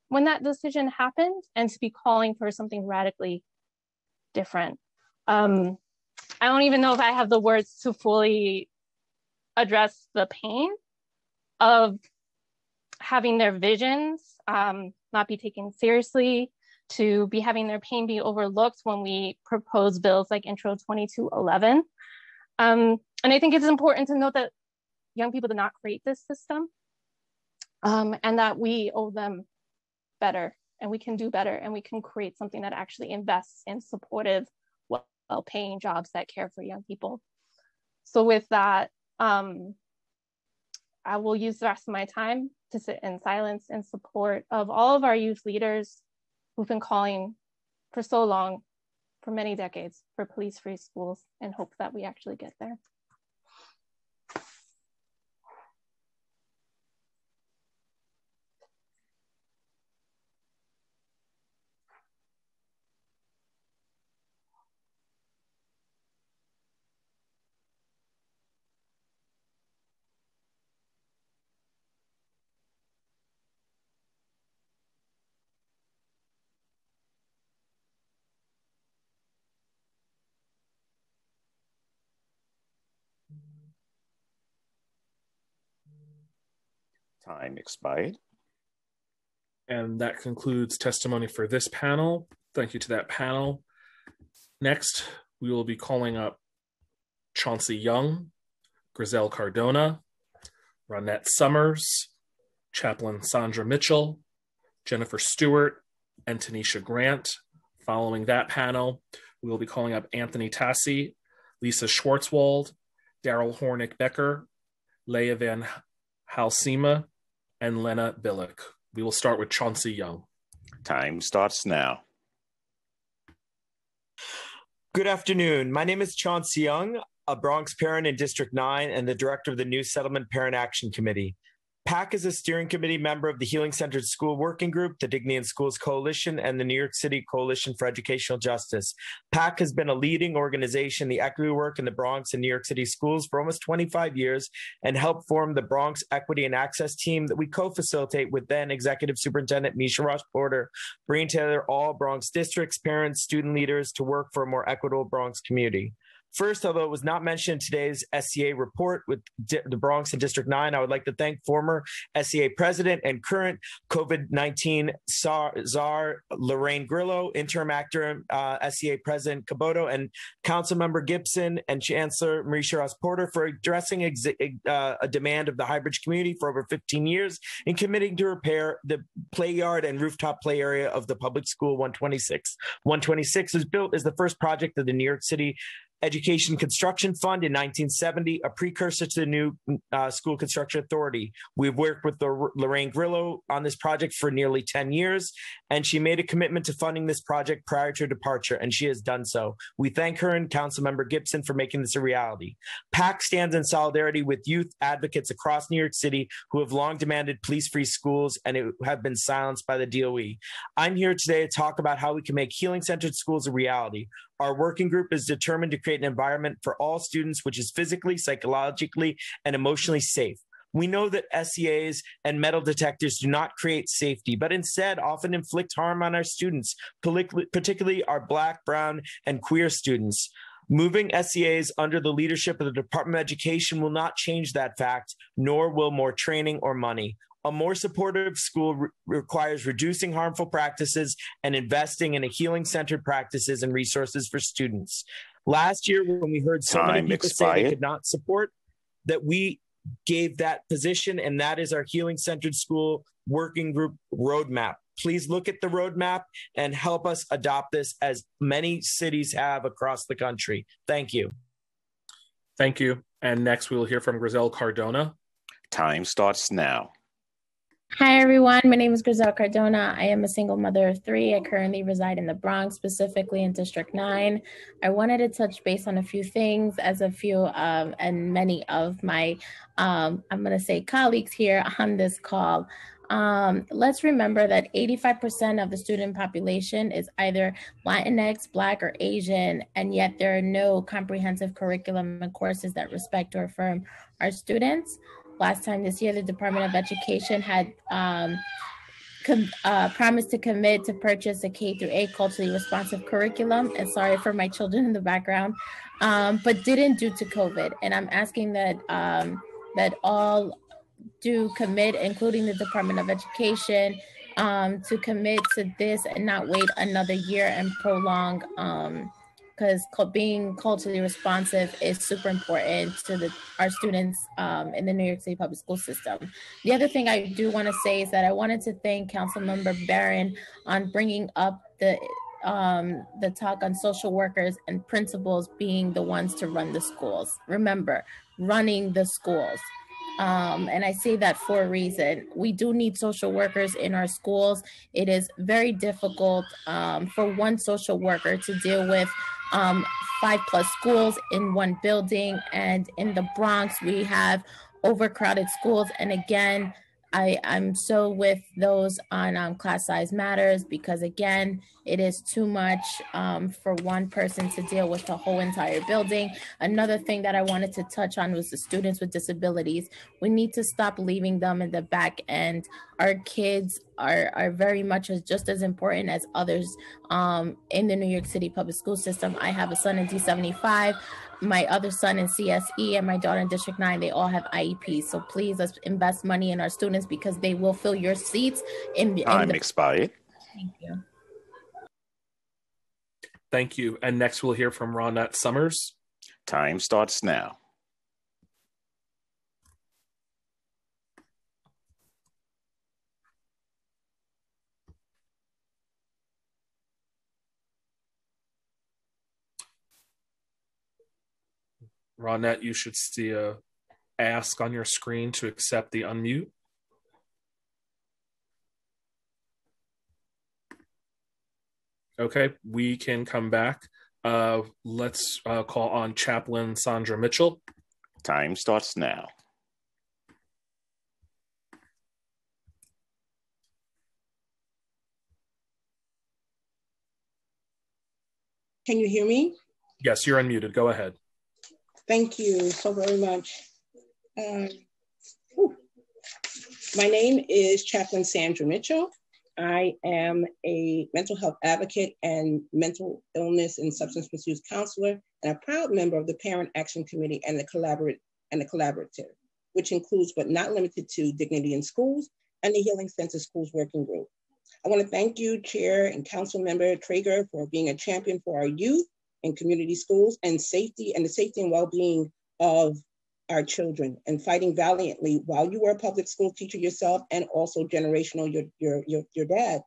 when that decision happened, and to be calling for something radically different. I don't even know if I have the words to fully address the pain of having their visions not be taken seriously, to be having their pain be overlooked when we propose bills like Intro 2211. And I think it's important to note that young people did not create this system. and that we owe them better, and we can do better, and we can create something that actually invests in supportive, well-paying jobs that care for young people. So with that, I will use the rest of my time to sit in silence in support of all of our youth leaders who've been calling for so long, for many decades, for police-free schools, and hope that we actually get there. Time expired. And that concludes testimony for this panel. Thank you to that panel. Next, we will be calling up Chauncey Young, Grizel Cardona, Ronette Summers, Chaplain Sandra Mitchell, Jennifer Stewart, and Tanisha Grant. Following that panel, we will be calling up Anthony Tassi, Lisa Schwartzwald, Daryl Hornick-Becker, Leah Van Halsema, and Lena Billick. We will start with Chauncey Young. Time starts now. Good afternoon. My name is Chauncey Young, a Bronx parent in District 9 and the director of the New Settlement Parent Action Committee. PAC is a steering committee member of the Healing Centered School Working Group, the Dignity in Schools Coalition, and the New York City Coalition for Educational Justice. PAC has been a leading organization in the equity work in the Bronx and New York City schools for almost 25 years and helped form the Bronx Equity and Access team that we co-facilitate with then Executive Superintendent Misha Ross Porter, bringing together all Bronx districts, parents, student leaders to work for a more equitable Bronx community. First, although it was not mentioned in today's SCA report with the Bronx and District 9, I would like to thank former SCA president and current COVID-19 czar Lorraine Grillo, interim actor SCA president Caboto, and Councilmember Gibson and Chancellor Marisha Ross Porter for addressing a demand of the Highbridge community for over 15 years and committing to repair the play yard and rooftop play area of the public school 126. 126 was built as the first project of the New York City Education Construction Fund in 1970, a precursor to the new School Construction Authority. We've worked with Lorraine Grillo on this project for nearly 10 years, and she made a commitment to funding this project prior to her departure, and she has done so. We thank her and Councilmember Gibson for making this a reality. PAC stands in solidarity with youth advocates across New York City who have long demanded police-free schools and have been silenced by the DOE. I'm here today to talk about how we can make healing-centered schools a reality. Our working group is determined to create an environment for all students which is physically, psychologically, and emotionally safe. We know that SEAs and metal detectors do not create safety, but instead often inflict harm on our students, particularly our Black, Brown, and queer students. Moving SEAs under the leadership of the Department of Education will not change that fact, nor will more training or money. A more supportive school requires reducing harmful practices and investing in a healing-centered practices and resources for students. Last year, when we heard so many people say they could not support, that we gave that position, and that is our healing-centered school working group roadmap. Please look at the roadmap and help us adopt this as many cities have across the country. Thank you. Thank you. And next we will hear from Grizel Cardona. Time starts now. Hi, everyone. My name is Grizel Cardona. I am a single mother of 3. I currently reside in the Bronx, specifically in District 9. I wanted to touch base on a few things as a few and many of my, I'm going to say colleagues here on this call. Let's remember that 85% of the student population is either Latinx, Black, or Asian, and yet there are no comprehensive curriculum and courses that respect or affirm our students. Last time this year, the Department of Education had promised to commit to purchase a K-8 culturally responsive curriculum. And sorry for my children in the background, but didn't due to COVID. And I'm asking that that all do commit, including the Department of Education, to commit to this and not wait another year and prolong because being culturally responsive is super important to our students in the New York City public school system. The other thing I do want to say is that I wanted to thank Councilmember Barron on bringing up the talk on social workers and principals being the ones to run the schools. Remember, running the schools. And I say that for a reason. We do need social workers in our schools. It is very difficult for one social worker to deal with 5+ schools in one building. And in the Bronx, we have overcrowded schools. And again, I'm so with those on class size matters, because again, it is too much for one person to deal with the whole entire building. Another thing that I wanted to touch on was the students with disabilities. We need to stop leaving them in the back end. Our kids are very much just as important as others in the New York City public school system. I have a son in D75. My other son in CSE and my daughter in District 9, they all have IEPs. So please, let's invest money in our students, because they will fill your seats. Time expired. Thank you. Thank you. And next we'll hear from Ronette Summers. Time starts now. Ronette, you should see a ask on your screen to accept the unmute. Okay, we can come back. Let's call on Chaplain Sandra Mitchell. Time starts now. Can you hear me? Yes, you're unmuted. Go ahead. Thank you so very much. My name is Chaplain Sandra Mitchell. I am a mental health advocate and mental illness and substance misuse counselor, and a proud member of the Parent Action Committee and the Collaborative, which includes but not limited to Dignity in Schools and the Healing Center Schools Working Group. I want to thank you, Chair and Council Member Traeger, for being a champion for our youth in community schools and the safety and well-being of our children, and fighting valiantly while you were a public school teacher yourself, and also generational, your dad,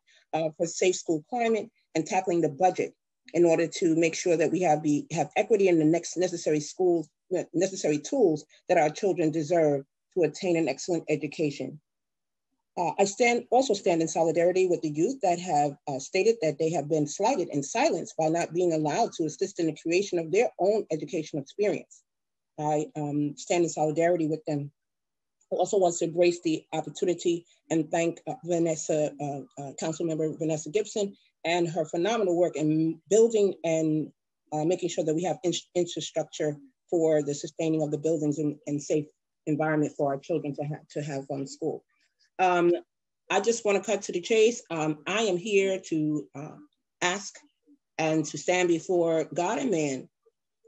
for safe school climate and tackling the budget in order to make sure that we have equity in the next necessary tools that our children deserve to attain an excellent education. I also stand in solidarity with the youth that have stated that they have been slighted and silenced by not being allowed to assist in the creation of their own educational experience. I stand in solidarity with them. I also want to embrace the opportunity and thank Councilmember Vanessa Gibson and her phenomenal work in building and making sure that we have infrastructure for the sustaining of the buildings and safe environment for our children to have school. I just want to cut to the chase. I am here to ask and to stand before God and man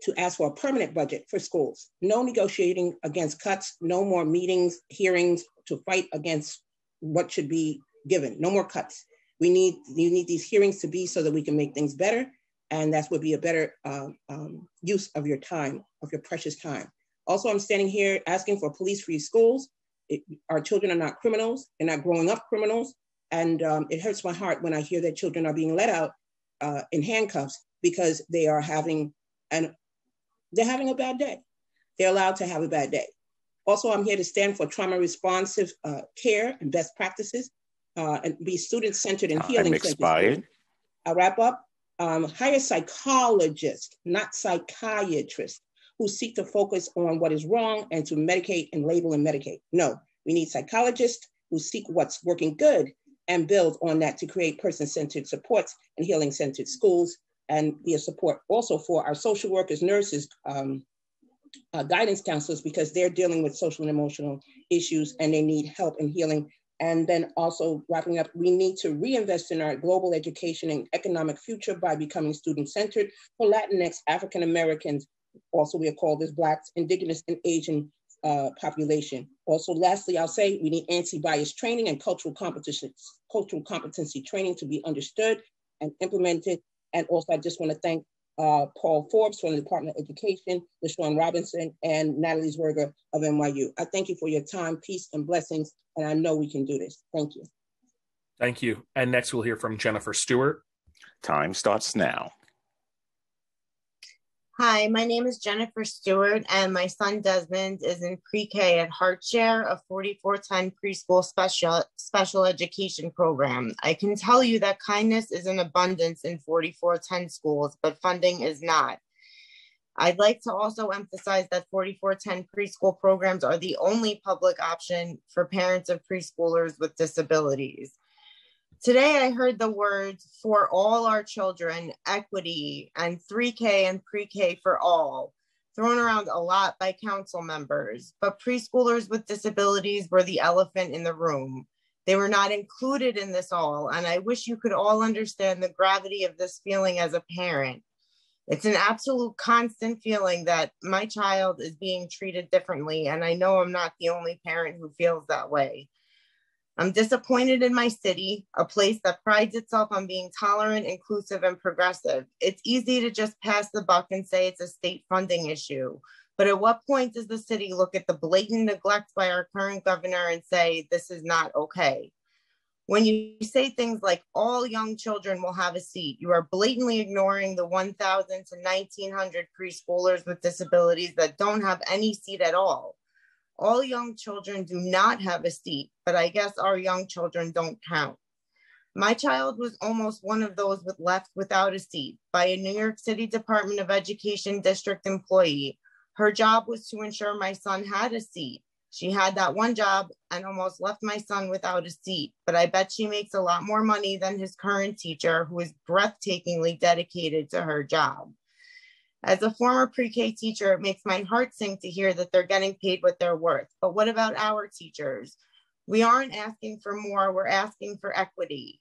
to ask for a permanent budget for schools. No negotiating against cuts, no more meetings, hearings to fight against what should be given. No more cuts. You need these hearings to be so that we can make things better, and that would be a better use of your time, of your precious time. Also, I'm standing here asking for police-free schools. Our children are not criminals. They're not growing up criminals. And it hurts my heart when I hear that children are being let out in handcuffs because they are having a bad day. They're allowed to have a bad day. Also, I'm here to stand for trauma-responsive care and best practices and be student-centered and healing. Expired. I'll wrap up. Hire psychologists, not psychiatrists, who seek to focus on what is wrong and to medicate and label and medicate. No, we need psychologists who seek what's working good and build on that to create person-centered supports and healing-centered schools, and be a support also for our social workers, nurses, guidance counselors, because they're dealing with social and emotional issues and they need help and healing. And then also wrapping up, we need to reinvest in our global education and economic future by becoming student-centered for Latinx, African Americans, also we are called as Blacks, Indigenous and Asian population. Also, lastly, I'll say we need anti-bias training and cultural competency training to be understood and implemented. And also, I just want to thank Paul Forbes from the Department of Education, LaShawn Robinson, and Natalie Zwerger of NYU. I thank you for your time, peace, and blessings, and I know we can do this. Thank you. Thank you. And next we'll hear from Jennifer Stewart. Time starts now. Hi, my name is Jennifer Stewart, and my son Desmond is in pre-K at Heartshare, a 4410 preschool special education program. I can tell you that kindness is in abundance in 4410 schools, but funding is not. I'd like to also emphasize that 4410 preschool programs are the only public option for parents of preschoolers with disabilities. Today, I heard the words "for all our children," equity, and 3K and pre-K for all thrown around a lot by council members, but preschoolers with disabilities were the elephant in the room. They were not included in this all, and I wish you could all understand the gravity of this feeling as a parent. It's an absolute constant feeling that my child is being treated differently, and I know I'm not the only parent who feels that way. I'm disappointed in my city, a place that prides itself on being tolerant, inclusive, and progressive. It's easy to just pass the buck and say it's a state funding issue. But at what point does the city look at the blatant neglect by our current governor and say, this is not okay? When you say things like all young children will have a seat, you are blatantly ignoring the 1,000 to 1,900 preschoolers with disabilities that don't have any seat at all. All young children do not have a seat, but I guess our young children don't count. My child was almost one of those left without a seat by a New York City Department of Education district employee. Her job was to ensure my son had a seat. She had that one job and almost left my son without a seat, but I bet she makes a lot more money than his current teacher, who is breathtakingly dedicated to her job. As a former pre-K teacher, it makes my heart sink to hear that they're getting paid what they're worth. But what about our teachers? We aren't asking for more, we're asking for equity.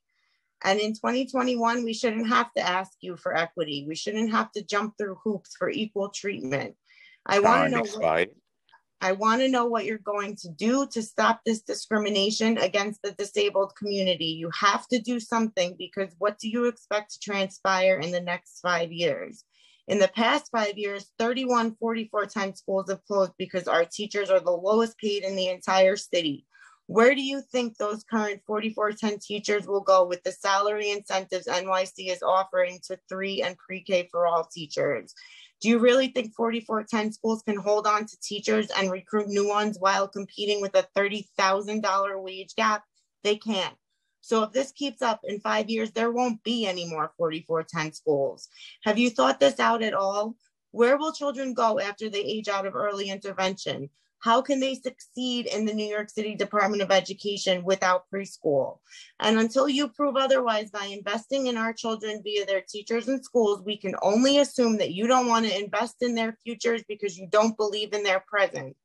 And in 2021, we shouldn't have to ask you for equity. We shouldn't have to jump through hoops for equal treatment. I want to know what you're going to do to stop this discrimination against the disabled community. You have to do something, because what do you expect to transpire in the next 5 years? In the past 5 years, 31 4410 schools have closed because our teachers are the lowest paid in the entire city. Where do you think those current 4410 teachers will go with the salary incentives NYC is offering to 3 and pre-K for all teachers? Do you really think 4410 schools can hold on to teachers and recruit new ones while competing with a $30,000 wage gap? They can't. So if this keeps up in 5 years, there won't be any more 4410 schools. Have you thought this out at all? Where will children go after they age out of early intervention? How can they succeed in the New York City Department of Education without preschool? And until you prove otherwise by investing in our children via their teachers and schools, we can only assume that you don't want to invest in their futures because you don't believe in their present.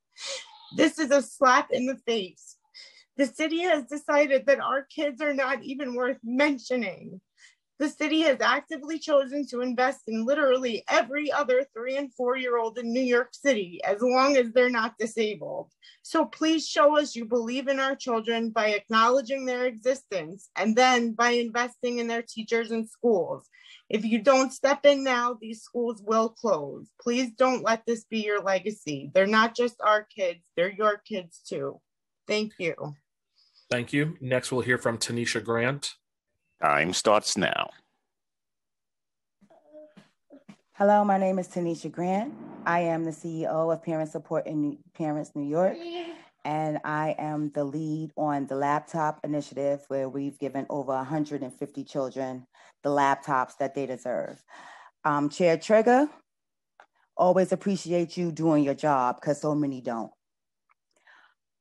This is a slap in the face. The city has decided that our kids are not even worth mentioning. The city has actively chosen to invest in literally every other 3 and 4-year-old in New York City, as long as they're not disabled. So please show us you believe in our children by acknowledging their existence, and then by investing in their teachers and schools. If you don't step in now, these schools will close. Please don't let this be your legacy. They're not just our kids, they're your kids too. Thank you. Thank you. Next, we'll hear from Tanisha Grant. Time starts now. Hello, my name is Tanisha Grant. I am the CEO of Parent Support in Parents New York, and I am the lead on the laptop initiative, where we've given over 150 children the laptops that they deserve. Chair Trigger, always appreciate you doing your job, because so many don't.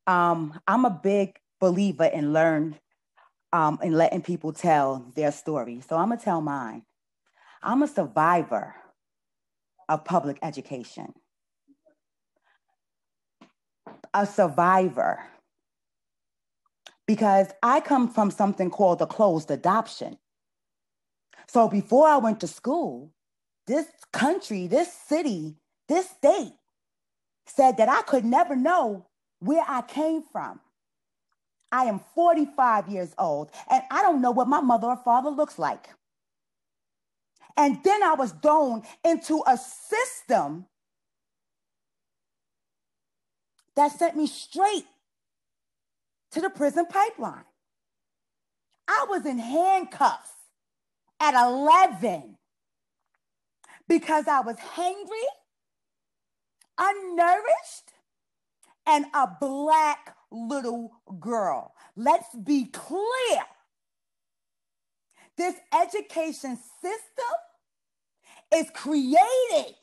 I'm a big believer in letting people tell their story. So I'm gonna tell mine. I'm a survivor of public education. A survivor. Because I come from something called a closed adoption. So before I went to school, this country, this city, this state said that I could never know where I came from. I am 45 years old, and I don't know what my mother or father looks like. And then I was thrown into a system that sent me straight to the prison pipeline. I was in handcuffs at 11 because I was hangry, unnourished, and a Black little girl. Let's be clear. This education system is created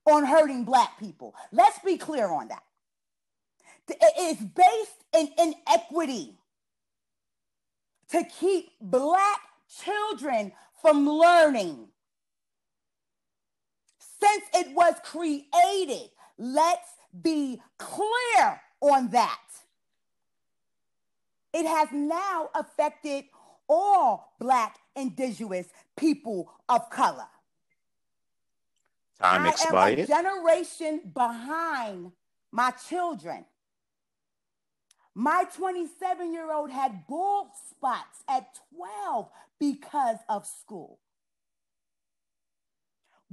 on hurting Black people. Let's be clear on that. It is based in inequity to keep Black children from learning. Since it was created, let's be clear on that. It has now affected all Black, Indigenous people of color. Time expired. I am a generation behind my children. My 27-year-old had bald spots at 12 because of school.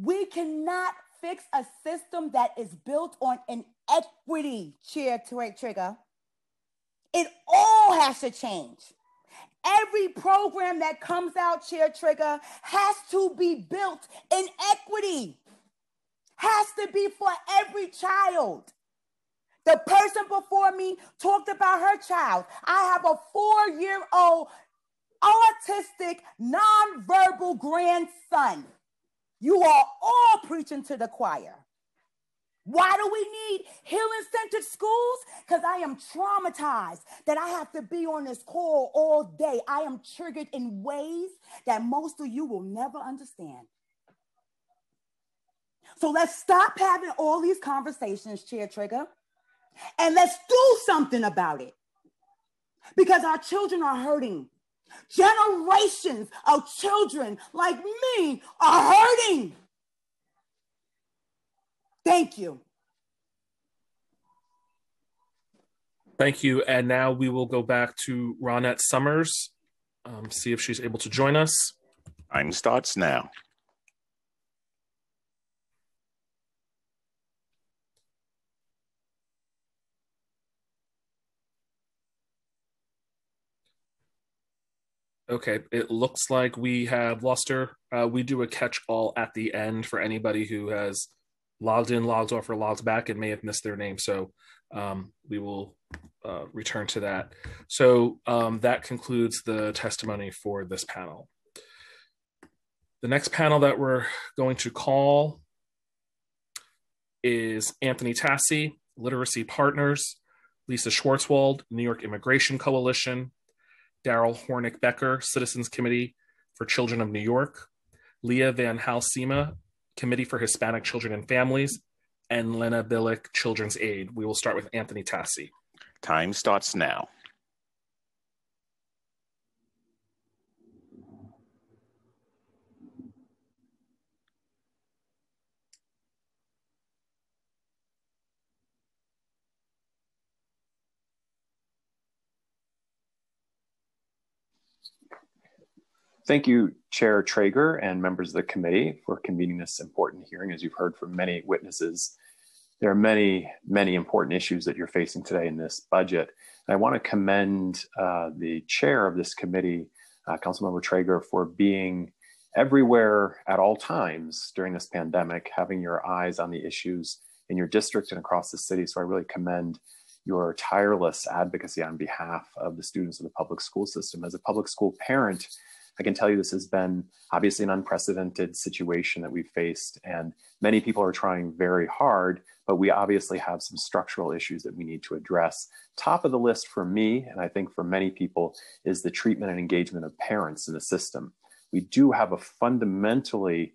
We cannot fix a system that is built on inequity, Chair Trigger. It all has to change. Every program that comes out, Chair Trigger, has to be built in equity. Has to be for every child. The person before me talked about her child. I have a 4-year-old autistic, nonverbal grandson. You are all preaching to the choir. Why do we need healing-centered schools? Because I am traumatized that I have to be on this call all day. I am triggered in ways that most of you will never understand. So let's stop having all these conversations, Chair Trigger, and let's do something about it. Because our children are hurting. Generations of children like me are hurting. Thank you. Thank you. And now we will go back to Ronette Summers, see if she's able to join us. Time starts now. Okay, it looks like we have lost her. We do a catch-all at the end for anybody who has logged in, logged off, or logged back and may have missed their name. So we will return to that. So that concludes the testimony for this panel. The next panel that we're going to call is Anthony Tassi, Literacy Partners, Lisa Schwartzwald, New York Immigration Coalition, Daryl Hornick-Becker, Citizens Committee for Children of New York, Leah Van Halsema, Committee for Hispanic Children and Families, and Lena Billick, Children's Aid. We will start with Anthony Tassi. Time starts now. Thank you, Chair Traeger and members of the committee for convening this important hearing. As you've heard from many witnesses, there are many, many important issues that you're facing today in this budget. And I want to commend the chair of this committee, Councilmember Traeger, for being everywhere at all times during this pandemic, having your eyes on the issues in your district and across the city. So I really commend your tireless advocacy on behalf of the students of the public school system. As a public school parent, I can tell you this has been obviously an unprecedented situation that we've faced, and many people are trying very hard, but we obviously have some structural issues that we need to address. Top of the list for me, and I think for many people, is the treatment and engagement of parents in the system. We do have a fundamentally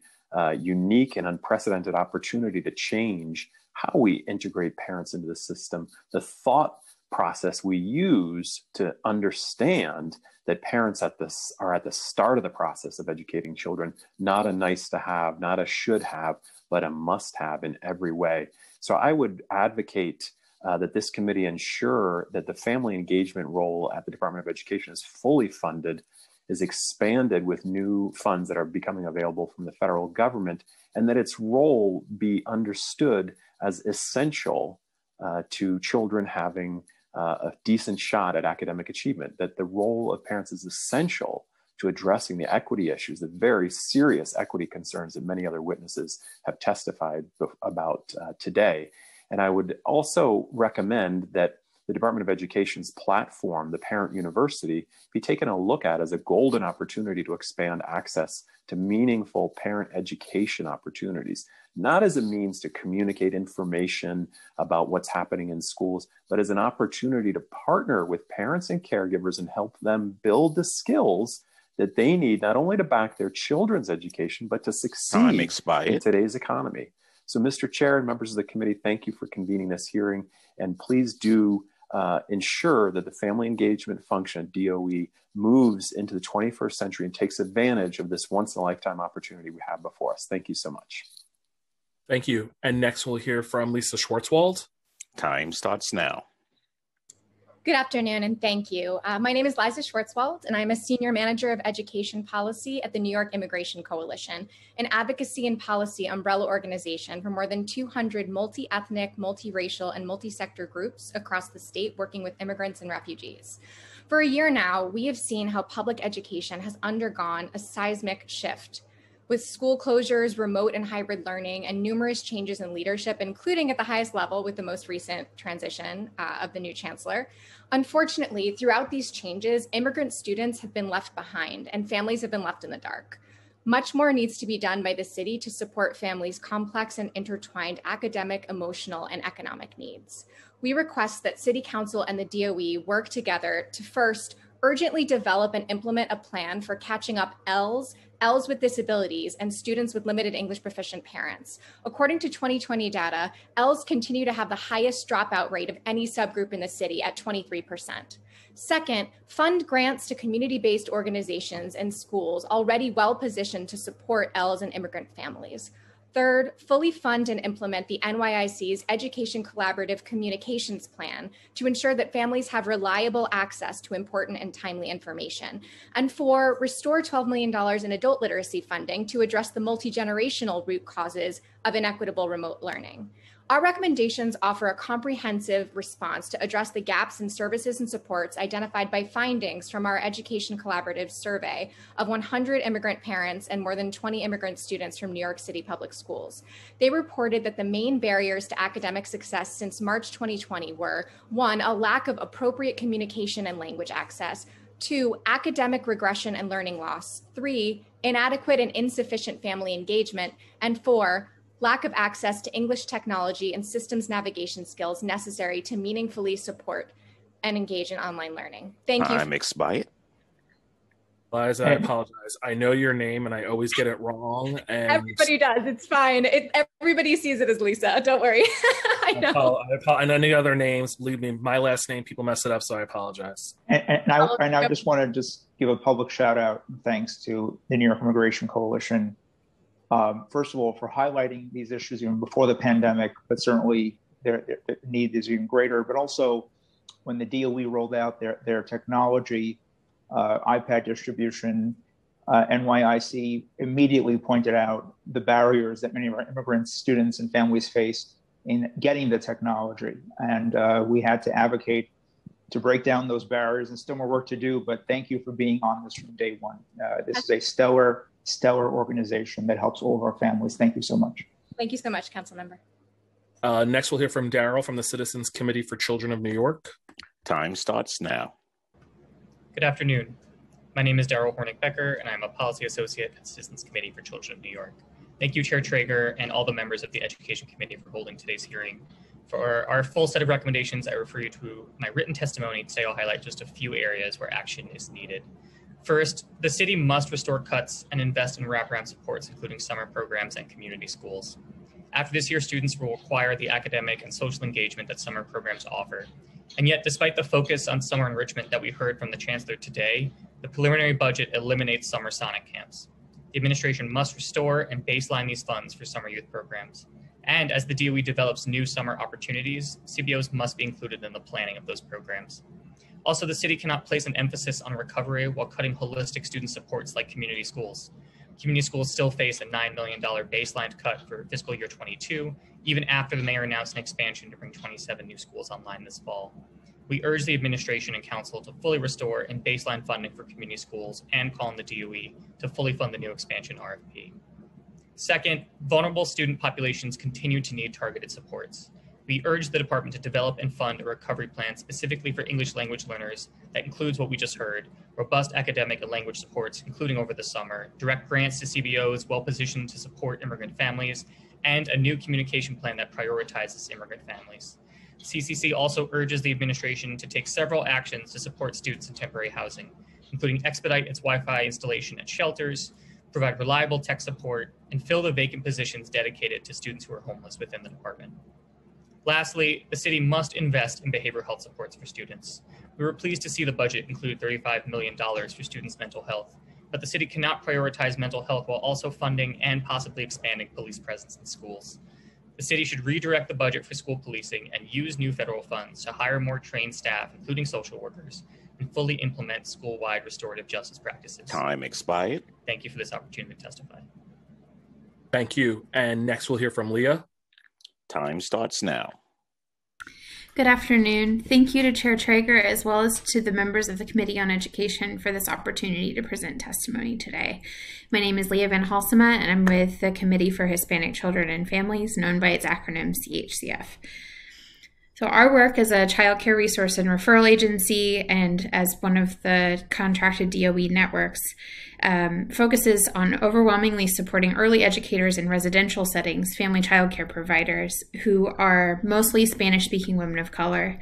unique and unprecedented opportunity to change how we integrate parents into the system, the thought process we use to understand that parents are at the start of the process of educating children, not a nice to have, not a should have, but a must have in every way. So I would advocate that this committee ensure that the family engagement role at the Department of Education is fully funded is expanded with new funds that are becoming available from the federal government, and that its role be understood as essential to children having a decent shot at academic achievement, that the role of parents is essential to addressing the equity issues, the very serious equity concerns that many other witnesses have testified about today. And I would also recommend that the Department of Education's platform, the Parent University, be taken a look at as a golden opportunity to expand access to meaningful parent education opportunities, not as a means to communicate information about what's happening in schools, but as an opportunity to partner with parents and caregivers and help them build the skills that they need, not only to back their children's education, but to succeed in today's economy. So, Mr. Chair and members of the committee, thank you for convening this hearing, and please do ensure that the family engagement function at DOE moves into the 21st century and takes advantage of this once-in-a-lifetime opportunity we have before us. Thank you so much. Thank you. And next we'll hear from Lisa Schwartzwald. Time starts now. Good afternoon, and thank you. My name is Liza Schwartzwald, and I'm a Senior Manager of Education Policy at the New York Immigration Coalition, an advocacy and policy umbrella organization for more than 200 multi-ethnic, multiracial, and multi-sector groups across the state working with immigrants and refugees. For a year now, we have seen how public education has undergone a seismic shift, with school closures, remote and hybrid learning, and numerous changes in leadership, including at the highest level with the most recent transition of the new chancellor. Unfortunately, throughout these changes, immigrant students have been left behind and families have been left in the dark. Much more needs to be done by the city to support families' complex and intertwined academic, emotional, and economic needs. We request that City Council and the DOE work together to first urgently develop and implement a plan for catching up Ls with disabilities, and students with limited English proficient parents. According to 2020 data, Ls continue to have the highest dropout rate of any subgroup in the city at 23%. Second, fund grants to community-based organizations and schools already well-positioned to support Ls and immigrant families. Third, fully fund and implement the NYIC's Education Collaborative Communications Plan to ensure that families have reliable access to important and timely information. And four, restore $12 million in adult literacy funding to address the multi-generational root causes of inequitable remote learning. Our recommendations offer a comprehensive response to address the gaps in services and supports identified by findings from our Education Collaborative survey of 100 immigrant parents and more than 20 immigrant students from New York City public schools. They reported that the main barriers to academic success since March 2020 were, 1, a lack of appropriate communication and language access, 2, academic regression and learning loss, 3, inadequate and insufficient family engagement, and 4, lack of access to English technology and systems navigation skills necessary to meaningfully support and engage in online learning. Thank you. Time expired. Liza, I apologize. I know your name and I always get it wrong. And everybody does. It's fine. Everybody sees it as Lisa. Don't worry. I know. And any other names, believe me, my last name, people mess it up, so I apologize. And I just want to give a public shout out and thanks to the New York Immigration Coalition. First of all, for highlighting these issues even before the pandemic, but certainly their need is even greater. But also, when the DOE rolled out their technology, iPad distribution, NYIC immediately pointed out the barriers that many of our immigrant students and families face in getting the technology. And we had to advocate to break down those barriers, and still more work to do. But thank you for being on this from day one. This is a stellar organization that helps all of our families. Thank you so much. Thank you so much, Council Member. Next, we'll hear from Daryl from the Citizens Committee for Children of New York. Time starts now. Good afternoon. My name is Daryl Hornick-Becker, and I'm a policy associate at Citizens Committee for Children of New York. Thank you, Chair Traeger, and all the members of the Education Committee for holding today's hearing. For our full set of recommendations, I refer you to my written testimony. Today I'll highlight just a few areas where action is needed. First, the city must restore cuts and invest in wraparound supports, including summer programs and community schools. After this year, students will require the academic and social engagement that summer programs offer. And yet, despite the focus on summer enrichment that we heard from the Chancellor today, the preliminary budget eliminates summer Sonic camps. The administration must restore and baseline these funds for summer youth programs. And as the DOE develops new summer opportunities, CBOs must be included in the planning of those programs. Also, the city cannot place an emphasis on recovery while cutting holistic student supports like community schools. Community schools still face a $9 million baseline cut for fiscal year 22, even after the mayor announced an expansion to bring 27 new schools online this fall. We urge the administration and council to fully restore and baseline funding for community schools and call on the DOE to fully fund the new expansion RFP. Second, vulnerable student populations continue to need targeted supports. We urge the department to develop and fund a recovery plan specifically for English language learners that includes what we just heard, robust academic and language supports, including over the summer, direct grants to CBOs well-positioned to support immigrant families, and a new communication plan that prioritizes immigrant families. CCC also urges the administration to take several actions to support students in temporary housing, including expedite its Wi-Fi installation at shelters, provide reliable tech support, and fill the vacant positions dedicated to students who are homeless within the department. Lastly, the city must invest in behavioral health supports for students. We were pleased to see the budget include $35 million for students' mental health, but the city cannot prioritize mental health while also funding and possibly expanding police presence in schools. The city should redirect the budget for school policing and use new federal funds to hire more trained staff, including social workers, and fully implement school-wide restorative justice practices. Time expired. Thank you for this opportunity to testify. Thank you. And next we'll hear from Leah. Time starts now. Good afternoon. Thank you to Chair Traeger as well as to the members of the Committee on Education for this opportunity to present testimony today. My name is Leah Van Halsema and I'm with the Committee for Hispanic Children and Families, known by its acronym CHCF. So our work as a child care resource and referral agency and as one of the contracted DOE networks focuses on overwhelmingly supporting early educators in residential settings, family child care providers who are mostly Spanish-speaking women of color.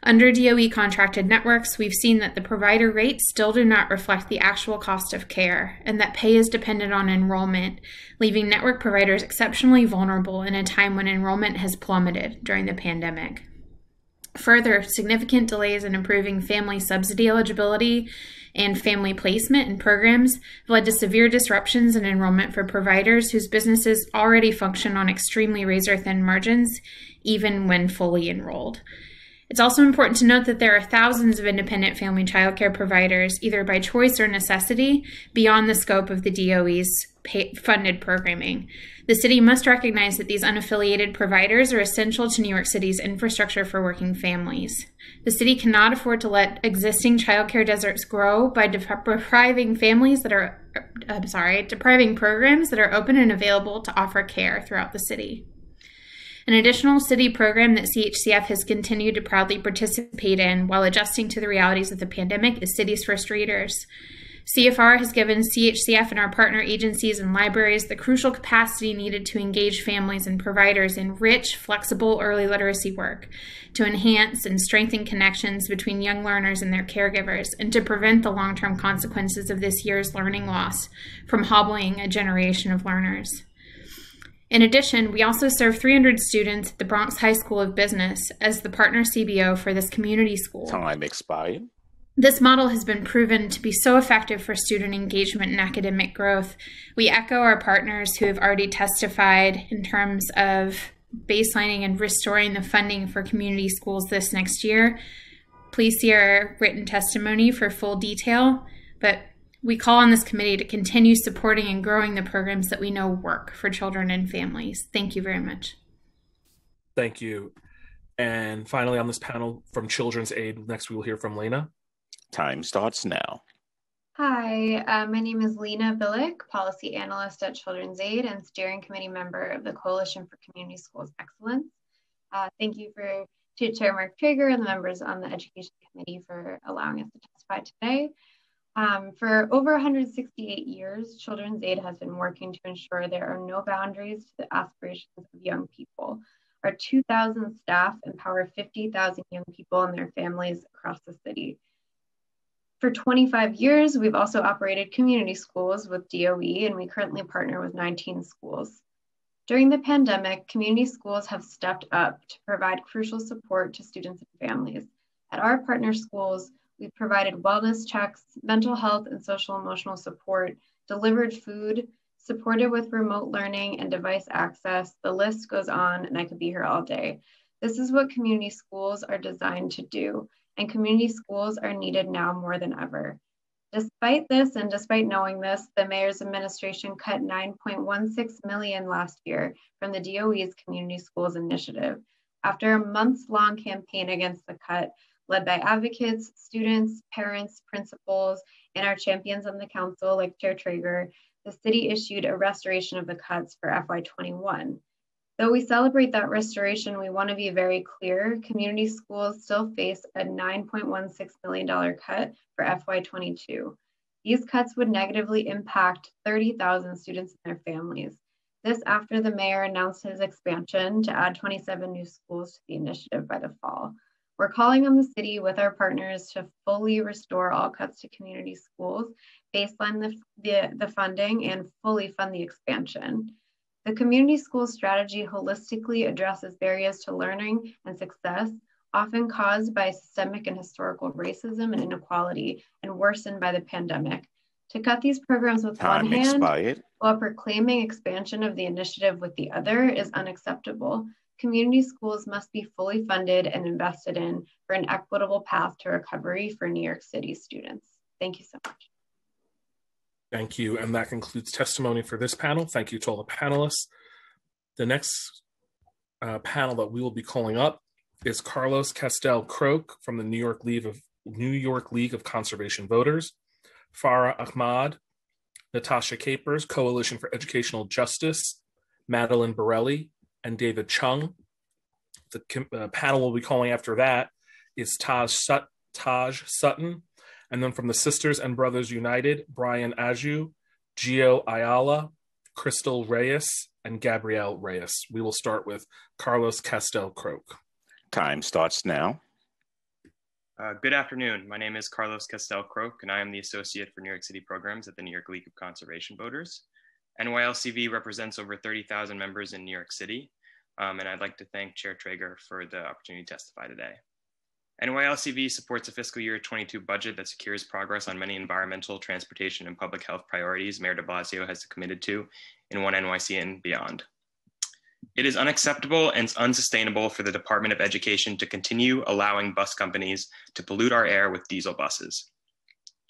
Under DOE contracted networks, we've seen that the provider rates still do not reflect the actual cost of care and that pay is dependent on enrollment, leaving network providers exceptionally vulnerable in a time when enrollment has plummeted during the pandemic. Further, significant delays in improving family subsidy eligibility and family placement in programs have led to severe disruptions in enrollment for providers whose businesses already function on extremely razor-thin margins, even when fully enrolled. It's also important to note that there are thousands of independent family childcare providers, either by choice or necessity, beyond the scope of the DOE's funded programming. The city must recognize that these unaffiliated providers are essential to New York City's infrastructure for working families. The city cannot afford to let existing childcare deserts grow by depriving programs that are open and available to offer care throughout the city. An additional city program that CHCF has continued to proudly participate in while adjusting to the realities of the pandemic is Cities First Readers. CFR has given CHCF and our partner agencies and libraries the crucial capacity needed to engage families and providers in rich, flexible early literacy work, to enhance and strengthen connections between young learners and their caregivers, and to prevent the long-term consequences of this year's learning loss from hobbling a generation of learners. In addition, we also serve 300 students at the Bronx High School of Business as the partner CBO for this community school. Time expired. This model has been proven to be so effective for student engagement and academic growth. We echo our partners who have already testified in terms of baselining and restoring the funding for community schools this next year. Please see our written testimony for full detail, but we call on this committee to continue supporting and growing the programs that we know work for children and families. Thank you very much. Thank you. And finally on this panel from Children's Aid, next we will hear from Lena. Time starts now. Hi, my name is Lena Billick, Policy Analyst at Children's Aid and Steering Committee member of the Coalition for Community Schools Excellence. Thank you to Chair Mark Traeger and the members on the Education Committee for allowing us to testify today. For over 168 years, Children's Aid has been working to ensure there are no boundaries to the aspirations of young people. Our 2,000 staff empower 50,000 young people and their families across the city. For 25 years, we've also operated community schools with DOE, and we currently partner with 19 schools. During the pandemic, community schools have stepped up to provide crucial support to students and families. At our partner schools, we've provided wellness checks, mental health and social emotional support, delivered food, supported with remote learning and device access. The list goes on, and I could be here all day. This is what community schools are designed to do. and community schools are needed now more than ever. Despite this, and despite knowing this, the mayor's administration cut $9.16 million last year from the DOE's Community Schools Initiative. After a months-long campaign against the cut, led by advocates, students, parents, principals, and our champions on the council like Chair Traeger, the city issued a restoration of the cuts for FY21. Though we celebrate that restoration, we want to be very clear, community schools still face a $9.16 million cut for FY22. These cuts would negatively impact 30,000 students and their families. This after the mayor announced his expansion to add 27 new schools to the initiative by the fall. We're calling on the city with our partners to fully restore all cuts to community schools, baseline the funding, and fully fund the expansion. The community school strategy holistically addresses barriers to learning and success, often caused by systemic and historical racism and inequality, and worsened by the pandemic. To cut these programs with one hand while proclaiming expansion of the initiative with the other is unacceptable. Community schools must be fully funded and invested in for an equitable path to recovery for New York City students. Thank you so much. Thank you. And that concludes testimony for this panel. Thank you to all the panelists. The next panel that we will be calling up is Carlos Castel-Croke from the New York League of Conservation Voters, Farah Ahmad, Natasha Capers, Coalition for Educational Justice, Madeline Borelli, and David Chung. The panel we'll be calling after that is Taj Sutton, and then from the Sisters and Brothers United, Brian Aju, Gio Ayala, Crystal Reyes, and Gabrielle Reyes. We will start with Carlos Castel-Croke. Time starts now. Good afternoon. My name is Carlos Castel-Croke, and I am the Associate for New York City Programs at the New York League of Conservation Voters. NYLCV represents over 30,000 members in New York City, and I'd like to thank Chair Traeger for the opportunity to testify today. NYLCV supports a fiscal year 22 budget that secures progress on many environmental, transportation, and public health priorities Mayor de Blasio has committed to in One NYC and beyond. It is unacceptable and unsustainable for the Department of Education to continue allowing bus companies to pollute our air with diesel buses.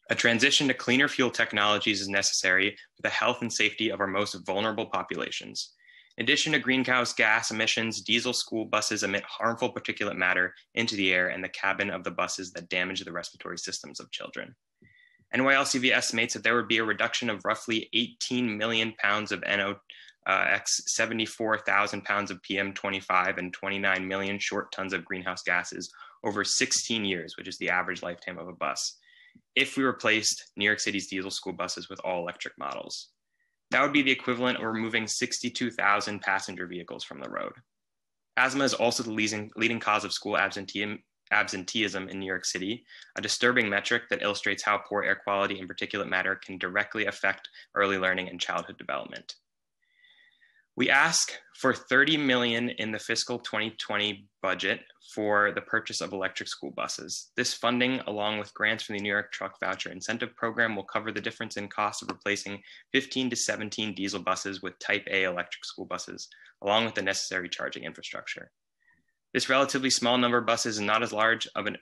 A transition to cleaner fuel technologies is necessary for the health and safety of our most vulnerable populations. In addition to greenhouse gas emissions, diesel school buses emit harmful particulate matter into the air and the cabin of the buses that damage the respiratory systems of children. NYLCV estimates that there would be a reduction of roughly 18 million pounds of NOx, 74,000 pounds of PM25, and 29 million short tons of greenhouse gases over 16 years, which is the average lifetime of a bus, if we replaced New York City's diesel school buses with all electric models. That would be the equivalent of removing 62,000 passenger vehicles from the road. Asthma is also the leading cause of school absenteeism in New York City, a disturbing metric that illustrates how poor air quality and particulate matter can directly affect early learning and childhood development. We ask for $30 million in the fiscal 2020 budget for the purchase of electric school buses. This funding, along with grants from the New York Truck Voucher Incentive Program, will cover the difference in cost of replacing 15 to 17 diesel buses with Type A electric school buses, along with the necessary charging infrastructure. This relatively small number of buses is not as large of an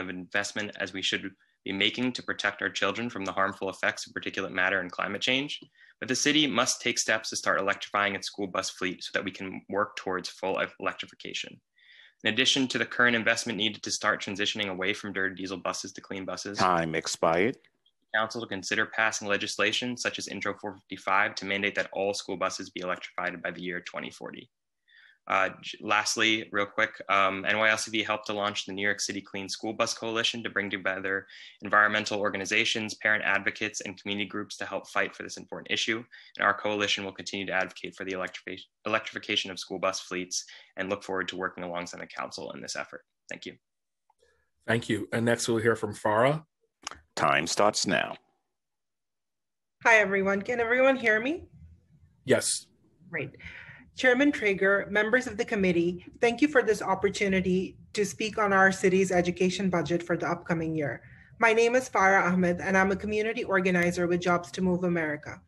investment as we should be making to protect our children from the harmful effects of particulate matter and climate change, but the city must take steps to start electrifying its school bus fleet so that we can work towards full electrification. In addition to the current investment needed to start transitioning away from dirty diesel buses to clean buses, Time expired. Council to consider passing legislation such as Intro 455 to mandate that all school buses be electrified by the year 2040. Lastly, real quick, NYLCV helped to launch the New York City Clean School Bus Coalition to bring together environmental organizations, parent advocates, and community groups to help fight for this important issue. And our coalition will continue to advocate for the electrification of school bus fleets and look forward to working alongside the council in this effort. Thank you. Thank you. And next we'll hear from Farah. Time starts now. Hi, everyone. Can everyone hear me? Yes. Great. Chairman Traeger, members of the committee, thank you for this opportunity to speak on our city's education budget for the upcoming year. My name is Farah Ahmed, and I'm a community organizer with Jobs to Move America.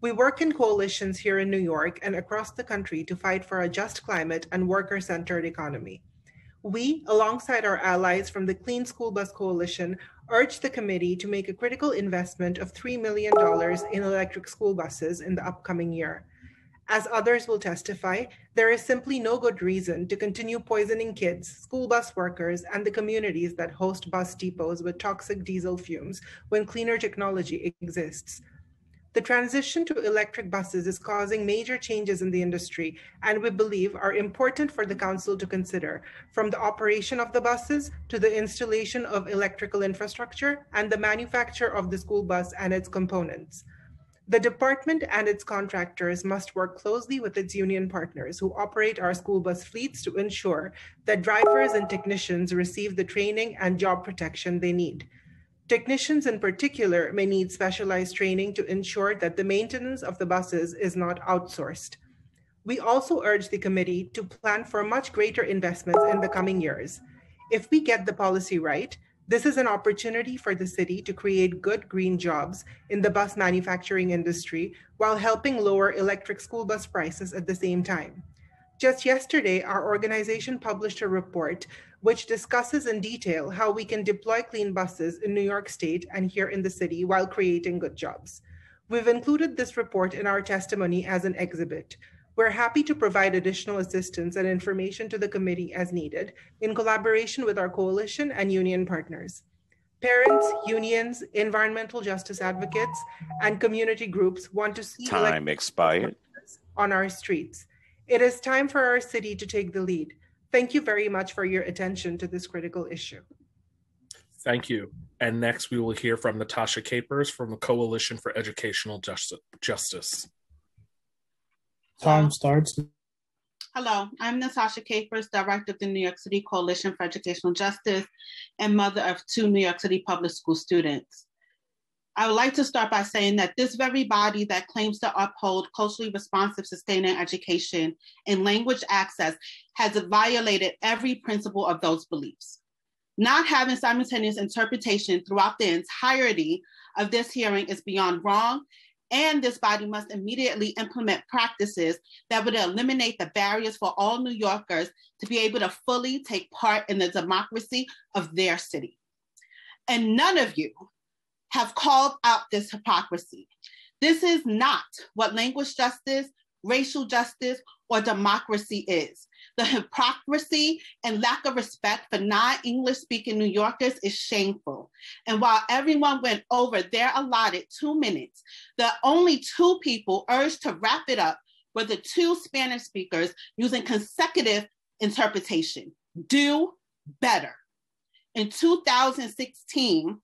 We work in coalitions here in New York and across the country to fight for a just climate and worker-centered economy. We, alongside our allies from the Clean School Bus Coalition, urge the committee to make a critical investment of $3 million in electric school buses in the upcoming year. As others will testify, there is simply no good reason to continue poisoning kids, school bus workers, and the communities that host bus depots with toxic diesel fumes when cleaner technology exists. The transition to electric buses is causing major changes in the industry, and we believe are important for the council to consider, from the operation of the buses to the installation of electrical infrastructure and the manufacture of the school bus and its components. The department and its contractors must work closely with its union partners who operate our school bus fleets to ensure that drivers and technicians receive the training and job protection they need. Technicians in particular may need specialized training to ensure that the maintenance of the buses is not outsourced. We also urge the committee to plan for much greater investments in the coming years. If we get the policy right, this is an opportunity for the city to create good green jobs in the bus manufacturing industry while helping lower electric school bus prices at the same time. Just yesterday, our organization published a report which discusses in detail how we can deploy clean buses in New York State and here in the city while creating good jobs. We've included this report in our testimony as an exhibit. We're happy to provide additional assistance and information to the committee as needed in collaboration with our coalition and union partners. Parents, unions, environmental justice advocates, and community groups want to see Time expired on our streets. It is time for our city to take the lead. Thank you very much for your attention to this critical issue. Thank you. And next we will hear from Natasha Capers from the Coalition for Educational Justice. Time starts. Hello, I'm Natasha Capers, Director of the New York City Coalition for Educational Justice and mother of 2 New York City public school students. I would like to start by saying that this very body that claims to uphold culturally responsive, sustaining education and language access has violated every principle of those beliefs. Not having simultaneous interpretation throughout the entirety of this hearing is beyond wrong, and this body must immediately implement practices that would eliminate the barriers for all New Yorkers to be able to fully take part in the democracy of their city. And none of you have called out this hypocrisy. This is not what language justice, racial justice, or democracy is. The hypocrisy and lack of respect for non-English speaking New Yorkers is shameful. And while everyone went over their allotted 2 minutes, the only 2 people urged to wrap it up were the 2 Spanish speakers using consecutive interpretation. Do better. In 2016,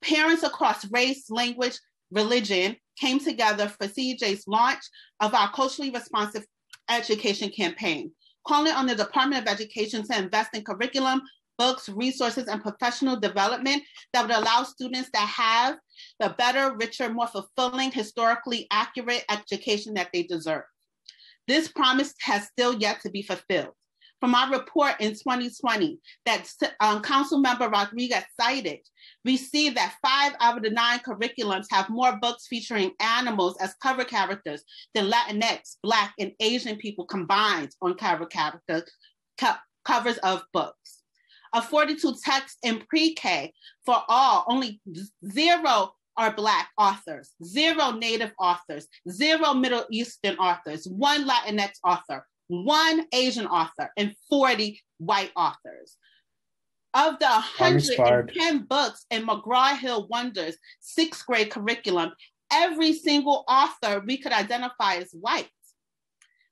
parents across race, language, religion came together for CEJ's launch of our culturally responsive education campaign, calling on the Department of Education to invest in curriculum, books, resources, and professional development that would allow students to have the better, richer, more fulfilling, historically accurate education that they deserve. This promise has still yet to be fulfilled. From our report in 2020 that Council Member Rodriguez cited, we see that 5 out of the 9 curriculums have more books featuring animals as cover characters than Latinx, Black, and Asian people combined on covers of books. Of 42 texts in pre-K for all, only 0 are Black authors, 0 Native authors, 0 Middle Eastern authors, 1 Latinx author, 1 Asian author, and 40 white authors. Of the 110 books in McGraw-Hill Wonders' 6th grade curriculum, every single author we could identify as white.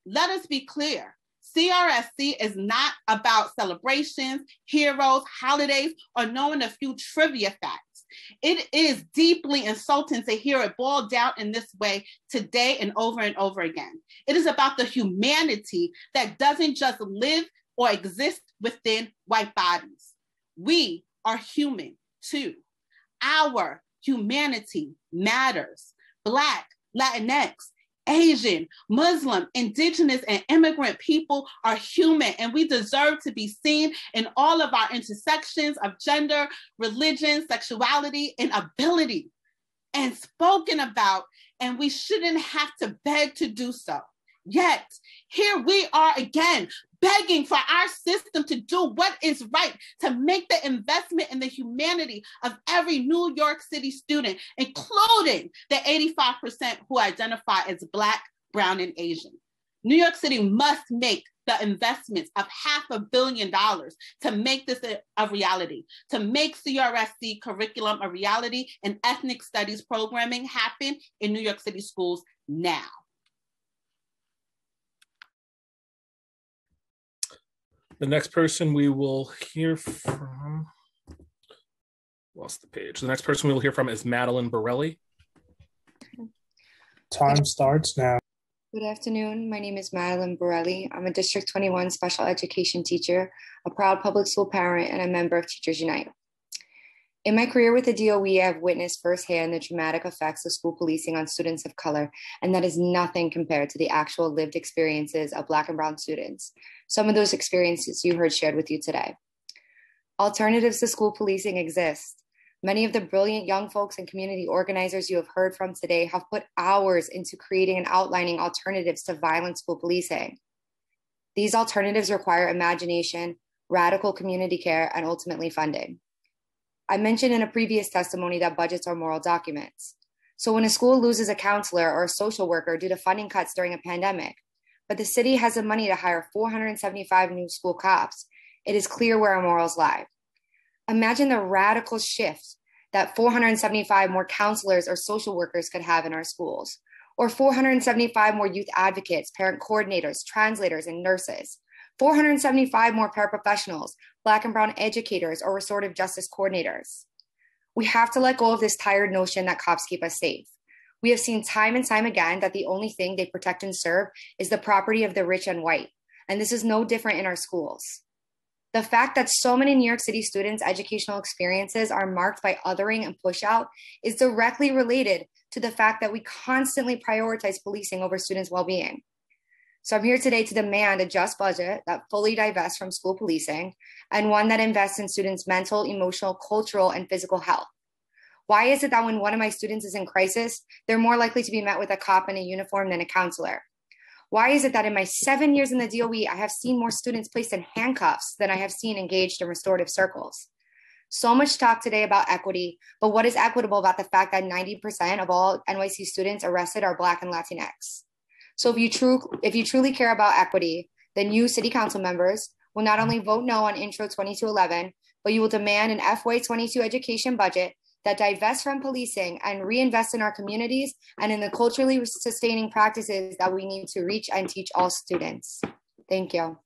Let us be clear, CRSC is not about celebrations, heroes, holidays, or knowing a few trivia facts. It is deeply insulting to hear it boiled down in this way today and over again. It is about the humanity that doesn't just live or exist within white bodies. We are human too. Our humanity matters. Black, Latinx, Asian, Muslim, Indigenous, and immigrant people are human, and we deserve to be seen in all of our intersections of gender, religion, sexuality, and ability, and spoken about, and we shouldn't have to beg to do so. Yet, here we are again, begging for our system to do what is right, to make the investment in the humanity of every New York City student, including the 85% who identify as Black, Brown, and Asian. New York City must make the investments of $500 million to make this a reality, to make CRSC curriculum a reality and ethnic studies programming happen in New York City schools now. The next person we will hear from, lost the page. The next person we will hear from is Madeline Borelli. Time starts now. Good afternoon. My name is Madeline Borelli. I'm a District 21 special education teacher, a proud public school parent, and a member of Teachers Unite. In my career with the DOE, I've witnessed firsthand the traumatic effects of school policing on students of color, and that is nothing compared to the actual lived experiences of Black and Brown students. Some of those experiences you heard shared with you today. Alternatives to school policing exist. Many of the brilliant young folks and community organizers you have heard from today have put hours into creating and outlining alternatives to violent school policing. These alternatives require imagination, radical community care, and ultimately funding. I mentioned in a previous testimony that budgets are moral documents. So when a school loses a counselor or a social worker due to funding cuts during a pandemic, but the city has the money to hire 475 new school cops, it is clear where our morals lie. Imagine the radical shift that 475 more counselors or social workers could have in our schools, or 475 more youth advocates, parent coordinators, translators, and nurses, 475 more paraprofessionals, Black and Brown educators, or restorative justice coordinators. We have to let go of this tired notion that cops keep us safe. We have seen time and time again that the only thing they protect and serve is the property of the rich and white, and this is no different in our schools. The fact that so many New York City students' educational experiences are marked by othering and pushout is directly related to the fact that we constantly prioritize policing over students' well-being. So I'm here today to demand a just budget that fully divests from school policing and one that invests in students' mental, emotional, cultural, and physical health. Why is it that when one of my students is in crisis, they're more likely to be met with a cop in a uniform than a counselor? Why is it that in my 7 years in the DOE, I have seen more students placed in handcuffs than I have seen engaged in restorative circles? So much talk today about equity, but what is equitable about the fact that 90% of all NYC students arrested are Black and Latinx? So if you truly care about equity, then you city council members will not only vote no on Intro 2211, but you will demand an FY22 education budget that divests from policing and reinvest in our communities and in the culturally sustaining practices that we need to reach and teach all students. Thank you.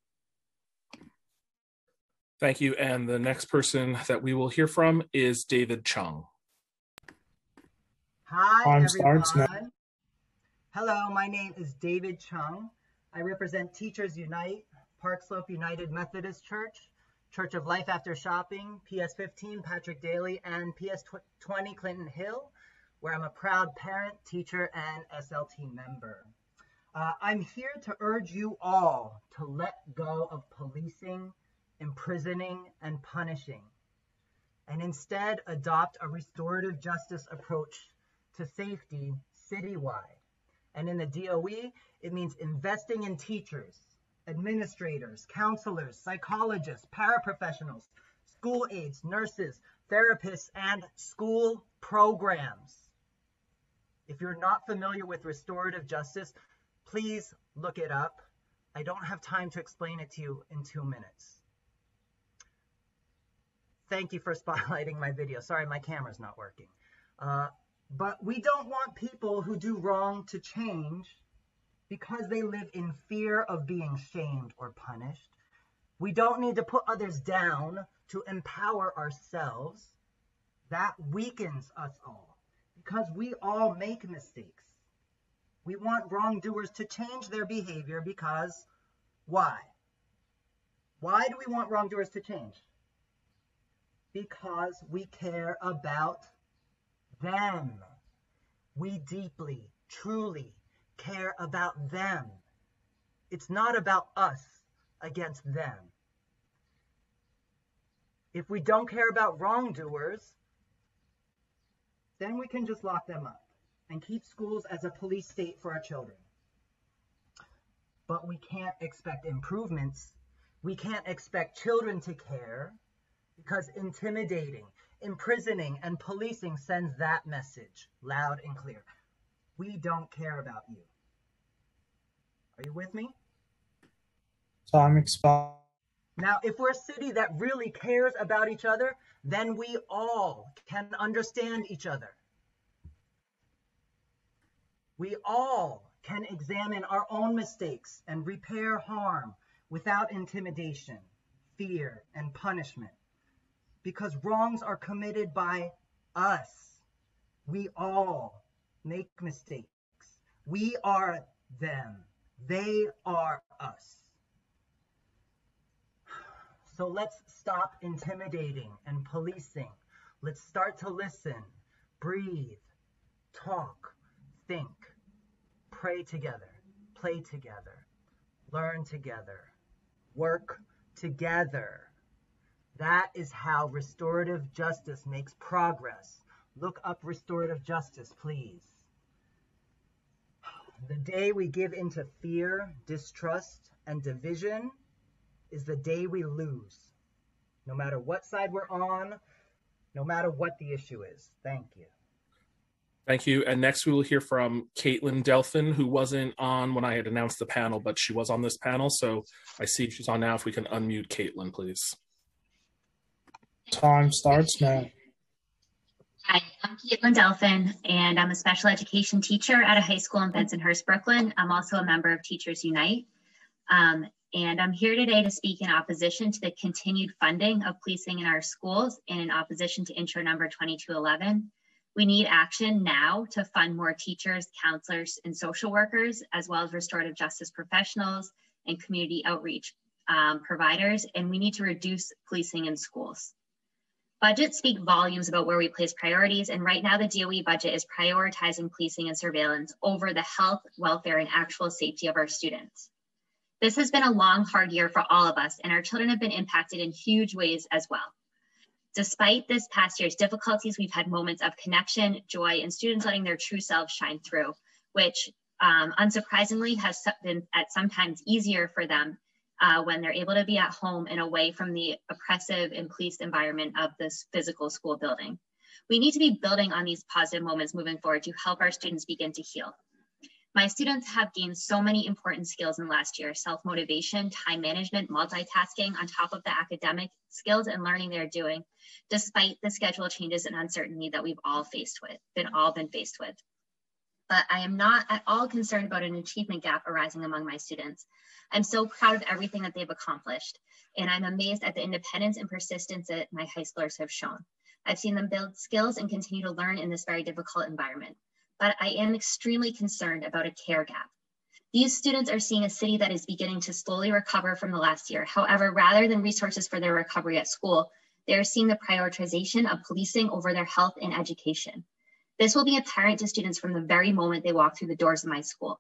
Thank you. And the next person that we will hear from is David Chung. Hi, everyone. Hello, my name is David Chung. I represent Teachers Unite, Park Slope United Methodist Church, Church of Life After Shopping, PS 15 Patrick Daly, and PS 20 Clinton Hill, where I'm a proud parent, teacher, and SLT member. I'm here to urge you all to let go of policing, imprisoning, and punishing, and instead adopt a restorative justice approach to safety citywide. And in the DOE, it means investing in teachers, administrators, counselors, psychologists, paraprofessionals, school aides, nurses, therapists, and school programs. If you're not familiar with restorative justice, please look it up. I don't have time to explain it to you in 2 minutes. Thank you for spotlighting my video. Sorry, my camera's not working. But we don't want people who do wrong to change because they live in fear of being shamed or punished. We don't need to put others down to empower ourselves. That weakens us all because we all make mistakes. We want wrongdoers to change their behavior because why? Why do we want wrongdoers to change? Because we care about them. We deeply, truly care about them. It's not about us against them. If we don't care about wrongdoers, then we can just lock them up and keep schools as a police state for our children. but we can't expect improvements. We can't expect children to care because intimidating, imprisoning, and policing sends that message loud and clear. We don't care about you. Are you with me? Time expired. Now, if we're a city that really cares about each other, then we all can understand each other. We all can examine our own mistakes and repair harm without intimidation, fear, and punishment. Because wrongs are committed by us. We all make mistakes. We are them. They are us. So let's stop intimidating and policing. Let's start to listen, breathe, talk, think, pray together, play together, learn together, work together. That is how restorative justice makes progress. Look up restorative justice, please. The day we give into fear, distrust, and division is the day we lose. No matter what side we're on, no matter what the issue is. Thank you. Thank you. And next we will hear from Caitlin Delphin, who wasn't on when I had announced the panel, but she was on this panel. So I see she's on now. If we can unmute Caitlin, please. Time starts now. Hi, I'm Caitlin Delphin, and I'm a special education teacher at a high school in Bensonhurst, Brooklyn. I'm also a member of Teachers Unite. And I'm here today to speak in opposition to the continued funding of policing in our schools and in opposition to intro number 2211. We need action now to fund more teachers, counselors, and social workers, as well as restorative justice professionals and community outreach providers, and we need to reduce policing in schools. Budgets speak volumes about where we place priorities, and right now the DOE budget is prioritizing policing and surveillance over the health, welfare, and actual safety of our students. This has been a long, hard year for all of us, and our children have been impacted in huge ways as well. Despite this past year's difficulties, we've had moments of connection, joy, and students letting their true selves shine through, which unsurprisingly has been at sometimes easier for them when they're able to be at home and away from the oppressive and policed environment of this physical school building. We need to be building on these positive moments moving forward to help our students begin to heal. My students have gained so many important skills in the last year: self-motivation, time management, multitasking, on top of the academic skills and learning they're doing, despite the schedule changes and uncertainty that we've all been faced with. But I am not at all concerned about an achievement gap arising among my students. I'm so proud of everything that they've accomplished, and I'm amazed at the independence and persistence that my high schoolers have shown. I've seen them build skills and continue to learn in this very difficult environment. But I am extremely concerned about a care gap. These students are seeing a city that is beginning to slowly recover from the last year. However, rather than resources for their recovery at school, they are seeing the prioritization of policing over their health and education. This will be apparent to students from the very moment they walk through the doors of my school.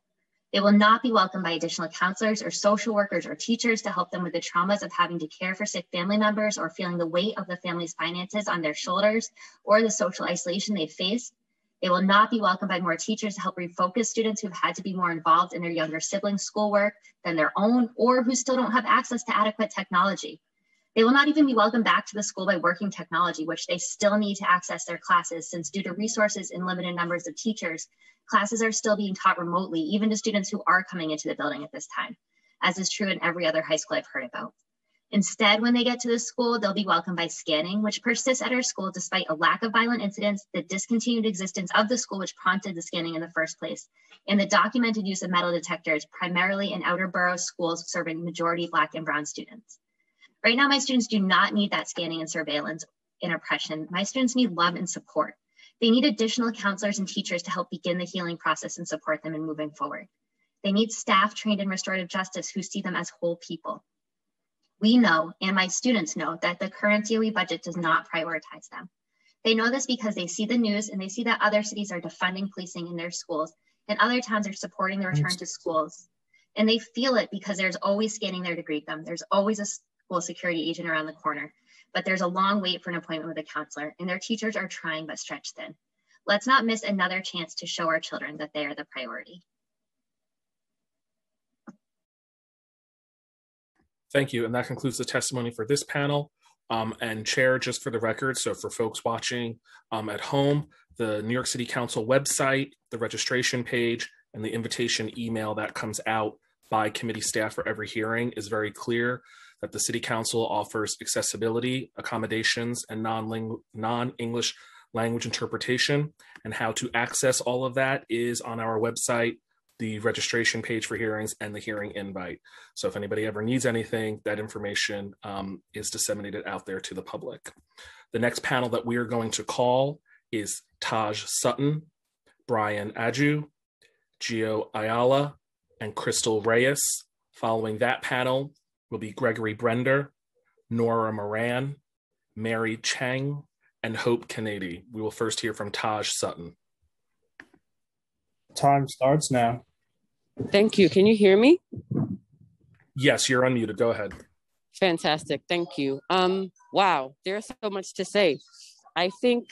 They will not be welcomed by additional counselors or social workers or teachers to help them with the traumas of having to care for sick family members or feeling the weight of the family's finances on their shoulders or the social isolation they face. They will not be welcomed by more teachers to help refocus students who've had to be more involved in their younger siblings' schoolwork than their own, or who still don't have access to adequate technology. They will not even be welcomed back to the school by working technology, which they still need to access their classes, since due to resources and limited numbers of teachers, classes are still being taught remotely, even to students who are coming into the building at this time, as is true in every other high school I've heard about. Instead, when they get to the school, they'll be welcomed by scanning, which persists at our school despite a lack of violent incidents, the discontinued existence of the school which prompted the scanning in the first place, and the documented use of metal detectors, primarily in outer borough schools serving majority Black and Brown students. Right now, my students do not need that scanning and surveillance and oppression. My students need love and support. They need additional counselors and teachers to help begin the healing process and support them in moving forward. They need staff trained in restorative justice who see them as whole people. We know, and my students know, that the current DOE budget does not prioritize them. They know this because they see the news and they see that other cities are defunding policing in their schools and other towns are supporting the return to schools. And they feel it because there's always scanning there to greet them. There's always a school security agent around the corner, but there's a long wait for an appointment with a counselor, and their teachers are trying but stretched thin. Let's not miss another chance to show our children that they are the priority. Thank you. And that concludes the testimony for this panel. And Chair, just for the record, so for folks watching at home, the New York City Council website, the registration page, and the invitation email that comes out by committee staff for every hearing is very clear that the City Council offers accessibility, accommodations, and non-English language interpretation. And how to access all of that is on our website, the registration page for hearings, and the hearing invite. So if anybody ever needs anything, that information is disseminated out there to the public. The next panel that we are going to call is Taj Sutton, Brian Aju, Gio Ayala, and Crystal Reyes. Following that panel will be Gregory Brender, Nora Moran, Mary Chang, and Hope Kennedy. We will first hear from Taj Sutton. Time starts now. Thank you. Can you hear me? Yes, you're unmuted. Go ahead. Fantastic. Thank you. Wow, there's so much to say. I think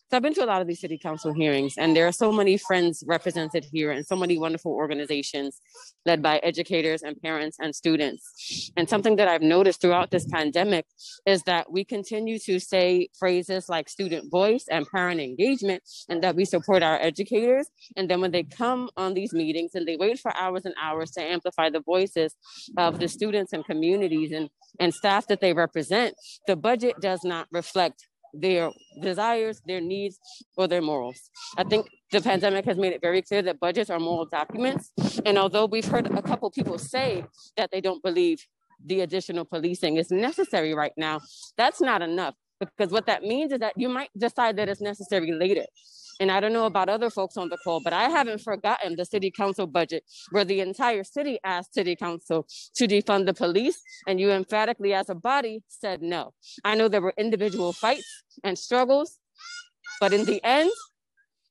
so I've been to a lot of these city council hearings, and there are so many friends represented here and so many wonderful organizations led by educators and parents and students. And something that I've noticed throughout this pandemic is that we continue to say phrases like student voice and parent engagement, and that we support our educators. And then when they come on these meetings and they wait for hours and hours to amplify the voices of the students and communities and staff that they represent, the budget does not reflect their desires, their needs, or their morals. I think the pandemic has made it very clear that budgets are moral documents. And although we've heard a couple people say that they don't believe the additional policing is necessary right now, that's not enough. Because what that means is that you might decide that it's necessary later. And I don't know about other folks on the call, but I haven't forgotten the city council budget where the entire city asked city council to defund the police, and you emphatically as a body said no. I know there were individual fights and struggles, but in the end,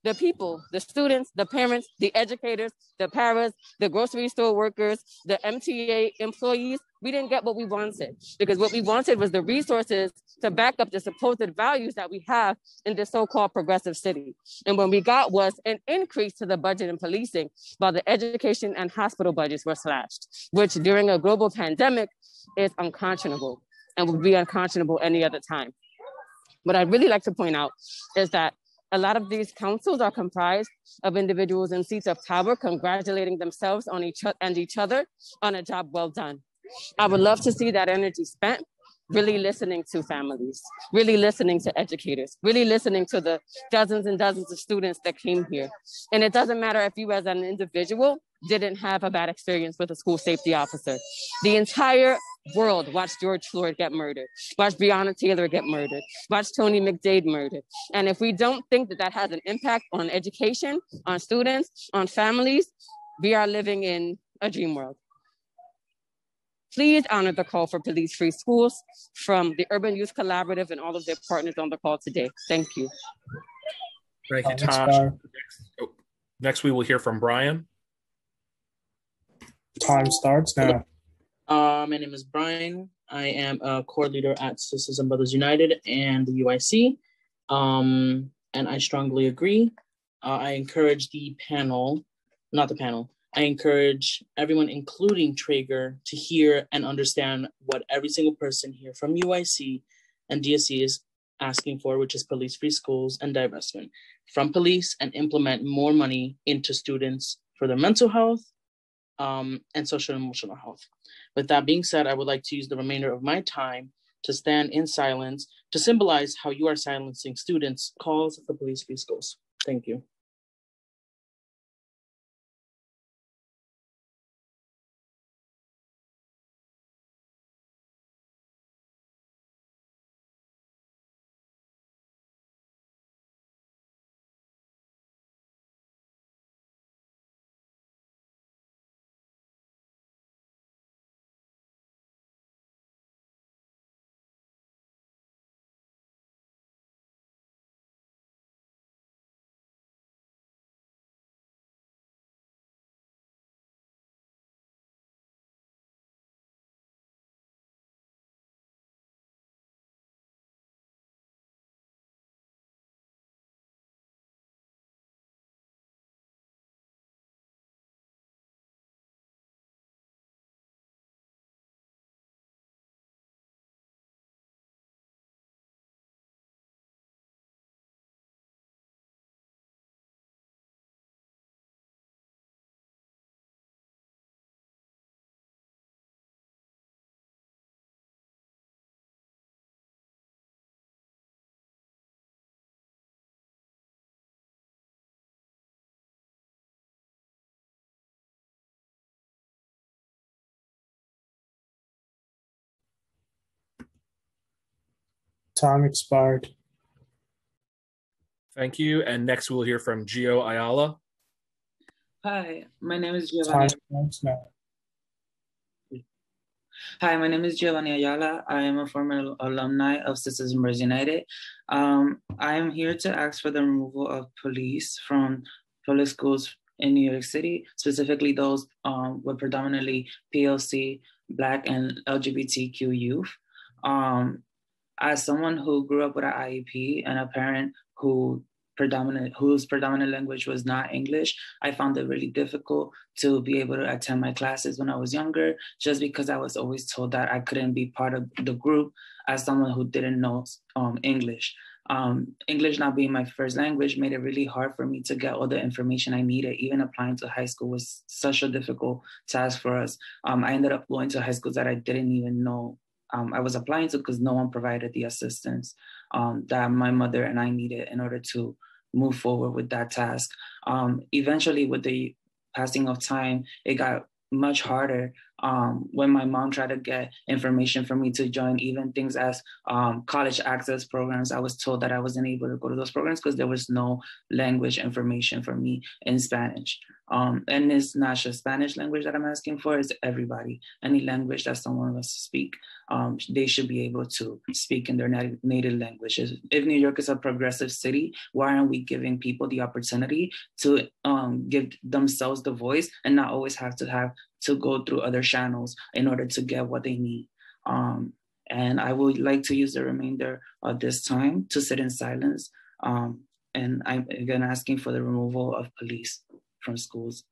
the people, the students, the parents, the educators, the paras, the grocery store workers, the MTA employees, we didn't get what we wanted, because what we wanted was the resources to back up the supposed values that we have in this so-called progressive city. And what we got was an increase to the budget in policing, while the education and hospital budgets were slashed, which during a global pandemic is unconscionable and would be unconscionable any other time. What I'd really like to point out is that a lot of these councils are comprised of individuals in seats of power congratulating themselves on each other on a job well done. I would love to see that energy spent really listening to families, really listening to educators, really listening to the dozens and dozens of students that came here. And it doesn't matter if you as an individual didn't have a bad experience with a school safety officer. The entire world watched George Floyd get murdered, watched Breonna Taylor get murdered, watched Tony McDade murdered. And if we don't think that that has an impact on education, on students, on families, we are living in a dream world. Please honor the call for police-free schools from the Urban Youth Collaborative and all of their partners on the call today. Thank you. Thank you, Tosh. Next, we will hear from Brian. Time starts now. My name is Brian. I am a core leader at Sisters and Brothers United and the UIC. And I strongly agree. I encourage I encourage everyone, including Traeger, to hear and understand what every single person here from UIC and DSC is asking for, which is police-free schools and divestment from police, and implement more money into students for their mental health and social and emotional health. With that being said, I would like to use the remainder of my time to stand in silence to symbolize how you are silencing students' calls for police-free schools. Thank you. Time expired. Thank you. And next we'll hear from Gio Ayala. Hi, my name is Time Giovanni. starts now. Hi, my name is Giovanni Ayala. I am a former alumni of Sisters Members United. I am here to ask for the removal of police from public schools in New York City, specifically those with predominantly POC, Black, and LGBTQ youth. As someone who grew up with an IEP and a parent whose predominant language was not English, I found it really difficult to be able to attend my classes when I was younger, just because I was always told that I couldn't be part of the group as someone who didn't know English. English not being my first language made it really hard for me to get all the information I needed. Even applying to high school was such a difficult task for us. I ended up going to high schools that I didn't even know I was applying to, because no one provided the assistance that my mother and I needed in order to move forward with that task. Eventually, with the passing of time, it got much harder when my mom tried to get information for me to join even things as college access programs. I was told that I wasn't able to go to those programs because there was no language information for me in Spanish. And it's not just Spanish language that I'm asking for, it's everybody. Any language that someone wants to speak, they should be able to speak in their native languages. If New York is a progressive city, why aren't we giving people the opportunity to give themselves the voice and not always have to go through other channels in order to get what they need? And I would like to use the remainder of this time to sit in silence. And I'm again asking for the removal of police from schools.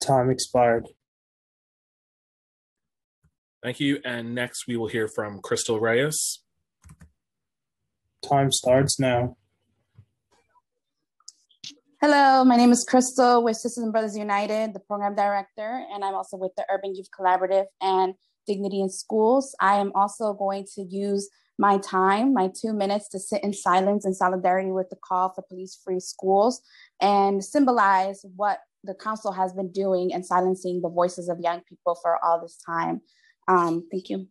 Time expired. Thank you. And next we will hear from Crystal Reyes. Time starts now. Hello, my name is Crystal with Sisters and Brothers United, the program director, and I'm also with the Urban Youth Collaborative and Dignity in Schools. I am also going to use my time, my 2 minutes, to sit in silence in solidarity with the call for police-free schools and symbolize what the council has been doing and silencing the voices of young people for all this time. Thank you.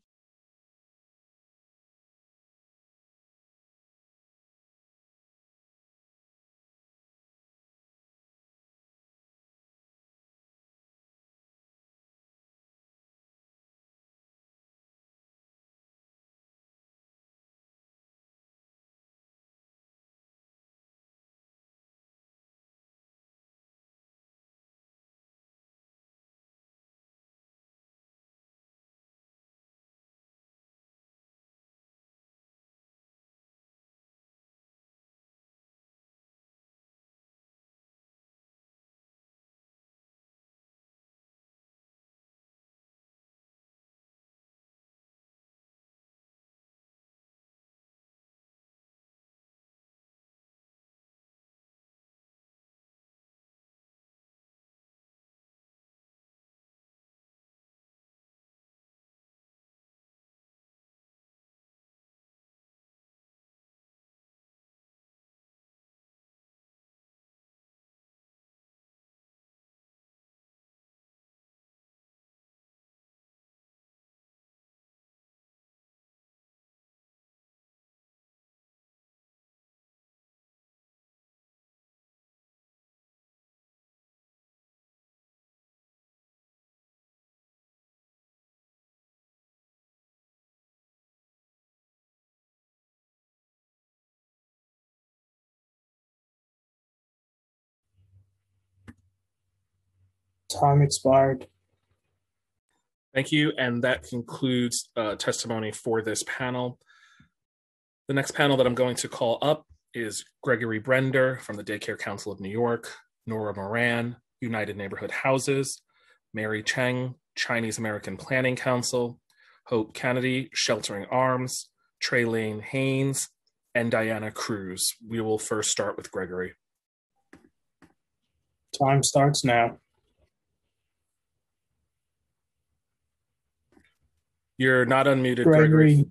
Time expired. Thank you. And that concludes testimony for this panel. The next panel that I'm going to call up is Gregory Brender from the Daycare Council of New York, Nora Moran, United Neighborhood Houses, Mary Cheng, Chinese American Planning Council, Hope Kennedy, Sheltering Arms, Traylane Haynes, and Diana Cruz. We will first start with Gregory. Time starts now. You're not unmuted, Gregory.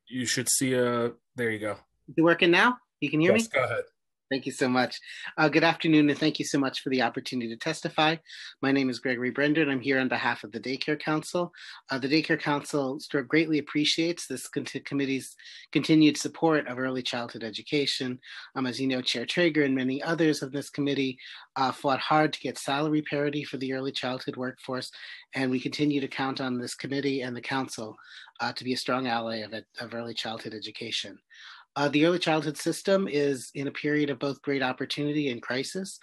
You should see there you go. Is it working now? You can hear me? Yes, go ahead. Thank you so much. Good afternoon, and thank you so much for the opportunity to testify. My name is Gregory Brender, and I'm here on behalf of the Daycare Council. The Daycare Council greatly appreciates this committee's continued support of early childhood education. As you know, Chair Traeger and many others of this committee fought hard to get salary parity for the early childhood workforce, and we continue to count on this committee and the council to be a strong ally of early childhood education. The early childhood system is in a period of both great opportunity and crisis.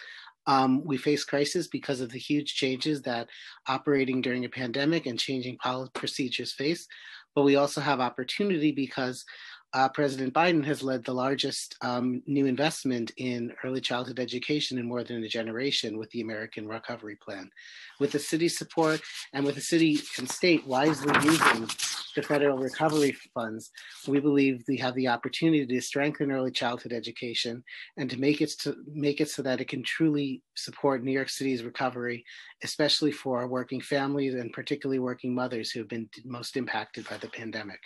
We face crisis because of the huge changes that operating during a pandemic and changing policy procedures face, but we also have opportunity because President Biden has led the largest new investment in early childhood education in more than a generation with the American Recovery Plan. With the city's support and with the city and state wisely using the federal recovery funds, we believe we have the opportunity to strengthen early childhood education and to make it so that it can truly support New York City's recovery, especially for working families and particularly working mothers who have been most impacted by the pandemic.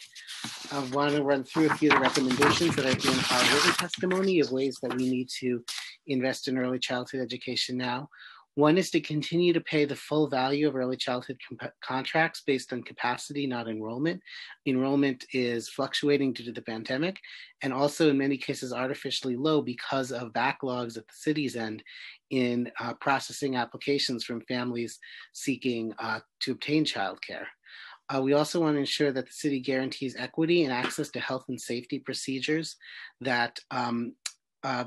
I want to run through a few of the recommendations that are in our written testimony of ways that we need to invest in early childhood education now. One is to continue to pay the full value of early childhood contracts based on capacity, not enrollment. Enrollment is fluctuating due to the pandemic, and also in many cases artificially low because of backlogs at the city's end in processing applications from families seeking to obtain childcare. We also want to ensure that the city guarantees equity and access to health and safety procedures that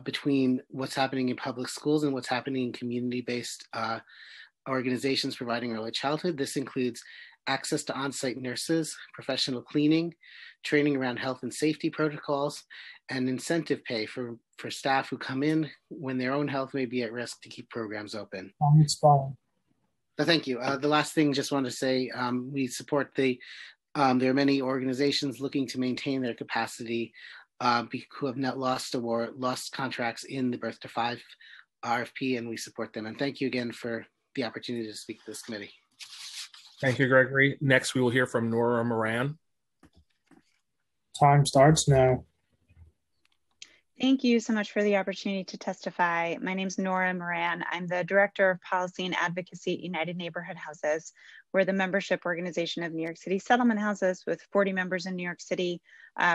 between what's happening in public schools and what's happening in community-based organizations providing early childhood. This includes access to on-site nurses, professional cleaning, training around health and safety protocols, and incentive pay for staff who come in when their own health may be at risk to keep programs open. Thank you. The last thing, just want to say, we support there are many organizations looking to maintain their capacity who have not lost contracts in the Birth to 5 RFP, and we support them. And thank you again for the opportunity to speak to this committee. Thank you, Gregory. Next, we will hear from Nora Moran. Time starts now. Thank you so much for the opportunity to testify. My name is Nora Moran. I'm the Director of Policy and Advocacy at United Neighborhood Houses. We're the membership organization of New York City Settlement Houses with 40 members in New York City,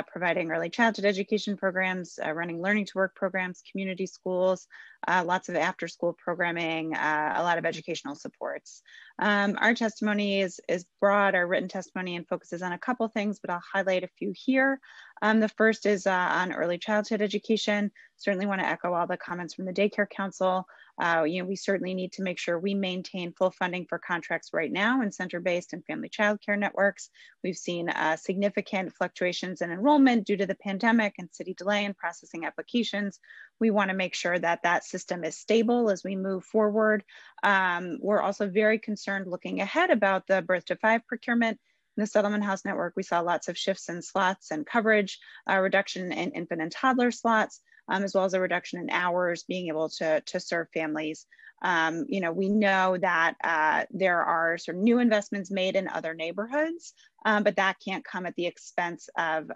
providing early childhood education programs, running learning to work programs, community schools, lots of after school programming, a lot of educational supports. Our testimony is broad, our written testimony, and focuses on a couple things, but I'll highlight a few here. The first is on early childhood education. Certainly want to echo all the comments from the Daycare Council. We certainly need to make sure we maintain full funding for contracts right now in center-based and family childcare networks. We've seen significant fluctuations in enrollment due to the pandemic and city delay in processing applications. We want to make sure that that system is stable as we move forward. We're also very concerned looking ahead about the Birth to 5 procurement. In the Settlement House Network, we saw lots of shifts in slots and coverage, a reduction in infant and toddler slots, as well as a reduction in hours being able to serve families. We know that there are sort of new investments made in other neighborhoods, but that can't come at the expense of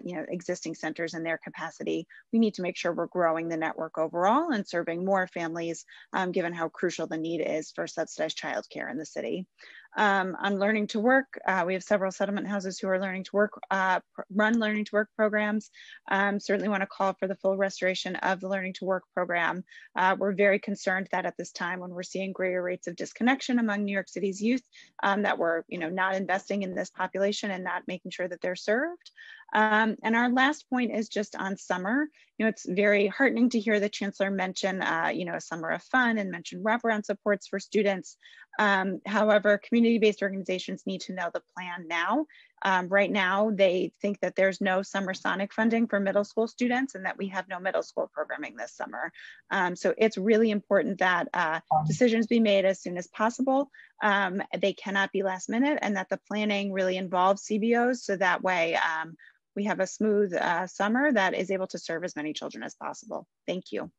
existing centers and their capacity. We need to make sure we're growing the network overall and serving more families, given how crucial the need is for subsidized childcare in the city. On learning to work, we have several settlement houses who are learning to work, run learning to work programs. Certainly want to call for the full restoration of the learning to work program. We're very concerned that at this time when we're seeing greater rates of disconnection among New York City's youth, that we're not investing in this population and not making sure that they're served. And our last point is just on summer. It's very heartening to hear the Chancellor mention, a summer of fun and mention wraparound supports for students. However, community-based organizations need to know the plan now. Right now, they think that there's no summer sonic funding for middle school students and that we have no middle school programming this summer. So it's really important that decisions be made as soon as possible. they cannot be last minute, and that the planning really involves CBOs, so that way we have a smooth summer that is able to serve as many children as possible. Thank you.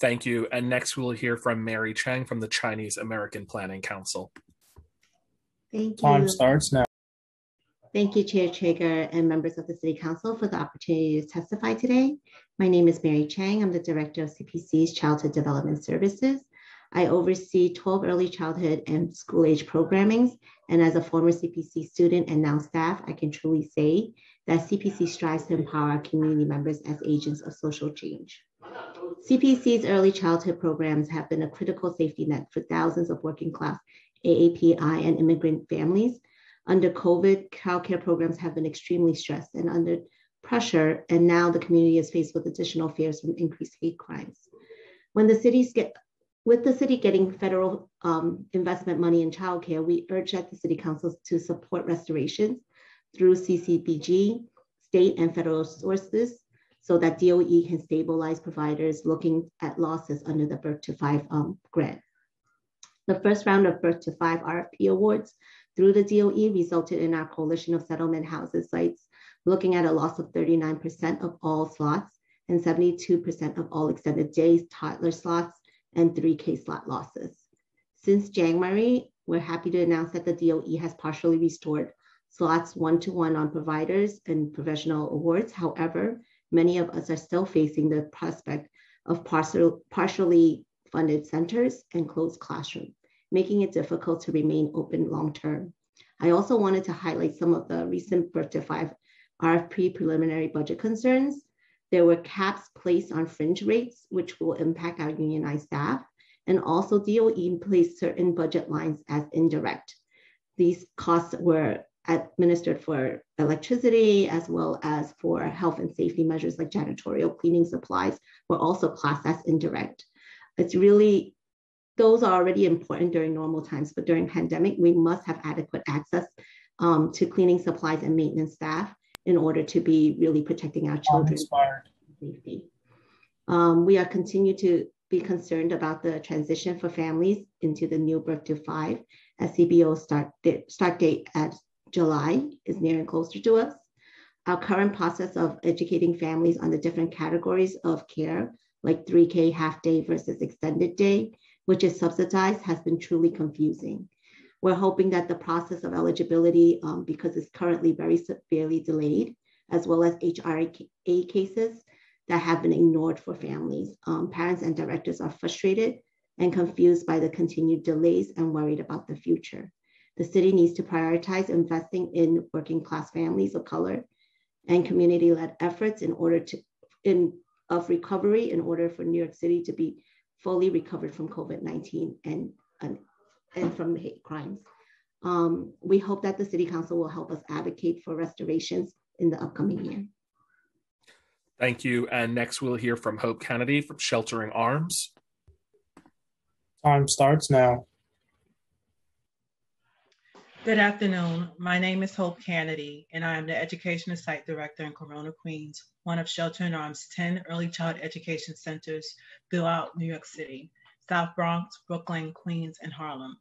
Thank you. And next we'll hear from Mary Chang from the Chinese American Planning Council. Thank you. Time starts now. Thank you, Chair Traeger and members of the City Council for the opportunity to testify today. My name is Mary Chang. I'm the Director of CPC's Childhood Development Services. I oversee 12 early childhood and school-age programmings, and as a former CPC student and now staff, I can truly say that CPC strives to empower our community members as agents of social change. CPC's early childhood programs have been a critical safety net for thousands of working class AAPI and immigrant families. Under COVID, childcare programs have been extremely stressed and under pressure, and now the community is faced with additional fears from increased hate crimes. With the city getting federal investment money in childcare, we urge that the City Council to support restorations through CCBG, state and federal sources, so that DOE can stabilize providers looking at losses under the Birth to 5 grant. The first round of Birth to 5 RFP awards through the DOE resulted in our coalition of settlement houses sites looking at a loss of 39% of all slots and 72% of all extended days toddler slots and 3K slot losses. Since January, we're happy to announce that the DOE has partially restored slots 1-to-1 on providers and professional awards. However, many of us are still facing the prospect of partially funded centers and closed classrooms, making it difficult to remain open long-term. I also wanted to highlight some of the recent Birth to 5 RFP preliminary budget concerns. There were caps placed on fringe rates, which will impact our unionized staff, and also DOE placed certain budget lines as indirect. These costs were administered for electricity as well as for health and safety measures like janitorial cleaning supplies were also classed as indirect. Those are already important during normal times, but during pandemic, we must have adequate access to cleaning supplies and maintenance staff in order to be really protecting our children's safety. We are continue to be concerned about the transition for families into the new Birth to 5 as CBO start date at July is nearing closer to us. Our current process of educating families on the different categories of care, like 3K half day versus extended day, which is subsidized, has been truly confusing. We're hoping that the process of eligibility, because it's currently very severely delayed, as well as HRA cases that have been ignored for families. Parents and directors are frustrated and confused by the continued delays and worried about the future. The city needs to prioritize investing in working class families of color and community-led efforts of recovery in order for New York City to be fully recovered from COVID-19 and from hate crimes. We hope that the City Council will help us advocate for restorations in the upcoming year. Thank you. And next we'll hear from Hope Kennedy from Sheltering Arms. Time starts now. Good afternoon. My name is Hope Kennedy, and I am the Education and Site Director in Corona, Queens, one of Sheltering Arms' 10 early child education centers throughout New York City, South Bronx, Brooklyn, Queens, and Harlem.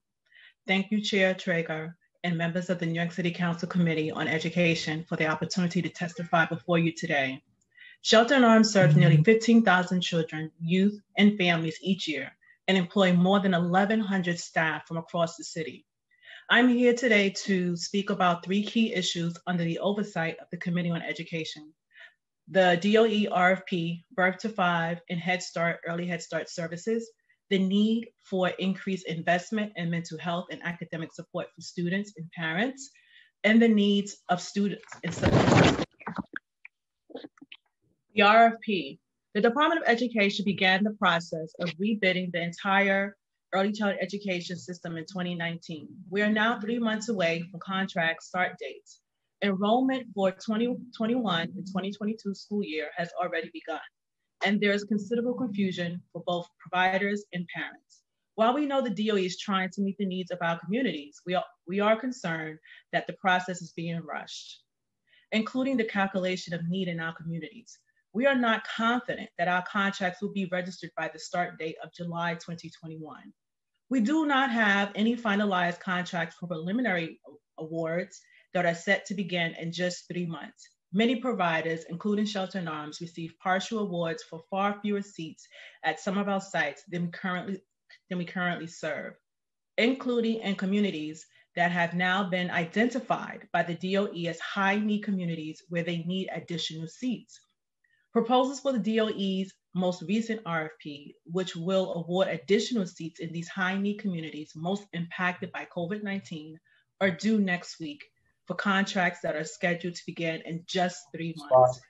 Thank you, Chair Traeger, and members of the New York City Council Committee on Education for the opportunity to testify before you today. Sheltering Arms serves nearly 15,000 children, youth, and families each year, and employ more than 1,100 staff from across the city. I'm here today to speak about 3 key issues under the oversight of the Committee on Education: the DOE RFP, Birth to 5, and Head Start, Early Head Start services, the need for increased investment in mental health and academic support for students and parents, and the needs of students in support. The RFP. The Department of Education began the process of rebidding the entire early child education system in 2019. We are now 3 months away from contract start dates. Enrollment for 2021 and 2022 school year has already begun, and there is considerable confusion for both providers and parents. While we know the DOE is trying to meet the needs of our communities, we are concerned that the process is being rushed, including the calculation of need in our communities. We are not confident that our contracts will be registered by the start date of July 2021. We do not have any finalized contracts for preliminary awards that are set to begin in just 3 months. Many providers, including Shelter in Arms, receive partial awards for far fewer seats at some of our sites than we currently serve, including in communities that have now been identified by the DOE as high-need communities where they need additional seats. Proposals for the DOE's most recent RFP, which will award additional seats in these high-need communities most impacted by COVID-19, are due next week for contracts that are scheduled to begin in just 3 months.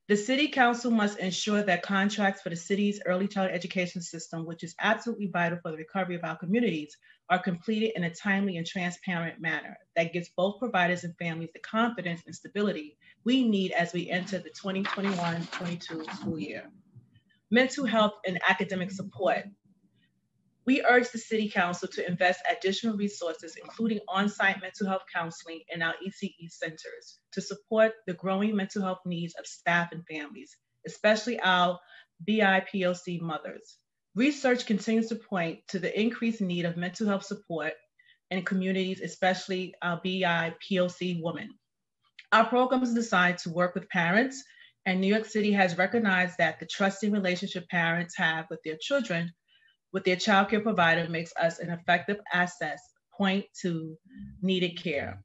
The City Council must ensure that contracts for the city's early child education system, which is absolutely vital for the recovery of our communities, are completed in a timely and transparent manner that gives both providers and families the confidence and stability we need as we enter the 2021-22 school year. Mental health and academic support. We urge the City Council to invest additional resources, including on-site mental health counseling in our ECE centers, to support the growing mental health needs of staff and families, especially our BIPOC mothers. Research continues to point to the increased need of mental health support in communities, especially our BIPOC women. Our program is designed to work with parents, and New York City has recognized that the trusting relationship parents have with their children with their child care provider makes us an effective asset point to needed care.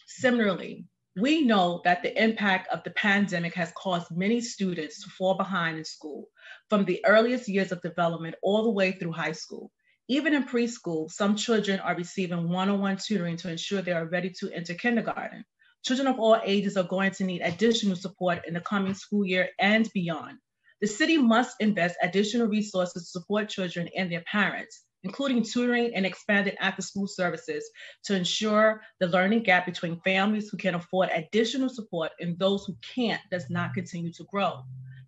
Similarly, we know that the impact of the pandemic has caused many students to fall behind in school, from the earliest years of development all the way through high school. Even in preschool, some children are receiving one-on-one tutoring to ensure they are ready to enter kindergarten. Children of all ages are going to need additional support in the coming school year and beyond. The city must invest additional resources to support children and their parents, including tutoring and expanded after-school services to ensure the learning gap between families who can afford additional support and those who can't does not continue to grow.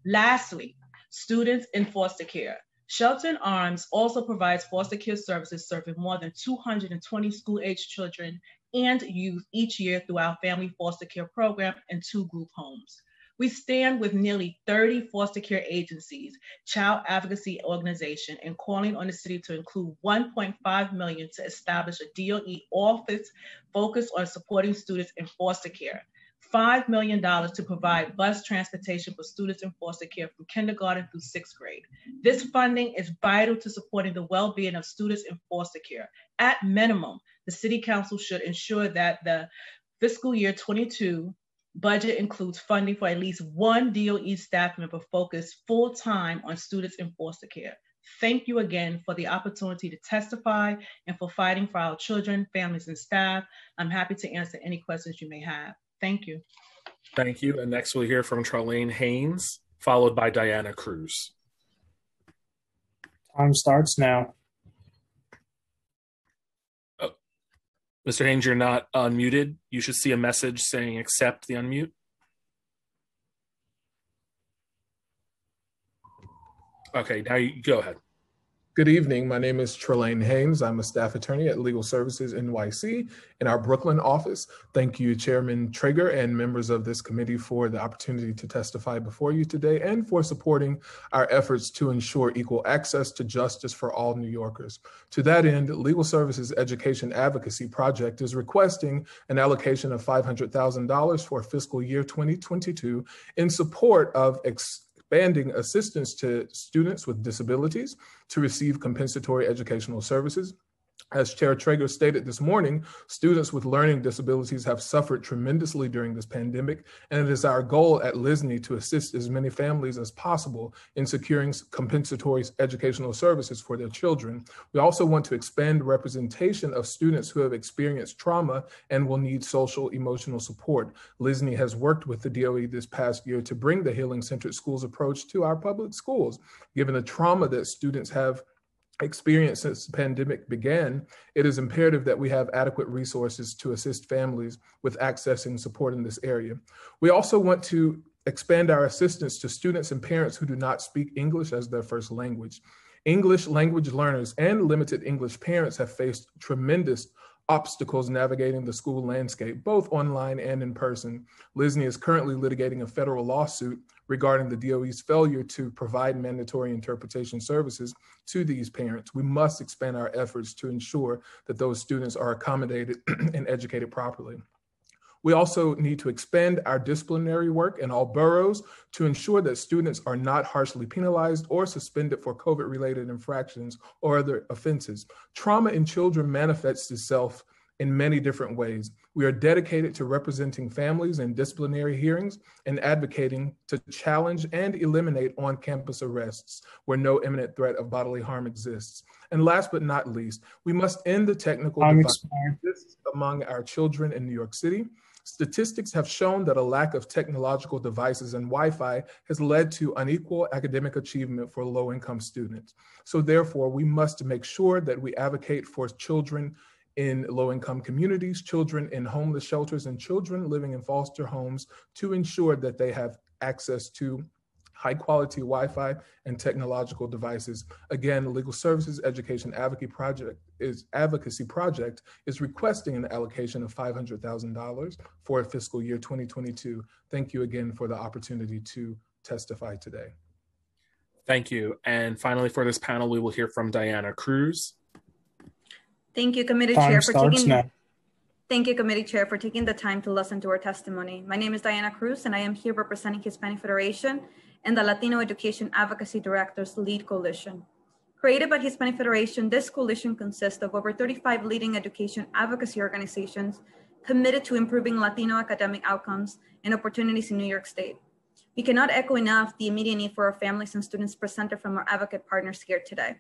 Lastly, students in foster care. Shelter in Arms also provides foster care services serving more than 220 school-age children and youth each year through our family foster care program and 2 group homes. We stand with nearly 30 foster care agencies, child advocacy organizations, and calling on the city to include $1.5 million to establish a DOE office focused on supporting students in foster care, $5 million to provide bus transportation for students in foster care from kindergarten through 6th grade. This funding is vital to supporting the well-being of students in foster care. At minimum, the City Council should ensure that the fiscal year 22 budget includes funding for at least 1 DOE staff member focused full-time on students in foster care. Thank you again for the opportunity to testify and for fighting for our children, families, and staff. I'm happy to answer any questions you may have. Thank you. Thank you. And next we'll hear from Charlene Haynes, followed by Diana Cruz. Time starts now. Mr. Haynes, you're not unmuted. You should see a message saying accept the unmute. Okay, now you go ahead. Good evening. My name is Trelane Haynes. I'm a staff attorney at Legal Services Nycc in our Brooklyn office. Thank you, Chairman Traeger and members of this committee for the opportunity to testify before you today and for supporting our efforts to ensure equal access to justice for all New Yorkers. To that end, Legal Services Education Advocacy Project is requesting an allocation of $500,000 for fiscal year 2022 in support of expanding assistance to students with disabilities to receive compensatory educational services. As Chair Traeger stated this morning, students with learning disabilities have suffered tremendously during this pandemic, and it is our goal at LSNY to assist as many families as possible in securing compensatory educational services for their children. We also want to expand representation of students who have experienced trauma and will need social emotional support. LSNY has worked with the DOE this past year to bring the healing-centered schools approach to our public schools. Given the trauma that students have experience since the pandemic began, it is imperative that we have adequate resources to assist families with accessing support in this area. We also want to expand our assistance to students and parents who do not speak English as their first language. English language learners and limited English parents have faced tremendous obstacles navigating the school landscape, both online and in person. LSNY is currently litigating a federal lawsuit regarding the DOE's failure to provide mandatory interpretation services to these parents, we must expand our efforts to ensure that those students are accommodated and educated properly. We also need to expand our disciplinary work in all boroughs to ensure that students are not harshly penalized or suspended for COVID-related infractions or other offenses. Trauma in children manifests itself in many different ways. We are dedicated to representing families in disciplinary hearings and advocating to challenge and eliminate on-campus arrests where no imminent threat of bodily harm exists. And last but not least, we must end the technical divide that exists among our children in New York City. Statistics have shown that a lack of technological devices and Wi-Fi has led to unequal academic achievement for low-income students. So therefore, we must make sure that we advocate for children in low-income communities, children in homeless shelters, and children living in foster homes to ensure that they have access to high-quality Wi-Fi and technological devices. Again, the Legal Services Education Advocacy Project is requesting an allocation of $500,000 for fiscal year 2022. Thank you again for the opportunity to testify today. Thank you. And finally, for this panel, we will hear from Diana Cruz. Thank you, Committee Chair, for taking Thank you, Committee Chair, for taking the time to listen to our testimony. My name is Diana Cruz, and I am here representing Hispanic Federation and the Latino Education Advocacy Directors Lead Coalition. Created by Hispanic Federation, this coalition consists of over 35 leading education advocacy organizations committed to improving Latino academic outcomes and opportunities in New York State. We cannot echo enough the immediate need for our families and students presented from our advocate partners here today.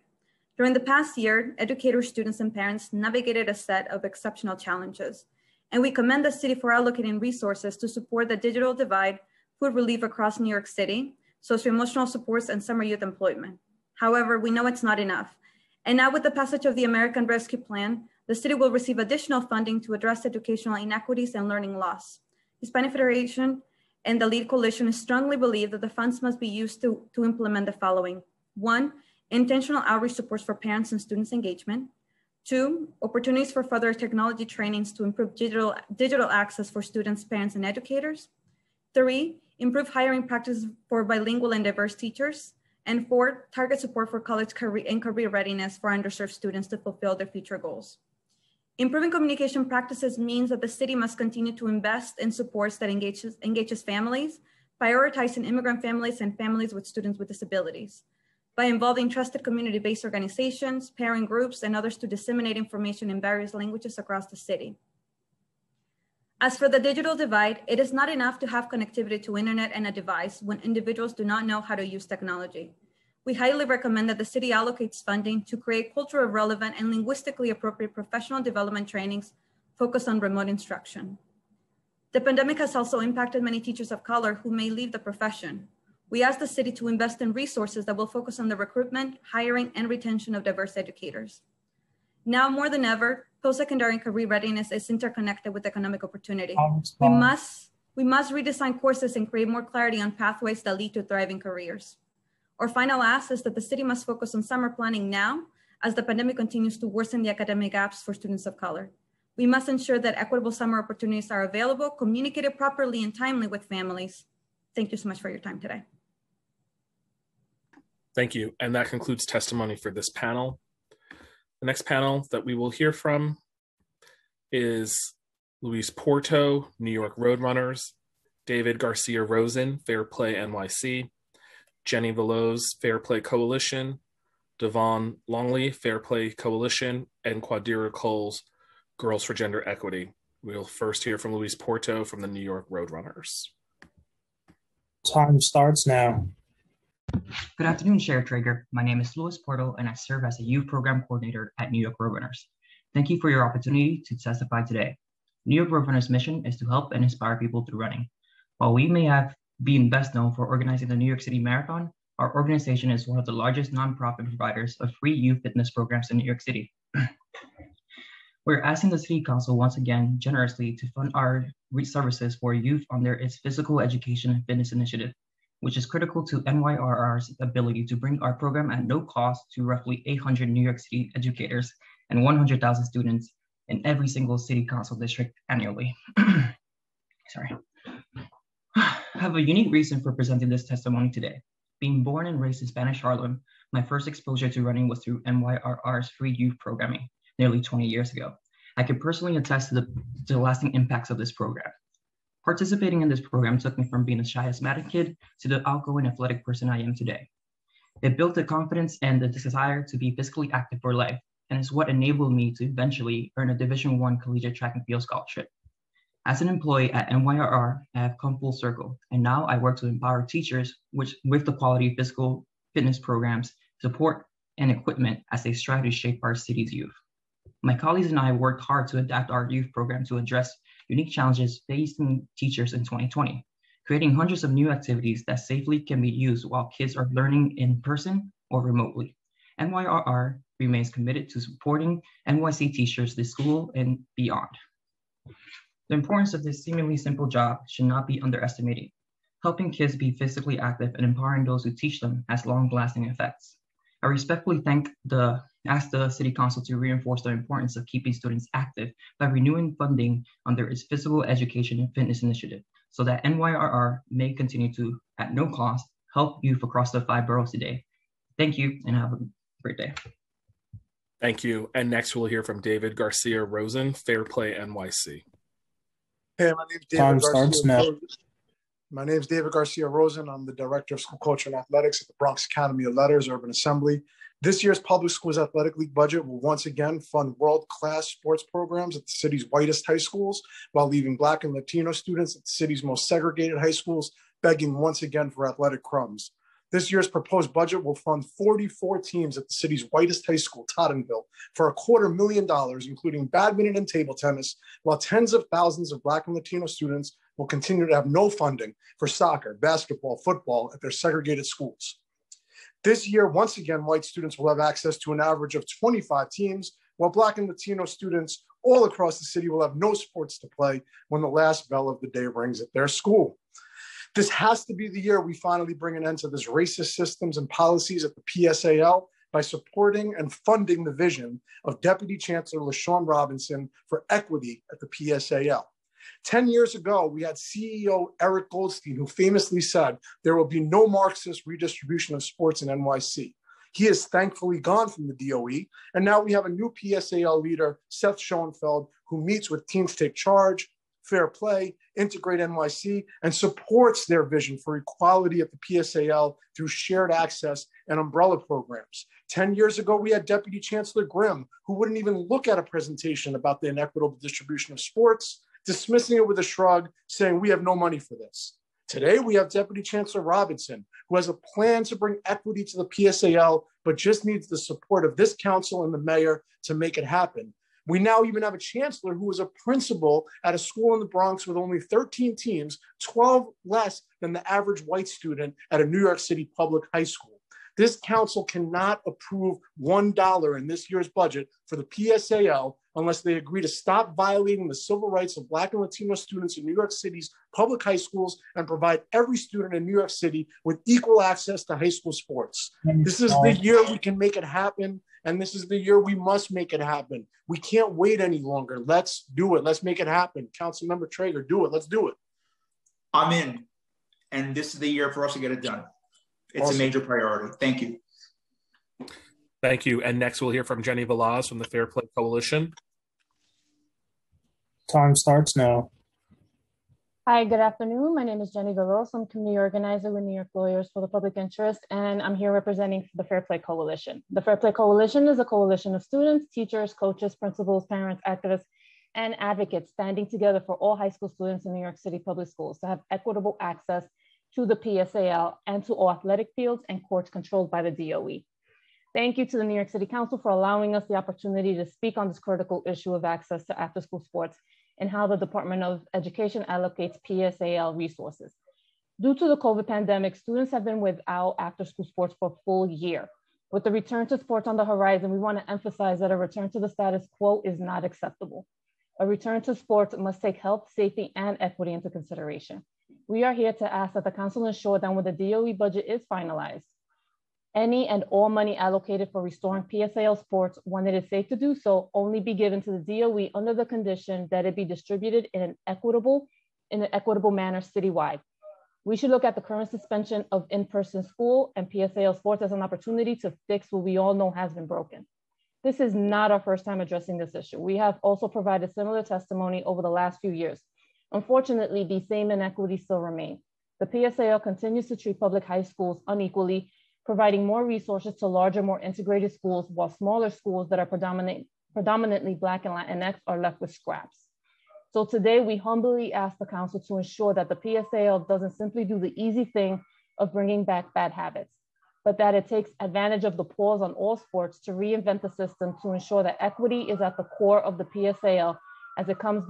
During the past year, educators, students, and parents navigated a set of exceptional challenges, and we commend the city for allocating resources to support the digital divide, food relief across New York City, socio-emotional supports, and summer youth employment. However, we know it's not enough. And now with the passage of the American Rescue Plan, the city will receive additional funding to address educational inequities and learning loss. Hispanic Federation and the Lead Coalition strongly believe that the funds must be used to implement the following. 1, intentional outreach supports for parents and students engagement. 2, opportunities for further technology trainings to improve digital access for students, parents, and educators. 3, improve hiring practices for bilingual and diverse teachers. And 4, target support for college and career readiness for underserved students to fulfill their future goals. Improving communication practices means that the city must continue to invest in supports that engages families, prioritizing immigrant families and families with students with disabilities, by involving trusted community-based organizations, parent groups, and others to disseminate information in various languages across the city. As for the digital divide, it is not enough to have connectivity to internet and a device when individuals do not know how to use technology. We highly recommend that the city allocates funding to create culturally relevant and linguistically appropriate professional development trainings focused on remote instruction. The pandemic has also impacted many teachers of color who may leave the profession. We ask the city to invest in resources that will focus on the recruitment, hiring, and retention of diverse educators. Now more than ever, post-secondary career readiness is interconnected with economic opportunity. We must redesign courses and create more clarity on pathways that lead to thriving careers. Our final ask is that the city must focus on summer planning now as the pandemic continues to worsen the academic gaps for students of color. We must ensure that equitable summer opportunities are available, communicated properly and timely with families. Thank you so much for your time today. Thank you. And that concludes testimony for this panel. The next panel that we will hear from is Luis Porto, New York Roadrunners, David Garcia Rosen, Fair Play NYC, Jenny Veloz, Fair Play Coalition, Devon Longley, Fair Play Coalition, and Quadira Coles, Girls for Gender Equity. We'll first hear from Luis Porto from the New York Roadrunners. Time starts now. Good afternoon, Chair Traeger. My name is Luis Porto, and I serve as a Youth Program Coordinator at New York Roadrunners. Thank you for your opportunity to testify today. New York Roadrunners' mission is to help and inspire people through running. While we may have been best known for organizing the New York City Marathon, our organization is one of the largest nonprofit providers of free youth fitness programs in New York City. We're asking the City Council once again generously to fund our services for youth under its Physical Education and Fitness Initiative, which is critical to NYRR's ability to bring our program at no cost to roughly 800 New York City educators and 100,000 students in every single City Council district annually. Sorry. have a unique reason for presenting this testimony today. Being born and raised in Spanish Harlem, my first exposure to running was through NYRR's free youth programming nearly 20 years ago. I can personally attest to the lasting impacts of this program. Participating in this program took me from being a shy asthmatic kid to the outgoing athletic person I am today. It built the confidence and the desire to be physically active for life, and is what enabled me to eventually earn a Division I collegiate track and field scholarship. As an employee at NYRR, I have come full circle, and now I work to empower teachers with the quality physical fitness programs, support, and equipment as they strive to shape our city's youth. My colleagues and I worked hard to adapt our youth program to address unique challenges facing teachers in 2020, creating hundreds of new activities that safely can be used while kids are learning in person or remotely. NYRR remains committed to supporting NYC teachers this school and beyond. The importance of this seemingly simple job should not be underestimated. Helping kids be physically active and empowering those who teach them has long-lasting effects. I respectfully ask the City Council to reinforce the importance of keeping students active by renewing funding under its Physical Education and Fitness Initiative, so that NYRR may continue to, at no cost, help youth across the 5 boroughs today. Thank you, and have a great day. Thank you. And next we'll hear from David Garcia Rosen, Fair Play NYC. Hey, my name's David Garcia Rosen. My name's David Garcia Rosen. I'm the Director of School Culture and Athletics at the Bronx Academy of Letters, Urban Assembly. This year's Public Schools Athletic League budget will once again fund world-class sports programs at the city's whitest high schools, while leaving Black and Latino students at the city's most segregated high schools begging once again for athletic crumbs. This year's proposed budget will fund 44 teams at the city's whitest high school, Tottenville, for $250,000, including badminton and table tennis, while tens of thousands of Black and Latino students will continue to have no funding for soccer, basketball, football at their segregated schools. This year, once again, white students will have access to an average of 25 teams, while Black and Latino students all across the city will have no sports to play when the last bell of the day rings at their school. This has to be the year we finally bring an end to this racist systems and policies at the PSAL by supporting and funding the vision of Deputy Chancellor LaShawn Robinson for equity at the PSAL. 10 years ago, we had CEO Eric Goldstein, who famously said, there will be no Marxist redistribution of sports in NYC. He is thankfully gone from the DOE, and now we have a new PSAL leader, Seth Schoenfeld, who meets with Teens Take Charge, Fair Play, Integrate NYC, and supports their vision for equality at the PSAL through shared access and umbrella programs. 10 years ago, we had Deputy Chancellor Grimm, who wouldn't even look at a presentation about the inequitable distribution of sports, dismissing it with a shrug, saying we have no money for this. Today, we have Deputy Chancellor Robinson, who has a plan to bring equity to the PSAL, but just needs the support of this council and the mayor to make it happen. We now even have a chancellor who is a principal at a school in the Bronx with only 13 teams, 12 less than the average white student at a New York City public high school. This council cannot approve $1 in this year's budget for the PSAL unless they agree to stop violating the civil rights of Black and Latino students in New York City's public high schools and provide every student in New York City with equal access to high school sports. This is the year we can make it happen, and this is the year we must make it happen. We can't wait any longer. Let's do it. Let's make it happen. Councilmember Traeger, do it. Let's do it. I'm in, and this is the year for us to get it done. It's a major priority. Thank you. Thank you. And next we'll hear from Jenny Velaz from the Fair Play Coalition. Time starts now. Hi, good afternoon. My name is Jenny Veloz. I'm community organizer with New York Lawyers for the Public Interest, and I'm here representing the Fair Play Coalition. The Fair Play Coalition is a coalition of students, teachers, coaches, principals, parents, activists, and advocates standing together for all high school students in New York City public schools to have equitable access to the PSAL and to all athletic fields and courts controlled by the DOE. Thank you to the New York City Council for allowing us the opportunity to speak on this critical issue of access to after-school sports and how the Department of Education allocates PSAL resources. Due to the COVID pandemic, students have been without after-school sports for a full year. With the return to sports on the horizon, we want to emphasize that a return to the status quo is not acceptable. A return to sports must take health, safety, and equity into consideration. We are here to ask that the council ensure that when the DOE budget is finalized, any and all money allocated for restoring PSAL sports, when it is safe to do so, only be given to the DOE under the condition that it be distributed in an equitable manner citywide. We should look at the current suspension of in-person school and PSAL sports as an opportunity to fix what we all know has been broken. This is not our first time addressing this issue. We have also provided similar testimony over the last few years. Unfortunately, these same inequities still remain. The PSAL continues to treat public high schools unequally, providing more resources to larger, more integrated schools, while smaller schools that are predominantly Black and Latinx are left with scraps. So today we humbly ask the council to ensure that the PSAL doesn't simply do the easy thing of bringing back bad habits, but that it takes advantage of the pause on all sports to reinvent the system to ensure that equity is at the core of the PSAL as it comes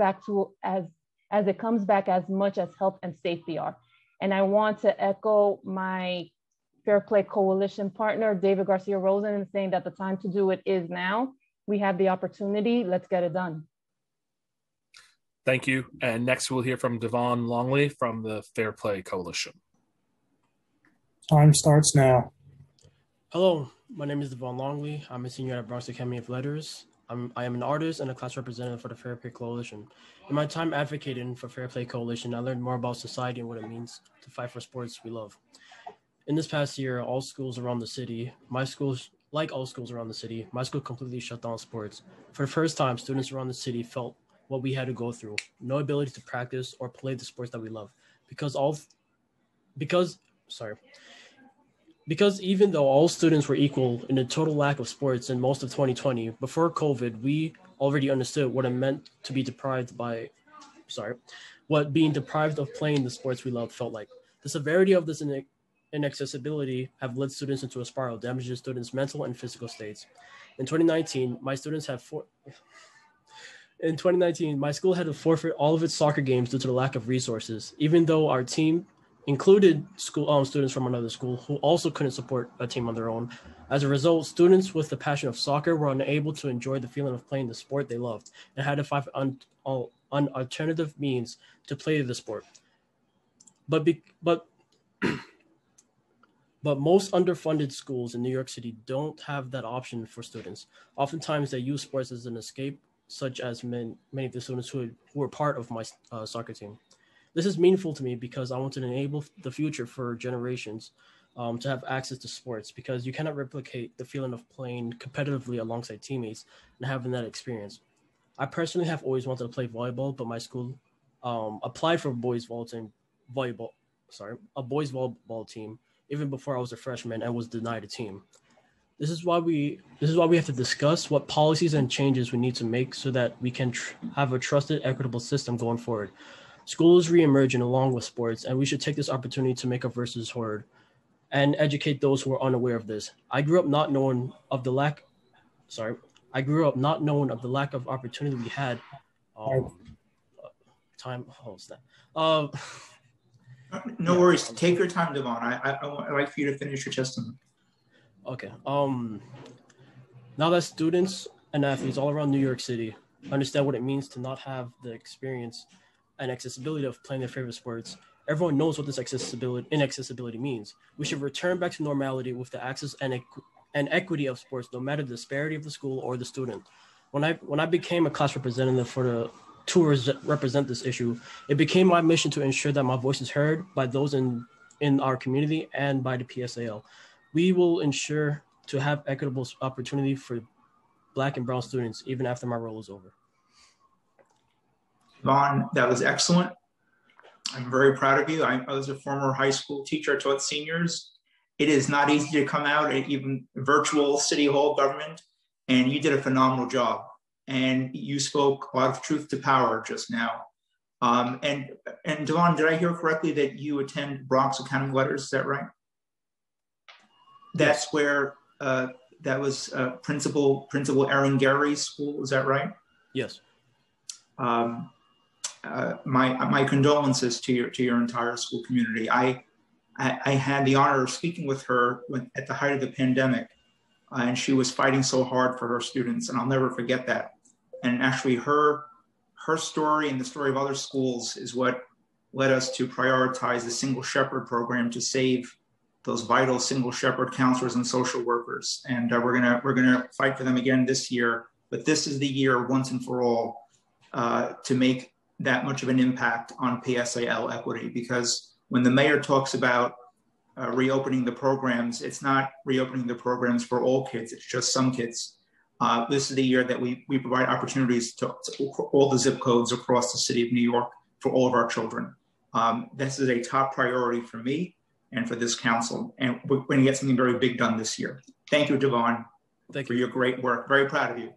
back as much as health and safety are. And I want to echo my Fair Play Coalition partner, David Garcia Rosen, in saying that the time to do it is now. We have the opportunity, let's get it done. Thank you. And next we'll hear from Devon Longley from the Fair Play Coalition. Time starts now. Hello, my name is Devon Longley. I'm a senior at Bronx Academy of Letters. I am an artist and a class representative for the Fair Play Coalition. In my time advocating for Fair Play Coalition, I learned more about society and what it means to fight for sports we love. In this past year, all schools around the city, my school completely shut down sports. For the first time, students around the city felt what we had to go through, no ability to practice or play the sports that we love. Because even though all students were equal in the total lack of sports in most of 2020, before COVID, we already understood what it meant to be what being deprived of playing the sports we love felt like. The severity of this inaccessibility have led students into a spiral, damaging students' mental and physical states. In 2019, my school had to forfeit all of its soccer games due to the lack of resources, even though our team included students from another school who also couldn't support a team on their own. As a result, students with the passion of soccer were unable to enjoy the feeling of playing the sport they loved and had to find alternative means to play the sport. But most underfunded schools in New York City don't have that option for students. Oftentimes, they use sports as an escape, such as many of the students who were part of my soccer team. This is meaningful to me because I want to enable the future for generations to have access to sports, because you cannot replicate the feeling of playing competitively alongside teammates and having that experience. I personally have always wanted to play volleyball, but my school applied for a boys volleyball team even before I was a freshman and was denied a team. This is why we have to discuss what policies and changes we need to make so that we can have a trusted, equitable system going forward. Schools re-emerging along with sports, and we should take this opportunity to make our voices heard and educate those who are unaware of this. I grew up not knowing of the lack of opportunity we had. No worries. Take your time, Devon. I'd like for you to finish your testimony. Okay. Now that students and athletes all around New York City understand what it means to not have the experience and accessibility of playing their favorite sports, everyone knows what this inaccessibility means. We should return back to normality with the access and equity of sports, no matter the disparity of the school or the student. When I became a class representative for the tours that represent this issue, it became my mission to ensure that my voice is heard by those in our community and by the PSAL. We will ensure to have equitable opportunity for Black and brown students even after my role is over. Vaughn, that was excellent. I'm very proud of you. I was a former high school teacher. I taught seniors. It is not easy to come out at even virtual city hall government, and you did a phenomenal job. And you spoke a lot of truth to power just now. And Devon, did I hear correctly that you attend Bronx Academy of Letters? Is that right? That's where that was Principal Erin Gary's school. Is that right? Yes. My condolences to your entire school community. I had the honor of speaking with her at the height of the pandemic, and she was fighting so hard for her students, and I'll never forget that. And actually, her story and the story of other schools is what led us to prioritize the Single Shepherd program to save those vital Single Shepherd counselors and social workers. And we're gonna fight for them again this year. But this is the year, once and for all, to make that much of an impact on PSAL equity, because when the mayor talks about reopening the programs, it's not reopening the programs for all kids, it's just some kids. This is the year that we provide opportunities to all the zip codes across the city of New York for all of our children. This is a top priority for me and for this council, and we're going to get something very big done this year. Thank you, Devon, for your great work. Very proud of you.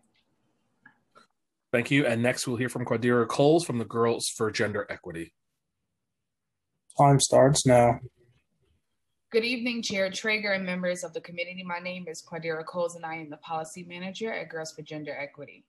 Thank you. And next we'll hear from Quadira Coles from the Girls for Gender Equity. Time starts now. Good evening, Chair Traeger and members of the committee. My name is Quadira Coles and I am the Policy Manager at Girls for Gender Equity.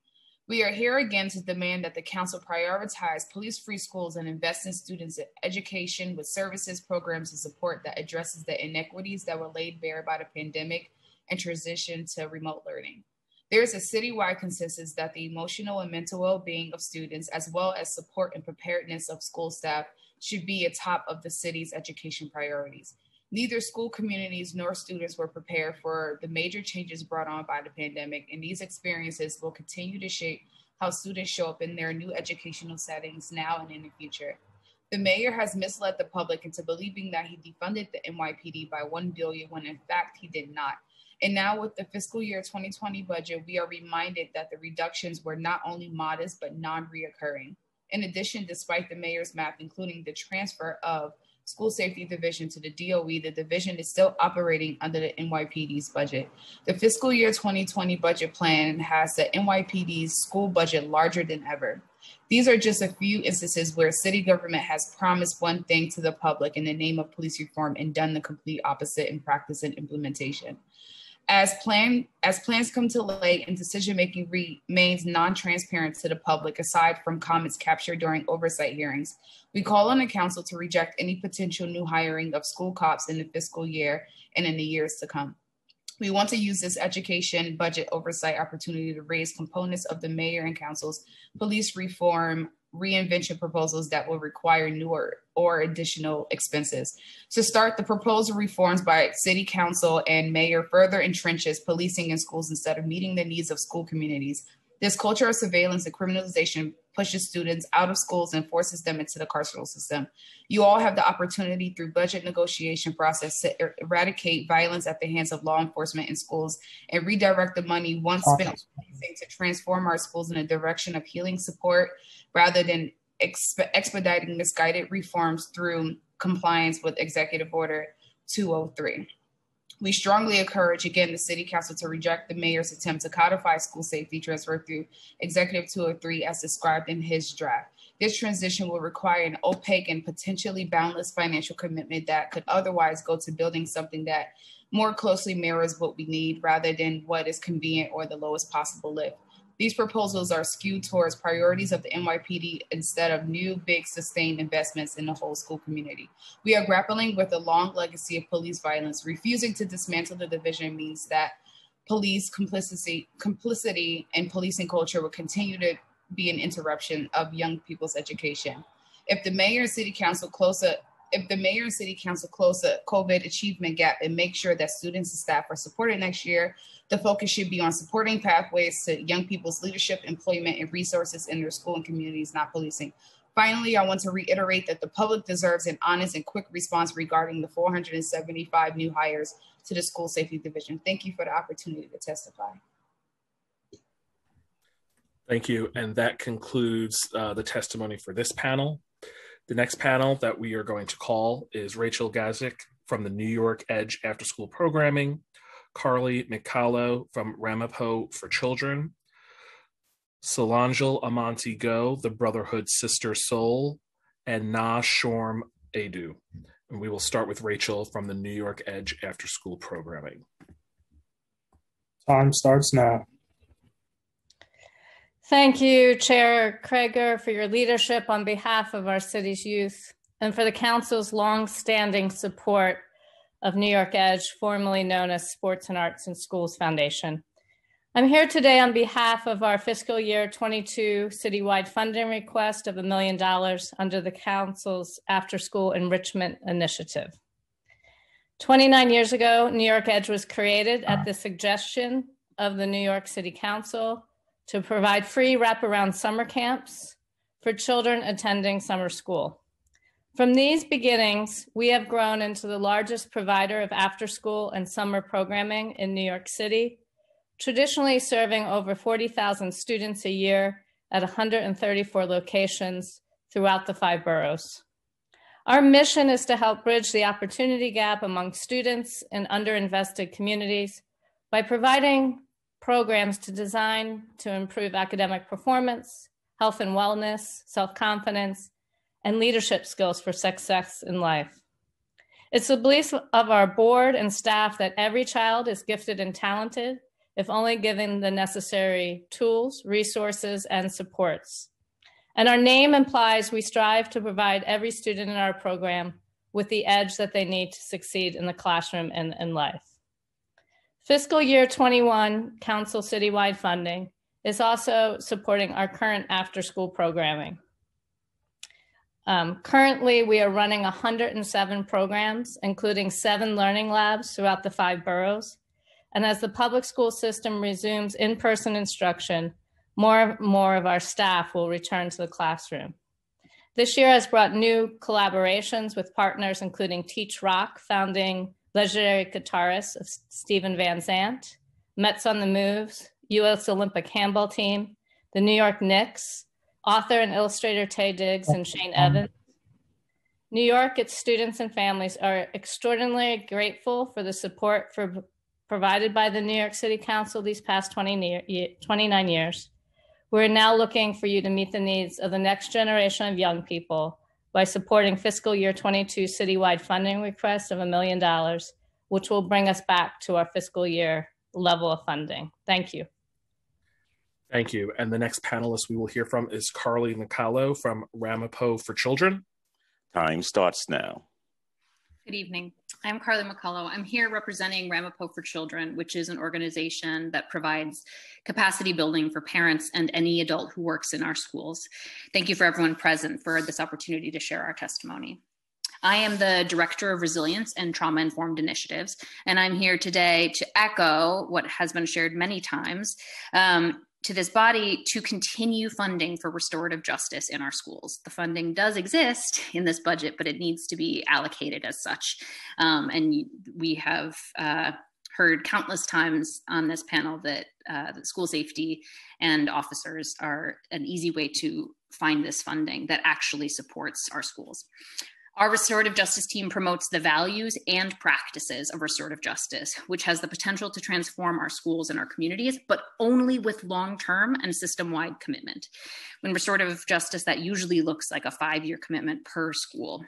We are here again to demand that the council prioritize police-free schools and invest in students' education with services, programs, and support that addresses the inequities that were laid bare by the pandemic and transition to remote learning. There is a citywide consensus that the emotional and mental well-being of students, as well as support and preparedness of school staff, should be atop of the city's education priorities. Neither school communities nor students were prepared for the major changes brought on by the pandemic, and these experiences will continue to shape how students show up in their new educational settings now and in the future. The mayor has misled the public into believing that he defunded the NYPD by $1 billion when in fact he did not. And now with the fiscal year 2020 budget, we are reminded that the reductions were not only modest, but non-reoccurring. In addition, despite the mayor's math, including the transfer of School Safety Division to the DOE, the division is still operating under the NYPD's budget. The fiscal year 2020 budget plan has the NYPD's school budget larger than ever. These are just a few instances where city government has promised one thing to the public in the name of police reform and done the complete opposite in practice and implementation. As plans come to light and decision-making remains non-transparent to the public, aside from comments captured during oversight hearings, we call on the council to reject any potential new hiring of school cops in the fiscal year and in the years to come. We want to use this education budget oversight opportunity to raise components of the mayor and council's police reform reinvention proposals that will require newer or additional expenses. To start, the proposal reforms by city council and mayor further entrenches policing in schools instead of meeting the needs of school communities. This culture of surveillance and criminalization pushes students out of schools and forces them into the carceral system. You all have the opportunity through budget negotiation process to eradicate violence at the hands of law enforcement in schools and redirect the money once spent on policing to transform our schools in a direction of healing support rather than expediting misguided reforms through compliance with Executive Order 203. We strongly encourage, again, the City Council to reject the mayor's attempt to codify school safety transfer through Executive 203 as described in his draft. This transition will require an opaque and potentially boundless financial commitment that could otherwise go to building something that more closely mirrors what we need rather than what is convenient or the lowest possible lift. These proposals are skewed towards priorities of the NYPD instead of new, big, sustained investments in the whole school community. We are grappling with a long legacy of police violence. Refusing to dismantle the division means that police complicity and policing culture will continue to be an interruption of young people's education. If the mayor and city council close a COVID achievement gap and make sure that students and staff are supported next year, the focus should be on supporting pathways to young people's leadership, employment, and resources in their school and communities, not policing. Finally, I want to reiterate that the public deserves an honest and quick response regarding the 475 new hires to the School Safety Division. Thank you for the opportunity to testify. Thank you. And that concludes the testimony for this panel. The next panel that we are going to call is Rachel Gazik from the New York Edge After School Programming, Carly McCallow from Ramapo for Children, Solange Amonte Go, the Brotherhood Sister Soul, and Na Shorm Adu. And we will start with Rachel from the New York Edge After School Programming. Time starts now. Thank you, Chair Krager, for your leadership on behalf of our city's youth and for the Council's long-standing support of New York Edge, formerly known as Sports and Arts in Schools Foundation. I'm here today on behalf of our fiscal year 22 citywide funding request of $1 million under the Council's After School Enrichment Initiative. 29 years ago, New York Edge was created at the suggestion of the New York City Council to provide free wraparound summer camps for children attending summer school. From these beginnings, we have grown into the largest provider of after-school and summer programming in New York City, traditionally serving over 40,000 students a year at 134 locations throughout the 5 boroughs. Our mission is to help bridge the opportunity gap among students in underinvested communities by providing programs designed to improve academic performance, health and wellness, self-confidence, and leadership skills for success in life. It's the belief of our board and staff that every child is gifted and talented if only given the necessary tools, resources, and supports. And our name implies we strive to provide every student in our program with the edge that they need to succeed in the classroom and in life. Fiscal year 21 Council citywide funding is also supporting our current after-school programming. Currently, we are running 107 programs, including 7 learning labs throughout the 5 boroughs. And as the public school system resumes in-person instruction, more of our staff will return to the classroom. This year has brought new collaborations with partners including Teach Rock, founding legendary guitarist of Steven Van Zandt, Mets on the Moves, U.S. Olympic handball team, the New York Knicks, author and illustrator Taye Diggs and Shane Evans. New York, its students and families are extraordinarily grateful for the support provided by the New York City Council these past 29 years. We're now looking for you to meet the needs of the next generation of young people by supporting fiscal year 22 citywide funding request of $1 million, which will bring us back to our fiscal year level of funding. Thank you. Thank you. And the next panelist we will hear from is Carly Nicolo from Ramapo for Children. Time starts now. Good evening. I'm Carly McCullough. I'm here representing Ramapo for Children, which is an organization that provides capacity building for parents and any adult who works in our schools. Thank you for everyone present for this opportunity to share our testimony. I am the Director of Resilience and Trauma-Informed Initiatives, and I'm here today to echo what has been shared many times to this body to continue funding for restorative justice in our schools. The funding does exist in this budget, but it needs to be allocated as such. And we have heard countless times on this panel that school safety and officers are an easy way to find this funding that actually supports our schools. Our restorative justice team promotes the values and practices of restorative justice, which has the potential to transform our schools and our communities, but only with long-term and system-wide commitment. When restorative justice, that usually looks like a 5-year commitment per school.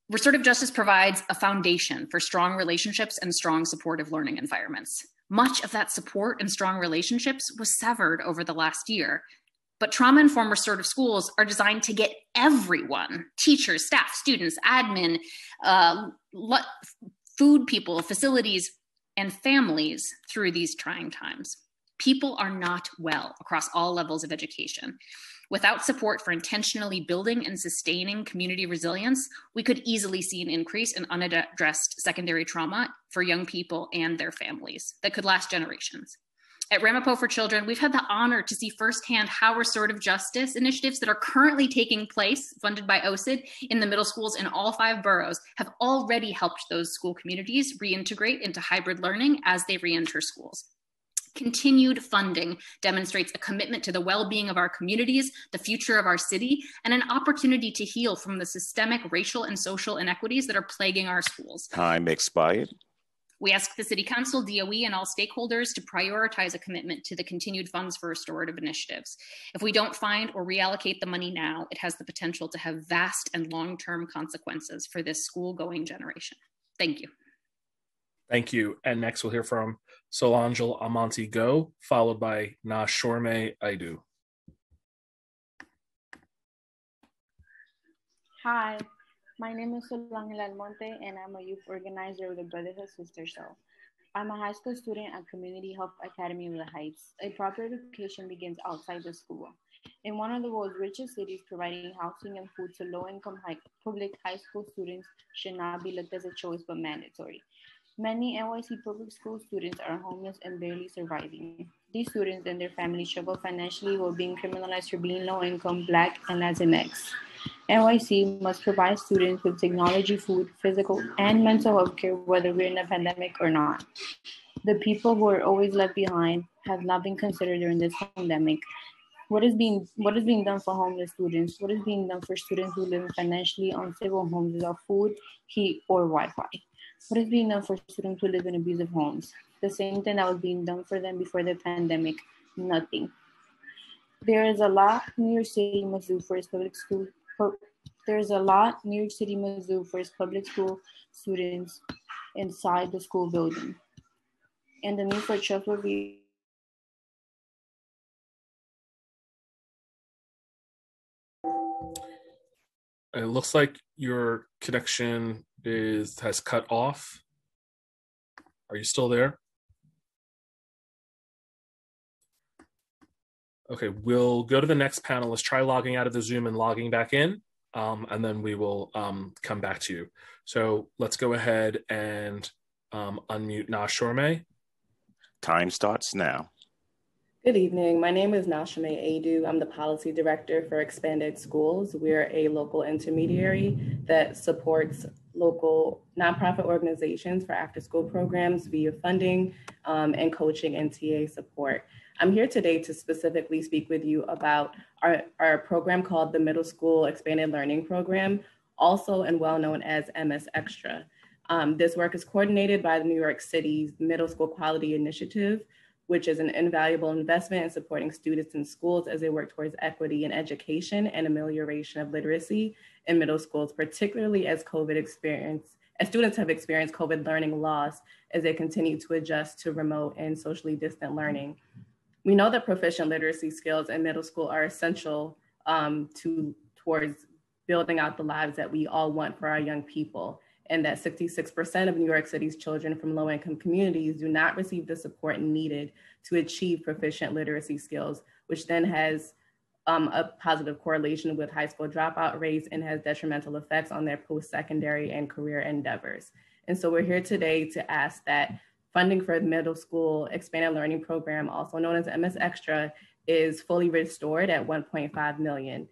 Restorative justice provides a foundation for strong relationships and strong supportive learning environments. Much of that support and strong relationships was severed over the last year. But trauma-informed restorative schools are designed to get everyone, teachers, staff, students, admin, food people, facilities, and families through these trying times. People are not well across all levels of education. Without support for intentionally building and sustaining community resilience, we could easily see an increase in unaddressed secondary trauma for young people and their families that could last generations. At Ramapo for Children, we've had the honor to see firsthand how restorative justice initiatives that are currently taking place, funded by OCID, in the middle schools in all 5 boroughs have already helped those school communities reintegrate into hybrid learning as they reenter schools. Continued funding demonstrates a commitment to the well-being of our communities, the future of our city, and an opportunity to heal from the systemic racial and social inequities that are plaguing our schools. Time expired. We ask the City Council, DOE, and all stakeholders to prioritize a commitment to the continued funds for restorative initiatives. If we don't find or reallocate the money now, it has the potential to have vast and long-term consequences for this school-going generation. Thank you. Thank you. And next we'll hear from Solangel Amonti Go, followed by Nashorme Aidu. Hi. My name is Solangel Almonte, and I'm a youth organizer of the Brotherhood Sister Cell. I'm a high school student at Community Health Academy of the Heights. A proper education begins outside the school. In one of the world's richest cities, providing housing and food to low-income public high school students should not be looked as a choice but mandatory. Many NYC public school students are homeless and barely surviving. These students and their families struggle financially while being criminalized for being low-income, Black, and Latinx. NYC must provide students with technology, food, physical, and mental health care, whether we're in a pandemic or not. The people who are always left behind have not been considered during this pandemic. What is being done for homeless students? What is being done for students who live in financially unstable homes without food, heat, or Wi-Fi? What is being done for students who live in abusive homes? The same thing that was being done for them before the pandemic, nothing. There is a lot New York City must do for its public school. There's a lot New York City must do for its public school students inside the school building. And the need for trustworthy. It looks like your connection has cut off. Are you still there? Okay, we'll go to the next panelist. Try logging out of the Zoom and logging back in, and then we will come back to you. So let's go ahead and unmute Nashorme. Time starts now. Good evening. My name is Nashame Adu. I'm the Policy Director for Expanded Schools. We're a local intermediary that supports local nonprofit organizations for after-school programs via funding and coaching and TA support. I'm here today to specifically speak with you about our program called the Middle School Expanded Learning Program, also and well known as MS Extra. This work is coordinated by the New York City's Middle School Quality Initiative, which is an invaluable investment in supporting students in schools as they work towards equity in education and amelioration of literacy in middle schools, particularly as students have experienced COVID learning loss as they continue to adjust to remote and socially distant learning. We know that proficient literacy skills in middle school are essential towards building out the lives that we all want for our young people, and that 66% of New York City's children from low-income communities do not receive the support needed to achieve proficient literacy skills, which then has a positive correlation with high school dropout rates and has detrimental effects on their post-secondary and career endeavors. And so we're here today to ask that funding for the Middle School Expanded Learning Program, also known as MS Extra, is fully restored at $1.5 million,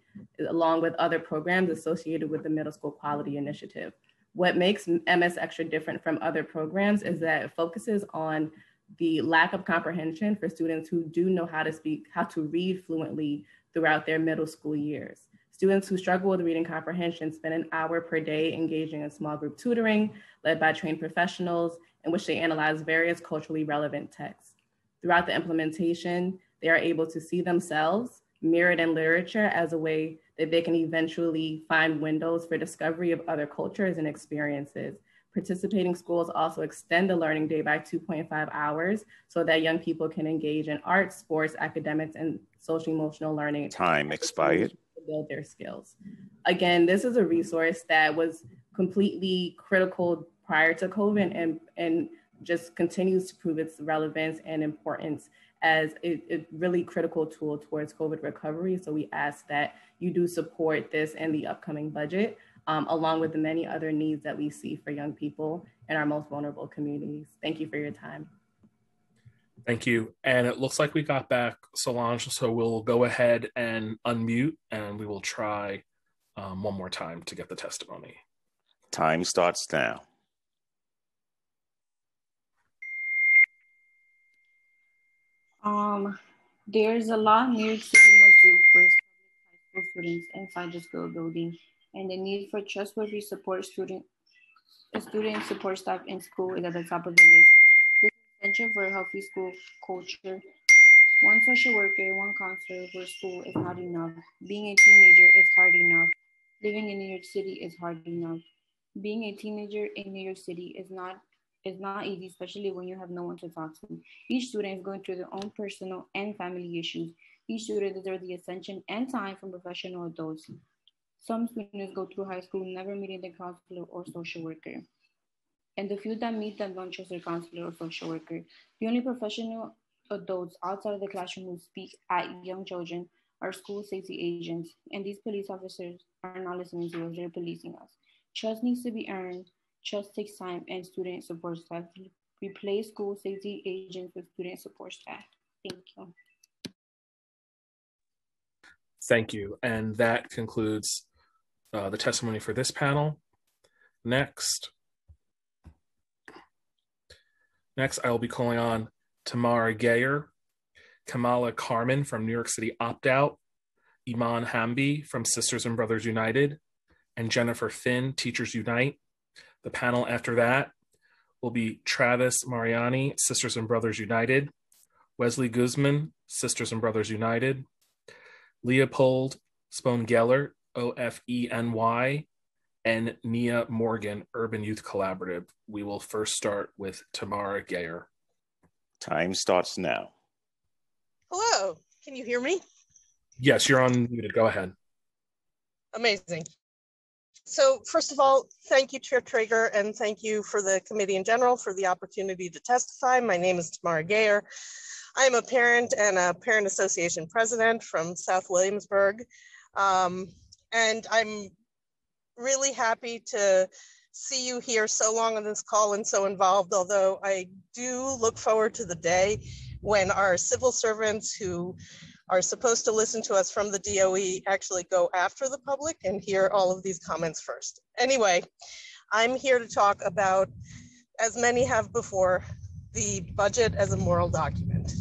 along with other programs associated with the Middle School Quality Initiative. What makes MS Extra different from other programs is that it focuses on the lack of comprehension for students who do know how to read fluently throughout their middle school years. Students who struggle with reading comprehension spend an hour per day engaging in small group tutoring led by trained professionals in which they analyze various culturally relevant texts. Throughout the implementation, they are able to see themselves mirrored in literature as a way that they can eventually find windows for discovery of other cultures and experiences. Participating schools also extend the learning day by 2.5 hours so that young people can engage in arts, sports, academics, and social emotional learning. Time expired. To build their skills. Again, this is a resource that was completely critical prior to COVID and just continues to prove its relevance and importance as a really critical tool towards COVID recovery. So we ask that you do support this in the upcoming budget, along with the many other needs that we see for young people in our most vulnerable communities. Thank you for your time. Thank you. And it looks like we got back Solange, so we'll go ahead and unmute and we will try one more time to get the testimony. Time starts now. There's a lot New York City must do for its public high school students inside the school building, and the need for trustworthy support student support staff in school is at the top of the list. This is essential for a healthy school culture. One social worker, one counselor for school is not enough. Being a teenager is hard enough. Living in New York City is hard enough. Being a teenager in New York City is not easy, especially when you have no one to talk to. Each student is going through their own personal and family issues. Each student deserves the attention and time from professional adults. Some students go through high school never meeting their counselor or social worker. And the few that meet them don't trust their counselor or social worker. The only professional adults outside of the classroom who speak at young children are school safety agents. And these police officers are not listening to us, they're policing us. Trust needs to be earned. Trust takes time, and student support staff. Replace school safety agents with student support staff. Thank you. Thank you. And that concludes the testimony for this panel. Next, I will be calling on Tamara Gayer, Kamala Carmen from New York City Opt-Out, Iman Hamby from Sisters and Brothers United, and Jennifer Finn, Teachers Unite. The panel after that will be Travis Mariani, Sisters and Brothers United, Wesley Guzman, Sisters and Brothers United, Leopold Spoengeller, OFENY, and Nia Morgan, Urban Youth Collaborative. We will first start with Tamara Gayer. Time starts now. Hello, can you hear me? Yes, you're unmuted. Go ahead. Amazing. So first of all, thank you, Chair Traeger, and thank you for the committee in general for the opportunity to testify. My name is Tamara Gayer. I'm a parent and a parent association president from South Williamsburg. And I'm really happy to see you here so long on this call and so involved, although I do look forward to the day when our civil servants who are supposed to listen to us from the DOE actually go after the public and hear all of these comments first. Anyway, I'm here to talk about, as many have before, the budget as a moral document,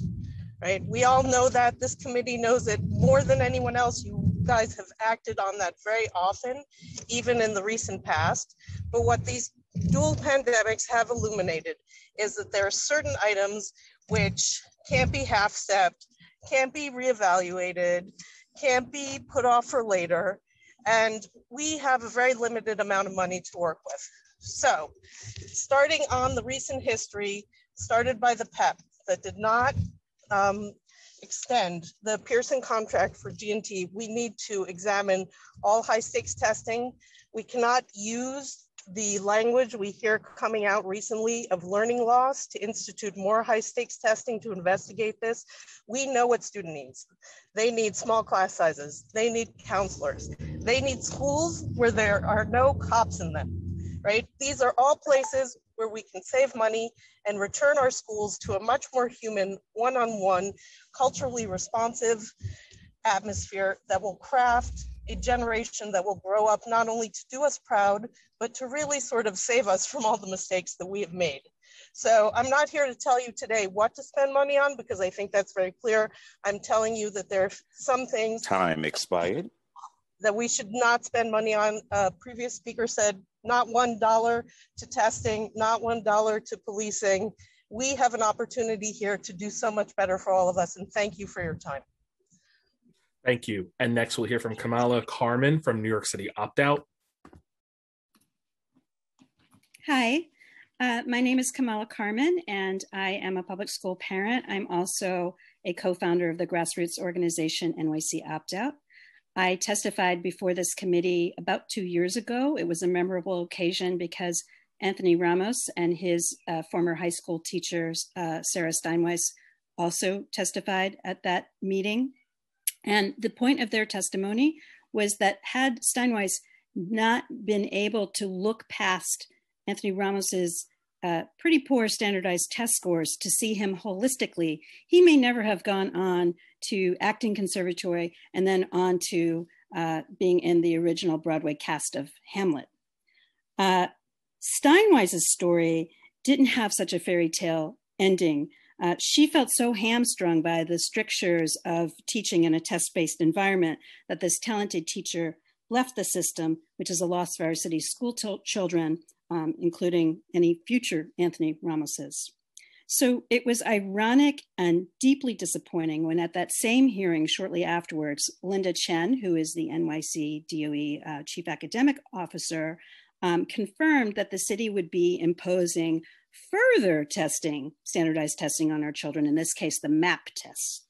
right? We all know that. This committee knows it more than anyone else. You guys have acted on that very often, even in the recent past. But what these dual pandemics have illuminated is that there are certain items which can't be half-stepped, can't be reevaluated, can't be put off for later. And we have a very limited amount of money to work with. So starting on the recent history, started by the PEP that did not extend the Pearson contract for G&T, we need to examine all high stakes testing. We cannot use the language we hear coming out recently of learning loss to institute more high stakes testing to investigate this. We know what student needs. They need small class sizes. They need counselors. They need schools where there are no cops in them, right? These are all places where we can save money and return our schools to a much more human, one-on-one, culturally responsive atmosphere that will craft a generation that will grow up not only to do us proud, but to really sort of save us from all the mistakes that we have made. So I'm not here to tell you today what to spend money on because I think that's very clear. I'm telling you that there are some things— Time expired. —that we should not spend money on. Previous speaker said not $1 to testing, not $1 to policing. We have an opportunity here to do so much better for all of us, and thank you for your time. Thank you. And next we'll hear from Kamala Carmen from New York City Opt-Out. Hi, my name is Kamala Carmen, and I am a public school parent. I'm also a co-founder of the grassroots organization Nycc Opt-Out. I testified before this committee about 2 years ago. It was a memorable occasion because Anthony Ramos and his former high school teacher, Sarah Steinweiss, also testified at that meeting. And the point of their testimony was that had Steinweiss not been able to look past Anthony Ramos's pretty poor standardized test scores to see him holistically, he may never have gone on to acting conservatory and then on to being in the original Broadway cast of Hamlet. Steinweiss's story didn't have such a fairy tale ending. She felt so hamstrung by the strictures of teaching in a test-based environment that this talented teacher left the system, which is a loss for our city's school children, including any future Anthony Ramoses. So it was ironic and deeply disappointing when at that same hearing shortly afterwards, Linda Chen, who is the NYC DOE Chief Academic Officer, confirmed that the city would be imposing further testing, standardized testing on our children, in this case, the MAP tests.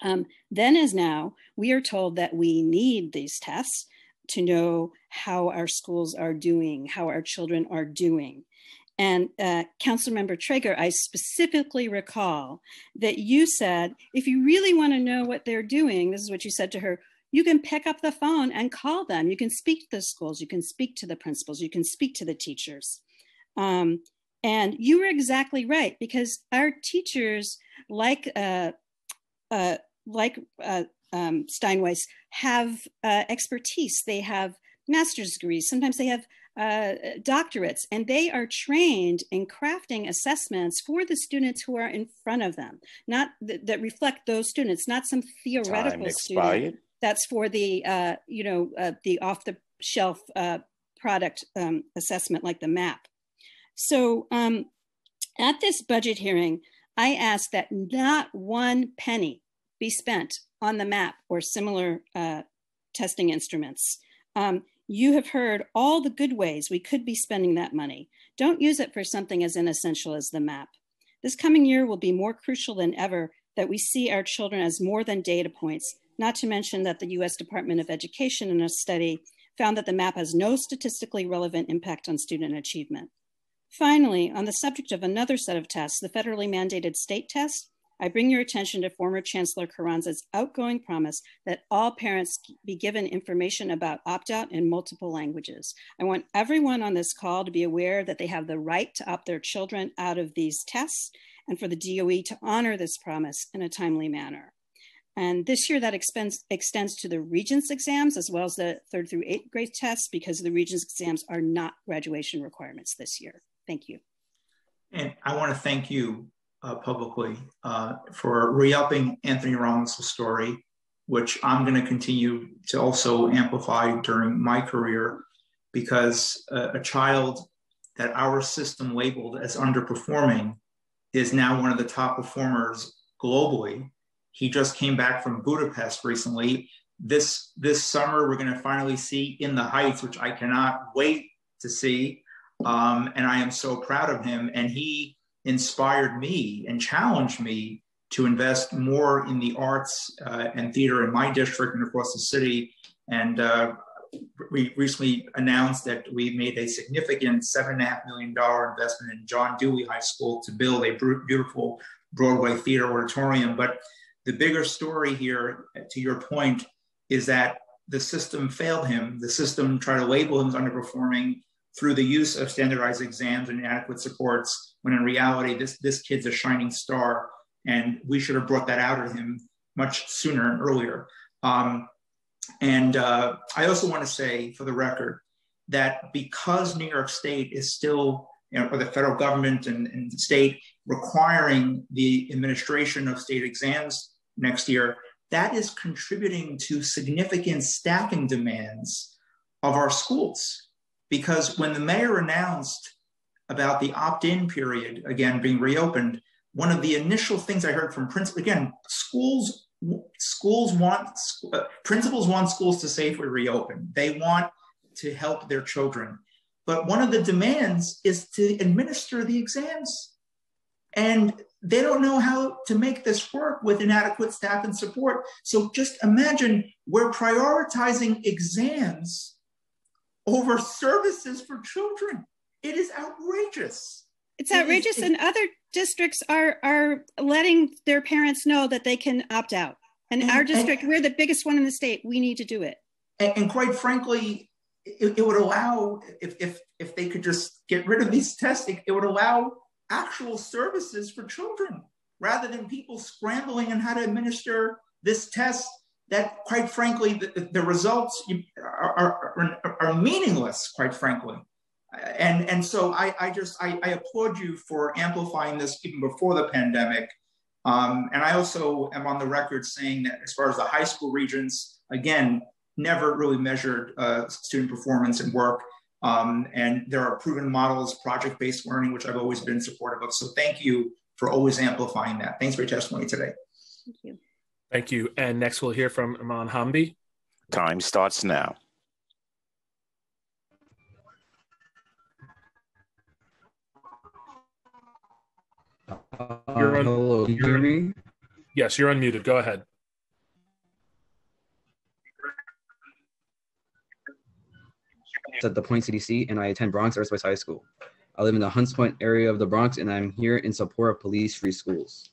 Then as now, we are told that we need these tests to know how our schools are doing, how our children are doing. And Councilmember Traeger, I specifically recall that you said, if you really want to know what they're doing, this is what you said to her, you can pick up the phone and call them. You can speak to the schools, you can speak to the principals, you can speak to the teachers. And you were exactly right, because our teachers, like Steinweiss, have expertise. They have master's degrees, sometimes they have doctorates, and they are trained in crafting assessments for the students who are in front of them, not that reflect those students, not some theoretical student that's for the the off-the-shelf product assessment like the map. So at this budget hearing, I asked that not one penny be spent on the map or similar testing instruments. You have heard all the good ways we could be spending that money. Don't use it for something as inessential as the map. This coming year will be more crucial than ever that we see our children as more than data points, not to mention that the US Department of Education in a study found that the map has no statistically relevant impact on student achievement. Finally, on the subject of another set of tests, the federally mandated state test, I bring your attention to former Chancellor Carranza's outgoing promise that all parents be given information about opt-out in multiple languages. I want everyone on this call to be aware that they have the right to opt their children out of these tests and for the DOE to honor this promise in a timely manner. And this year that extends to the Regents exams as well as the 3rd through 8th grade tests because the Regents exams are not graduation requirements this year. Thank you. And I want to thank you publicly for re-upping Anthony Ramos' story, which I'm going to continue to also amplify during my career, because a child that our system labeled as underperforming is now one of the top performers globally. He just came back from Budapest recently. This summer, we're going to finally see In the Heights, which I cannot wait to see. And I am so proud of him. And he inspired me and challenged me to invest more in the arts and theater in my district and across the city. And we recently announced that we made a significant $7.5 million investment in John Dewey High School to build a beautiful Broadway theater auditorium. But the bigger story here, to your point, is that the system failed him. The system tried to label him as underperforming through the use of standardized exams and inadequate supports, when in reality, this kid's a shining star, and we should have brought that out of him much sooner and earlier. I also want to say, for the record, that because New York State is still, or the federal government and the state requiring the administration of state exams next year, that is contributing to significant staffing demands of our schools. Because when the mayor announced about the opt-in period, again, being reopened, one of the initial things I heard from principals, again, principals want schools to safely reopen. They want to help their children. But one of the demands is to administer the exams. And they don't know how to make this work with inadequate staff and support. So just imagine we're prioritizing exams over services for children. It is outrageous. It's outrageous, and other districts are letting their parents know that they can opt out. And our district, we're the biggest one in the state. We need to do it. And quite frankly, it would allow, if they could just get rid of these testing, it would allow actual services for children, rather than people scrambling on how to administer this test that, quite frankly, the results are meaningless, quite frankly. And so I applaud you for amplifying this even before the pandemic. And I also am on the record saying that as far as the high school regents, again, never really measured student performance and work. And there are proven models, project-based learning, which I've always been supportive of. So thank you for always amplifying that. Thanks for your testimony today. Thank you. Thank you. And next we'll hear from Iman Hamdi. Time starts now. Hello, can you hear me? Yes, you're unmuted. Go ahead. At the Point CDC, and I attend Bronx Earthwest High School. I live in the Hunts Point area of the Bronx, and I'm here in support of police-free schools.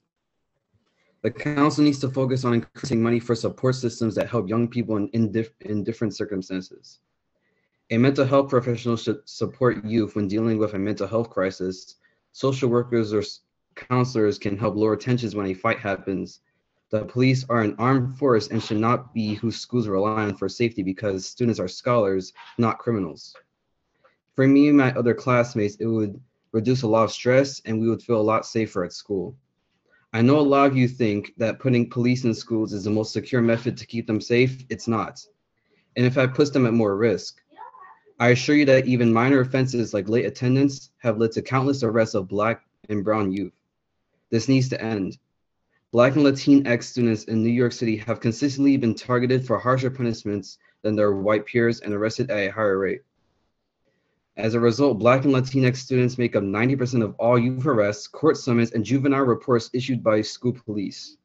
The council needs to focus on increasing money for support systems that help young people in different circumstances. A mental health professional should support youth when dealing with a mental health crisis. Social workers or counselors can help lower tensions when a fight happens. The police are an armed force and should not be who schools rely on for safety because students are scholars, not criminals. For me and my other classmates, it would reduce a lot of stress and we would feel a lot safer at school. I know a lot of you think that putting police in schools is the most secure method to keep them safe. It's not. And in fact, puts them at more risk. I assure you that even minor offenses like late attendance have led to countless arrests of Black and brown youth. This needs to end. Black and Latinx students in New York City have consistently been targeted for harsher punishments than their white peers and arrested at a higher rate. As a result, Black and Latinx students make up 90% of all youth arrests, court summons, and juvenile reports issued by school police.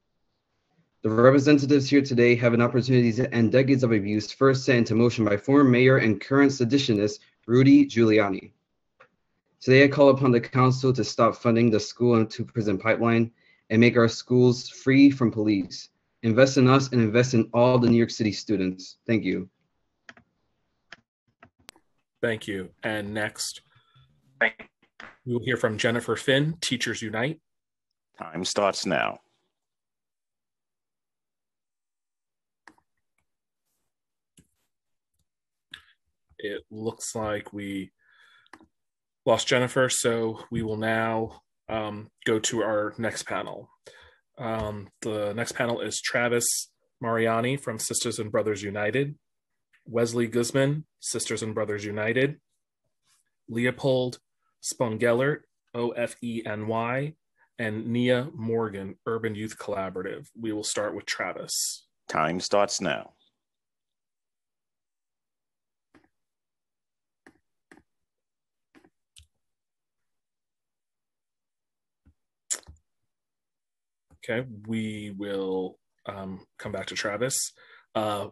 The representatives here today have an opportunity to end decades of abuse first set into motion by former mayor and current seditionist Rudy Giuliani. Today, I call upon the council to stop funding the school and to prison pipeline and make our schools free from police. Invest in us and invest in all the New York City students. Thank you. Thank you. And next, we will hear from Jennifer Finn, Teachers Unite. Time starts now. It looks like we lost Jennifer, so we will now go to our next panel. The next panel is Travis Mariani from Sisters and Brothers United, Wesley Guzman, Sisters and Brothers United, Leopold Spongellert, OFENY, and Nia Morgan, Urban Youth Collaborative. We will start with Travis. Time starts now. Okay, we will come back to Travis.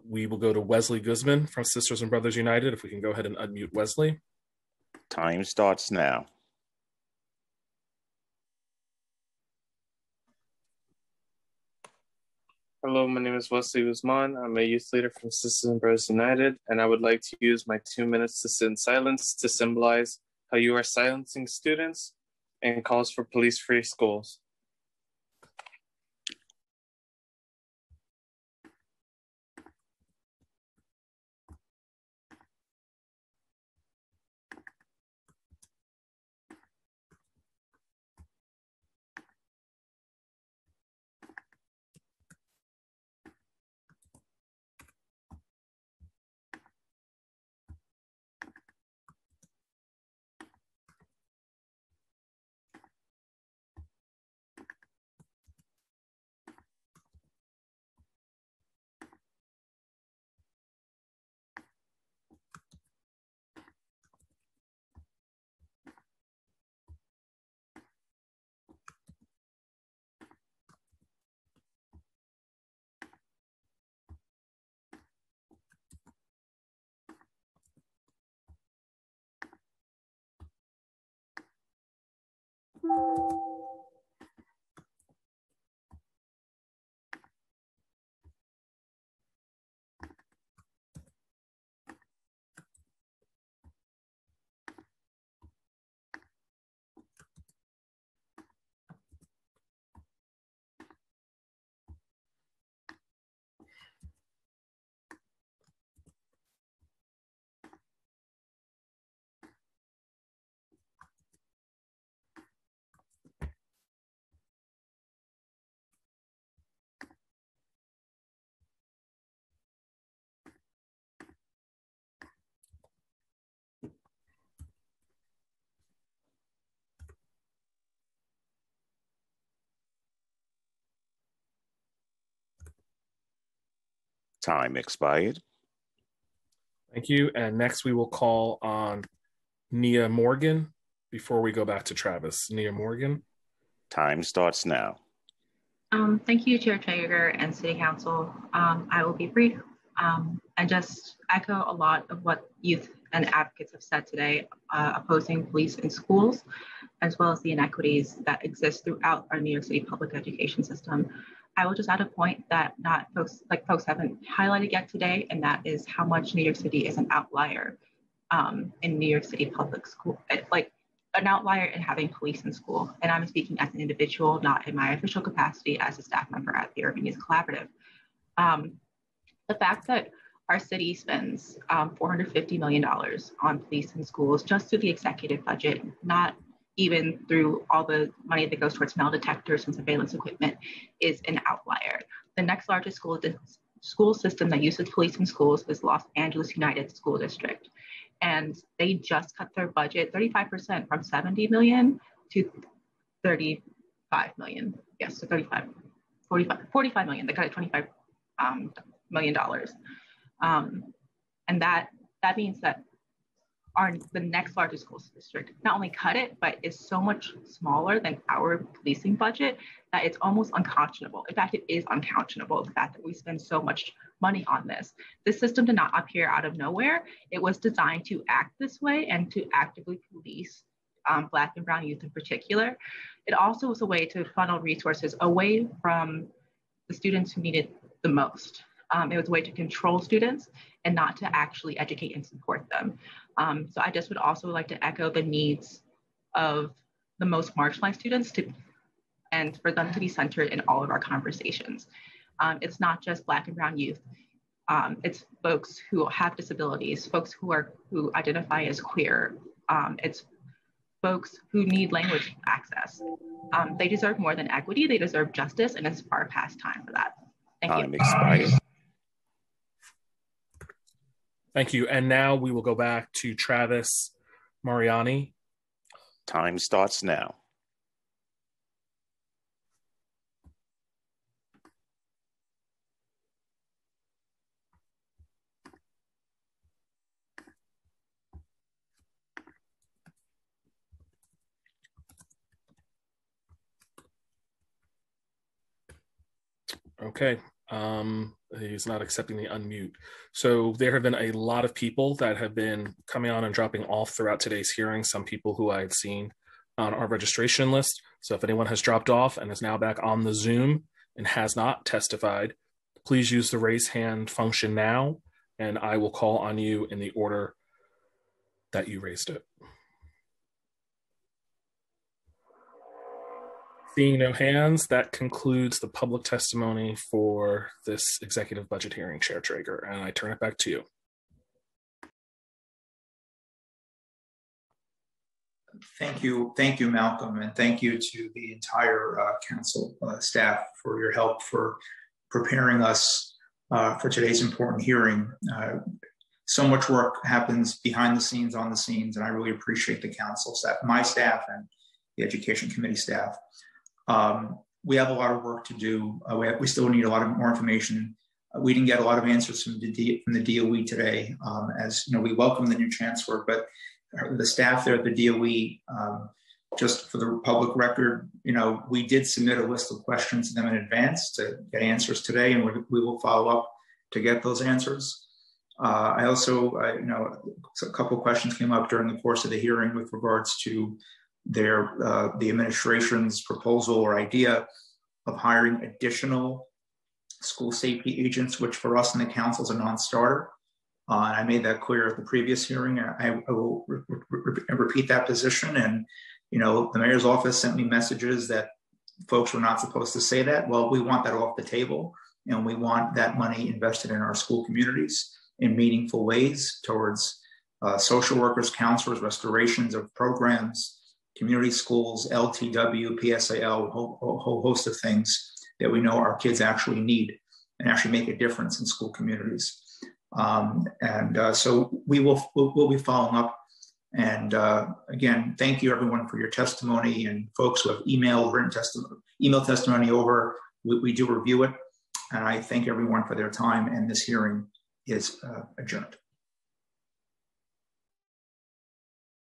We will go to Wesley Guzman from Sisters and Brothers United. If we can go ahead and unmute Wesley. Time starts now. Hello, my name is Wesley Guzman. I'm a youth leader from Sisters and Brothers United, and I would like to use my 2 minutes to sit in silence to symbolize how you are silencing students and calls for police-free schools. Time expired. Thank you. And next we will call on Nia Morgan before we go back to Travis. Nia Morgan. Time starts now. Thank you, Chair Traeger and City Council. I will be brief. I just echo a lot of what youth and advocates have said today, opposing police in schools, as well as the inequities that exist throughout our New York City public education system. I will just add a point that folks haven't highlighted yet today, and that is how much New York City is an outlier in New York City public school. an outlier in having police in school. And I'm speaking as an individual, not in my official capacity as a staff member at the Urban Youth Collaborative. The fact that our city spends $450 million on police and schools just through the executive budget, not even through all the money that goes towards metal detectors and surveillance equipment, is an outlier. The next largest school system that uses police in schools is Los Angeles United School District. And they just cut their budget 35% from 70 million to 35 million. Yes, so 45 million. They cut it $25 million. And that means that the next largest school district not only cut it, but is so much smaller than our policing budget that it's almost unconscionable. In fact, it is unconscionable, the fact that we spend so much money on this. This system did not appear out of nowhere. It was designed to act this way and to actively police Black and Brown youth in particular. It also was a way to funnel resources away from the students who needed the most. It was a way to control students and not to actually educate and support them. So I just would also like to echo the needs of the most marginalized students and for them to be centered in all of our conversations. It's not just Black and Brown youth. It's folks who have disabilities, folks who identify as queer. It's folks who need language access. They deserve more than equity. They deserve justice, and it's far past time for that. Thank you. Time expired. Thank you. And now we will go back to Travis Mariani. Time starts now. Okay. He's not accepting the unmute. So there have been a lot of people that have been coming on and dropping off throughout today's hearing, some people who I had seen on our registration list. So if anyone has dropped off and is now back on the Zoom and has not testified, please use the raise hand function now, and I will call on you in the order that you raised it. Seeing no hands, that concludes the public testimony for this executive budget hearing, Chair Traeger, and I turn it back to you. Thank you, Malcolm, and thank you to the entire council staff for your help for preparing us for today's important hearing. So much work happens behind the scenes, on the scenes, and I really appreciate the council staff, my staff, and the education committee staff. We have a lot of work to do. We still need a lot of more information. We didn't get a lot of answers from the DOE today. As you know, we welcome the new chancellor, but the staff there at the DOE, just for the public record, you know, we did submit a list of questions to them in advance to get answers today, and we will follow up to get those answers. I also, you know, a couple of questions came up during the course of the hearing with regards to the administration's proposal or idea of hiring additional school safety agents, which for us in the council is a non-starter. I made that clear at the previous hearing. I will repeat that position. And, you know, the mayor's office sent me messages that folks were not supposed to say that. Well, we want that off the table, and we want that money invested in our school communities in meaningful ways towards social workers, counselors, restorations of programs, community schools, LTW, PSAL, a whole host of things that we know our kids actually need and actually make a difference in school communities. So we'll be following up. And again, thank you everyone for your testimony, and folks who have email testimony over. We do review it, and I thank everyone for their time, and this hearing is adjourned.